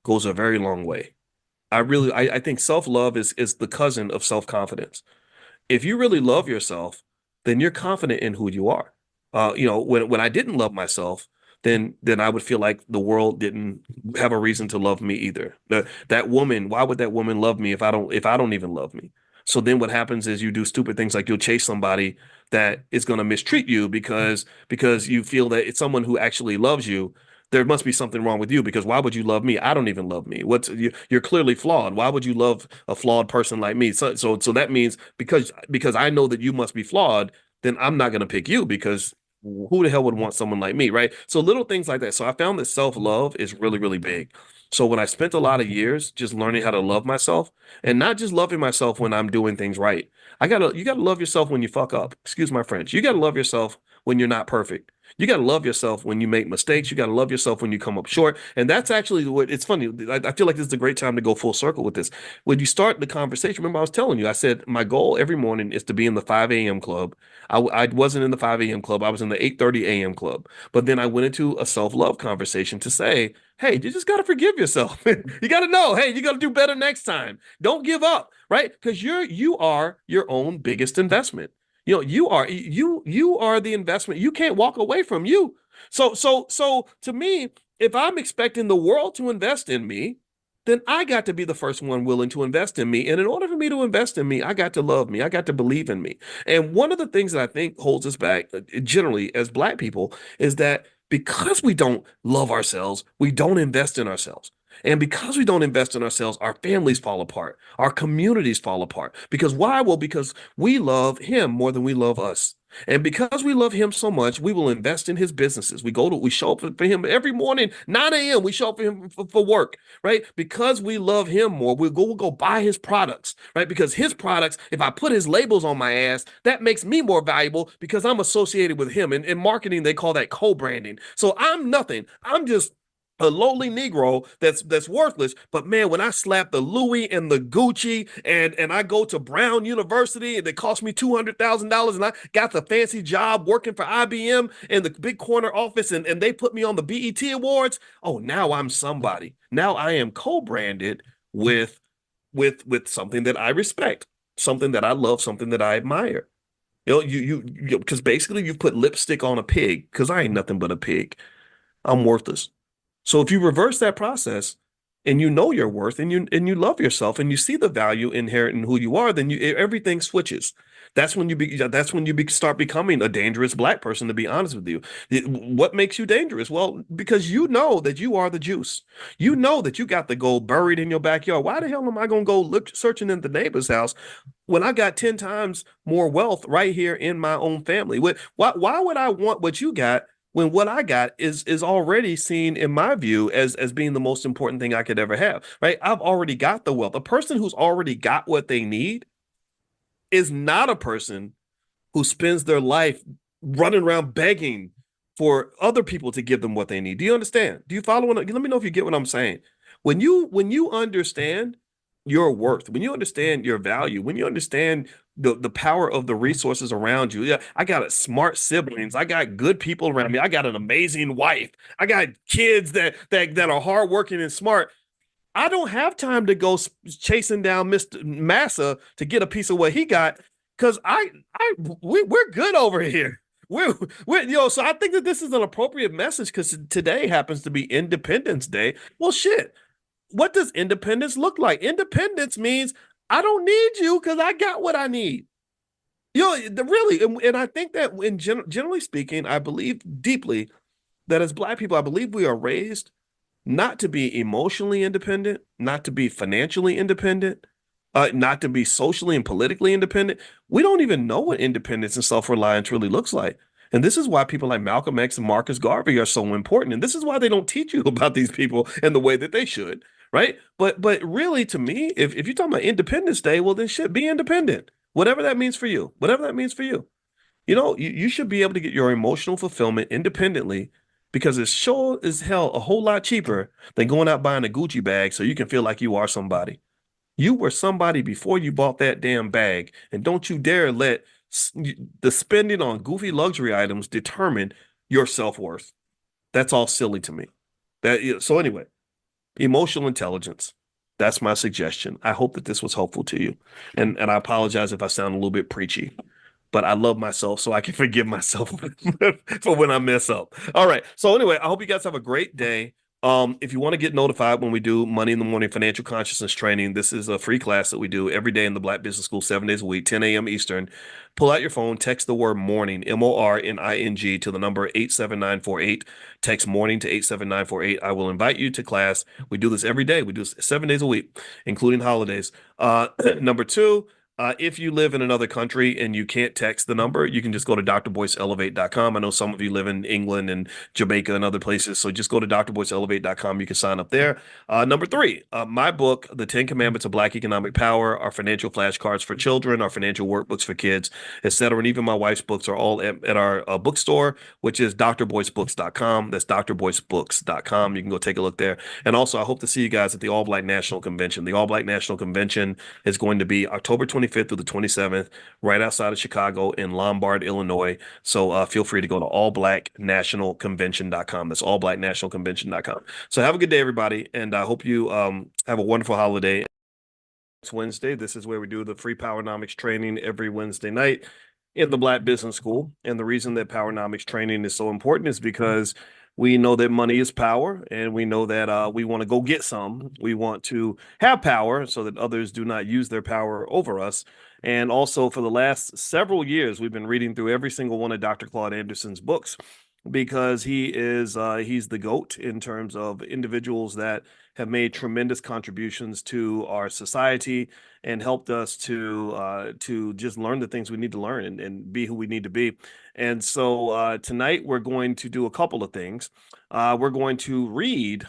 goes a very long way. I think self-love is the cousin of self-confidence. If you really love yourself, then you're confident in who you are. When I didn't love myself, then I would feel like the world didn't have a reason to love me either. That woman, why would that woman love me if I don't even love me? So then what happens is you do stupid things like you'll chase somebody that is going to mistreat you because you feel that it's someone who actually loves you. There must be something wrong with you because why would you love me? I don't even love me. You're clearly flawed. Why would you love a flawed person like me? So that means because I know that you must be flawed, then I'm not going to pick you because who the hell would want someone like me, right? So little things like that. So I found that self-love is really, really big. So when I spent a lot of years just learning how to love myself and not just loving myself when I'm doing things right. You gotta love yourself when you fuck up. Excuse my French. You gotta love yourself when you're not perfect. You got to love yourself when you make mistakes. You got to love yourself when you come up short. And that's actually what it's funny. I feel like this is a great time to go full circle with this. When you start the conversation, remember I was telling you, I said my goal every morning is to be in the 5 a.m. club. I wasn't in the 5 a.m. club. I was in the 8:30 a.m. club. But then I went into a self-love conversation to say, hey, you just got to forgive yourself. You got to know, hey, you got to do better next time. Don't give up, right? Because you are your own biggest investment. You are the investment. You can't walk away from you. So to me, if I'm expecting the world to invest in me, then I got to be the first one willing to invest in me. And in order for me to invest in me, I got to love me. I got to believe in me. And one of the things that I think holds us back generally as Black people is that because we don't love ourselves, we don't invest in ourselves. And because we don't invest in ourselves, our families fall apart, our communities fall apart. Because why? Well, because we love him more than we love us. And because we love him so much, we will invest in his businesses. We show up for him every morning, 9 a.m. We show up for him for work, right? Because we love him more, we'll go buy his products, right? Because his products, if I put his labels on my ass, that makes me more valuable because I'm associated with him. And in marketing, they call that co-branding. So I'm nothing. I'm just a lowly Negro that's worthless. But man, when I slap the Louis and the Gucci and I go to Brown University and it cost me $200,000 and I got the fancy job working for IBM in the big corner office and they put me on the BET Awards. Oh, now I'm somebody. Now I am co-branded with with something that I respect, something that I love, something that I admire. Because basically you've put lipstick on a pig because I ain't nothing but a pig. I'm worthless. So if you reverse that process and you know your worth and you love yourself and you see the value inherent in who you are, then everything switches. That's when you start becoming a dangerous Black person, to be honest with you. What makes you dangerous? Well, because you know that you are the juice. You know that you got the gold buried in your backyard. Why the hell am I going to go look searching in the neighbor's house when I got 10 times more wealth right here in my own family? Why would I want what you got when what I got is already seen in my view as being the most important thing I could ever have, right? I've already got the wealth. A person who's already got what they need is not a person who spends their life running around begging for other people to give them what they need. Do you understand? Do you follow? Let me know if you get what I'm saying. When you understand your worth, when you understand your value, when you understand the power of the resources around you. Yeah, I got smart siblings. I got good people around me. I got an amazing wife. I got kids that are hardworking and smart. I don't have time to go chasing down Mr. Massa to get a piece of what he got because we're good over here. So I think that this is an appropriate message because today happens to be Independence Day. Well, shit. What does independence look like? Independence means I don't need you because I got what I need. Really, and I think that generally speaking, I believe deeply that as Black people, I believe we are raised not to be emotionally independent, not to be financially independent, not to be socially and politically independent. We don't even know what independence and self-reliance really looks like. And this is why people like Malcolm X and Marcus Garvey are so important. And this is why they don't teach you about these people in the way that they should, right? But really, to me, if you're talking about Independence Day, well, then shit, be independent. Whatever that means for you. Whatever that means for you. You should be able to get your emotional fulfillment independently because it's sure as hell a whole lot cheaper than going out buying a Gucci bag so you can feel like you are somebody. You were somebody before you bought that damn bag. And don't you dare let the spending on goofy luxury items determine your self-worth. That's all silly to me. So anyway, emotional intelligence. That's my suggestion. I hope that this was helpful to you. And I apologize if I sound a little bit preachy, but I love myself so I can forgive myself for when I mess up. All right. So anyway, I hope you guys have a great day. If you want to get notified when we do Money in the Morning Financial Consciousness Training, this is a free class that we do every day in the Black Business School, 7 days a week, 10 a.m. Eastern. Pull out your phone, text the word morning, MORNING, to the number 87948. Text morning to 87948. I will invite you to class. We do this every day. We do this 7 days a week, including holidays. Number two, if you live in another country and you can't text the number, you can just go to drboyceelevate.com. I know some of you live in England and Jamaica and other places, so just go to drboyceelevate.com. You can sign up there. Number three, my book, The 10 Commandments of Black Economic Power, our financial flashcards for children, our financial workbooks for kids, etc. And even my wife's books are all at our bookstore, which is drboycebooks.com. That's drboycebooks.com. You can go take a look there. And also, I hope to see you guys at the All Black National Convention. The All Black National Convention is going to be October 25th through the 27th, right outside of Chicago in Lombard, Illinois. So feel free to go to allblacknationalconvention.com. That's allblacknationalconvention.com. So have a good day, everybody, and I hope you have a wonderful holiday. Next Wednesday, this is where we do the free Powernomics training every Wednesday night in the Black Business School. And the reason that Powernomics training is so important is because we know that money is power, and we know that we want to go get some. We want to have power so that others do not use their power over us. And also, for the last several years, we've been reading through every single one of Dr. Claude Anderson's books because he's the GOAT in terms of individuals that have made tremendous contributions to our society and helped us to just learn the things we need to learn and be who we need to be. And so tonight we're going to do a couple of things. We're going to read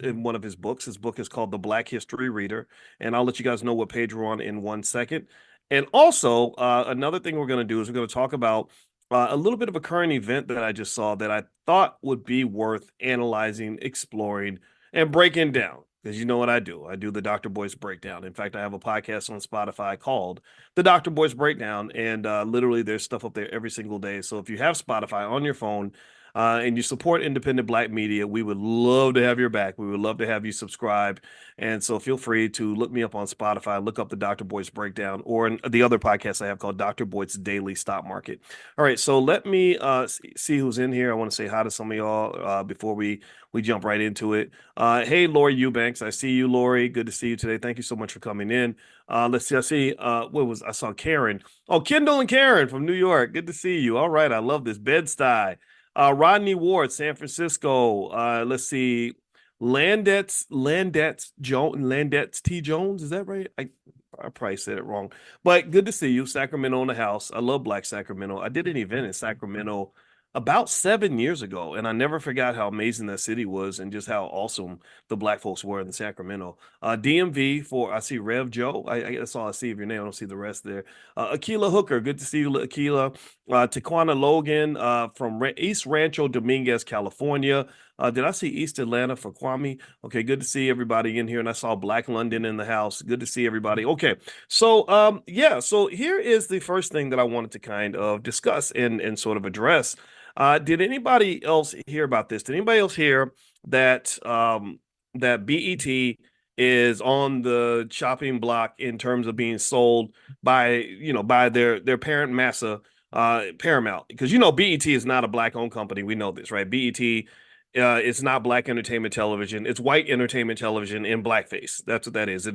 in one of his books. His book is called The Black History Reader, and I'll let you guys know what page we're on in 1 second. And also another thing we're going to do is we're going to talk about a little bit of a current event that I just saw that I thought would be worth analyzing, exploring, and breaking down. Because you know what I do. I do the Dr. Boyce Breakdown. In fact, I have a podcast on Spotify called the Dr. Boyce Breakdown. And literally there's stuff up there every single day. So if you have Spotify on your phone and you support independent Black media, we would love to have your back. We would love to have you subscribe. And so feel free to look me up on Spotify, look up the Dr. Boyce Breakdown, or the other podcast I have called Dr. Boyce Daily Stock Market. All right, so let me see who's in here. I want to say hi to some of y'all before we jump right into it. Hey, Lori Eubanks. I see you, Lori. Good to see you today. Thank you so much for coming in. Let's see. I saw Karen. Oh, Kendall and Karen from New York. Good to see you. All right. I love this. Bed-Stuy. Rodney Ward, San Francisco. Let's see. Landetz T. Jones. Is that right? I probably said it wrong, but good to see you. Sacramento in the house. I love Black Sacramento. I did an event in Sacramento about 7 years ago, and I never forgot how amazing that city was and just how awesome the black folks were in Sacramento. DMV for I see Rev Joe. That's all I see of your name. I don't see the rest there. Aquila Hooker, good to see you, Aquila. Taquana Logan from East Rancho Dominguez, California. Did I see East Atlanta for Kwame? Okay, good to see everybody in here. And I saw Black London in the house. Good to see everybody. Okay, so yeah, so here is the first thing that I wanted to kind of discuss and sort of address. Did anybody else hear about this? Did anybody else hear that that BET is on the chopping block in terms of being sold by by their parent massa Paramount? Because BET is not a black owned company. We know this, right? BET it's not black entertainment television. It's white entertainment television in blackface. That's what that is.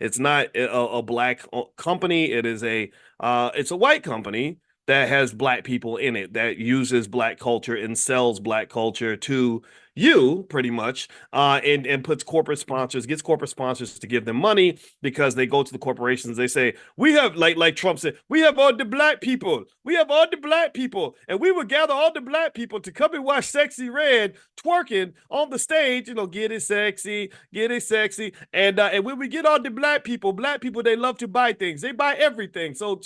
It's not a black company. It's a white company that has black people in it, that uses black culture and sells black culture to you pretty much, and gets corporate sponsors to give them money because they go to the corporations. They say, we have, like Trump said, we have all the black people. We have all the black people, and we will gather all the black people to come and watch Sexy Red twerking on the stage. Get it sexy, get it sexy. And when we get all the black people, they love to buy things. They buy everything. So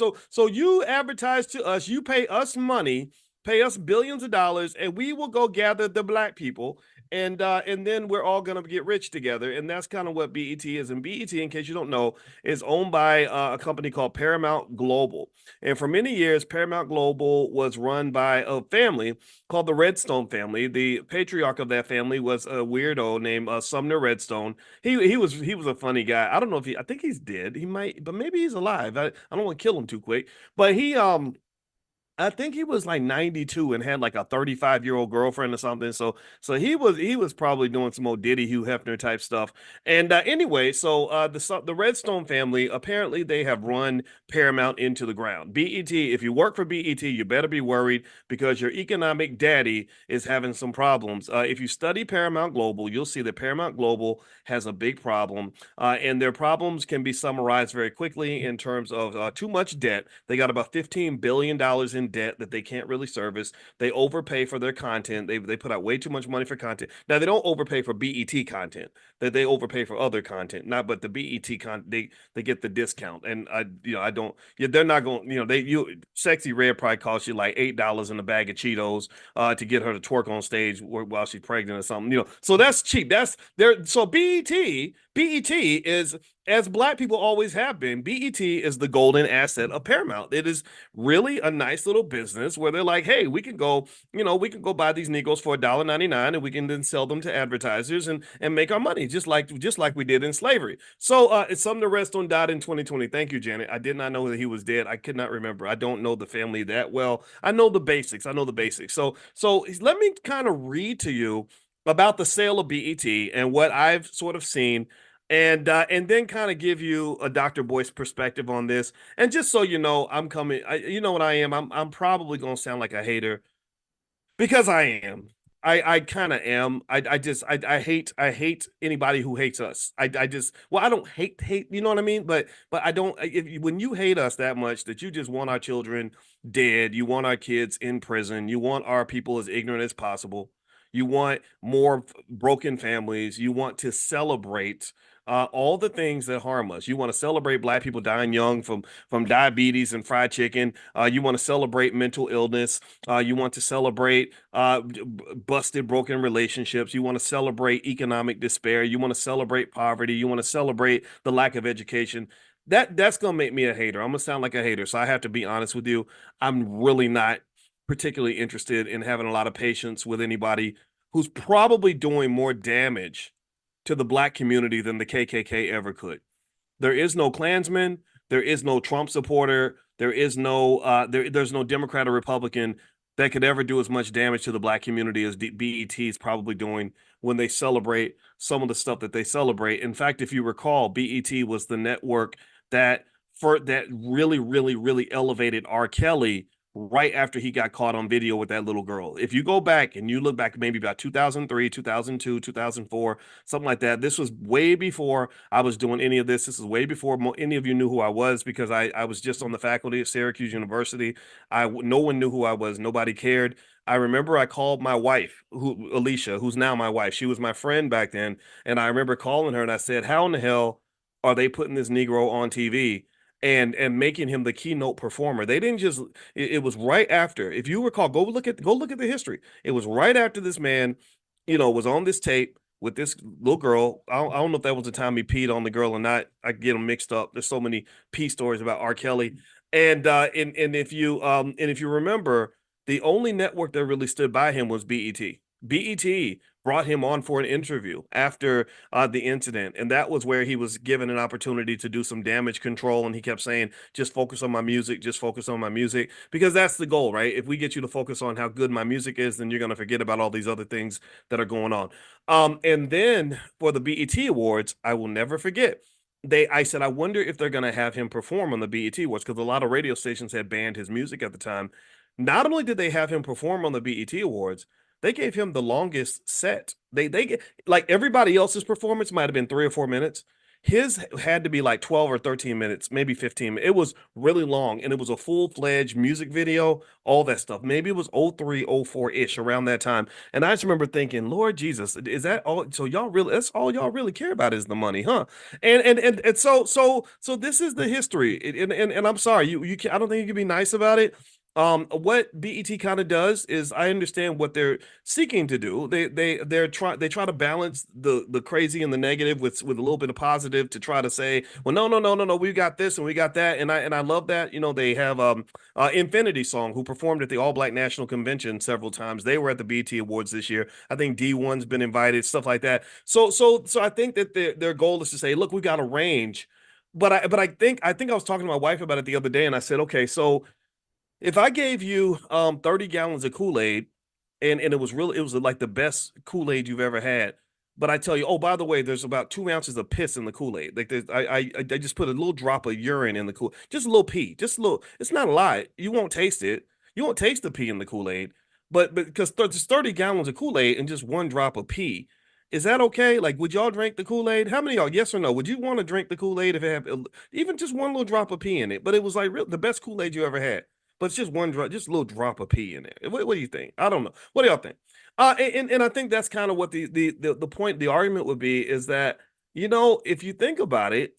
you advertise to us, you pay us money, pay us billions of dollars, and we will go gather the black people, and then we're all gonna get rich together. And that's kind of what BET is. And BET, in case you don't know, is owned by a company called Paramount Global. And for many years, Paramount Global was run by a family called the Redstone family. The patriarch of that family was a weirdo named Sumner Redstone. He was a funny guy. I don't know if I think he's dead. He might, but maybe he's alive. I don't want to kill him too quick. But I think he was like 92 and had like a 35-year-old girlfriend or something. So he was probably doing some old Diddy Hugh Hefner type stuff. And anyway, so the Redstone family, apparently they have run Paramount into the ground. BET, if you work for BET, you better be worried because your economic daddy is having some problems. If you study Paramount Global, you'll see that Paramount Global has a big problem, and their problems can be summarized very quickly in terms of too much debt. They got about $15 billion in debt that they can't really service. They overpay for their content. They put out way too much money for content. Now they don't overpay for BET content. That they overpay for other content. Not but the BET content they get the discount. And I don't, yeah, they're not going, Sexy Red probably costs you like $8 in a bag of Cheetos to get her to twerk on stage while she's pregnant or something. So that's cheap. That's there. So BET is, as black people always have been, BET is the golden asset of Paramount. It is really a nice little business where they're like, hey, we can go buy these Negroes for $1.99 and we can then sell them to advertisers and make our money just like we did in slavery. So it's something to rest on. Died in 2020. Thank you, Janet. I did not know that he was dead. I could not remember. I don't know the family that well. I know the basics. So let me kind of read to you about the sale of BET and what I've sort of seen, and then kind of give you a Dr. Boyce perspective on this. And just so you know, I'm coming. You know what I am. I'm probably gonna sound like a hater because I am. I kind of am. I hate anybody who hates us. I just, well, I don't hate. You know what I mean? But I don't. When you hate us that much that you just want our children dead, you want our kids in prison, you want our people as ignorant as possible. You want more broken families. You want to celebrate all the things that harm us. You want to celebrate black people dying young from diabetes and fried chicken. You want to celebrate mental illness. You want to celebrate busted, broken relationships. You want to celebrate economic despair. You want to celebrate poverty. You want to celebrate the lack of education. That's gonna make me a hater. I'm gonna sound like a hater, so I have to be honest with you. I'm really not particularly interested in having a lot of patience with anybody who's probably doing more damage to the black community than the KKK ever could. There is no Klansman, there is no Trump supporter, there's no Democrat or Republican that could ever do as much damage to the black community as BET is probably doing when they celebrate some of the stuff that they celebrate. In fact, if you recall, BET was the network that really, really, really elevated R. Kelly right after he got caught on video with that little girl. If you go back and you look back maybe about 2003, 2002, 2004, something like that, this was way before I was doing any of this. This is way before any of you knew who I was because I was just on the faculty at Syracuse University. No one knew who I was. Nobody cared. I remember I called my wife, Alicia, who's now my wife. She was my friend back then, and I remember calling her and I said, "How in the hell are they putting this Negro on TV?" and making him the keynote performer. They didn't just it was right after. If you recall, go look at the history. It was right after this man, was on this tape with this little girl. I don't know if that was the time he peed on the girl or not. I get them mixed up. There's so many pee stories about R. Kelly. And if you remember, the only network that really stood by him was BET. BET brought him on for an interview after the incident, and that was where he was given an opportunity to do some damage control. And he kept saying, "Just focus on my music, just focus on my music," because that's the goal, right? If we get you to focus on how good my music is, then you're going to forget about all these other things that are going on. And then for the BET Awards, I will never forget. I said, I wonder if they're going to have him perform on the BET Awards because a lot of radio stations had banned his music at the time. Not only did they have him perform on the BET Awards, they gave him the longest set. Like everybody else's performance might have been 3 or 4 minutes. His had to be like 12 or 13 minutes, maybe 15. It was really long, and it was a full-fledged music video, all that stuff. Maybe it was 03, 04-ish around that time. And I just remember thinking, Lord Jesus, is that all? So y'all really, that's all y'all really care about is the money, huh? And so this is the history. And I'm sorry, you can, I don't think you can be nice about it. What BET kind of does is I understand what they're seeking to do. They try to balance the crazy and the negative with a little bit of positive to try to say, well, no, we got this and we got that, and I love that. They have Infinity Song, who performed at the All Black National Convention several times. They were at the BET Awards this year. I think D1's been invited, stuff like that. So I think that their goal is to say, look, we got a range. But I think I was talking to my wife about it the other day, and I said, okay, so if I gave you 30 gallons of Kool-Aid and it was like the best Kool-Aid you've ever had. But I tell you, oh, by the way, there's about 2 ounces of piss in the Kool-Aid. Like I just put a little drop of urine in the Kool, just a little pee, just a little. It's not a lot. You won't taste it. You won't taste the pee in the Kool-Aid. But because there's 30 gallons of Kool-Aid and just one drop of pee, is that okay? Like, would y'all drink the Kool-Aid? How many of y'all, yes or no? Would you want to drink the Kool-Aid if it had even just one little drop of pee in it? But it was like the best Kool-Aid you ever had. But it's just one drop, just a little drop of pee in it. What do you think? I don't know. What do y'all think? And I think that's kind of what the point, the argument would be is that, if you think about it,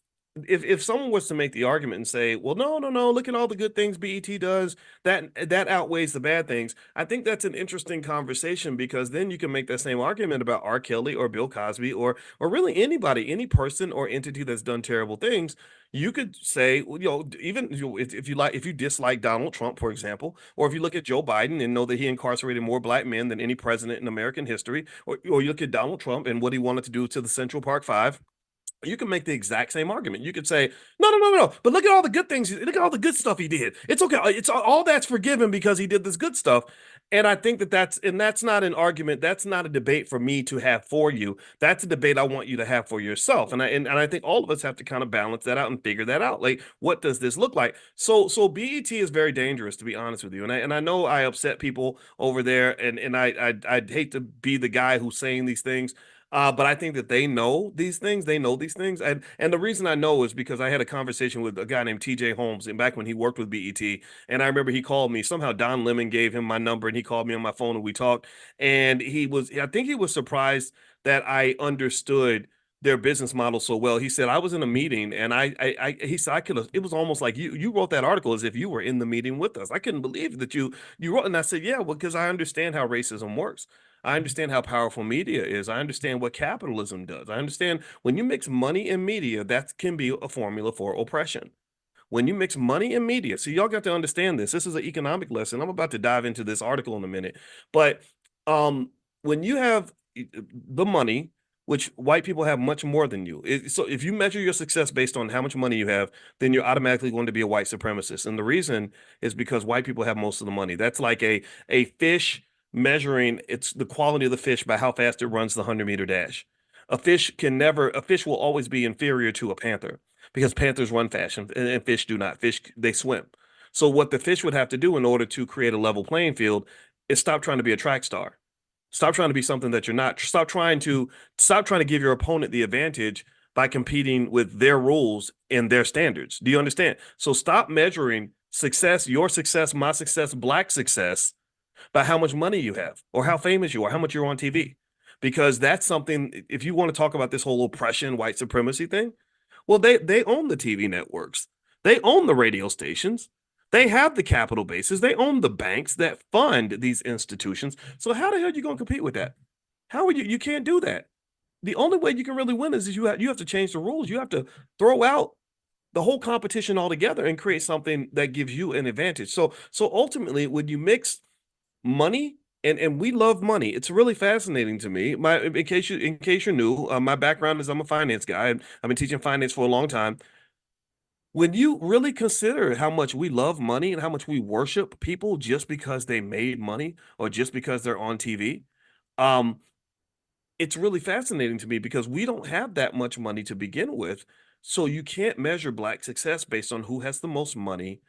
if someone was to make the argument and say, well, no, look at all the good things BET does, that outweighs the bad things. I think that's an interesting conversation because then you can make that same argument about R. Kelly or Bill Cosby or really anybody, any person or entity that's done terrible things. You could say, well, even if you dislike Donald Trump, for example, or if you look at Joe Biden and know that he incarcerated more black men than any president in American history, or you look at Donald Trump and what he wanted to do to the Central Park Five, you can make the exact same argument. You could say, no. But look at all the good things. Look at all the good stuff he did. It's okay. It's all that's forgiven because he did this good stuff. And I think that's not an argument. That's not a debate for me to have for you. That's a debate I want you to have for yourself. And I think all of us have to kind of balance that out and figure that out. Like, what does this look like? So BET is very dangerous, to be honest with you. And I know I upset people over there, and I'd hate to be the guy who's saying these things. But I think that they know these things. They know these things, and the reason I know is because I had a conversation with a guy named T.J. Holmes, and back when he worked with BET, and I remember he called me. Somehow Don Lemon gave him my number, and he called me on my phone, and we talked. And I think he was surprised that I understood their business model so well. He said I was in a meeting, and he said I could have. It was almost like you wrote that article as if you were in the meeting with us. I couldn't believe that you wrote, and I said, yeah, well, because I understand how racism works. I understand how powerful media is. I understand what capitalism does. I understand when you mix money and media, that can be a formula for oppression. When you mix money and media, so y'all got to understand this. This is an economic lesson. I'm about to dive into this article in a minute. But when you have the money, which white people have much more than you. So if you measure your success based on how much money you have, then you're automatically going to be a white supremacist. And the reason is because white people have most of the money. That's like a fish measuring it's the quality of the fish by how fast it runs the 100-meter dash. A fish will always be inferior to a panther because panthers run fast and fish do not. Fish, they swim. So what the fish would have to do in order to create a level playing field is stop trying to be a track star. Stop trying to be something that you're not. Stop trying to give your opponent the advantage by competing with their rules and their standards. Do you understand? So stop measuring success, your success, my success, black success by how much money you have or how famous you are, how much you're on TV. Because that's something, if you want to talk about this whole oppression, white supremacy thing, well, they own the TV networks. They own the radio stations. They have the capital bases. They own the banks that fund these institutions. So how the hell are you going to compete with that? How are you? You can't do that. The only way you can really win is you have to change the rules. You have to throw out the whole competition altogether and create something that gives you an advantage. So ultimately, when you mix money and we love money, it's really fascinating to me. In case you knew, my background is I'm a finance guy. I've been teaching finance for a long time. When you really consider how much we love money and how much we worship people just because they made money or just because they're on TV, um, it's really fascinating to me because we don't have that much money to begin with. So you can't measure black success based on who has the most money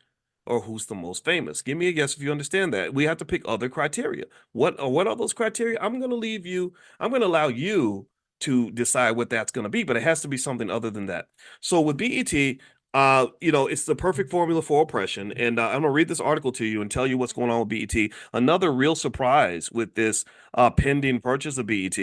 or who's the most famous. Give me a guess if you understand that. We have to pick other criteria. What are those criteria? I'm going to allow you to decide what that's going to be, but it has to be something other than that. So with BET, it's the perfect formula for oppression. And I'm going to read this article to you and tell you what's going on with BET. Another real surprise with this pending purchase of BET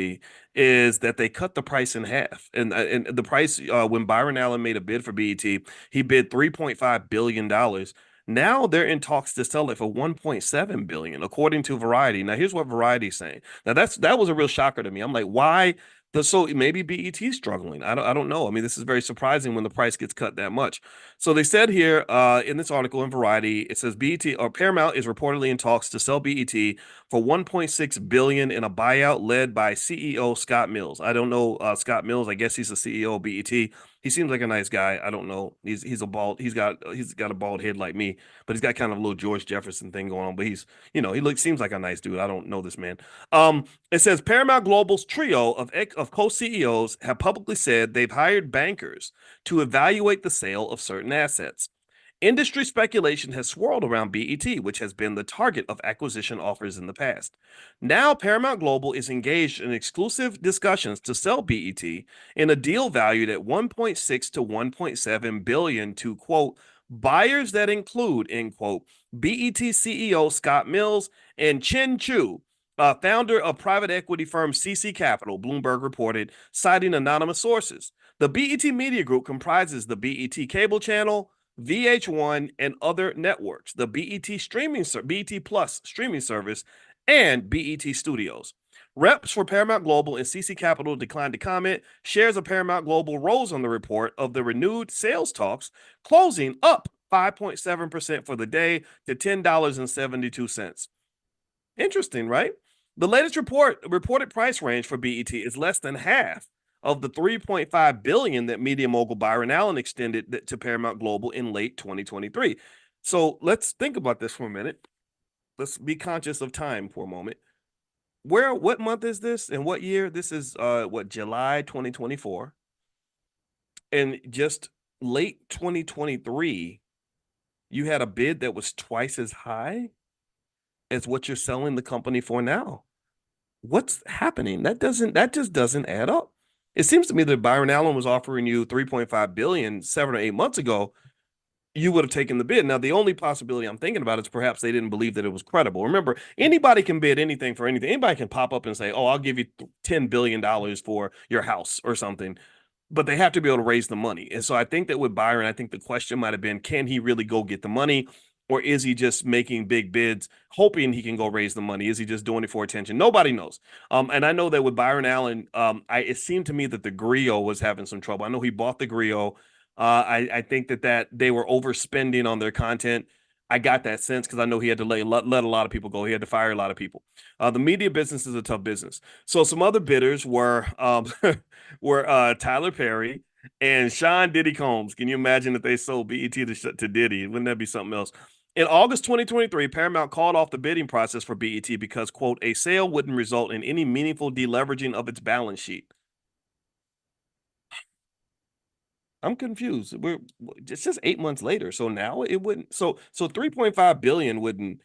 is that they cut the price in half. And the price, when Byron Allen made a bid for BET, he bid $3.5 billion. Now they're in talks to sell it for 1.7 billion, according to Variety. Now here's what Variety's saying. Now that was a real shocker to me. I'm like, why? So maybe BET's struggling. I don't know. I mean, this is very surprising when the price gets cut that much. So they said here in this article in Variety, it says BET or Paramount is reportedly in talks to sell BET for 1.6 billion in a buyout led by CEO Scott Mills. I don't know Scott Mills. I guess he's the CEO of BET. He seems like a nice guy. I don't know. He's a bald. He's got a bald head like me, but he's got kind of a little George Jefferson thing going on. But he seems like a nice dude. I don't know this man. It says Paramount Global's trio of co-CEOs have publicly said they've hired bankers to evaluate the sale of certain assets. Industry speculation has swirled around BET, which has been the target of acquisition offers in the past. Now, Paramount Global is engaged in exclusive discussions to sell BET in a deal valued at 1.6 to 1.7 billion to quote buyers that include end quote BET CEO Scott Mills and Chen Chu, founder of private equity firm CC Capital, Bloomberg reported, citing anonymous sources. The BET Media Group comprises the BET cable channel, VH1, and other networks, the BET Plus streaming service, and BET Studios. Reps for Paramount Global and CC Capital declined to comment. Shares of Paramount Global rose on the report of the renewed sales talks, closing up 5.7% for the day to $10.72. Interesting, right? The latest reported price range for BET is less than half of the 3.5 billion that media mogul Byron Allen extended to Paramount Global in late 2023. So let's think about this for a minute. Let's be conscious of time for a moment. What month is this and what year? This is July 2024. And just late 2023, you had a bid that was twice as high as what you're selling the company for now. What's happening? That just doesn't add up. It seems to me that Byron Allen was offering you 3.5 billion 7 or 8 months ago, you would have taken the bid. Now, the only possibility I'm thinking about is perhaps they didn't believe that it was credible. Remember, anybody can bid anything for anything. Anybody can pop up and say, "Oh, I'll give you $10 billion for your house or something." But they have to be able to raise the money. And so I think that with Byron, I think the question might have been, can he really go get the money? Or is he just making big bids, hoping he can go raise the money? Is he just doing it for attention? Nobody knows. And I know that with Byron Allen, it seemed to me that the Griot was having some trouble. I know he bought the Griot. I think that they were overspending on their content. I got that sense because I know he had to let a lot of people go. He had to fire a lot of people. The media business is a tough business. So some other bidders were were Tyler Perry and Sean Diddy Combs. Can you imagine if they sold BET to Diddy? Wouldn't that be something else? In August 2023, Paramount called off the bidding process for BET because, quote, a sale wouldn't result in any meaningful deleveraging of its balance sheet. I'm confused. It's just 8 months later. So now it wouldn't. So 3.5 billion wouldn't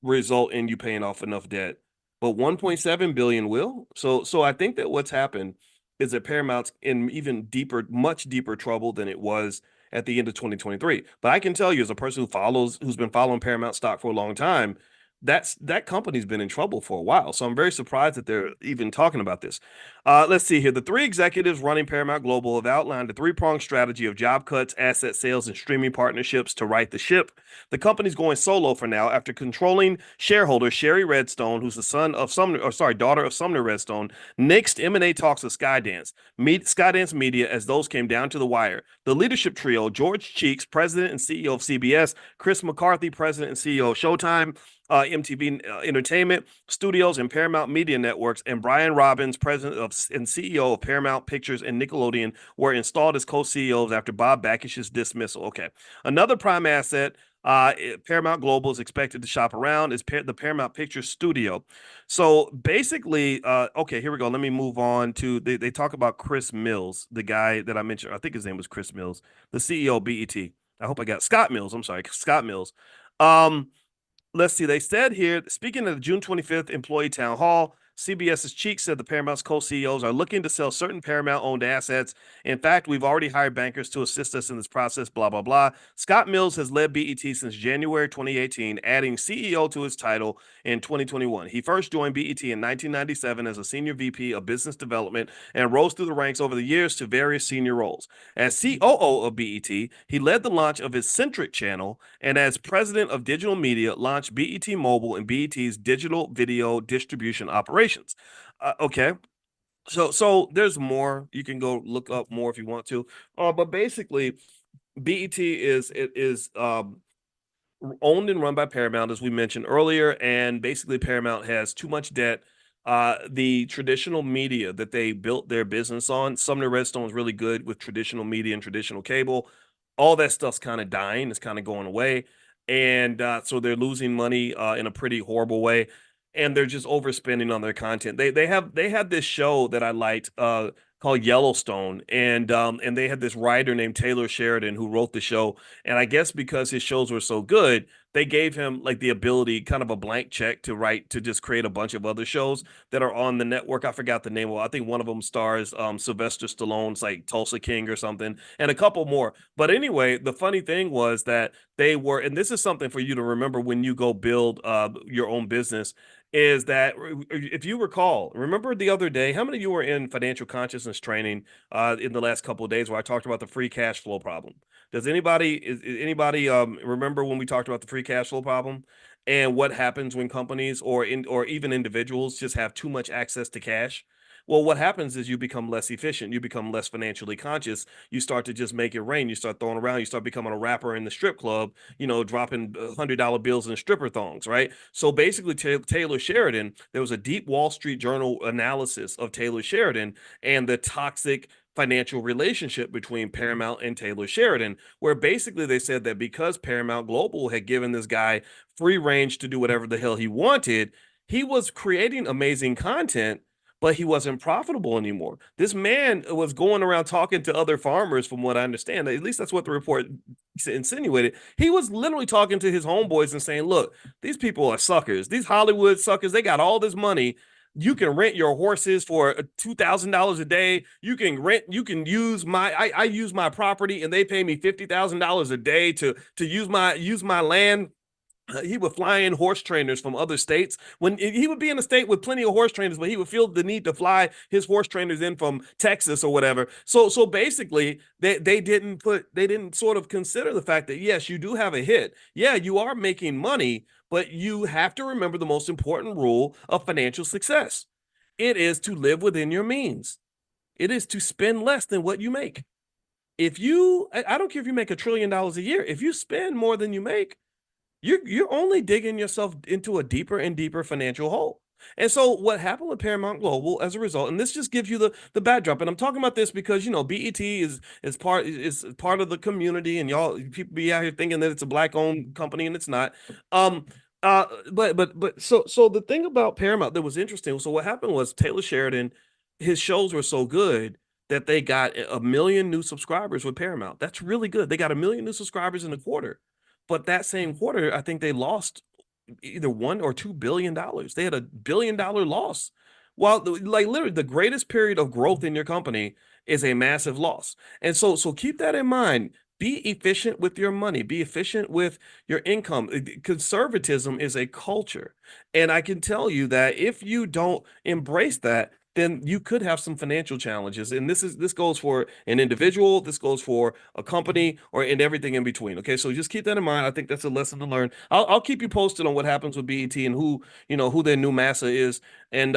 result in you paying off enough debt, but 1.7 billion will. So I think that what's happened is that Paramount's in even deeper, much deeper trouble than it was at the end of 2023. But I can tell you, as a person who's been following Paramount stock for a long time, that company's been in trouble for a while. So I'm very surprised that they're even talking about this. Let's see here. The three executives running Paramount Global have outlined a three-pronged strategy of job cuts, asset sales, and streaming partnerships to right the ship. The company's going solo for now after controlling shareholder Sherry Redstone, who's the son of Sumner, or sorry, daughter of Sumner Redstone, nixed M&A talks with Skydance Media as those came down to the wire. The leadership trio, George Cheeks, president and CEO of CBS, Chris McCarthy, president and CEO of Showtime, MTV Entertainment Studios and Paramount Media Networks, and Brian Robbins, president and CEO of Paramount Pictures and Nickelodeon, were installed as co-CEOs after Bob Bakish's dismissal. Okay. Another prime asset Paramount Global is expected to shop around is the Paramount Pictures Studio. So basically, okay, here we go. Let me move on to they talk about Chris Mills, the guy that I mentioned. I think his name was Chris Mills, the CEO of BET. I hope I got Scott Mills. I'm sorry, Scott Mills. Um, let's see. They said here, speaking of the June 25th employee town hall, CBS's Cheek said the Paramount's co-CEOs are looking to sell certain Paramount-owned assets. In fact, we've already hired bankers to assist us in this process, blah, blah, blah. Scott Mills has led BET since January 2018, adding CEO to his title in 2021. He first joined BET in 1997 as a senior VP of business development and rose through the ranks over the years to various senior roles. As COO of BET, he led the launch of his Centric channel, and as president of digital media, launched BET Mobile and BET's digital video distribution operations. Okay. So there's more. You can go look up more if you want to. But basically, BET is owned and run by Paramount, as we mentioned earlier, and basically Paramount has too much debt. The traditional media that they built their business on, Sumner Redstone is really good with traditional media and traditional cable. All that stuff's kind of dying. It's kind of going away, and so they're losing money in a pretty horrible way, and they're just overspending on their content. They had this show that I liked called Yellowstone, and they had this writer named Taylor Sheridan who wrote the show, and I guess because his shows were so good, they gave him like the ability, kind of a blank check to just create a bunch of other shows that are on the network. I forgot the name of it. I think one of them stars Sylvester Stallone's like Tulsa King or something, and a couple more. But anyway, the funny thing was that they were, and this is something for you to remember when you go build your own business, is that if you recall, remember the other day, how many of you were in financial consciousness training in the last couple of days where I talked about the free cash flow problem? Does anybody remember when we talked about the free cash flow problem and what happens when companies or even individuals just have too much access to cash? Well, what happens is you become less efficient, you become less financially conscious, you start to just make it rain, you start throwing around, you start becoming a rapper in the strip club, dropping $100 bills in stripper thongs, right? So basically, Taylor Sheridan, there was a deep Wall Street Journal analysis of Taylor Sheridan and the toxic financial relationship between Paramount and Taylor Sheridan, where basically they said that because Paramount Global had given this guy free range to do whatever the hell he wanted, he was creating amazing content, but he wasn't profitable anymore. This man was going around talking to other farmers, from what I understand. At least that's what the report insinuated. He was literally talking to his homeboys and saying, look, these people are suckers. These Hollywood suckers, they got all this money. You can rent your horses for $2,000 a day. You can use I use my property and they pay me $50,000 a day to use my land. He would fly in horse trainers from other states when he would be in a state with plenty of horse trainers, but he would feel the need to fly his horse trainers in from Texas or whatever. So basically they didn't sort of consider the fact that yes, you do have a hit. Yeah, you are making money, but you have to remember the most important rule of financial success. It is to live within your means. It is to spend less than what you make. I don't care if you make $1 trillion a year, if you spend more than you make, you're only digging yourself into a deeper and deeper financial hole. And so what happened with Paramount Global as a result, and this just gives you the backdrop. And I'm talking about this because BET is part of the community, and y'all people be out here thinking that it's a black owned company and it's not. Um but so the thing about Paramount that was interesting. So what happened was Taylor Sheridan, his shows were so good that they got a million new subscribers with Paramount. That's really good. They got a million new subscribers in a quarter. But that same quarter, I think they lost either $1 or $2 billion. They had $1 billion loss. While like literally the greatest period of growth in your company is a massive loss. And so keep that in mind. Be efficient with your money. Be efficient with your income. Conservatism is a culture. And I can tell you that if you don't embrace that, then you could have some financial challenges. And this goes for an individual, this goes for a company, or in everything in between. Okay, so just keep that in mind. I think that's a lesson to learn. I'll keep you posted on what happens with BET and who their new massa is, and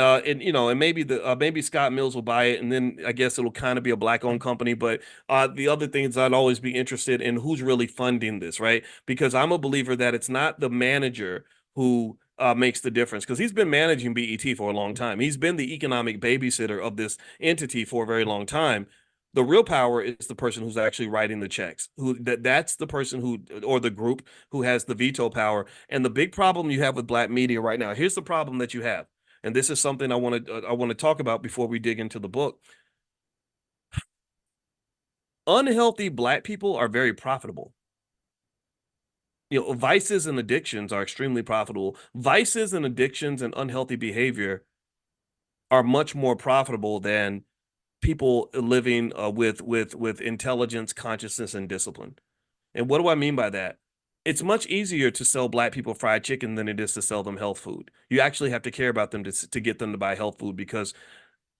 maybe maybe Scott Mills will buy it, and then I guess it'll kind of be a black owned company. But the other things I'd always be interested in who's really funding this, right? Because I'm a believer that it's not the manager who makes the difference because he's been managing BET for a long time. He's been the economic babysitter of this entity for a very long time. The real power is the person who's actually writing the checks. That's the person who or the group who has the veto power. And the big problem you have with black media right now. Here's the problem that you have, and this is something I want to talk about before we dig into the book. Unhealthy black people are very profitable. Vices and addictions are extremely profitable. Vices and addictions and unhealthy behavior are much more profitable than people living with intelligence, consciousness, and discipline. And what do I mean by that? It's much easier to sell black people fried chicken than it is to sell them health food. You actually have to care about them to get them to buy health food because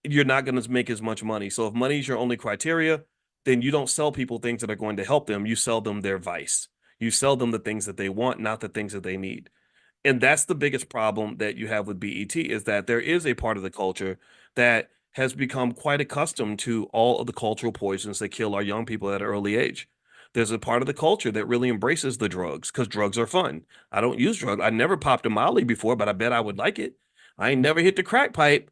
you're not going to make as much money. So if money is your only criteria, then you don't sell people things that are going to help them. You sell them their vice. You sell them the things that they want, not the things that they need. And that's the biggest problem that you have with BET is that there is a part of the culture that has become quite accustomed to all of the cultural poisons that kill our young people at an early age. There's a part of the culture that really embraces the drugs because drugs are fun. I don't use drugs. I never popped a Molly before, but I bet I would like it. I ain't never hit the crack pipe.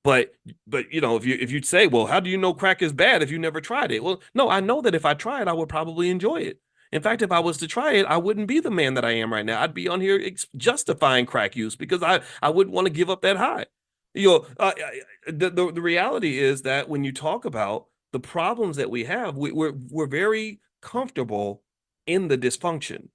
But if you'd say, well, how do you know crack is bad if you never tried it? Well, no, I know that if I tried, I would probably enjoy it. In fact, if I was to try it, I wouldn't be the man that I am right now. I'd be on here justifying crack use because I wouldn't want to give up that high. The reality is that when you talk about the problems that we have, we're very comfortable in the dysfunction.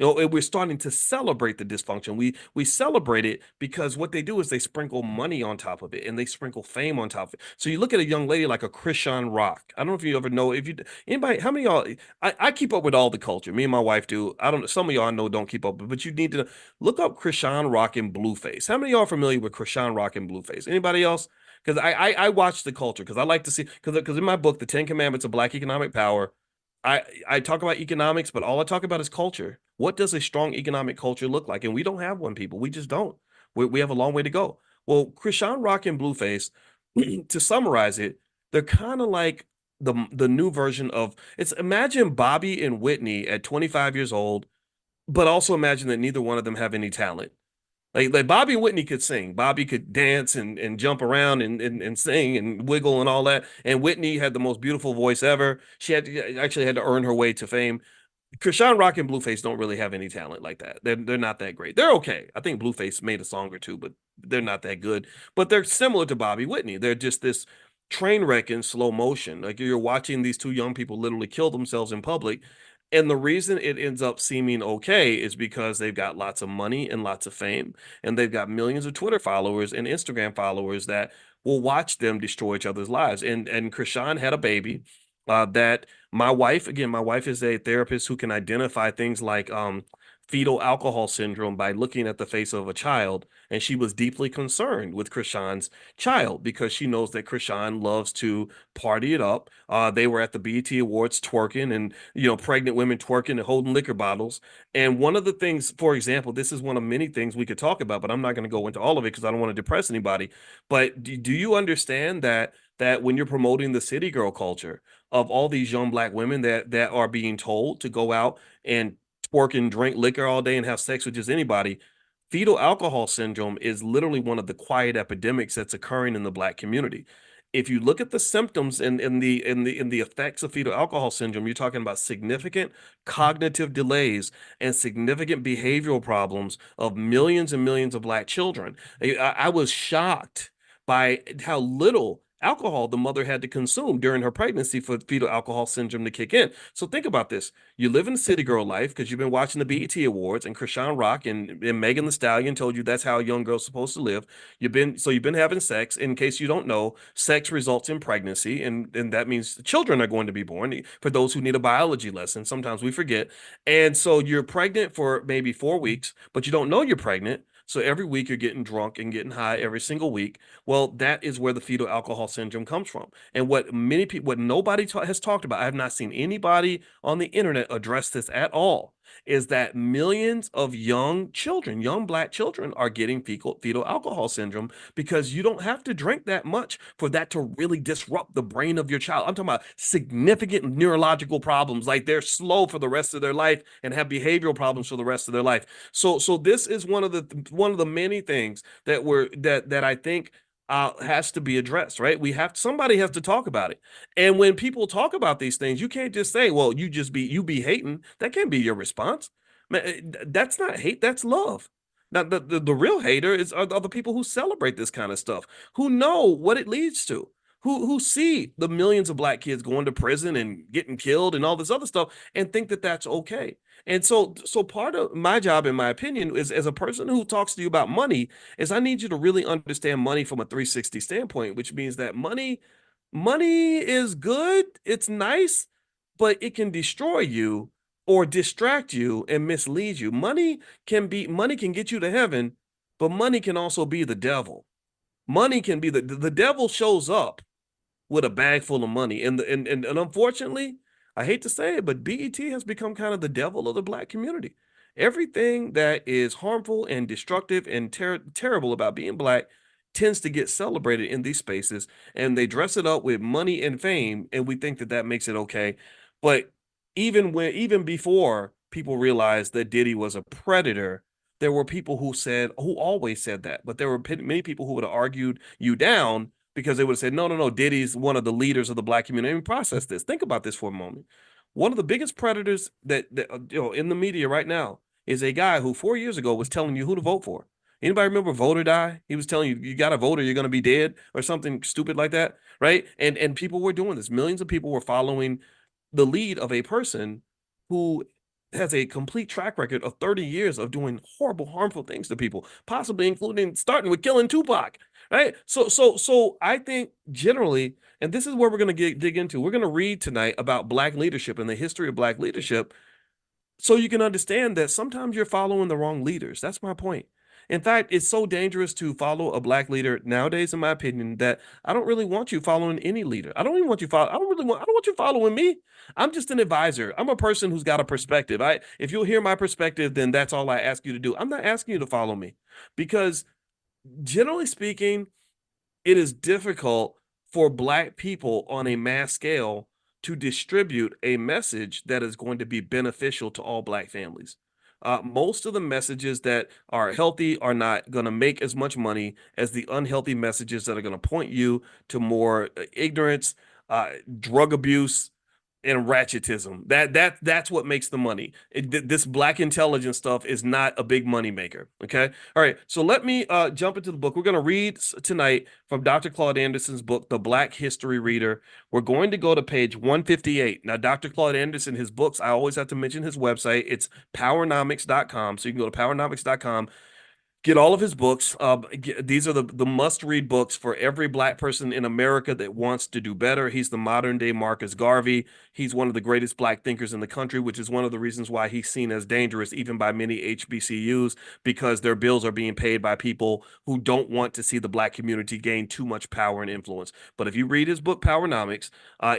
We're starting to celebrate the dysfunction. We celebrate it because what they do is they sprinkle money on top of it and they sprinkle fame on top of it. So you look at a young lady like a Krishan Rock. I don't know if you ever know if you anybody how many of y'all I keep up with all the culture. Me and my wife do. I don't some of y'all I know don't keep up, but you need to look up Krishan Rock and Blueface. How many of y'all are familiar with Krishan Rock and Blueface? Anybody else? Because I watch the culture because I like to see because in my book, The 10 Commandments of Black Economic Power, I talk about economics, but all I talk about is culture. What does a strong economic culture look like? And we don't have one, people. We just don't. We have a long way to go. Well, Krishan Rock and Blueface, to summarize it, they're kind of like the new version of it's imagine Bobby and Whitney at 25 years old, but also imagine that neither one of them have any talent. Like Bobby and Whitney could sing. Bobby could dance and jump around and sing and wiggle and all that. And Whitney had the most beautiful voice ever. She actually had to earn her way to fame. Krishan Rock and Blueface don't really have any talent like that. They're not that great. They're okay. I think Blueface made a song or two, but they're not that good. But they're similar to Bobby Whitney. They're just this train wreck in slow motion. Like you're watching these two young people literally kill themselves in public. And the reason it ends up seeming okay is because they've got lots of money and lots of fame, and they've got millions of Twitter followers and Instagram followers that will watch them destroy each other's lives. And Krishan had a baby that my wife is a therapist who can identify things like fetal alcohol syndrome by looking at the face of a child. And she was deeply concerned with Krishan's child because she knows that Krishan loves to party it up. They were at the BET Awards twerking and, pregnant women twerking and holding liquor bottles. And one of the things, for example, this is one of many things we could talk about, but I'm not going to go into all of it because I don't want to depress anybody. But do you understand that when you're promoting the city girl culture of all these young black women that are being told to go out and twerk and drink liquor all day and have sex with just anybody, fetal alcohol syndrome is literally one of the quiet epidemics that's occurring in the black community. If you look at the symptoms and in the effects of fetal alcohol syndrome, you're talking about significant cognitive delays and significant behavioral problems of millions and millions of black children. I was shocked by how little alcohol the mother had to consume during her pregnancy for fetal alcohol syndrome to kick in. So think about this. You live in city girl life because you've been watching the BET Awards and Krishan Rock and Megan Thee Stallion told you that's how a young girl's supposed to live. You've been having sex. In case you don't know, sex results in pregnancy, and that means children are going to be born. For those who need a biology lesson, sometimes we forget. And so you're pregnant for maybe 4 weeks, but you don't know you're pregnant. So every week you're getting drunk and getting high every single week. Well, that is where the fetal alcohol syndrome comes from. And what many people, what nobody has talked about, I have not seen anybody on the internet address this at all, is that millions of young children, young black children, are getting fetal alcohol syndrome because you don't have to drink that much for that to really disrupt the brain of your child. I'm talking about significant neurological problems, like they're slow for the rest of their life and have behavioral problems for the rest of their life. So this is one of the many things that I think has to be addressed, right? Somebody has to talk about it. And when people talk about these things, you can't just say, well, you be hating. That can't be your response. Man, that's not hate, that's love. Now, the real hater are the people who celebrate this kind of stuff, who know what it leads to, who see the millions of black kids going to prison and getting killed and all this other stuff and think that that's okay. And so part of my job, in my opinion, is as a person who talks to you about money, is I need you to really understand money from a 360 standpoint, which means that money is good, it's nice, but it can destroy you or distract you and mislead you. Money can get you to heaven, but money can also be the devil. Money can be the devil shows up with a bag full of money. And unfortunately, I hate to say it, but BET has become kind of the devil of the black community. Everything that is harmful and destructive and terrible about being black tends to get celebrated in these spaces, and they dress it up with money and fame, and we think that that makes it okay. But even before people realized that Diddy was a predator, there were people who always said that, but there were many people who would have argued you down because they would have said, no, no, no, Diddy's one of the leaders of the black community. And process this. Think about this for a moment. One of the biggest predators that in the media right now is a guy who 4 years ago was telling you who to vote for. Anybody remember Vote or Die? He was telling you got to vote or you're going to be dead or something stupid like that, right? And people were doing this. Millions of people were following the lead of a person who has a complete track record of 30 years of doing horrible, harmful things to people, possibly including starting with killing Tupac, right? So I think generally, and this is where we're going to dig into. We're going to read tonight about black leadership and the history of black leadership, so you can understand that sometimes you're following the wrong leaders. That's my point. In fact, it's so dangerous to follow a black leader nowadays, in my opinion, that I don't really want you following any leader. I don't even want you follow. I don't want you following me. I'm just an advisor. I'm a person who's got a perspective. If you'll hear my perspective, then that's all I ask you to do. I'm not asking you to follow me because generally speaking, it is difficult for black people on a mass scale to distribute a message that is going to be beneficial to all black families. Most of the messages that are healthy are not going to make as much money as the unhealthy messages that are going to point you to more ignorance, drug abuse, and ratchetism. That's what makes the money. This black intelligence stuff is not a big money maker. Okay. All right. So let me jump into the book. We're going to read tonight from Dr. Claude Anderson's book, The Black History Reader. We're going to go to page 158. Now, Dr. Claude Anderson, his books, I always have to mention his website. It's powernomics.com. So you can go to powernomics.com. Get all of his books. These are the must-read books for every black person in America that wants to do better. He's the modern-day Marcus Garvey. He's one of the greatest black thinkers in the country, which is one of the reasons why he's seen as dangerous even by many HBCUs, because their bills are being paid by people who don't want to see the black community gain too much power and influence. But if you read his book, Powernomics,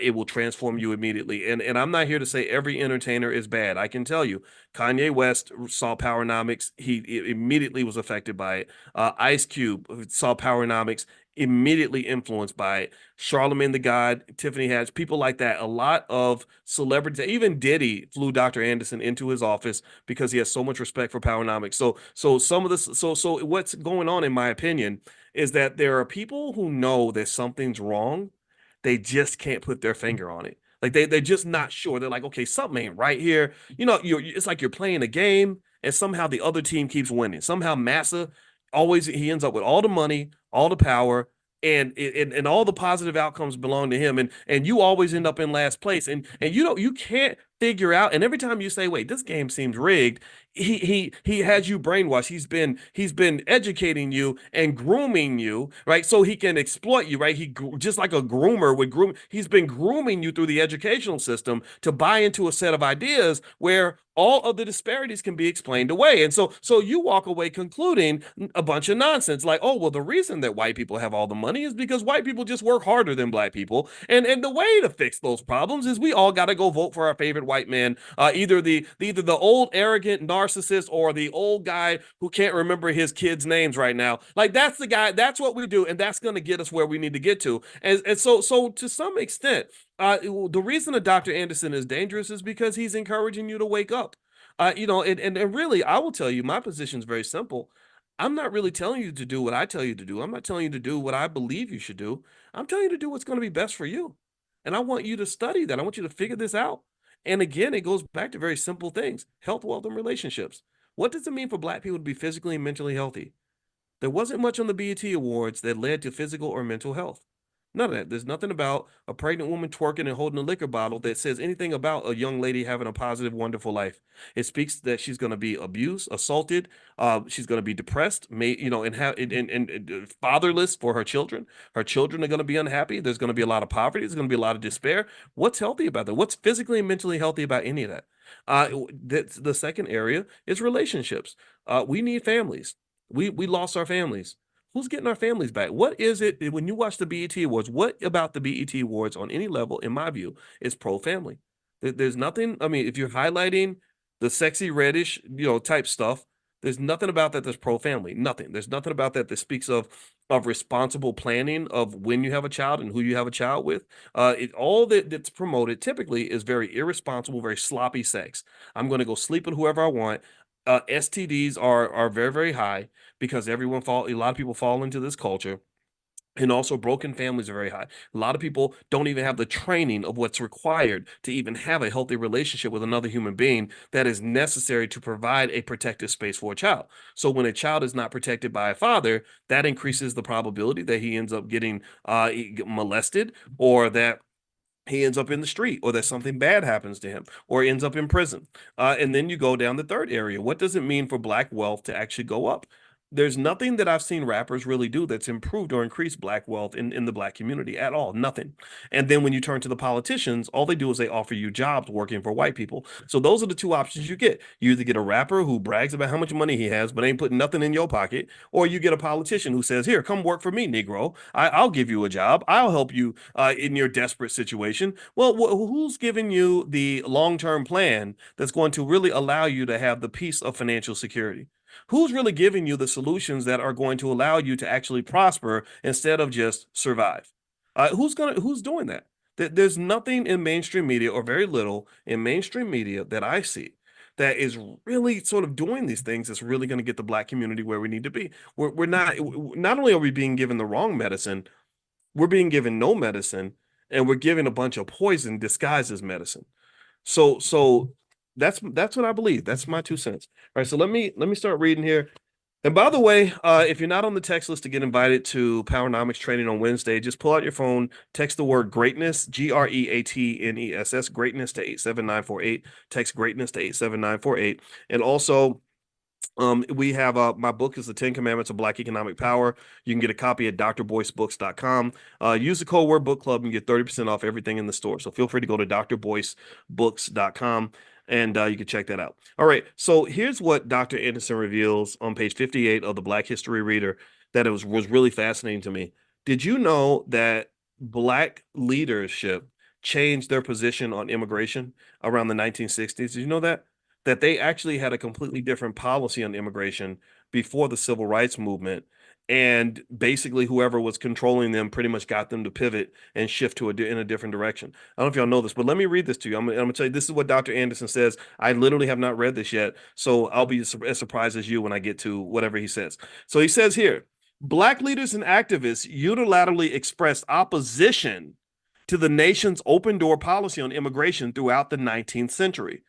it will transform you immediately. And I'm not here to say every entertainer is bad. I can tell you, Kanye West saw Powernomics. He immediately was affected by it. Ice Cube saw Powernomics, immediately influenced by it. Charlemagne the God, Tiffany Haddish, people like that. A lot of celebrities, even Diddy flew Dr. Anderson into his office because he has so much respect for Powernomics. So some of this, so what's going on, in my opinion, is that there are people who know that something's wrong. They just can't put their finger on it. Like they're just not sure. They're like, okay, something ain't right here. It's like you're playing a game and somehow the other team keeps winning. Somehow Massa he ends up with all the money, all the power, and all the positive outcomes belong to him, and you always end up in last place, and you can't figure out. And every time you say, wait, this game seems rigged, he has you brainwashed. He's been educating you and grooming you, right, so he can exploit you, right. Just like a groomer would groom. He's been grooming you through the educational system to buy into a set of ideas where all of the disparities can be explained away. And so you walk away concluding a bunch of nonsense like, oh, well, the reason that white people have all the money is because white people just work harder than black people. And the way to fix those problems is we all got to go vote for our favorite white man, either the old arrogant narcissist or the old guy who can't remember his kids' names right now. Like that's the guy, that's what we do, and that's going to get us where we need to get to. And so to some extent, the reason that Dr. Anderson is dangerous is because he's encouraging you to wake up. And really, I will tell you, my position is very simple. I'm not really telling you to do what I tell you to do. I'm not telling you to do what I believe you should do. I'm telling you to do what's going to be best for you. And I want you to study that. I want you to figure this out. And again, it goes back to very simple things: health, wealth, and relationships. What does it mean for black people to be physically and mentally healthy? There wasn't much on the BET Awards that led to physical or mental health. None of that. There's nothing about a pregnant woman twerking and holding a liquor bottle that says anything about a young lady having a positive, wonderful life. It speaks that she's going to be abused, assaulted. She's going to be depressed, and have and fatherless for her children. Her children are going to be unhappy. There's going to be a lot of poverty. There's going to be a lot of despair. What's healthy about that? What's physically and mentally healthy about any of that? That's the second area is relationships. We need families. We lost our families. Who's getting our families back? What is it when you watch the BET Awards? What about the BET Awards on any level, in my view, is pro family? There's nothing. I mean, if you're highlighting the sexy reddish, type stuff, there's nothing about that that's pro family. Nothing. There's nothing about that that speaks of responsible planning of when you have a child and who you have a child with. All that's promoted typically is very irresponsible, very sloppy sex. I'm going to go sleep with whoever I want. STDs are very, very high because a lot of people fall into this culture. And also, broken families are very high. A lot of people don't even have the training of what's required to even have a healthy relationship with another human being that is necessary to provide a protective space for a child. So when a child is not protected by a father, that increases the probability that he ends up getting molested, or that he ends up in the street, or that something bad happens to him, or ends up in prison. And then you go down the third area. What does it mean for black wealth to actually go up? There's nothing that I've seen rappers really do that's improved or increased black wealth in the black community at all. Nothing. And then when you turn to the politicians, all they do is they offer you jobs working for white people. So those are the two options you get. You either get a rapper who brags about how much money he has, but ain't putting nothing in your pocket, or you get a politician who says, here, come work for me, Negro. I'll give you a job. I'll help you in your desperate situation. Well, who's giving you the long-term plan that's going to really allow you to have the peace of financial security? Who's really giving you the solutions that are going to allow you to actually prosper instead of just survive? Who's doing that? There's nothing in mainstream media, or very little in mainstream media, that I see that is really sort of doing these things that's really going to get the black community where we need to be. Not only are we being given the wrong medicine, we're being given no medicine, and we're given a bunch of poison disguised as medicine. So that's what I believe. That's my 2 cents. All right, so let me start reading here. And by the way, if you're not on the text list to get invited to Powernomics training on Wednesday, just pull out your phone, text the word greatness, GREATNESS, greatness to 87948. Text greatness to 87948. And also, we have my book is the 10 Commandments of Black Economic Power. You can get a copy at drboycebooks.com. Use the code word book club and get 30% off everything in the store. So feel free to go to drboycebooks.com and you can check that out. All right. So here's what Dr. Anderson reveals on page 58 of the Black History Reader that it was really fascinating to me. Did you know that black leadership changed their position on immigration around the 1960s? Did you know that they actually had a completely different policy on immigration before the civil rights movement? And basically, whoever was controlling them pretty much got them to pivot and shift in a different direction. I don't know if y'all know this, but let me read this to you. I'm going to tell you, this is what Dr. Anderson says. I literally have not read this yet, so I'll be as surprised as you when I get to whatever he says. So he says here, black leaders and activists unilaterally expressed opposition to the nation's open door policy on immigration throughout the 19th century.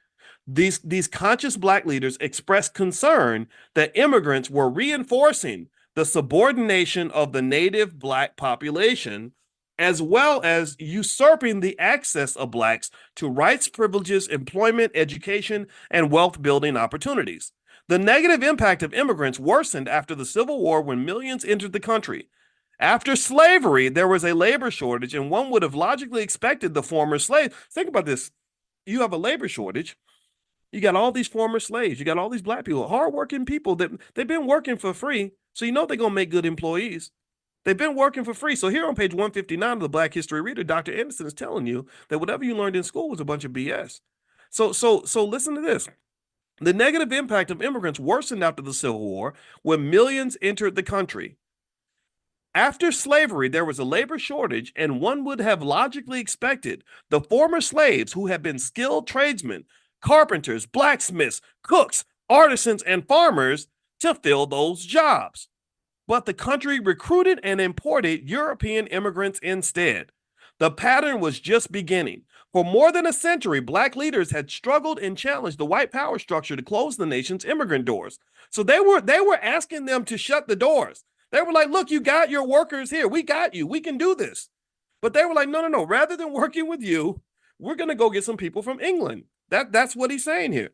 These conscious black leaders expressed concern that immigrants were reinforcing the subordination of the native black population, as well as usurping the access of blacks to rights, privileges, employment, education, and wealth building opportunities. The negative impact of immigrants worsened after the Civil War when millions entered the country. After slavery, there was a labor shortage, and one would have logically expected the former slaves. Think about this. You have a labor shortage. You got all these former slaves. You got all these black people, hardworking people that they've been working for free. So you know they're going to make good employees. They've been working for free. So here on page 159 of the Black History Reader, Dr. Anderson is telling you that whatever you learned in school was a bunch of BS. So listen to this. The negative impact of immigrants worsened after the Civil War when millions entered the country. After slavery, there was a labor shortage, and one would have logically expected the former slaves who had been skilled tradesmen, carpenters, blacksmiths, cooks, artisans, and farmers to fill those jobs. But the country recruited and imported European immigrants instead. The pattern was just beginning. For more than a century, black leaders had struggled and challenged the white power structure to close the nation's immigrant doors. So they were asking them to shut the doors. They were like, look, you got your workers here. We got you. We can do this. But they were like, no. Rather than working with you, we're going to go get some people from England. That's what he's saying here.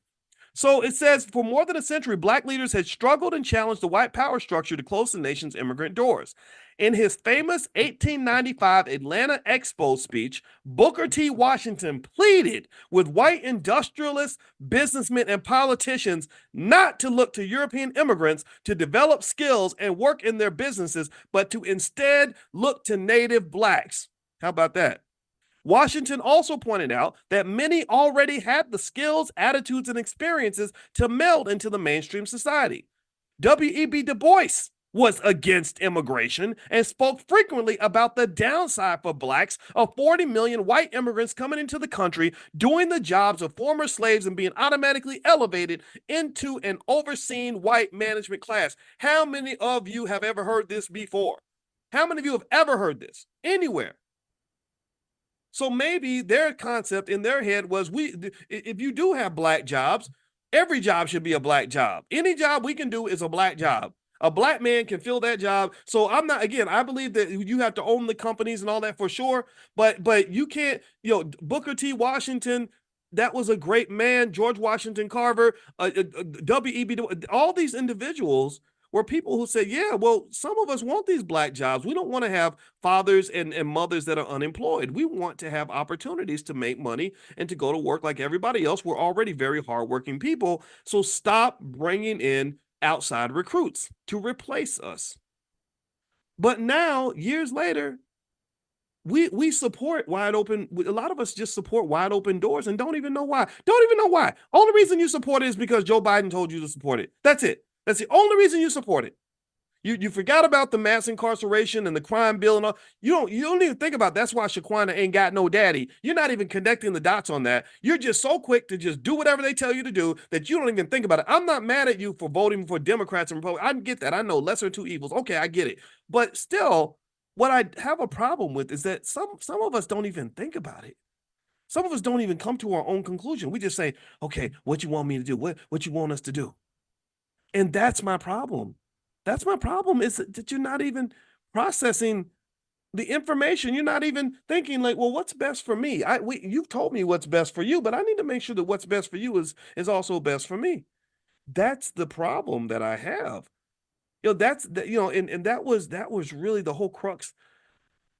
So it says, for more than a century, black leaders had struggled and challenged the white power structure to close the nation's immigrant doors. In his famous 1895 Atlanta Expo speech, Booker T. Washington pleaded with white industrialists, businessmen, and politicians not to look to European immigrants to develop skills and work in their businesses, but to instead look to native blacks. How about that? Washington also pointed out that many already had the skills, attitudes, and experiences to meld into the mainstream society. W.E.B. Du Bois was against immigration and spoke frequently about the downside for blacks of 40 million white immigrants coming into the country, doing the jobs of former slaves and being automatically elevated into an overseen white management class. How many of you have ever heard this before? How many of you have ever heard this anywhere? So maybe their concept in their head was, if you do have black jobs, every job should be a black job. Any job we can do is a black job. A black man can fill that job. So I believe that you have to own the companies and all that for sure, but you can't, Booker T. Washington, that was a great man. George Washington Carver, W.E.B. all these individuals were people who said, yeah, well, some of us want these black jobs. We don't want to have fathers and mothers that are unemployed. We want to have opportunities to make money and to go to work like everybody else. We're already very hardworking people. So stop bringing in outside recruits to replace us. But now, years later, we support wide open. A lot of us just support wide open doors and don't even know why. Only reason you support it is because Joe Biden told you to support it. That's it. That's the only reason you support it. You forgot about the mass incarceration and the crime bill and all. You don't even think about it. That's why Shaquana ain't got no daddy. You're not even connecting the dots on that. You're just so quick to just do whatever they tell you to do that you don't even think about it. I'm not mad at you for voting for Democrats and Republicans. I get that. I know lesser of two evils. Okay, I get it. But still, what I have a problem with is that some of us don't even think about it. Some of us don't even come to our own conclusion. We just say, okay, what you want me to do? What you want us to do? And that's my problem. That's my problem, is that you're not even processing the information. You're not even thinking like, well, what's best for me? You've told me what's best for you, but I need to make sure that what's best for you is also best for me. That's the problem that I have. And that was really the whole crux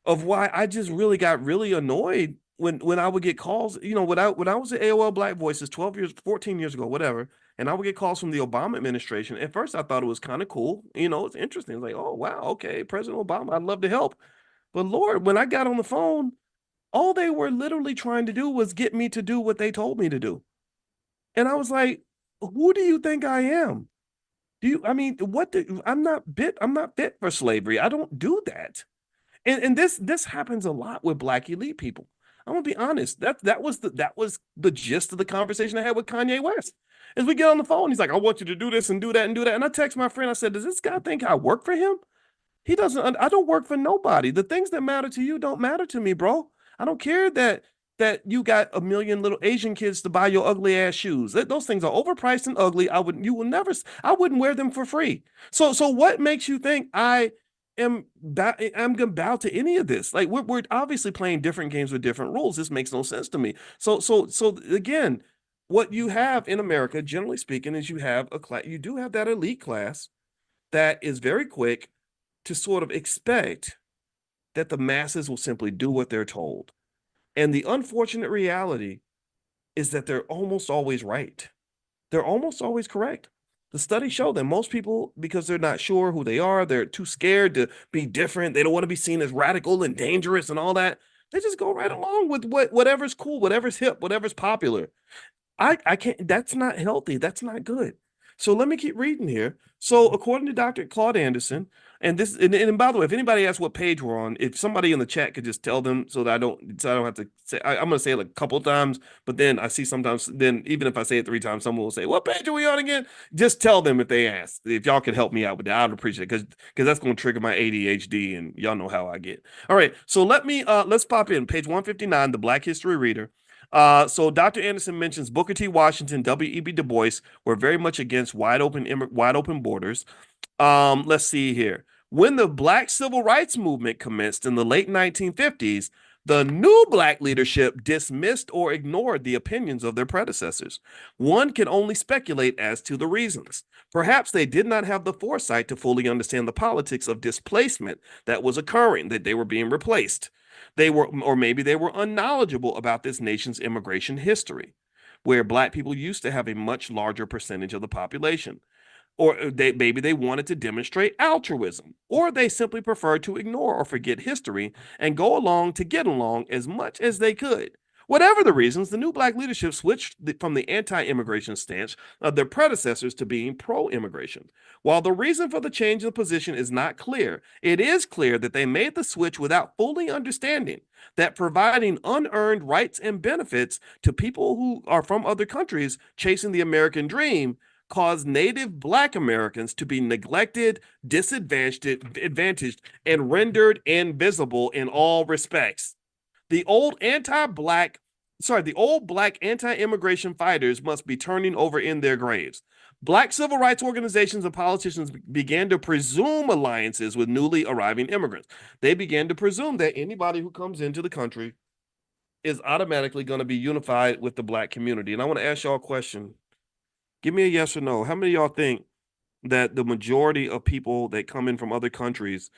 of why I just really got really annoyed when I would get calls, when I was at AOL Black Voices 14 years ago, whatever, and I would get calls from the Obama administration. At first, I thought it was kind of cool. It's interesting. It's like, oh, wow, okay, President Obama, I'd love to help. But Lord, when I got on the phone, all they were literally trying to do was get me to do what they told me to do. And I was like, who do you think I am? I'm not fit for slavery. I don't do that. And this happens a lot with Black elite people. I'm gonna be honest. That was the gist of the conversation I had with Kanye West. As we get on the phone, he's like, I want you to do this and do that and do that. And I text my friend, I said, does this guy think I work for him? He doesn't. I don't work for nobody. The things that matter to you don't matter to me, bro. I don't care that that you got a million little Asian kids to buy your ugly ass shoes. Those things are overpriced and ugly. You will never, I wouldn't wear them for free. So what makes you think I'm gonna bow to any of this? Like we're obviously playing different games with different rules. This makes no sense to me. So again, what you have in America, generally speaking, is you have a class, you do have that elite class that is very quick to sort of expect that the masses will simply do what they're told. And the unfortunate reality is that they're almost always right. They're almost always correct. The studies show that most people, because they're not sure who they are, they're too scared to be different. They don't want to be seen as radical and dangerous and all that. They just go right along with whatever's cool, whatever's hip, whatever's popular. I can't, that's not healthy. That's not good. So let me keep reading here. So according to Dr. Claude Anderson, and by the way, if anybody asks what page we're on, if somebody in the chat could just tell them so that I don't have to say I'm gonna say it like a couple of times, but then I see sometimes then even if I say it 3 times, someone will say, what page are we on again? Just tell them if they ask. If y'all could help me out with that, I'd appreciate it because that's gonna trigger my ADHD and y'all know how I get. All right, so let's pop in page 159, the Black History Reader. So Dr. Anderson mentions Booker T. Washington, W.E.B. Du Bois were very much against wide open borders. Let's see here. When the Black Civil Rights Movement commenced in the late 1950s, the new Black leadership dismissed or ignored the opinions of their predecessors. One can only speculate as to the reasons. Perhaps they did not have the foresight to fully understand the politics of displacement that was occurring, that they were being replaced. Or maybe they were unknowledgeable about this nation's immigration history, where Black people used to have a much larger percentage of the population. Or maybe they wanted to demonstrate altruism, or they simply preferred to ignore or forget history and go along to get along as much as they could. Whatever the reasons, the new Black leadership switched from the anti-immigration stance of their predecessors to being pro-immigration. While the reason for the change in position is not clear, it is clear that they made the switch without fully understanding that providing unearned rights and benefits to people who are from other countries chasing the American dream caused native Black Americans to be neglected, disadvantaged, and rendered invisible in all respects. The old the old Black anti-immigration fighters must be turning over in their graves. Black civil rights organizations and politicians began to presume alliances with newly arriving immigrants. They began to presume that anybody who comes into the country is automatically going to be unified with the Black community. And I want to ask y'all a question. Give me a yes or no. How many of y'all think that the majority of people that come in from other countries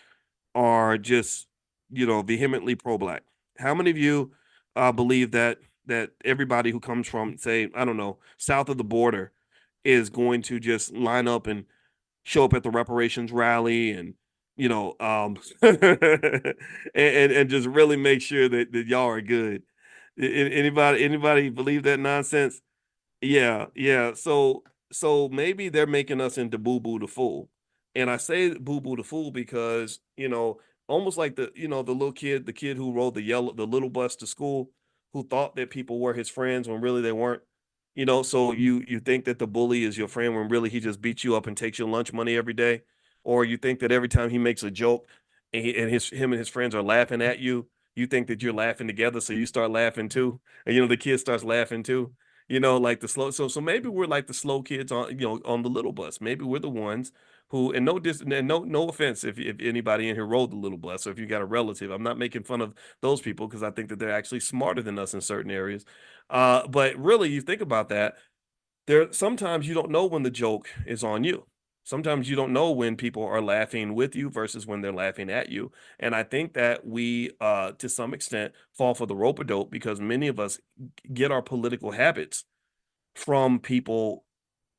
are just, vehemently pro-Black? How many of you believe that everybody who comes from, say, I don't know, south of the border is going to just line up and show up at the reparations rally and and just really make sure that y'all are good? Anybody believe that nonsense? Yeah, yeah. So maybe they're making us into Boo Boo the Fool. And I say Boo Boo the Fool because, almost like the little kid, the kid who rode the little bus to school, who thought that people were his friends when really they weren't. So you think that the bully is your friend when really he just beats you up and takes your lunch money every day, or you think that every time he makes a joke and him and his friends are laughing at you, you think that you're laughing together, so you start laughing too, and the kid starts laughing too. Like the slow. So maybe we're like the slow kids on the little bus. Maybe we're the ones who, and no offense if anybody in here rode the little bus, or if you got a relative, I'm not making fun of those people because I think that they're actually smarter than us in certain areas. But really, you think about that. Sometimes you don't know when the joke is on you. Sometimes you don't know when people are laughing with you versus when they're laughing at you. And I think that we, to some extent, fall for the rope a dope because many of us get our political habits from people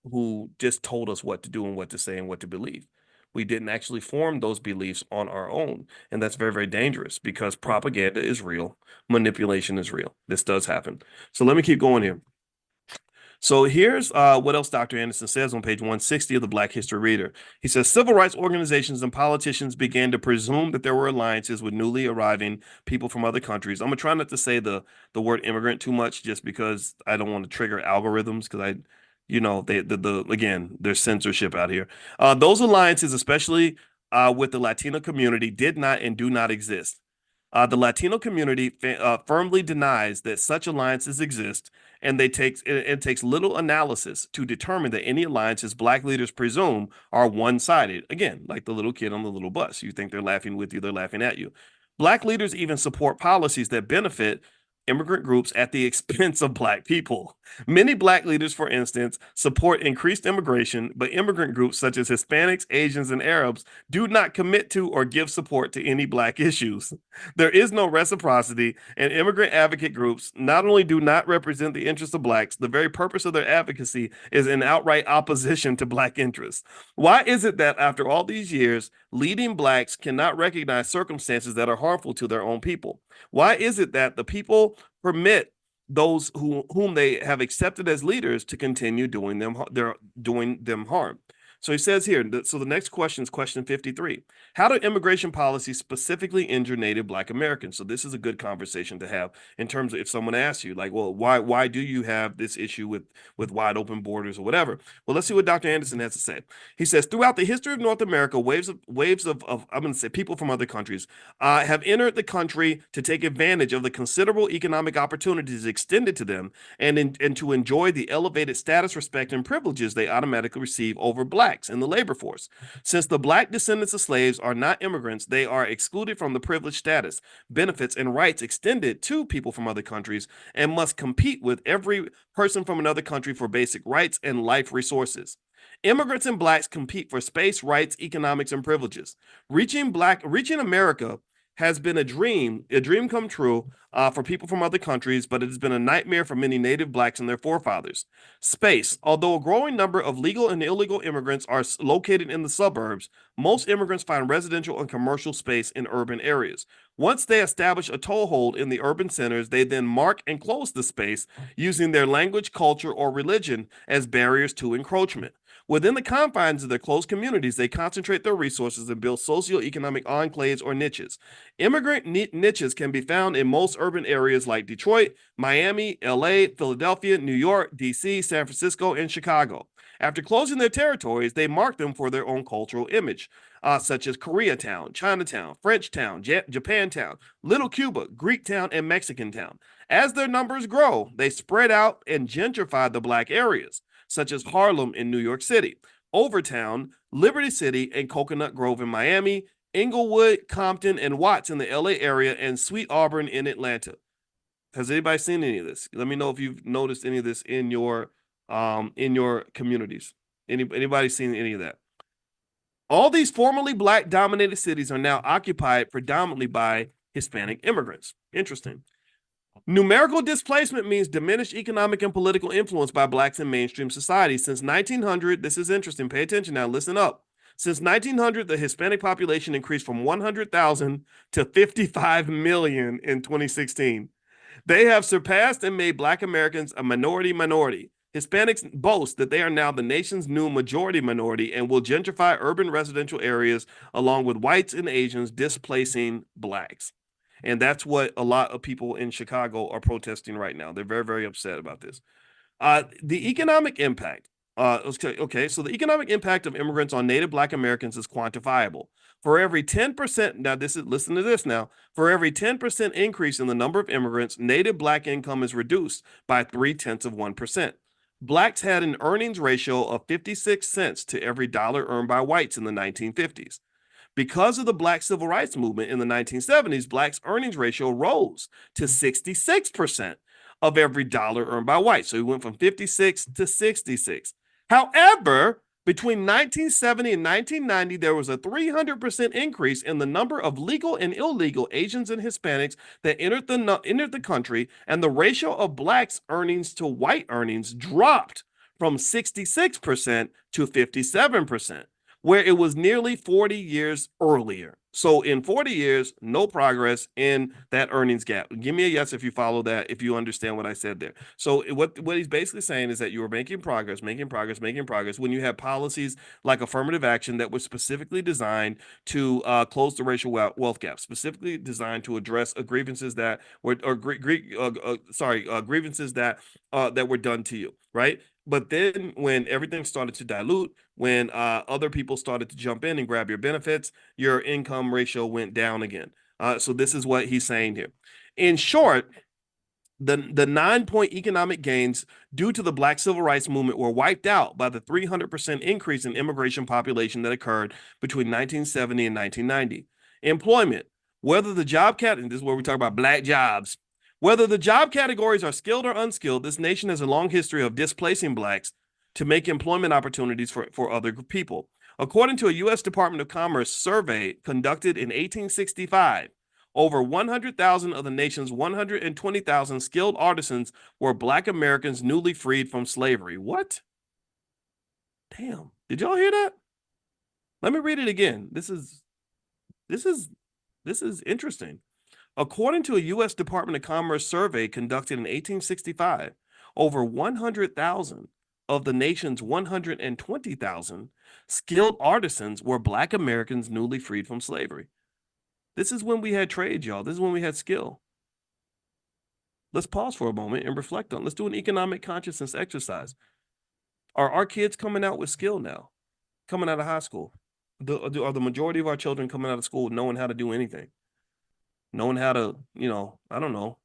who just told us what to do and what to say and what to believe. We didn't actually form those beliefs on our own. And that's very, very dangerous because propaganda is real, manipulation is real. This does happen. So let me keep going here. So here's what else Dr. Anderson says on page 160 of the Black History Reader. He says civil rights organizations and politicians began to presume that there were alliances with newly arriving people from other countries. I'm gonna try not to say the word immigrant too much, just because I don't want to trigger algorithms, because again, there's censorship out here. Those alliances, especially with the Latino community, did not and do not exist. The Latino community firmly denies that such alliances exist, and it takes little analysis to determine that any alliances Black leaders presume are one-sided. Again, like the little kid on the little bus. You think they're laughing with you, they're laughing at you. Black leaders even support policies that benefit immigrant groups at the expense of Black people. Many Black leaders, for instance, support increased immigration, but immigrant groups such as Hispanics, Asians, and Arabs do not commit to or give support to any Black issues. There is no reciprocity, and immigrant advocate groups not only do not represent the interests of Blacks, the very purpose of their advocacy is in outright opposition to Black interests. Why is it that after all these years, leading Blacks cannot recognize circumstances that are harmful to their own people? Why is it that the people permit those whom they have accepted as leaders to continue doing them harm? So he says here, so the next question is question 53. How do immigration policies specifically injure Native Black Americans? So this is a good conversation to have in terms of if someone asks you, like, well, why do you have this issue with wide open borders or whatever? Well, let's see what Dr. Anderson has to say. He says, throughout the history of North America, waves of I'm going to say people from other countries have entered the country to take advantage of the considerable economic opportunities extended to them and to enjoy the elevated status, respect, and privileges they automatically receive over Blacks in the labor force. Since the Black descendants of slaves are not immigrants, they are excluded from the privileged status, benefits, and rights extended to people from other countries and must compete with every person from another country for basic rights and life resources. Immigrants and Blacks compete for space, rights, economics, and privileges. Reaching America has been a dream come true for people from other countries, but it has been a nightmare for many Native Blacks and their forefathers. Space. Although a growing number of legal and illegal immigrants are located in the suburbs, most immigrants find residential and commercial space in urban areas. Once they establish a toehold in the urban centers, they then mark and close the space using their language, culture, or religion as barriers to encroachment. Within the confines of their closed communities, they concentrate their resources and build socioeconomic enclaves or niches. Immigrant niches can be found in most urban areas like Detroit, Miami, LA, Philadelphia, New York, DC, San Francisco, and Chicago. After closing their territories, they mark them for their own cultural image, such as Koreatown, Chinatown, Frenchtown, Japantown, Little Cuba, Greektown, and Mexicantown. As their numbers grow, they spread out and gentrify the Black areas, such as Harlem in New York City, Overtown, Liberty City, and Coconut Grove in Miami, Inglewood, Compton, and Watts in the LA area, and Sweet Auburn in Atlanta. Has anybody seen any of this? Let me know if you've noticed any of this in your communities. Anybody seen any of that? All these formerly Black dominated cities are now occupied predominantly by Hispanic immigrants. Interesting. Numerical displacement means diminished economic and political influence by Blacks in mainstream society. Since 1900, this is interesting. Pay attention now. Listen up. Since 1900, the Hispanic population increased from 100,000 to 55 million in 2016. They have surpassed and made Black Americans a minority. Hispanics boast that they are now the nation's new majority minority and will gentrify urban residential areas along with whites and Asians, displacing Blacks. And that's what a lot of people in Chicago are protesting right now. They're very, very upset about this. The economic impact. Okay, so the economic impact of immigrants on Native Black Americans is quantifiable. For every 10%, now listen to this now. For every 10% increase in the number of immigrants, Native Black income is reduced by 0.3%. Blacks had an earnings ratio of 56 cents to every dollar earned by whites in the 1950s. Because of the Black Civil Rights Movement in the 1970s, Blacks' earnings ratio rose to 66% of every dollar earned by whites. So we went from 56 to 66. However, between 1970 and 1990, there was a 300% increase in the number of legal and illegal Asians and Hispanics that entered the country, and the ratio of Blacks' earnings to white earnings dropped from 66% to 57%, where it was nearly 40 years earlier. So in 40 years, no progress in that earnings gap. Give me a yes if you follow that, if you understand what I said there. So what he's basically saying is that you are making progress when you have policies like affirmative action that were specifically designed to close the racial wealth gap, specifically designed to address grievances that were grievances that were done to you, right? But then when everything started to dilute, when other people started to jump in and grab your benefits, your income ratio went down again. So this is what he's saying here. In short, the 9-point economic gains due to the Black Civil Rights Movement were wiped out by the 300% increase in immigration population that occurred between 1970 and 1990. Employment, whether the job and this is where we talk about black jobs, whether the job categories are skilled or unskilled, this nation has a long history of displacing blacks to make employment opportunities for other people. According to a U.S. Department of Commerce survey conducted in 1865, over 100,000 of the nation's 120,000 skilled artisans were Black Americans newly freed from slavery. What? Damn. Did y'all hear that? Let me read it again. This is interesting. According to a U.S. Department of Commerce survey conducted in 1865, over 100,000 of the nation's 120,000 skilled artisans were Black Americans newly freed from slavery. This is when we had trade, y'all. This is when we had skill. Let's pause for a moment and reflect on. Let's do an economic consciousness exercise. Are our kids coming out with skill now? Coming out of high school? Are the majority of our children coming out of school knowing how to do anything? Knowing how to, I don't know,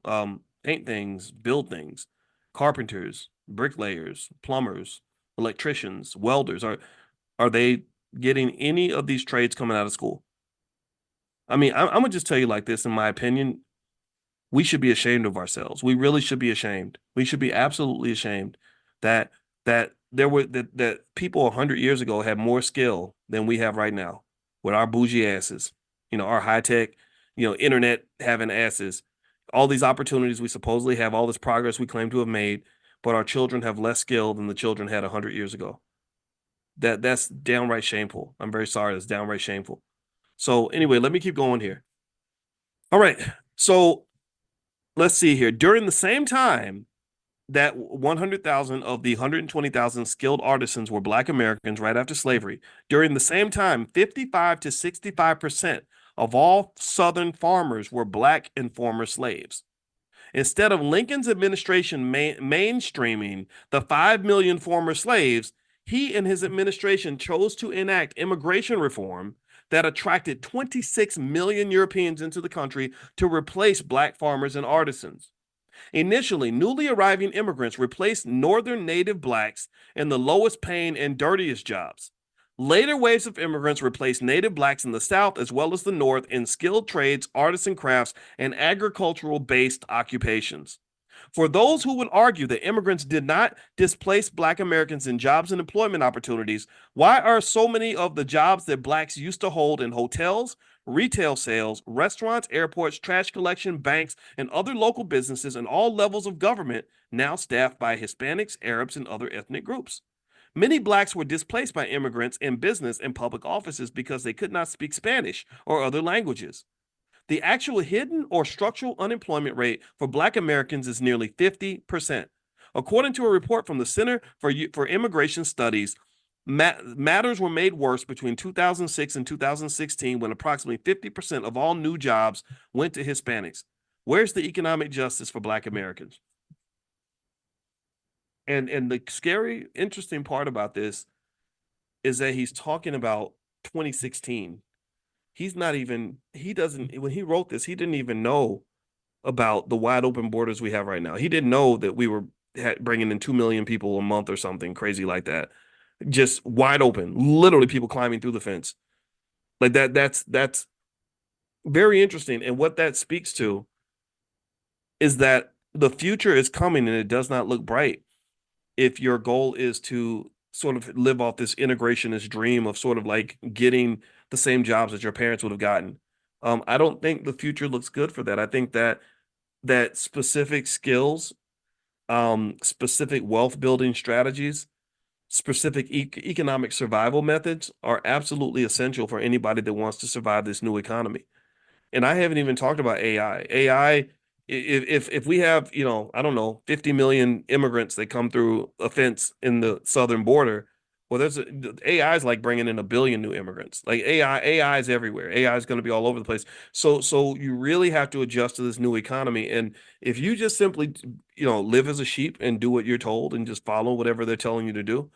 paint things, build things, carpenters, bricklayers, plumbers, electricians, welders. Are they getting any of these trades coming out of school? I mean, I'm gonna just tell you like this, in my opinion, we should be ashamed of ourselves. We really should be ashamed. We should be absolutely ashamed that that people 100 years ago had more skill than we have right now with our bougie asses, our high tech, internet having asses, all these opportunities we supposedly have, all this progress we claim to have made, but our children have less skill than the children had 100 years ago. That's downright shameful. I'm very sorry. That's downright shameful. So anyway, let me keep going here. All right. So let's see here. During the same time that 100,000 of the 120,000 skilled artisans were Black Americans right after slavery, during the same time, 55 to 65% of all Southern farmers were Black and former slaves. Instead of Lincoln's administration mainstreaming the 5 million former slaves, he and his administration chose to enact immigration reform that attracted 26 million Europeans into the country to replace Black farmers and artisans. Initially, newly arriving immigrants replaced Northern native Blacks in the lowest paying and dirtiest jobs. Later waves of immigrants replaced native Blacks in the South as well as the North in skilled trades, artisan crafts, and agricultural-based occupations. For those who would argue that immigrants did not displace Black Americans in jobs and employment opportunities, why are so many of the jobs that Blacks used to hold in hotels, retail sales, restaurants, airports, trash collection, banks, and other local businesses and all levels of government now staffed by Hispanics, Arabs, and other ethnic groups? Many Blacks were displaced by immigrants in business and public offices because they could not speak Spanish or other languages. The actual hidden or structural unemployment rate for Black Americans is nearly 50%. According to a report from the Center for Immigration Studies, matters were made worse between 2006 and 2016 when approximately 50% of all new jobs went to Hispanics. Where's the economic justice for Black Americans? And the scary, interesting part about this is that he's talking about 2016. When he wrote this, he didn't even know about the wide open borders we have right now. He didn't know that we were bringing in 2 million people a month or something crazy like that. Just wide open, literally people climbing through the fence. Like that's very interesting. And what that speaks to is that the future is coming and it does not look bright if your goal is to sort of live off this integrationist dream of sort of like getting the same jobs that your parents would have gotten. I don't think the future looks good for that. I think that specific skills, specific wealth building strategies, specific economic survival methods are absolutely essential for anybody that wants to survive this new economy. And I haven't even talked about AI. AI, if we have, I don't know, 50 million immigrants that come through a fence in the southern border, well, AI is like bringing in 1 billion new immigrants. Like AI is everywhere. AI is going to be all over the place. So you really have to adjust to this new economy. And if you just simply, live as a sheep and do what you're told and just follow whatever they're telling you to do,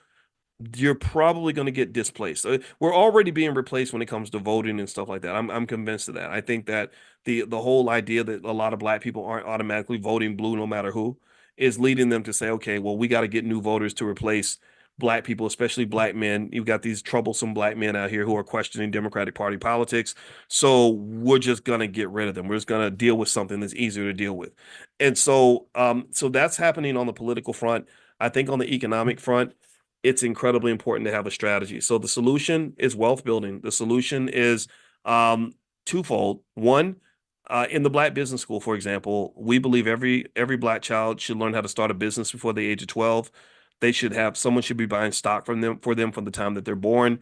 you're probably going to get displaced. We're already being replaced when it comes to voting and stuff like that. I'm convinced of that. I think that the whole idea that a lot of black people aren't automatically voting blue no matter who is leading them to say, okay, well, we got to get new voters to replace black people, especially black men. You've got these troublesome black men out here who are questioning Democratic Party politics. So we're just going to get rid of them. We're just going to deal with something that's easier to deal with. And so that's happening on the political front. I think on the economic front, it's incredibly important to have a strategy. So the solution is wealth building. The solution is twofold. One, in the Black Business School, for example, we believe every black child should learn how to start a business before the age of 12. They should have someone should be buying stock from them from the time that they're born.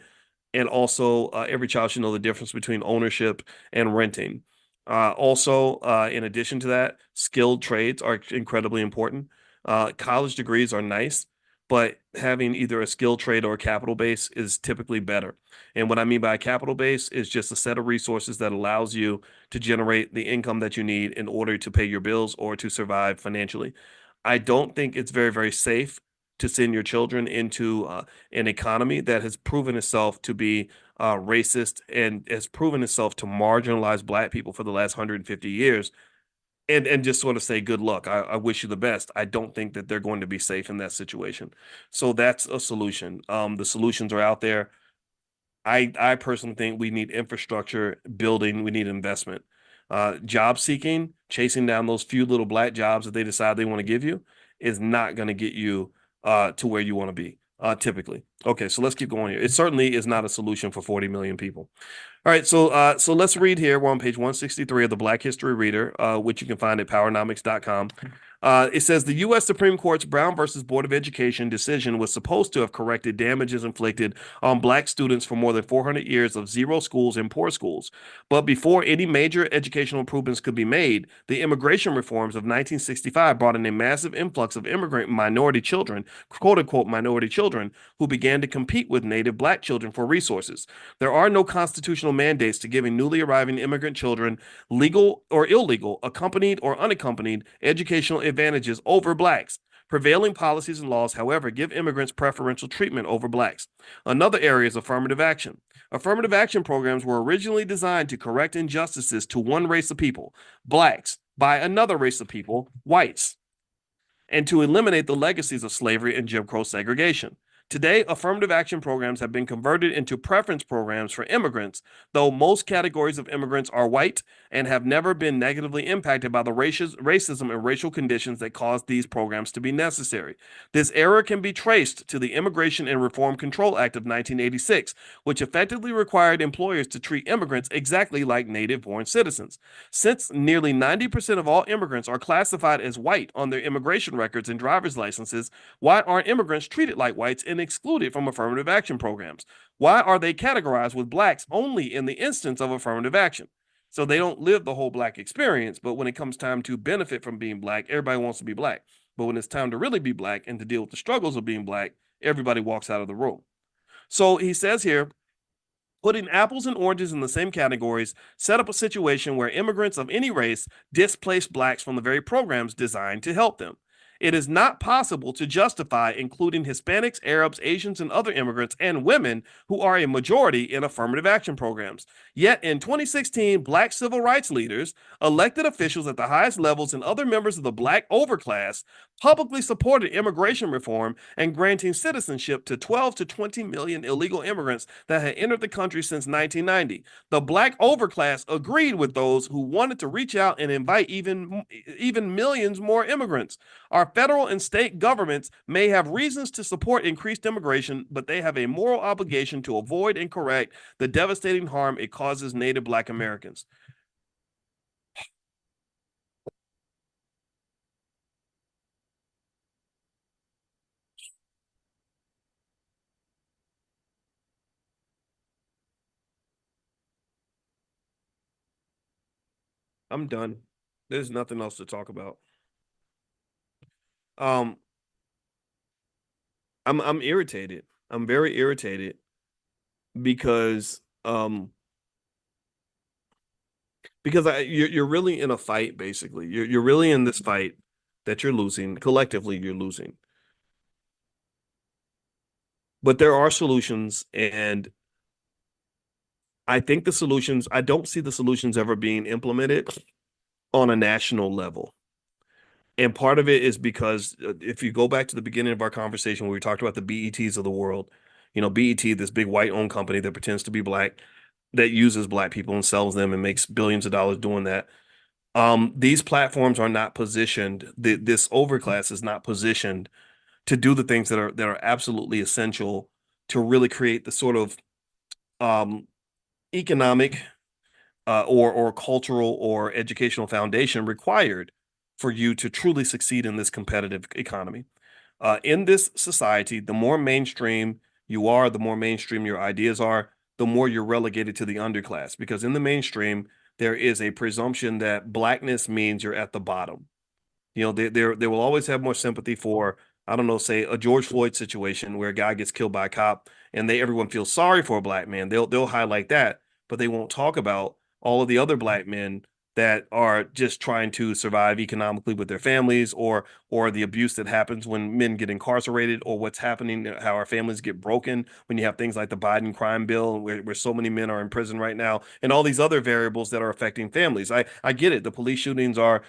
And also, every child should know the difference between ownership and renting. In addition to that, skilled trades are incredibly important. College degrees are nice, but having either a skilled trade or a capital base is typically better. And what I mean by a capital base is just a set of resources that allows you to generate the income that you need in order to pay your bills or to survive financially. I don't think it's very, very safe to send your children into an economy that has proven itself to be racist and has proven itself to marginalize black people for the last 150 years and just sort of say good luck. I wish you the best. I don't think that they're going to be safe in that situation. So that's a solution. The solutions are out there. I personally think we need infrastructure building, we need investment. Job seeking, chasing down those few little black jobs that they decide they want to give you is not going to get you to where you want to be, typically. Okay, so let's keep going here. It certainly is not a solution for 40 million people. All right, so let's read here. We're on page 163 of the Black History Reader, which you can find at powernomics.com. It says the U.S. Supreme Court's Brown versus Board of Education decision was supposed to have corrected damages inflicted on black students for more than 400 years of zero schools and poor schools. But before any major educational improvements could be made, the immigration reforms of 1965 brought in a massive influx of immigrant minority children, quote unquote minority children, who began to compete with native black children for resources. There are no constitutional mandates to giving newly arriving immigrant children legal or illegal, accompanied or unaccompanied educational advantages over blacks. Prevailing policies and laws, however, give immigrants preferential treatment over blacks. Another area is affirmative action. Affirmative action programs were originally designed to correct injustices to one race of people, blacks, by another race of people, whites, and to eliminate the legacies of slavery and Jim Crow segregation. Today, affirmative action programs have been converted into preference programs for immigrants, though most categories of immigrants are white and have never been negatively impacted by the racism and racial conditions that caused these programs to be necessary. This error can be traced to the Immigration and Reform Control Act of 1986, which effectively required employers to treat immigrants exactly like native-born citizens. Since nearly 90% of all immigrants are classified as white on their immigration records and driver's licenses, why aren't immigrants treated like whites and excluded from affirmative action programs? Why are they categorized with blacks only in the instance of affirmative action? So they don't live the whole black experience, but when it comes time to benefit from being black, everybody wants to be black. But when it's time to really be black and to deal with the struggles of being black, everybody walks out of the room. So he says here, putting apples and oranges in the same categories set up a situation where immigrants of any race displace blacks from the very programs designed to help them. It is not possible to justify including Hispanics, Arabs, Asians, and other immigrants and women who are a majority in affirmative action programs. Yet in 2016, black civil rights leaders, elected officials at the highest levels, and other members of the black overclass publicly supported immigration reform and granting citizenship to 12 to 20 million illegal immigrants that had entered the country since 1990. The black overclass agreed with those who wanted to reach out and invite even millions more immigrants. Our federal and state governments may have reasons to support increased immigration, but they have a moral obligation to avoid and correct the devastating harm it causes native black Americans. I'm done. There's nothing else to talk about. Um, I'm irritated. I'm very irritated because you're really in a fight. Basically, you're really in this fight that you're losing. Collectively, you're losing. but there are solutions, and I think the solutions, I don't see the solutions ever being implemented on a national level. And part of it is because if you go back to the beginning of our conversation where we talked about the BETs of the world, BET, this big white owned company that pretends to be black, that uses black people and sells them and makes billions of dollars doing that. These platforms are not positioned, this overclass is not positioned to do the things that are absolutely essential to really create the sort of um, economic or cultural or educational foundation required for you to truly succeed in this competitive economy. In this society, the more mainstream you are, the more mainstream your ideas are, the more you're relegated to the underclass. Because in the mainstream, there is a presumption that blackness means you're at the bottom. They will always have more sympathy for, I don't know, say a George Floyd situation where a guy gets killed by a cop and everyone feels sorry for a black man. They'll highlight that, but they won't talk about all of the other black men that are just trying to survive economically with their families, or the abuse that happens when men get incarcerated, or what's happening, how our families get broken when you have things like the Biden crime bill where so many men are in prison right now, and all these other variables that are affecting families. I get it. The police shootings are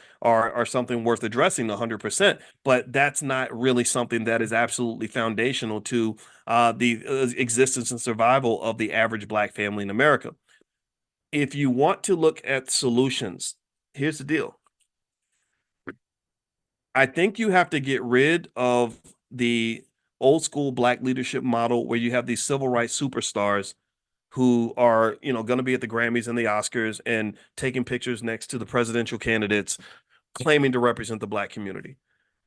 something worth addressing 100%, but that's not really something that is absolutely foundational to the existence and survival of the average black family in America. If you want to look at solutions, here's the deal. I think you have to get rid of the old school black leadership model where you have these civil rights superstars who are, going to be at the Grammys and the Oscars and taking pictures next to the presidential candidates claiming to represent the black community.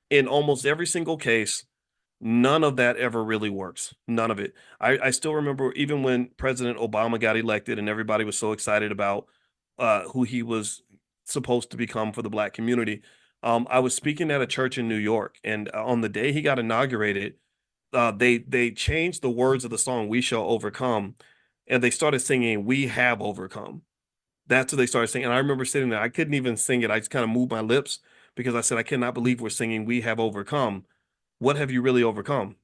In almost every single case, none of that ever really works. None of it. I still remember even when President Obama got elected and everybody was so excited about who he was supposed to become for the black community. I was speaking at a church in New York, and on the day he got inaugurated, they changed the words of the song "We Shall Overcome," and they started singing "We Have Overcome." That's what they started singing. And I remember sitting there, I couldn't even sing it. I just kind of moved my lips because I said, I cannot believe we're singing "We Have Overcome." What have you really overcome?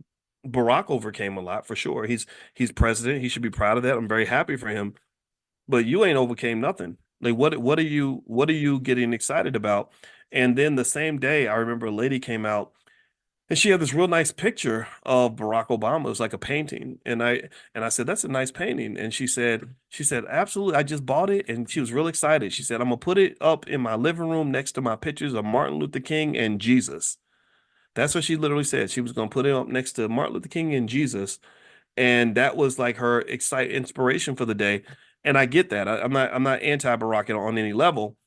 Barack overcame a lot for sure. He's president. He should be proud of that. I'm very happy for him. But you ain't overcame nothing. Like what are you getting excited about? And then the same day, I remember a lady came out and she had this real nice picture of Barack Obama. It was like a painting. And I said, "That's a nice painting." And she said, "Absolutely. I just bought it." And she was real excited. She said, "I'm gonna put it up in my living room next to my pictures of Martin Luther King and Jesus." That's what she literally said. She was going to put it up next to Martin Luther King and Jesus, and that was like her inspiration for the day. And I get that. I'm not anti-Barack on any level,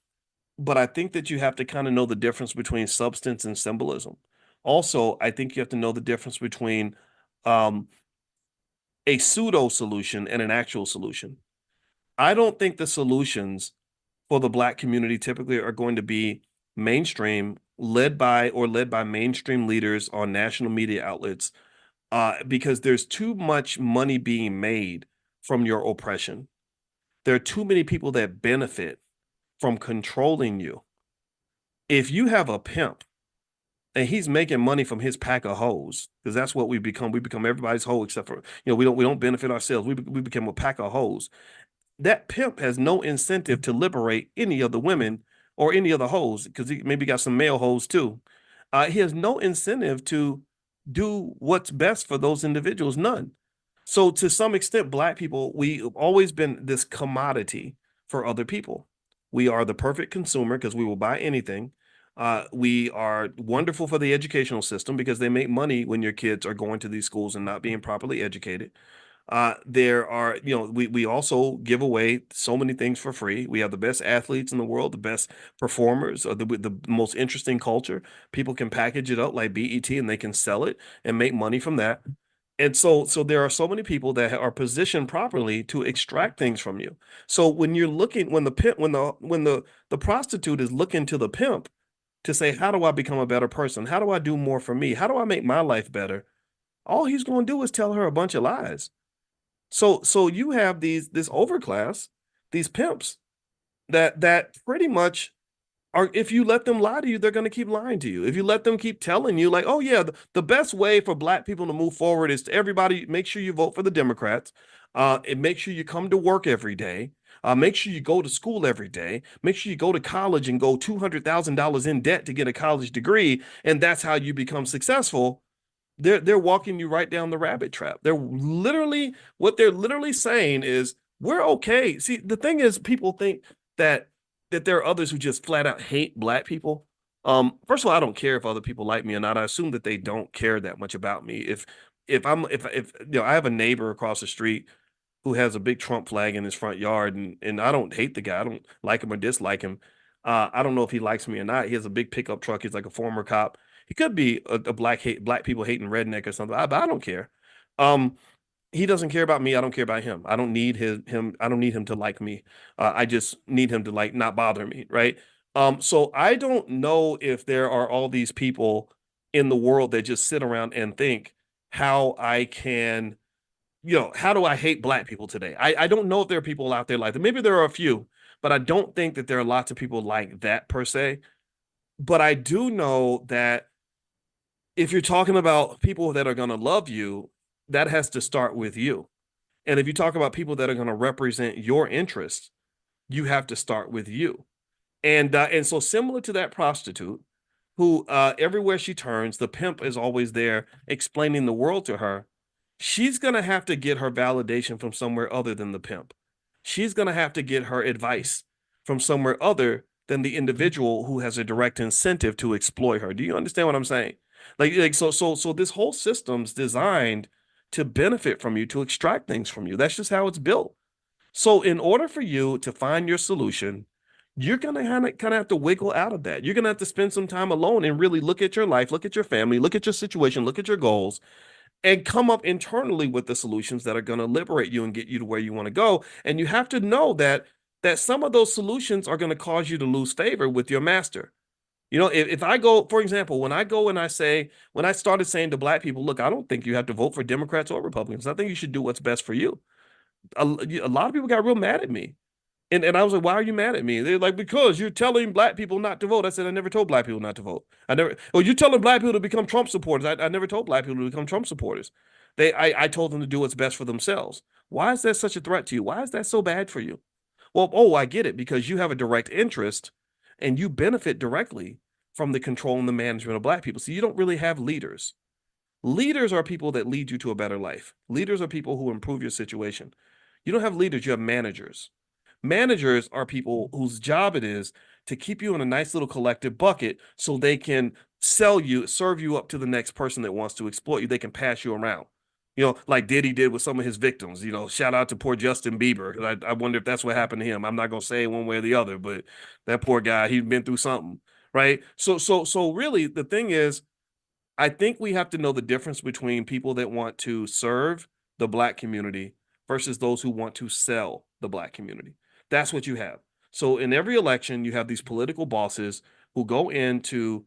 but I think that you have to kind of know the difference between substance and symbolism. Also, I think you have to know the difference between um, a pseudo solution and an actual solution. I don't think the solutions for the black community typically are going to be mainstream, led by mainstream leaders on national media outlets, because there's too much money being made from your oppression. There are too many people that benefit from controlling you. If you have a pimp and he's making money from his pack of hoes, because that's what we become. We become everybody's hoe except for, we don't benefit ourselves. We become a pack of hoes. That pimp has no incentive to liberate any of the women or any of the hoes, because he maybe got some male hoes too. He has no incentive to do what's best for those individuals, none. So to some extent, black people, we've always been this commodity for other people. We are the perfect consumer because we will buy anything. We are wonderful for the educational system because they make money when your kids are going to these schools and not being properly educated. There are, we also give away so many things for free. We have the best athletes in the world, the best performers, the most interesting culture. People can package it up like BET and they can sell it and make money from that. And so there are so many people that are positioned properly to extract things from you. So when you're looking, when the pimp, when the prostitute is looking to the pimp to say, how do I become a better person? How do I do more for me? How do I make my life better? All he's going to do is tell her a bunch of lies. So you have this overclass, these pimps that pretty much Or if you let them lie to you, they're going to keep lying to you. If you let them keep telling you, like, oh, yeah, the best way for black people to move forward is to everybody make sure you vote for the Democrats, and make sure you come to work every day. Make sure you go to school every day. Make sure you go to college and go $200,000 in debt to get a college degree. And that's how you become successful. They're walking you right down the rabbit trap. They're literally saying is we're okay. See, the thing is, people think that there are others who just flat out hate black people. First of all, I don't care if other people like me or not. I assume that they don't care that much about me. If I have a neighbor across the street who has a big Trump flag in his front yard, and I don't hate the guy. I don't like him or dislike him. I don't know if he likes me or not. He has a big pickup truck. He's like a former cop. He could be a black people hating redneck or something. But I don't care. Um, he doesn't care about me. I don't care about him. I don't need him. I don't need him to like me. I just need him to like not bother me, right? So I don't know if there are all these people in the world that just sit around and think how I can, how do I hate black people today? I don't know if there are people out there like that. Maybe there are a few, but I don't think that there are lots of people like that per se. But I do know that if you're talking about people that are going to love you, that has to start with you. And if you talk about people that are going to represent your interests, you have to start with you. And so similar to that prostitute who everywhere she turns, the pimp is always there explaining the world to her. She's going to have to get her validation from somewhere other than the pimp. She's going to have to get her advice from somewhere other than the individual who has a direct incentive to exploit her. Do you understand what I'm saying? So this whole system's designed to benefit from you, to extract things from you. That's just how it's built. So in order for you to find your solution, you're gonna kind of have to wiggle out of that. You're gonna have to spend some time alone and really look at your life, look at your family, look at your situation, look at your goals, and come up internally with the solutions that are gonna liberate you and get you to where you want to go. And you have to know that some of those solutions are gonna cause you to lose favor with your master. If I go, for example, when I go and when I started saying to black people, look, I don't think you have to vote for Democrats or Republicans. I think you should do what's best for you. A lot of people got real mad at me. And I was like, why are you mad at me? They're like, because you're telling black people not to vote. I said, I never told black people not to vote. You're telling black people to become Trump supporters. I never told black people to become Trump supporters. I told them to do what's best for themselves. Why is that such a threat to you? Why is that so bad for you? Well, oh, I get it, because you have a direct interest and you benefit directly from the control and the management of black people. So you don't really have leaders. Leaders are people that lead you to a better life. Leaders are people who improve your situation. You don't have leaders, you have managers. Managers are people whose job it is to keep you in a nice little collective bucket so they can serve you up to the next person that wants to exploit you. They can pass you around. Like Diddy did with some of his victims. Shout out to poor Justin Bieber. I wonder if that's what happened to him. I'm not gonna say one way or the other, but that poor guy, he'd been through something, right? So really, the thing is, I think we have to know the difference between people that want to serve the black community versus those who want to sell the black community. That's what you have. So in every election, you have these political bosses who go into,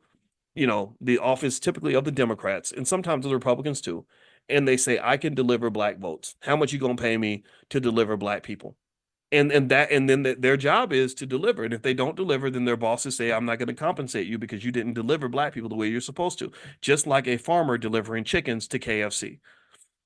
the office typically of the Democrats and sometimes the Republicans too, and they say, I can deliver black votes. How much you gonna pay me to deliver black people? And then their job is to deliver. And if they don't deliver, then their bosses say, I'm not going to compensate you because you didn't deliver black people the way you're supposed to. Just like a farmer delivering chickens to KFC.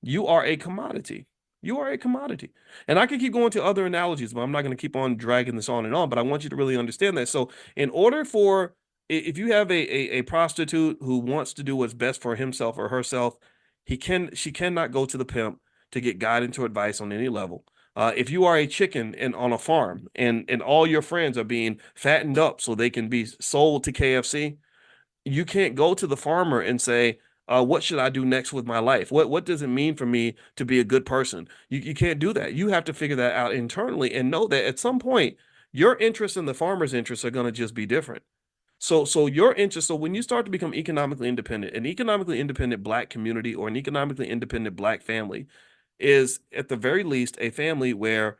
You are a commodity. You are a commodity. And I can keep going to other analogies, but I'm not going to keep on dragging this on and on. But I want you to really understand that. So in order for if you have a prostitute who wants to do what's best for himself or herself, she cannot go to the pimp to get guidance or advice on any level. If you are a chicken and on a farm and all your friends are being fattened up so they can be sold to KFC, you can't go to the farmer and say, what should I do next with my life? What does it mean for me to be a good person? You can't do that. You have to figure that out internally and know that at some point your interests and the farmer's interests are going to just be different. So when you start to become economically independent, an economically independent black community or an economically independent black family is at the very least a family where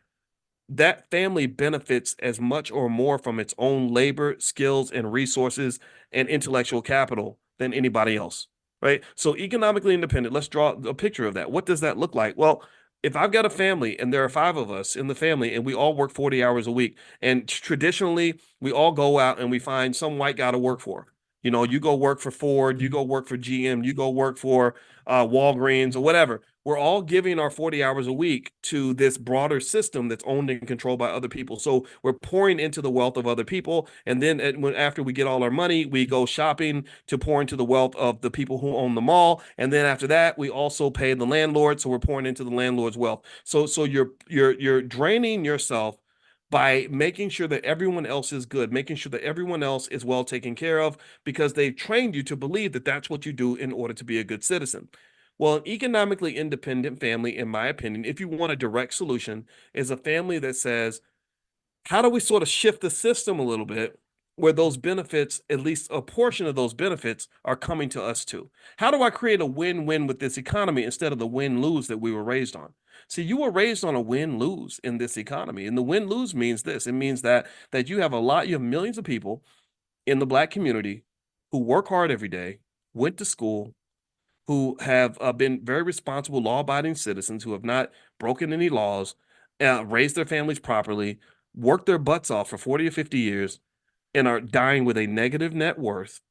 that family benefits as much or more from its own labor, skills, and resources and intellectual capital than anybody else, right? So economically independent, let's draw a picture of that. What does that look like? Well, if I've got a family and there are five of us in the family and we all work 40 hours a week, and traditionally we all go out and we find some white guy to work for. You know, you go work for Ford, you go work for GM, you go work for Walgreens or whatever. We're all giving our 40 hours a week to this broader system that's owned and controlled by other people. So we're pouring into the wealth of other people. And then after we get all our money, we go shopping to pour into the wealth of the people who own the mall. And then after that, we also pay the landlord. So we're pouring into the landlord's wealth. So you're draining yourself by making sure that everyone else is good, making sure that everyone else is well taken care of, because they've trained you to believe that that's what you do in order to be a good citizen. Well, an economically independent family, in my opinion, if you want a direct solution, is a family that says, how do we sort of shift the system a little bit where those benefits, at least a portion of those benefits, are coming to us too? How do I create a win-win with this economy instead of the win-lose that we were raised on? See, you were raised on a win-lose in this economy, and the win-lose means this. It means that you have millions of people in the Black community who work hard every day, went to school, who have been very responsible, law-abiding citizens who have not broken any laws, raised their families properly, worked their butts off for 40 or 50 years, and are dying with a negative net worth,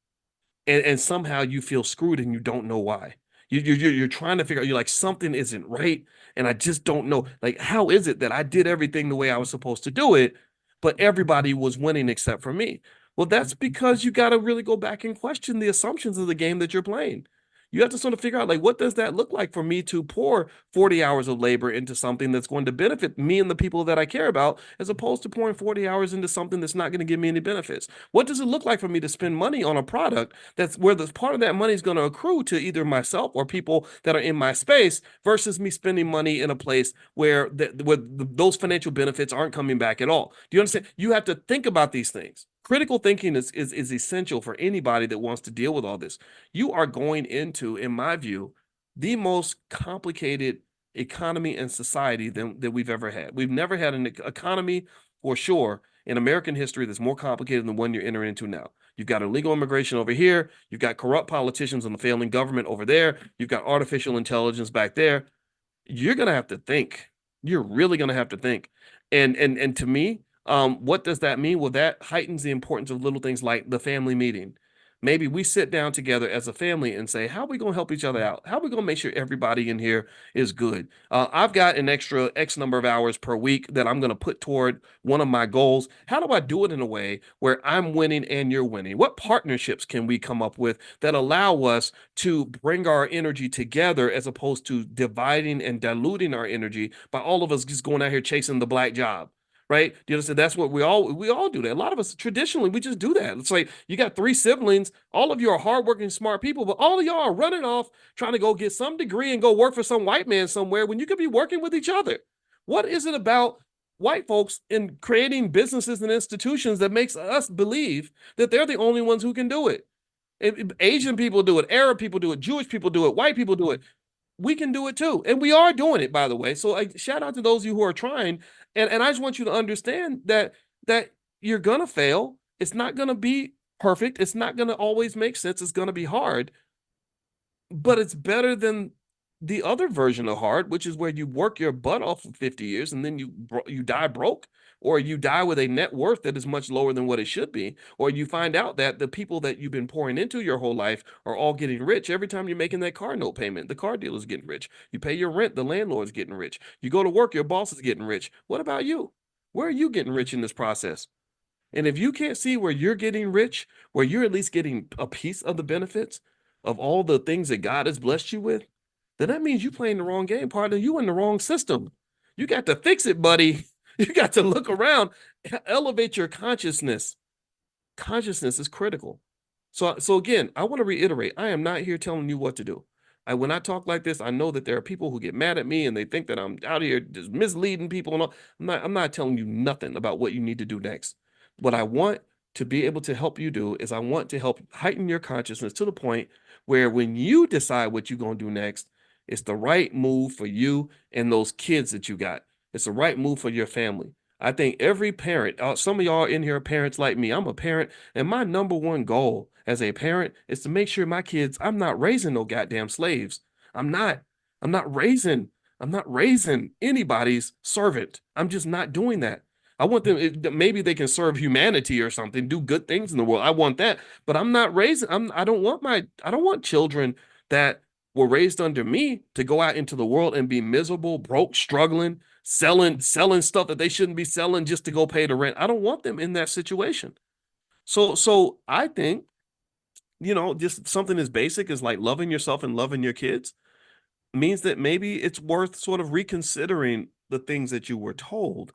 and somehow you feel screwed and you don't know why. You're trying to figure out, you're like, something isn't right, and I just don't know. Like, how is it that I did everything the way I was supposed to do it, but everybody was winning except for me? Well, that's because you got to really go back and question the assumptions of the game that you're playing. You have to sort of figure out, like, what does that look like for me to pour 40 hours of labor into something that's going to benefit me and the people that I care about, as opposed to pouring 40 hours into something that's not going to give me any benefits? What does it look like for me to spend money on a product that's where the part of that money is going to accrue to either myself or people that are in my space, versus me spending money in a place where those financial benefits aren't coming back at all? Do you understand? You have to think about these things. Critical thinking is essential for anybody that wants to deal with all this. You are going into, in my view, the most complicated economy and society that we've ever had. We've never had an economy, for sure, in American history that's more complicated than the one you're entering into now. You've got illegal immigration over here. You've got corrupt politicians and the failing government over there. You've got artificial intelligence back there. You're going to have to think. You're really going to have to think. And to me, what does that mean? Well, that heightens the importance of little things like the family meeting. Maybe we sit down together as a family and say, how are we going to help each other out? How are we going to make sure everybody in here is good? I've got an extra X number of hours per week that I'm going to put toward one of my goals. How do I do it in a way where I'm winning and you're winning? What partnerships can we come up with that allow us to bring our energy together, as opposed to dividing and diluting our energy by all of us just going out here chasing the black job? Right? Do you understand? That's what we all do that. A lot of us traditionally we just do that. It's like you got three siblings, all of you are hardworking, smart people, but all of y'all are running off trying to go get some degree and go work for some white man somewhere when you could be working with each other. What is it about white folks in creating businesses and institutions that makes us believe that they're the only ones who can do it? Asian people do it, Arab people do it, Jewish people do it, white people do it. We can do it too. And we are doing it, by the way. So shout out to those of you who are trying. And I just want you to understand that you're gonna fail. It's not gonna be perfect. It's not gonna always make sense. It's gonna be hard, but it's better than the other version of hard, which is where you work your butt off for 50 years and then you die broke, or you die with a net worth that is much lower than what it should be, or you find out that the people that you've been pouring into your whole life are all getting rich every time you're making that car note payment. The car dealer's getting rich. You pay your rent, the landlord's getting rich. You go to work, your boss is getting rich. What about you? Where are you getting rich in this process? And if you can't see where you're getting rich, where you're at least getting a piece of the benefits of all the things that God has blessed you with, then that means you playing the wrong game, partner. You in the wrong system. You got to fix it, buddy. You got to look around, elevate your consciousness. Consciousness is critical. So again, I want to reiterate, I am not here telling you what to do. When I talk like this, I know that there are people who get mad at me and they think that I'm out here just misleading people and all. I'm not telling you nothing about what you need to do next. What I want to be able to help you do is I want to help heighten your consciousness to the point where when you decide what you're going to do next, it's the right move for you and those kids that you got. It's the right move for your family. I think every parent, some of y'all in here are parents like me. I'm a parent, and my number one goal as a parent is to make sure my kids, I'm not raising no goddamn slaves. I'm not. I'm not raising I'm not raising anybody's servant. I'm just not doing that. I want them, maybe they can serve humanity or something, do good things in the world. I want that, but I'm not raising, I don't want children that were raised under me to go out into the world and be miserable, broke, struggling, selling stuff that they shouldn't be selling just to go pay the rent. I don't want them in that situation. So I think, just something as basic as like loving yourself and loving your kids means that maybe it's worth sort of reconsidering the things that you were told,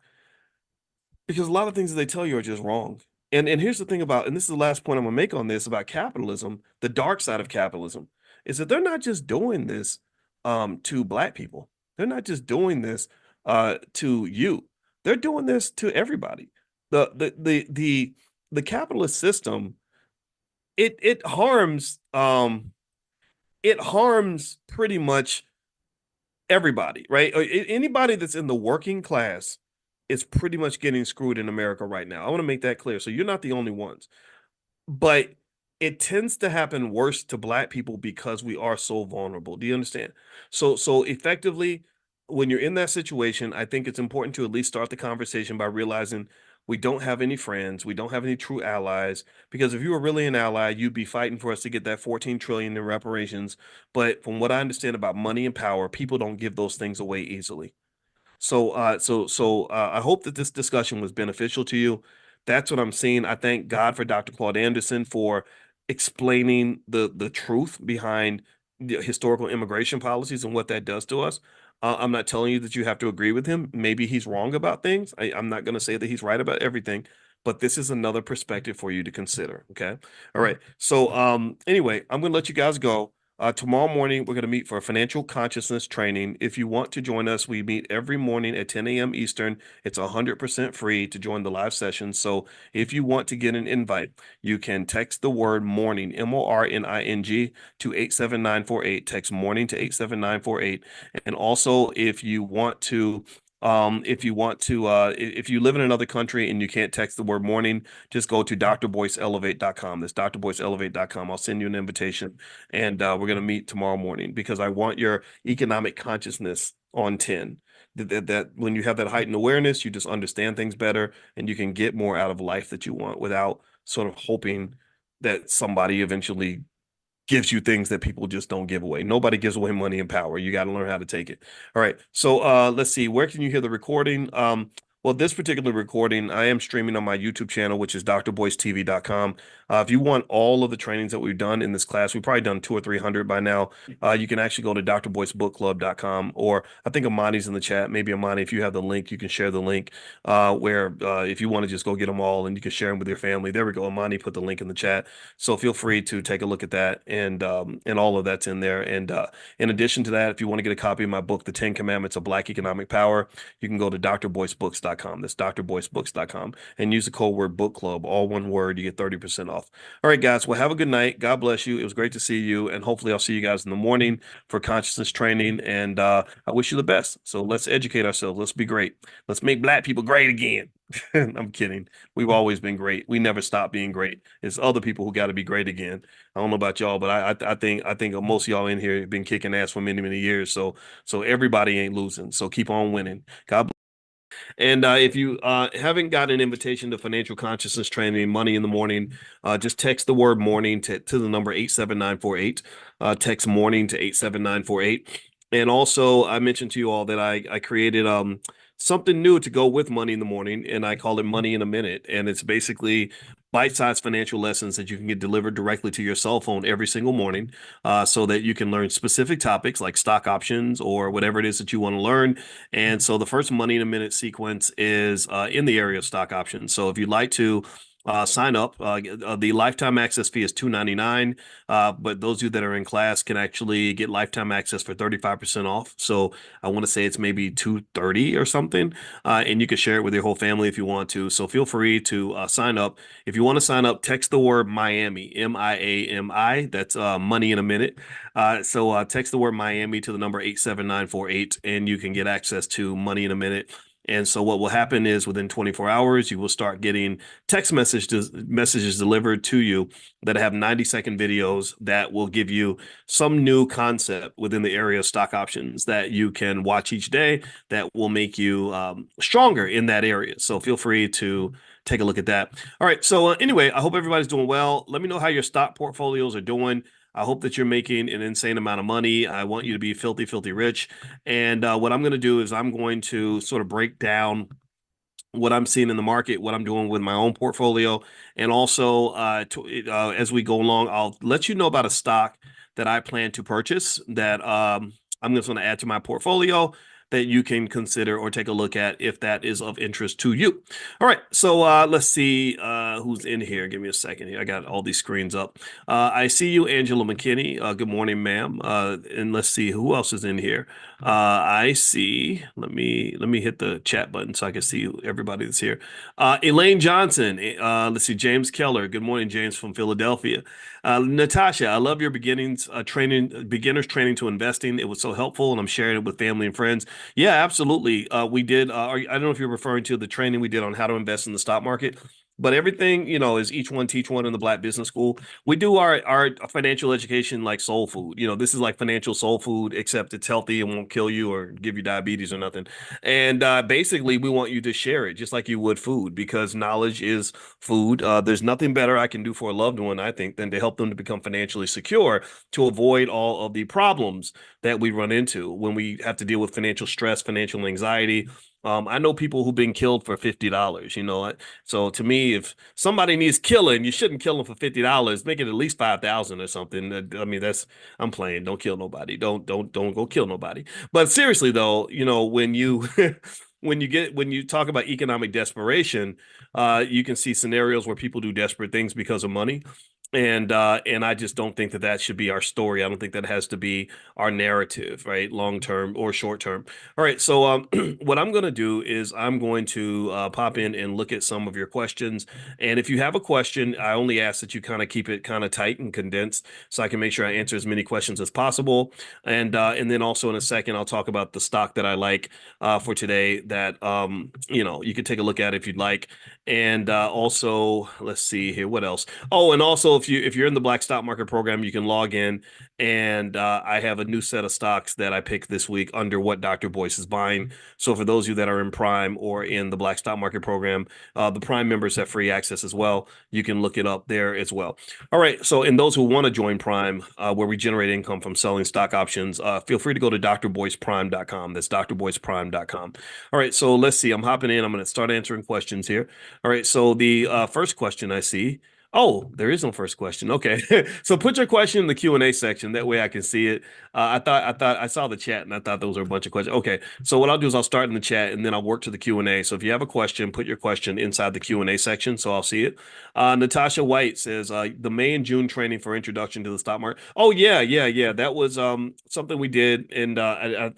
because a lot of things that they tell you are just wrong. And here's the thing about, and this is the last point I'm gonna make on this about capitalism, the dark side of capitalism, is that they're not just doing this to black people. They're not just doing this to you. They're doing this to everybody. The capitalist system, it harms it harms pretty much everybody, right? Anybody that's in the working class is pretty much getting screwed in America right now. I want to make that clear. So you're not the only ones, but it tends to happen worse to black people because we are so vulnerable. Do you understand? So effectively, when you're in that situation, I think it's important to at least start the conversation by realizing we don't have any friends, we don't have any true allies. Because if you were really an ally, you'd be fighting for us to get that 14 trillion in reparations. But from what I understand about money and power, people don't give those things away easily. I hope that this discussion was beneficial to you. That's what I'm seeing. I thank God for Dr. Claude Anderson for explaining the truth behind the historical immigration policies and what that does to us. I'm not telling you that you have to agree with him. Maybe he's wrong about things. I'm not going to say that he's right about everything, but this is another perspective for you to consider. Okay. All right. So anyway, I'm going to let you guys go. Tomorrow morning, we're going to meet for a financial consciousness training. If you want to join us, we meet every morning at 10 a.m. Eastern. It's 100% free to join the live session. So if you want to get an invite, you can text the word morning, MORNING, to 87948. Text morning to 87948. And also, if you live in another country and you can't text the word morning, just go to drboyceelevate.com. That's drboyceelevate.com. I'll send you an invitation, and we're going to meet tomorrow morning because I want your economic consciousness on 10. That when you have that heightened awareness, you just understand things better and you can get more out of life that you want without sort of hoping that somebody eventually gives you things that people just don't give away. Nobody gives away money and power. You got to learn how to take it. All right. So let's see. Where can you hear the recording? Well, this particular recording, I am streaming on my YouTube channel, which is drboycetv.com. If you want all of the trainings that we've done in this class, we've probably done 200 or 300 by now. You can actually go to drboycebookclub.com, or I think Amani's in the chat. Maybe Amani, if you have the link, you can share the link where if you want to just go get them all and you can share them with your family. There we go. Amani put the link in the chat. So feel free to take a look at that, and all of that's in there. And in addition to that, if you want to get a copy of my book, The 10 Commandments of Black Economic Power, you can go to drboycebooks.com. That's drboycebooks.com, and use the code word book club, all one word. You get 30% off. All right, guys. Well, have a good night. God bless you. It was great to see you, and hopefully I'll see you guys in the morning for consciousness training. And I wish you the best. So let's educate ourselves. Let's be great. Let's make black people great again. I'm kidding. We've always been great. We never stop being great. It's other people who got to be great again. I don't know about y'all, but I think most of y'all in here have been kicking ass for many years. So everybody ain't losing. So keep on winning. God bless. And if you haven't got an invitation to financial consciousness training, Money in the Morning, just text the word morning to the number 87948. Text morning to 87948. And also, I mentioned to you all that I created something new to go with Money in the Morning, and I call it Money in a Minute. And it's basically bite-sized financial lessons that you can get delivered directly to your cell phone every single morning, so that you can learn specific topics like stock options or whatever it is that you want to learn. And so the first Money in a Minute sequence is in the area of stock options. So if you'd like to sign up, the lifetime access fee is $299. But those of you that are in class can actually get lifetime access for 35% off. So I want to say it's maybe $230 or something. And you can share it with your whole family if you want to. So feel free to sign up. If you want to sign up, text the word Miami, Miami. That's money in a minute. So text the word Miami to the number 87948, and you can get access to Money in a Minute. And so what will happen is within 24 hours, you will start getting messages delivered to you that have 90-second videos that will give you some new concept within the area of stock options that you can watch each day that will make you stronger in that area. So feel free to take a look at that. All right. So anyway, I hope everybody's doing well. Let me know how your stock portfolios are doing. I hope that you're making an insane amount of money. I want you to be filthy, filthy rich. And what I'm going to do is I'm going to sort of break down what I'm seeing in the market, what I'm doing with my own portfolio, and also as we go along, I'll let you know about a stock that I plan to purchase that I'm just going to add to my portfolio that you can consider or take a look at if that is of interest to you. All right, so let's see who's in here. Give me a second here. I got all these screens up. I see you, Angela McKinney. Good morning, ma'am. And let's see who else is in here. I see. Let me hit the chat button so I can see everybody that's here. Elaine Johnson. Let's see. James Keller. Good morning, James from Philadelphia. Natasha, I love your beginners training to investing. It was so helpful, and I'm sharing it with family and friends. Yeah, absolutely. We did. I don't know if you're referring to the training we did on how to invest in the stock market. But everything, is each one teach one in the Black Business School. We do our financial education like soul food. This is like financial soul food, except it's healthy and won't kill you or give you diabetes or nothing. And basically, we want you to share it just like you would food because knowledge is food. There's nothing better I can do for a loved one, I think, than to help them to become financially secure to avoid all of the problems that we run into when we have to deal with financial stress, financial anxiety. I know people who've been killed for $50. So to me, if somebody needs killing, you shouldn't kill them for $50. Make it at least 5,000 or something. I mean, I'm playing. Don't kill nobody. Don't go kill nobody. But seriously though, when you when you talk about economic desperation, you can see scenarios where people do desperate things because of money. And I just don't think that that should be our story. I don't think that has to be our narrative, right? Long term or short term. All right. So what I'm going to do is I'm going to pop in and look at some of your questions. And if you have a question, I only ask that you kind of keep it kind of tight and condensed so I can make sure I answer as many questions as possible. And then also in a second, I'll talk about the stock that I like for today that you could take a look at if you'd like. And also, let's see here, what else? Oh, and also if you're in the Black Stock Market program, you can log in and I have a new set of stocks that I picked this week under what Dr. Boyce is buying. So for those of you that are in Prime or in the Black Stock Market program, the Prime members have free access as well. You can look it up there as well. All right. So in those who want to join Prime, where we generate income from selling stock options, feel free to go to drboyceprime.com. That's drboyceprime.com. All right. So let's see. I'm hopping in. I'm going to start answering questions here. All right. So the first question I see. Oh, there is no first question. Okay. So put your question in the Q&A section. That way I can see it. I thought I saw the chat and I thought those were a bunch of questions. Okay. So what I'll do is I'll start in the chat and then I'll work to the Q&A. So if you have a question, put your question inside the Q&A section so I'll see it. Natasha White says the May and June training for introduction to the stock market. Oh yeah. That was something we did and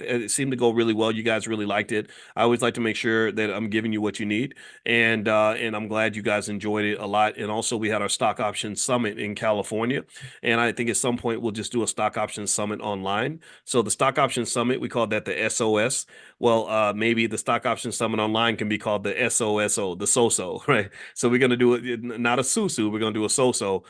it seemed to go really well. You guys really liked it. I always like to make sure that I'm giving you what you need and I'm glad you guys enjoyed it a lot. And also we had our stock options summit in California. And I think at some point we'll just do a stock options summit online. So the stock options summit, we call that the SOS. Well, maybe the stock options summit online can be called the SOSO, the SOSO, right? So we're going to do it, not a SUSU, we're going to do a SOSO,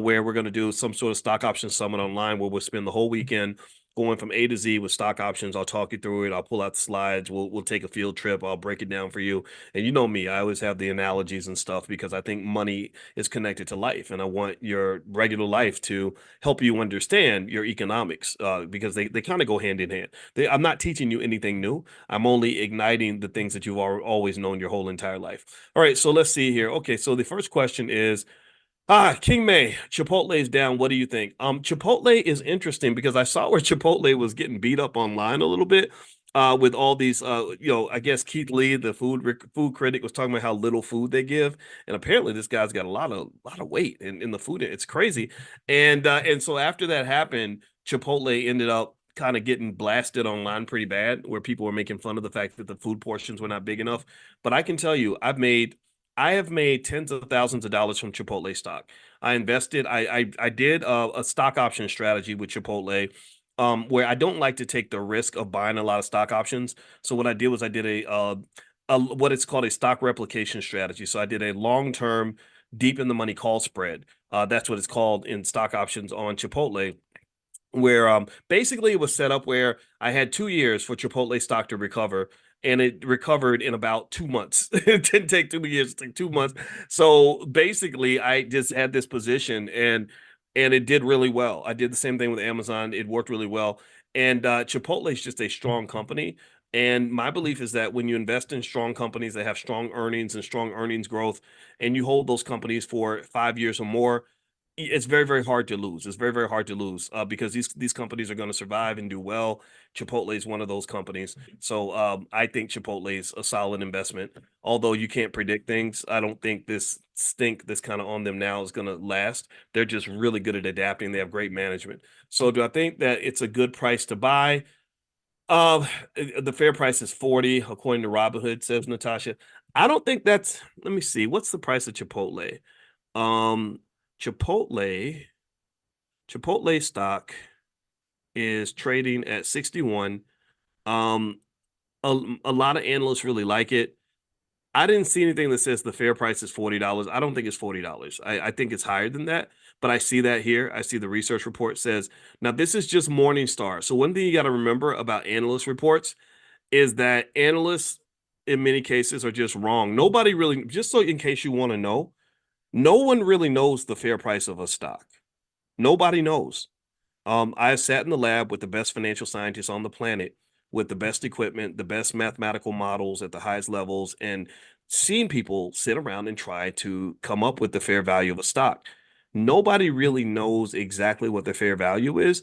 where we're going to do some sort of stock options summit online where we'll spend the whole weekend going from A to Z with stock options. I'll talk you through it. I'll pull out the slides. We'll take a field trip. I'll break it down for you. And you know me, I always have the analogies and stuff because I think money is connected to life, and I want your regular life to help you understand your economics because they kind of go hand in hand. I'm not teaching you anything new. I'm only igniting the things that you've always known your whole entire life. All right, so let's see here. Okay, so the first question is, King May, Chipotle is down. What do you think? Chipotle is interesting because I saw where Chipotle was getting beat up online a little bit, with all these, I guess Keith Lee, the food critic, was talking about how little food they give, and apparently this guy's got a lot of weight in the food. It's crazy, and so after that happened, Chipotle ended up kind of getting blasted online pretty bad, where people were making fun of the fact that the food portions were not big enough. But I can tell you, I have made tens of thousands of dollars from Chipotle stock. I invested. I did a stock option strategy with Chipotle, where I don't like to take the risk of buying a lot of stock options. So what I did was I did what it's called a stock replication strategy. So I did a long-term, deep in the money call spread. That's what it's called in stock options on Chipotle, where basically it was set up where I had 2 years for Chipotle stock to recover, and it recovered in about 2 months. It didn't take 2 years, it took 2 months. So basically, I just had this position, and it did really well. I did the same thing with Amazon. It worked really well. And Chipotle is just a strong company. And my belief is that when you invest in strong companies that have strong earnings and strong earnings growth, and you hold those companies for 5 years or more, it's very, very hard to lose. It's very, very hard to lose because these companies are going to survive and do well. Chipotle is one of those companies. So I think Chipotle is a solid investment. Although you can't predict things, I don't think this stink that's kind of on them now is going to last. They're just really good at adapting. They have great management. So do I think that it's a good price to buy? The fair price is 40, according to Robinhood, says Natasha. I don't think that's, let me see, what's the price of Chipotle? Um, Chipotle, Chipotle stock is trading at 61. Um, a lot of analysts really like it. I didn't see anything that says the fair price is $40. I don't think it's $40. I think it's higher than that, but I see that here. I see the research report says, now this is just Morningstar. So one thing you got to remember about analyst reports is that analysts in many cases are just wrong. Nobody really, just so in case you want to know, no one really knows the fair price of a stock. Nobody knows. I sat in the lab with the best financial scientists on the planet, with the best equipment, the best mathematical models at the highest levels, and seen people sit around and try to come up with the fair value of a stock. Nobody really knows exactly what the fair value is,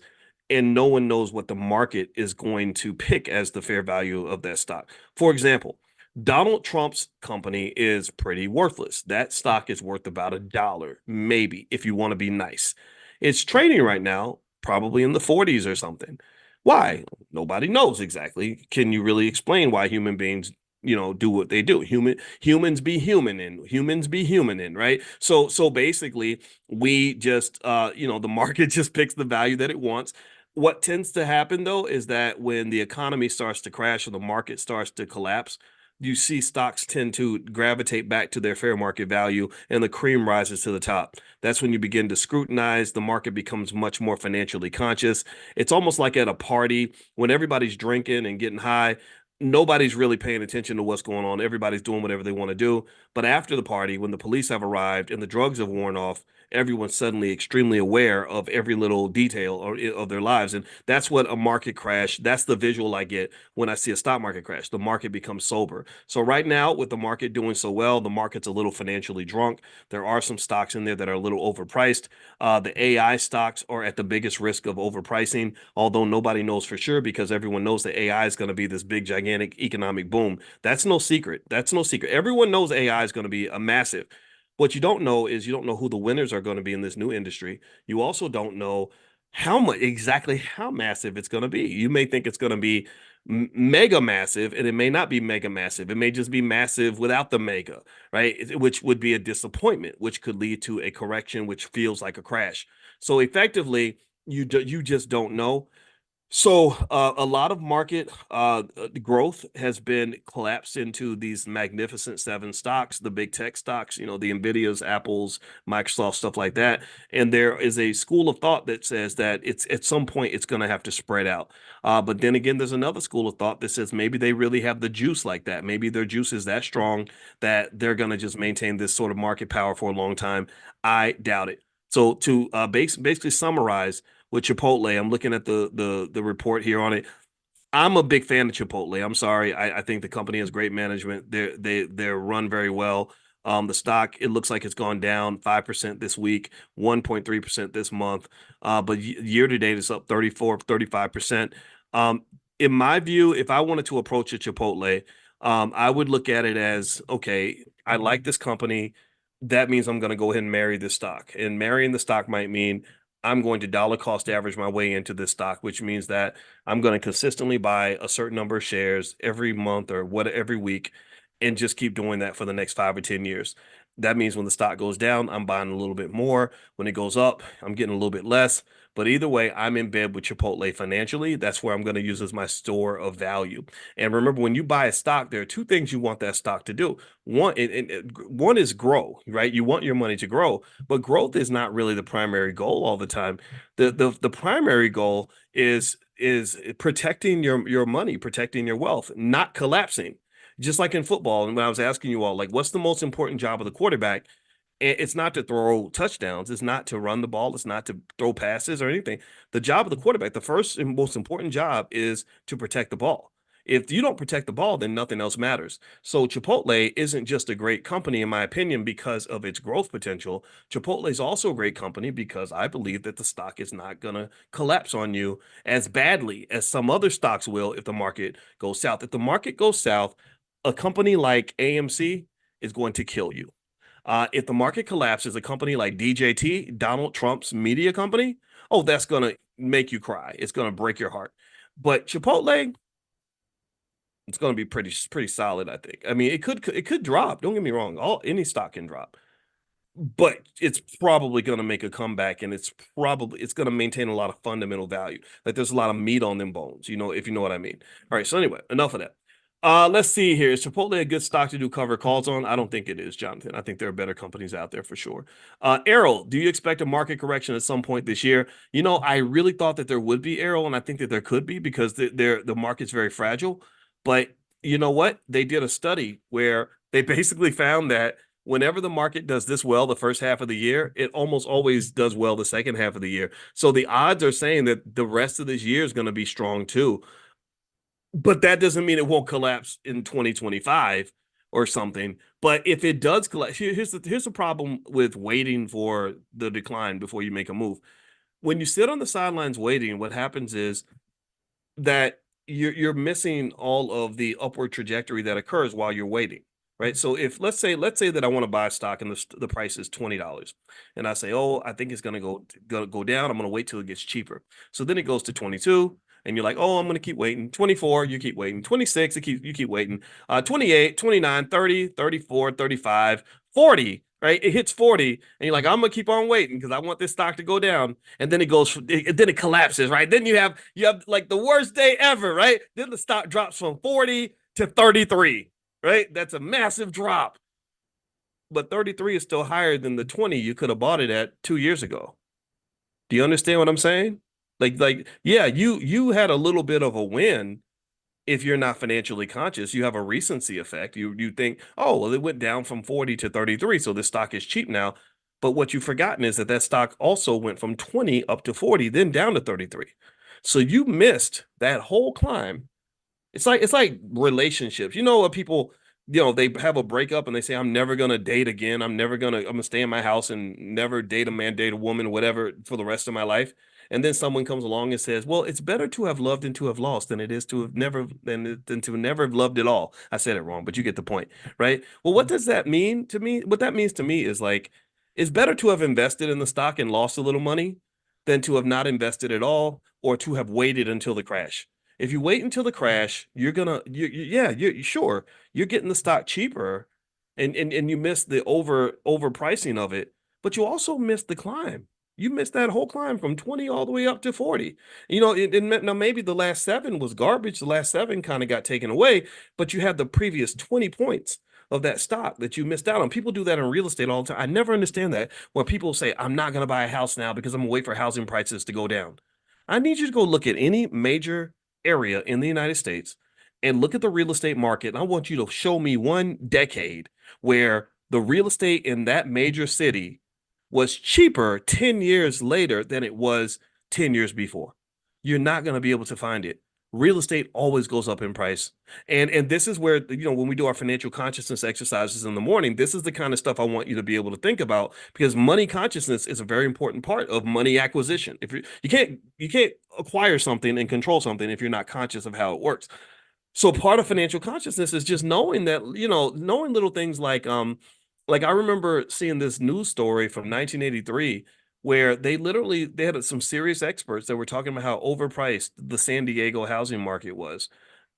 and no one knows what the market is going to pick as the fair value of that stock. For example, Donald Trump's company is pretty worthless. That stock is worth about $1, maybe, if you want to be nice. It's trading right now probably in the 40s or something. Why? Nobody knows exactly. Can you really explain why human beings, do what they do? Humans be human and humans be human in, right? So basically we just the market just picks the value that it wants. What tends to happen though is that when the economy starts to crash or the market starts to collapse, you see stocks tend to gravitate back to their fair market value and the cream rises to the top. That's when you begin to scrutinize. The market becomes much more financially conscious. It's almost like at a party when everybody's drinking and getting high. Nobody's really paying attention to what's going on. Everybody's doing whatever they want to do. But after the party, when the police have arrived and the drugs have worn off, everyone's suddenly extremely aware of every little detail of their lives. And that's what a market crash, that's the visual I get when I see a stock market crash. The market becomes sober. So right now, with the market doing so well, the market's a little financially drunk. There are some stocks in there that are a little overpriced. The AI stocks are at the biggest risk of overpricing, although nobody knows for sure because everyone knows that AI is going to be this big, gigantic economic boom. That's no secret. That's no secret. Everyone knows AI is going to be a massive. What you don't know is you don't know who the winners are going to be in this new industry. You also don't know how much exactly how massive it's going to be. You may think it's going to be mega massive, and it may not be mega massive. It may just be massive without the mega, right? Which would be a disappointment, which could lead to a correction, which feels like a crash. So effectively, you just don't know. So a lot of market growth has been collapsed into these magnificent seven stocks, the big tech stocks, the Nvidias, Apples, Microsoft, stuff like that. And there is a school of thought that says that it's at some point it's going to have to spread out. But then again, there's another school of thought that says maybe they really have the juice like that. Maybe their juice is that strong that they're going to just maintain this sort of market power for a long time. I doubt it. So to basically summarize with Chipotle. I'm looking at the report here on it. I'm a big fan of Chipotle. I'm sorry. I think the company has great management. They're run very well. The stock, it looks like it's gone down 5% this week, 1.3% this month. But year to date, it's up 34, 35%. In my view, if I wanted to approach a Chipotle, I would look at it as, okay, I like this company. That means I'm going to go ahead and marry this stock. And marrying the stock might mean I'm going to dollar cost average my way into this stock, which means that I'm going to consistently buy a certain number of shares every month or every week and just keep doing that for the next 5 or 10 years. That means when the stock goes down, I'm buying a little bit more. When it goes up, I'm getting a little bit less. But either way, I'm in bed with Chipotle financially. That's where I'm going to use as my store of value. And remember, when you buy a stock, there are two things you want that stock to do. One is grow, right? You want your money to grow, but growth is not really the primary goal all the time. The primary goal is protecting your money, protecting your wealth, not collapsing. Just like in football, and when I was asking you all, like, what's the most important job of the quarterback? It's not to throw touchdowns. It's not to run the ball. It's not to throw passes or anything. The job of the quarterback, the first and most important job is to protect the ball. If you don't protect the ball, then nothing else matters. So Chipotle isn't just a great company, in my opinion, because of its growth potential. Chipotle is also a great company because I believe that the stock is not going to collapse on you as badly as some other stocks will if the market goes south. If the market goes south, a company like AMC is going to kill you. If the market collapses, a company like DJT, Donald Trump's media company, oh, that's going to make you cry. It's going to break your heart. But Chipotle, it's going to be pretty solid, I think. I mean, it could drop. Don't get me wrong. Any stock can drop, but it's probably going to make a comeback, and it's going to maintain a lot of fundamental value. Like there's a lot of meat on them bones, if you know what I mean. All right, so anyway, enough of that. Let's see here. Is Chipotle a good stock to do cover calls on? I don't think it is, Jonathan. I think there are better companies out there for sure. Errol, do you expect a market correction at some point this year? I really thought that there would be, Errol, and I think that there could be because the market's very fragile. But you know what? They did a study where they basically found that whenever the market does this well the first half of the year, it almost always does well the second half of the year. So the odds are saying that the rest of this year is going to be strong too. But that doesn't mean it won't collapse in 2025 or something. But if it does collapse, here's the problem with waiting for the decline before you make a move. When you sit on the sidelines waiting, what happens is that you're missing all of the upward trajectory that occurs while you're waiting, right? So if let's say that I want to buy a stock and the price is $20, and I say, oh, I think it's gonna go down. I'm gonna wait till it gets cheaper. So then it goes to 22. And you're like, oh, I'm going to keep waiting. 24, you keep waiting. 26, you keep waiting. 28, 29, 30, 34, 35, 40, right? It hits 40, and you're like, I'm going to keep on waiting because I want this stock to go down. And then then it collapses, right? Then you have like the worst day ever, right? Then the stock drops from 40 to 33, right? That's a massive drop. But 33 is still higher than the 20 you could have bought it at 2 years ago. Do you understand what I'm saying? Yeah, you had a little bit of a win if you're not financially conscious. You have a recency effect. You think, oh, well, it went down from 40 to 33, so this stock is cheap now. But what you've forgotten is that stock also went from 20 up to 40, then down to 33. So you missed that whole climb. It's like relationships. You know what people, they have a breakup and they say, I'm never gonna date again. I'm gonna stay in my house and never date a man, date a woman, whatever, for the rest of my life. And then someone comes along and says, well, it's better to have loved and to have lost than it is to have never than to never have loved at all. I said it wrong, but you get the point, right? Well, what does that mean to me? What that means to me is like it's better to have invested in the stock and lost a little money than to have not invested at all or to have waited until the crash. If you wait until the crash, you're sure you're getting the stock cheaper, and you miss the overpricing of it, but you also miss the climb. You missed that whole climb from 20 all the way up to 40. Now maybe the last seven was garbage. The last seven kind of got taken away, but you had the previous 20 points of that stock that you missed out on. People do that in real estate all the time. I never understand that when people say, I'm not going to buy a house now because I'm going to wait for housing prices to go down. I need you to go look at any major area in the United States and look at the real estate market. And I want you to show me one decade where the real estate in that major city was cheaper 10 years later than it was 10 years before. You're not going to be able to find it. Real estate always goes up in price. And this is where, when we do our financial consciousness exercises in the morning, this is the kind of stuff I want you to be able to think about, because money consciousness is a very important part of money acquisition. If you can't acquire something and control something if you're not conscious of how it works. So part of financial consciousness is just knowing that, knowing little things like I remember seeing this news story from 1983 where they had some serious experts that were talking about how overpriced the San Diego housing market was.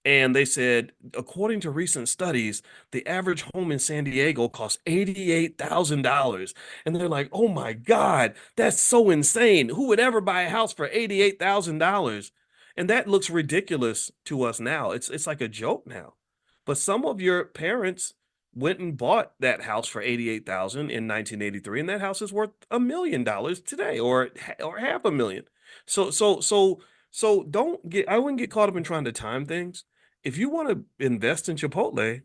And they said, according to recent studies, the average home in San Diego costs $88,000. And they're like, oh my God, that's so insane. Who would ever buy a house for $88,000? And that looks ridiculous to us now. It's like a joke now. But some of your parents went and bought that house for 88,000 in 1983, and that house is worth $1 million today, or half a million. So don't get I wouldn't get caught up in trying to time things. If you want to invest in Chipotle,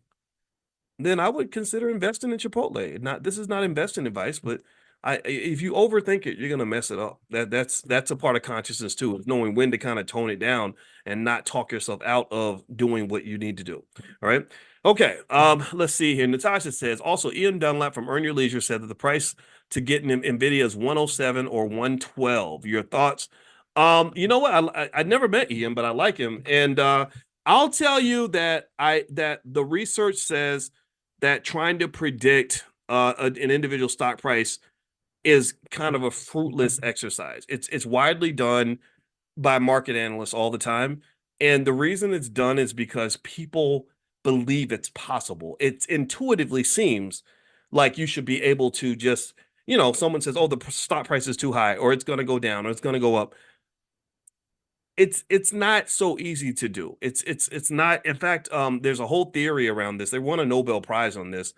then I would consider investing in Chipotle. Not this is not investing advice, but if you overthink it, you're gonna mess it up. That's a part of consciousness too, is knowing when to kind of tone it down and not talk yourself out of doing what you need to do. All right. Okay. Let's see here. Natasha says also Ian Dunlap from Earn Your Leisure said that the price to get an Nvidia is 107 or 112. Your thoughts? You know what? I never met Ian, but I like him. And I'll tell you that the research says that trying to predict an individual stock price is kind of a fruitless exercise. It's widely done by market analysts all the time, and the reason it's done is because people believe it's possible. It intuitively seems like you should be able to just, someone says, "Oh, the stock price is too high," or "It's going to go down," or "It's going to go up." It's not so easy to do. It's not. In fact, there's a whole theory around this. They won a Nobel Prize on this,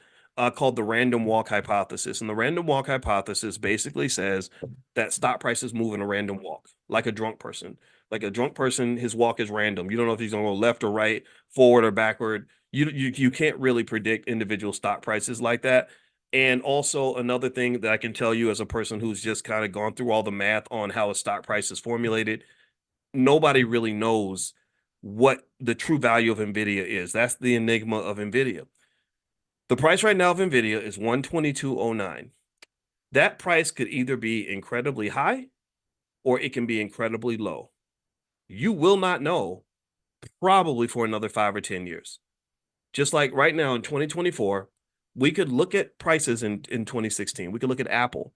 called the random walk hypothesis. And the random walk hypothesis basically says that stock prices move in a random walk, like a drunk person. Like a drunk person, his walk is random. You don't know if he's going to go left or right, forward or backward. You can't really predict individual stock prices like that. And also another thing that I can tell you as a person who's just kind of gone through all the math on how a stock price is formulated, nobody really knows what the true value of Nvidia is. That's the enigma of Nvidia. The price right now of Nvidia is 122.09. That price could either be incredibly high or it can be incredibly low. You will not know probably for another 5 or 10 years. Just like right now in 2024, we could look at prices in 2016. We could look at Apple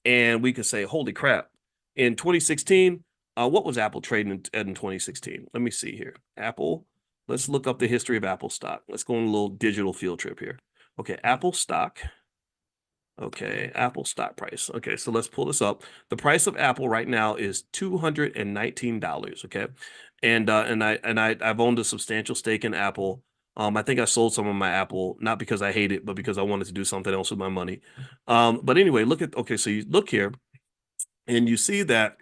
and we could say, holy crap, in 2016, what was Apple trading in 2016? Let me see here. Apple, let's look up the history of Apple stock. Let's go on a little digital field trip here. Okay, Apple stock. Okay, Apple stock price. Okay, so let's pull this up. The price of Apple right now is $219. Okay, I've owned a substantial stake in Apple. I think I sold some of my Apple, not because I hate it, but because I wanted to do something else with my money. But anyway, so you look here and you see that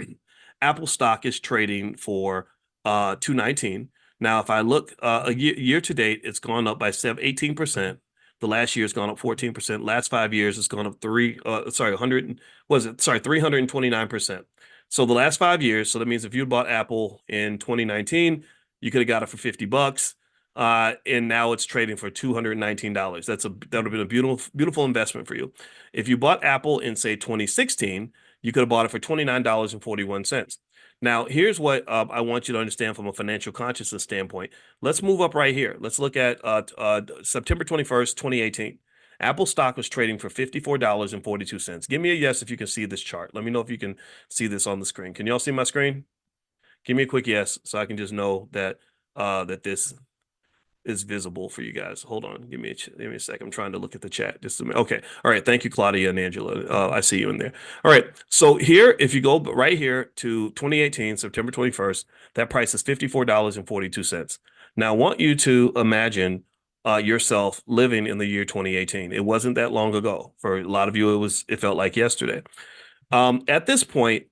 Apple stock is trading for 219. Now, if I look a year to date, it's gone up by 18%. The last year has gone up 14%. Last 5 years, it's gone up 329%. So the last 5 years, so that means if you bought Apple in 2019, you could have got it for $50. And now it's trading for $219. That would have been a beautiful investment for you. If you bought Apple in, say, 2016, you could have bought it for $29.41. Now, here's what I want you to understand from a financial consciousness standpoint. Let's move up right here. Let's look at September 21st, 2018. Apple stock was trading for $54.42. Give me a yes if you can see this chart. Let me know if you can see this on the screen. Can y'all see my screen? Give me a quick yes so I can just know that this is visible for you guys. Hold on. Give me a second. I'm trying to look at the chat. Just a minute. Okay. All right. Thank you, Claudia and Angela. I see you in there. All right. So here, if you go right here to 2018, September 21st, that price is $54.42. Now, I want you to imagine yourself living in the year 2018. It wasn't that long ago. For a lot of you, it felt like yesterday. At this point,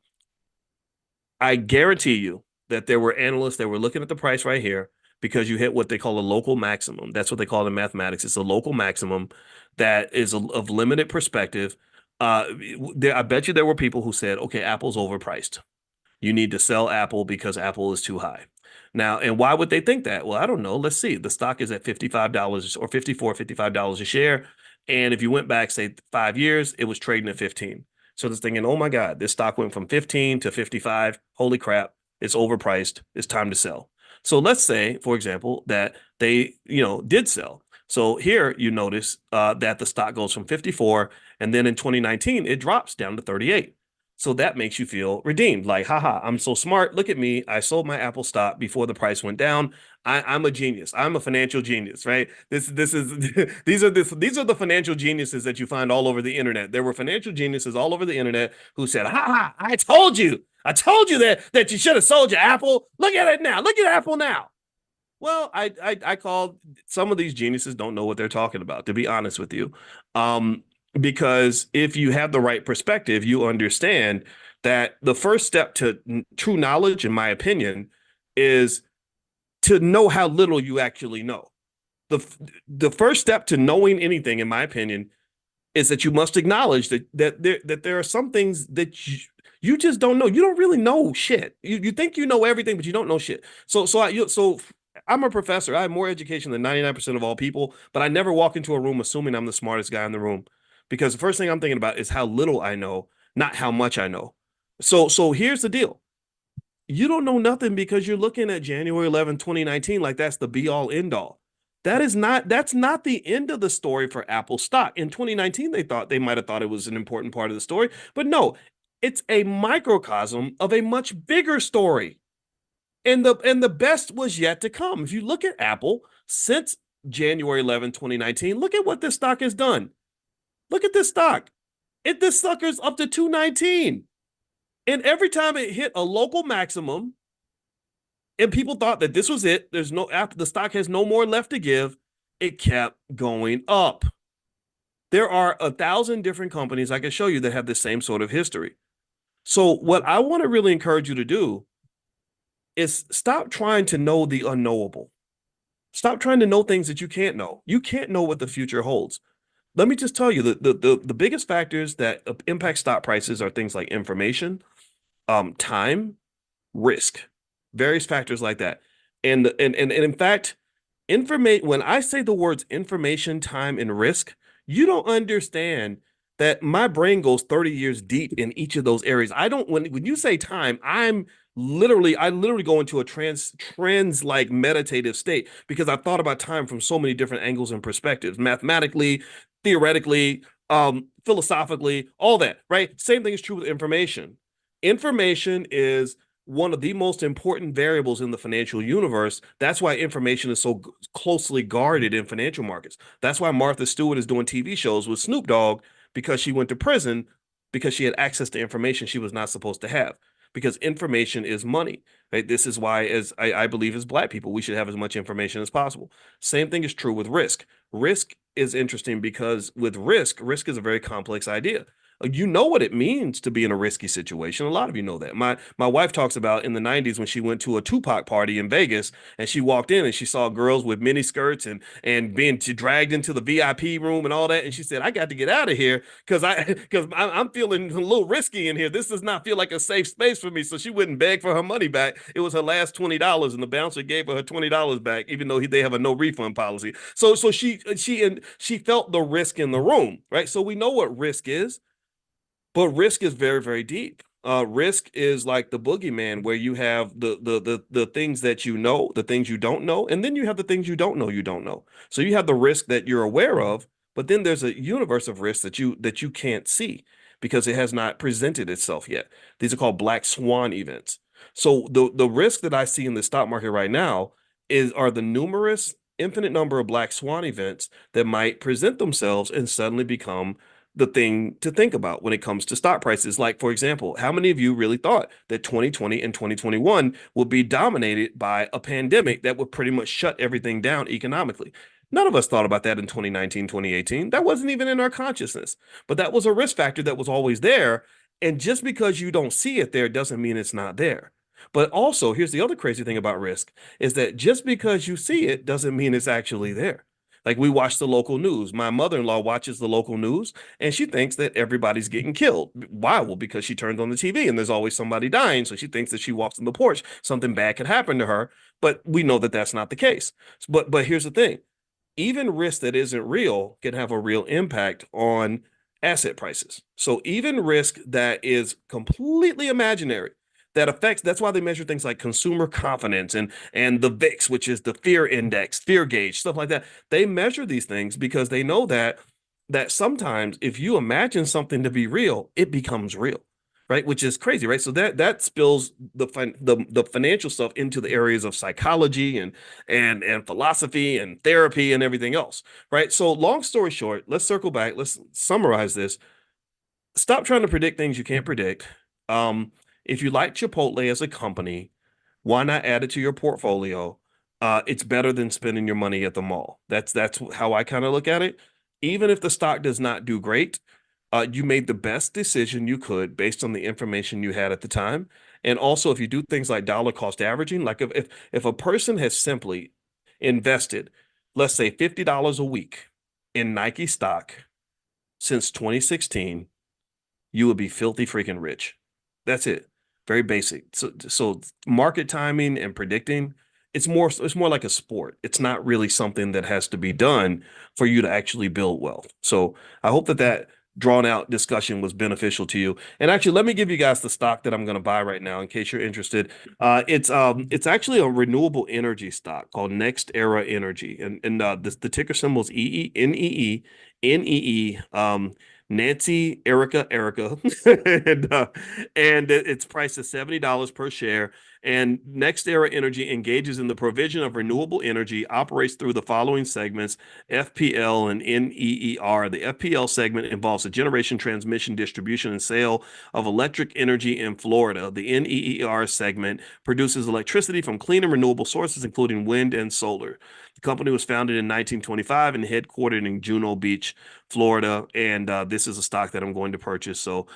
I guarantee you that there were analysts that were looking at the price right here because you hit what they call a local maximum. That's what they call it in mathematics. It's a local maximum that is of limited perspective. I bet you there were people who said, okay, Apple's overpriced. You need to sell Apple because Apple is too high. Now, and why would they think that? Well, I don't know. Let's see. The stock is at $55 or $55 a share. And if you went back, say, 5 years, it was trading at 15. So they're thinking, oh my God, this stock went from 15 to 55. Holy crap, it's overpriced. It's time to sell. So let's say, for example, that they, did sell. So here you notice that the stock goes from 54, and then in 2019 it drops down to 38. So that makes you feel redeemed. Like, haha, I'm so smart. Look at me. I sold my Apple stock before the price went down. I'm a genius. I'm a financial genius, right? This is these are the financial geniuses that you find all over the internet. There were financial geniuses all over the internet who said, "Ha ha, I told you. I told you that you should have sold your Apple. Look at it now. Look at Apple now." Well, I call some of these geniuses don't know what they're talking about, to be honest with you. Because if you have the right perspective, you understand that the first step to true knowledge, in my opinion, is to know how little you actually know. The the first step to knowing anything, in my opinion, is that you must acknowledge that there are some things that you just don't know. You don't really know shit. You think you know everything, but you don't know shit. So I'm a professor. I have more education than 99% of all people, but I never walk into a room assuming I'm the smartest guy in the room because the first thing I'm thinking about is how little I know, not how much I know. So here's the deal. You don't know nothing because you're looking at January 11, 2019, like that's the be all end all. That's not the end of the story for Apple stock. In 2019, they might have thought it was an important part of the story, but no, it's a microcosm of a much bigger story. And the best was yet to come. If you look at Apple since January 11, 2019, look at what this stock has done. Look at this stock. This sucker's up to 219. And every time it hit a local maximum, and people thought that this was it, there's no after the stock has no more left to give, it kept going up. There are 1,000 different companies I can show you that have the same sort of history. So what I want to really encourage you to do is stop trying to know the unknowable. Stop trying to know things that you can't know. You can't know what the future holds. Let me just tell you the biggest factors that impact stock prices are things like information, time, risk, various factors like that. And in fact, information when I say the words information, time, and risk, you don't understand that my brain goes 30 years deep in each of those areas. I don't when you say time, I literally go into a trans like meditative state because I've thought about time from so many different angles and perspectives, mathematically, theoretically, philosophically, all that, right? Same thing is true with information. Information is one of the most important variables in the financial universe. That's why information is so closely guarded in financial markets. That's why Martha Stewart is doing TV shows with Snoop Dogg because she went to prison because she had access to information she was not supposed to have. Because information is money. Right? This is why, as I believe, as Black people, we should have as much information as possible. Same thing is true with risk. Risk is interesting because with risk is a very complex idea. You know what it means to be in a risky situation. A lot of you know that. My wife talks about in the 90s when she went to a Tupac party in Vegas and she walked in and she saw girls with mini skirts and being dragged into the VIP room and all that. And she said, I got to get out of here because I'm feeling a little risky in here. This does not feel like a safe space for me. So she wouldn't beg for her money back. It was her last $20 and the bouncer gave her $20 back, even though they have a no refund policy. So she felt the risk in the room, right? So we know what risk is. But risk is very, very deep. Risk is like the boogeyman, where you have the things that you know, the things you don't know, and then you have the things you don't know. So you have the risk that you're aware of, but then there's a universe of risk that you can't see because it has not presented itself yet. These are called black swan events. So the risk that I see in the stock market right now are the numerous infinite number of black swan events that might present themselves and suddenly become the thing to think about when it comes to stock prices. Like, for example, how many of you really thought that 2020 and 2021 would be dominated by a pandemic that would pretty much shut everything down economically? None of us thought about that in 2019, 2018. That wasn't even in our consciousness, but that was a risk factor that was always there. And just because you don't see it there doesn't mean it's not there. But also, here's the other crazy thing about risk is that just because you see it doesn't mean it's actually there. Like we watch the local news. My mother-in-law watches the local news and she thinks that everybody's getting killed. Why? Well, because she turns on the TV and there's always somebody dying. So she thinks that she walks on the porch, something bad could happen to her. But we know that that's not the case. But here's the thing. Even risk that isn't real can have a real impact on asset prices. So even risk that is completely imaginary that's why they measure things like consumer confidence and the VIX, which is the fear index, fear gauge, stuff like that. They measure these things because they know that sometimes if you imagine something to be real, it becomes real. right? Which is crazy, right? So that spills the financial stuff into the areas of psychology and philosophy and therapy and everything else, right? So long story short, let's circle back. Let's summarize this. Stop trying to predict things you can't predict. If you like Chipotle as a company, why not add it to your portfolio? It's better than spending your money at the mall. That's how I kind of look at it. Even if the stock does not do great, you made the best decision you could based on the information you had at the time. And also, if you do things like dollar cost averaging, like if a person has simply invested, let's say $50 a week in Nike stock since 2016, you would be filthy freaking rich. That's it. Very basic. So market timing and predicting, it's more like a sport. It's not really something that has to be done for you to actually build wealth. So I hope that drawn out discussion was beneficial to you. And actually, let me give you guys the stock that I'm going to buy right now in case you're interested. It's actually a renewable energy stock called Next Era Energy, and the ticker symbol is NEE. Nancy, Erica, and it's priced at $70 per share. And Next Era Energy engages in the provision of renewable energy, operates through the following segments: FPL and NEER. The FPL segment involves the generation, transmission, distribution, and sale of electric energy in Florida. The NEER segment produces electricity from clean and renewable sources, including wind and solar. The company was founded in 1925 and headquartered in Juno Beach, Florida, and this is a stock that I'm going to purchase. So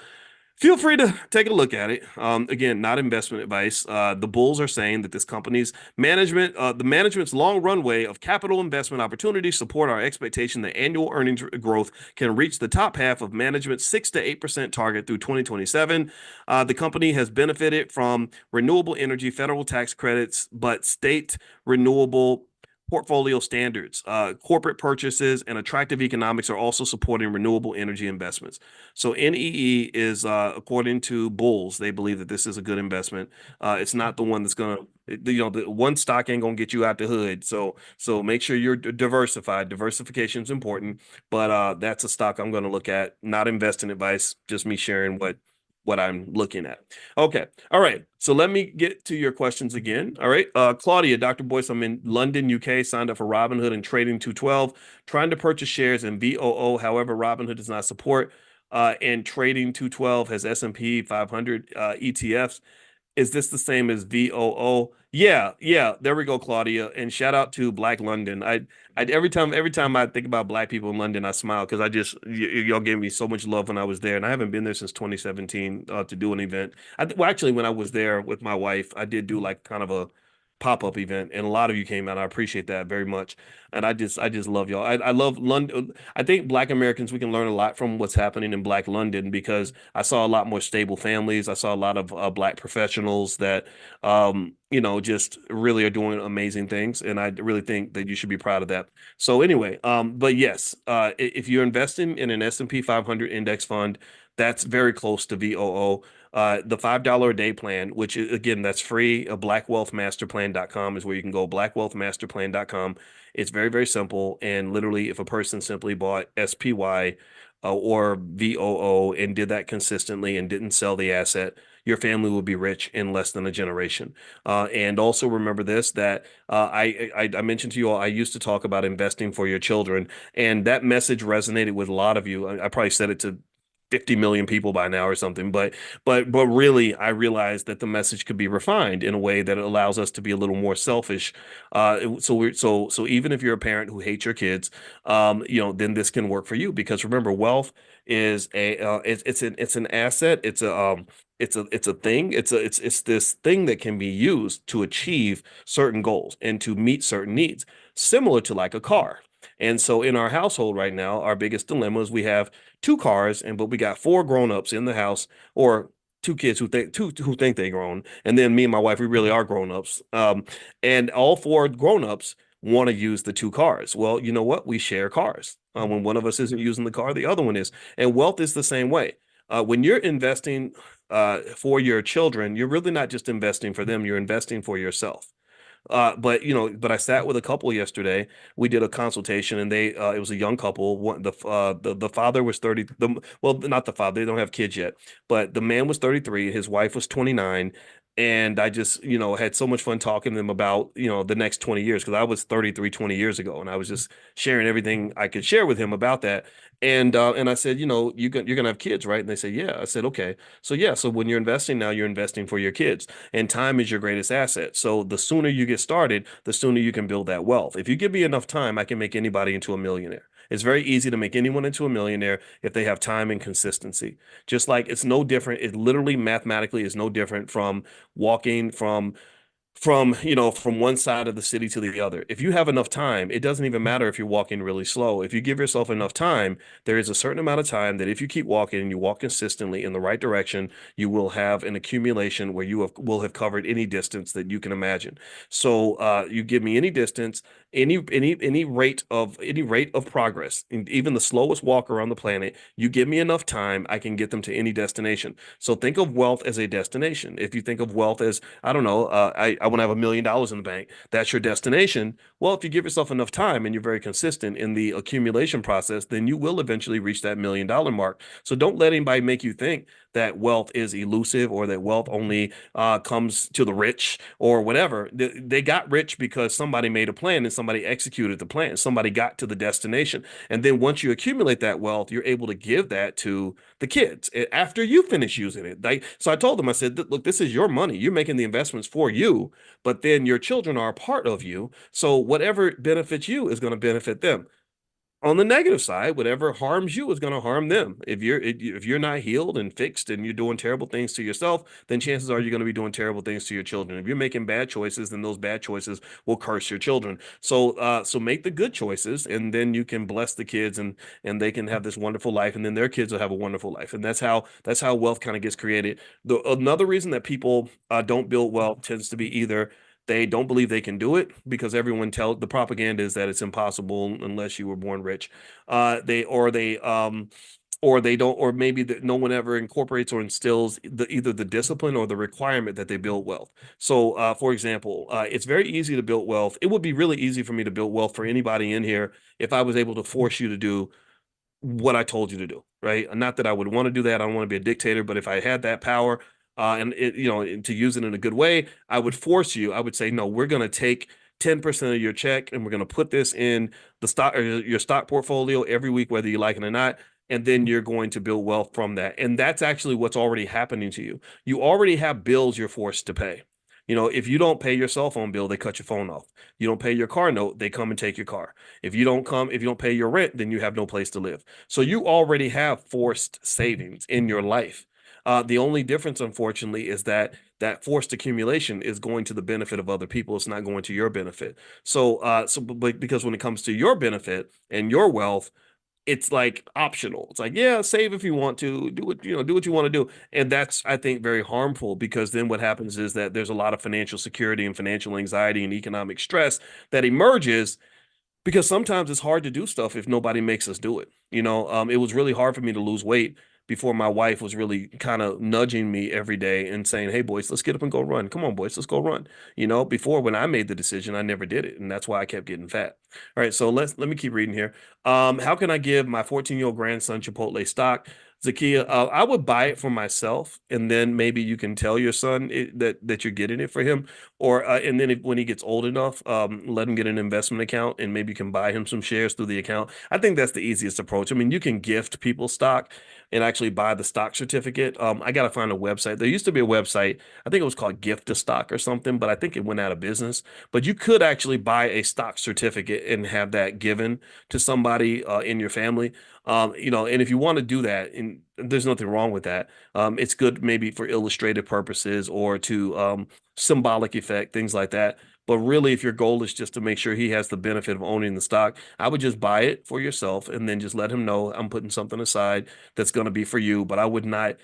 feel free to take a look at it. Again, not investment advice. The bulls are saying that this company's management, the management's long runway of capital investment opportunities support our expectation that annual earnings growth can reach the top half of management's 6 to 8% target through 2027. The company has benefited from renewable energy federal tax credits, but state renewable portfolio standards, corporate purchases, and attractive economics are also supporting renewable energy investments. So NEE is, according to bulls, they believe that this is a good investment. It's not the one that's gonna, the one stock ain't gonna get you out the hood. So make sure you're diversified. Diversification is important, but that's a stock I'm gonna look at. Not investing advice, just me sharing what I'm looking at. Okay. All right. So let me get to your questions again. All right. Claudia, Dr. Boyce, I'm in London, UK, signed up for Robinhood and Trading 212, trying to purchase shares in VOO. However, Robinhood does not support, and Trading 212 has S&P 500 ETFs. Is this the same as VOO? Yeah, yeah. There we go, Claudia. And shout out to Black London. Every time I think about Black people in London, I smile because y'all gave me so much love when I was there, and I haven't been there since 2017 to do an event. Well, actually, when I was there with my wife, I did do like kind of a pop-up event, and a lot of you came out. I appreciate that very much, and I just love y'all. I love London. I think Black Americans, we can learn a lot from what's happening in Black London because I saw a lot more stable families. I saw a lot of Black professionals that just really are doing amazing things, and I really think that you should be proud of that. So anyway, but yes, if you're investing in an S&P 500 index fund, that's very close to VOO. The $5 a day plan, which again, that's free. Blackwealthmasterplan.com is where you can go. Blackwealthmasterplan.com. It's very, very simple. And literally, if a person simply bought SPY or VOO and did that consistently and didn't sell the asset, your family will be rich in less than a generation. And also remember this, that I mentioned to you all, I used to talk about investing for your children, and that message resonated with a lot of you. I probably said it to 50 million people by now or something, but really I realized that the message could be refined in a way that allows us to be a little more selfish. So even if you're a parent who hates your kids, then this can work for you, because remember, wealth is it's an asset. It's a thing. It's this thing that can be used to achieve certain goals and to meet certain needs, similar to like a car. And so in our household right now, our biggest dilemma is we have two cars, but we got four grown-ups in the house, or two kids who think they grown, and then me and my wife, we really are grown-ups. And all four grown-ups want to use the two cars. Well, you know what? We share cars. When one of us isn't using the car, the other one is. And wealth is the same way. When you're investing for your children, you're really not just investing for them, you're investing for yourself. But I sat with a couple yesterday. We did a consultation, and it was a young couple. The father was 30. Well, not the father. They don't have kids yet, but the man was 33. His wife was 29. And I just, had so much fun talking to them about, the next 20 years because I was 33 20 years ago, and I was just sharing everything I could share with him about that. And I said, you're gonna have kids, right? And they said, yeah. I said, okay. So yeah, so when you're investing now, you're investing for your kids, and time is your greatest asset. So the sooner you get started, the sooner you can build that wealth. If you give me enough time, I can make anybody into a millionaire. It's very easy to make anyone into a millionaire if they have time and consistency. Just like it's no different. It literally mathematically is no different from walking from one side of the city to the other. If you have enough time, it doesn't even matter if you're walking really slow. If you give yourself enough time, there is a certain amount of time that if you keep walking and you walk consistently in the right direction, you will have an accumulation where will have covered any distance that you can imagine. So you give me any distance, any rate of progress, and even the slowest walker on the planet, you give me enough time, I can get them to any destination. So think of wealth as a destination. If you think of wealth as, I don't know, I want to have $1 million in the bank. That's your destination. Well, if you give yourself enough time and you're very consistent in the accumulation process, then you will eventually reach that $1 million mark. So don't let anybody make you think that wealth is elusive or that wealth only comes to the rich or whatever. They got rich because somebody made a plan and somebody executed the plan. Somebody got to the destination. And then once you accumulate that wealth, you're able to give that to the kids after you finish using it. So I told them, I said, look, this is your money. You're making the investments for you, but then your children are a part of you. So whatever benefits you is going to benefit them. On the negative side, whatever harms you is going to harm them. If you're not healed and fixed and you're doing terrible things to yourself, then chances are you're going to be doing terrible things to your children. If you're making bad choices, then those bad choices will curse your children. So make the good choices, and then you can bless the kids, and they can have this wonderful life, and then their kids will have a wonderful life. And that's how wealth kind of gets created. Another reason that people don't build wealth tends to be either they don't believe they can do it because everyone tell the propaganda is that it's impossible unless you were born rich. They don't, or maybe that no one ever incorporates or instills either the discipline or the requirement that they build wealth. So, for example, it's very easy to build wealth. It would be really easy for me to build wealth for anybody in here if I was able to force you to do what I told you to do, right? Not that I would want to do that. I don't want to be a dictator, but if I had that power, and to use it in a good way, I would force you. I would say, no, we're going to take 10% of your check and we're going to put this in the stock or your stock portfolio every week, whether you like it or not. And then you're going to build wealth from that. And that's actually what's already happening to you. You already have bills you're forced to pay. If you don't pay your cell phone bill, they cut your phone off. You don't pay your car note, they come and take your car. If you don't pay your rent, then you have no place to live. So you already have forced savings in your life. The only difference, unfortunately, is that forced accumulation is going to the benefit of other people. It's not going to your benefit. But because when it comes to your benefit and your wealth, it's like optional. It's like, yeah, save if you want to, do what you want to do. And that's, I think, very harmful because then what happens is that there's a lot of financial security and financial anxiety and economic stress that emerges because sometimes it's hard to do stuff if nobody makes us do it. It was really hard for me to lose weight before my wife was really kind of nudging me every day and saying, "Hey, boys, let's get up and go run. Come on, boys, let's go run." Before when I made the decision, I never did it, and that's why I kept getting fat. All right, so let me keep reading here. How can I give my 14-year-old grandson Chipotle stock? Zakia, I would buy it for myself, and then maybe you can tell your son that you're getting it for him, or and then when he gets old enough, let him get an investment account, and maybe you can buy him some shares through the account. I think that's the easiest approach. I mean, you can gift people stock and actually buy the stock certificate. I got to find a website. There used to be a website, I think it was called Gift to Stock or something, but I think it went out of business. But you could actually buy a stock certificate and have that given to somebody in your family. And if you want to do that, and there's nothing wrong with that. It's good maybe for illustrative purposes or to symbolic effect, things like that. But really, if your goal is just to make sure he has the benefit of owning the stock, I would just buy it for yourself and then just let him know I'm putting something aside that's going to be for you. But I would not,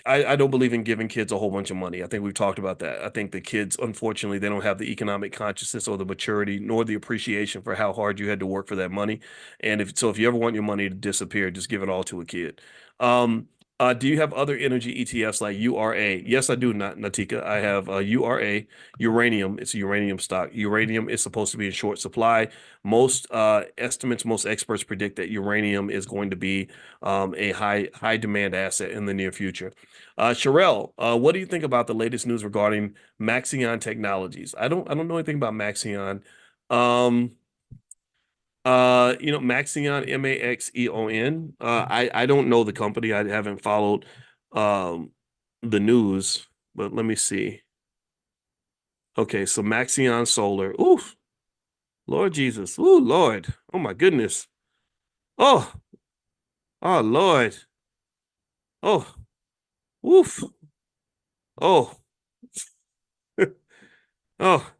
I don't believe in giving kids a whole bunch of money. I think we've talked about that. I think the kids, unfortunately, they don't have the economic consciousness or the maturity nor the appreciation for how hard you had to work for that money. And if you ever want your money to disappear, just give it all to a kid. Um, Do you have other energy ETFs like URA? Yes, I do, not Natika. I have URA, uranium. It's a uranium stock. Uranium is supposed to be in short supply. Most estimates, most experts predict that uranium is going to be a high demand asset in the near future. Sherelle, what do you think about the latest news regarding Maxion Technologies? I don't know anything about Maxion. Um, Maxion, Maxeon. I don't know the company. I haven't followed um the news, but let me see. Okay, so Maxion Solar. Oof, Lord Jesus. Ooh, Lord. Oh my goodness. Oh, oh Lord. Oh, oof. Oh, oh.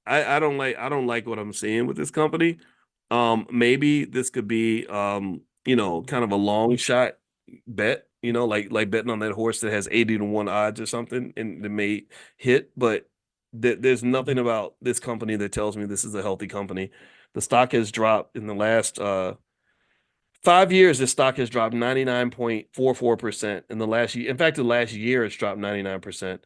I don't like what I'm seeing with this company. Maybe this could be kind of a long shot bet, like betting on that horse that has 80 to 1 odds or something and it may hit, but there's nothing about this company that tells me this is a healthy company. The stock has dropped in the last 5 years, the stock has dropped 99.44% in the last year. In fact, the last year it's dropped 99%,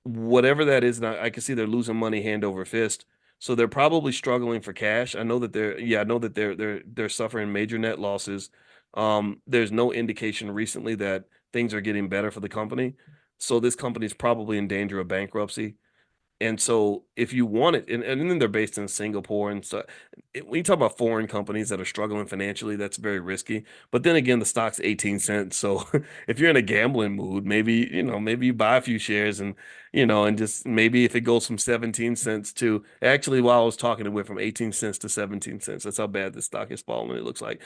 whatever that is. And I can see they're losing money hand over fist. So they're probably struggling for cash. I know that they're suffering major net losses. There's no indication recently that things are getting better for the company. So this company is probably in danger of bankruptcy. And so if you want it, and then they're based in Singapore and so when you talk about foreign companies that are struggling financially, that's very risky. But then again, the stock's 18 cents. So if you're in a gambling mood, maybe you buy a few shares and just maybe if it goes from 17 cents to actually while I was talking, it went from 18 cents to 17 cents. That's how bad this stock is falling, it looks like.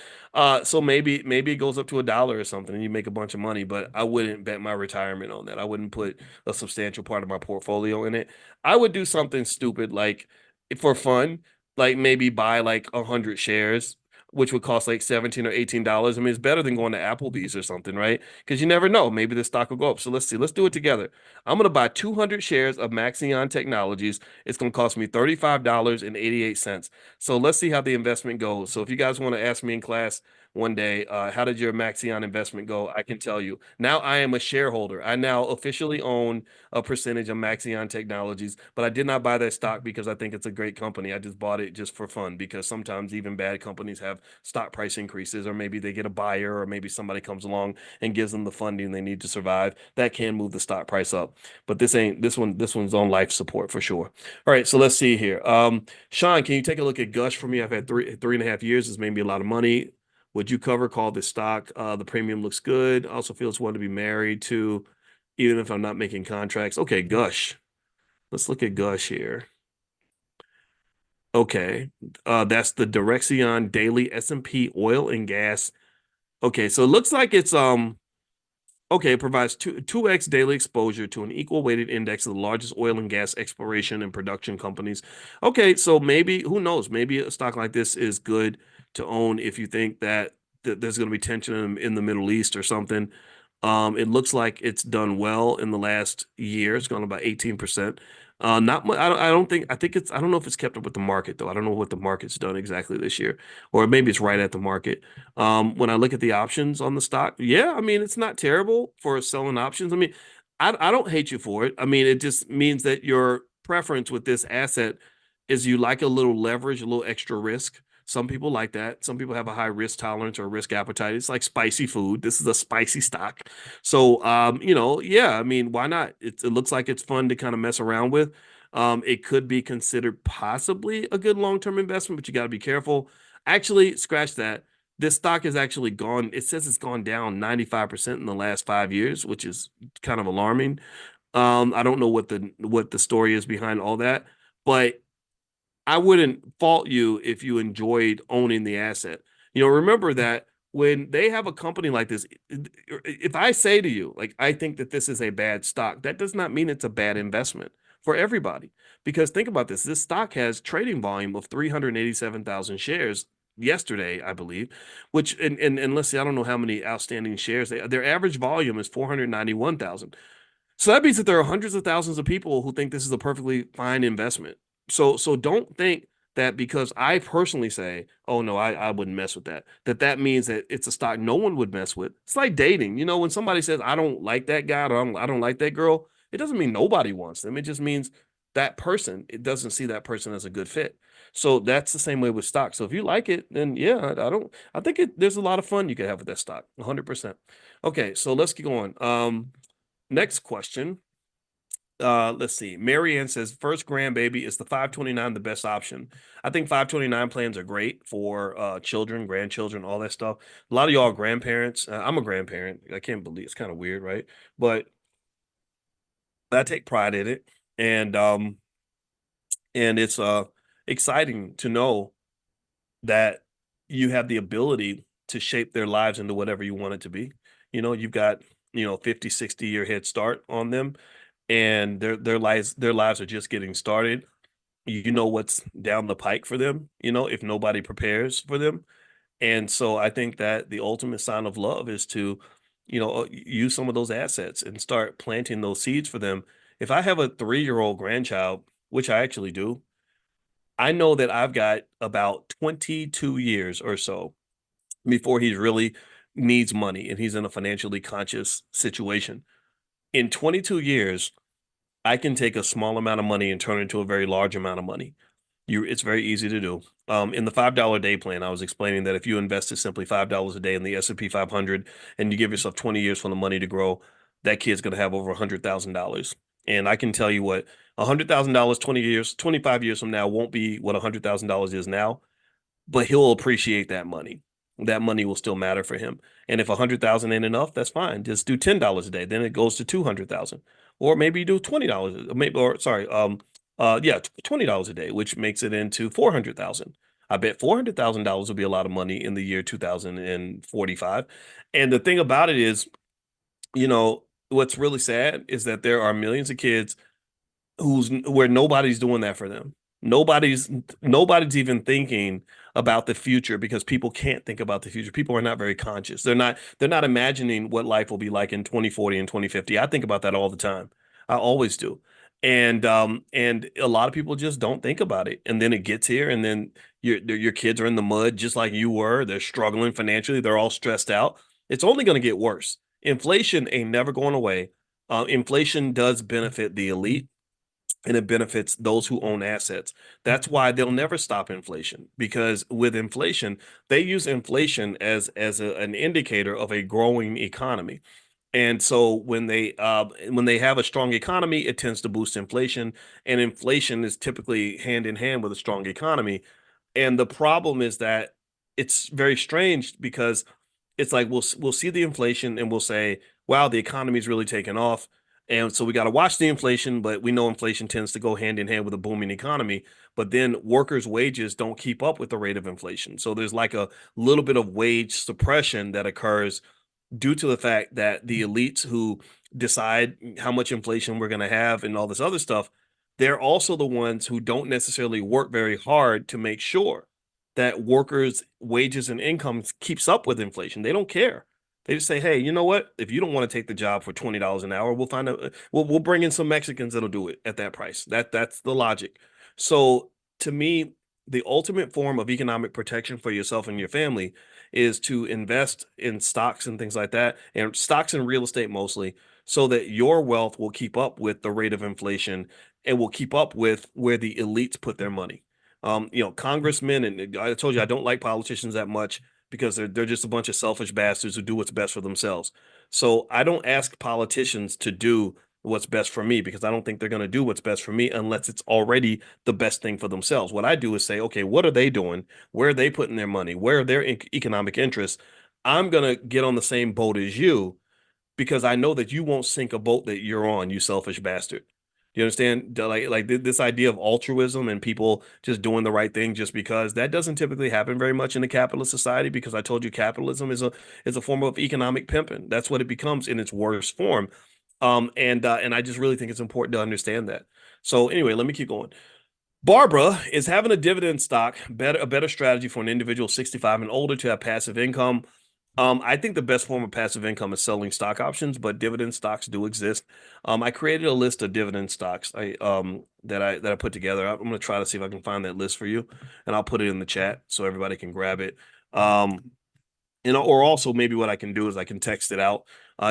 So maybe it goes up to $1 or something and you make a bunch of money, but I wouldn't bet my retirement on that. I wouldn't put a substantial part of my portfolio in it. I would do something stupid like for fun, like maybe buy like 100 shares, which would cost like $17 or $18. I mean, it's better than going to Applebee's or something, right? Because you never know. Maybe the stock will go up. So let's see. Let's do it together. I'm gonna buy 200 shares of Maxion Technologies. It's gonna cost me $35.88. So let's see how the investment goes. So if you guys want to ask me in class one day, how did your Maxion investment go? I can tell you. Now I am a shareholder. I now officially own a percentage of Maxion Technologies, but I did not buy that stock because I think it's a great company. I just bought it just for fun because sometimes even bad companies have stock price increases, or maybe they get a buyer, or maybe somebody comes along and gives them the funding they need to survive. That can move the stock price up. But this one's on life support for sure. All right, so let's see here. Sean, can you take a look at Gush for me? I've had three and a half years. It's made me a lot of money. Would you call this stock? The premium looks good. Also feels one to be married to, even if I'm not making contracts. Okay, Gush. Let's look at Gush here. Okay. That's the Direxion Daily S&P Oil and Gas. Okay, so it looks like it's okay, it provides 2x daily exposure to an equal weighted index of the largest oil and gas exploration and production companies. Okay, so maybe, who knows, maybe a stock like this is good to own if you think that there's going to be tension in the Middle East or something. It looks like it's done well in the last year. It's gone about 18%. Not much. I don't know if it's kept up with the market though. I don't know what the market's done exactly this year, or maybe it's right at the market. When I look at the options on the stock, yeah, I mean, it's not terrible for selling options. I mean, I don't hate you for it. I mean, it just means that your preference with this asset is you like a little leverage, a little extra risk. Some people like that. Some people have a high risk tolerance or risk appetite. It's like spicy food. This is a spicy stock. So, yeah, I mean, why not? It looks like it's fun to kind of mess around with. It could be considered possibly a good long-term investment, but you got to be careful. Actually, scratch that. This stock has actually gone, it says it's gone down 95% in the last 5 years, which is kind of alarming. I don't know what the story is behind all that, but I wouldn't fault you if you enjoyed owning the asset. Remember that when they have a company like this, if I say to you, like, I think that this is a bad stock, that does not mean it's a bad investment for everybody. Because think about this, this stock has trading volume of 387,000 shares yesterday, I believe, which, and let's see, I don't know how many outstanding shares their average volume is 491,000. So that means that there are hundreds of thousands of people who think this is a perfectly fine investment. So don't think that because I personally say, oh no, I wouldn't mess with that, that means that it's a stock no one would mess with. It's like dating. You know, when somebody says, I don't like that guy or I don't like that girl, it doesn't mean nobody wants them. It just means that person, it doesn't see that person as a good fit. So that's the same way with stock. So if you like it, then yeah, I think there's a lot of fun you can have with that stock. 100%. Okay, so let's keep going. Next question. Let's see. Marianne says first grandbaby is the 529 the best option. I think 529 plans are great for children, grandchildren, all that stuff. A lot of y'all are grandparents. I'm a grandparent. I can't believe it's kind of weird, right? But I take pride in it, and it's exciting to know that you have the ability to shape their lives into whatever you want it to be. You know, you've got, 50, 60-year head start on them, and their lives are just getting started. You know what's down the pike for them, if nobody prepares for them. And so I think that the ultimate sign of love is to, use some of those assets and start planting those seeds for them. If I have a 3-year-old grandchild, which I actually do, I know that I've got about 22 years or so before he really needs money and he's in a financially conscious situation. In 22 years, I can take a small amount of money and turn it into a very large amount of money. It's very easy to do. In the $5 day plan, I was explaining that if you invested simply $5 a day in the S&P 500 and you give yourself 20 years for the money to grow, that kid's going to have over $100,000. And I can tell you what, $100,000, 20 years, 25 years from now won't be what $100,000 is now, but he'll appreciate that money. That money will still matter for him. And if 100,000 ain't enough, that's fine. Just do $10 a day. Then it goes to 200,000. Or maybe you do $20, maybe, or sorry, yeah, $20 a day, which makes it into 400,000. I bet $400,000 will be a lot of money in the year 2045. And the thing about it is, what's really sad is that there are millions of kids where nobody's doing that for them. Nobody's nobody's even thinking about the future because people can't think about the future. People are not very conscious. They're not imagining what life will be like in 2040 and 2050. I think about that all the time. I always do. And a lot of people just don't think about it. And then it gets here and then your kids are in the mud just like you were. They're struggling financially. They're all stressed out. It's only going to get worse. Inflation ain't never going away. Inflation does benefit the elite and it benefits those who own assets. That's why they'll never stop inflation because with inflation, they use inflation as an indicator of a growing economy. And so when they have a strong economy, it tends to boost inflation, and inflation is typically hand in hand with a strong economy. And the problem is that it's very strange because it's like we'll see the inflation and we'll say, "Wow, the economy's really taken off." And so we got to watch the inflation, but we know inflation tends to go hand in hand with a booming economy. But then workers' wages don't keep up with the rate of inflation. So there's like a little bit of wage suppression that occurs due to the fact that the elites who decide how much inflation we're going to have and all this other stuff, they're also the ones who don't necessarily work very hard to make sure that workers' wages and incomes keeps up with inflation. They don't care. They just say, "Hey, you know what? If you don't want to take the job for $20 an hour, we'll bring in some Mexicans that'll do it at that price." That's the logic. So to me, the ultimate form of economic protection for yourself and your family is to invest in stocks and things like that, and stocks and real estate mostly, so that your wealth will keep up with the rate of inflation and will keep up with where the elites put their money. Congressmen, and I told you I don't like politicians that much because they're just a bunch of selfish bastards who do what's best for themselves. So I don't ask politicians to do what's best for me because I don't think they're going to do what's best for me unless it's already the best thing for themselves. What I do is say, okay, what are they doing? Where are they putting their money? Where are their economic interests? I'm going to get on the same boat as you because I know that you won't sink a boat that you're on, you selfish bastard. You understand? Like this idea of altruism and people just doing the right thing just because that doesn't typically happen very much in a capitalist society because I told you capitalism is a form of economic pimping. That's what it becomes in its worst form. And I just really think it's important to understand that. So anyway, let me keep going. Barbara is having a dividend stock a better strategy for an individual 65 and older to have passive income. I think the best form of passive income is selling stock options, but dividend stocks do exist. I created a list of dividend stocks that I put together. I'm going to try to see if I can find that list for you, and I'll put it in the chat so everybody can grab it. Or also maybe what I can do is I can text it out.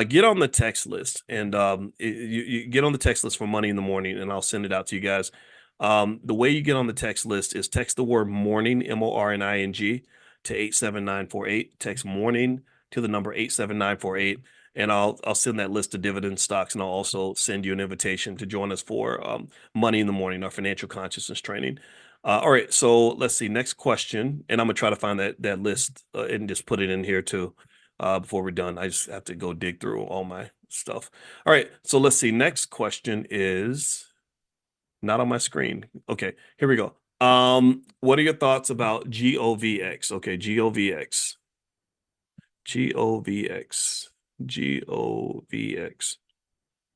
Get on the text list, and you get on the text list for Money in the Morning, and I'll send it out to you guys. The way you get on the text list is text the word morning, MORNING, to 87948. Text morning to the number 87948, and I'll send that list of dividend stocks, and I'll also send you an invitation to join us for Money in the Morning, our financial consciousness training. All right, so let's see. Next question, and I'm gonna try to find that list and just put it in here too before we're done. I just have to go dig through all my stuff. All right, so let's see. Next question is not on my screen. Okay, here we go. What are your thoughts about GOVX? Okay, GOVX, GOVX, GOVX.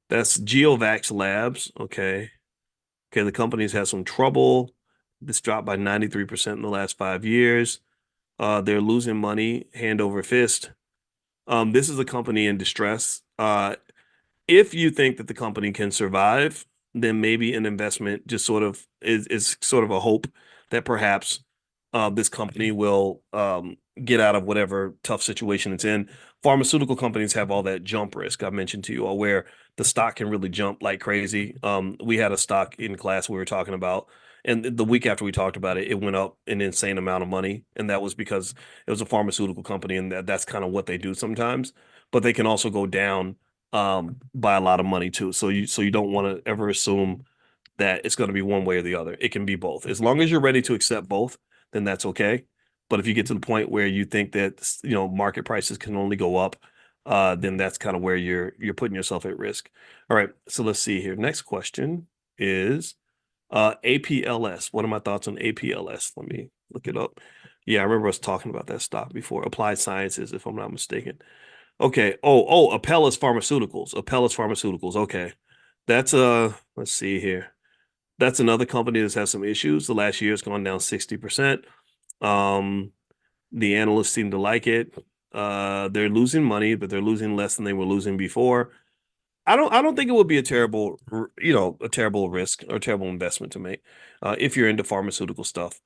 That's GeoVax Labs. Okay. Okay, the company's had some trouble. This dropped by 93% in the last 5 years. They're losing money hand over fist. This is a company in distress. If you think that the company can survive, then maybe an investment just sort of is sort of a hope that perhaps this company will get out of whatever tough situation it's in. Pharmaceutical companies have all that jump risk I mentioned to you all, where the stock can really jump like crazy. We had a stock in class we were talking about, and the week after we talked about it, it went up an insane amount of money, and that was because it was a pharmaceutical company, and that's kind of what they do sometimes. But they can also go down by a lot of money too. So you don't want to ever assume that it's going to be one way or the other. It can be both. As long as you're ready to accept both, then that's okay. But if you get to the point where you think that market prices can only go up, then that's kind of where you're putting yourself at risk. All right, so let's see here. Next question is APLS. What are my thoughts on APLS? Let me look it up. Yeah, I remember us talking about that stock before. Applied Sciences, if I'm not mistaken. Okay. Apellis Pharmaceuticals. Apellis Pharmaceuticals. Okay. That's let's see here. That's another company that's had some issues. The last year has gone down 60%. Um, the analysts seem to like it. They're losing money, but they're losing less than they were losing before. I don't think it would be a terrible risk or terrible investment to make if you're into pharmaceutical stuff,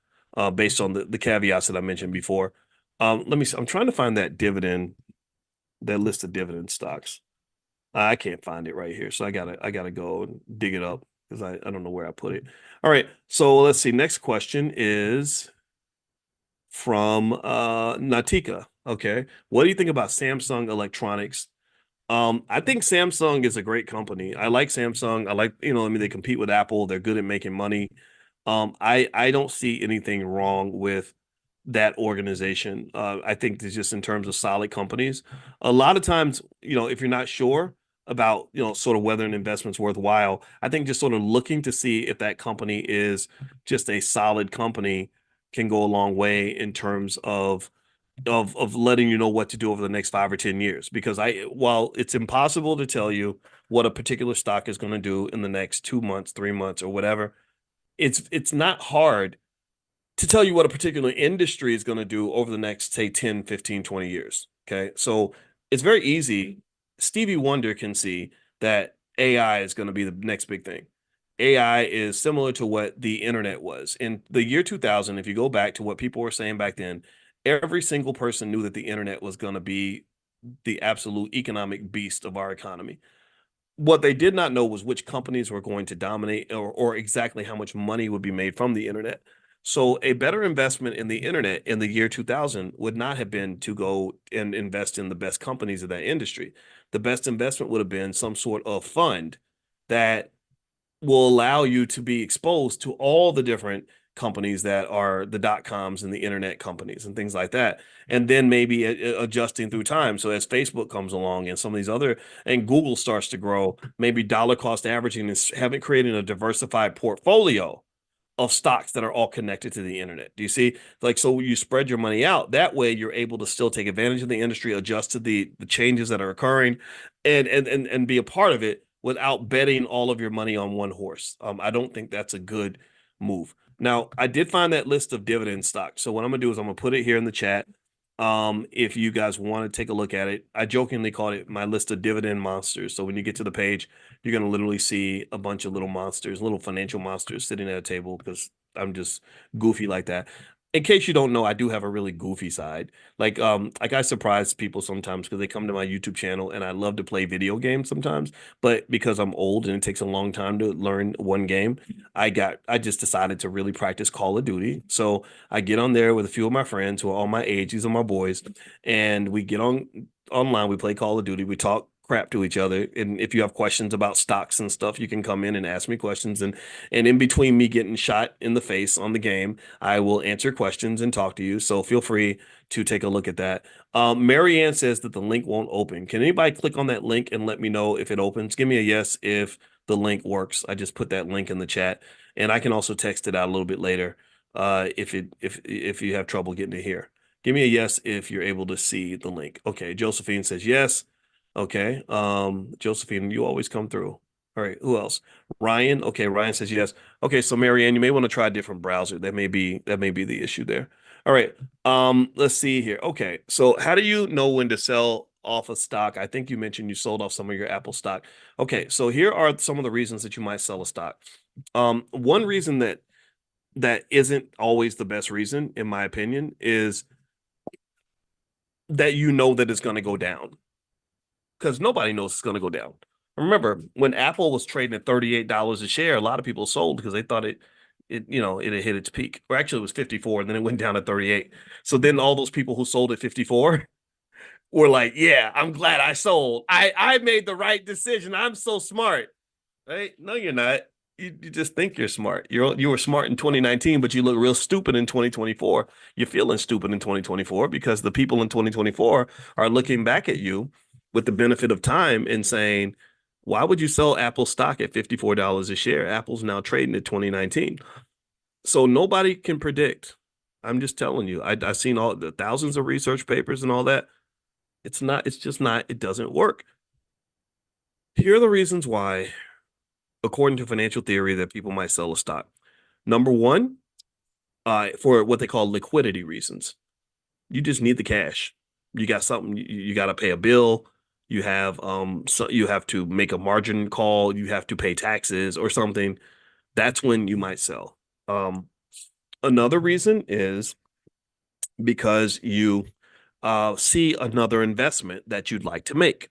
based on the caveats that I mentioned before. Let me see. I'm trying to find that list of dividend stocks. I can't find it right here, so I gotta go and dig it up because I don't know where I put it. All right, so let's see. Next question is from Natika. Okay, what do you think about Samsung Electronics? I think Samsung is a great company. I like Samsung. I like, I mean, they compete with Apple. They're good at making money. I don't see anything wrong with that organization. I think it's just in terms of solid companies. A lot of times, if you're not sure about, sort of whether an investment's worthwhile, I think just sort of looking to see if that company is just a solid company can go a long way in terms of letting you know what to do over the next 5 or 10 years. Because while it's impossible to tell you what a particular stock is going to do in the next 2 months, 3 months, or whatever, it's not hard to tell you what a particular industry is going to do over the next, say, 10, 15, 20 years. Okay. So it's very easy. Stevie Wonder can see that AI is going to be the next big thing. AI is similar to what the internet was. In the year 2000, if you go back to what people were saying back then, every single person knew that the internet was going to be the absolute economic beast of our economy. What they did not know was which companies were going to dominate, or exactly how much money would be made from the internet. So a better investment in the internet in the year 2000 would not have been to go and invest in the best companies of that industry. The best investment would have been some sort of fund that will allow you to be exposed to all the different companies that are the dot coms and the internet companies and things like that. And then maybe adjusting through time. So as Facebook comes along and some of these other, and Google starts to grow, maybe dollar cost averaging is having creating a diversified portfolio of stocks that are all connected to the internet. Do you see? Like, so you spread your money out. That way you're able to still take advantage of the industry, adjust to the changes that are occurring, and be a part of it without betting all of your money on one horse. I don't think that's a good move. Now, I did find that list of dividend stocks. So what I'm gonna do is I'm gonna put it here in the chat. If you guys want to take a look at it, I jokingly called it my list of dividend monsters. So when you get to the page, you're going to literally see a bunch of little monsters, little financial monsters sitting at a table because I'm just goofy like that. In case you don't know, I do have a really goofy side. Like I surprise people sometimes because they come to my YouTube channel and I love to play video games sometimes. But because I'm old and it takes a long time to learn one game, I just decided to really practice Call of Duty. So I get on there with a few of my friends who are all my age. These are my boys, and we get on online. We play Call of Duty. We talk crap to each other. And if you have questions about stocks and stuff, you can come in and ask me questions. And in between me getting shot in the face on the game, I will answer questions and talk to you. So feel free to take a look at that. Marianne says that the link won't open. Can anybody click on that link and let me know if it opens? Give me a yes if the link works. I just put that link in the chat, and I can also text it out a little bit later if you have trouble getting to here. Give me a yes if you're able to see the link. Okay, Josephine says yes. Okay. Josephine, you always come through. All right, who else? Ryan. Okay, Ryan says yes. Okay, so Marianne, you may want to try a different browser. That may be the issue there. All right. Let's see here. Okay, so how do you know when to sell off a stock? I think you mentioned you sold off some of your Apple stock. Okay, so here are some of the reasons that you might sell a stock. One reason that isn't always the best reason, in my opinion, is that you know that it's going to go down because nobody knows it's going to go down. Remember, when Apple was trading at $38 a share, a lot of people sold because they thought it had hit its peak. Or actually, it was 54, and then it went down to 38. So then all those people who sold at 54 were like, "Yeah, I'm glad I sold. I made the right decision. I'm so smart." Right? No, you're not. You just think you're smart. You were smart in 2019, but you look real stupid in 2024. You're feeling stupid in 2024 because the people in 2024 are looking back at you with the benefit of time and saying, "Why would you sell Apple stock at $54 a share? Apple's now trading at 2019." So nobody can predict. I'm just telling you. I've seen all the thousands of research papers and all that. It's not. It's just not. It doesn't work. Here are the reasons why, according to financial theory, that people might sell a stock. Number one, for what they call liquidity reasons. You just need the cash. You got something, you got to pay a bill. You have to make a margin call. You have to pay taxes or something. That's when you might sell. Um, Another reason is because you see another investment that you'd like to make.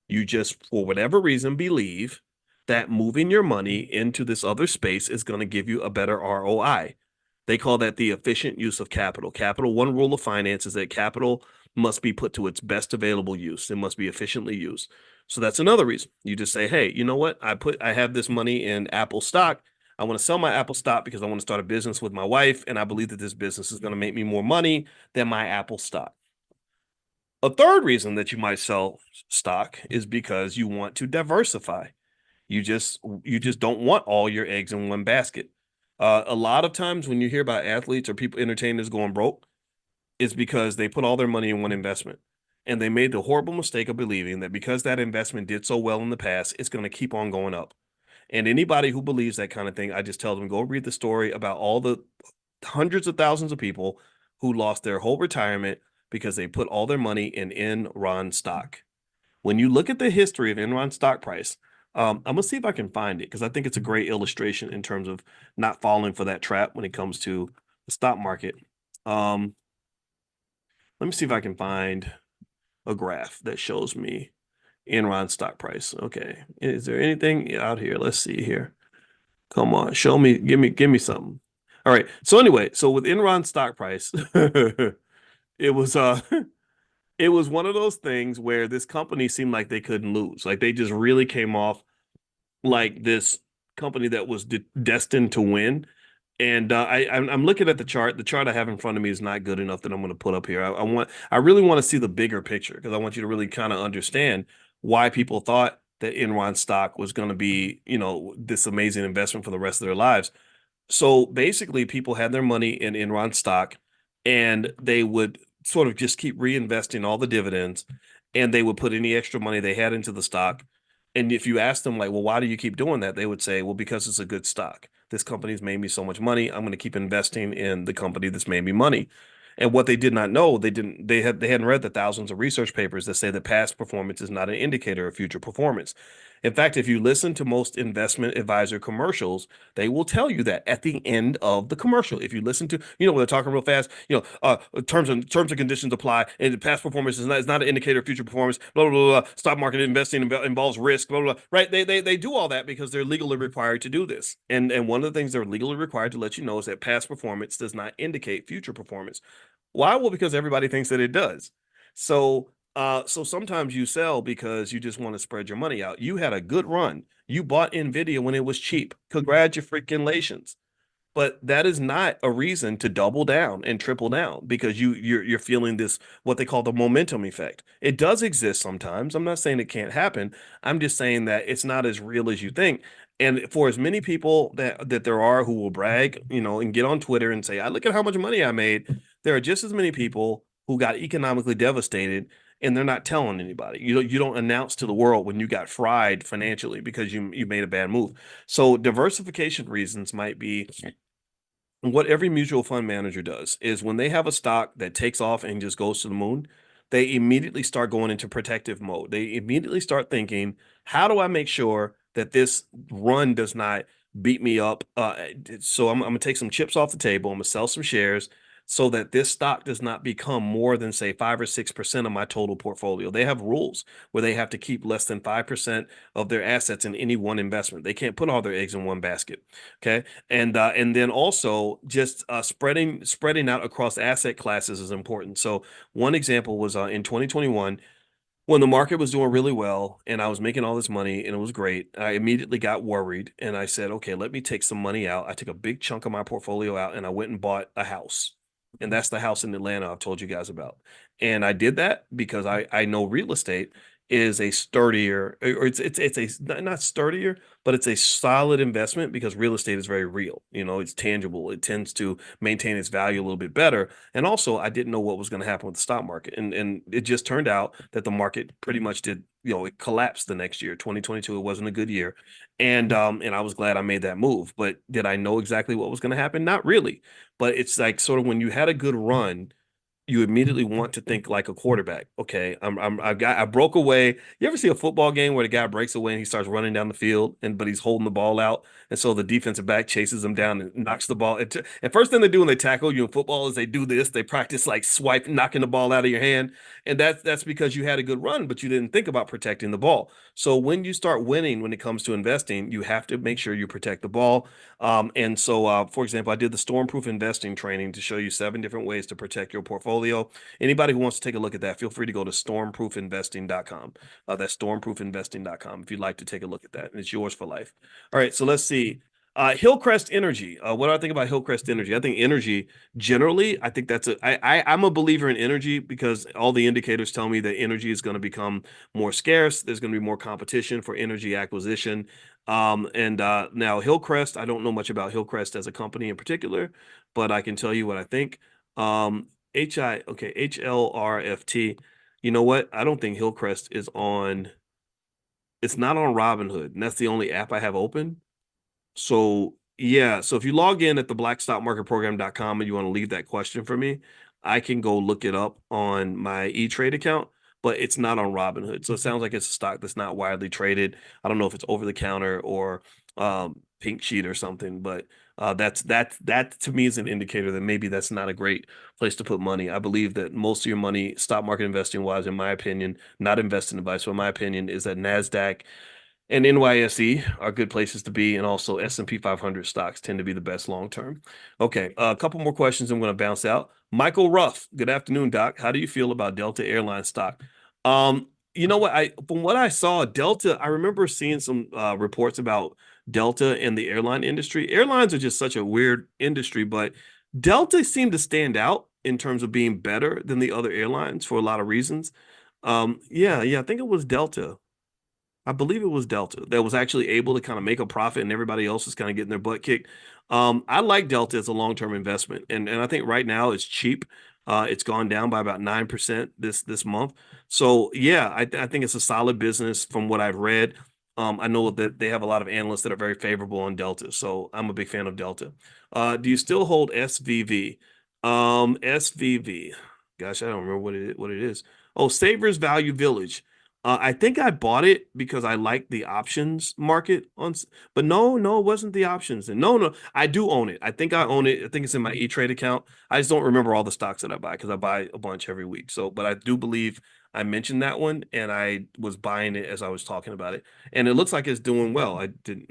You just, for whatever reason, believe that moving your money into this other space is going to give you a better ROI. They call that the efficient use of capital. One rule of finance is that capital must be put to its best available use. It must be efficiently used. So that's another reason. You just say, hey, you know what? I have this money in Apple stock. I want to sell my Apple stock because I want to start a business with my wife, and I believe that this business is going to make me more money than my Apple stock. A third reason that you might sell stock is because you want to diversify. You just don't want all your eggs in one basket. A lot of times when you hear about athletes or people entertainers going broke, it's because they put all their money in one investment. And they made the horrible mistake of believing that because that investment did so well in the past, it's going to keep on going up. And anybody who believes that kind of thing, I just tell them go read the story about all the hundreds of thousands of people who lost their whole retirement because they put all their money in Enron stock. When you look at the history of Enron stock price, I'm gonna see if I can find it because I think it's a great illustration in terms of not falling for that trap when it comes to the stock market. Um, Let me see if I can find a graph that shows me Enron stock price. Okay, is there anything out here? Let's see here. Come on, show me, give me something. All right. So anyway, so with Enron stock price, it was it was one of those things where this company seemed like they couldn't lose. Like they just really came off like this company that was destined to win. And I'm looking at the chart. The chart I have in front of me is not good enough that I'm going to put up here. I really want to see the bigger picture because I want you to really kind of understand why people thought that Enron stock was going to be, this amazing investment for the rest of their lives. So basically, people had their money in Enron stock, and they would sort of just keep reinvesting all the dividends, and they would put any extra money they had into the stock. And if you ask them, like, well, why do you keep doing that? They would say, well, because it's a good stock. This company's made me so much money. I'm going to keep investing in the company that's made me money. And what they did not know, they hadn't read the thousands of research papers that say that past performance is not an indicator of future performance. In fact, if you listen to most investment advisor commercials, they will tell you that at the end of the commercial. If you listen to, when they're talking real fast, terms and conditions apply, and past performance is not an indicator of future performance. Blah blah blah. Blah. Stock market investing involves risk. Blah blah blah. Right? They do all that because they're legally required to do this. And one of the things they're legally required to let you know is that past performance does not indicate future performance. Why? Well, because everybody thinks that it does. So sometimes you sell because you just want to spread your money out. You had a good run. You bought Nvidia when it was cheap. Congratulations. But that is not a reason to double down and triple down because you're feeling this what they call the momentum effect. It does exist sometimes. I'm not saying it can't happen. I'm just saying that it's not as real as you think. And for as many people that there are who will brag, and get on Twitter and say, "I look at how much money I made," there are just as many people who got economically devastated and they're not telling anybody. You don't announce to the world when you got fried financially because you made a bad move. So diversification reasons might be what every mutual fund manager does is when they have a stock that takes off and just goes to the moon, they immediately start going into protective mode. They immediately start thinking, how do I make sure that this run does not beat me up? So I'm going to take some chips off the table. I'm going to sell some shares so that this stock does not become more than, say, 5 or 6% of my total portfolio. They have rules where they have to keep less than 5% of their assets in any one investment. They can't put all their eggs in one basket. Okay. And then also just spreading out across asset classes is important. So one example was in 2021 when the market was doing really well and I was making all this money and it was great. I immediately got worried and I said, okay, let me take some money out. I took a big chunk of my portfolio out and I went and bought a house. And that's the house in Atlanta I've told you guys about. And I did that because I know real estate is a sturdier, or it's a not sturdier, but it's a solid investment because real estate is very real. It's tangible. It tends to maintain its value a little bit better. And also, I didn't know what was going to happen with the stock market, and it just turned out that the market pretty much did. It collapsed the next year. 2022, it wasn't a good year, and I was glad I made that move. But did I know exactly what was going to happen? Not really. But it's like sort of when you had a good run you immediately want to think like a quarterback. Okay, I broke away. You ever see a football game where the guy breaks away and he starts running down the field but he's holding the ball out, and so the defensive back chases him down and knocks the ball. And first thing they do when they tackle you in football is they do this. They practice like swipe, knocking the ball out of your hand, and that's because you had a good run, but you didn't think about protecting the ball. So when you start winning when it comes to investing, you have to make sure you protect the ball. And so, for example, I did the stormproof investing training to show you 7 different ways to protect your portfolio. Anybody who wants to take a look at that, feel free to go to stormproofinvesting.com. That's stormproofinvesting.com if you'd like to take a look at that. And it's yours for life. All right, so let's see. Hillcrest Energy. What do I think about Hillcrest Energy? I think energy generally, I think I'm a believer in energy because all the indicators tell me that energy is going to become more scarce. There's going to be more competition for energy acquisition. And now Hillcrest, I don't know much about Hillcrest as a company in particular, but I can tell you what I think. HLRFT. You know what? I don't think Hillcrest is on. It's not on Robinhood, and that's the only app I have open. So yeah, so if you log in at the blackstockmarketprogram.com and you want to leave that question for me, I can go look it up on my E-Trade account, but it's not on Robinhood. So it sounds like it's a stock that's not widely traded. I don't know if it's over the counter or pink sheet or something, but that to me is an indicator that maybe that's not a great place to put money. I believe that most of your money, stock market investing wise, in my opinion, not investing advice, but in my opinion, is that NASDAQ and NYSE are good places to be, and also S&P 500 stocks tend to be the best long term. Okay, a couple more questions I'm going to bounce out. Michael Ruff, good afternoon, Doc. How do you feel about Delta Airlines stock? You know what? From what I saw, Delta, I remember seeing some reports about Delta and the airline industry. Airlines are just such a weird industry, but Delta seemed to stand out in terms of being better than the other airlines for a lot of reasons. Yeah, I think it was Delta. I believe it was Delta that was actually able to kind of make a profit and everybody else is kind of getting their butt kicked. I like Delta as a long-term investment. And I think right now it's cheap. It's gone down by about 9% this month. So yeah, I think it's a solid business from what I've read. I know that they have a lot of analysts that are very favorable on Delta. So I'm a big fan of Delta. Do you still hold SVV? SVV. Gosh, I don't remember what it is. Oh, Savers Value Village. I think I bought it because I like the options market but no, it wasn't the options. And no, I do own it. I think I own it. I think it's in my E-Trade account. I just don't remember all the stocks that I buy because I buy a bunch every week. So, but I do believe I mentioned that one and I was buying it as I was talking about it. And it looks like it's doing well.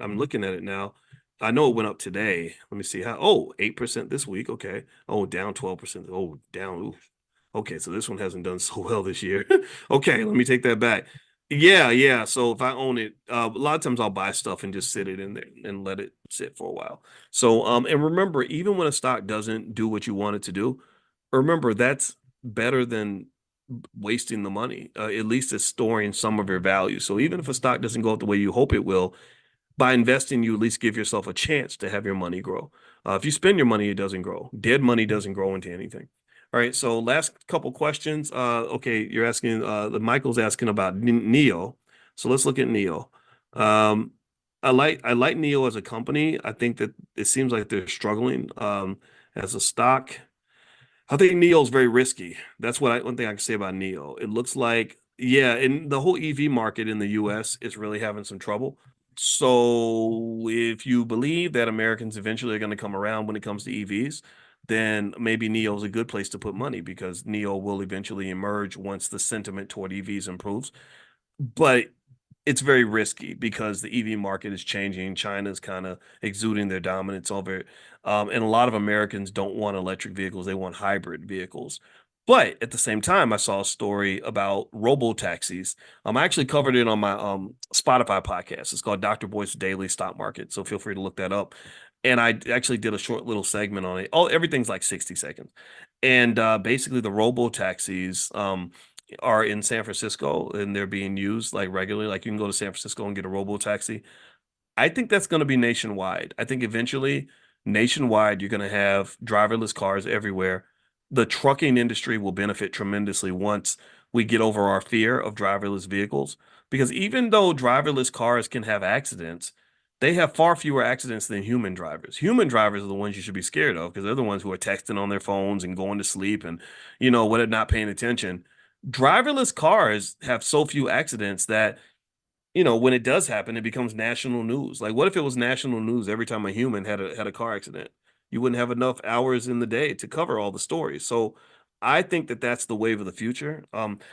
I'm looking at it now. I know it went up today. Let me see how. Oh, 8% this week. Okay. Oh, down 12%. Oh, down. Ooh. Okay, so this one hasn't done so well this year. Okay, let me take that back. Yeah, yeah. So if I own it, a lot of times I'll buy stuff and just sit it in there and let it sit for a while. So, and remember, even when a stock doesn't do what you want it to do, remember that's better than wasting the money. At least it's storing some of your value. So even if a stock doesn't go up the way you hope it will, by investing, you at least give yourself a chance to have your money grow. If you spend your money, it doesn't grow. Dead money doesn't grow into anything. All right. So last couple questions. Okay, you're asking. Michael's asking about Neo. So let's look at Neo. Um, I like Neo as a company. I think that it seems like they're struggling as a stock. I think Neo's very risky. That's one thing I can say about Neo. It looks like, yeah, and the whole EV market in the US is really having some trouble. So if you believe that Americans eventually are going to come around when it comes to EVs, then maybe Neo is a good place to put money because Neo will eventually emerge once the sentiment toward EVs improves. But it's very risky because the EV market is changing. China's kind of exuding their dominance over it. And a lot of Americans don't want electric vehicles, they want hybrid vehicles. But at the same time, I saw a story about robo taxis. I actually covered it on my Spotify podcast. It's called Dr. Boyce Daily Stock Market. So feel free to look that up. And I actually did a short little segment on it. Oh, everything's like 60 seconds. And basically, the robo taxis are in San Francisco and they're being used like regularly. Like you can go to San Francisco and get a robo taxi. I think that's going to be nationwide. I think eventually, nationwide, you're going to have driverless cars everywhere. The trucking industry will benefit tremendously once we get over our fear of driverless vehicles. Because even though driverless cars can have accidents, they have far fewer accidents than human drivers. Human drivers are the ones you should be scared of because they're the ones who are texting on their phones and going to sleep and, what, not paying attention. Driverless cars have so few accidents that when it does happen, it becomes national news. Like, what if it was national news every time a human had a car accident? You wouldn't have enough hours in the day to cover all the stories. So, I think that that's the wave of the future.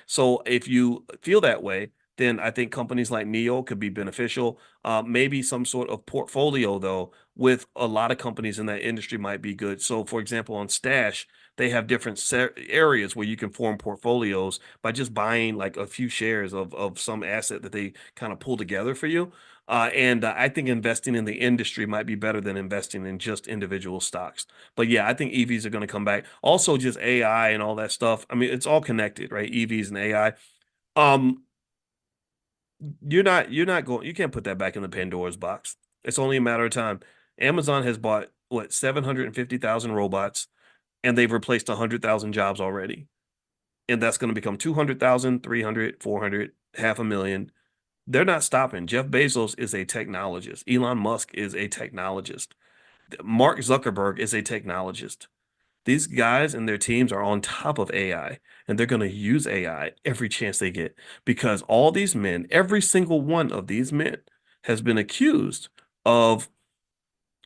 So if you feel that way, then I think companies like Neo could be beneficial. Maybe some sort of portfolio though, with a lot of companies in that industry might be good. So, for example, on Stash, they have different areas where you can form portfolios by just buying like a few shares of some asset that they kind of pull together for you. And I think investing in the industry might be better than investing in just individual stocks. But yeah, I think EVs are going to come back. Also, just AI and all that stuff. I mean, it's all connected, right? EVs and AI. Um, you're not going. You can't put that back in the Pandora's box. It's only a matter of time. Amazon has bought what 750,000 robots, and they've replaced 100,000 jobs already. And that's going to become 200,000, 300, 400, 500,000. They're not stopping. Jeff Bezos is a technologist. Elon Musk is a technologist. Mark Zuckerberg is a technologist. These guys and their teams are on top of AI, and they're going to use AI every chance they get because all these men, every single one of these men, has been accused of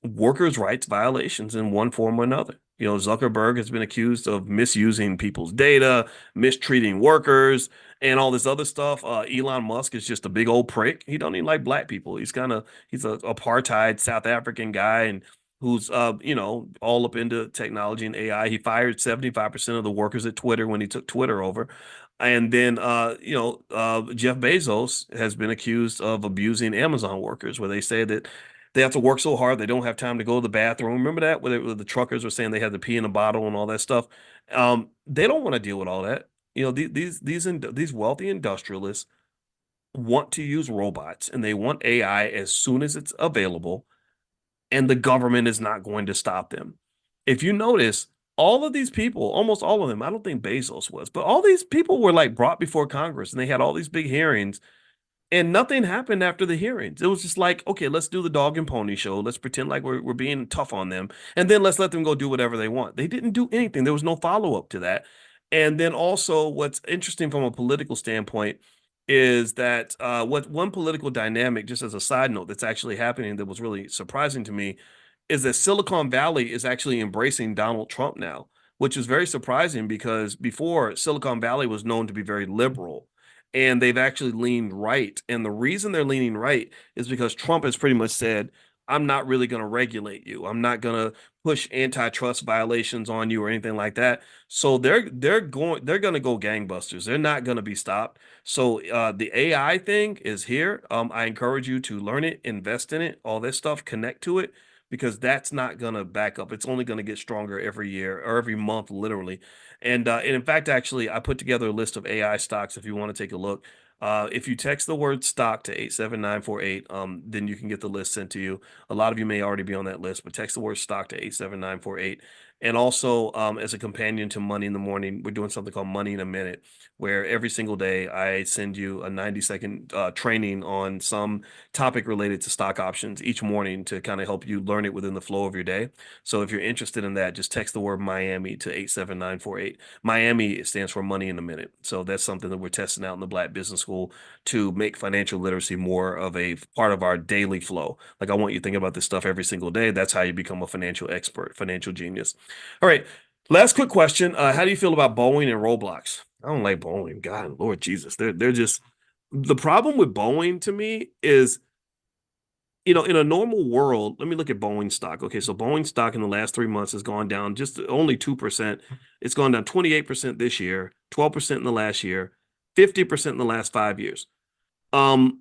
workers' rights violations in one form or another. Zuckerberg has been accused of misusing people's data, mistreating workers, and all this other stuff. Elon Musk is just a big old prick. He don't even like black people. He's a apartheid South African guy and who's all up into technology and AI. He fired 75% of the workers at Twitter when he took Twitter over. And then Jeff Bezos has been accused of abusing Amazon workers, where they say that they have to work so hard they don't have time to go to the bathroom. Remember that where the truckers were saying they had to pee in a bottle and all that stuff. They don't want to deal with all that. These wealthy industrialists want to use robots and they want AI as soon as it's available, and the government is not going to stop them. If you notice, all of these people, almost all of them, I don't think Bezos was, but all these people were like brought before Congress and they had all these big hearings And nothing happened after the hearings. It was just like, okay, let's do the dog and pony show. Let's pretend like we're being tough on them. And then let's let them go do whatever they want. They didn't do anything. There was no follow-up to that. And then also what's interesting from a political standpoint is that what one political dynamic, just as a side note, that's actually happening that was really surprising to me is that Silicon Valley is actually embracing Donald Trump now, which is very surprising because before Silicon Valley was known to be very liberal and they've actually leaned right. And the reason they're leaning right is because Trump has pretty much said, I'm not really going to regulate you. I'm not going to push antitrust violations on you or anything like that. So they're going to go gangbusters. They're not going to be stopped. So the AI thing is here. I encourage you to learn it, invest in it, all this stuff, connect to it because that's not going to back up. It's only going to get stronger every year or every month, literally. And in fact, actually, I put together a list of AI stocks if you want to take a look. If you text the word stock to 87948, then you can get the list sent to you. A lot of you may already be on that list, but text the word stock to 87948. And also, as a companion to Money in the Morning, we're doing something called Money in a Minute, where every single day I send you a 90-second training on some topic related to stock options each morning to kind of help you learn it within the flow of your day. So if you're interested in that, just text the word Miami to 87948. Miami stands for Money in a Minute. So that's something that we're testing out in the Black Business School to make financial literacy more of a part of our daily flow. Like I want you thinking about this stuff every single day. That's how you become a financial expert, financial genius. All right. Last quick question. How do you feel about Boeing and Roblox? I don't like Boeing. God, Lord Jesus. They're just the problem with Boeing to me is in a normal world, let me look at Boeing stock. Okay, so Boeing stock in the last 3 months has gone down just only 2%. It's gone down 28% this year, 12% in the last year, 50% in the last 5 years. Um,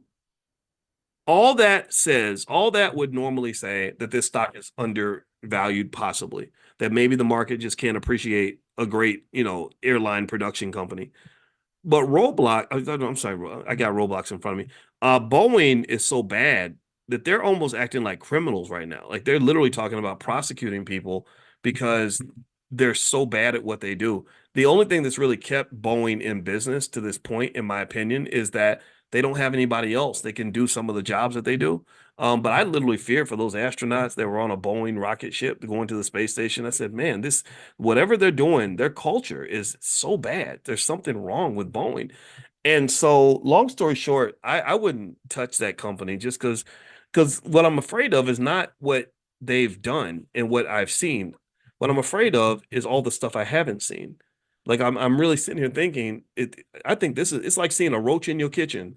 all that would normally say that this stock is undervalued, possibly, that maybe the market just can't appreciate a great, airline production company. But Roblox, I'm sorry, I got Roblox in front of me. Boeing is so bad that they're almost acting like criminals right now. Like they're literally talking about prosecuting people because they're so bad at what they do. The only thing that's really kept Boeing in business to this point, in my opinion, is that they don't have anybody else that can do some of the jobs that they do. But I literally fear for those astronauts that were on a Boeing rocket ship going to the space station. I said, man, this whatever they're doing, their culture is so bad. There's something wrong with Boeing. And so, long story short, I wouldn't touch that company just because what I'm afraid of is not what they've done and what I've seen. What I'm afraid of is all the stuff I haven't seen. Like I'm really sitting here thinking I think it's like seeing a roach in your kitchen.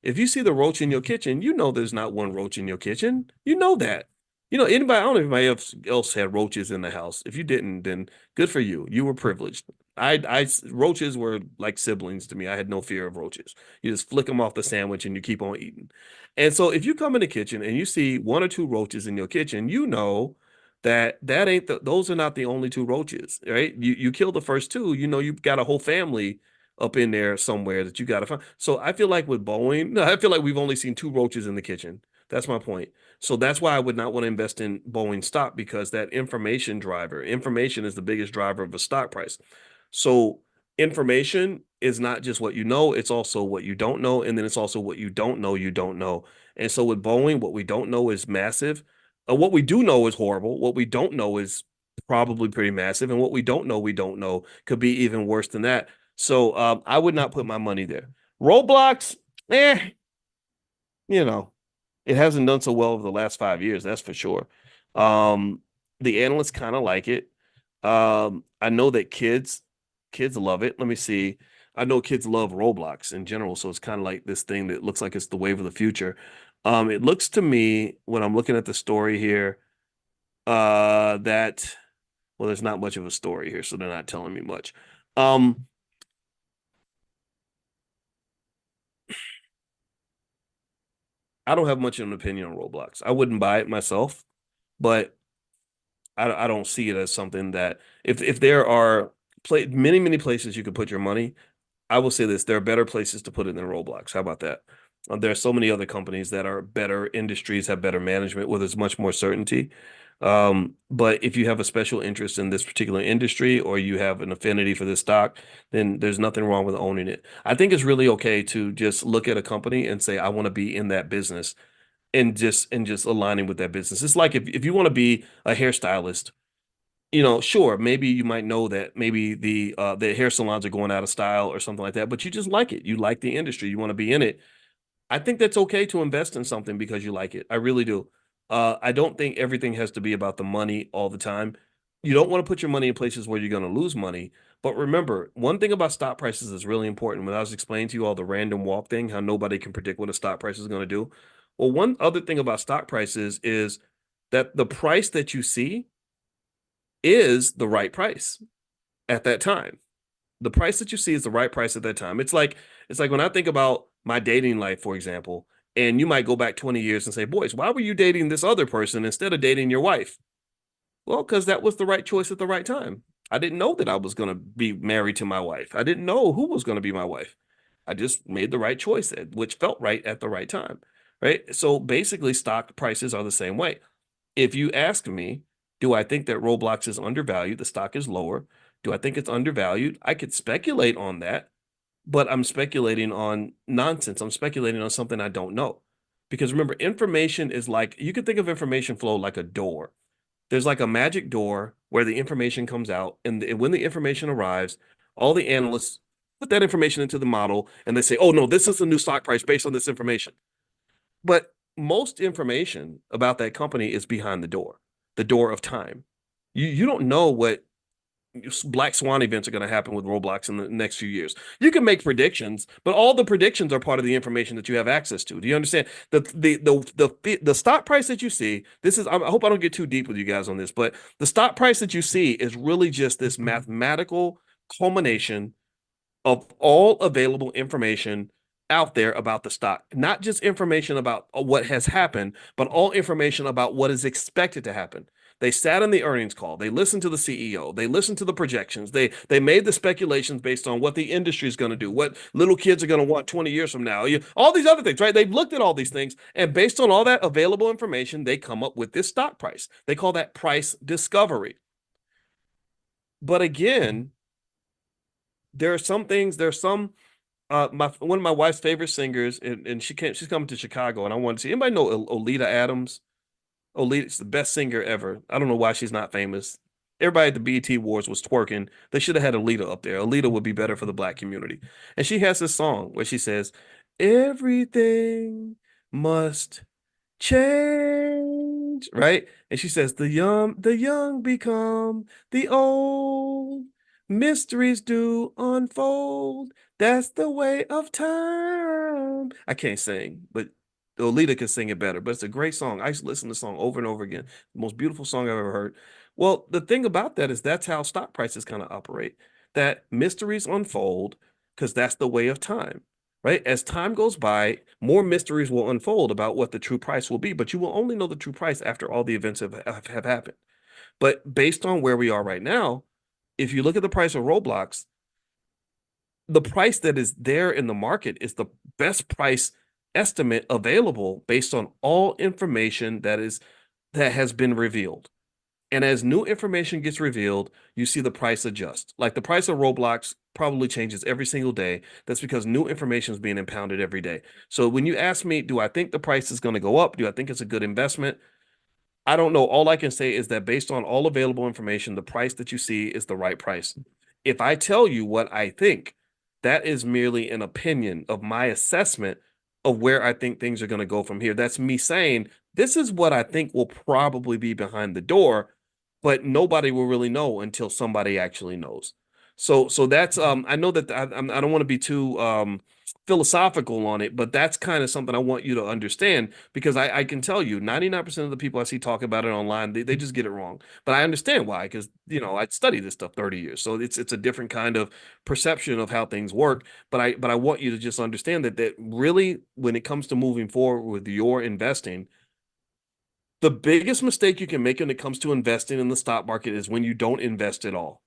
If you see the roach in your kitchen, you know there's not one roach in your kitchen. You know that. Anybody, I don't know if anybody else had roaches in the house. If you didn't, then good for you. You were privileged. Roaches were like siblings to me. I had no fear of roaches. You just flick them off the sandwich and you keep on eating. And so if you come in the kitchen and you see one or two roaches in your kitchen, you know that ain't those are not the only two roaches, right? You kill the first two, you've got a whole family up in there somewhere that you got to find. So I feel like with Boeing, no, I feel like we've only seen two roaches in the kitchen. That's my point. So that's why I would not want to invest in Boeing stock because that information is the biggest driver of a stock price. So information is not just what you know, it's also what you don't know. And then it's also what you don't know. And so with Boeing, what we don't know is massive. What we do know is horrible. What we don't know is probably pretty massive. And what we don't know could be even worse than that. So I would not put my money there. Roblox, eh, you know, it hasn't done so well over the last 5 years, that's for sure. Um, the analysts kind of like it. I know that kids love it. Let me see. I know kids love Roblox in general, so it's kind of like this thing that looks like it's the wave of the future. It looks to me when I'm looking at the story here, that well, there's not much of a story here, so they're not telling me much. Um, I don't have much of an opinion on Roblox. I wouldn't buy it myself, but I don't see it as something that if there are many places you could put your money, I will say this: there are better places to put it than Roblox. How about that? There are so many other companies that are better industries, have better management, where there's much more certainty. But if you have a special interest in this particular industry or you have an affinity for this stock, then there's nothing wrong with owning it. I think it's really okay to just look at a company and say, I want to be in that business and just aligning with that business. It's like if you want to be a hairstylist, sure, maybe you might know that maybe the hair salons are going out of style or something like that, but you just like it. You like the industry. You want to be in it. I think that's okay to invest in something because you like it. I really do. I don't think everything has to be about the money all the time. You don't want to put your money in places where you're going to lose money. But remember, one thing about stock prices is really important. When I was explaining to you all the random walk thing, how nobody can predict what a stock price is going to do. Well, one other thing about stock prices is that the price that you see is the right price at that time. The price that you see is the right price at that time. It's like when I think about my dating life, for example, and you might go back 20 years and say, "Boys, why were you dating this other person instead of dating your wife?" Well, because that was the right choice at the right time. I didn't know that I was going to be married to my wife. I didn't know who was going to be my wife. I just made the right choice, which felt right at the right time. Right. So basically, stock prices are the same way. If you ask me, do I think that Roblox is undervalued? The stock is lower. Do I think it's undervalued? I could speculate on that, but I'm speculating on nonsense. I'm speculating on something I don't know. Because remember, information is like you can think of information flow like a door. There's like a magic door where the information comes out, and when the information arrives, all the analysts put that information into the model and they say, oh, no, this is the new stock price based on this information. But most information about that company is behind the door of time. You don't know what black swan events are going to happen with Roblox in the next few years. You can make predictions, but all the predictions are part of the information that you have access to. Do you understand? The stock price that you see, this is I hope I don't get too deep with you guys on this, but the stock price that you see is really just this mathematical culmination of all available information out there about the stock, not just information about what has happened, but all information about what is expected to happen. They sat in the earnings call. They listened to the CEO. They listened to the projections. They made the speculations based on what the industry is going to do, what little kids are going to want 20 years from now, all these other things, right? They've looked at all these things, and based on all that available information, they come up with this stock price. They call that price discovery. But again, there are some things. There's some my one of my wife's favorite singers, and she's coming to Chicago, and I want to see anybody know Olita Adams. Olita's the best singer ever. I don't know why she's not famous. Everybody at the BET Awards was twerking. They should have had Alita up there. Alita would be better for the black community. And she has this song where she says, "Everything must change," right? And she says, the young become the old, mysteries do unfold. That's the way of time. I can't sing, but Olita can sing it better. But it's a great song. I used to listen to the song over and over again. The most beautiful song I've ever heard. Well, the thing about that is that's how stock prices kind of operate. That mysteries unfold because that's the way of time, right? As time goes by, more mysteries will unfold about what the true price will be, but you will only know the true price after all the events have happened. But based on where we are right now, if you look at the price of Roblox, the price that is there in the market is the best price estimate available based on all information that has been revealed. And as new information gets revealed, you see the price adjust. Like the price of Roblox probably changes every single day. That's because new information is being impounded every day. So when you ask me, do I think the price is going to go up? Do I think it's a good investment? I don't know. All I can say is that based on all available information, the price that you see is the right price. If I tell you what I think, that is merely an opinion of my assessment of where I think things are going to go from here. That's me saying, this is what I think will probably be behind the door, but nobody will really know until somebody actually knows. So that's I know that I don't want to be too philosophical on it, but that's kind of something I want you to understand because I can tell you 99% of the people I see talk about it online, they just get it wrong. But I understand why, because I studied this stuff 30 years. So it's a different kind of perception of how things work. But I want you to just understand that really when it comes to moving forward with your investing, the biggest mistake you can make when it comes to investing in the stock market is when you don't invest at all.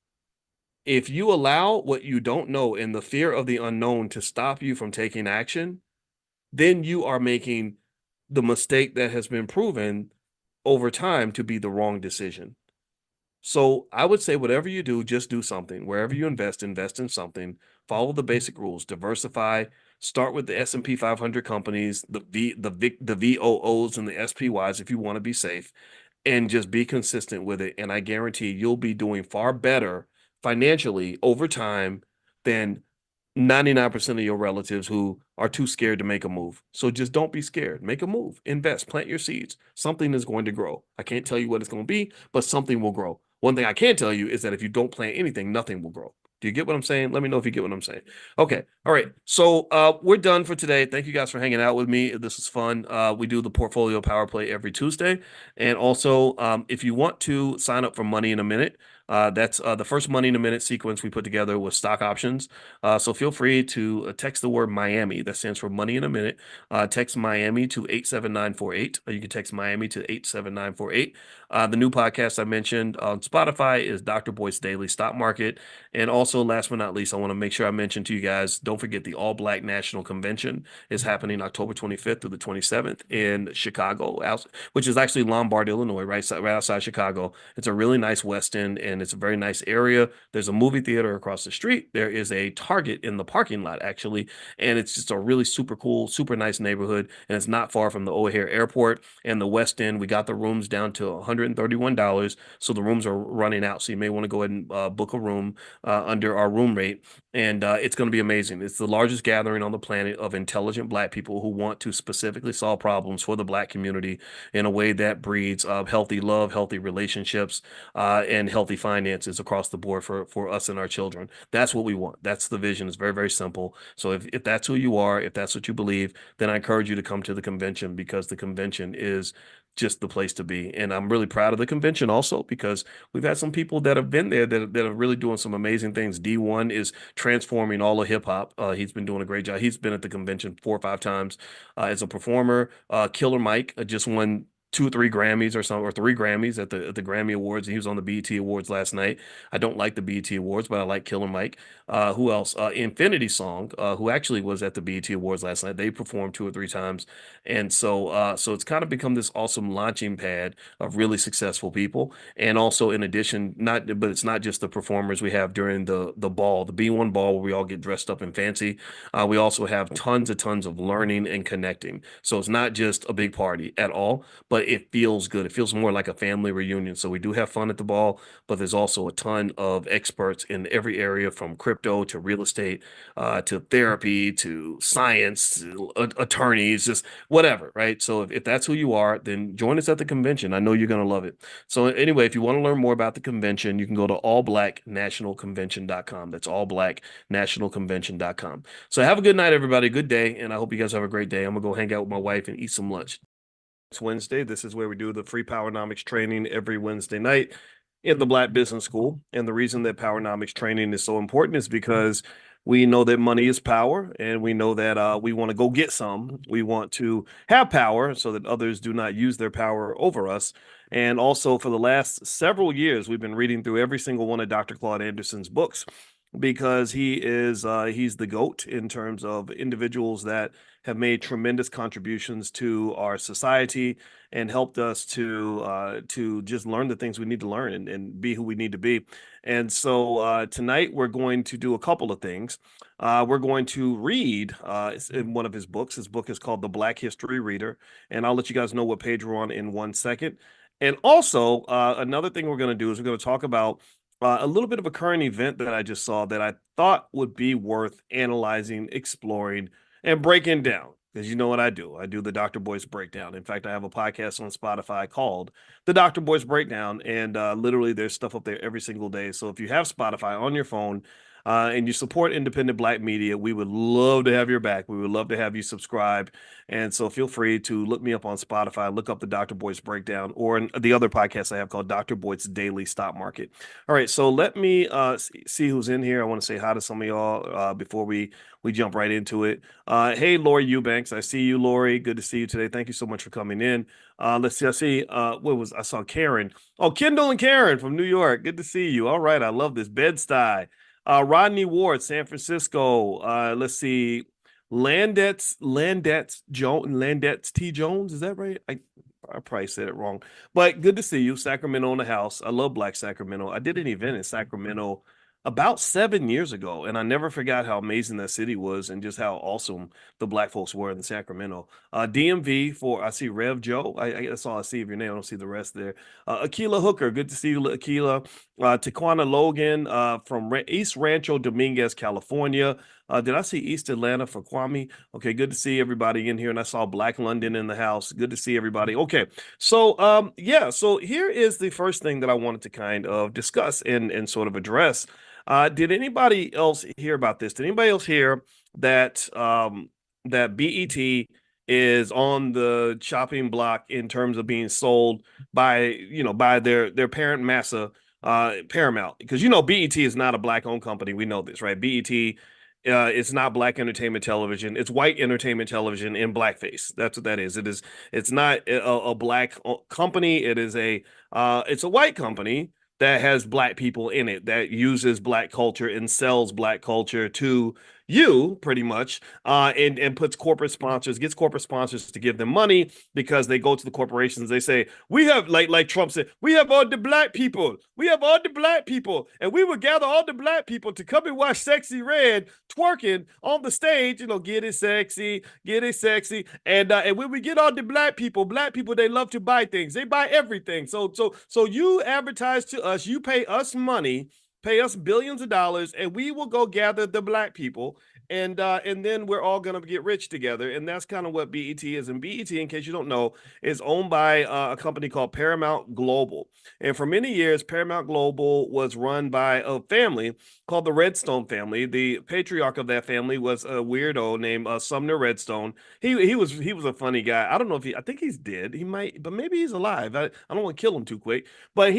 If you allow what you don't know and the fear of the unknown to stop you from taking action, then you are making the mistake that has been proven over time to be the wrong decision. So I would say whatever you do, just do something. Wherever you invest, invest in something. Follow the basic rules. Diversify. Start with the S&P 500 companies, the VOOs and the SPYs if you want to be safe, and just be consistent with it. And I guarantee you'll be doing far better financially over time than 99% of your relatives who are too scared to make a move. So just don't be scared. Make a move, invest, plant your seeds. Something is going to grow. I can't tell you what it's going to be, but something will grow. One thing I can tell you is that if you don't plant anything, nothing will grow. Do you get what I'm saying? Let me know if you get what I'm saying. Okay. All right. So we're done for today. Thank you guys for hanging out with me. This is fun. We do the portfolio power play every Tuesday. And also, if you want to sign up for Money in a Minute, that's the first Money in a Minute sequence we put together with stock options. So feel free to text the word Miami. That stands for Money in a Minute. Text Miami to 87948. Or you can text Miami to 87948. The new podcast I mentioned on Spotify is Dr. Boyce Daily Stock Market. And also, last but not least, I want to make sure I mention to you guys, don't forget the All Black National Convention is happening October 25th through the 27th in Chicago, which is actually Lombard, Illinois, right outside Chicago. It's a really nice West End, and it's a very nice area. There's a movie theater across the street. There is a Target in the parking lot, actually, and it's just a really super cool, super nice neighborhood, and it's not far from the O'Hare Airport and the West End. We got the rooms down to $131, so the rooms are running out, so you may want to go ahead and book a room under our room rate, and it's going to be amazing. It's the largest gathering on the planet of intelligent Black people who want to specifically solve problems for the Black community in a way that breeds healthy love, healthy relationships, and healthy finances across the board for us and our children. That's what we want. That's the vision. It's very, very simple. So if that's who you are, if that's what you believe, then I encourage you to come to the convention, because the convention is just the place to be. And I'm really proud of the convention also, because we've had some people that have been there that are really doing some amazing things. D1 is transforming all of hip hop. He's been doing a great job. He's been at the convention 4 or 5 times as a performer. Killer Mike just won 2 or 3 Grammys or something, or 3 Grammys at the Grammy Awards. He was on the BET Awards last night. I don't like the BET Awards, but I like Killer Mike. Who else? Infinity Song, who actually was at the BET Awards last night. They performed 2 or 3 times, and so it's kind of become this awesome launching pad of really successful people. And also, in addition, but it's not just the performers we have during the ball, the B1 ball, where we all get dressed up and fancy. We also have tons of learning and connecting. So it's not just a big party at all, but it feels good. It feels more like a family reunion. So we do have fun at the ball, but there's also a ton of experts in every area, from crypto to real estate, to therapy to science, to attorneys, just whatever, right? So if that's who you are, then join us at the convention. I know you're going to love it. So anyway, if you want to learn more about the convention, you can go to allblacknationalconvention.com. That's allblacknationalconvention.com. So have a good night, everybody. Good day. And I hope you guys have a great day. I'm going to go hang out with my wife and eat some lunch. It's Wednesday. This is where we do the free Powernomics training every Wednesday night in the Black Business School. And the reason that Powernomics training is so important is because we know that money is power, and we know that we want to go get some. We want to have power so that others do not use their power over us. And also, for the last several years, we've been reading through every single one of Dr. Claude Anderson's books, because he's the GOAT in terms of individuals that have made tremendous contributions to our society and helped us to just learn the things we need to learn and be who we need to be. And so tonight we're going to do a couple of things. We're going to read in one of his books. His book is called The Black History Reader, and I'll let you guys know what page we're on in 1 second. And also, another thing we're going to do is we're going to talk about a little bit of a current event that I just saw that I thought would be worth analyzing, exploring, and breaking down. Because you know what I do. I do the Dr. Boyce Breakdown. In fact, I have a podcast on Spotify called the Dr. Boyce Breakdown, and literally there's stuff up there every single day. So if you have Spotify on your phone, and you support independent Black media, we would love to have your back. We would love to have you subscribe. And so feel free to look me up on Spotify, look up the Dr. Boyce Breakdown, or the other podcast I have called Dr. Boyce Daily Stock Market. All right, so let me see who's in here. I want to say hi to some of y'all before we jump right into it. Hey, Lori Eubanks. I see you, Lori. Good to see you today. Thank you so much for coming in. Let's see. I saw Karen. Oh, Kendall and Karen from New York. Good to see you. All right. I love this. Bed-Stuy. Rodney Ward, San Francisco. Let's see. Landetz T. Jones. Is that right? I probably said it wrong, but good to see you, Sacramento in the house. I love Black Sacramento. I did an event in Sacramento about 7 years ago, and I never forgot how amazing that city was and just how awesome the Black folks were in Sacramento. DMV for I see Rev Joe. That's all I see of your name. I don't see the rest there. Akila Hooker, good to see you, Akila. Taquana Logan from East Rancho Dominguez, California. Did I see East Atlanta for Kwame? Okay, good to see everybody in here. And I saw Black London in the house. Good to see everybody. Okay, so yeah, so here is the first thing that I wanted to kind of discuss and sort of address. Did anybody else hear about this? Did anybody else hear that that BET is on the chopping block in terms of being sold by by their parent massa, Paramount? Because BET is not a black owned company. We know this, right? BET it's not black entertainment television. It's white entertainment television in blackface. That's what that is. It's not a black company. It's a white company that has black people in it, that uses black culture and sells black culture to you pretty much, and puts gets corporate sponsors to give them money because they go to the corporations. They say, we have, like Trump said, we have all the black people. We have all the black people, and we will gather all the black people to come and watch Sexy Red twerking on the stage. Get it sexy, get it sexy. And when we get all the black people, they love to buy things. They buy everything. So you advertise to us, you pay us money, pay us billions of dollars, and we will go gather the black people, and then we're all gonna get rich together. And that's kind of what BET is. And BET, in case you don't know, is owned by a company called Paramount Global. And for many years, Paramount Global was run by a family called the Redstone family. The patriarch of that family was a weirdo named Sumner Redstone. He was a funny guy. I don't know if I think he's dead. He might, but maybe he's alive. I don't want to kill him too quick. But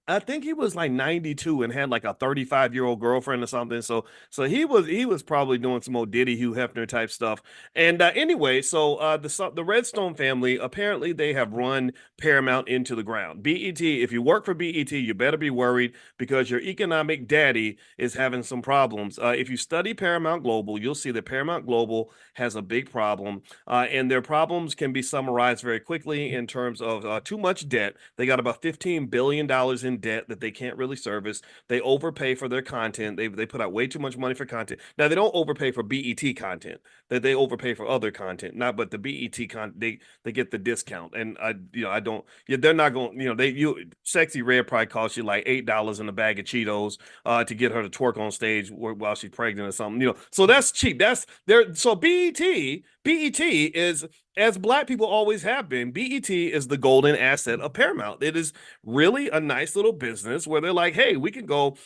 I think he was like 92 and had like a 35-year-old girlfriend or something. So he was probably doing some old Diddy Hugh Hefner type stuff. And anyway, so the Redstone family, apparently they have run Paramount into the ground. BET, if you work for BET, you better be worried because your economic daddy is having some problems. If you study Paramount Global, you'll see that Paramount Global has a big problem, and their problems can be summarized very quickly in terms of too much debt. They got about $15 billion in debt that they can't really service. They overpay for their content. They put out way too much money for content. Now they don't overpay for BET content. That they overpay for other content. Not but the BET content they get the discount. And I don't. Yeah, they're not going. Sexy Red probably cost you like $8 in a bag of Cheetos to get her to twerk on stage while she's pregnant or something. So that's cheap. That's there. So BET is, as black people always have been, BET is the golden asset of Paramount. It is really a nice little business where they're like, hey, we can go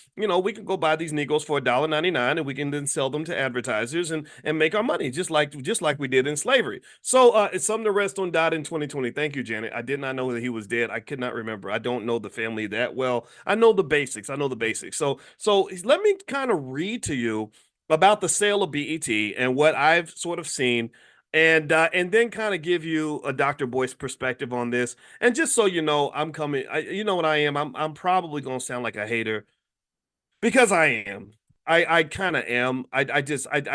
buy these Negroes for $1.99 and we can then sell them to advertisers and make our money just like we did in slavery. So it's something the rest on died in 2020. Thank you, Janet. I did not know that he was dead. I could not remember. I don't know the family that well. I know the basics. So let me kind of read to you about the sale of BET and what I've sort of seen, and then kind of give you a Dr. Boyce perspective on this. And just so you know, I'm coming. You know what I am. I'm probably gonna sound like a hater because I am. I kind of am. I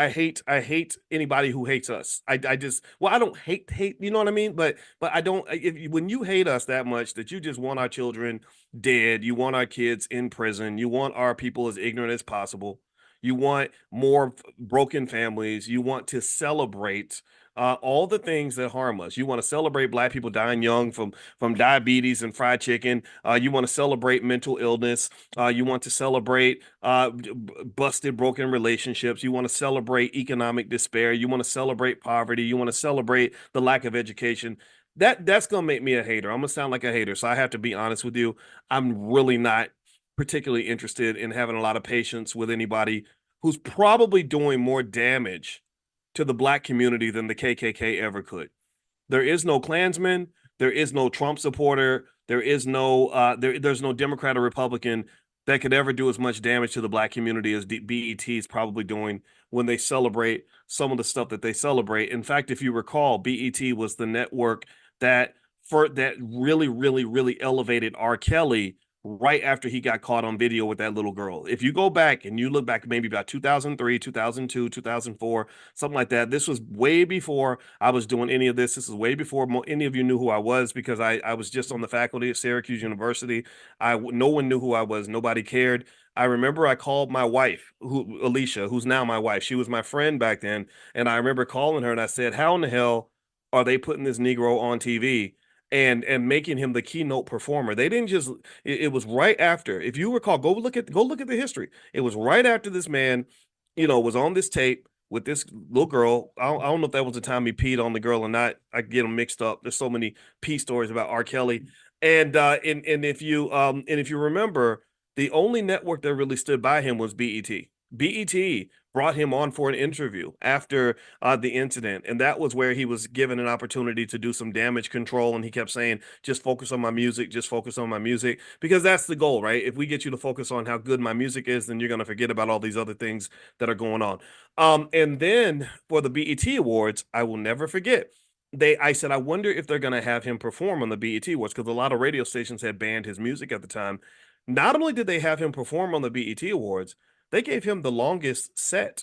hate anybody who hates us. I just I don't hate. You know what I mean? But I don't. When you hate us that much that you just want our children dead, you want our kids in prison, you want our people as ignorant as possible. You want more broken families. You want to celebrate all the things that harm us. You want to celebrate black people dying young from diabetes and fried chicken. You want to celebrate mental illness. You want to celebrate busted, broken relationships. You want to celebrate economic despair. You want to celebrate poverty. You want to celebrate the lack of education. That's gonna make me a hater. I'm gonna sound like a hater, so I have to be honest with you. I'm really not particularly interested in having a lot of patience with anybody who's probably doing more damage to the black community than the KKK ever could. There is no Klansman. There is no Trump supporter. There is no there's no Democrat or Republican that could ever do as much damage to the black community as BET is probably doing when they celebrate some of the stuff that they celebrate. In fact, if you recall, BET was the network that really, really, really elevated R. Kelly right after he got caught on video with that little girl. If you go back and you look back maybe about 2003, 2002, 2004, something like that, this was way before I was doing any of this. This is way before any of you knew who I was because I was just on the faculty at Syracuse University. No one knew who I was. Nobody cared. I remember I called my wife, Alicia, who's now my wife. She was my friend back then, and I remember calling her and I said, "How in the hell are they putting this Negro on TV?" And making him the keynote performer. They didn't just it was right after. If you recall, go look at the history. It was right after this man, was on this tape with this little girl. I don't know if that was the time he peed on the girl or not. I get them mixed up. There's so many pee stories about R. Kelly. And if you remember, the only network that really stood by him was BET. BET brought him on for an interview after the incident, and that was where he was given an opportunity to do some damage control. And he kept saying, "Just focus on my music, just focus on my music," because that's the goal, right? If we get you to focus on how good my music is, then you're going to forget about all these other things that are going on. And then for the BET Awards, I will never forget. I said, I wonder if they're going to have him perform on the BET Awards because a lot of radio stations had banned his music at the time. Not only did they have him perform on the BET Awards, they gave him the longest set.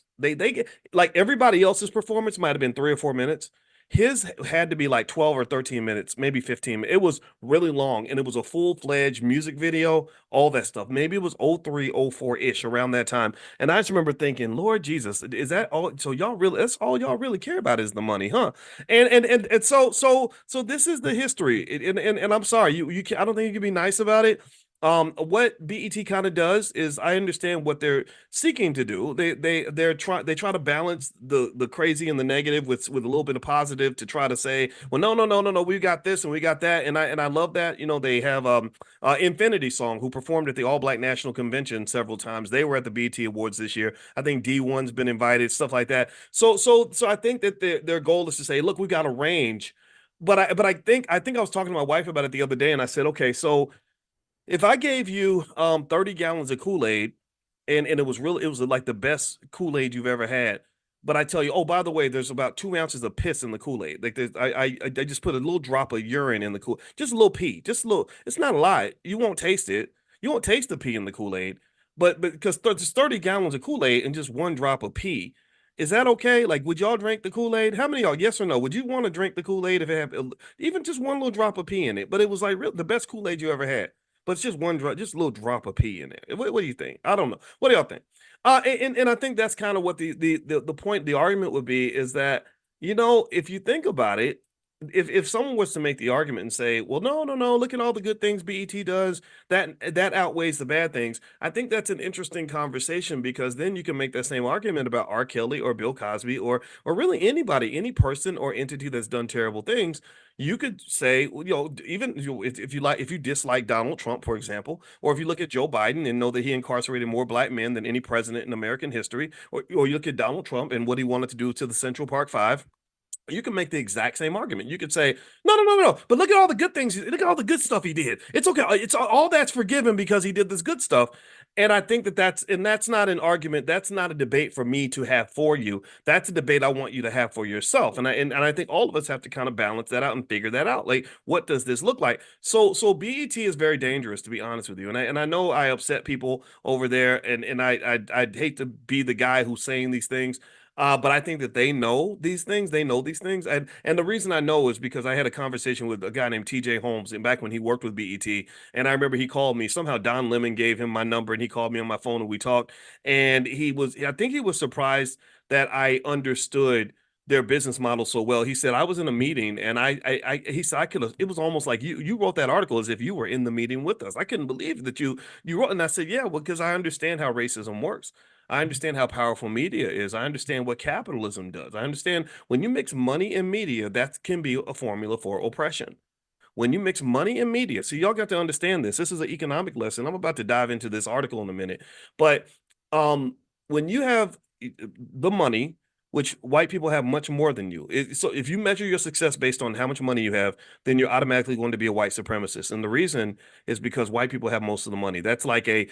Like everybody else's performance might have been 3 or 4 minutes. His had to be like 12 or 13 minutes, maybe 15. It was really long, and it was a full-fledged music video, all that stuff. Maybe it was 03, 04-ish around that time. And I just remember thinking, Lord Jesus, is that all? So y'all really, that's all y'all really care about is the money, huh? And so this is the history. And I'm sorry, I don't think you can be nice about it. What BET kind of does is I understand what they're seeking to do. They try to balance the crazy and the negative with a little bit of positive to try to say, well, no, we got this and we got that, and I love that. They have Infinity Song, who performed at the All Black National Convention several times. They were at the BET Awards this year. I think D1's been invited, stuff like that. So I think that their goal is to say, look, we got a range. But I think I was talking to my wife about it the other day, and I said, okay, so if I gave you 30 gallons of Kool-Aid and it was like the best Kool-Aid you've ever had, but I tell you, oh, by the way, there's about 2 ounces of piss in the Kool-Aid. Like I just put a little drop of urine in the Kool, just a little pee, just a little. It's not a lot. You won't taste it. You won't taste the pee in the Kool-Aid, but because there's 30 gallons of Kool-Aid and just one drop of pee. Is that okay? Like, would y'all drink the Kool-Aid? How many of y'all, yes or no? Would you want to drink the Kool-Aid if it had even just one little drop of pee in it? But it was like the best Kool-Aid you ever had, but it's just one drop, just a little drop of pee in there. What do you think? I don't know. What do y'all think? And I think that's kind of what the point, the argument would be is that, if you think about it, if someone was to make the argument and say, well, no, look at all the good things BET does, that outweighs the bad things. I think that's an interesting conversation because then you can make that same argument about R. Kelly or Bill Cosby or really anybody, any person or entity that's done terrible things. You could say, well, even if you dislike Donald Trump, for example, or if you look at Joe Biden and know that he incarcerated more black men than any president in American history, or you look at Donald Trump and what he wanted to do to the Central Park Five, you can make the exact same argument. You could say, no. But look at all the good things. Look at all the good stuff he did. It's okay. It's all that's forgiven because he did this good stuff. And I think that's not an argument. That's not a debate for me to have for you. That's a debate I want you to have for yourself. And I think all of us have to kind of balance that out and figure that out. Like, what does this look like? So BET is very dangerous, to be honest with you. And I know I upset people over there, and I'd hate to be the guy who's saying these things. But I think that they know these things. They know these things, and the reason I know is because I had a conversation with a guy named T.J. Holmes, and back when he worked with BET, and I remember he called me. Somehow Don Lemon gave him my number, and he called me on my phone, and we talked. And I think he was surprised that I understood their business model so well. He said I was in a meeting, and he said I could have. It was almost like you wrote that article as if you were in the meeting with us. I couldn't believe that you wrote, and I said, yeah, well, because I understand how racism works. I understand how powerful media is. I understand what capitalism does. I understand when you mix money and media, that can be a formula for oppression. When you mix money and media, so y'all got to understand this. This is an economic lesson. I'm about to dive into this article in a minute. But when you have the money, which white people have much more than you. So if you measure your success based on how much money you have, then you're automatically going to be a white supremacist. And the reason is because white people have most of the money. That's like a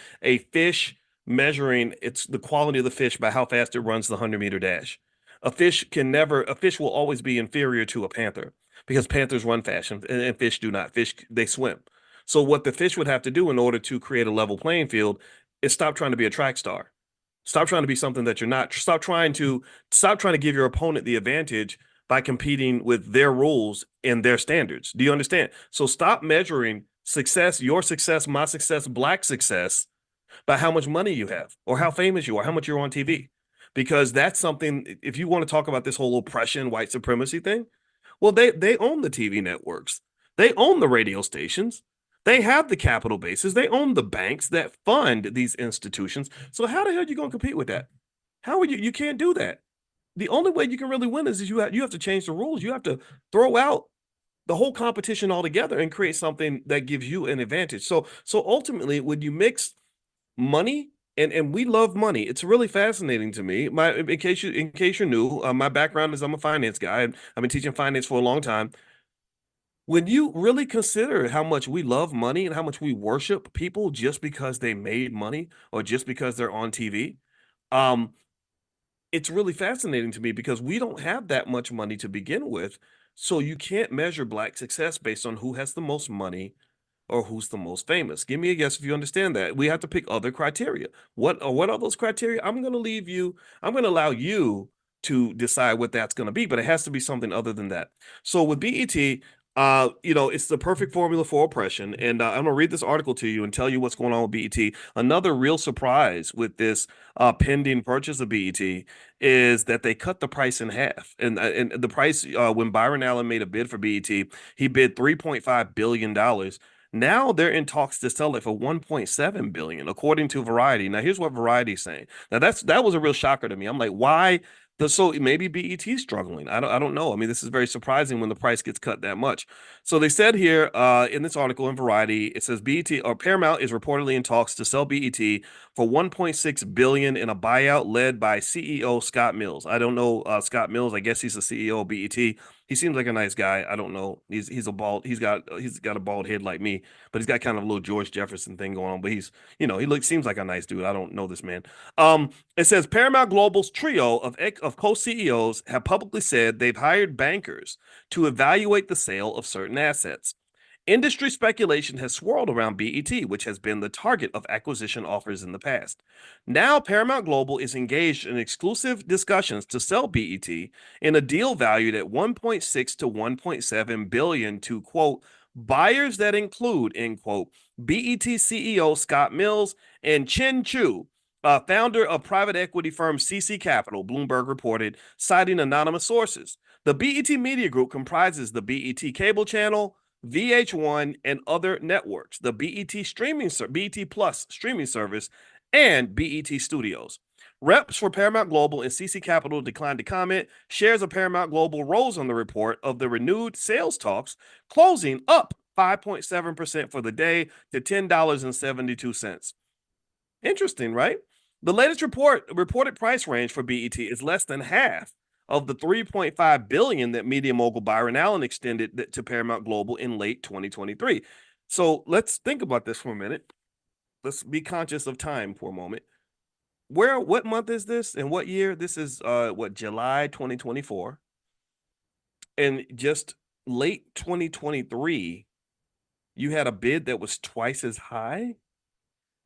fish measuring it's the quality of the fish by how fast it runs the 100-meter dash. A fish will always be inferior to a panther because panthers run fast and fish do not. Fish, they swim. So what the fish would have to do in order to create a level playing field is stop trying to be a track star. Stop trying to be something that you're not. Stop trying to give your opponent the advantage by competing with their rules and their standards. Do you understand? So stop measuring success, your success, my success, black success by how much money you have or how famous you are, how much you're on TV. Because that's something, if you want to talk about this whole oppression, white supremacy thing, well, they own the TV networks, they own the radio stations, they have the capital bases, they own the banks that fund these institutions. So how the hell are you going to compete with that? How are you? You can't do that. The only way you can really win is you have to change the rules. You have to throw out the whole competition altogether and create something that gives you an advantage. So ultimately, when you mix money and we love money. It's really fascinating to me. In case you're new, my background is I'm a finance guy. I've been teaching finance for a long time. When you really consider how much we love money and how much we worship people just because they made money or just because they're on TV, um, it's really fascinating to me because we don't have that much money to begin with. So you can't measure black success based on who has the most money or who's the most famous. Give me a guess if you understand that. We have to pick other criteria. What are those criteria? I'm going to allow you to decide what that's going to be, but it has to be something other than that. So with BET, it's the perfect formula for oppression. And I'm going to read this article to you and tell you what's going on with BET. Another real surprise with this pending purchase of BET is that they cut the price in half. And the price, when Byron Allen made a bid for BET, he bid $3.5 billion. Now they're in talks to sell it for 1.7 billion, according to Variety. Now here's what Variety's saying. Now that was a real shocker to me. I'm like, why? So maybe BET's struggling. I don't know. I mean, this is very surprising when the price gets cut that much. So they said here in this article in Variety, it says BET or Paramount is reportedly in talks to sell BET for 1.6 billion in a buyout led by CEO Scott Mills. I don't know Scott Mills. I guess he's the CEO of BET. He seems like a nice guy. I don't know. He's got a bald head like me, but he's got kind of a little George Jefferson thing going on. But seems like a nice dude. I don't know this man. It says Paramount Global's trio of co-CEOs have publicly said they've hired bankers to evaluate the sale of certain assets. Industry speculation has swirled around BET, which has been the target of acquisition offers in the past. Now, Paramount Global is engaged in exclusive discussions to sell BET in a deal valued at 1.6 to 1.7 billion to quote buyers that include end quote BET CEO Scott Mills and Chen Chu, founder of private equity firm CC Capital, Bloomberg reported, citing anonymous sources. The BET Media Group comprises the BET cable channel, VH1, and other networks, the BET Plus streaming service, and BET Studios. Reps for Paramount Global and CC Capital declined to comment. Shares of Paramount Global rose on the report of the renewed sales talks, closing up 5.7% for the day to $10.72. Interesting, right? The latest reported price range for BET is less than half of the 3.5 billion that media mogul Byron Allen extended to Paramount Global in late 2023. So let's think about this for a minute. Let's be conscious of time for a moment. What month is this and what year? This is July 2024. And just late 2023, you had a bid that was twice as high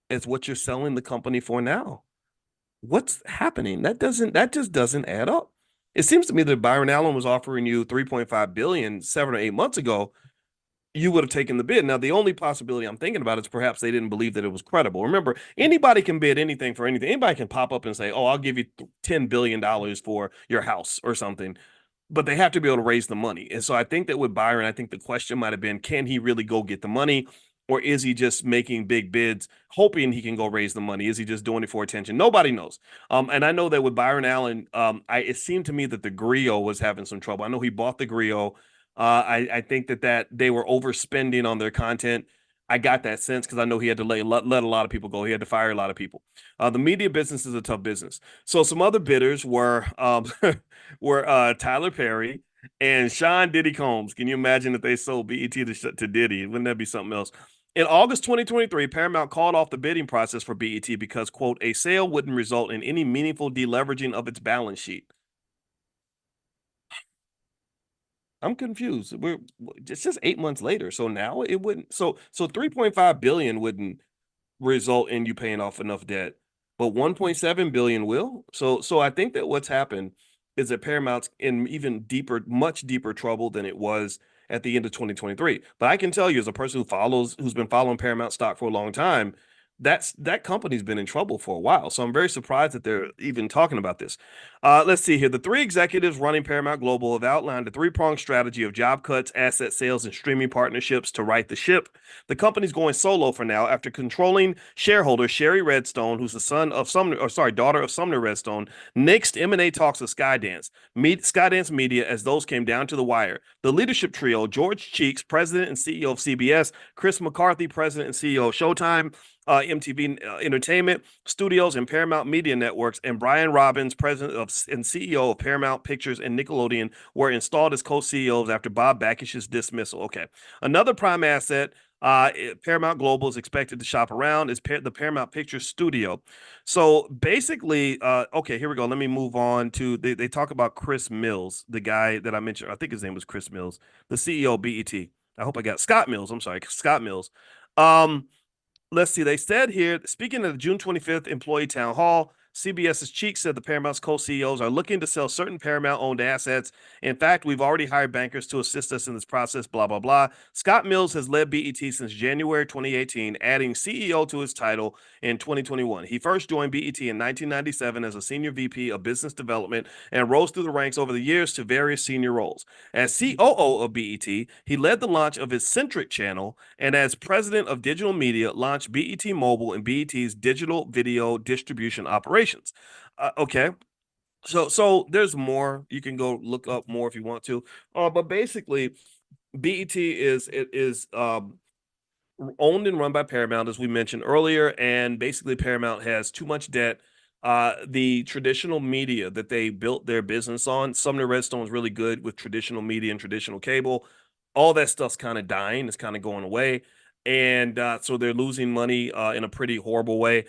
as what you're selling the company for now. What's happening? That just doesn't add up. It seems to me that Byron Allen was offering you 3.5 billion 7 or 8 months ago. You would have taken the bid. Now, the only possibility I'm thinking about is perhaps they didn't believe that it was credible. Remember, anybody can bid anything for anything. Anybody can pop up and say, "Oh, I'll give you $10 billion for your house or something." But they have to be able to raise the money. And so I think that with Byron, I think the question might have been, can he really go get the money? Or is he just making big bids, hoping he can go raise the money? Is he just doing it for attention? Nobody knows. And I know that with Byron Allen, it seemed to me that the Griot was having some trouble. I know he bought the Griot. I think that they were overspending on their content. I got that sense because I know he had to let a lot of people go. He had to fire a lot of people. The media business is a tough business. So some other bidders were were Tyler Perry and Sean Diddy Combs. Can you imagine if they sold BET to Diddy? Wouldn't that be something else? In August 2023, Paramount called off the bidding process for BET because, quote, a sale wouldn't result in any meaningful deleveraging of its balance sheet. I'm confused. It's just 8 months later. So now it wouldn't. So 3.5 billion wouldn't result in you paying off enough debt, but 1.7 billion will. So I think that what's happened is that Paramount's in even deeper, much deeper trouble than it was at the end of 2023. But I can tell you, as a person who's been following Paramount stock for a long time, that company's been in trouble for a while. So I'm very surprised that they're even talking about this. Let's see here. The three executives running Paramount Global have outlined a three-pronged strategy of job cuts, asset sales, and streaming partnerships to right the ship. The company's going solo for now after controlling shareholder Sherry Redstone, who's the daughter of Sumner Redstone, nixed M&A talks with Skydance Media as those came down to the wire. The leadership trio, George Cheeks, president and CEO of CBS, Chris McCarthy, president and CEO of Showtime, MTV Entertainment Studios and Paramount Media Networks, and Brian Robbins, president and CEO of Paramount Pictures and Nickelodeon, were installed as co-CEOs after Bob Bakish's dismissal. Okay. Another prime asset Paramount Global is expected to shop around is the Paramount Pictures Studio. So basically, okay, here we go. Let me move on to they talk about Chris Mills, the guy that I mentioned. I think his name was Chris Mills, the CEO of BET. I hope I got Scott Mills. I'm sorry, Scott Mills. Um, let's see. They said here, speaking of the June 25th employee town hall, CBS's Cheek said the Paramount's co-CEOs are looking to sell certain Paramount-owned assets. In fact, we've already hired bankers to assist us in this process, blah, blah, blah. Scott Mills has led BET since January 2018, adding CEO to his title in 2021. He first joined BET in 1997 as a senior VP of business development and rose through the ranks over the years to various senior roles. As COO of BET, he led the launch of his Centric channel, and as president of digital media, launched BET Mobile and BET's digital video distribution operations. Okay. So there's more. You can go look up more if you want to. But basically, BET is owned and run by Paramount, as we mentioned earlier, and basically Paramount has too much debt. The traditional media that they built their business on, Sumner Redstone is really good with traditional media and traditional cable. All that stuff's kind of dying. It's kind of going away, and so they're losing money in a pretty horrible way,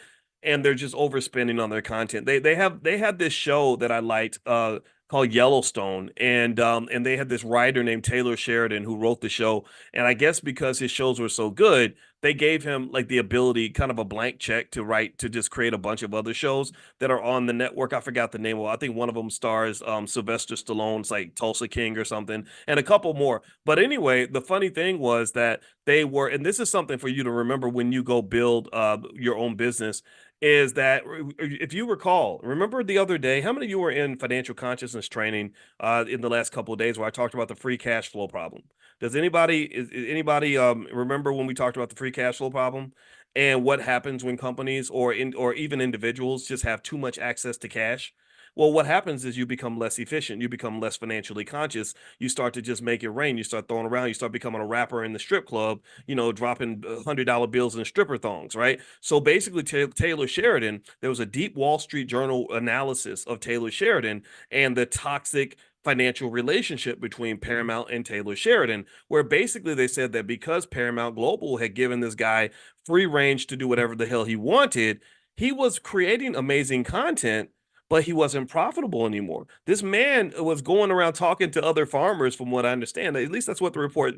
and they're just overspending on their content. They had this show that I liked called Yellowstone, and they had this writer named Taylor Sheridan who wrote the show, and I guess because his shows were so good, they gave him like the ability, kind of a blank check to just create a bunch of other shows that are on the network. I forgot the name of it. I think one of them stars Sylvester Stallone's like Tulsa King or something, and a couple more. But anyway, the funny thing was that they were, and this is something for you to remember when you go build your own business, is that if you recall, remember the other day, how many of you were in financial consciousness training in the last couple of days where I talked about the free cash flow problem? Does anybody remember when we talked about the free cash flow problem and what happens when companies or even individuals just have too much access to cash? Well, what happens is you become less efficient, you become less financially conscious, you start to just make it rain, you start throwing around, you start becoming a rapper in the strip club, dropping $100 bills in stripper thongs, right? So basically, Taylor Sheridan, there was a deep Wall Street Journal analysis of Taylor Sheridan and the toxic financial relationship between Paramount and Taylor Sheridan, where basically they said that because Paramount Global had given this guy free range to do whatever the hell he wanted, he was creating amazing content, but he wasn't profitable anymore. This man was going around talking to other farmers, from what I understand. At least that's what the report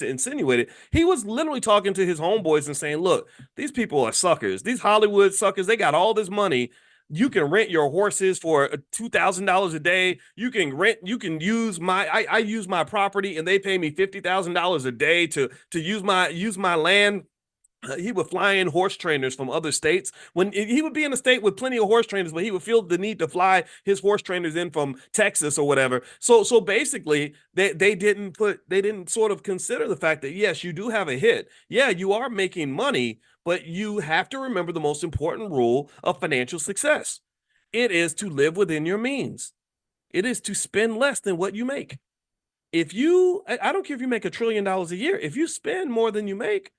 insinuated. He was literally talking to his homeboys and saying, look, these people are suckers. These Hollywood suckers, they got all this money. You can rent your horses for $2,000 a day. You can use I use my property and they pay me $50,000 a day to use my land. He would fly in horse trainers from other states. When he would be in a state with plenty of horse trainers, but he would feel the need to fly his horse trainers in from Texas or whatever. So basically, they didn't sort of consider the fact that yes, you do have a hit. Yeah, you are making money, but you have to remember the most important rule of financial success. It is to live within your means. It is to spend less than what you make. I don't care if you make $1 trillion a year, if you spend more than you make,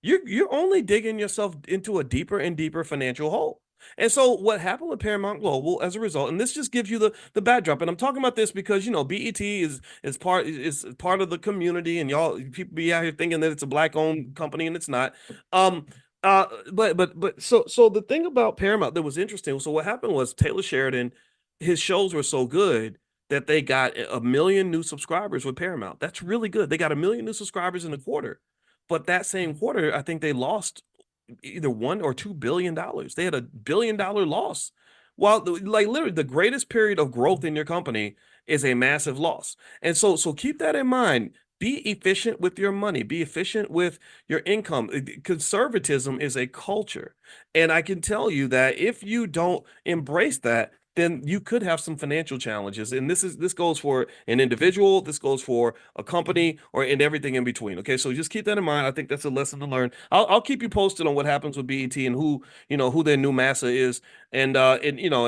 you're only digging yourself into a deeper and deeper financial hole. And so what happened with Paramount Global as a result, and this just gives you the backdrop. And I'm talking about this because BET is part of the community, and y'all people be out here thinking that it's a black owned company, and it's not. So the thing about Paramount that was interesting. So what happened was Taylor Sheridan, his shows were so good that they got a million new subscribers with Paramount. That's really good. They got a million new subscribers in a quarter. But that same quarter, I think they lost either $1 or $2 billion. They had $1 billion loss. While like literally the greatest period of growth in your company is a massive loss. And so keep that in mind. Be efficient with your money. Be efficient with your income. Conservatism is a culture. And I can tell you that if you don't embrace that, then you could have some financial challenges. And this goes for an individual, this goes for a company, or in everything in between. Okay, so just keep that in mind. I think that's a lesson to learn. I'll keep you posted on what happens with BET and who their new massa is, and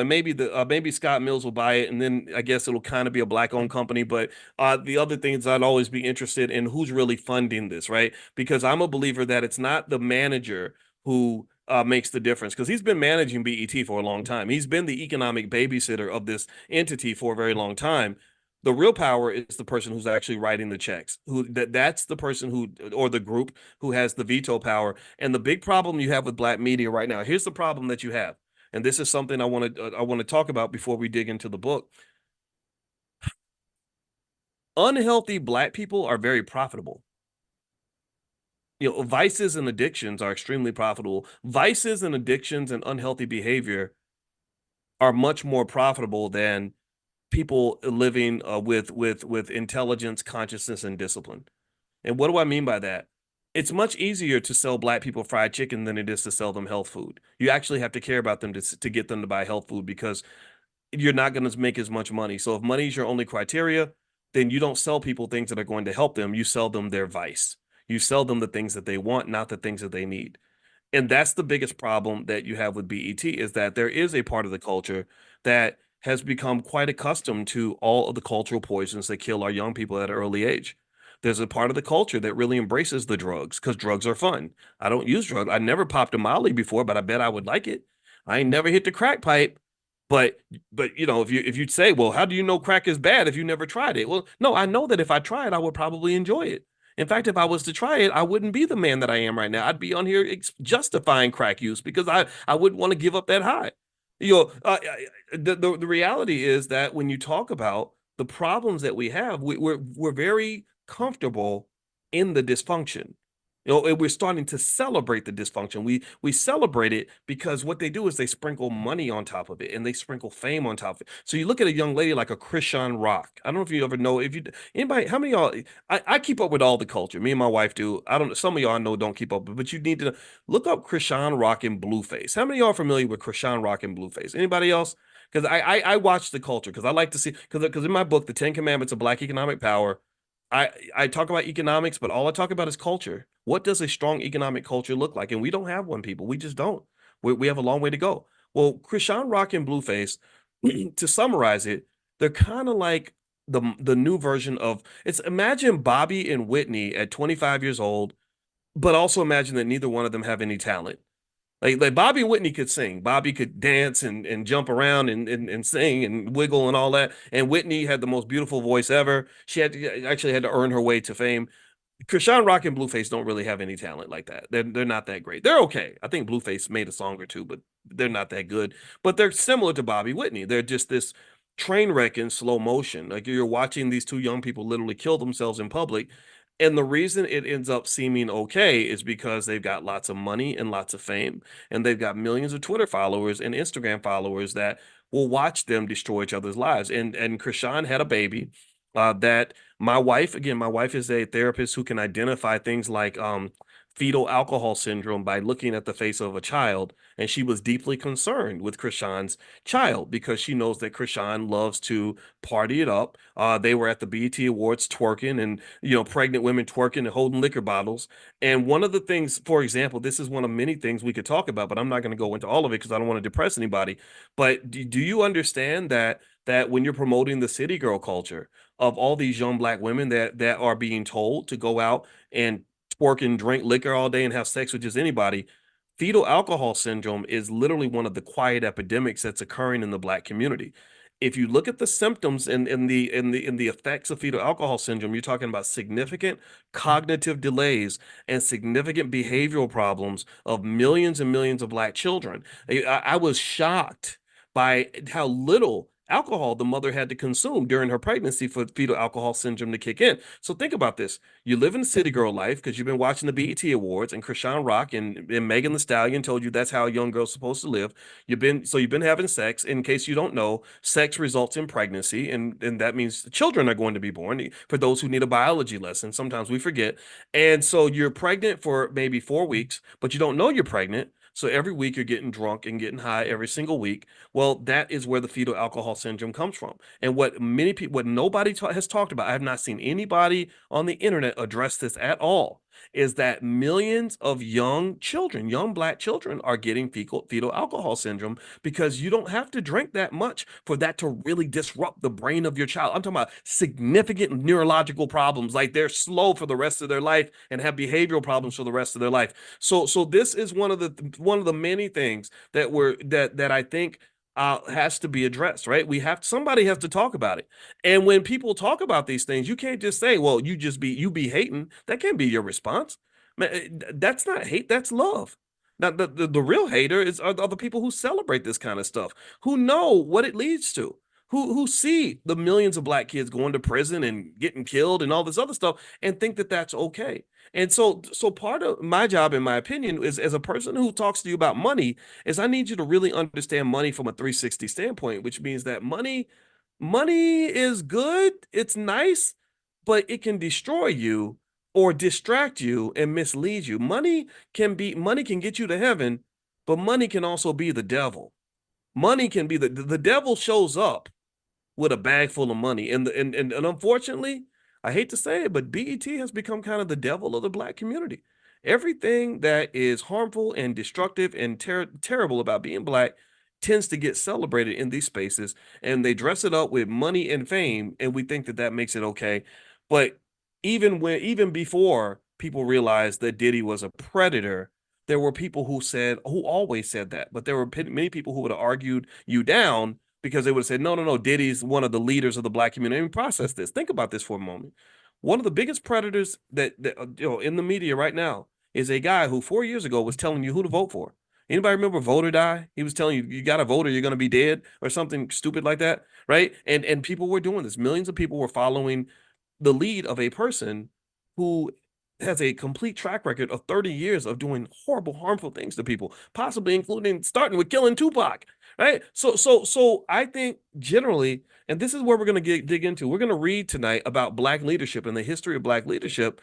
maybe maybe Scott Mills will buy it, and then I guess it'll kind of be a black owned company. But the other things I'd always be interested in who's really funding this, right? Because I'm a believer that it's not the manager who makes the difference because he's been managing BET for a long time. He's been the economic babysitter of this entity for a very long time. The real power is the person who's actually writing the checks. That's the person who or the group who has the veto power. And the big problem you have with black media right now, here's the problem that you have. And this is something I want to talk about before we dig into the book. Unhealthy black people are very profitable. Vices and addictions are extremely profitable. Vices and addictions and unhealthy behavior are much more profitable than people living with intelligence, consciousness, and discipline. And what do I mean by that? It's much easier to sell black people fried chicken than it is to sell them health food. You actually have to care about them to get them to buy health food because you're not going to make as much money. So if money is your only criteria, then you don't sell people things that are going to help them. You sell them their vice. You sell them the things that they want, not the things that they need. And that's the biggest problem that you have with BET is that there is a part of the culture that has become quite accustomed to all of the cultural poisons that kill our young people at an early age. There's a part of the culture that really embraces the drugs because drugs are fun. I don't use drugs. I never popped a Molly before, but I bet I would like it. I ain't never hit the crack pipe. But if you'd say, well, how do you know crack is bad if you never tried it? Well, no, I know that if I tried, I would probably enjoy it. In fact, if I was to try it, I wouldn't be the man that I am right now. I'd be on here justifying crack use because I wouldn't want to give up that high. The reality is that when you talk about the problems that we have, we're very comfortable in the dysfunction. We're starting to celebrate the dysfunction. We celebrate it because what they do is they sprinkle money on top of it and they sprinkle fame on top of it. So you look at a young lady like a Krishan Rock. I don't know if you ever know if you anybody how many of y'all I keep up with all the culture. Me and my wife do. I don't know. Some of y'all I know don't keep up, but you need to look up Krishan Rock and Blueface. How many of y'all are familiar with Krishan Rock and Blueface? Anybody else? Because I watch the culture because I like to see because in my book, The 10 Commandments of Black Economic Power, I talk about economics, but all I talk about is culture. What does a strong economic culture look like? And we don't have one, people. We just don't. We have a long way to go. Well, Krishan Rock and Blueface, to summarize it, they're kind of like the new version of it's imagine Bobby and Whitney at 25 years old, but also imagine that neither one of them have any talent. Like Bobby and Whitney could sing. Bobby could dance and jump around and sing and wiggle and all that. And Whitney had the most beautiful voice ever. She actually had to earn her way to fame. Krishan Rock and Blueface don't really have any talent like that. They're not that great. They're okay. I think Blueface made a song or two, but they're not that good. But they're similar to Bobby Whitney. They're just this train wreck in slow motion. Like you're watching these two young people literally kill themselves in public. And the reason it ends up seeming okay is because they've got lots of money and lots of fame, and they've got millions of Twitter followers and Instagram followers that will watch them destroy each other's lives. And Krishan had a baby that my wife is a therapist who can identify things like fetal alcohol syndrome by looking at the face of a child. And she was deeply concerned with Krishan's child because she knows that Krishan loves to party it up. They were at the BET Awards twerking and, pregnant women twerking and holding liquor bottles. And one of the things, for example, this is one of many things we could talk about, but I'm not going to go into all of it because I don't want to depress anybody. But do you understand that when you're promoting the city girl culture of all these young black women that are being told to go out and twerk and drink liquor all day and have sex with just anybody, fetal alcohol syndrome is literally one of the quiet epidemics that's occurring in the black community. If you look at the symptoms and in the effects of fetal alcohol syndrome, you're talking about significant cognitive delays and significant behavioral problems of millions and millions of black children. I was shocked by how little alcohol the mother had to consume during her pregnancy for fetal alcohol syndrome to kick in. So think about this. You live in city girl life because you've been watching the BET Awards and Krishan Rock and Megan Thee Stallion told you that's how a young girl's supposed to live. You've been having sex. In case you don't know, sex results in pregnancy, and that means children are going to be born. For those who need a biology lesson, sometimes we forget. And so you're pregnant for maybe 4 weeks, but you don't know you're pregnant. So every week you're getting drunk and getting high every single week. Well, that is where the fetal alcohol syndrome comes from. And what many people, what nobody has talked about, I have not seen anybody on the internet address this at all, is that millions of young children, young Black children, are getting fetal alcohol syndrome because you don't have to drink that much for that to really disrupt the brain of your child. I'm talking about significant neurological problems, like they're slow for the rest of their life and have behavioral problems for the rest of their life. So this is one of the many things that I think has to be addressed, right? Somebody has to talk about it. And when people talk about these things, you can't just say, well, you be hating. That can't be your response. Man, that's not hate, that's love. Now, the real hater are the people who celebrate this kind of stuff, who know what it leads to, who see the millions of Black kids going to prison and getting killed and all this other stuff and think that that's okay. And so part of my job, in my opinion, is as a person who talks to you about money, is I need you to really understand money from a 360 standpoint, which means that money is good, it's nice, but it can destroy you or distract you and mislead you. Money can get you to heaven, but money can also be the devil. Money can be the devil shows up with a bag full of money. And unfortunately, I hate to say it, but BET has become kind of the devil of the Black community. Everything that is harmful and destructive and terrible about being Black tends to get celebrated in these spaces, and they dress it up with money and fame, and we think that that makes it okay. But even before people realized that Diddy was a predator, there were people who always said that, but there were many people who would have argued you down because they would have said, no, no, no, Diddy's one of the leaders of the Black community. I mean, process this. Think about this for a moment. One of the biggest predators that in the media right now is a guy who 4 years ago was telling you who to vote for. Anybody remember Vote or Die? He was telling you you got to vote or you're going to be dead or something stupid like that, right? And people were doing this. Millions of people were following the lead of a person who has a complete track record of 30 years of doing horrible, harmful things to people, possibly including starting with killing Tupac, right? So I think generally, and this is where we're going to dig into, we're going to read tonight about Black leadership and the history of Black leadership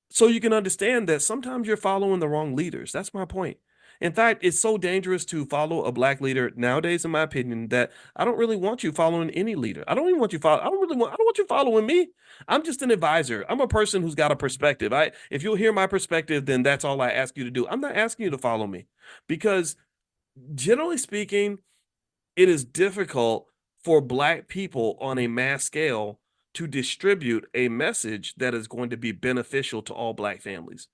so you can understand that sometimes you're following the wrong leaders. That's my point. In fact, it's so dangerous to follow a Black leader nowadays, in my opinion, that I don't really want you following any leader. I don't even want you follow. I don't want you following me. I'm just an advisor. I'm a person who's got a perspective. If you'll hear my perspective, then that's all I ask you to do. I'm not asking you to follow me because generally speaking, it is difficult for Black people on a mass scale to distribute a message that is going to be beneficial to all Black families.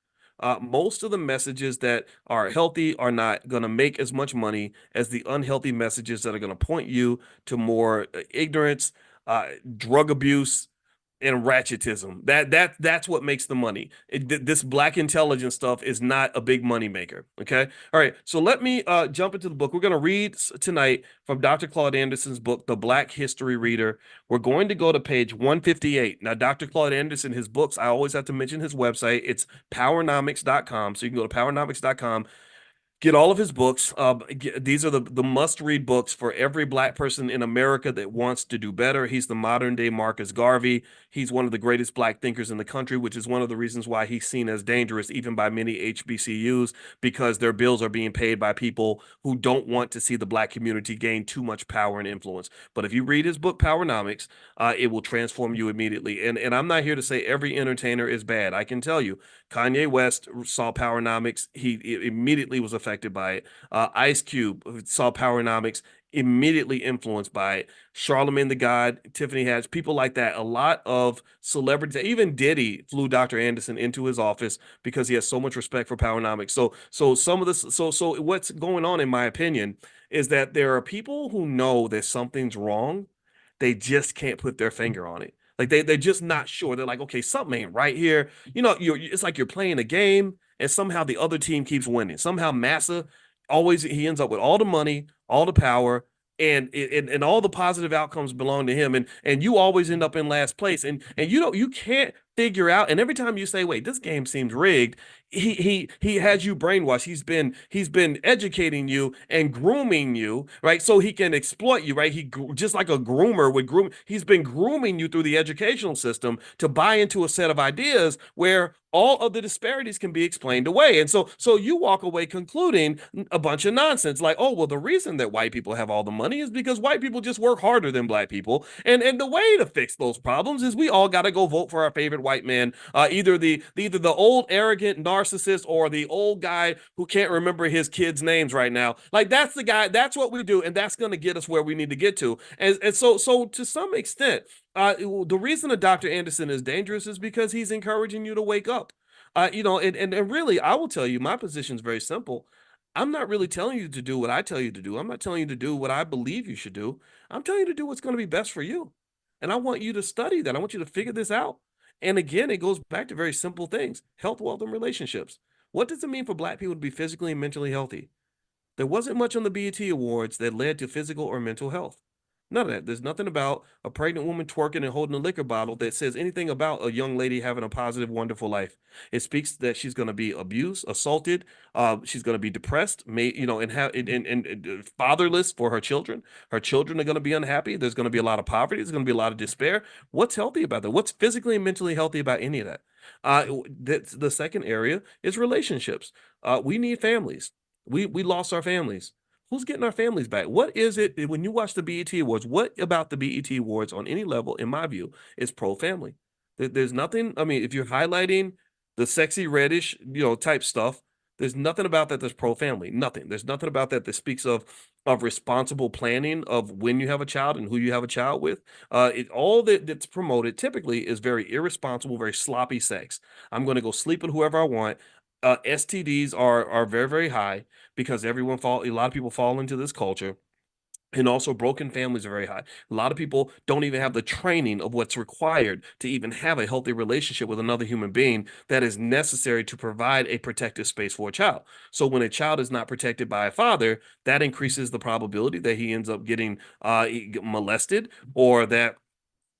Most of the messages that are healthy are not going to make as much money as the unhealthy messages that are going to point you to more ignorance, drug abuse, and ratchetism. That's what makes the money. This Black intelligence stuff is not a big money maker. Okay. All right. So let me jump into the book. We're going to read tonight from Dr. Claude Anderson's book, The Black History Reader. We're going to go to page 158. Now, Dr. Claude Anderson, his books, I always have to mention his website. It's powernomics.com. So you can go to powernomics.com. Get all of his books. These are the must-read books for every Black person in America that wants to do better. He's the modern-day Marcus Garvey. He's one of the greatest Black thinkers in the country, which is one of the reasons why he's seen as dangerous even by many HBCUs, because their bills are being paid by people who don't want to see the Black community gain too much power and influence. But if you read his book, Powernomics, it will transform you immediately. And I'm not here to say every entertainer is bad. I can tell you, Kanye West saw Powernomics. He immediately was affected by it. Ice Cube saw Powernomics, immediately influenced by it. Charlemagne the God, Tiffany Haddish, people like that. A lot of celebrities, even Diddy flew Dr. Anderson into his office because he has so much respect for Powernomics. So some of this, so what's going on, in my opinion, is that there are people who know that something's wrong. They just can't put their finger on it. Like they're just not sure. They're like, okay, something ain't right here. It's like you're playing a game and somehow the other team keeps winning. Somehow Massa he ends up with all the money, all the power, and all the positive outcomes belong to him, and you always end up in last place, and you can't figure out. And every time you say, wait, this game seems rigged, he has you brainwashed. He's been educating you and grooming you, right, so he can exploit you, right. Just like a groomer would groom. He's been grooming you through the educational system to buy into a set of ideas where all of the disparities can be explained away. And so you walk away concluding a bunch of nonsense like, oh, well, the reason that white people have all the money is because white people just work harder than black people. And the way to fix those problems is we all got to go vote for our favorite white man, either the old arrogant narcissist or the old guy who can't remember his kids' names right now. Like that's the guy, that's what we do, and that's going to get us where we need to get to. And so to some extent, the reason that Dr. Anderson is dangerous is because he's encouraging you to wake up. And really, I will tell you, my position is very simple. I'm not really telling you to do what I tell you to do. I'm not telling you to do what I believe you should do. I'm telling you to do what's going to be best for you. And I want you to study that. I want you to figure this out. And again, it goes back to very simple things: health, wealth, and relationships. What does it mean for black people to be physically and mentally healthy? There wasn't much on the BET Awards that led to physical or mental health. None of that. There's nothing about a pregnant woman twerking and holding a liquor bottle that says anything about a young lady having a positive, wonderful life. It speaks that she's going to be abused, assaulted. She's going to be depressed, and have and fatherless for her children. Her children are going to be unhappy. There's going to be a lot of poverty. There's going to be a lot of despair. What's healthy about that? What's physically and mentally healthy about any of that? The second area is relationships. We need families. We lost our families. Who's getting our families back? What is it when you watch the BET Awards? What about the BET Awards on any level, in my view, is pro family? There's nothing. I mean, if you're highlighting the sexy reddish, type stuff, there's nothing about that that's pro family. Nothing. There's nothing about that that speaks of responsible planning of when you have a child and who you have a child with. All that's promoted typically is very irresponsible, very sloppy sex. I'm going to go sleep with whoever I want. STDs are very, very high because a lot of people fall into this culture. And also, broken families are very high. A lot of people don't even have the training of what's required to even have a healthy relationship with another human being that is necessary to provide a protective space for a child. So when a child is not protected by a father, that increases the probability that he ends up getting molested, or that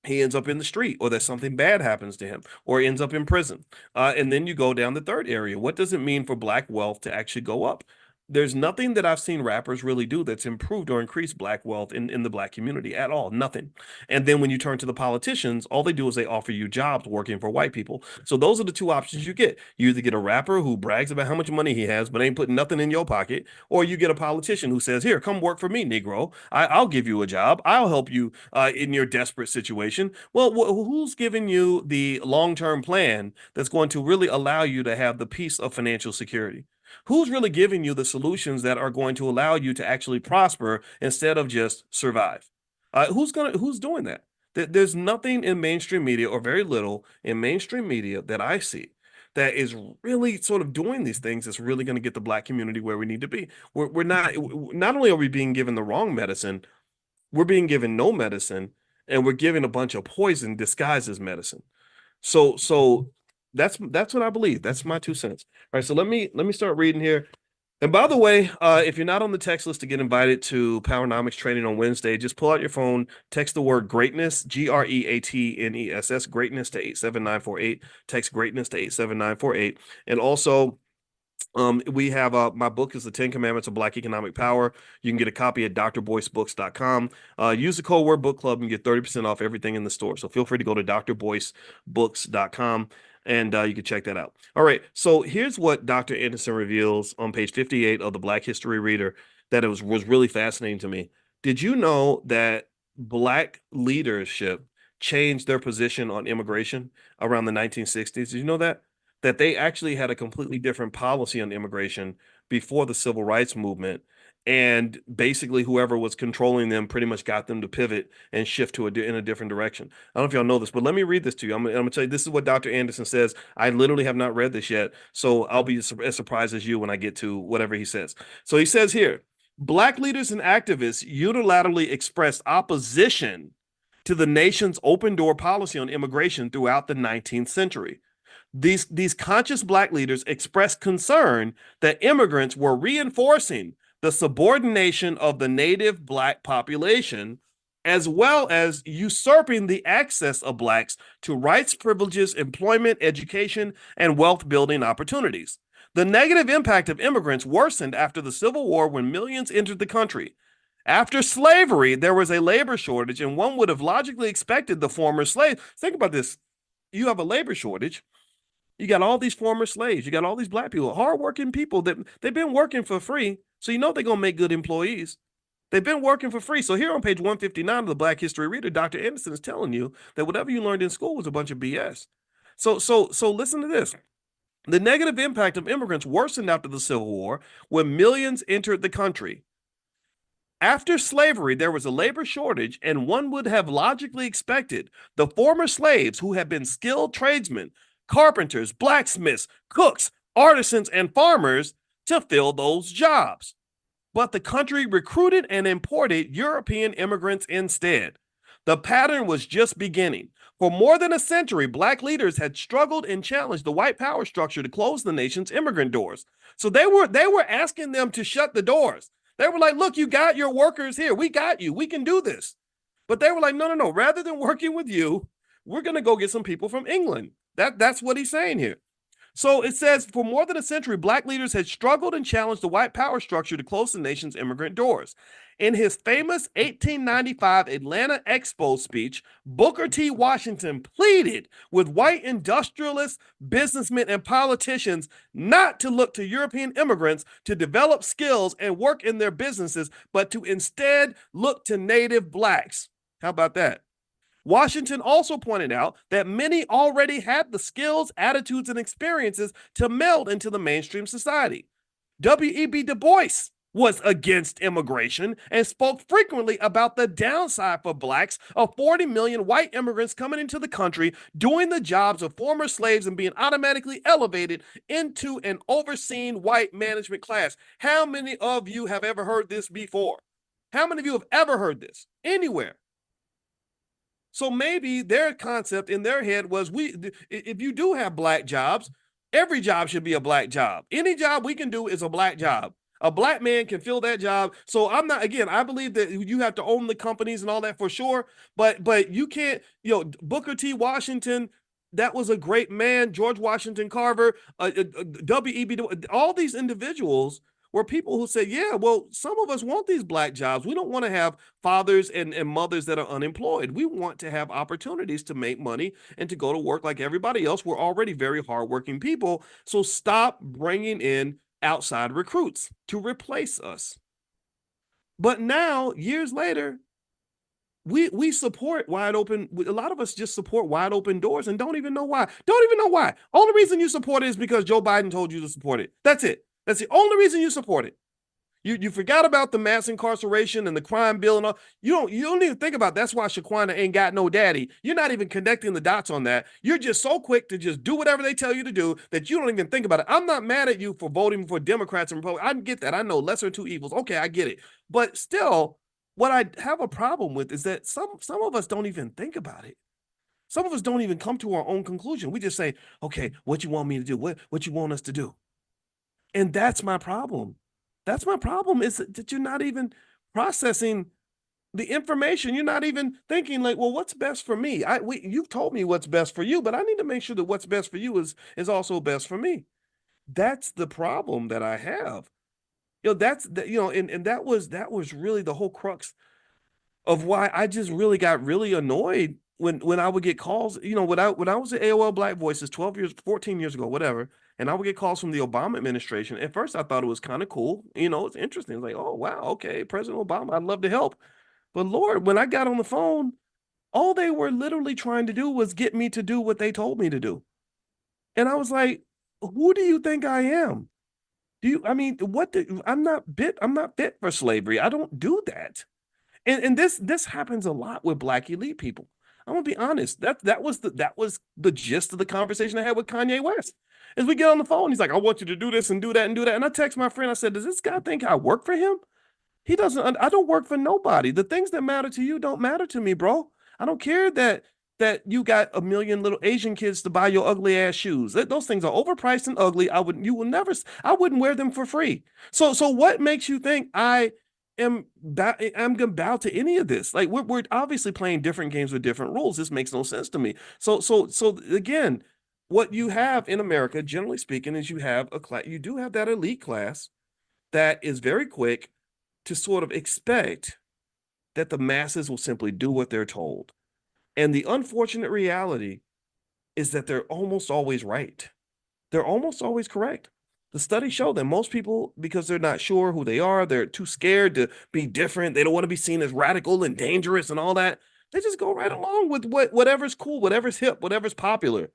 he ends up in the street, or that something bad happens to him, or ends up in prison. And then you go down the third area. What does it mean for black wealth to actually go up? There's nothing that I've seen rappers really do that's improved or increased black wealth in the black community at all. Nothing. And then when you turn to the politicians, all they do is they offer you jobs working for white people. So those are the two options you get. You either get a rapper who brags about how much money he has, but ain't putting nothing in your pocket, or you get a politician who says, here, come work for me, Negro. I'll give you a job. I'll help you in your desperate situation. Well, who's giving you the long-term plan that's going to really allow you to have the peace of financial security? Who's really giving you the solutions that are going to allow you to actually prosper instead of just survive? Who's doing that? There's nothing in mainstream media, or very little in mainstream media, that I see that is really sort of doing these things that's really going to get the black community where we need to be. Not only are we being given the wrong medicine, we're being given no medicine, and we're given a bunch of poison disguised as medicine. So that's what I believe. That's my 2 cents. All right, so let me start reading here. And by the way, if you're not on the text list to get invited to Powernomics training on Wednesday, just pull out your phone, text the word greatness, GREATNESS, greatness to 87948. Text greatness to 87948. And also, we have my book is the 10 Commandments of Black Economic Power. You can get a copy at drboycebooks.com. Use the code word book club and get 30% off everything in the store. So feel free to go to drboycebooks.com, and you can check that out. All right. So here's what Dr. Anderson reveals on page 58 of the Black History Reader that was really fascinating to me. Did you know that black leadership changed their position on immigration around the 1960s? Did you know that they actually had a completely different policy on immigration before the civil rights movement? And basically, whoever was controlling them pretty much got them to pivot and shift in a different direction. I don't know if y'all know this, but let me read this to you. I'm going to tell you, this is what Dr. Anderson says. I literally have not read this yet, so I'll be as surprised as you when I get to whatever he says. So he says here, black leaders and activists unilaterally expressed opposition to the nation's open door policy on immigration throughout the 19th century. These conscious black leaders expressed concern that immigrants were reinforcing the subordination of the native black population, as well as usurping the access of blacks to rights, privileges, employment, education, and wealth building opportunities. The negative impact of immigrants worsened after the Civil War when millions entered the country. After slavery, there was a labor shortage, and one would have logically expected the former slaves. Think about this. You have a labor shortage. You got all these former slaves. You got all these black people, hardworking people that they've been working for free. So you know they're going to make good employees. They've been working for free. So here on page 159 of the Black History Reader, Dr. Anderson is telling you that whatever you learned in school was a bunch of BS. So listen to this. The negative impact of immigrants worsened after the Civil War when millions entered the country. After slavery, there was a labor shortage, and one would have logically expected the former slaves who had been skilled tradesmen, carpenters, blacksmiths, cooks, artisans, and farmers to fill those jobs. But the country recruited and imported European immigrants instead. The pattern was just beginning. For more than a century, black leaders had struggled and challenged the white power structure to close the nation's immigrant doors. So they were asking them to shut the doors. They were like, look, you got your workers here. We got you. We can do this. But they were like, no. Rather than working with you, we're going to go get some people from England. That's what he's saying here. So it says, for more than a century, black leaders had struggled and challenged the white power structure to close the nation's immigrant doors. In his famous 1895 Atlanta Expo speech, Booker T. Washington pleaded with white industrialists, businessmen, and politicians not to look to European immigrants to develop skills and work in their businesses, but to instead look to native blacks. How about that? Washington also pointed out that many already had the skills, attitudes, and experiences to meld into the mainstream society. W.E.B. Du Bois was against immigration and spoke frequently about the downside for blacks of 40 million white immigrants coming into the country, doing the jobs of former slaves and being automatically elevated into an overseen white management class. How many of you have ever heard this before? How many of you have ever heard this anywhere? So maybe their concept in their head was, if you do have black jobs, every job should be a black job. Any job we can do is a black job. A black man can fill that job. So I believe that you have to own the companies and all that for sure. But you can't, Booker T. Washington, that was a great man. George Washington Carver, W.E.B. all these individuals were people who said, yeah, well, some of us want these black jobs. We don't want to have fathers and mothers that are unemployed. We want to have opportunities to make money and to go to work like everybody else. We're already very hardworking people. So stop bringing in outside recruits to replace us. But now, years later, we support wide open. A lot of us just support wide open doors and don't even know why. Only reason you support it is because Joe Biden told you to support it. That's it. That's the only reason you support it. You forgot about the mass incarceration and the crime bill and all. You don't even think about it. That's why Shaquana ain't got no daddy. You're not even connecting the dots on that. You're just so quick to just do whatever they tell you to do that you don't even think about it. I'm not mad at you for voting for Democrats and Republicans. I get that. I know lesser of two evils. Okay, I get it. But still, what I have a problem with is that some of us don't even think about it. Some of us don't even come to our own conclusion. We just say, okay, what you want me to do? What you want us to do? And that's my problem. That's my problem, is that you're not even processing the information. You're not even thinking like, well, what's best for me? You've told me what's best for you, but I need to make sure that what's best for you is also best for me. That's the problem that I have. And that was really the whole crux of why I just really got really annoyed when I would get calls, when I was at AOL Black Voices 14 years ago, whatever, and I would get calls from the Obama administration. At first, I thought it was kind of cool. It's interesting. It's like, oh, wow, okay, President Obama, I'd love to help. But Lord, when I got on the phone, all they were literally trying to do was get me to do what they told me to do. And I was like, who do you think I am? I'm not fit for slavery. I don't do that. And this happens a lot with Black elite people. I'm gonna be honest. That was the gist of the conversation I had with Kanye West. As we get on the phone, he's like, I want you to do this and do that and do that. And I text my friend, I said, does this guy think I work for him? He doesn't. I don't work for nobody. The things that matter to you don't matter to me, bro. I don't care that that you got a million little Asian kids to buy your ugly ass shoes. Those things are overpriced and ugly. You will never, I wouldn't wear them for free. So what makes you think I'm gonna bow to any of this? Like we're obviously playing different games with different rules. This makes no sense to me. So again, what you have in America, generally speaking, is you have a class, you do have that elite class that is very quick to sort of expect that the masses will simply do what they're told. And the unfortunate reality is that they're almost always right. They're almost always correct. The studies show that most people, because they're not sure who they are, they're too scared to be different. They don't want to be seen as radical and dangerous and all that. They just go right along with whatever's cool, whatever's hip, whatever's popular.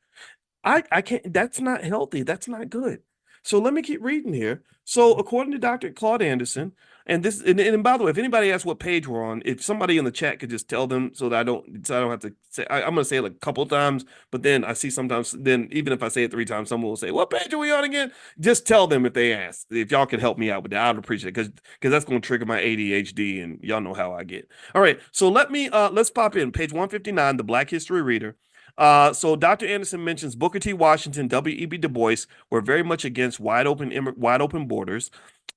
I can't, that's not healthy. That's not good. So let me keep reading here. So according to Dr. Claude Anderson, and by the way, if anybody asks what page we're on, if somebody in the chat could just tell them so that I don't have to say I'm gonna say it like a couple times, but then I see sometimes then even if I say it 3 times, someone will say, what page are we on again? Just tell them if they ask. If y'all could help me out with that, I'd appreciate it because that's gonna trigger my ADHD and y'all know how I get. All right, so let's pop in page 159, the Black History Reader. So Dr. Anderson mentions Booker T. Washington, W.E.B. Du Bois were very much against wide open borders.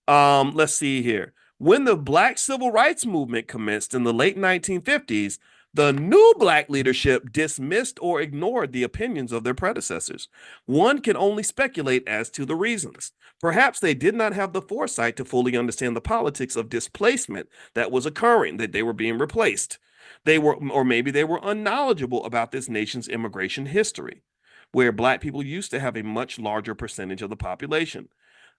Let's see here. When the Black Civil Rights Movement commenced in the late 1950s, the new Black leadership dismissed or ignored the opinions of their predecessors. One can only speculate as to the reasons. Perhaps they did not have the foresight to fully understand the politics of displacement that was occurring, that they were being replaced. Or maybe they were unknowledgeable about this nation's immigration history, where Black people used to have a much larger percentage of the population.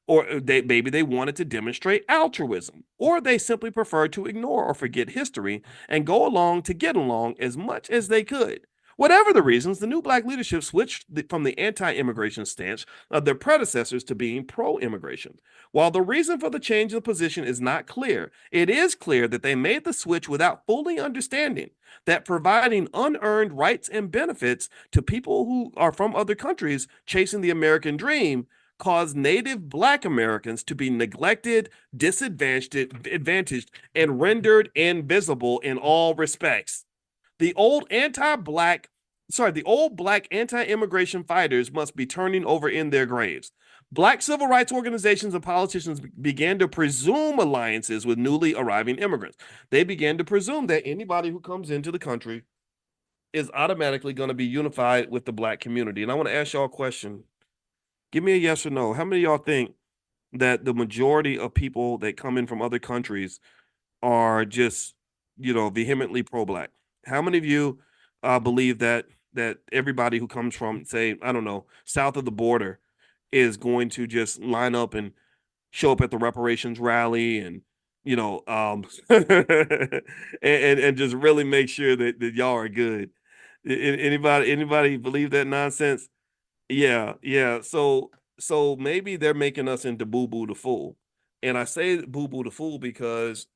Or maybe they wanted to demonstrate altruism, or they simply preferred to ignore or forget history and go along to get along as much as they could. Whatever the reasons, the new Black leadership switched from the anti-immigration stance of their predecessors to being pro-immigration. While the reason for the change of position is not clear, it is clear that they made the switch without fully understanding that providing unearned rights and benefits to people who are from other countries chasing the American dream caused native Black Americans to be neglected, disadvantaged, and rendered invisible in all respects. The old the old Black anti-immigration fighters must be turning over in their graves. Black civil rights organizations and politicians began to presume alliances with newly arriving immigrants. They began to presume that anybody who comes into the country is automatically going to be unified with the Black community. And I want to ask y'all a question. Give me a yes or no. How many of y'all think that the majority of people that come in from other countries are just, vehemently pro-Black? How many of you believe that everybody who comes from, say, I don't know, south of the border is going to just line up and show up at the reparations rally and and just really make sure that y'all are good? Anybody believe that nonsense? Yeah, yeah. So maybe they're making us into Boo Boo the Fool. And I say Boo Boo the Fool because,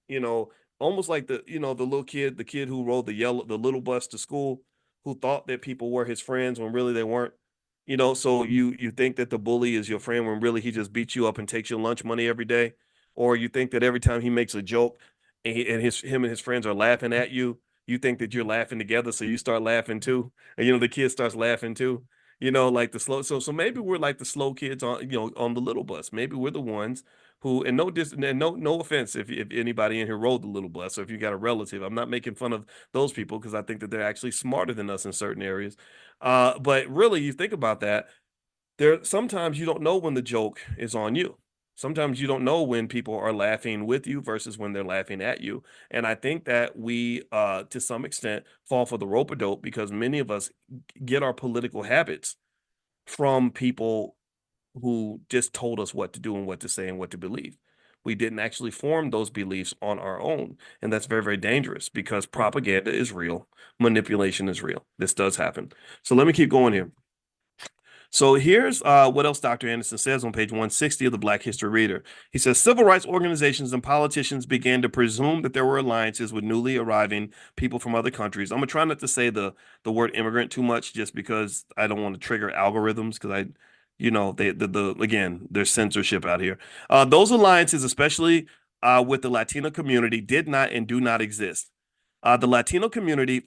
almost like the little kid, the kid who rode the little bus to school, who thought that people were his friends when really they weren't. So you think that the bully is your friend when really he just beats you up and takes your lunch money every day, or you think that every time he makes a joke and him and his friends are laughing at you, you think that you're laughing together, so you start laughing too, and the kid starts laughing too. Like the slow. So maybe we're like the slow kids on the little bus. Maybe we're the ones who, and no offense if anybody in here rode the little bus or if you got a relative. I'm not making fun of those people because I think that they're actually smarter than us in certain areas. But really, you think about that. Sometimes you don't know when the joke is on you. Sometimes you don't know when people are laughing with you versus when they're laughing at you. And I think that we, to some extent, fall for the rope a dope because many of us get our political habits from people who just told us what to do and what to say and what to believe. We didn't actually form those beliefs on our own. And that's very, very dangerous because propaganda is real, manipulation is real. This does happen. So let me keep going here. So here's what else Dr. Anderson says on page 160 of the Black History Reader. He says civil rights organizations and politicians began to presume that there were alliances with newly arriving people from other countries. I'm gonna try not to say the word immigrant too much just because I don't want to trigger algorithms because again, there's censorship out here. Those alliances, especially with the Latino community, did not and do not exist. The Latino community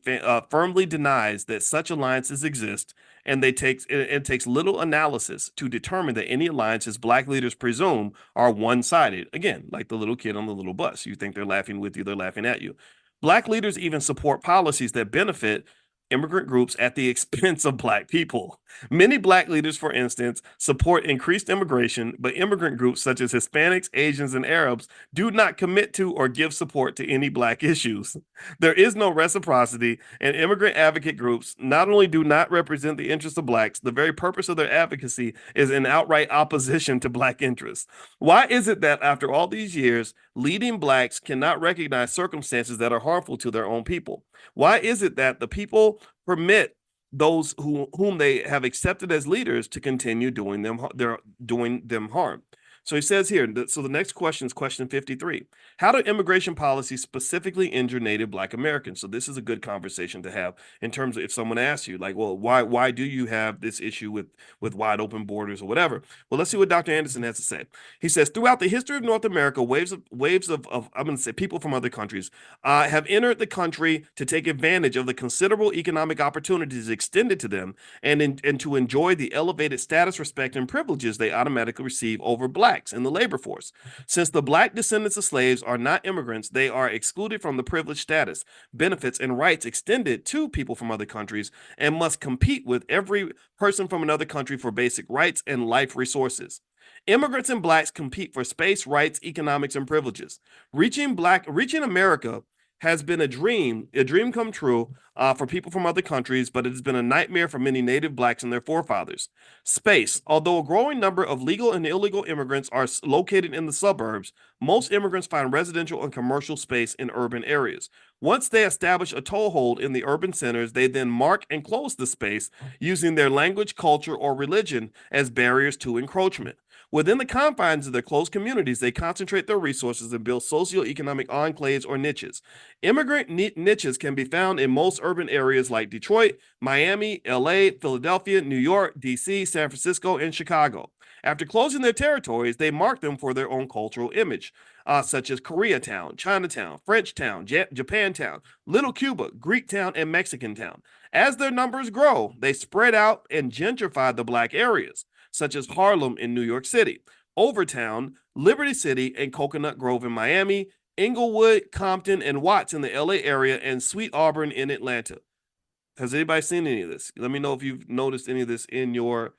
firmly denies that such alliances exist, and it takes little analysis to determine that any alliances Black leaders presume are one-sided. Again, like the little kid on the little bus. You think they're laughing with you, they're laughing at you. Black leaders even support policies that benefit immigrant groups at the expense of Black people. Many Black leaders, for instance, support increased immigration, but immigrant groups such as Hispanics, Asians, and Arabs do not commit to or give support to any Black issues. There is no reciprocity, and immigrant advocate groups not only do not represent the interests of Blacks, the very purpose of their advocacy is in outright opposition to Black interests. Why is it that after all these years, leading Blacks cannot recognize circumstances that are harmful to their own people? Why is it that the people permit those whom they have accepted as leaders to continue doing them harm? So he says here, so the next question is question 53. How do immigration policies specifically injure Native Black Americans? So this is a good conversation to have in terms of if someone asks you, like, well, why do you have this issue with wide open borders or whatever? Well, let's see what Dr. Anderson has to say. He says, throughout the history of North America, waves of I'm going to say people from other countries have entered the country to take advantage of the considerable economic opportunities extended to them and to enjoy the elevated status, respect, and privileges they automatically receive over Blacks in the labor force. Since the Black descendants of slaves are not immigrants, they are excluded from the privileged status, benefits, and rights extended to people from other countries and must compete with every person from another country for basic rights and life resources. Immigrants and Blacks compete for space, rights, economics, and privileges. Reaching America has been a dream come true for people from other countries, but it has been a nightmare for many Native Blacks and their forefathers. Space. Although a growing number of legal and illegal immigrants are located in the suburbs, most immigrants find residential and commercial space in urban areas. Once they establish a toehold in the urban centers, they then mark and close the space using their language, culture, or religion as barriers to encroachment. Within the confines of their closed communities, they concentrate their resources and build socioeconomic enclaves or niches. Immigrant niches can be found in most urban areas like Detroit, Miami, LA, Philadelphia, New York, DC, San Francisco, and Chicago. After closing their territories, they mark them for their own cultural image, such as Koreatown, Chinatown, Frenchtown, Japantown, Little Cuba, Greektown, and Mexicantown. As their numbers grow, they spread out and gentrify the Black areas, such as Harlem in New York City, Overtown, Liberty City, and Coconut Grove in Miami, Inglewood, Compton, and Watts in the LA area, and Sweet Auburn in Atlanta. Has anybody seen any of this? Let me know if you've noticed any of this in your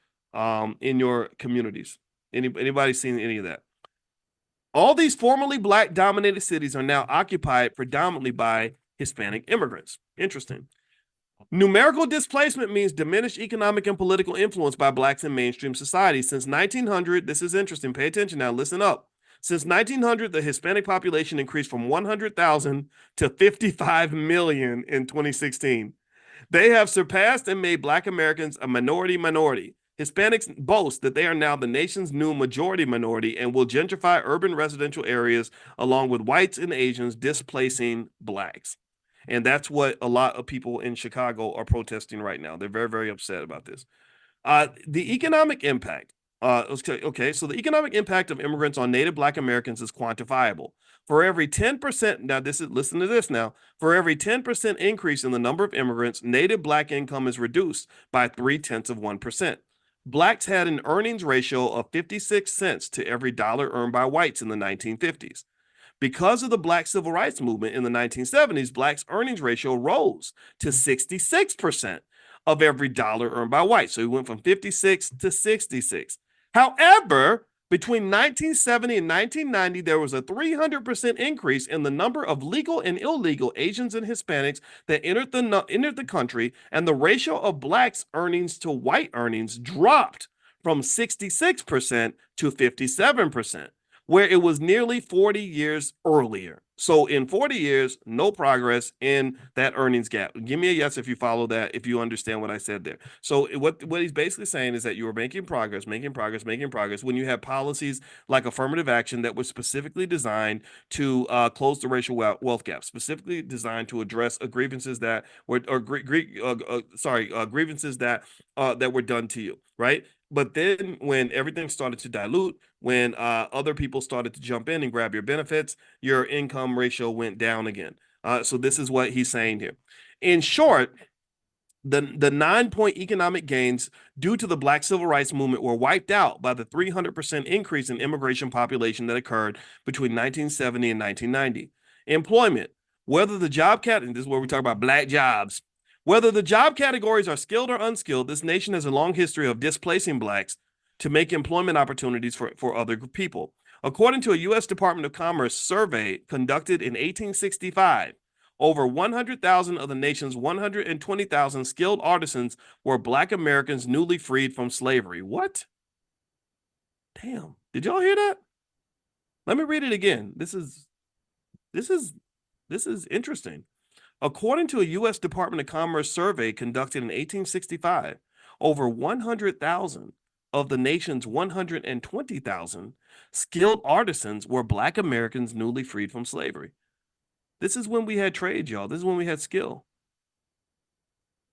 communities. Anybody seen any of that? All these formerly Black dominated cities are now occupied predominantly by Hispanic immigrants. Interesting. Numerical displacement means diminished economic and political influence by Blacks in mainstream society. Since 1900, this is interesting. Pay attention now. Listen up. Since 1900, the Hispanic population increased from 100,000 to 55 million in 2016. They have surpassed and made Black Americans a minority. Hispanics boast that they are now the nation's new majority minority and will gentrify urban residential areas along with whites and Asians, displacing Blacks. And that's what a lot of people in Chicago are protesting right now. They're very, very upset about this. The economic impact. Okay, so the economic impact of immigrants on Native Black Americans is quantifiable. For every 10%, listen to this now. For every 10% increase in the number of immigrants, Native Black income is reduced by 0.3%. Blacks had an earnings ratio of 56 cents to every dollar earned by whites in the 1950s. Because of the Black Civil Rights Movement in the 1970s, Blacks' earnings ratio rose to 66% of every dollar earned by whites. So we went from 56 to 66. However, between 1970 and 1990, there was a 300% increase in the number of legal and illegal Asians and Hispanics that entered the country, and the ratio of Blacks' earnings to white earnings dropped from 66% to 57%. Where it was nearly 40 years earlier. So in 40 years, no progress in that earnings gap. Give me a yes if you follow that, if you understand what I said there. So what he's basically saying is that you are making progress when you have policies like affirmative action that were specifically designed to close the racial wealth gap, specifically designed to address grievances that were grievances that were done to you, right? But then when everything started to dilute, when other people started to jump in and grab your benefits, your income ratio went down again. So this is what he's saying here. In short, the 9-point economic gains due to the Black Civil Rights Movement were wiped out by the 300% increase in immigration population that occurred between 1970 and 1990. Employment, whether the job category, this is where we talk about black jobs, whether the job categories are skilled or unskilled, this nation has a long history of displacing blacks to make employment opportunities for other people. According to a U.S. Department of Commerce survey conducted in 1865, over 100,000 of the nation's 120,000 skilled artisans were Black Americans newly freed from slavery. What? Damn. Did y'all hear that? Let me read it again. This is interesting. According to a U.S. Department of Commerce survey conducted in 1865, over 100,000 of the nation's 120,000 skilled artisans were Black Americans newly freed from slavery. This is when we had trade, y'all. This is when we had skill.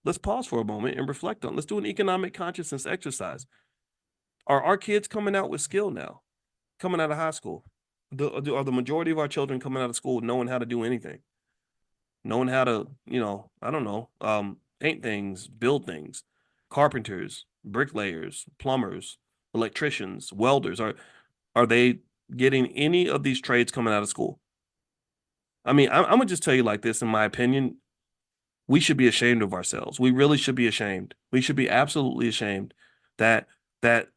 Let's pause for a moment and reflect on. Let's do an economic consciousness exercise. Are our kids coming out with skill now? Coming out of high school? Are the majority of our children coming out of school knowing how to do anything? Knowing how to, I don't know, paint things, build things, carpenters, bricklayers, plumbers, electricians, welders. Are they getting any of these trades coming out of school? I mean, I'm gonna just tell you like this, in my opinion, we should be ashamed of ourselves. We really should be ashamed. We should be absolutely ashamed that that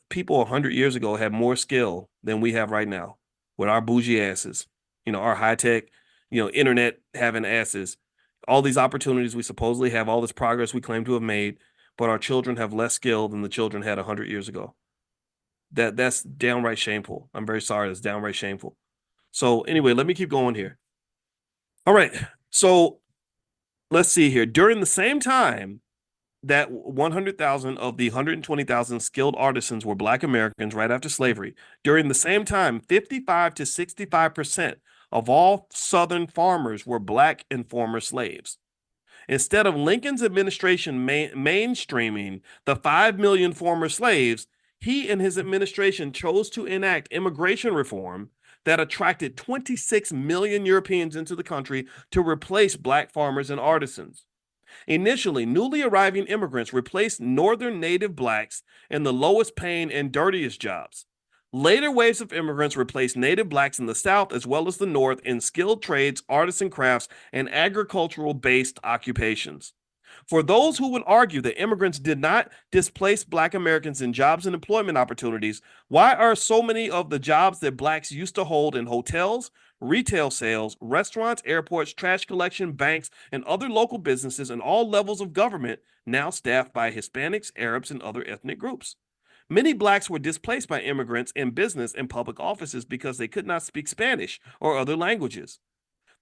people 100 years ago had more skill than we have right now with our bougie asses, our high tech, internet having asses, all these opportunities we supposedly have, all this progress we claim to have made, but our children have less skill than the children had 100 years ago. That's downright shameful. I'm very sorry. That's downright shameful. So anyway, let me keep going here. All right. So let's see here. During the same time that 100,000 of the 120,000 skilled artisans were Black Americans right after slavery, during the same time, 55 to 65% of all Southern farmers were Black and former slaves. Instead of Lincoln's administration mainstreaming the 5 million former slaves, he and his administration chose to enact immigration reform that attracted 26 million Europeans into the country to replace Black farmers and artisans. Initially, newly arriving immigrants replaced Northern native Blacks in the lowest paying and dirtiest jobs. Later waves of immigrants replaced native Blacks in the South as well as the North in skilled trades, artisan crafts, and agricultural-based occupations. For those who would argue that immigrants did not displace Black Americans in jobs and employment opportunities, why are so many of the jobs that Blacks used to hold in hotels, retail sales, restaurants, airports, trash collection, banks, and other local businesses and all levels of government now staffed by Hispanics, Arabs, and other ethnic groups? Many Blacks were displaced by immigrants in business and public offices because they could not speak Spanish or other languages.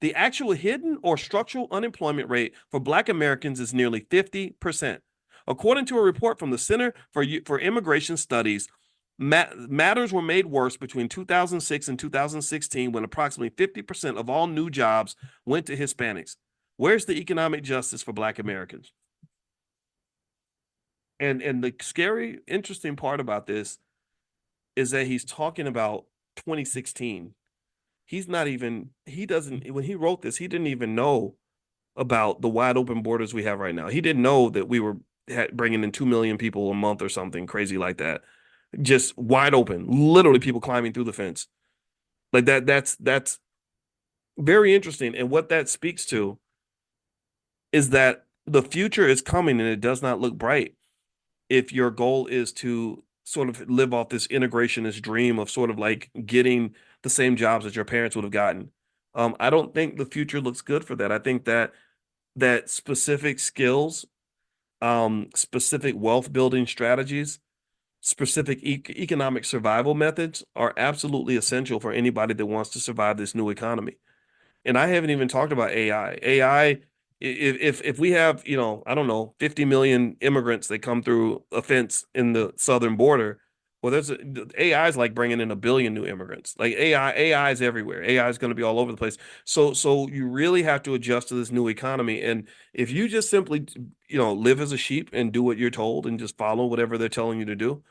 The actual hidden or structural unemployment rate for Black Americans is nearly 50%. According to a report from the Center for Immigration Studies, matters were made worse between 2006 and 2016 when approximately 50% of all new jobs went to Hispanics. Where's the economic justice for Black Americans? And the scary, interesting part about this is that he's talking about 2016. When he wrote this, he didn't even know about the wide open borders we have right now. He didn't know that we were bringing in 2 million people a month or something crazy like that. Just wide open, literally people climbing through the fence. Like that's very interesting. And what that speaks to is that the future is coming and it does not look bright if your goal is to sort of live off this integrationist dream of sort of like getting the same jobs that your parents would have gotten. I don't think the future looks good for that. I think that specific skills, specific wealth building strategies, specific economic survival methods are absolutely essential for anybody that wants to survive this new economy. And I haven't even talked about AI. AI, if we have, I don't know, 50 million immigrants that come through a fence in the southern border, well, AI is like bringing in a billion new immigrants. Like AI is everywhere. AI is going to be all over the place. So you really have to adjust to this new economy. And if you just simply, live as a sheep and do what you're told and just follow whatever they're telling you to do,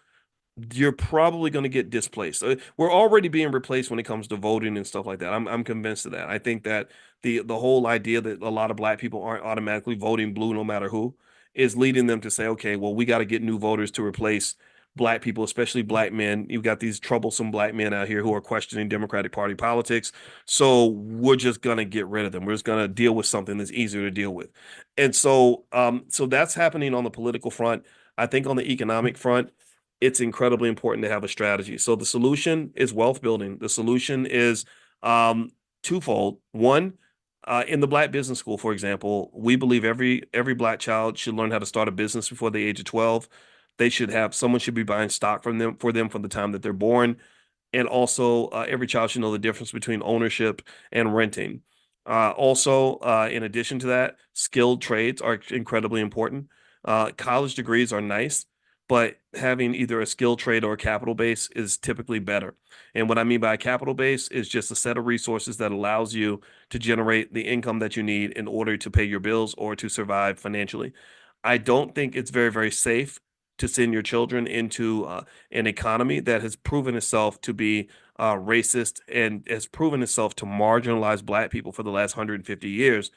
you're probably going to get displaced. We're already being replaced when it comes to voting and stuff like that. I'm convinced of that. I think that the whole idea that a lot of black people aren't automatically voting blue no matter who is leading them to say, okay, well, we got to get new voters to replace black people, especially black men. You've got these troublesome black men out here who are questioning Democratic Party politics. So we're just gonna get rid of them. We're just gonna deal with something that's easier to deal with. And so that's happening on the political front. I think on the economic front, it's incredibly important to have a strategy. So the solution is wealth building. The solution is twofold. One, in the Black Business School, for example, we believe every black child should learn how to start a business before the age of 12. They should have someone should be buying stock from them from the time that they're born, and also every child should know the difference between ownership and renting. In addition to that, skilled trades are incredibly important. College degrees are nice, but having either a skilled trade or a capital base is typically better. And what I mean by a capital base is just a set of resources that allows you to generate the income that you need in order to pay your bills or to survive financially. I don't think it's very, very safe to send your children into an economy that has proven itself to be racist and has proven itself to marginalize black people for the last 150 years,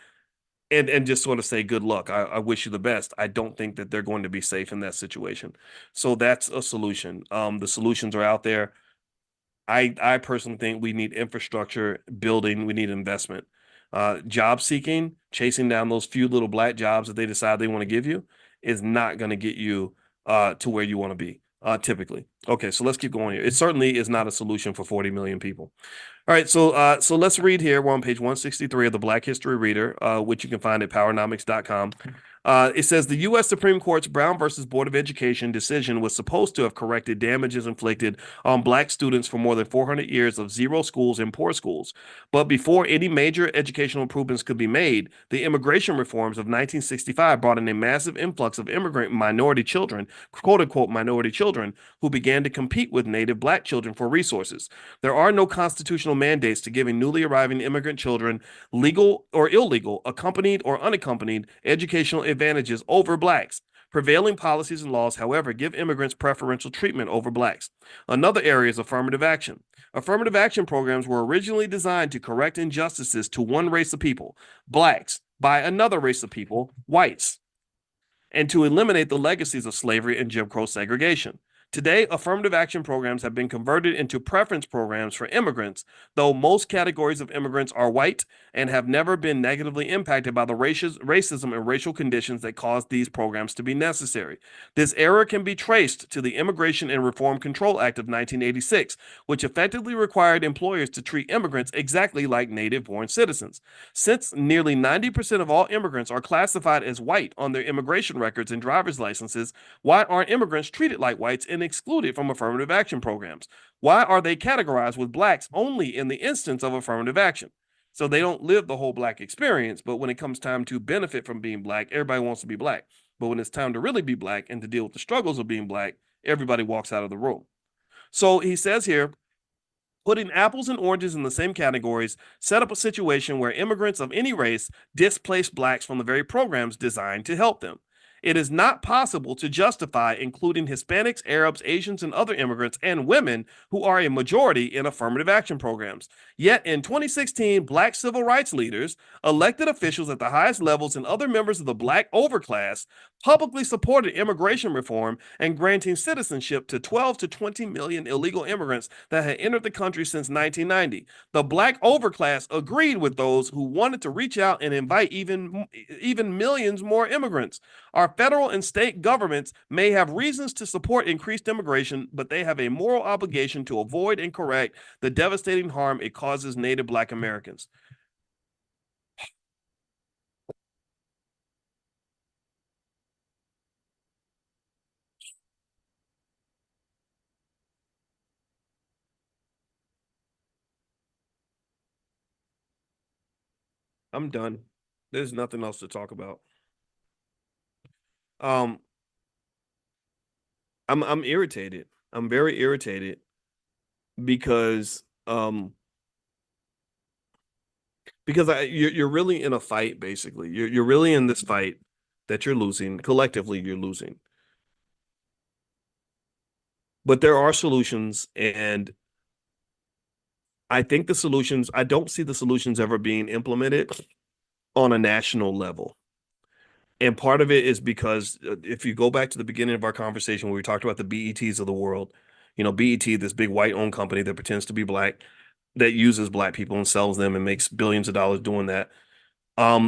and just sort of say good luck. I wish you the best. I don't think that they're going to be safe in that situation. So that's a solution. The solutions are out there. I personally think we need infrastructure building. We need investment. Job seeking, chasing down those few little black jobs that they decide they want to give you is not going to get you to where you want to be, typically. Okay, so let's keep going here. It certainly is not a solution for 40 million people. All right, so let's read here. We're on page 163 of the Black History Reader, which you can find at powernomics.com. It says the U.S. Supreme Court's Brown versus Board of Education decision was supposed to have corrected damages inflicted on black students for more than 400 years of zero schools and poor schools. But before any major educational improvements could be made, the immigration reforms of 1965 brought in a massive influx of immigrant minority children, quote unquote minority children, who began to compete with native black children for resources. There are no constitutional mandates to giving newly arriving immigrant children legal or illegal, accompanied or unaccompanied educational advantages over blacks. Prevailing policies and laws, however, give immigrants preferential treatment over blacks. Another area is affirmative action. Affirmative action programs were originally designed to correct injustices to one race of people, blacks, by another race of people, whites, and to eliminate the legacies of slavery and Jim Crow segregation. Today, affirmative action programs have been converted into preference programs for immigrants, though most categories of immigrants are white and have never been negatively impacted by the racism and racial conditions that caused these programs to be necessary. This error can be traced to the Immigration and Reform Control Act of 1986, which effectively required employers to treat immigrants exactly like native born citizens. Since nearly 90% of all immigrants are classified as white on their immigration records and driver's licenses, why aren't immigrants treated like whites and excluded from affirmative action programs? Why are they categorized with blacks only in the instance of affirmative action? So they don't live the whole black experience, but when it comes time to benefit from being black, everybody wants to be black. But when it's time to really be black and to deal with the struggles of being black, everybody walks out of the room. So he says here, putting apples and oranges in the same categories set up a situation where immigrants of any race displace blacks from the very programs designed to help them. It is not possible to justify including Hispanics, Arabs, Asians, and other immigrants and women who are a majority in affirmative action programs. Yet in 2016, black civil rights leaders, elected officials at the highest levels, and other members of the black overclass publicly supported immigration reform and granting citizenship to 12 to 20 million illegal immigrants that had entered the country since 1990. The black overclass agreed with those who wanted to reach out and invite even millions more immigrants. Our federal and state governments may have reasons to support increased immigration, but they have a moral obligation to avoid and correct the devastating harm it causes native black Americans. I'm done. There's nothing else to talk about. Um, I'm irritated. I'm very irritated because you're really in a fight. Basically, you're really in this fight that you're losing. Collectively, you're losing. But there are solutions, and I don't see the solutions ever being implemented on a national level. And part of it is because if you go back to the beginning of our conversation where we talked about the BETs of the world, BET, this big white owned company that pretends to be black, that uses black people and sells them and makes billions of dollars doing that.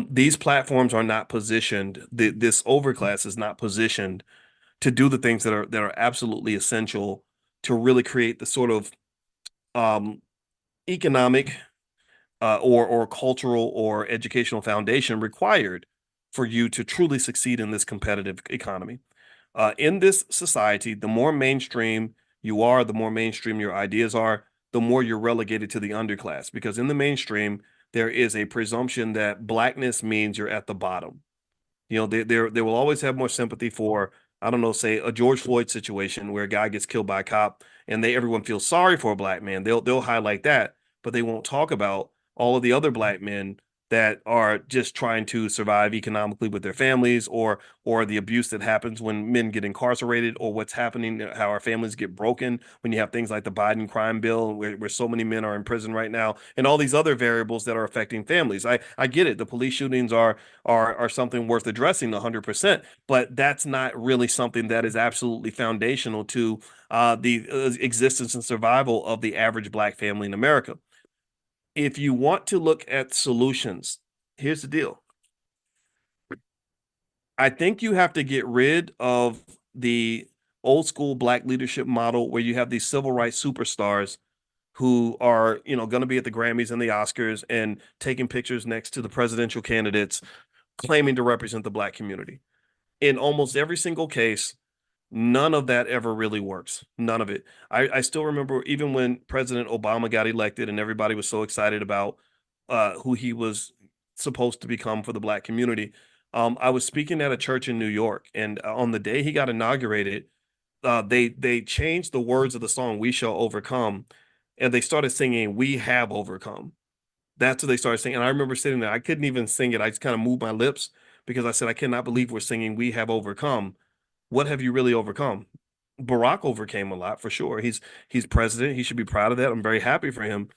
These platforms are not positioned, this overclass is not positioned to do the things that are absolutely essential to really create the sort of um, economic or cultural or educational foundation required for you to truly succeed in this competitive economy. In this society, the more mainstream you are, the more mainstream your ideas are, the more you're relegated to the underclass. Because in the mainstream, there is a presumption that blackness means you're at the bottom. They will always have more sympathy for, I don't know, say a George Floyd situation where a guy gets killed by a cop and everyone feels sorry for a black man. They'll highlight that, but they won't talk about all of the other black men that are just trying to survive economically with their families, or the abuse that happens when men get incarcerated, or what's happening, how our families get broken when you have things like the Biden crime bill where so many men are in prison right now, and all these other variables that are affecting families. I get it. The police shootings are something worth addressing 100%, but that's not really something that is absolutely foundational to the existence and survival of the average black family in America. If you want to look at solutions, here's the deal. I think you have to get rid of the old school black leadership model where you have these civil rights superstars who are, going to be at the Grammys and the Oscars and taking pictures next to the presidential candidates claiming to represent the black community. In almost every single case, none of that ever really works. None of it. I still remember even when President Obama got elected and everybody was so excited about who he was supposed to become for the black community. I was speaking at a church in New York, and on the day he got inaugurated, they changed the words of the song "We Shall Overcome," and they started singing "We Have Overcome." That's what they started singing. And I remember sitting there, I couldn't even sing it. I just kind of moved my lips because I said, I cannot believe we're singing "We Have Overcome." What have you really overcome? Barack overcame a lot for sure. He's president. He should be proud of that. I'm very happy for him.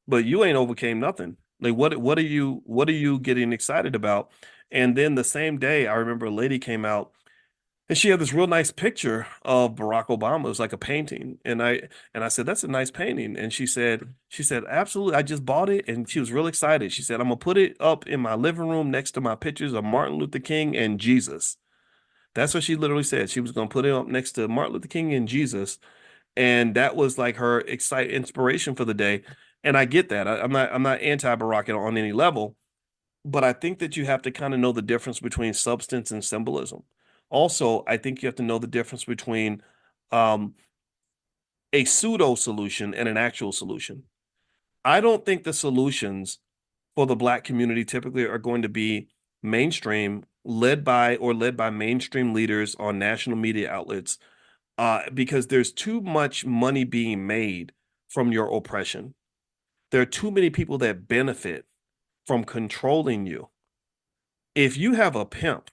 But you ain't overcame nothing. Like what are you getting excited about? And then the same day, I remember a lady came out and she had this real nice picture of Barack Obama. It was like a painting. And I said, "That's a nice painting." And she said, "Absolutely. I just bought it." And she was real excited. She said, "I'm gonna put it up in my living room next to my pictures of Martin Luther King and Jesus." That's what she literally said. She was going to put it up next to Martin Luther King and Jesus, and that was like her inspiration for the day. And I get that. I'm not anti-Barack on any level, but I think that you have to kind of know the difference between substance and symbolism. Also, I think you have to know the difference between um, a pseudo solution and an actual solution. I don't think the solutions for the black community typically are going to be mainstream, led by mainstream leaders on national media outlets, because there's too much money being made from your oppression. There are too many people that benefit from controlling you. If you have a pimp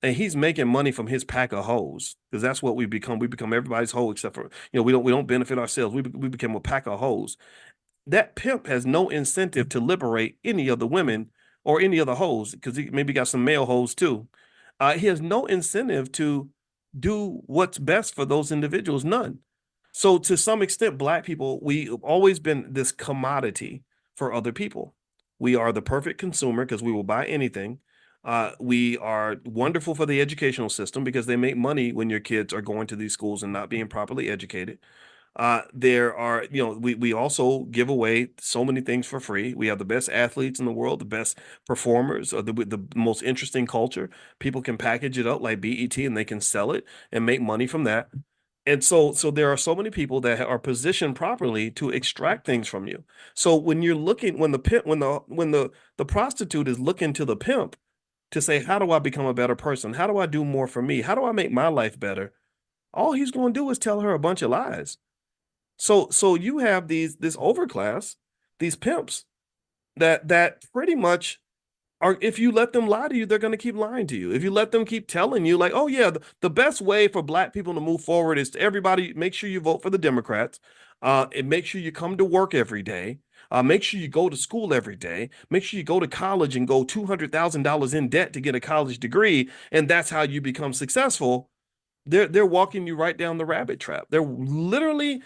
and he's making money from his pack of hoes, because that's what we become. We become everybody's hoe except for, we don't benefit ourselves. We become a pack of hoes. That pimp has no incentive to liberate any of the women or any of the hoes, because he maybe got some male hoes too. He has no incentive to do what's best for those individuals, none. So to some extent, black people, we've always been this commodity for other people. We are the perfect consumer because we will buy anything. We are wonderful for the educational system because they make money when your kids are going to these schools and not being properly educated. There are, we also give away so many things for free. We have the best athletes in the world, the best performers, or the most interesting culture. People can package it up like BET and they can sell it and make money from that. And so there are so many people that are positioned properly to extract things from you. So when you're looking, when the pimp, when the prostitute is looking to the pimp to say, how do I become a better person? How do I do more for me? How do I make my life better? All he's going to do is tell her a bunch of lies. So you have this overclass, these pimps that pretty much Or if you let them lie to you, they're going to keep lying to you. If you let them keep telling you, like, oh, yeah, the best way for black people to move forward is to everybody make sure you vote for the Democrats, and make sure you come to work every day. Make sure you go to school every day. Make sure you go to college and go $200,000 in debt to get a college degree. And that's how you become successful. They're walking you right down the rabbit trap. They're literally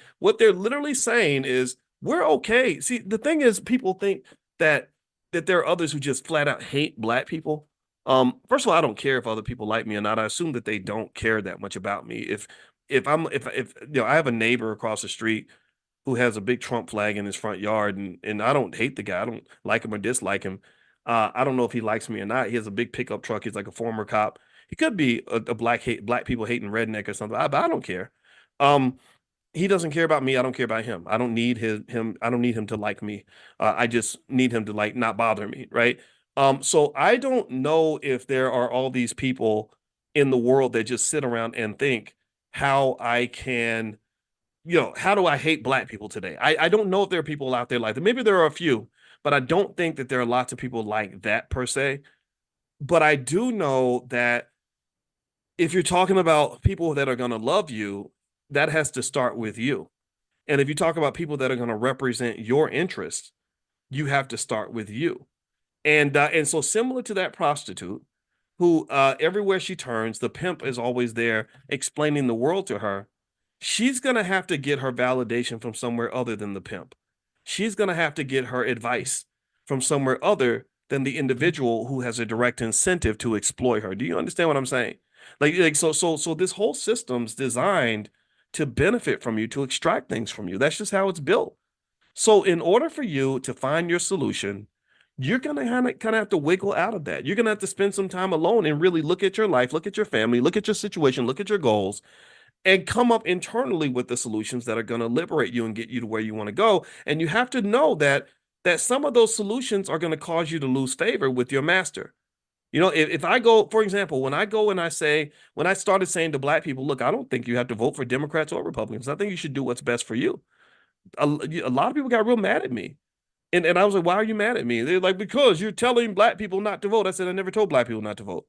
saying is we're okay. See, the thing is, people think that there are others who just flat out hate black people. First of all, I don't care if other people like me or not. I assume that they don't care that much about me. If you know, I have a neighbor across the street who has a big Trump flag in his front yard, and I don't hate the guy. I don't like him or dislike him. I don't know if he likes me or not. He has a big pickup truck. He's like a former cop. He could be a black people hating redneck or something. But I don't care. Um, he doesn't care about me. I don't care about him. I don't need him. I don't need him to like me. I just need him to like not bother me, right? So I don't know if there are all these people in the world that just sit around and think how I can, how do I hate black people today? I don't know if there are people out there like that. Maybe there are a few, but I don't think that there are lots of people like that per se. But I do know that if you're talking about people that are going to love you, that has to start with you. And if you talk about people that are going to represent your interests, you have to start with you. And so similar to that prostitute who everywhere she turns, the pimp is always there explaining the world to her. She's going to have to get her validation from somewhere other than the pimp. She's going to have to get her advice from somewhere other than the individual who has a direct incentive to exploit her. Do you understand what I'm saying? So this whole system's designed to benefit from you, to extract things from you. That's just how it's built. So in order for you to find your solution, you're gonna kind of have to wiggle out of that. You're gonna have to spend some time alone and really look at your life, look at your family, look at your situation, look at your goals, and come up internally with the solutions that are gonna liberate you and get you to where you want to go. And you have to know that some of those solutions are gonna cause you to lose favor with your master. If I go, for example, when I go and when I started saying to black people, look, I don't think you have to vote for Democrats or Republicans. I think you should do what's best for you. A lot of people got real mad at me. And I was like, why are you mad at me? They're like, because you're telling black people not to vote. I said, I never told black people not to vote.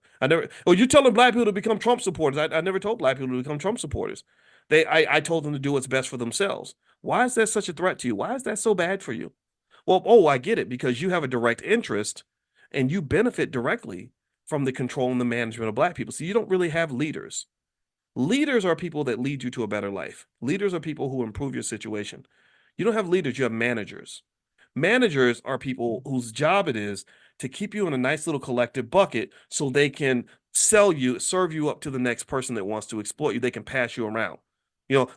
You're telling black people to become Trump supporters. I never told black people to become Trump supporters. I told them to do what's best for themselves. Why is that such a threat to you? Why is that so bad for you? Well, oh, I get it, because you have a direct interest and you benefit directly from the control and the management of black people. So you don't really have leaders. Leaders are people that lead you to a better life. Leaders are people who improve your situation. You don't have leaders, you have managers. Managers are people whose job it is to keep you in a nice little collective bucket so they can serve you up to the next person that wants to exploit you. They can pass you around.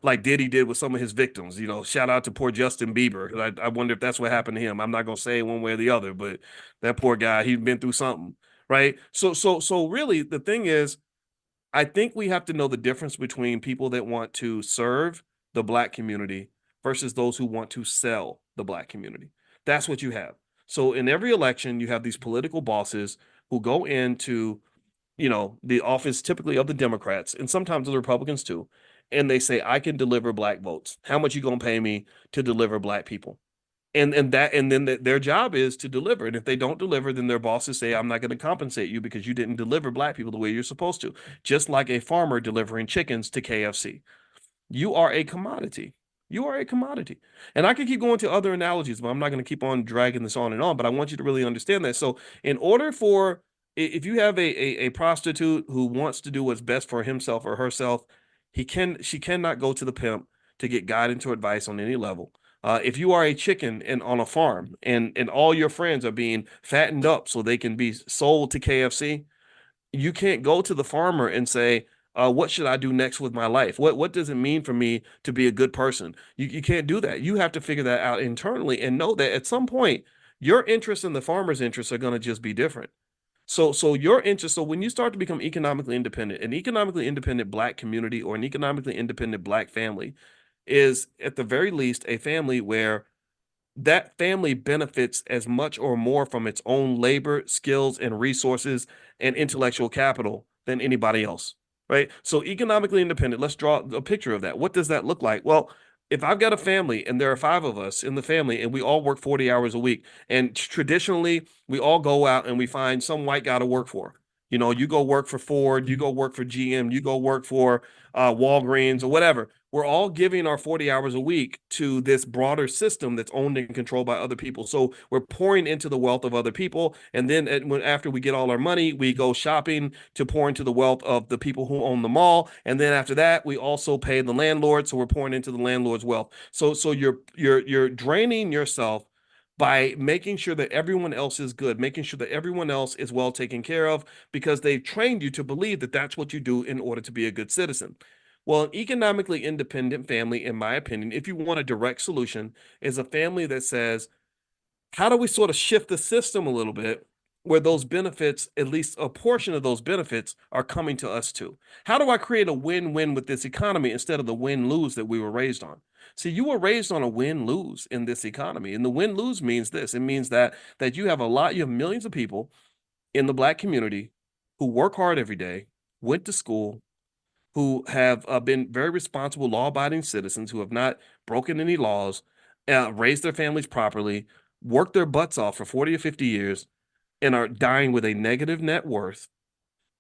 Like Diddy did with some of his victims. Shout out to poor Justin Bieber. I wonder if that's what happened to him. I'm not gonna say one way or the other, but that poor guy, he'd been through something, right? So really, the thing is, I think we have to know the difference between people that want to serve the black community versus those who want to sell the black community. That's what you have. So in every election, you have these political bosses who go into, the office typically of the Democrats and sometimes the Republicans too, and they say, I can deliver black votes. How much you gonna pay me to deliver black people? And then their job is to deliver. And if they don't deliver, then their bosses say, I'm not going to compensate you because you didn't deliver black people the way you're supposed to. Just like a farmer delivering chickens to KFC. You are a commodity. You are a commodity. And I could keep going to other analogies, but I'm not going to keep on dragging this on and on. But I want you to really understand that. So in order for, if you have a prostitute who wants to do what's best for himself or herself, she cannot go to the pimp to get guidance or advice on any level. If you are a chicken and on a farm and all your friends are being fattened up so they can be sold to KFC, you can't go to the farmer and say, what should I do next with my life? What does it mean for me to be a good person? You can't do that. You have to figure that out internally and know that at some point, your interests and the farmer's interests are going to just be different. So your interest, so when you start to become economically independent, an economically independent black community or an economically independent black family is at the very least a family where that family benefits as much or more from its own labor, skills, and resources and intellectual capital than anybody else, right? So economically independent, let's draw a picture of that. What does that look like? Well, if I've got a family and there are five of us in the family and we all work 40 hours a week, and traditionally we all go out and we find some white guy to work for. You know, you go work for Ford, you go work for GM, you go work for Walgreens or whatever. We're all giving our 40 hours a week to this broader system that's owned and controlled by other people. So we're pouring into the wealth of other people. And then after we get all our money, we go shopping to pour into the wealth of the people who own the mall. And then after that, we also pay the landlord. So we're pouring into the landlord's wealth. So you're draining yourself by making sure that everyone else is good, making sure that everyone else is well taken care of, because they've trained you to believe that that's what you do in order to be a good citizen. Well, an economically independent family, in my opinion, if you want a direct solution, is a family that says, how do we sort of shift the system a little bit where those benefits, at least a portion of those benefits, are coming to us too? How do I create a win-win with this economy instead of the win-lose that we were raised on? See, you were raised on a win-lose in this economy, and the win-lose means this. It means that you have millions of people in the Black community who work hard every day, went to school, who have been very responsible, law-abiding citizens who have not broken any laws, raised their families properly, worked their butts off for 40 or 50 years, and are dying with a negative net worth,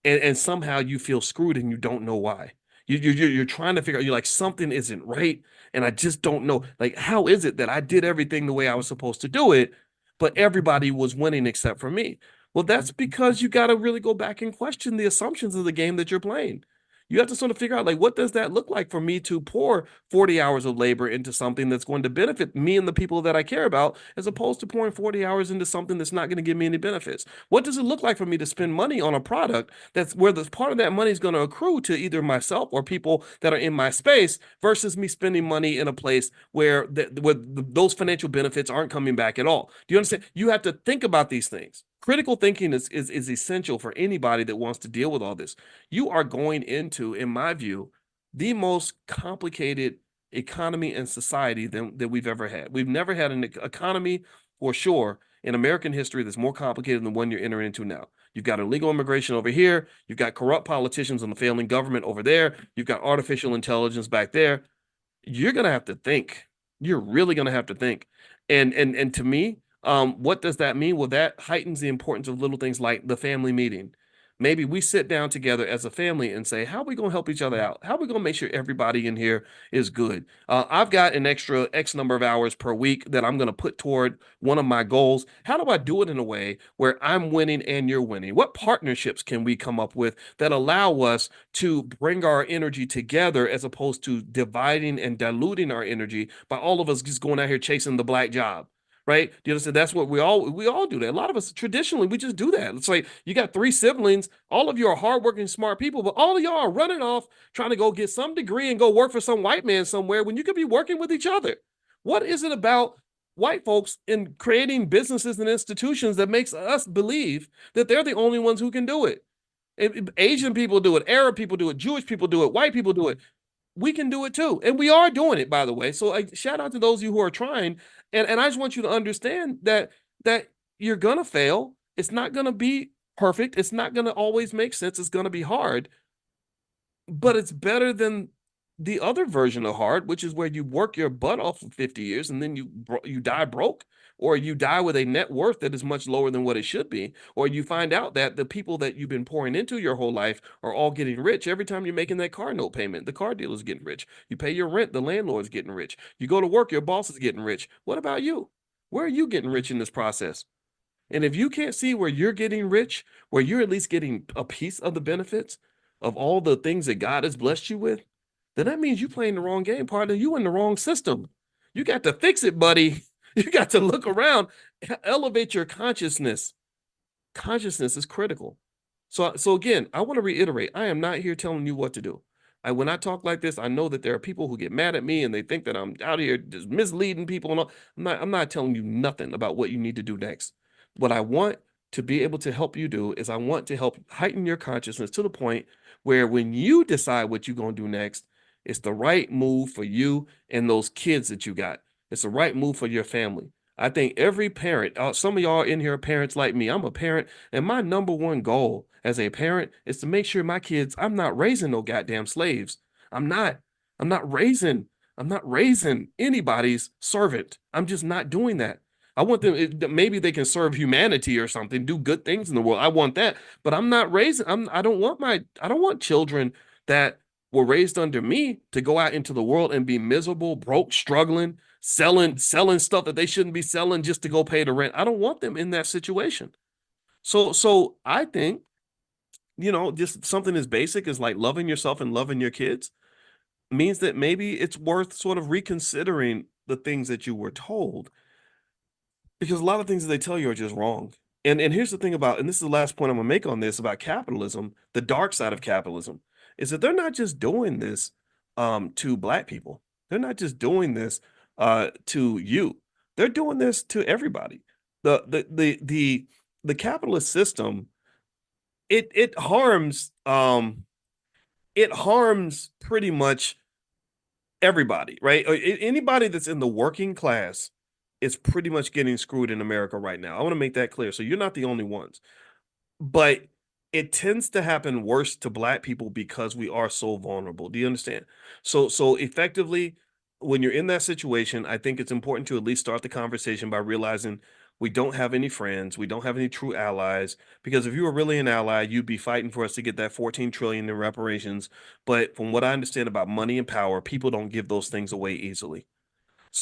and somehow you feel screwed and you don't know why. You're trying to figure out, you're like, something isn't right, and I just don't know. Like, how is it that I did everything the way I was supposed to do it, but everybody was winning except for me? Well, that's because you got to really go back and question the assumptions of the game that you're playing. You have to sort of figure out, like, what does that look like for me to pour 40 hours of labor into something that's going to benefit me and the people that I care about, as opposed to pouring 40 hours into something that's not going to give me any benefits? What does it look like for me to spend money on a product that's where the part of that money is going to accrue to either myself or people that are in my space, versus me spending money in a place where those financial benefits aren't coming back at all? Do you understand? You have to think about these things. Critical thinking is essential for anybody that wants to deal with all this. You are going into, in my view, the most complicated economy and society that we've ever had. We've never had an economy, for sure, in American history that's more complicated than the one you're entering into now. You've got illegal immigration over here. You've got corrupt politicians and the failing government over there. You've got artificial intelligence back there. You're going to have to think. You're really going to have to think. And to me, what does that mean? Well, that heightens the importance of little things like the family meeting. Maybe we sit down together as a family and say, how are we going to help each other out? How are we going to make sure everybody in here is good? I've got an extra X number of hours per week that I'm going to put toward one of my goals. How do I do it in a way where I'm winning and you're winning? What partnerships can we come up with that allow us to bring our energy together, as opposed to dividing and diluting our energy by all of us just going out here chasing the black job? Right? Do you understand? That's what we all do that. A lot of us traditionally, we just do that. It's like, you got three siblings, all of you are hardworking, smart people, but all of y'all are running off trying to go get some degree and go work for some white man somewhere when you could be working with each other. What is it about white folks in creating businesses and institutions that makes us believe that they're the only ones who can do it? Asian people do it, Arab people do it, Jewish people do it, white people do it. We can do it too. And we are doing it, by the way. So shout out to those of you who are trying. And I just want you to understand that you're gonna fail. It's not gonna be perfect. It's not gonna always make sense. It's gonna be hard, but it's better than the other version of hard, which is where you work your butt off for 50 years and then you die broke, or you die with a net worth that is much lower than what it should be, or you find out that the people that you've been pouring into your whole life are all getting rich every time you're making that car note payment. The car dealer's getting rich. You pay your rent, the landlord's getting rich. You go to work, your boss is getting rich. What about you? Where are you getting rich in this process? And if you can't see where you're getting rich, where you're at least getting a piece of the benefits of all the things that God has blessed you with, then that means you're playing the wrong game, partner. You in the wrong system. You got to fix it, buddy. You got to look around, elevate your consciousness. Consciousness is critical. So again, I want to reiterate, I am not here telling you what to do. When I talk like this, I know that there are people who get mad at me and they think that I'm out here just misleading people and all. I'm not telling you nothing about what you need to do next. What I want to be able to help you do is I want to help heighten your consciousness to the point where when you decide what you're going to do next, it's the right move for you and those kids that you got. It's the right move for your family. I think every parent, some of y'all in here are parents like me. I'm a parent, and my number one goal as a parent is to make sure my kids, I'm not raising no goddamn slaves. I'm not. I'm not raising I'm not raising anybody's servant. I'm just not doing that. I want them, maybe they can serve humanity or something, do good things in the world. I want that, but I'm not raising, I don't want children that were raised under me to go out into the world and be miserable, broke, struggling, selling stuff that they shouldn't be selling just to go pay the rent. I don't want them in that situation. So I think, just something as basic as like loving yourself and loving your kids means that maybe it's worth sort of reconsidering the things that you were told, because a lot of things that they tell you are just wrong. And here's the thing about, and this is the last point I'm gonna make on this about capitalism, the dark side of capitalism, is that they're not just doing this to black people. They're not just doing this to you. They're doing this to everybody. The capitalist system, it harms it harms pretty much everybody, right? Anybody that's in the working class is pretty much getting screwed in America right now. I want to make that clear. So you're not the only ones, but it tends to happen worse to black people because we are so vulnerable. Do you understand? So effectively, when you're in that situation, I think it's important to at least start the conversation by realizing we don't have any friends, we don't have any true allies. Because if you were really an ally, you'd be fighting for us to get that 14 trillion in reparations. But from what I understand about money and power, people don't give those things away easily.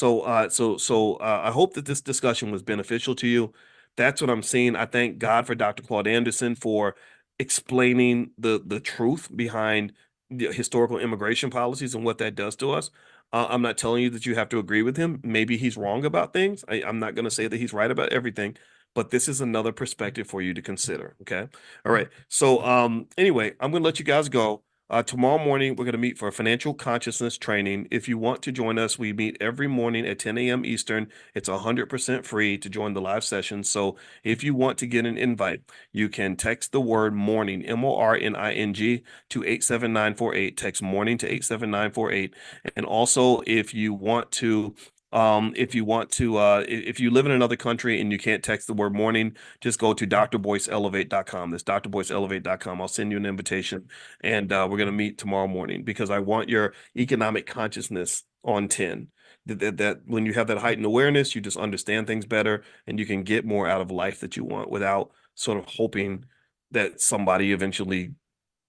I hope that this discussion was beneficial to you. That's what I'm seeing. I thank God for Dr. Claude Anderson for explaining the truth behind the historical immigration policies and what that does to us. I'm not telling you that you have to agree with him. Maybe he's wrong about things. I'm not going to say that he's right about everything, but this is another perspective for you to consider. Okay. All right. So anyway, I'm going to let you guys go. Tomorrow morning, we're going to meet for a financial consciousness training. If you want to join us, we meet every morning at 10 a.m. Eastern. It's 100% free to join the live session. So if you want to get an invite, you can text the word morning, MORNING, to 87948. Text morning to 87948. And also, if you live in another country and you can't text the word morning, just go to drboyceelevate.com. That's drboyceelevate.com. I'll send you an invitation, and we're going to meet tomorrow morning because I want your economic consciousness on 10. That when you have that heightened awareness, you just understand things better and you can get more out of life that you want without sort of hoping that somebody eventually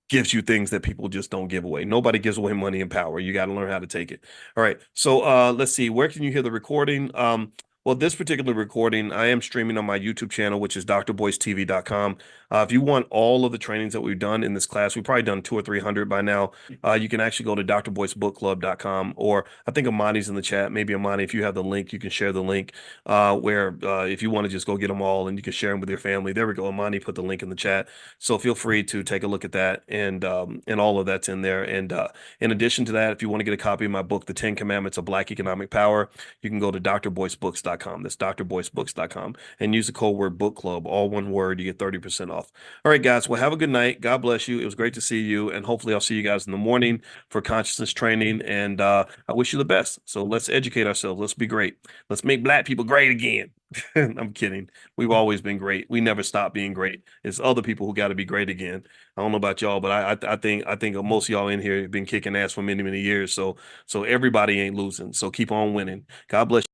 gives you things that people just don't give away. Nobody gives away money and power. You got to learn how to take it. All right. So let's see. Where can you hear the recording? Well, this particular recording, I am streaming on my YouTube channel, which is drboycetv.com. If you want all of the trainings that we've done in this class, we've probably done 200 or 300 by now. You can actually go to drboycebookclub.com, or I think Amani's in the chat. Maybe Amani, if you have the link, you can share the link where if you want to just go get them all and you can share them with your family. There we go. Amani put the link in the chat. So feel free to take a look at that, and all of that's in there. And in addition to that, if you want to get a copy of my book, The 10 Commandments of Black Economic Power, you can go to drboycebooks.com. That's drboycebooks.com, and use the code word book club, all one word. You get 30% off. All right, guys. Well, have a good night. God bless you. It was great to see you, and hopefully I'll see you guys in the morning for consciousness training. And I wish you the best. So let's educate ourselves. Let's be great. Let's make black people great again. I'm kidding. We've always been great. We never stop being great. It's other people who got to be great again. I don't know about y'all, but I think most of y'all in here have been kicking ass for many years. So everybody ain't losing. So keep on winning. God bless you.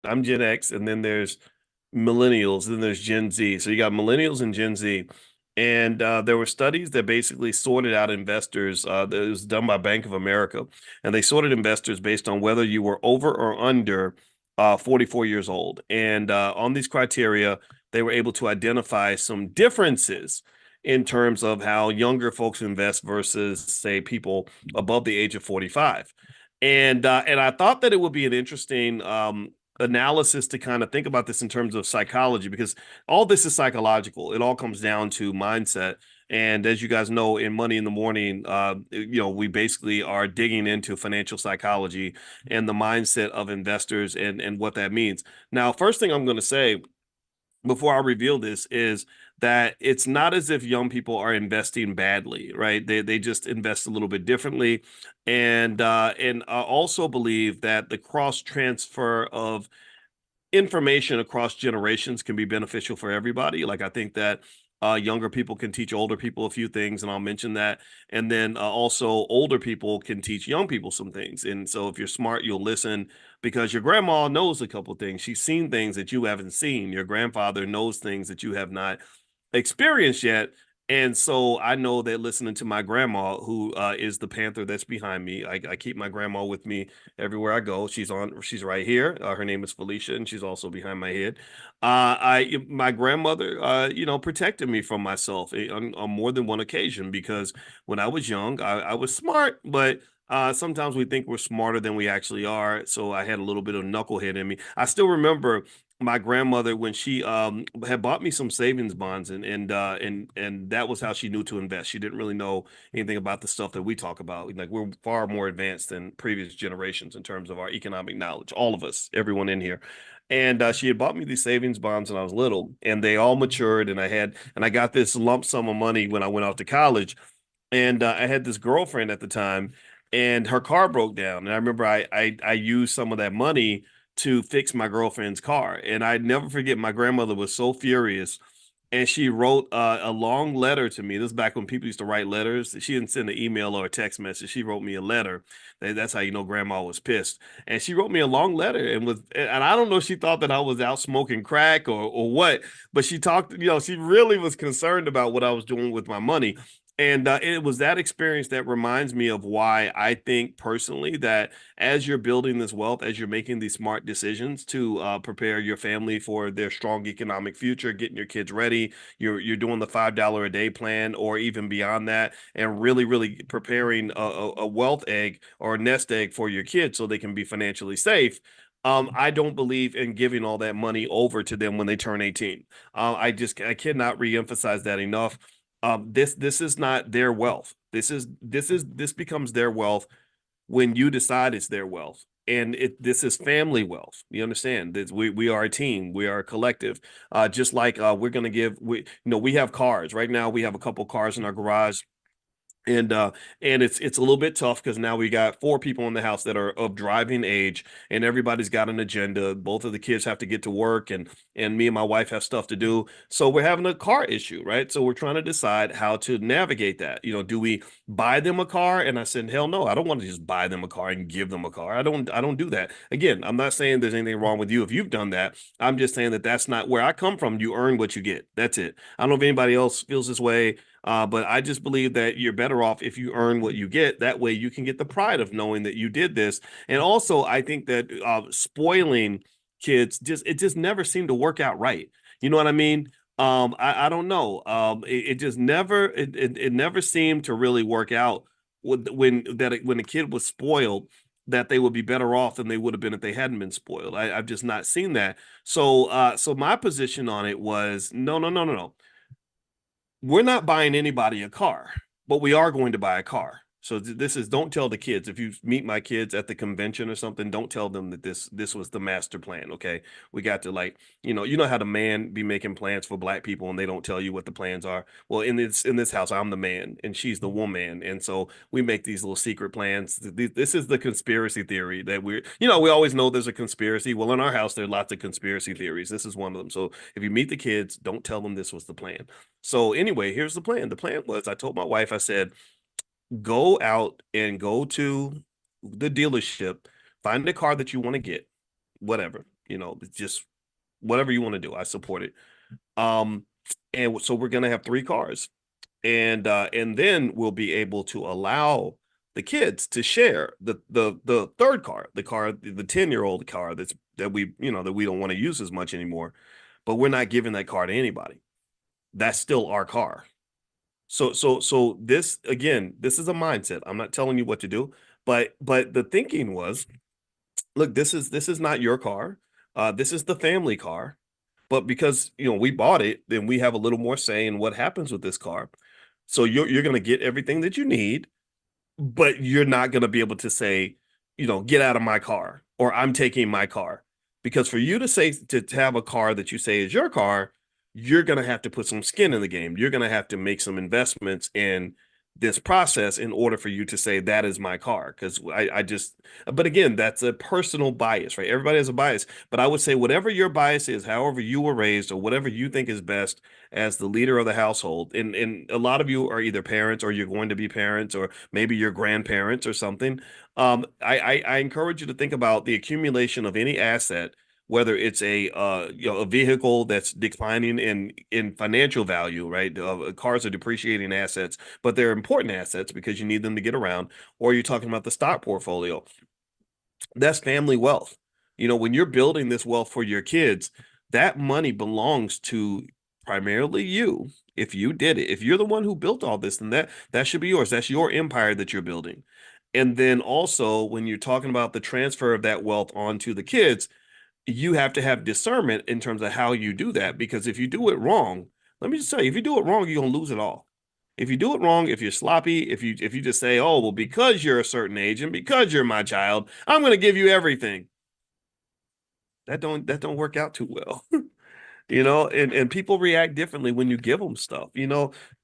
I'm Gen X, and then there's millennials, then there's Gen Z. So you got millennials and Gen Z. And there were studies that basically sorted out investors. That was done by Bank of America, and they sorted investors based on whether you were over or under 44 years old. And on these criteria, they were able to identify some differences in terms of how younger folks invest versus, say, people above the age of 45. And I thought that it would be an interesting analysis to kind of think about this in terms of psychology, because all this is psychological. It all comes down to mindset. And as you guys know, in Money in the Morning, we basically are digging into financial psychology and the mindset of investors and what that means. Now, first thing I'm going to say before I reveal this is that it's not as if young people are investing badly, right? They just invest a little bit differently, and I also believe that the cross transfer of information across generations can be beneficial for everybody. Like I think that Younger people can teach older people a few things, and I'll mention that. And then also older people can teach young people some things. And so if you're smart, you'll listen because your grandma knows a couple things. She's seen things that you haven't seen. Your grandfather knows things that you have not experienced yet. And so I know that listening to my grandma, who is the Panther that's behind me, I keep my grandma with me everywhere I go. She's right here. Her name is Felicia, and she's also behind my head. My grandmother, protected me from myself on more than one occasion because when I was young, I was smart, but sometimes we think we're smarter than we actually are. So I had a little bit of knucklehead in me. I still remember my grandmother when she had bought me some savings bonds and that was how she knew to invest. She didn't really know anything about the stuff that we talk about. Like we're far more advanced than previous generations in terms of our economic knowledge. All of us, everyone in here. And she had bought me these savings bonds when I was little, and they all matured. And I got this lump sum of money when I went off to college. And I had this girlfriend at the time, and her car broke down. And I remember I used some of that money to fix my girlfriend's car. And I never forget, my grandmother was so furious. And she wrote a long letter to me. This is back when people used to write letters. She didn't send an email or a text message. She wrote me a letter. That's how you know grandma was pissed. And she wrote me a long letter and I don't know if she thought that I was out smoking crack or what, but she talked, she really was concerned about what I was doing with my money. And it was that experience that reminds me of why I think personally that as you're building this wealth, as you're making these smart decisions to prepare your family for their strong economic future, getting your kids ready, you're doing the $5 a day plan or even beyond that, and really, really preparing a wealth egg or a nest egg for your kids so they can be financially safe. I don't believe in giving all that money over to them when they turn 18. I cannot reemphasize that enough. This is not their wealth. This becomes their wealth when you decide it's their wealth. And this is family wealth. You understand that we are a team, we are a collective. Just like we're gonna give we have cars right now. We have a couple cars in our garage, and it's a little bit tough because now we got four people in the house that are of driving age, and everybody's got an agenda. Both of the kids have to get to work, and me and my wife have stuff to do, so we're having a car issue, right? So we're trying to decide how to navigate that. Do we buy them a car? And I said, hell no, I don't want to just buy them a car and give them a car. I don't do that. Again, I'm not saying there's anything wrong with you if you've done that. I'm just saying that that's not where I come from. You earn what you get. That's it. I don't know if anybody else feels this way. But I just believe that you're better off if you earn what you get. That way you can get the pride of knowing that you did this. And also, I think that spoiling kids just never seemed to work out right. You know what I mean? I don't know. It just never it never seemed to really work out when a kid was spoiled that they would be better off than they would have been if they hadn't been spoiled. I've just not seen that. So my position on it was no, no, no, no, no, we're not buying anybody a car, but we are going to buy a car. So this is, don't tell the kids. If you meet my kids at the convention or something, don't tell them that this was the master plan. Okay, we got to, like, you know how the man be making plans for black people and they don't tell you what the plans are. Well, in this house, I'm the man and she's the woman, and so we make these little secret plans. This is the conspiracy theory that we always know there's a conspiracy. Well, in our house, there are lots of conspiracy theories. This is one of them. So if you meet the kids, don't tell them this was the plan. So anyway, here's the plan. The plan was, I told my wife, I said, go out and go to the dealership, find a car that you want to get, whatever, just whatever you want to do. I support it. Um, and so we're gonna have three cars, and then we'll be able to allow the kids to share the third car, the 10-year-old car that we don't want to use as much anymore, but we're not giving that car to anybody. That's still our car. So this, again, this is a mindset. I'm not telling you what to do, but the thinking was, look, this is not your car. This is the family car. But because we bought it, then we have a little more say in what happens with this car. So you're gonna get everything that you need, but you're not gonna be able to say, get out of my car or I'm taking my car. Because for you to say to have a car that you say is your car, you're going to have to put some skin in the game. You're going to have to make some investments in this process in order for you to say that is my car. Because I just, but again, that's a personal bias, right? Everybody has a bias, but I would say whatever your bias is, however you were raised, or whatever you think is best as the leader of the household, and a lot of you are either parents or you're going to be parents, or maybe your grandparents or something. I encourage you to think about the accumulation of any asset, whether it's a vehicle that's declining in financial value, right? Cars are depreciating assets, but they're important assets because you need them to get around. Or you're talking about the stock portfolio. That's family wealth. When you're building this wealth for your kids, that money belongs to primarily you. If you did it, if you're the one who built all this, then that should be yours. That's your empire that you're building. And then also, when you're talking about the transfer of that wealth onto the kids, you have to have discernment in terms of how you do that. Because if you do it wrong, let me just tell you, if you do it wrong, you're gonna lose it all. If you do it wrong, if you're sloppy, if you just say, "Oh, well, because you're a certain age and because you're my child, I'm gonna give you everything," that don't work out too well. And people react differently when you give them stuff.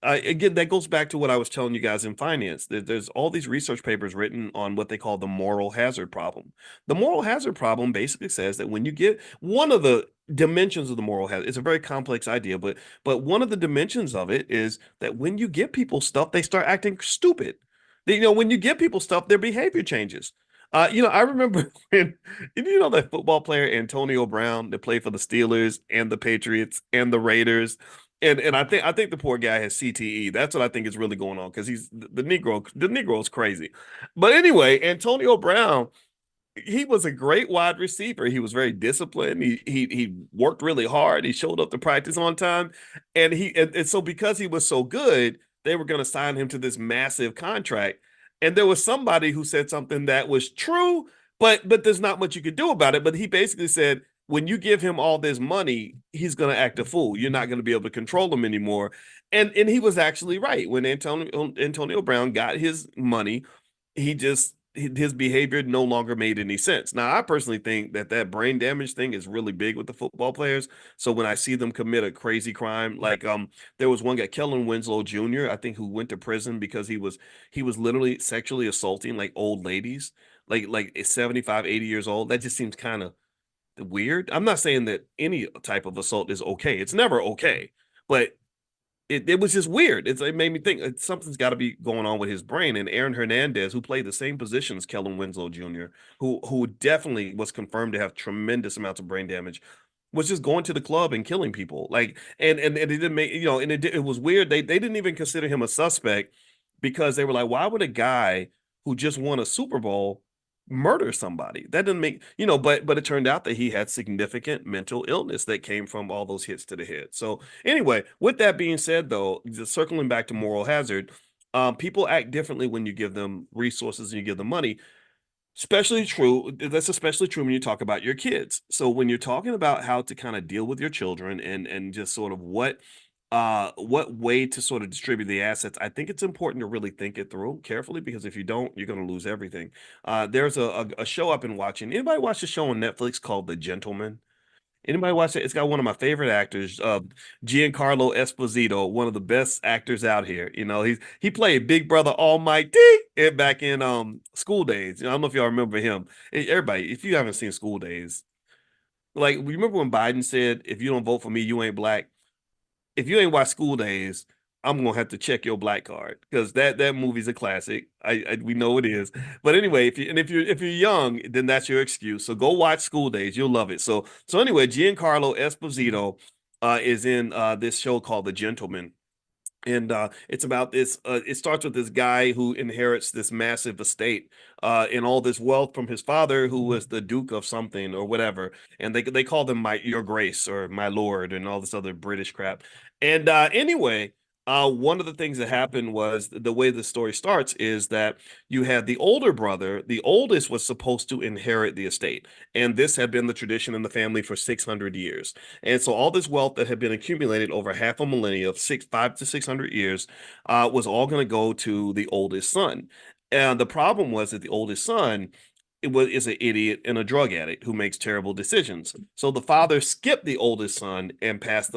Again, that goes back to what I was telling you guys in finance. There's all these research papers written on what they call the moral hazard problem. The moral hazard problem basically says that when you get one of the dimensions of the moral hazard, it's a very complex idea, but one of the dimensions of it is that when you give people stuff, they start acting stupid. When you give people stuff, their behavior changes. I remember when that football player Antonio Brown that played for the Steelers and the Patriots and the Raiders. And I think the poor guy has CTE. That's what I think is really going on because he's the Negro is crazy. But anyway, Antonio Brown, he was a great wide receiver. He was very disciplined. He worked really hard. He showed up to practice on time, and so because he was so good, they were going to sign him to this massive contract. And there was somebody who said something that was true, but there's not much you could do about it. But he basically said, when you give him all this money, he's going to act a fool. You're not going to be able to control him anymore. And he was actually right. When Antonio Brown got his money, his behavior no longer made any sense. Now, I personally think that brain damage thing is really big with the football players. So when I see them commit a crazy crime, like there was one guy, Kellen Winslow Jr., I think, who went to prison because he was literally sexually assaulting like old ladies, like 75, 80 years old. That just seems kind of weird. I'm not saying that any type of assault is okay. It's never okay, but it was just weird. It made me think something's got to be going on with his brain. And Aaron Hernandez, who played the same position as Kellen Winslow Jr., who definitely was confirmed to have tremendous amounts of brain damage, was just going to the club and killing people. Like, and it didn't make, and it was weird. They didn't even consider him a suspect because they were like, why would a guy who just won a Super Bowl murder somebody? That didn't make, but it turned out that he had significant mental illness that came from all those hits to the head. So anyway, with that being said, though, just circling back to moral hazard, people act differently when you give them resources and you give them money. Especially true. That's especially true when you talk about your kids. So when you're talking about how to kind of deal with your children and just sort of what way to sort of distribute the assets, I think it's important to really think it through carefully because if you don't, you're going to lose everything. There's a show I've been watching. Anybody watch the show on Netflix called The Gentleman? Anybody watch it? It's got one of my favorite actors, Giancarlo Esposito, one of the best actors out here. He played Big Brother Almighty back in School Days. I don't know if y'all remember him. Everybody, if you haven't seen School Days, like remember when Biden said, "If you don't vote for me, you ain't black." If you ain't watched School Days, I'm gonna have to check your black card because that movie's a classic. We know it is. But anyway, if you're young, then that's your excuse. So go watch School Days. You'll love it. So anyway, Giancarlo Esposito is in this show called The Gentleman, and it's about this it starts with this guy who inherits this massive estate and all this wealth from his father, who was the duke of something or whatever, and they called him my your grace or my lord and all this other British crap. And anyway, one of the things that happened was the way the story starts is that you had the older brother. The oldest was supposed to inherit the estate, and this had been the tradition in the family for 600 years. And so all this wealth that had been accumulated over half a millennia of 5 to 600 years was all going to go to the oldest son. And the problem was that the oldest son is an idiot and a drug addict who makes terrible decisions. So the father skipped the oldest son and passed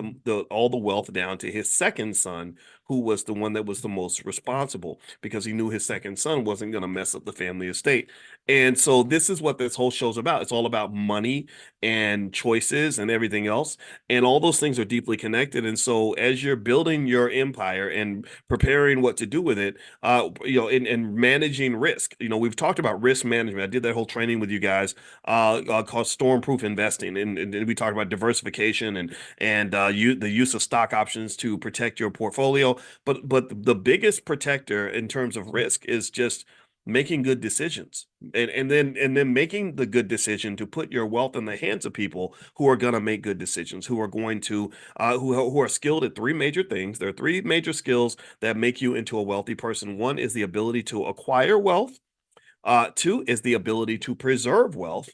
all the wealth down to his second son, who was the one that was the most responsible because he knew his second son wasn't going to mess up the family estate. And so this is what this whole show's about. It's all about money and choices and everything else. And all those things are deeply connected. And so as you're building your empire and preparing what to do with it, and managing risk, we've talked about risk management. I did that whole training with you guys called Stormproof Investing. And we talked about diversification and the use of stock options to protect your portfolio. But the biggest protector in terms of risk is just making good decisions and then making the good decision to put your wealth in the hands of people who are going to make good decisions, who are going to who are skilled at three major things. There are three major skills that make you into a wealthy person. One is the ability to acquire wealth. Two is the ability to preserve wealth.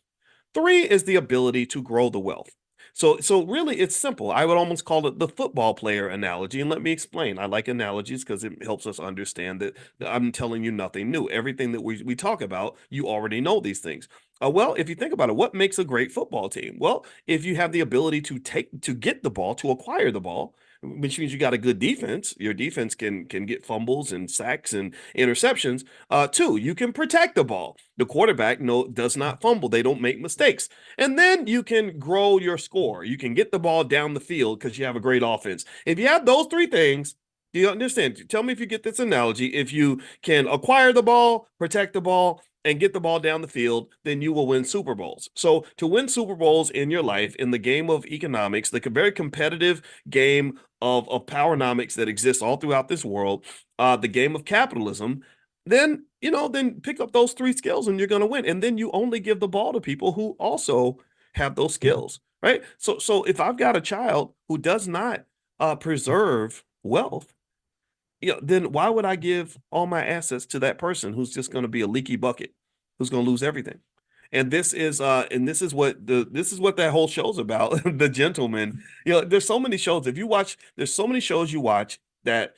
Three is the ability to grow the wealth. So really, it's simple. I would almost call it the football player analogy. And let me explain. I like analogies because it helps us understand that I'm telling you nothing new. Everything that we talk about, you already know these things. Well, if you think about it, what makes a great football team? Well, if you have the ability to get the ball, to acquire the ball, which means you got a good defense. Your defense can get fumbles and sacks and interceptions. Two, you can protect the ball. The quarterback does not fumble. They don't make mistakes. And then you can grow your score. You can get the ball down the field because you have a great offense. If you have those three things, do you understand? Tell me if you get this analogy. If you can acquire the ball, protect the ball, and get the ball down the field, then you will win Super Bowls. So to win Super Bowls in your life, in the game of economics, the very competitive game of powernomics that exists all throughout this world, the game of capitalism, then pick up those three skills and you're going to win. And then you only give the ball to people who also have those skills, right? So if I've got a child who does not preserve wealth, then why would I give all my assets to that person who's just going to be a leaky bucket, who's going to lose everything? And this is what that whole show's about. The Gentleman. There's so many shows. If you watch, there's so many shows you watch that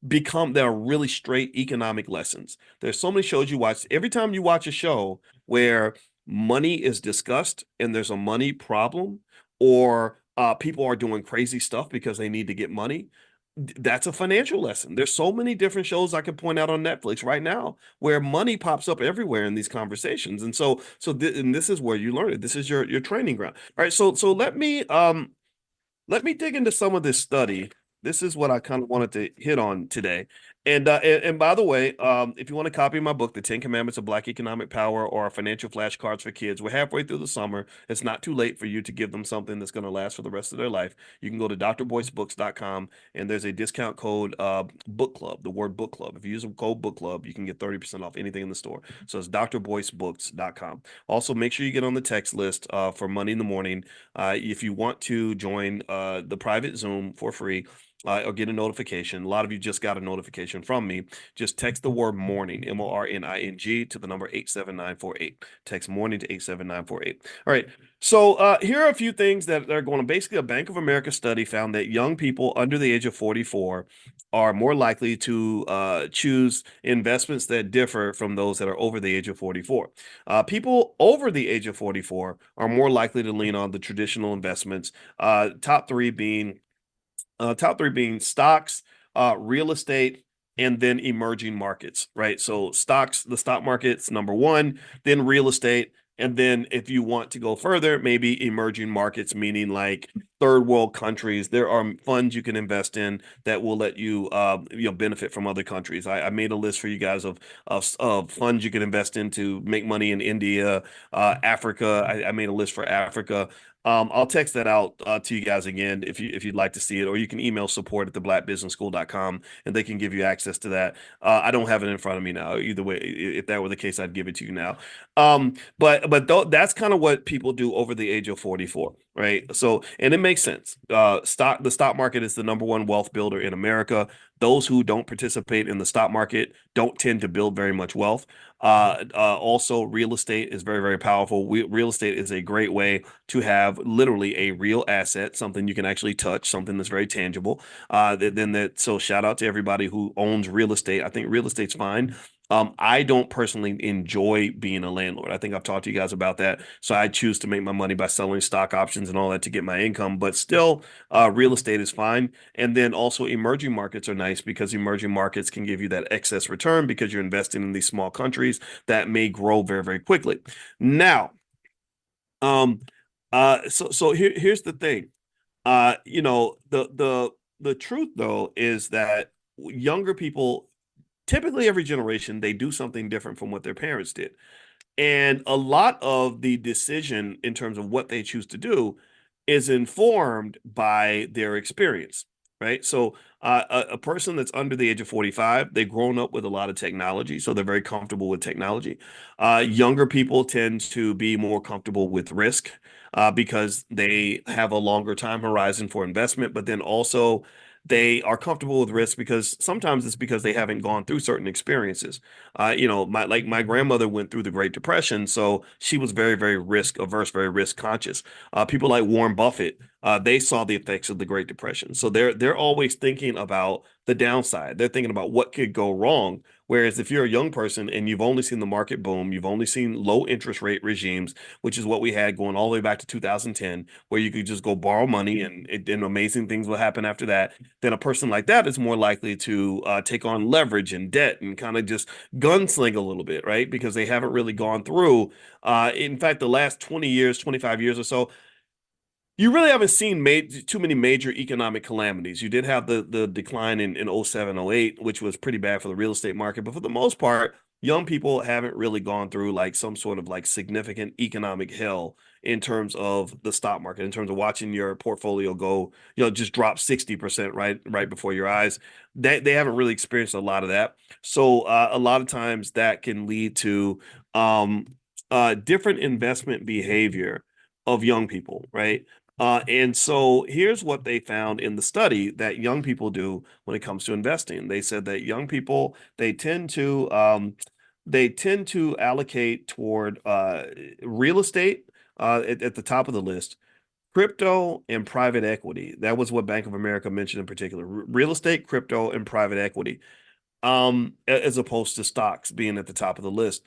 are really straight economic lessons. There's so many shows you watch. Every time you watch a show where money is discussed and there's a money problem, or people are doing crazy stuff because they need to get money, that's a financial lesson. There's so many different shows I could point out on Netflix right now where money pops up everywhere in these conversations. And this is where you learn it. This is your training ground. All right, so let me dig into some of this study. This is what I kind of wanted to hit on today. And by the way, if you want to copy my book, The 10 Commandments of Black Economic Power, or Financial Flashcards for Kids, we're halfway through the summer. It's not too late for you to give them something that's going to last for the rest of their life. You can go to drboycebooks.com, and there's a discount code, book club, the word book club. If you use a code book club, you can get 30% off anything in the store. So it's drboycebooks.com. Also, make sure you get on the text list for Money in the Morning. If you want to join the private Zoom for free, or get a notification. A lot of you just got a notification from me. Just text the word morning, MORNING, to the number 87948. Text morning to 87948. All right. So here are a few things that are going on. Basically, a Bank of America study found that young people under the age of 44 are more likely to choose investments that differ from those that are over the age of 44. People over the age of 44 are more likely to lean on the traditional investments, top three being stocks, real estate, and then emerging markets, right? So stocks, the stock market's number one, then real estate, and then if you want to go further, maybe emerging markets, meaning like third world countries. There are funds you can invest in that will let you benefit from other countries. I made a list for you guys of funds you can invest in to make money in India, Africa. I made a list for Africa. I'll text that out to you guys again if you'd like to see it, or you can email support@theblackbusinessschool.com and they can give you access to that. I don't have it in front of me now. Either way, if that were the case, I'd give it to you now. That's kind of what people do over the age of 44, right? So, and it makes sense. The stock market is the number one wealth builder in America. Those who don't participate in the stock market don't tend to build very much wealth. Also, real estate is very, very powerful. Real estate is a great way to have literally a real asset, something you can actually touch, something that's very tangible. So shout out to everybody who owns real estate. I think real estate's fine. I don't personally enjoy being a landlord. I think I've talked to you guys about that. So I choose to make my money by selling stock options and all that to get my income. But still, real estate is fine. And then also emerging markets are nice because emerging markets can give you that excess return because you're investing in these small countries that may grow very, very quickly. Now, um, here's the thing. The truth though is that younger people, typically every generation, they do something different from what their parents did. And a lot of the decision in terms of what they choose to do is informed by their experience, right? So, a person that's under the age of 45, they've grown up with a lot of technology, so they're very comfortable with technology. Younger people tend to be more comfortable with risk because they have a longer time horizon for investment, but then also they are comfortable with risk because sometimes it's because they haven't gone through certain experiences. My grandmother went through the Great Depression, so she was very, very risk averse, very risk conscious. People like Warren Buffett, they saw the effects of the Great Depression, so they're always thinking about the downside. They're thinking about what could go wrong. Whereas if you're a young person and you've only seen the market boom, you've only seen low interest rate regimes, which is what we had going all the way back to 2010, where you could just go borrow money and amazing things will happen after that, then a person like that is more likely to take on leverage and debt and kind of just gunsling a little bit, right? Because they haven't really gone through. In fact, the last 20 years, 25 years or so, you really haven't seen too many major economic calamities. You did have the decline in 07, 08, which was pretty bad for the real estate market. But for the most part, young people haven't really gone through like some sort of like significant economic hell in terms of the stock market, in terms of watching your portfolio go, just drop 60% right before your eyes. They haven't really experienced a lot of that. So a lot of times that can lead to um, different investment behavior of young people, right? And so here's what they found in the study that young people do when it comes to investing. They said that young people they tend to allocate toward real estate at the top of the list, crypto and private equity. That was what Bank of America mentioned in particular. Real estate, crypto, and private equity, as opposed to stocks being at the top of the list.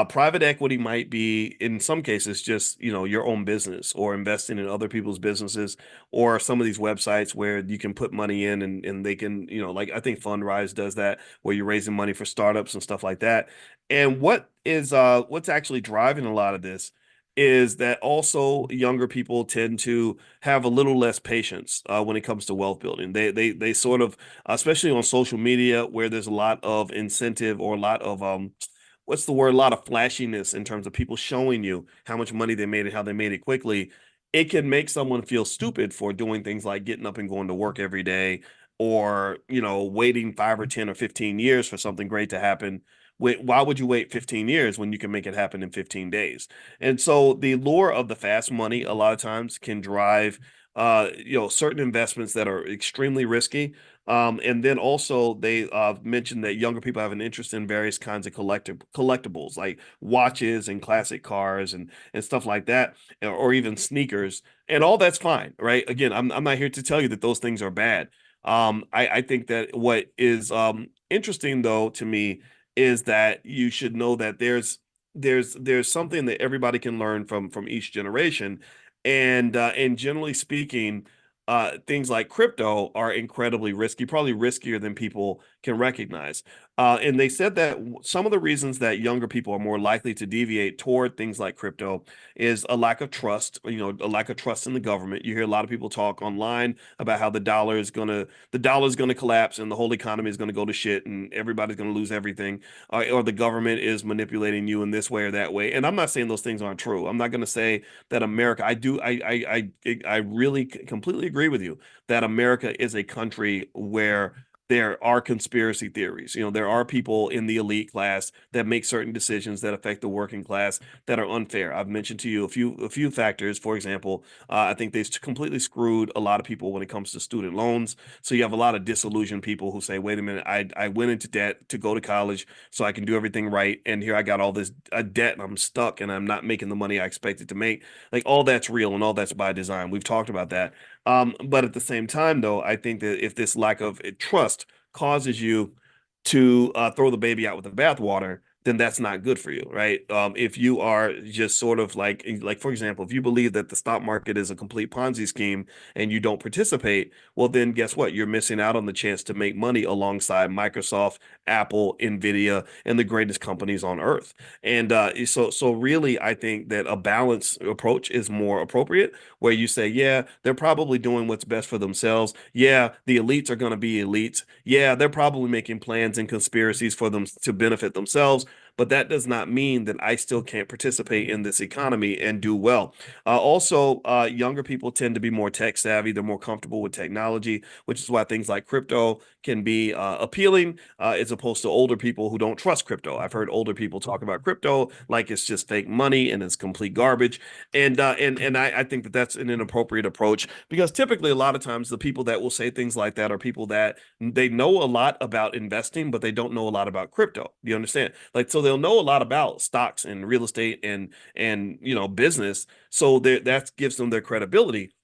Private equity might be, in some cases, just, your own business or investing in other people's businesses or some of these websites where you can put money in and they can, like I think Fundrise does that, where you're raising money for startups and stuff like that. And what's actually driving a lot of this is that also younger people tend to have a little less patience when it comes to wealth building. They sort of, especially on social media where there's a lot of incentive or a lot of what's the word? A lot of flashiness in terms of people showing you how much money they made and how they made it quickly. It can make someone feel stupid for doing things like getting up and going to work every day or, waiting 5 or 10 or 15 years for something great to happen. Why would you wait 15 years when you can make it happen in 15 days? And so the lure of the fast money a lot of times can drive certain investments that are extremely risky. And then also they mentioned that younger people have an interest in various kinds of collectibles like watches and classic cars and stuff like that, or even sneakers. And all that's fine, right? Again, I'm not here to tell you that those things are bad. I think that what is interesting though to me is that you should know that there's something that everybody can learn from each generation, and generally speaking, things like crypto are incredibly risky, probably riskier than people can recognize. And they said that some of the reasons that younger people are more likely to deviate toward things like crypto is a lack of trust, a lack of trust in the government. You hear a lot of people talk online about how the dollar is gonna collapse and the whole economy is gonna go to shit and everybody's gonna lose everything, or the government is manipulating you in this way or that way. And I'm not saying those things aren't true. I'm not gonna say that America, I really completely agree with you that America is a country where there are conspiracy theories. There are people in the elite class that make certain decisions that affect the working class that are unfair. I've mentioned to you a few factors. For example, I think they've completely screwed a lot of people when it comes to student loans. So you have a lot of disillusioned people who say, "Wait a minute, I went into debt to go to college so I can do everything right, and here I got all this debt and I'm stuck and I'm not making the money I expected to make." Like all that's real and all that's by design. We've talked about that. But at the same time, though, I think that if this lack of trust causes you to throw the baby out with the bathwater, then that's not good for you, right? If you are just sort of like for example, if you believe that the stock market is a complete Ponzi scheme and you don't participate, well, then guess what? You're missing out on the chance to make money alongside Microsoft, Apple, Nvidia, and the greatest companies on earth. And so really, I think that a balanced approach is more appropriate, where you say, yeah, they're probably doing what's best for themselves. Yeah, the elites are going to be elites. Yeah, they're probably making plans and conspiracies for them to benefit themselves. But that does not mean that I still can't participate in this economy and do well. Also, younger people tend to be more tech savvy. They're more comfortable with technology, which is why things like crypto can be appealing, as opposed to older people who don't trust crypto. I've heard older people talk about crypto like it's just fake money and it's complete garbage. And I think that that's an inappropriate approach, because typically a lot of times the people that will say things like that are people that they know a lot about investing, but they don't know a lot about crypto. You understand? Like, so they'll know a lot about stocks and real estate and business. So that gives them their credibility,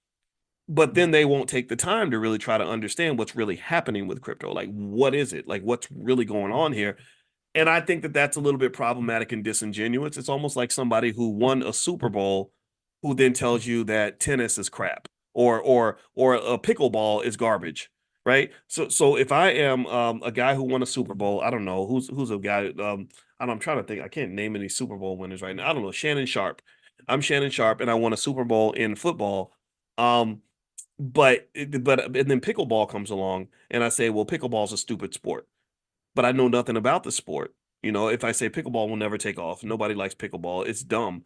but then they won't take the time to really try to understand what's really happening with crypto. Like, what is it? Like, what's really going on here? And I think that that's a little bit problematic and disingenuous. It's almost like somebody who won a Super Bowl who then tells you that tennis is crap, or a pickleball is garbage, right? So if I am a guy who won a Super Bowl, I don't know who's a guy. I'm trying to think. I can't name any Super Bowl winners right now. I don't know. Shannon Sharp. I'm Shannon Sharp, and I won a Super Bowl in football. Um, but and then pickleball comes along, and I say, well, pickleball's a stupid sport, but I know nothing about the sport. If I say pickleball will never take off, nobody likes pickleball, it's dumb.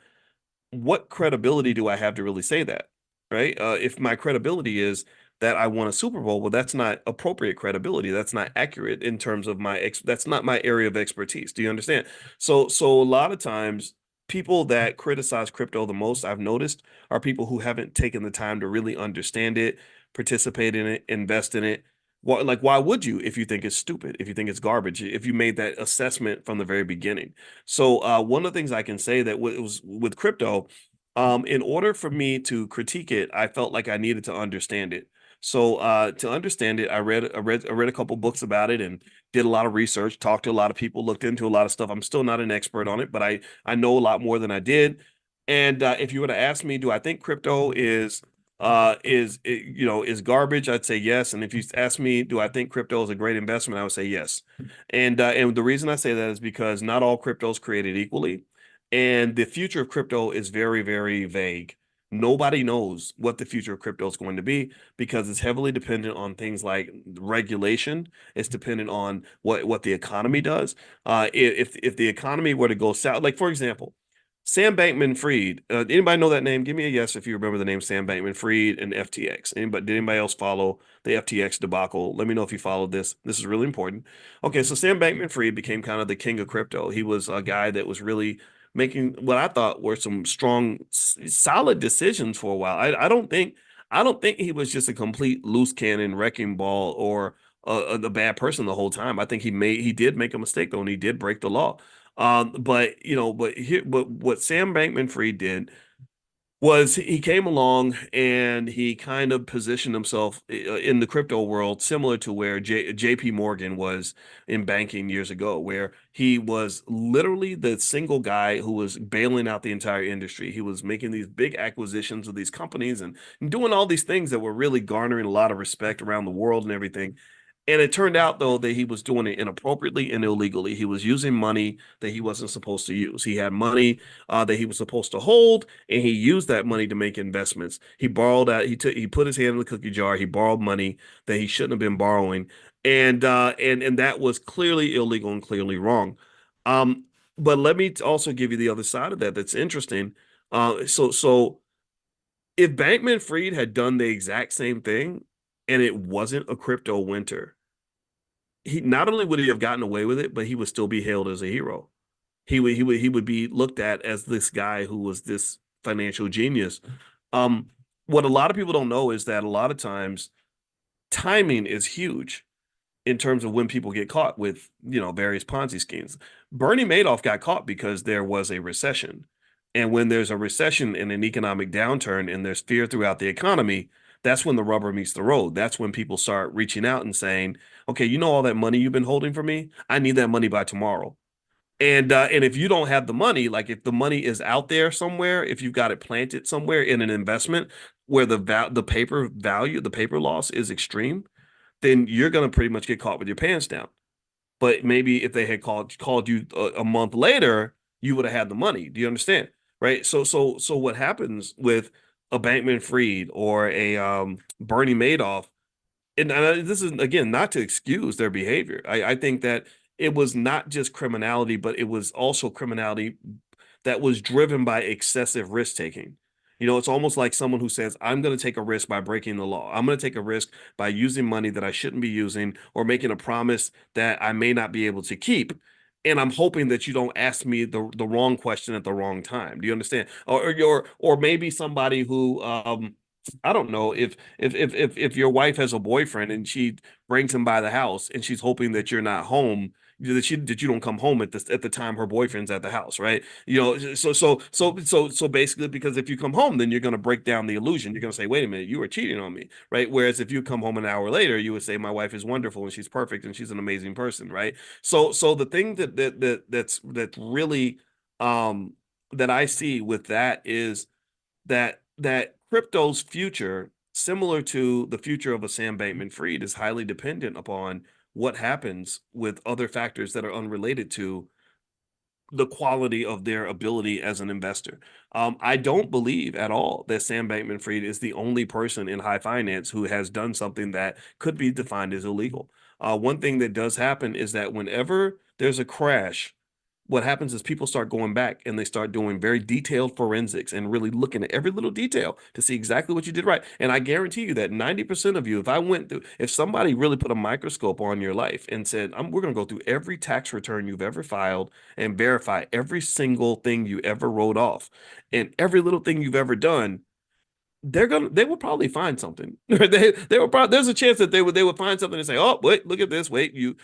What credibility do I have to really say that? Right? If my credibility is that I won a Super Bowl, well, that's not appropriate credibility. That's not accurate in terms of that's not my area of expertise. Do you understand? So a lot of times people that criticize crypto the most, I've noticed, are people who haven't taken the time to really understand it, participate in it, invest in it. Why would you if you think it's stupid, if you think it's garbage, if you made that assessment from the very beginning? So one of the things I can say that was with crypto, in order for me to critique it, I felt like I needed to understand it. So to understand it, I read a couple books about it and did a lot of research, talked to a lot of people, looked into a lot of stuff. I'm still not an expert on it, but I know a lot more than I did. And if you were to ask me, do I think crypto is garbage? I'd say yes. And if you ask me, do I think crypto is a great investment? I would say yes. And the reason I say that is because not all crypto is created equally, and the future of crypto is very, very vague. Nobody knows what the future of crypto is going to be, because it's heavily dependent on things like regulation. It's dependent on what the economy does. If the economy were to go south, like for example, Sam Bankman-Fried. Anybody know that name? Give me a yes if you remember the name Sam Bankman-Fried and FTX. Did anybody else follow the FTX debacle? Let me know if you followed this. This is really important. Okay, so Sam Bankman-Fried became kind of the king of crypto. He was a guy that was really making what I thought were some strong, solid decisions for a while. I don't think he was just a complete loose cannon wrecking ball, or a bad person the whole time. I think he did make a mistake though, and he did break the law. But what Sam Bankman-Fried did was he came along and he kind of positioned himself in the crypto world similar to where JP Morgan was in banking years ago, where he was literally the single guy who was bailing out the entire industry. He was making these big acquisitions of these companies and doing all these things that were really garnering a lot of respect around the world and everything. And it turned out, though, that he was doing it inappropriately and illegally. He was using money that he wasn't supposed to use. He had money that he was supposed to hold, and he used that money to make investments. He borrowed out. He put his hand in the cookie jar. He borrowed money that he shouldn't have been borrowing, and that was clearly illegal and clearly wrong. Um, but let me also give you the other side of that. That's interesting. So if Bankman Fried had done the exact same thing, and it wasn't a crypto winter, he not only would he have gotten away with it, but he would still be hailed as a hero. He would be looked at as this guy who was this financial genius. Um, what a lot of people don't know is that a lot of times timing is huge in terms of when people get caught with, various Ponzi schemes. Bernie Madoff got caught because there was a recession. And when there's a recession and an economic downturn and there's fear throughout the economy, that's when the rubber meets the road. That's when people start reaching out and saying, okay, you know, all that money you've been holding for me, I need that money by tomorrow. And if you don't have the money, like if the money is out there somewhere, if you've got it planted somewhere in an investment where the paper value, the paper loss is extreme, then you're going to pretty much get caught with your pants down. But maybe if they had called you a month later, you would have had the money. Do you understand? Right? So what happens with a Bankman Fried or a Bernie Madoff, and this is again not to excuse their behavior. I think that it was not just criminality, but it was also criminality that was driven by excessive risk taking. You know, it's almost like someone who says, I'm going to take a risk by breaking the law. I'm going to take a risk by using money that I shouldn't be using or making a promise that I may not be able to keep. And I'm hoping that you don't ask me the wrong question at the wrong time. Do you understand? Or maybe somebody who I don't know if your wife has a boyfriend and she brings him by the house and she's hoping that you're not home, that you don't come home at the time her boyfriend's at the house, right? You know, so basically, because if you come home, then you're going to break down the illusion. You're going to say, wait a minute, you were cheating on me, right? Whereas if you come home an hour later, you would say, my wife is wonderful and she's perfect and she's an amazing person, right? So the thing that's really um that I see with that is that crypto's future, similar to the future of a Sam Bankman-Fried, is highly dependent upon what happens with other factors that are unrelated to the quality of their ability as an investor. I don't believe at all that Sam Bankman-Fried is the only person in high finance who has done something that could be defined as illegal. One thing that does happen is that whenever there's a crash, what happens is people start going back and they start doing very detailed forensics and really looking at every little detail to see exactly what you did right. And I guarantee you that 90% of you, if somebody really put a microscope on your life and said, we're going to go through every tax return you've ever filed and verify every single thing you ever wrote off and every little thing you've ever done, they will probably find something. They will probably, there's a chance that they would find something and say, oh wait, look at this, wait, you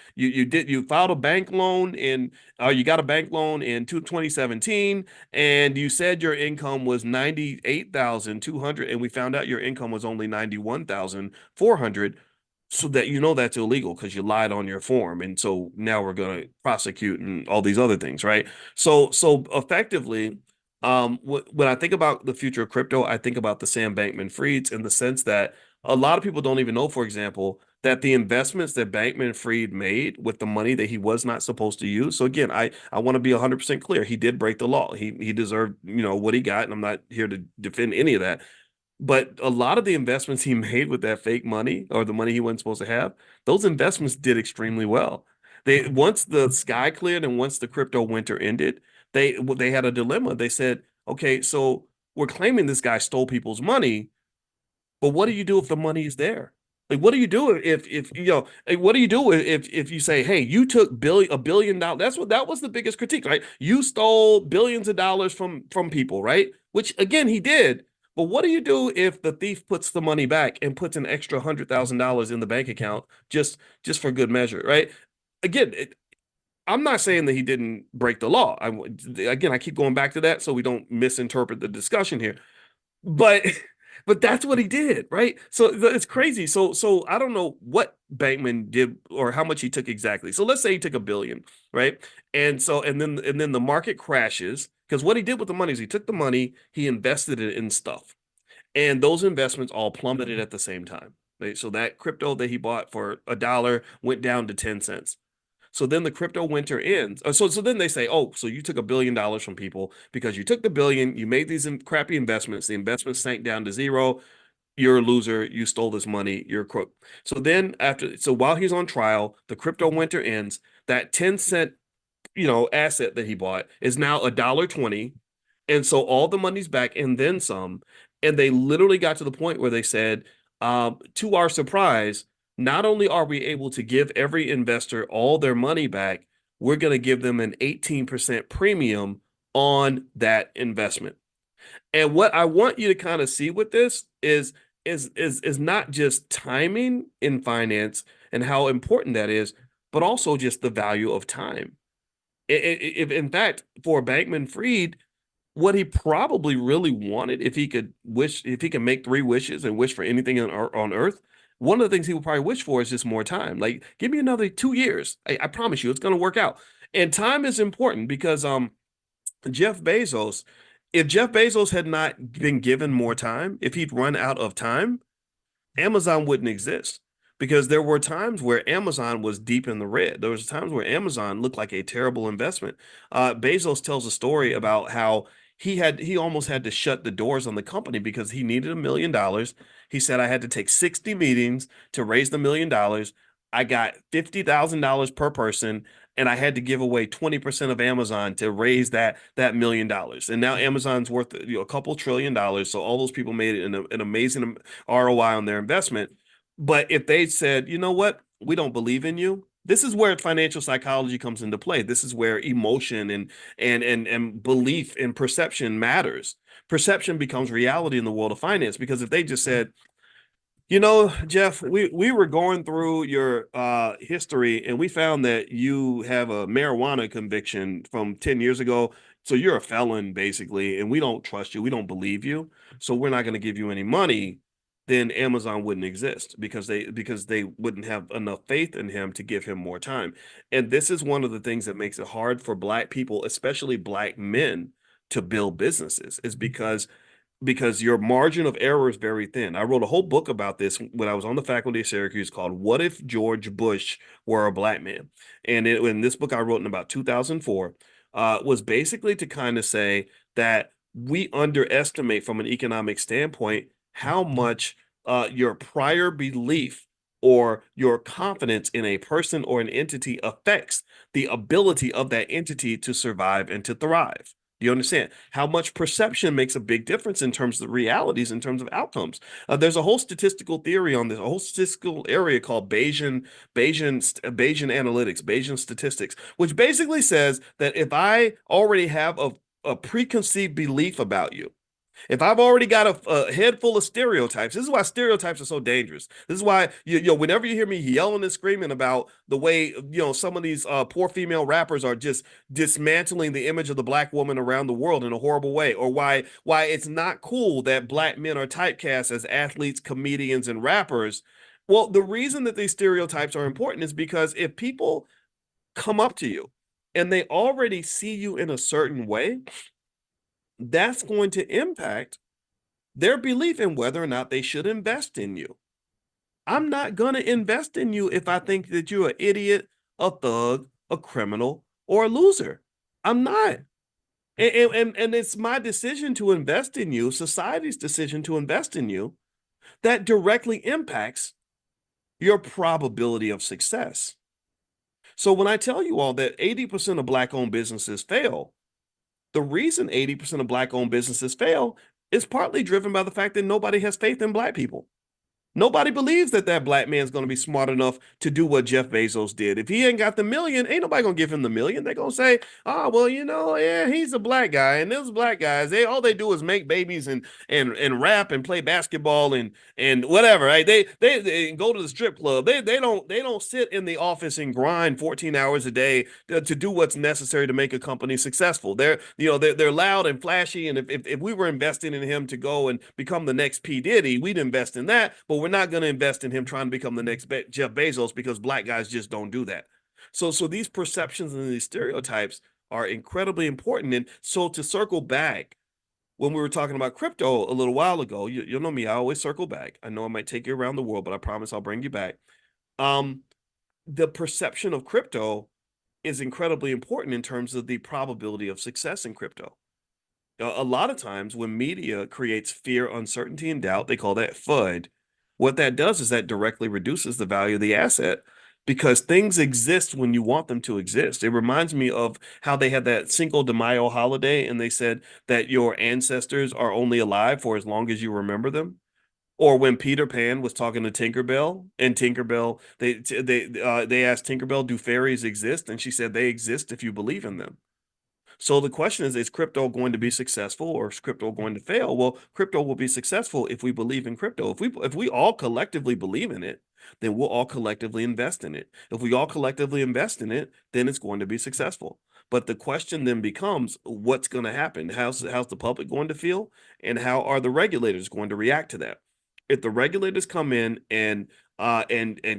filed a bank loan in you got a bank loan in 2017 and you said your income was 98,200 and we found out your income was only 91,400, so that you know that's illegal because you lied on your form, and so now we're going to prosecute and all these other things, right? So effectively, when I think about the future of crypto, I think about the Sam Bankman-Frieds in the sense that a lot of people don't even know, for example, that the investments that Bankman-Fried made with the money that he was not supposed to use. So again, I want to be 100% clear. He did break the law. He deserved, what he got, and I'm not here to defend any of that. But a lot of the investments he made with that fake money or the money he wasn't supposed to have, those investments did extremely well. They once the sky cleared and once the crypto winter ended, they had a dilemma. They said, okay, so we're claiming this guy stole people's money, but what do you do if the money is there? Like, what do you do if like, what do you do if you say, hey, you took $1 billion? That was the biggest critique, right? You stole billions of dollars from people, right? Which again, he did. But what do you do if the thief puts the money back and puts an extra $100,000 in the bank account just for good measure, right? Again, I'm not saying that he didn't break the law. Again, I keep going back to that so we don't misinterpret the discussion here. But but that's what he did, right? So it's crazy. So I don't know what Bankman did or how much he took exactly. So let's say he took 1 billion, right? And then the market crashes because what he did with the money is he took the money, he invested it in stuff, and those investments all plummeted at the same time. Right? So that crypto that he bought for $1 went down to 10 cents. So then the crypto winter ends. So then they say, oh, so you took $1 billion from people because you took the billion, you made these crappy investments, the investments sank down to zero. You're a loser. You stole this money. You're a crook. So while he's on trial, the crypto winter ends. That 10 cent, asset that he bought is now $1.20, and so all the money's back and then some. And they literally got to the point where they said, to our surprise, not only are we able to give every investor all their money back, we're going to give them an 18% premium on that investment. And what I want you to kind of see with this is not just timing in finance and how important that is, but also just the value of time. If in fact, for Bankman Fried, what he probably really wanted, if he could wish, if he can make three wishes and wish for anything on earth, one of the things he would probably wish for is just more time. Like, give me another 2 years. I promise you, it's going to work out. And time is important because Jeff Bezos, if Jeff Bezos had not been given more time, if he'd run out of time, Amazon wouldn't exist because there were times where Amazon was deep in the red. There was times where Amazon looked like a terrible investment. Bezos tells a story about how he almost had to shut the doors on the company because he needed $1 million. He said, I had to take 60 meetings to raise the $1 million. I got $50,000 per person, and I had to give away 20% of Amazon to raise that $1 million. And now Amazon's worth, a couple $1 trillion. So all those people made an amazing ROI on their investment. But if they said, you know what, we don't believe in you, this is where financial psychology comes into play. This is where emotion and belief and perception matters. Perception becomes reality in the world of finance because if they just said, you know, Jeff, we were going through your history and we found that you have a marijuana conviction from 10 years ago. So you're a felon, basically, and we don't trust you. We don't believe you. So we're not going to give you any money. Then Amazon wouldn't exist because they wouldn't have enough faith in him to give him more time. And this is one of the things that makes it hard for Black people, especially Black men, to build businesses, is because your margin of error is very thin. I wrote a whole book about this when I was on the faculty of Syracuse called What If George Bush Were a Black Man? And in this book I wrote in about 2004 was basically to kind of say that we underestimate from an economic standpoint how much your prior belief or your confidence in a person or an entity affects the ability of that entity to survive and to thrive. Do you understand how much perception makes a big difference in terms of the realities, in terms of outcomes? There's a whole statistical theory on this, a whole statistical area called Bayesian analytics, Bayesian statistics, which basically says that if I already have a preconceived belief about you, if I've already got a head full of stereotypes, this is why stereotypes are so dangerous. This is why whenever you hear me yelling and screaming about the way some of these poor female rappers are just dismantling the image of the Black woman around the world in a horrible way, or why it's not cool that Black men are typecast as athletes, comedians, and rappers. Well, the reason that these stereotypes are important is because if people come up to you and they already see you in a certain way, that's going to impact their belief in whether or not they should invest in you. I'm not going to invest in you if I think that you're an idiot, a thug, a criminal, or a loser. I'm not. And it's my decision to invest in you, society's decision to invest in you, that directly impacts your probability of success. So when I tell you all that 80% of Black owned businesses fail, the reason 80% of Black owned businesses fail is partly driven by the fact that nobody has faith in Black people. Nobody believes that Black man's going to be smart enough to do what Jeff Bezos did. If he ain't got the million, ain't nobody going to give him the million. They're going to say, oh, well, yeah, he's a Black guy. And those Black guys, all they do is make babies and rap and play basketball and whatever, right? They go to the strip club. They don't sit in the office and grind 14 hours a day to do what's necessary to make a company successful. They're loud and flashy. And if we were investing in him to go and become the next P. Diddy, we'd invest in that. But we're not going to invest in him trying to become the next Jeff Bezos because Black guys just don't do that. So these perceptions and these stereotypes are incredibly important. And so to circle back, when we were talking about crypto a little while ago, you'll know me, I always circle back. I know I might take you around the world, but I promise I'll bring you back. Um, the perception of crypto is incredibly important in terms of the probability of success in crypto. A lot of times when media creates fear, uncertainty, and doubt, they call that FUD. What that does is that directly reduces the value of the asset because things exist when you want them to exist. It reminds me of how they had that Cinco de Mayo holiday and they said that your ancestors are only alive for as long as you remember them. Or when Peter Pan was talking to Tinkerbell, and Tinkerbell, they asked Tinkerbell, "Do fairies exist?" And she said, "They exist if you believe in them." So the question is crypto going to be successful or is crypto going to fail? Well, crypto will be successful if we believe in crypto. If we all collectively believe in it, then we'll all collectively invest in it. If we all collectively invest in it, then it's going to be successful. But the question then becomes, what's going to happen? How's the public going to feel? And how are the regulators going to react to that? If the regulators come in and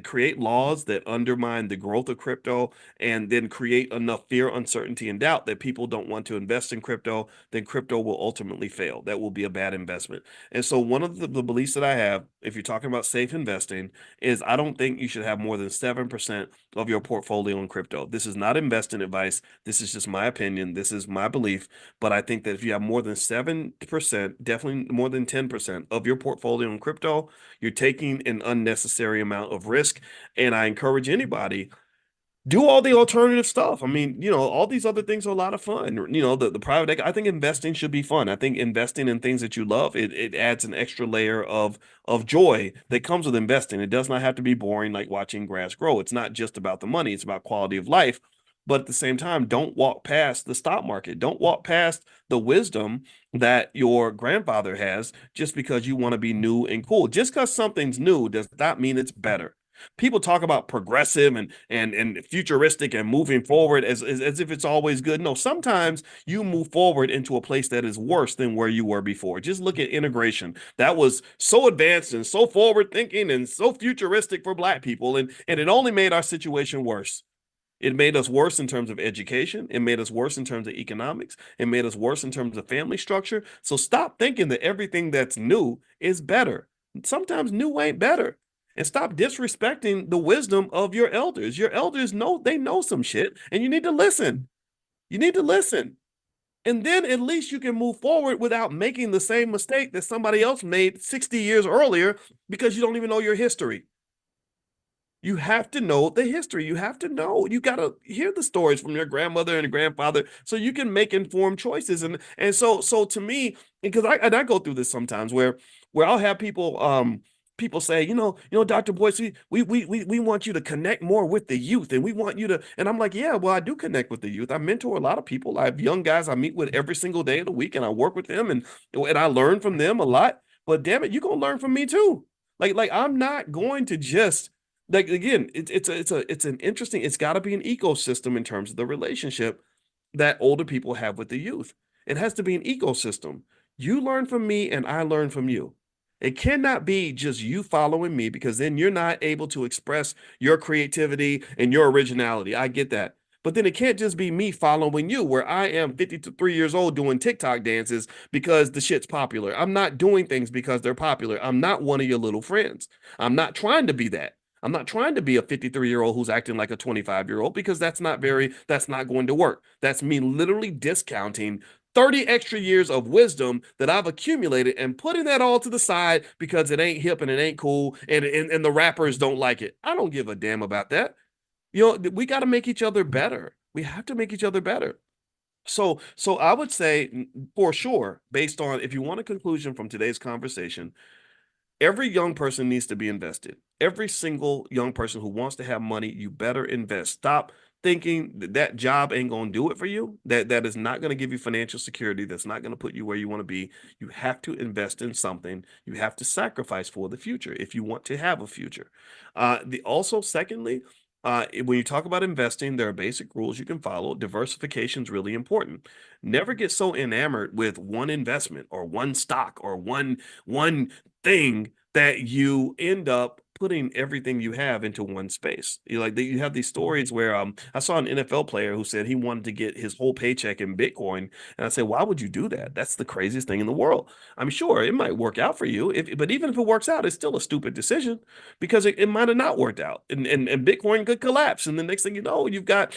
create laws that undermine the growth of crypto and then create enough fear, uncertainty, and doubt that people don't want to invest in crypto, then crypto will ultimately fail. That will be a bad investment. And so one of the beliefs that I have, if you're talking about safe investing, is I don't think you should have more than 7% of your portfolio in crypto. This is not investing advice. This is just my opinion. This is my belief. But I think that if you have more than 7%, definitely more than 10% of your portfolio in crypto, you're taking an unnecessary amount of risk. And I encourage anybody, do all the alternative stuff. I mean, all these other things are a lot of fun. The private, I think investing should be fun. I think investing in things that you love, it adds an extra layer of joy that comes with investing. It does not have to be boring like watching grass grow. It's not just about the money, it's about quality of life. But at the same time, don't walk past the stock market. Don't walk past the wisdom that your grandfather has just because you want to be new and cool. Just because something's new does not mean it's better. People talk about progressive and futuristic and moving forward as if it's always good. No, sometimes you move forward into a place that is worse than where you were before. Just look at integration. That was so advanced and so forward thinking and so futuristic for Black people, and it only made our situation worse. It made us worse in terms of education. It made us worse in terms of economics. It made us worse in terms of family structure. So stop thinking that everything that's new is better. Sometimes new ain't better. And stop disrespecting the wisdom of your elders. Your elders know, they know some shit, and you need to listen. You need to listen. And then at least you can move forward without making the same mistake that somebody else made 60 years earlier because you don't even know your history. You have to know the history. You have to know. You got to hear the stories from your grandmother and grandfather so you can make informed choices. And so to me, because I go through this sometimes where I'll have people say, Dr. Boyce, we want you to connect more with the youth, and we want you to, and I'm like, yeah, well, I do connect with the youth. I mentor a lot of people. I have young guys I meet with every single day of the week, and I work with them, and I learn from them a lot. But damn it, you're gonna learn from me too. Like I'm not going to just, like, again, it's an interesting, it's got to be an ecosystem in terms of the relationship that older people have with the youth. It has to be an ecosystem. You learn from me and I learn from you. It cannot be just you following me, because then you're not able to express your creativity and your originality. I get that. But then it can't just be me following you, where I am 53 years old doing TikTok dances because the shit's popular. I'm not doing things because they're popular. I'm not one of your little friends. I'm not trying to be that. I'm not trying to be a 53-year-old who's acting like a 25-year-old, because that's not going to work. That's me literally discounting 30 extra years of wisdom that I've accumulated and putting that all to the side because it ain't hip and it ain't cool, and the rappers don't like it. I don't give a damn about that. We got to make each other better. We have to make each other better. So I would say, for sure, based on, if you want a conclusion from today's conversation, every young person needs to be invested. Every single young person who wants to have money, you better invest. Stop thinking that job ain't going to do it for you. That is not going to give you financial security. That's not going to put you where you want to be. You have to invest in something. You have to sacrifice for the future if you want to have a future. Secondly, when you talk about investing, there are basic rules you can follow. Diversification is really important. Never get so enamored with one investment or one stock or one thing that you end up putting everything you have into one space. You have these stories where I saw an NFL player who said he wanted to get his whole paycheck in Bitcoin, and I said, why would you do that? That's the craziest thing in the world. I'm sure it might work out for you, but even if it works out, it's still a stupid decision, because it might have not worked out, and Bitcoin could collapse, and the next thing you know, you've got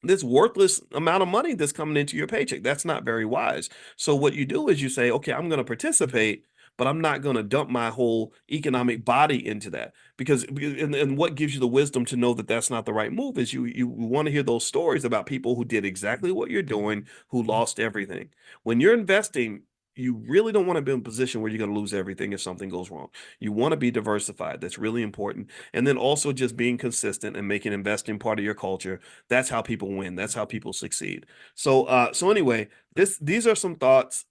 this worthless amount of money that's coming into your paycheck. That's not very wise. So what you do is you say, okay, I'm going to participate, but I'm not going to dump my whole economic body into that, and what gives you the wisdom to know that that's not the right move is you want to hear those stories about people who did exactly what you're doing, who lost everything. When you're investing, you really don't want to be in a position where you're going to lose everything if something goes wrong. You want to be diversified. That's really important. And then also just being consistent and making investing part of your culture. That's how people win. That's how people succeed. So anyway, these are some thoughts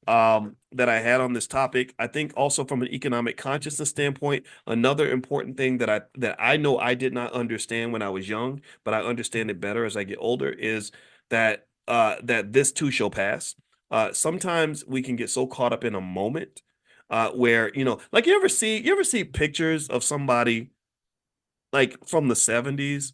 that I had on this topic. I think also from an economic consciousness standpoint, another important thing that I know I did not understand when I was young, but I understand it better as I get older, is that this too shall pass. Sometimes we can get so caught up in a moment where, like you ever see pictures of somebody like from the 70s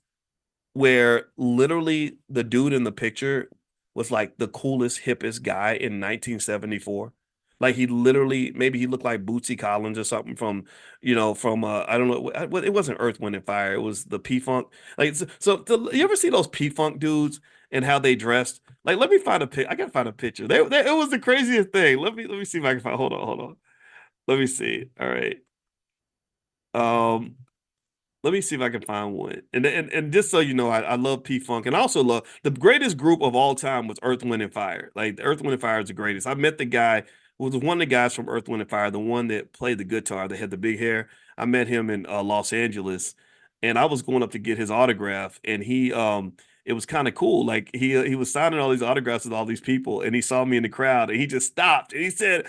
where literally the dude in the picture was like the coolest, hippest guy in 1974. Like he literally, maybe he looked like Bootsy Collins or something from I don't know, it wasn't Earth, Wind and Fire. It was the P-Funk. Like you ever see those P-Funk dudes and how they dressed? Like, let me find a pic. I gotta find a picture. It was the craziest thing. Let me see if I can find. Hold on. Let me see. All right. Um, Let me see if I can find one. And just so you know, I love P Funk, and I also love the greatest group of all time was Earth, Wind and Fire. Like Earth, Wind and Fire is the greatest. I met the guy who was one of the guys from Earth, Wind and Fire, the one that played the guitar, that had the big hair. I met him in Los Angeles, and I was going up to get his autograph, and it was kind of cool. Like he was signing all these autographs with all these people, and he saw me in the crowd, and he just stopped, and he said,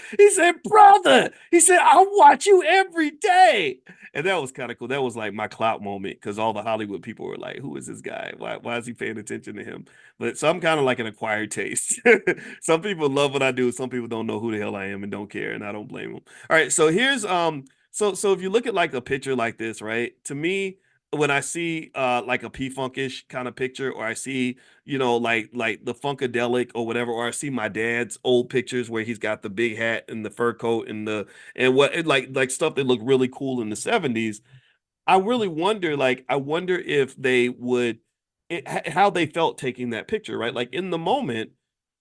brother, he said, I watch you every day. And that was kind of cool. That was like my clout moment because all the Hollywood people were like, "Who is this guy? Why is he paying attention to him?" But so I'm kind of like an acquired taste. Some people love what I do. Some people don't know who the hell I am and don't care, and I don't blame them. All right, so here's so if you look at like a picture like this, right? To me, when I see like a P-Funkish kind of picture, or I see like the Funkadelic or whatever, or I see my dad's old pictures where he's got the big hat and the fur coat and what like stuff that looked really cool in the 70s. I really wonder, like, I wonder if they would, how they felt taking that picture, right? Like in the moment,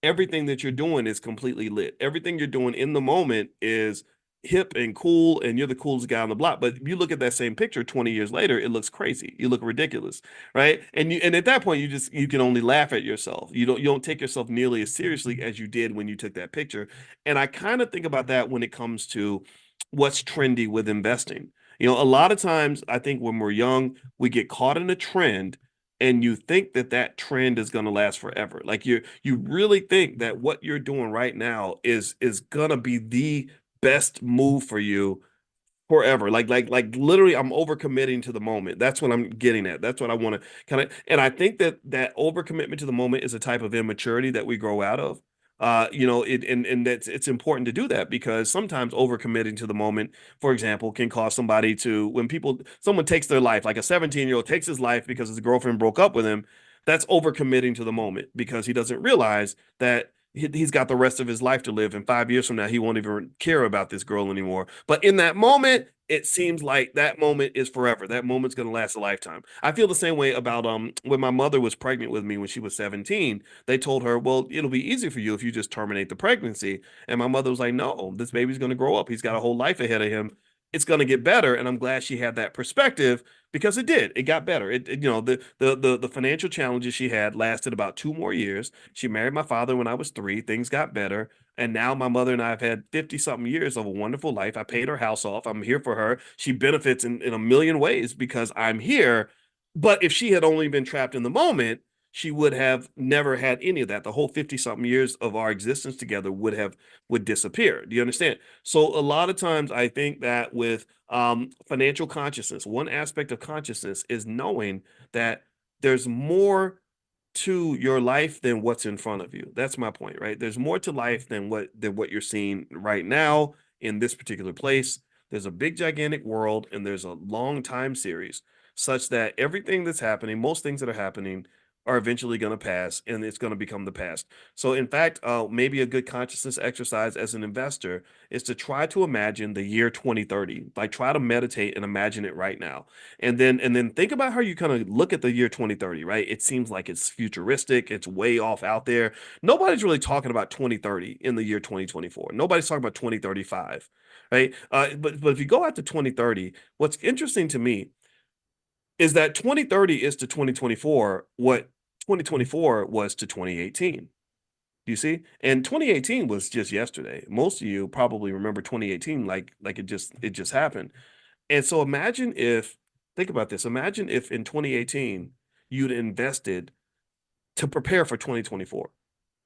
everything that you're doing is completely lit. Everything you're doing in the moment is hip and cool, and you're the coolest guy on the block. But you look at that same picture 20 years later, it looks crazy. You look ridiculous, right? And at that point, you can only laugh at yourself. You don't take yourself nearly as seriously as you did when you took that picture. And I kind of think about that when it comes to what's trendy with investing. A lot of times I think when we're young, we get caught in a trend and you think that that trend is going to last forever. Like you really think that what you're doing right now is going to be the best move for you forever. Like literally I'm overcommitting to the moment. That's what I'm getting at. That's what I want to kind of, and I think that overcommitment to the moment is a type of immaturity that we grow out of. And that's it's important to do that because sometimes overcommitting to the moment, for example, can cause somebody to when someone takes their life, like a 17-year-old takes his life because his girlfriend broke up with him. That's overcommitting to the moment because he doesn't realize that he's got the rest of his life to live. And 5 years from now, he won't even care about this girl anymore. But in that moment, it seems like that moment is forever. That moment's going to last a lifetime. I feel the same way about when my mother was pregnant with me when she was 17. They told her, well, it'll be easy for you if you just terminate the pregnancy. And my mother was like, no, this baby's going to grow up. He's got a whole life ahead of him. It's going to get better. And I'm glad she had that perspective because it did. It got better. The financial challenges she had lasted about 2 more years. She married my father when I was 3. Things got better. And now my mother and I have had 50 something years of a wonderful life. I paid her house off. I'm here for her. She benefits in a million ways because I'm here. But if she had only been trapped in the moment, she would have never had any of that. The whole 50 something years of our existence together would disappear. Do you understand? So a lot of times I think that with financial consciousness, one aspect of consciousness is knowing that there's more to your life than what's in front of you. That's my point, right? There's more to life than what you're seeing right now in this particular place. There's a big gigantic world and there's a long time series such that everything that's happening, most things that are happening are eventually going to pass and it's going to become the past. So in fact, maybe a good consciousness exercise as an investor is to try to imagine the year 2030. Like try to meditate and imagine it right now. And then think about how you kind of look at the year 2030, right? It seems like it's futuristic, it's way off out there. Nobody's really talking about 2030 in the year 2024. Nobody's talking about 2035, right? But if you go out to 2030, what's interesting to me is that 2030 is to 2024 what 2024 was to 2018. Do you see? And 2018 was just yesterday. Most of you probably remember 2018 like it just happened. And so imagine if, think about this. Imagine if in 2018 you'd invested to prepare for 2024.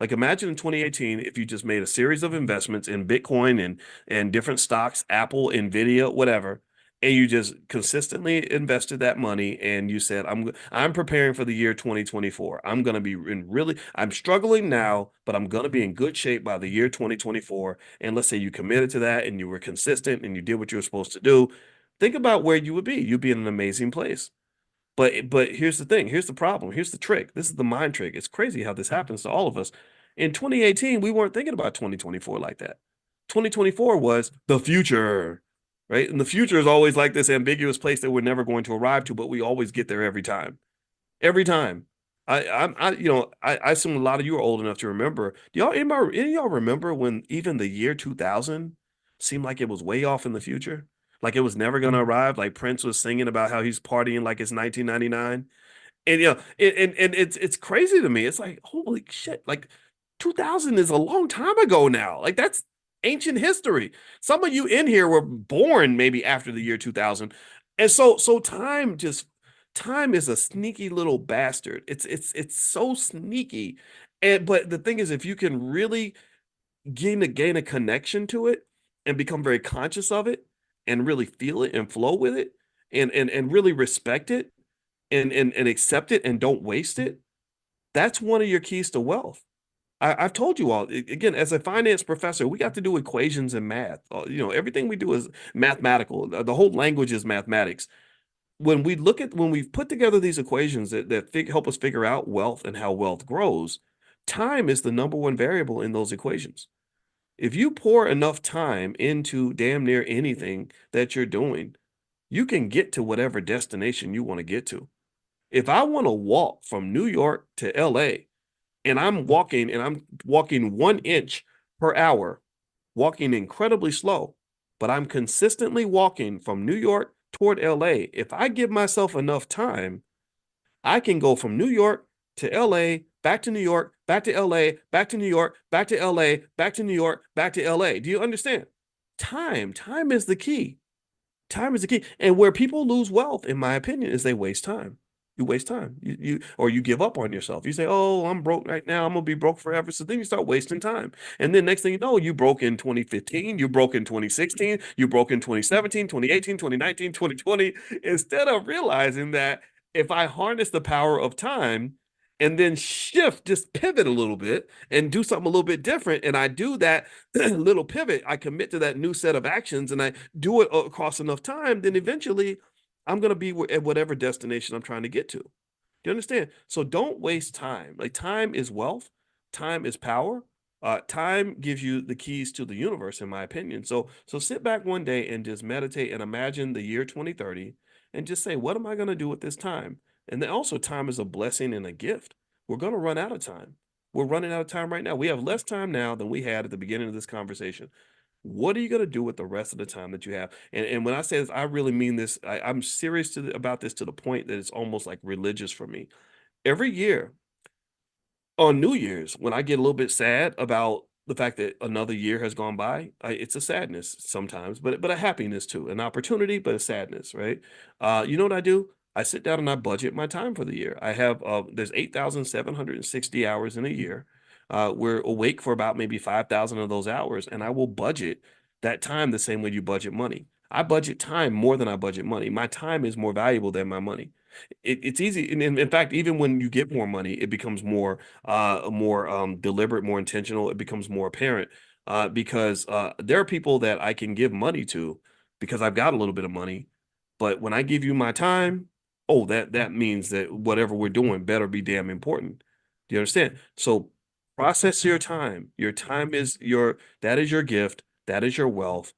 Like imagine in 2018 if you just made a series of investments in Bitcoin and different stocks, Apple, Nvidia, whatever, and you just consistently invested that money and you said I'm preparing for the year 2024. I'm going to be in really I'm struggling now, but I'm going to be in good shape by the year 2024. And let's say you committed to that and you were consistent and you did what you were supposed to do. Think about where you would be. You'd be in an amazing place. But here's the thing. Here's the problem. Here's the trick. This is the mind trick. It's crazy how this happens to all of us. In 2018, we weren't thinking about 2024 like that. 2024 was the future, right? And the future is always like this ambiguous place that we're never going to arrive to, but we always get there every time. Every time. I assume a lot of you are old enough to remember. Do y'all, any of y'all remember when even the year 2000 seemed like it was way off in the future? Like it was never going to arrive. Like Prince was singing about how he's partying like it's 1999. And it's crazy to me. It's like, holy shit, like 2000 is a long time ago now. Like that's ancient history. Some of you in here were born maybe after the year 2000. And so time is a sneaky little bastard. It's so sneaky. And but the thing is if you can really gain a connection to it and become very conscious of it and really feel it and flow with it and really respect it and accept it and don't waste it, that's one of your keys to wealth. Have told you all again, as a finance professor, we got to do equations and math. Everything we do is mathematical. The whole language is mathematics. When we've put together these equations that help us figure out wealth and how wealth grows, time is the number one variable in those equations. If you pour enough time into damn near anything that you're doing, you can get to whatever destination you want to get to. If I want to walk from New York to LA and I'm walking 1 inch per hour, walking incredibly slow, but I'm consistently walking from New York toward LA, if I give myself enough time, I can go from New York to LA, back to New York, back to LA, back to New York, back to LA, back to New York, back to LA. Do you understand? Time is the key. Time is the key. And where people lose wealth, in my opinion, is they waste time. You waste time. Or you give up on yourself. You say, "Oh, I'm broke right now. I'm gonna be broke forever." So then you start wasting time. And then next thing you know, you broke in 2015, you broke in 2016, you broke in 2017, 2018, 2019, 2020. Instead of realizing that if I harness the power of time and then just pivot a little bit and do something a little bit different, and I do that little pivot, I commit to that new set of actions and I do it across enough time, then eventually I'm going to be at whatever destination I'm trying to get to. Do you understand? So don't waste time. Like time is wealth, time is power. Time gives you the keys to the universe, in my opinion. So sit back one day and just meditate and imagine the year 2030 and just say, what am I going to do with this time? And then also time is a blessing and a gift. We're going to run out of time. We're running out of time right now. We have less time now than we had at the beginning of this conversation. What are you going to do with the rest of the time that you have? And when I say this, I really mean this. I'm serious about this to the point that it's almost like religious for me. Every year on New Year's, when I get a little bit sad about the fact that another year has gone by, it's a sadness sometimes, but a happiness too, an opportunity, but a sadness, right? You know what I do? I sit down and I budget my time for the year. I have there's 8,760 hours in a year. We're awake for about maybe 5,000 of those hours, and I will budget that time the same way you budget money. I budget time more than I budget money. My time is more valuable than my money. It's easy. And in fact, even when you get more money, it becomes more deliberate, more intentional. It becomes more apparent because there are people that I can give money to because I've got a little bit of money. But when I give you my time, oh, that means that whatever we're doing better be damn important. Do you understand? So process your time. Your time is that is your gift. That is your wealth.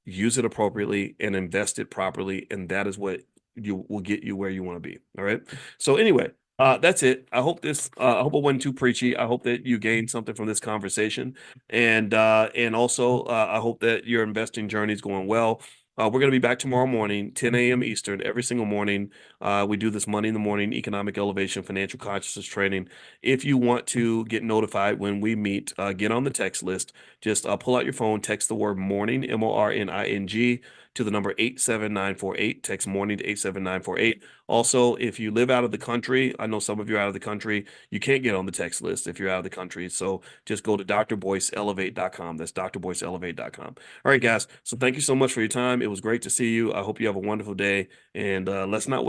Use it appropriately and invest it properly, and that is what you will get you where you want to be. All right. So anyway, that's it. I hope it wasn't too preachy. I hope that you gained something from this conversation, and also I hope that your investing journey is going well. We're going to be back tomorrow morning, 10 a.m. Eastern, every single morning. We do this Money in the Morning economic elevation, financial consciousness training. If you want to get notified when we meet, get on the text list. Just pull out your phone, text the word morning, MORNING, to the number 87948. Text morning to 87948. Also, if you live out of the country, I know some of you are out of the country, you can't get on the text list if you're out of the country. So just go to drboyceelevate.com. That's drboyceelevate.com. All right, guys. So thank you so much for your time. It was great to see you. I hope you have a wonderful day. And let's not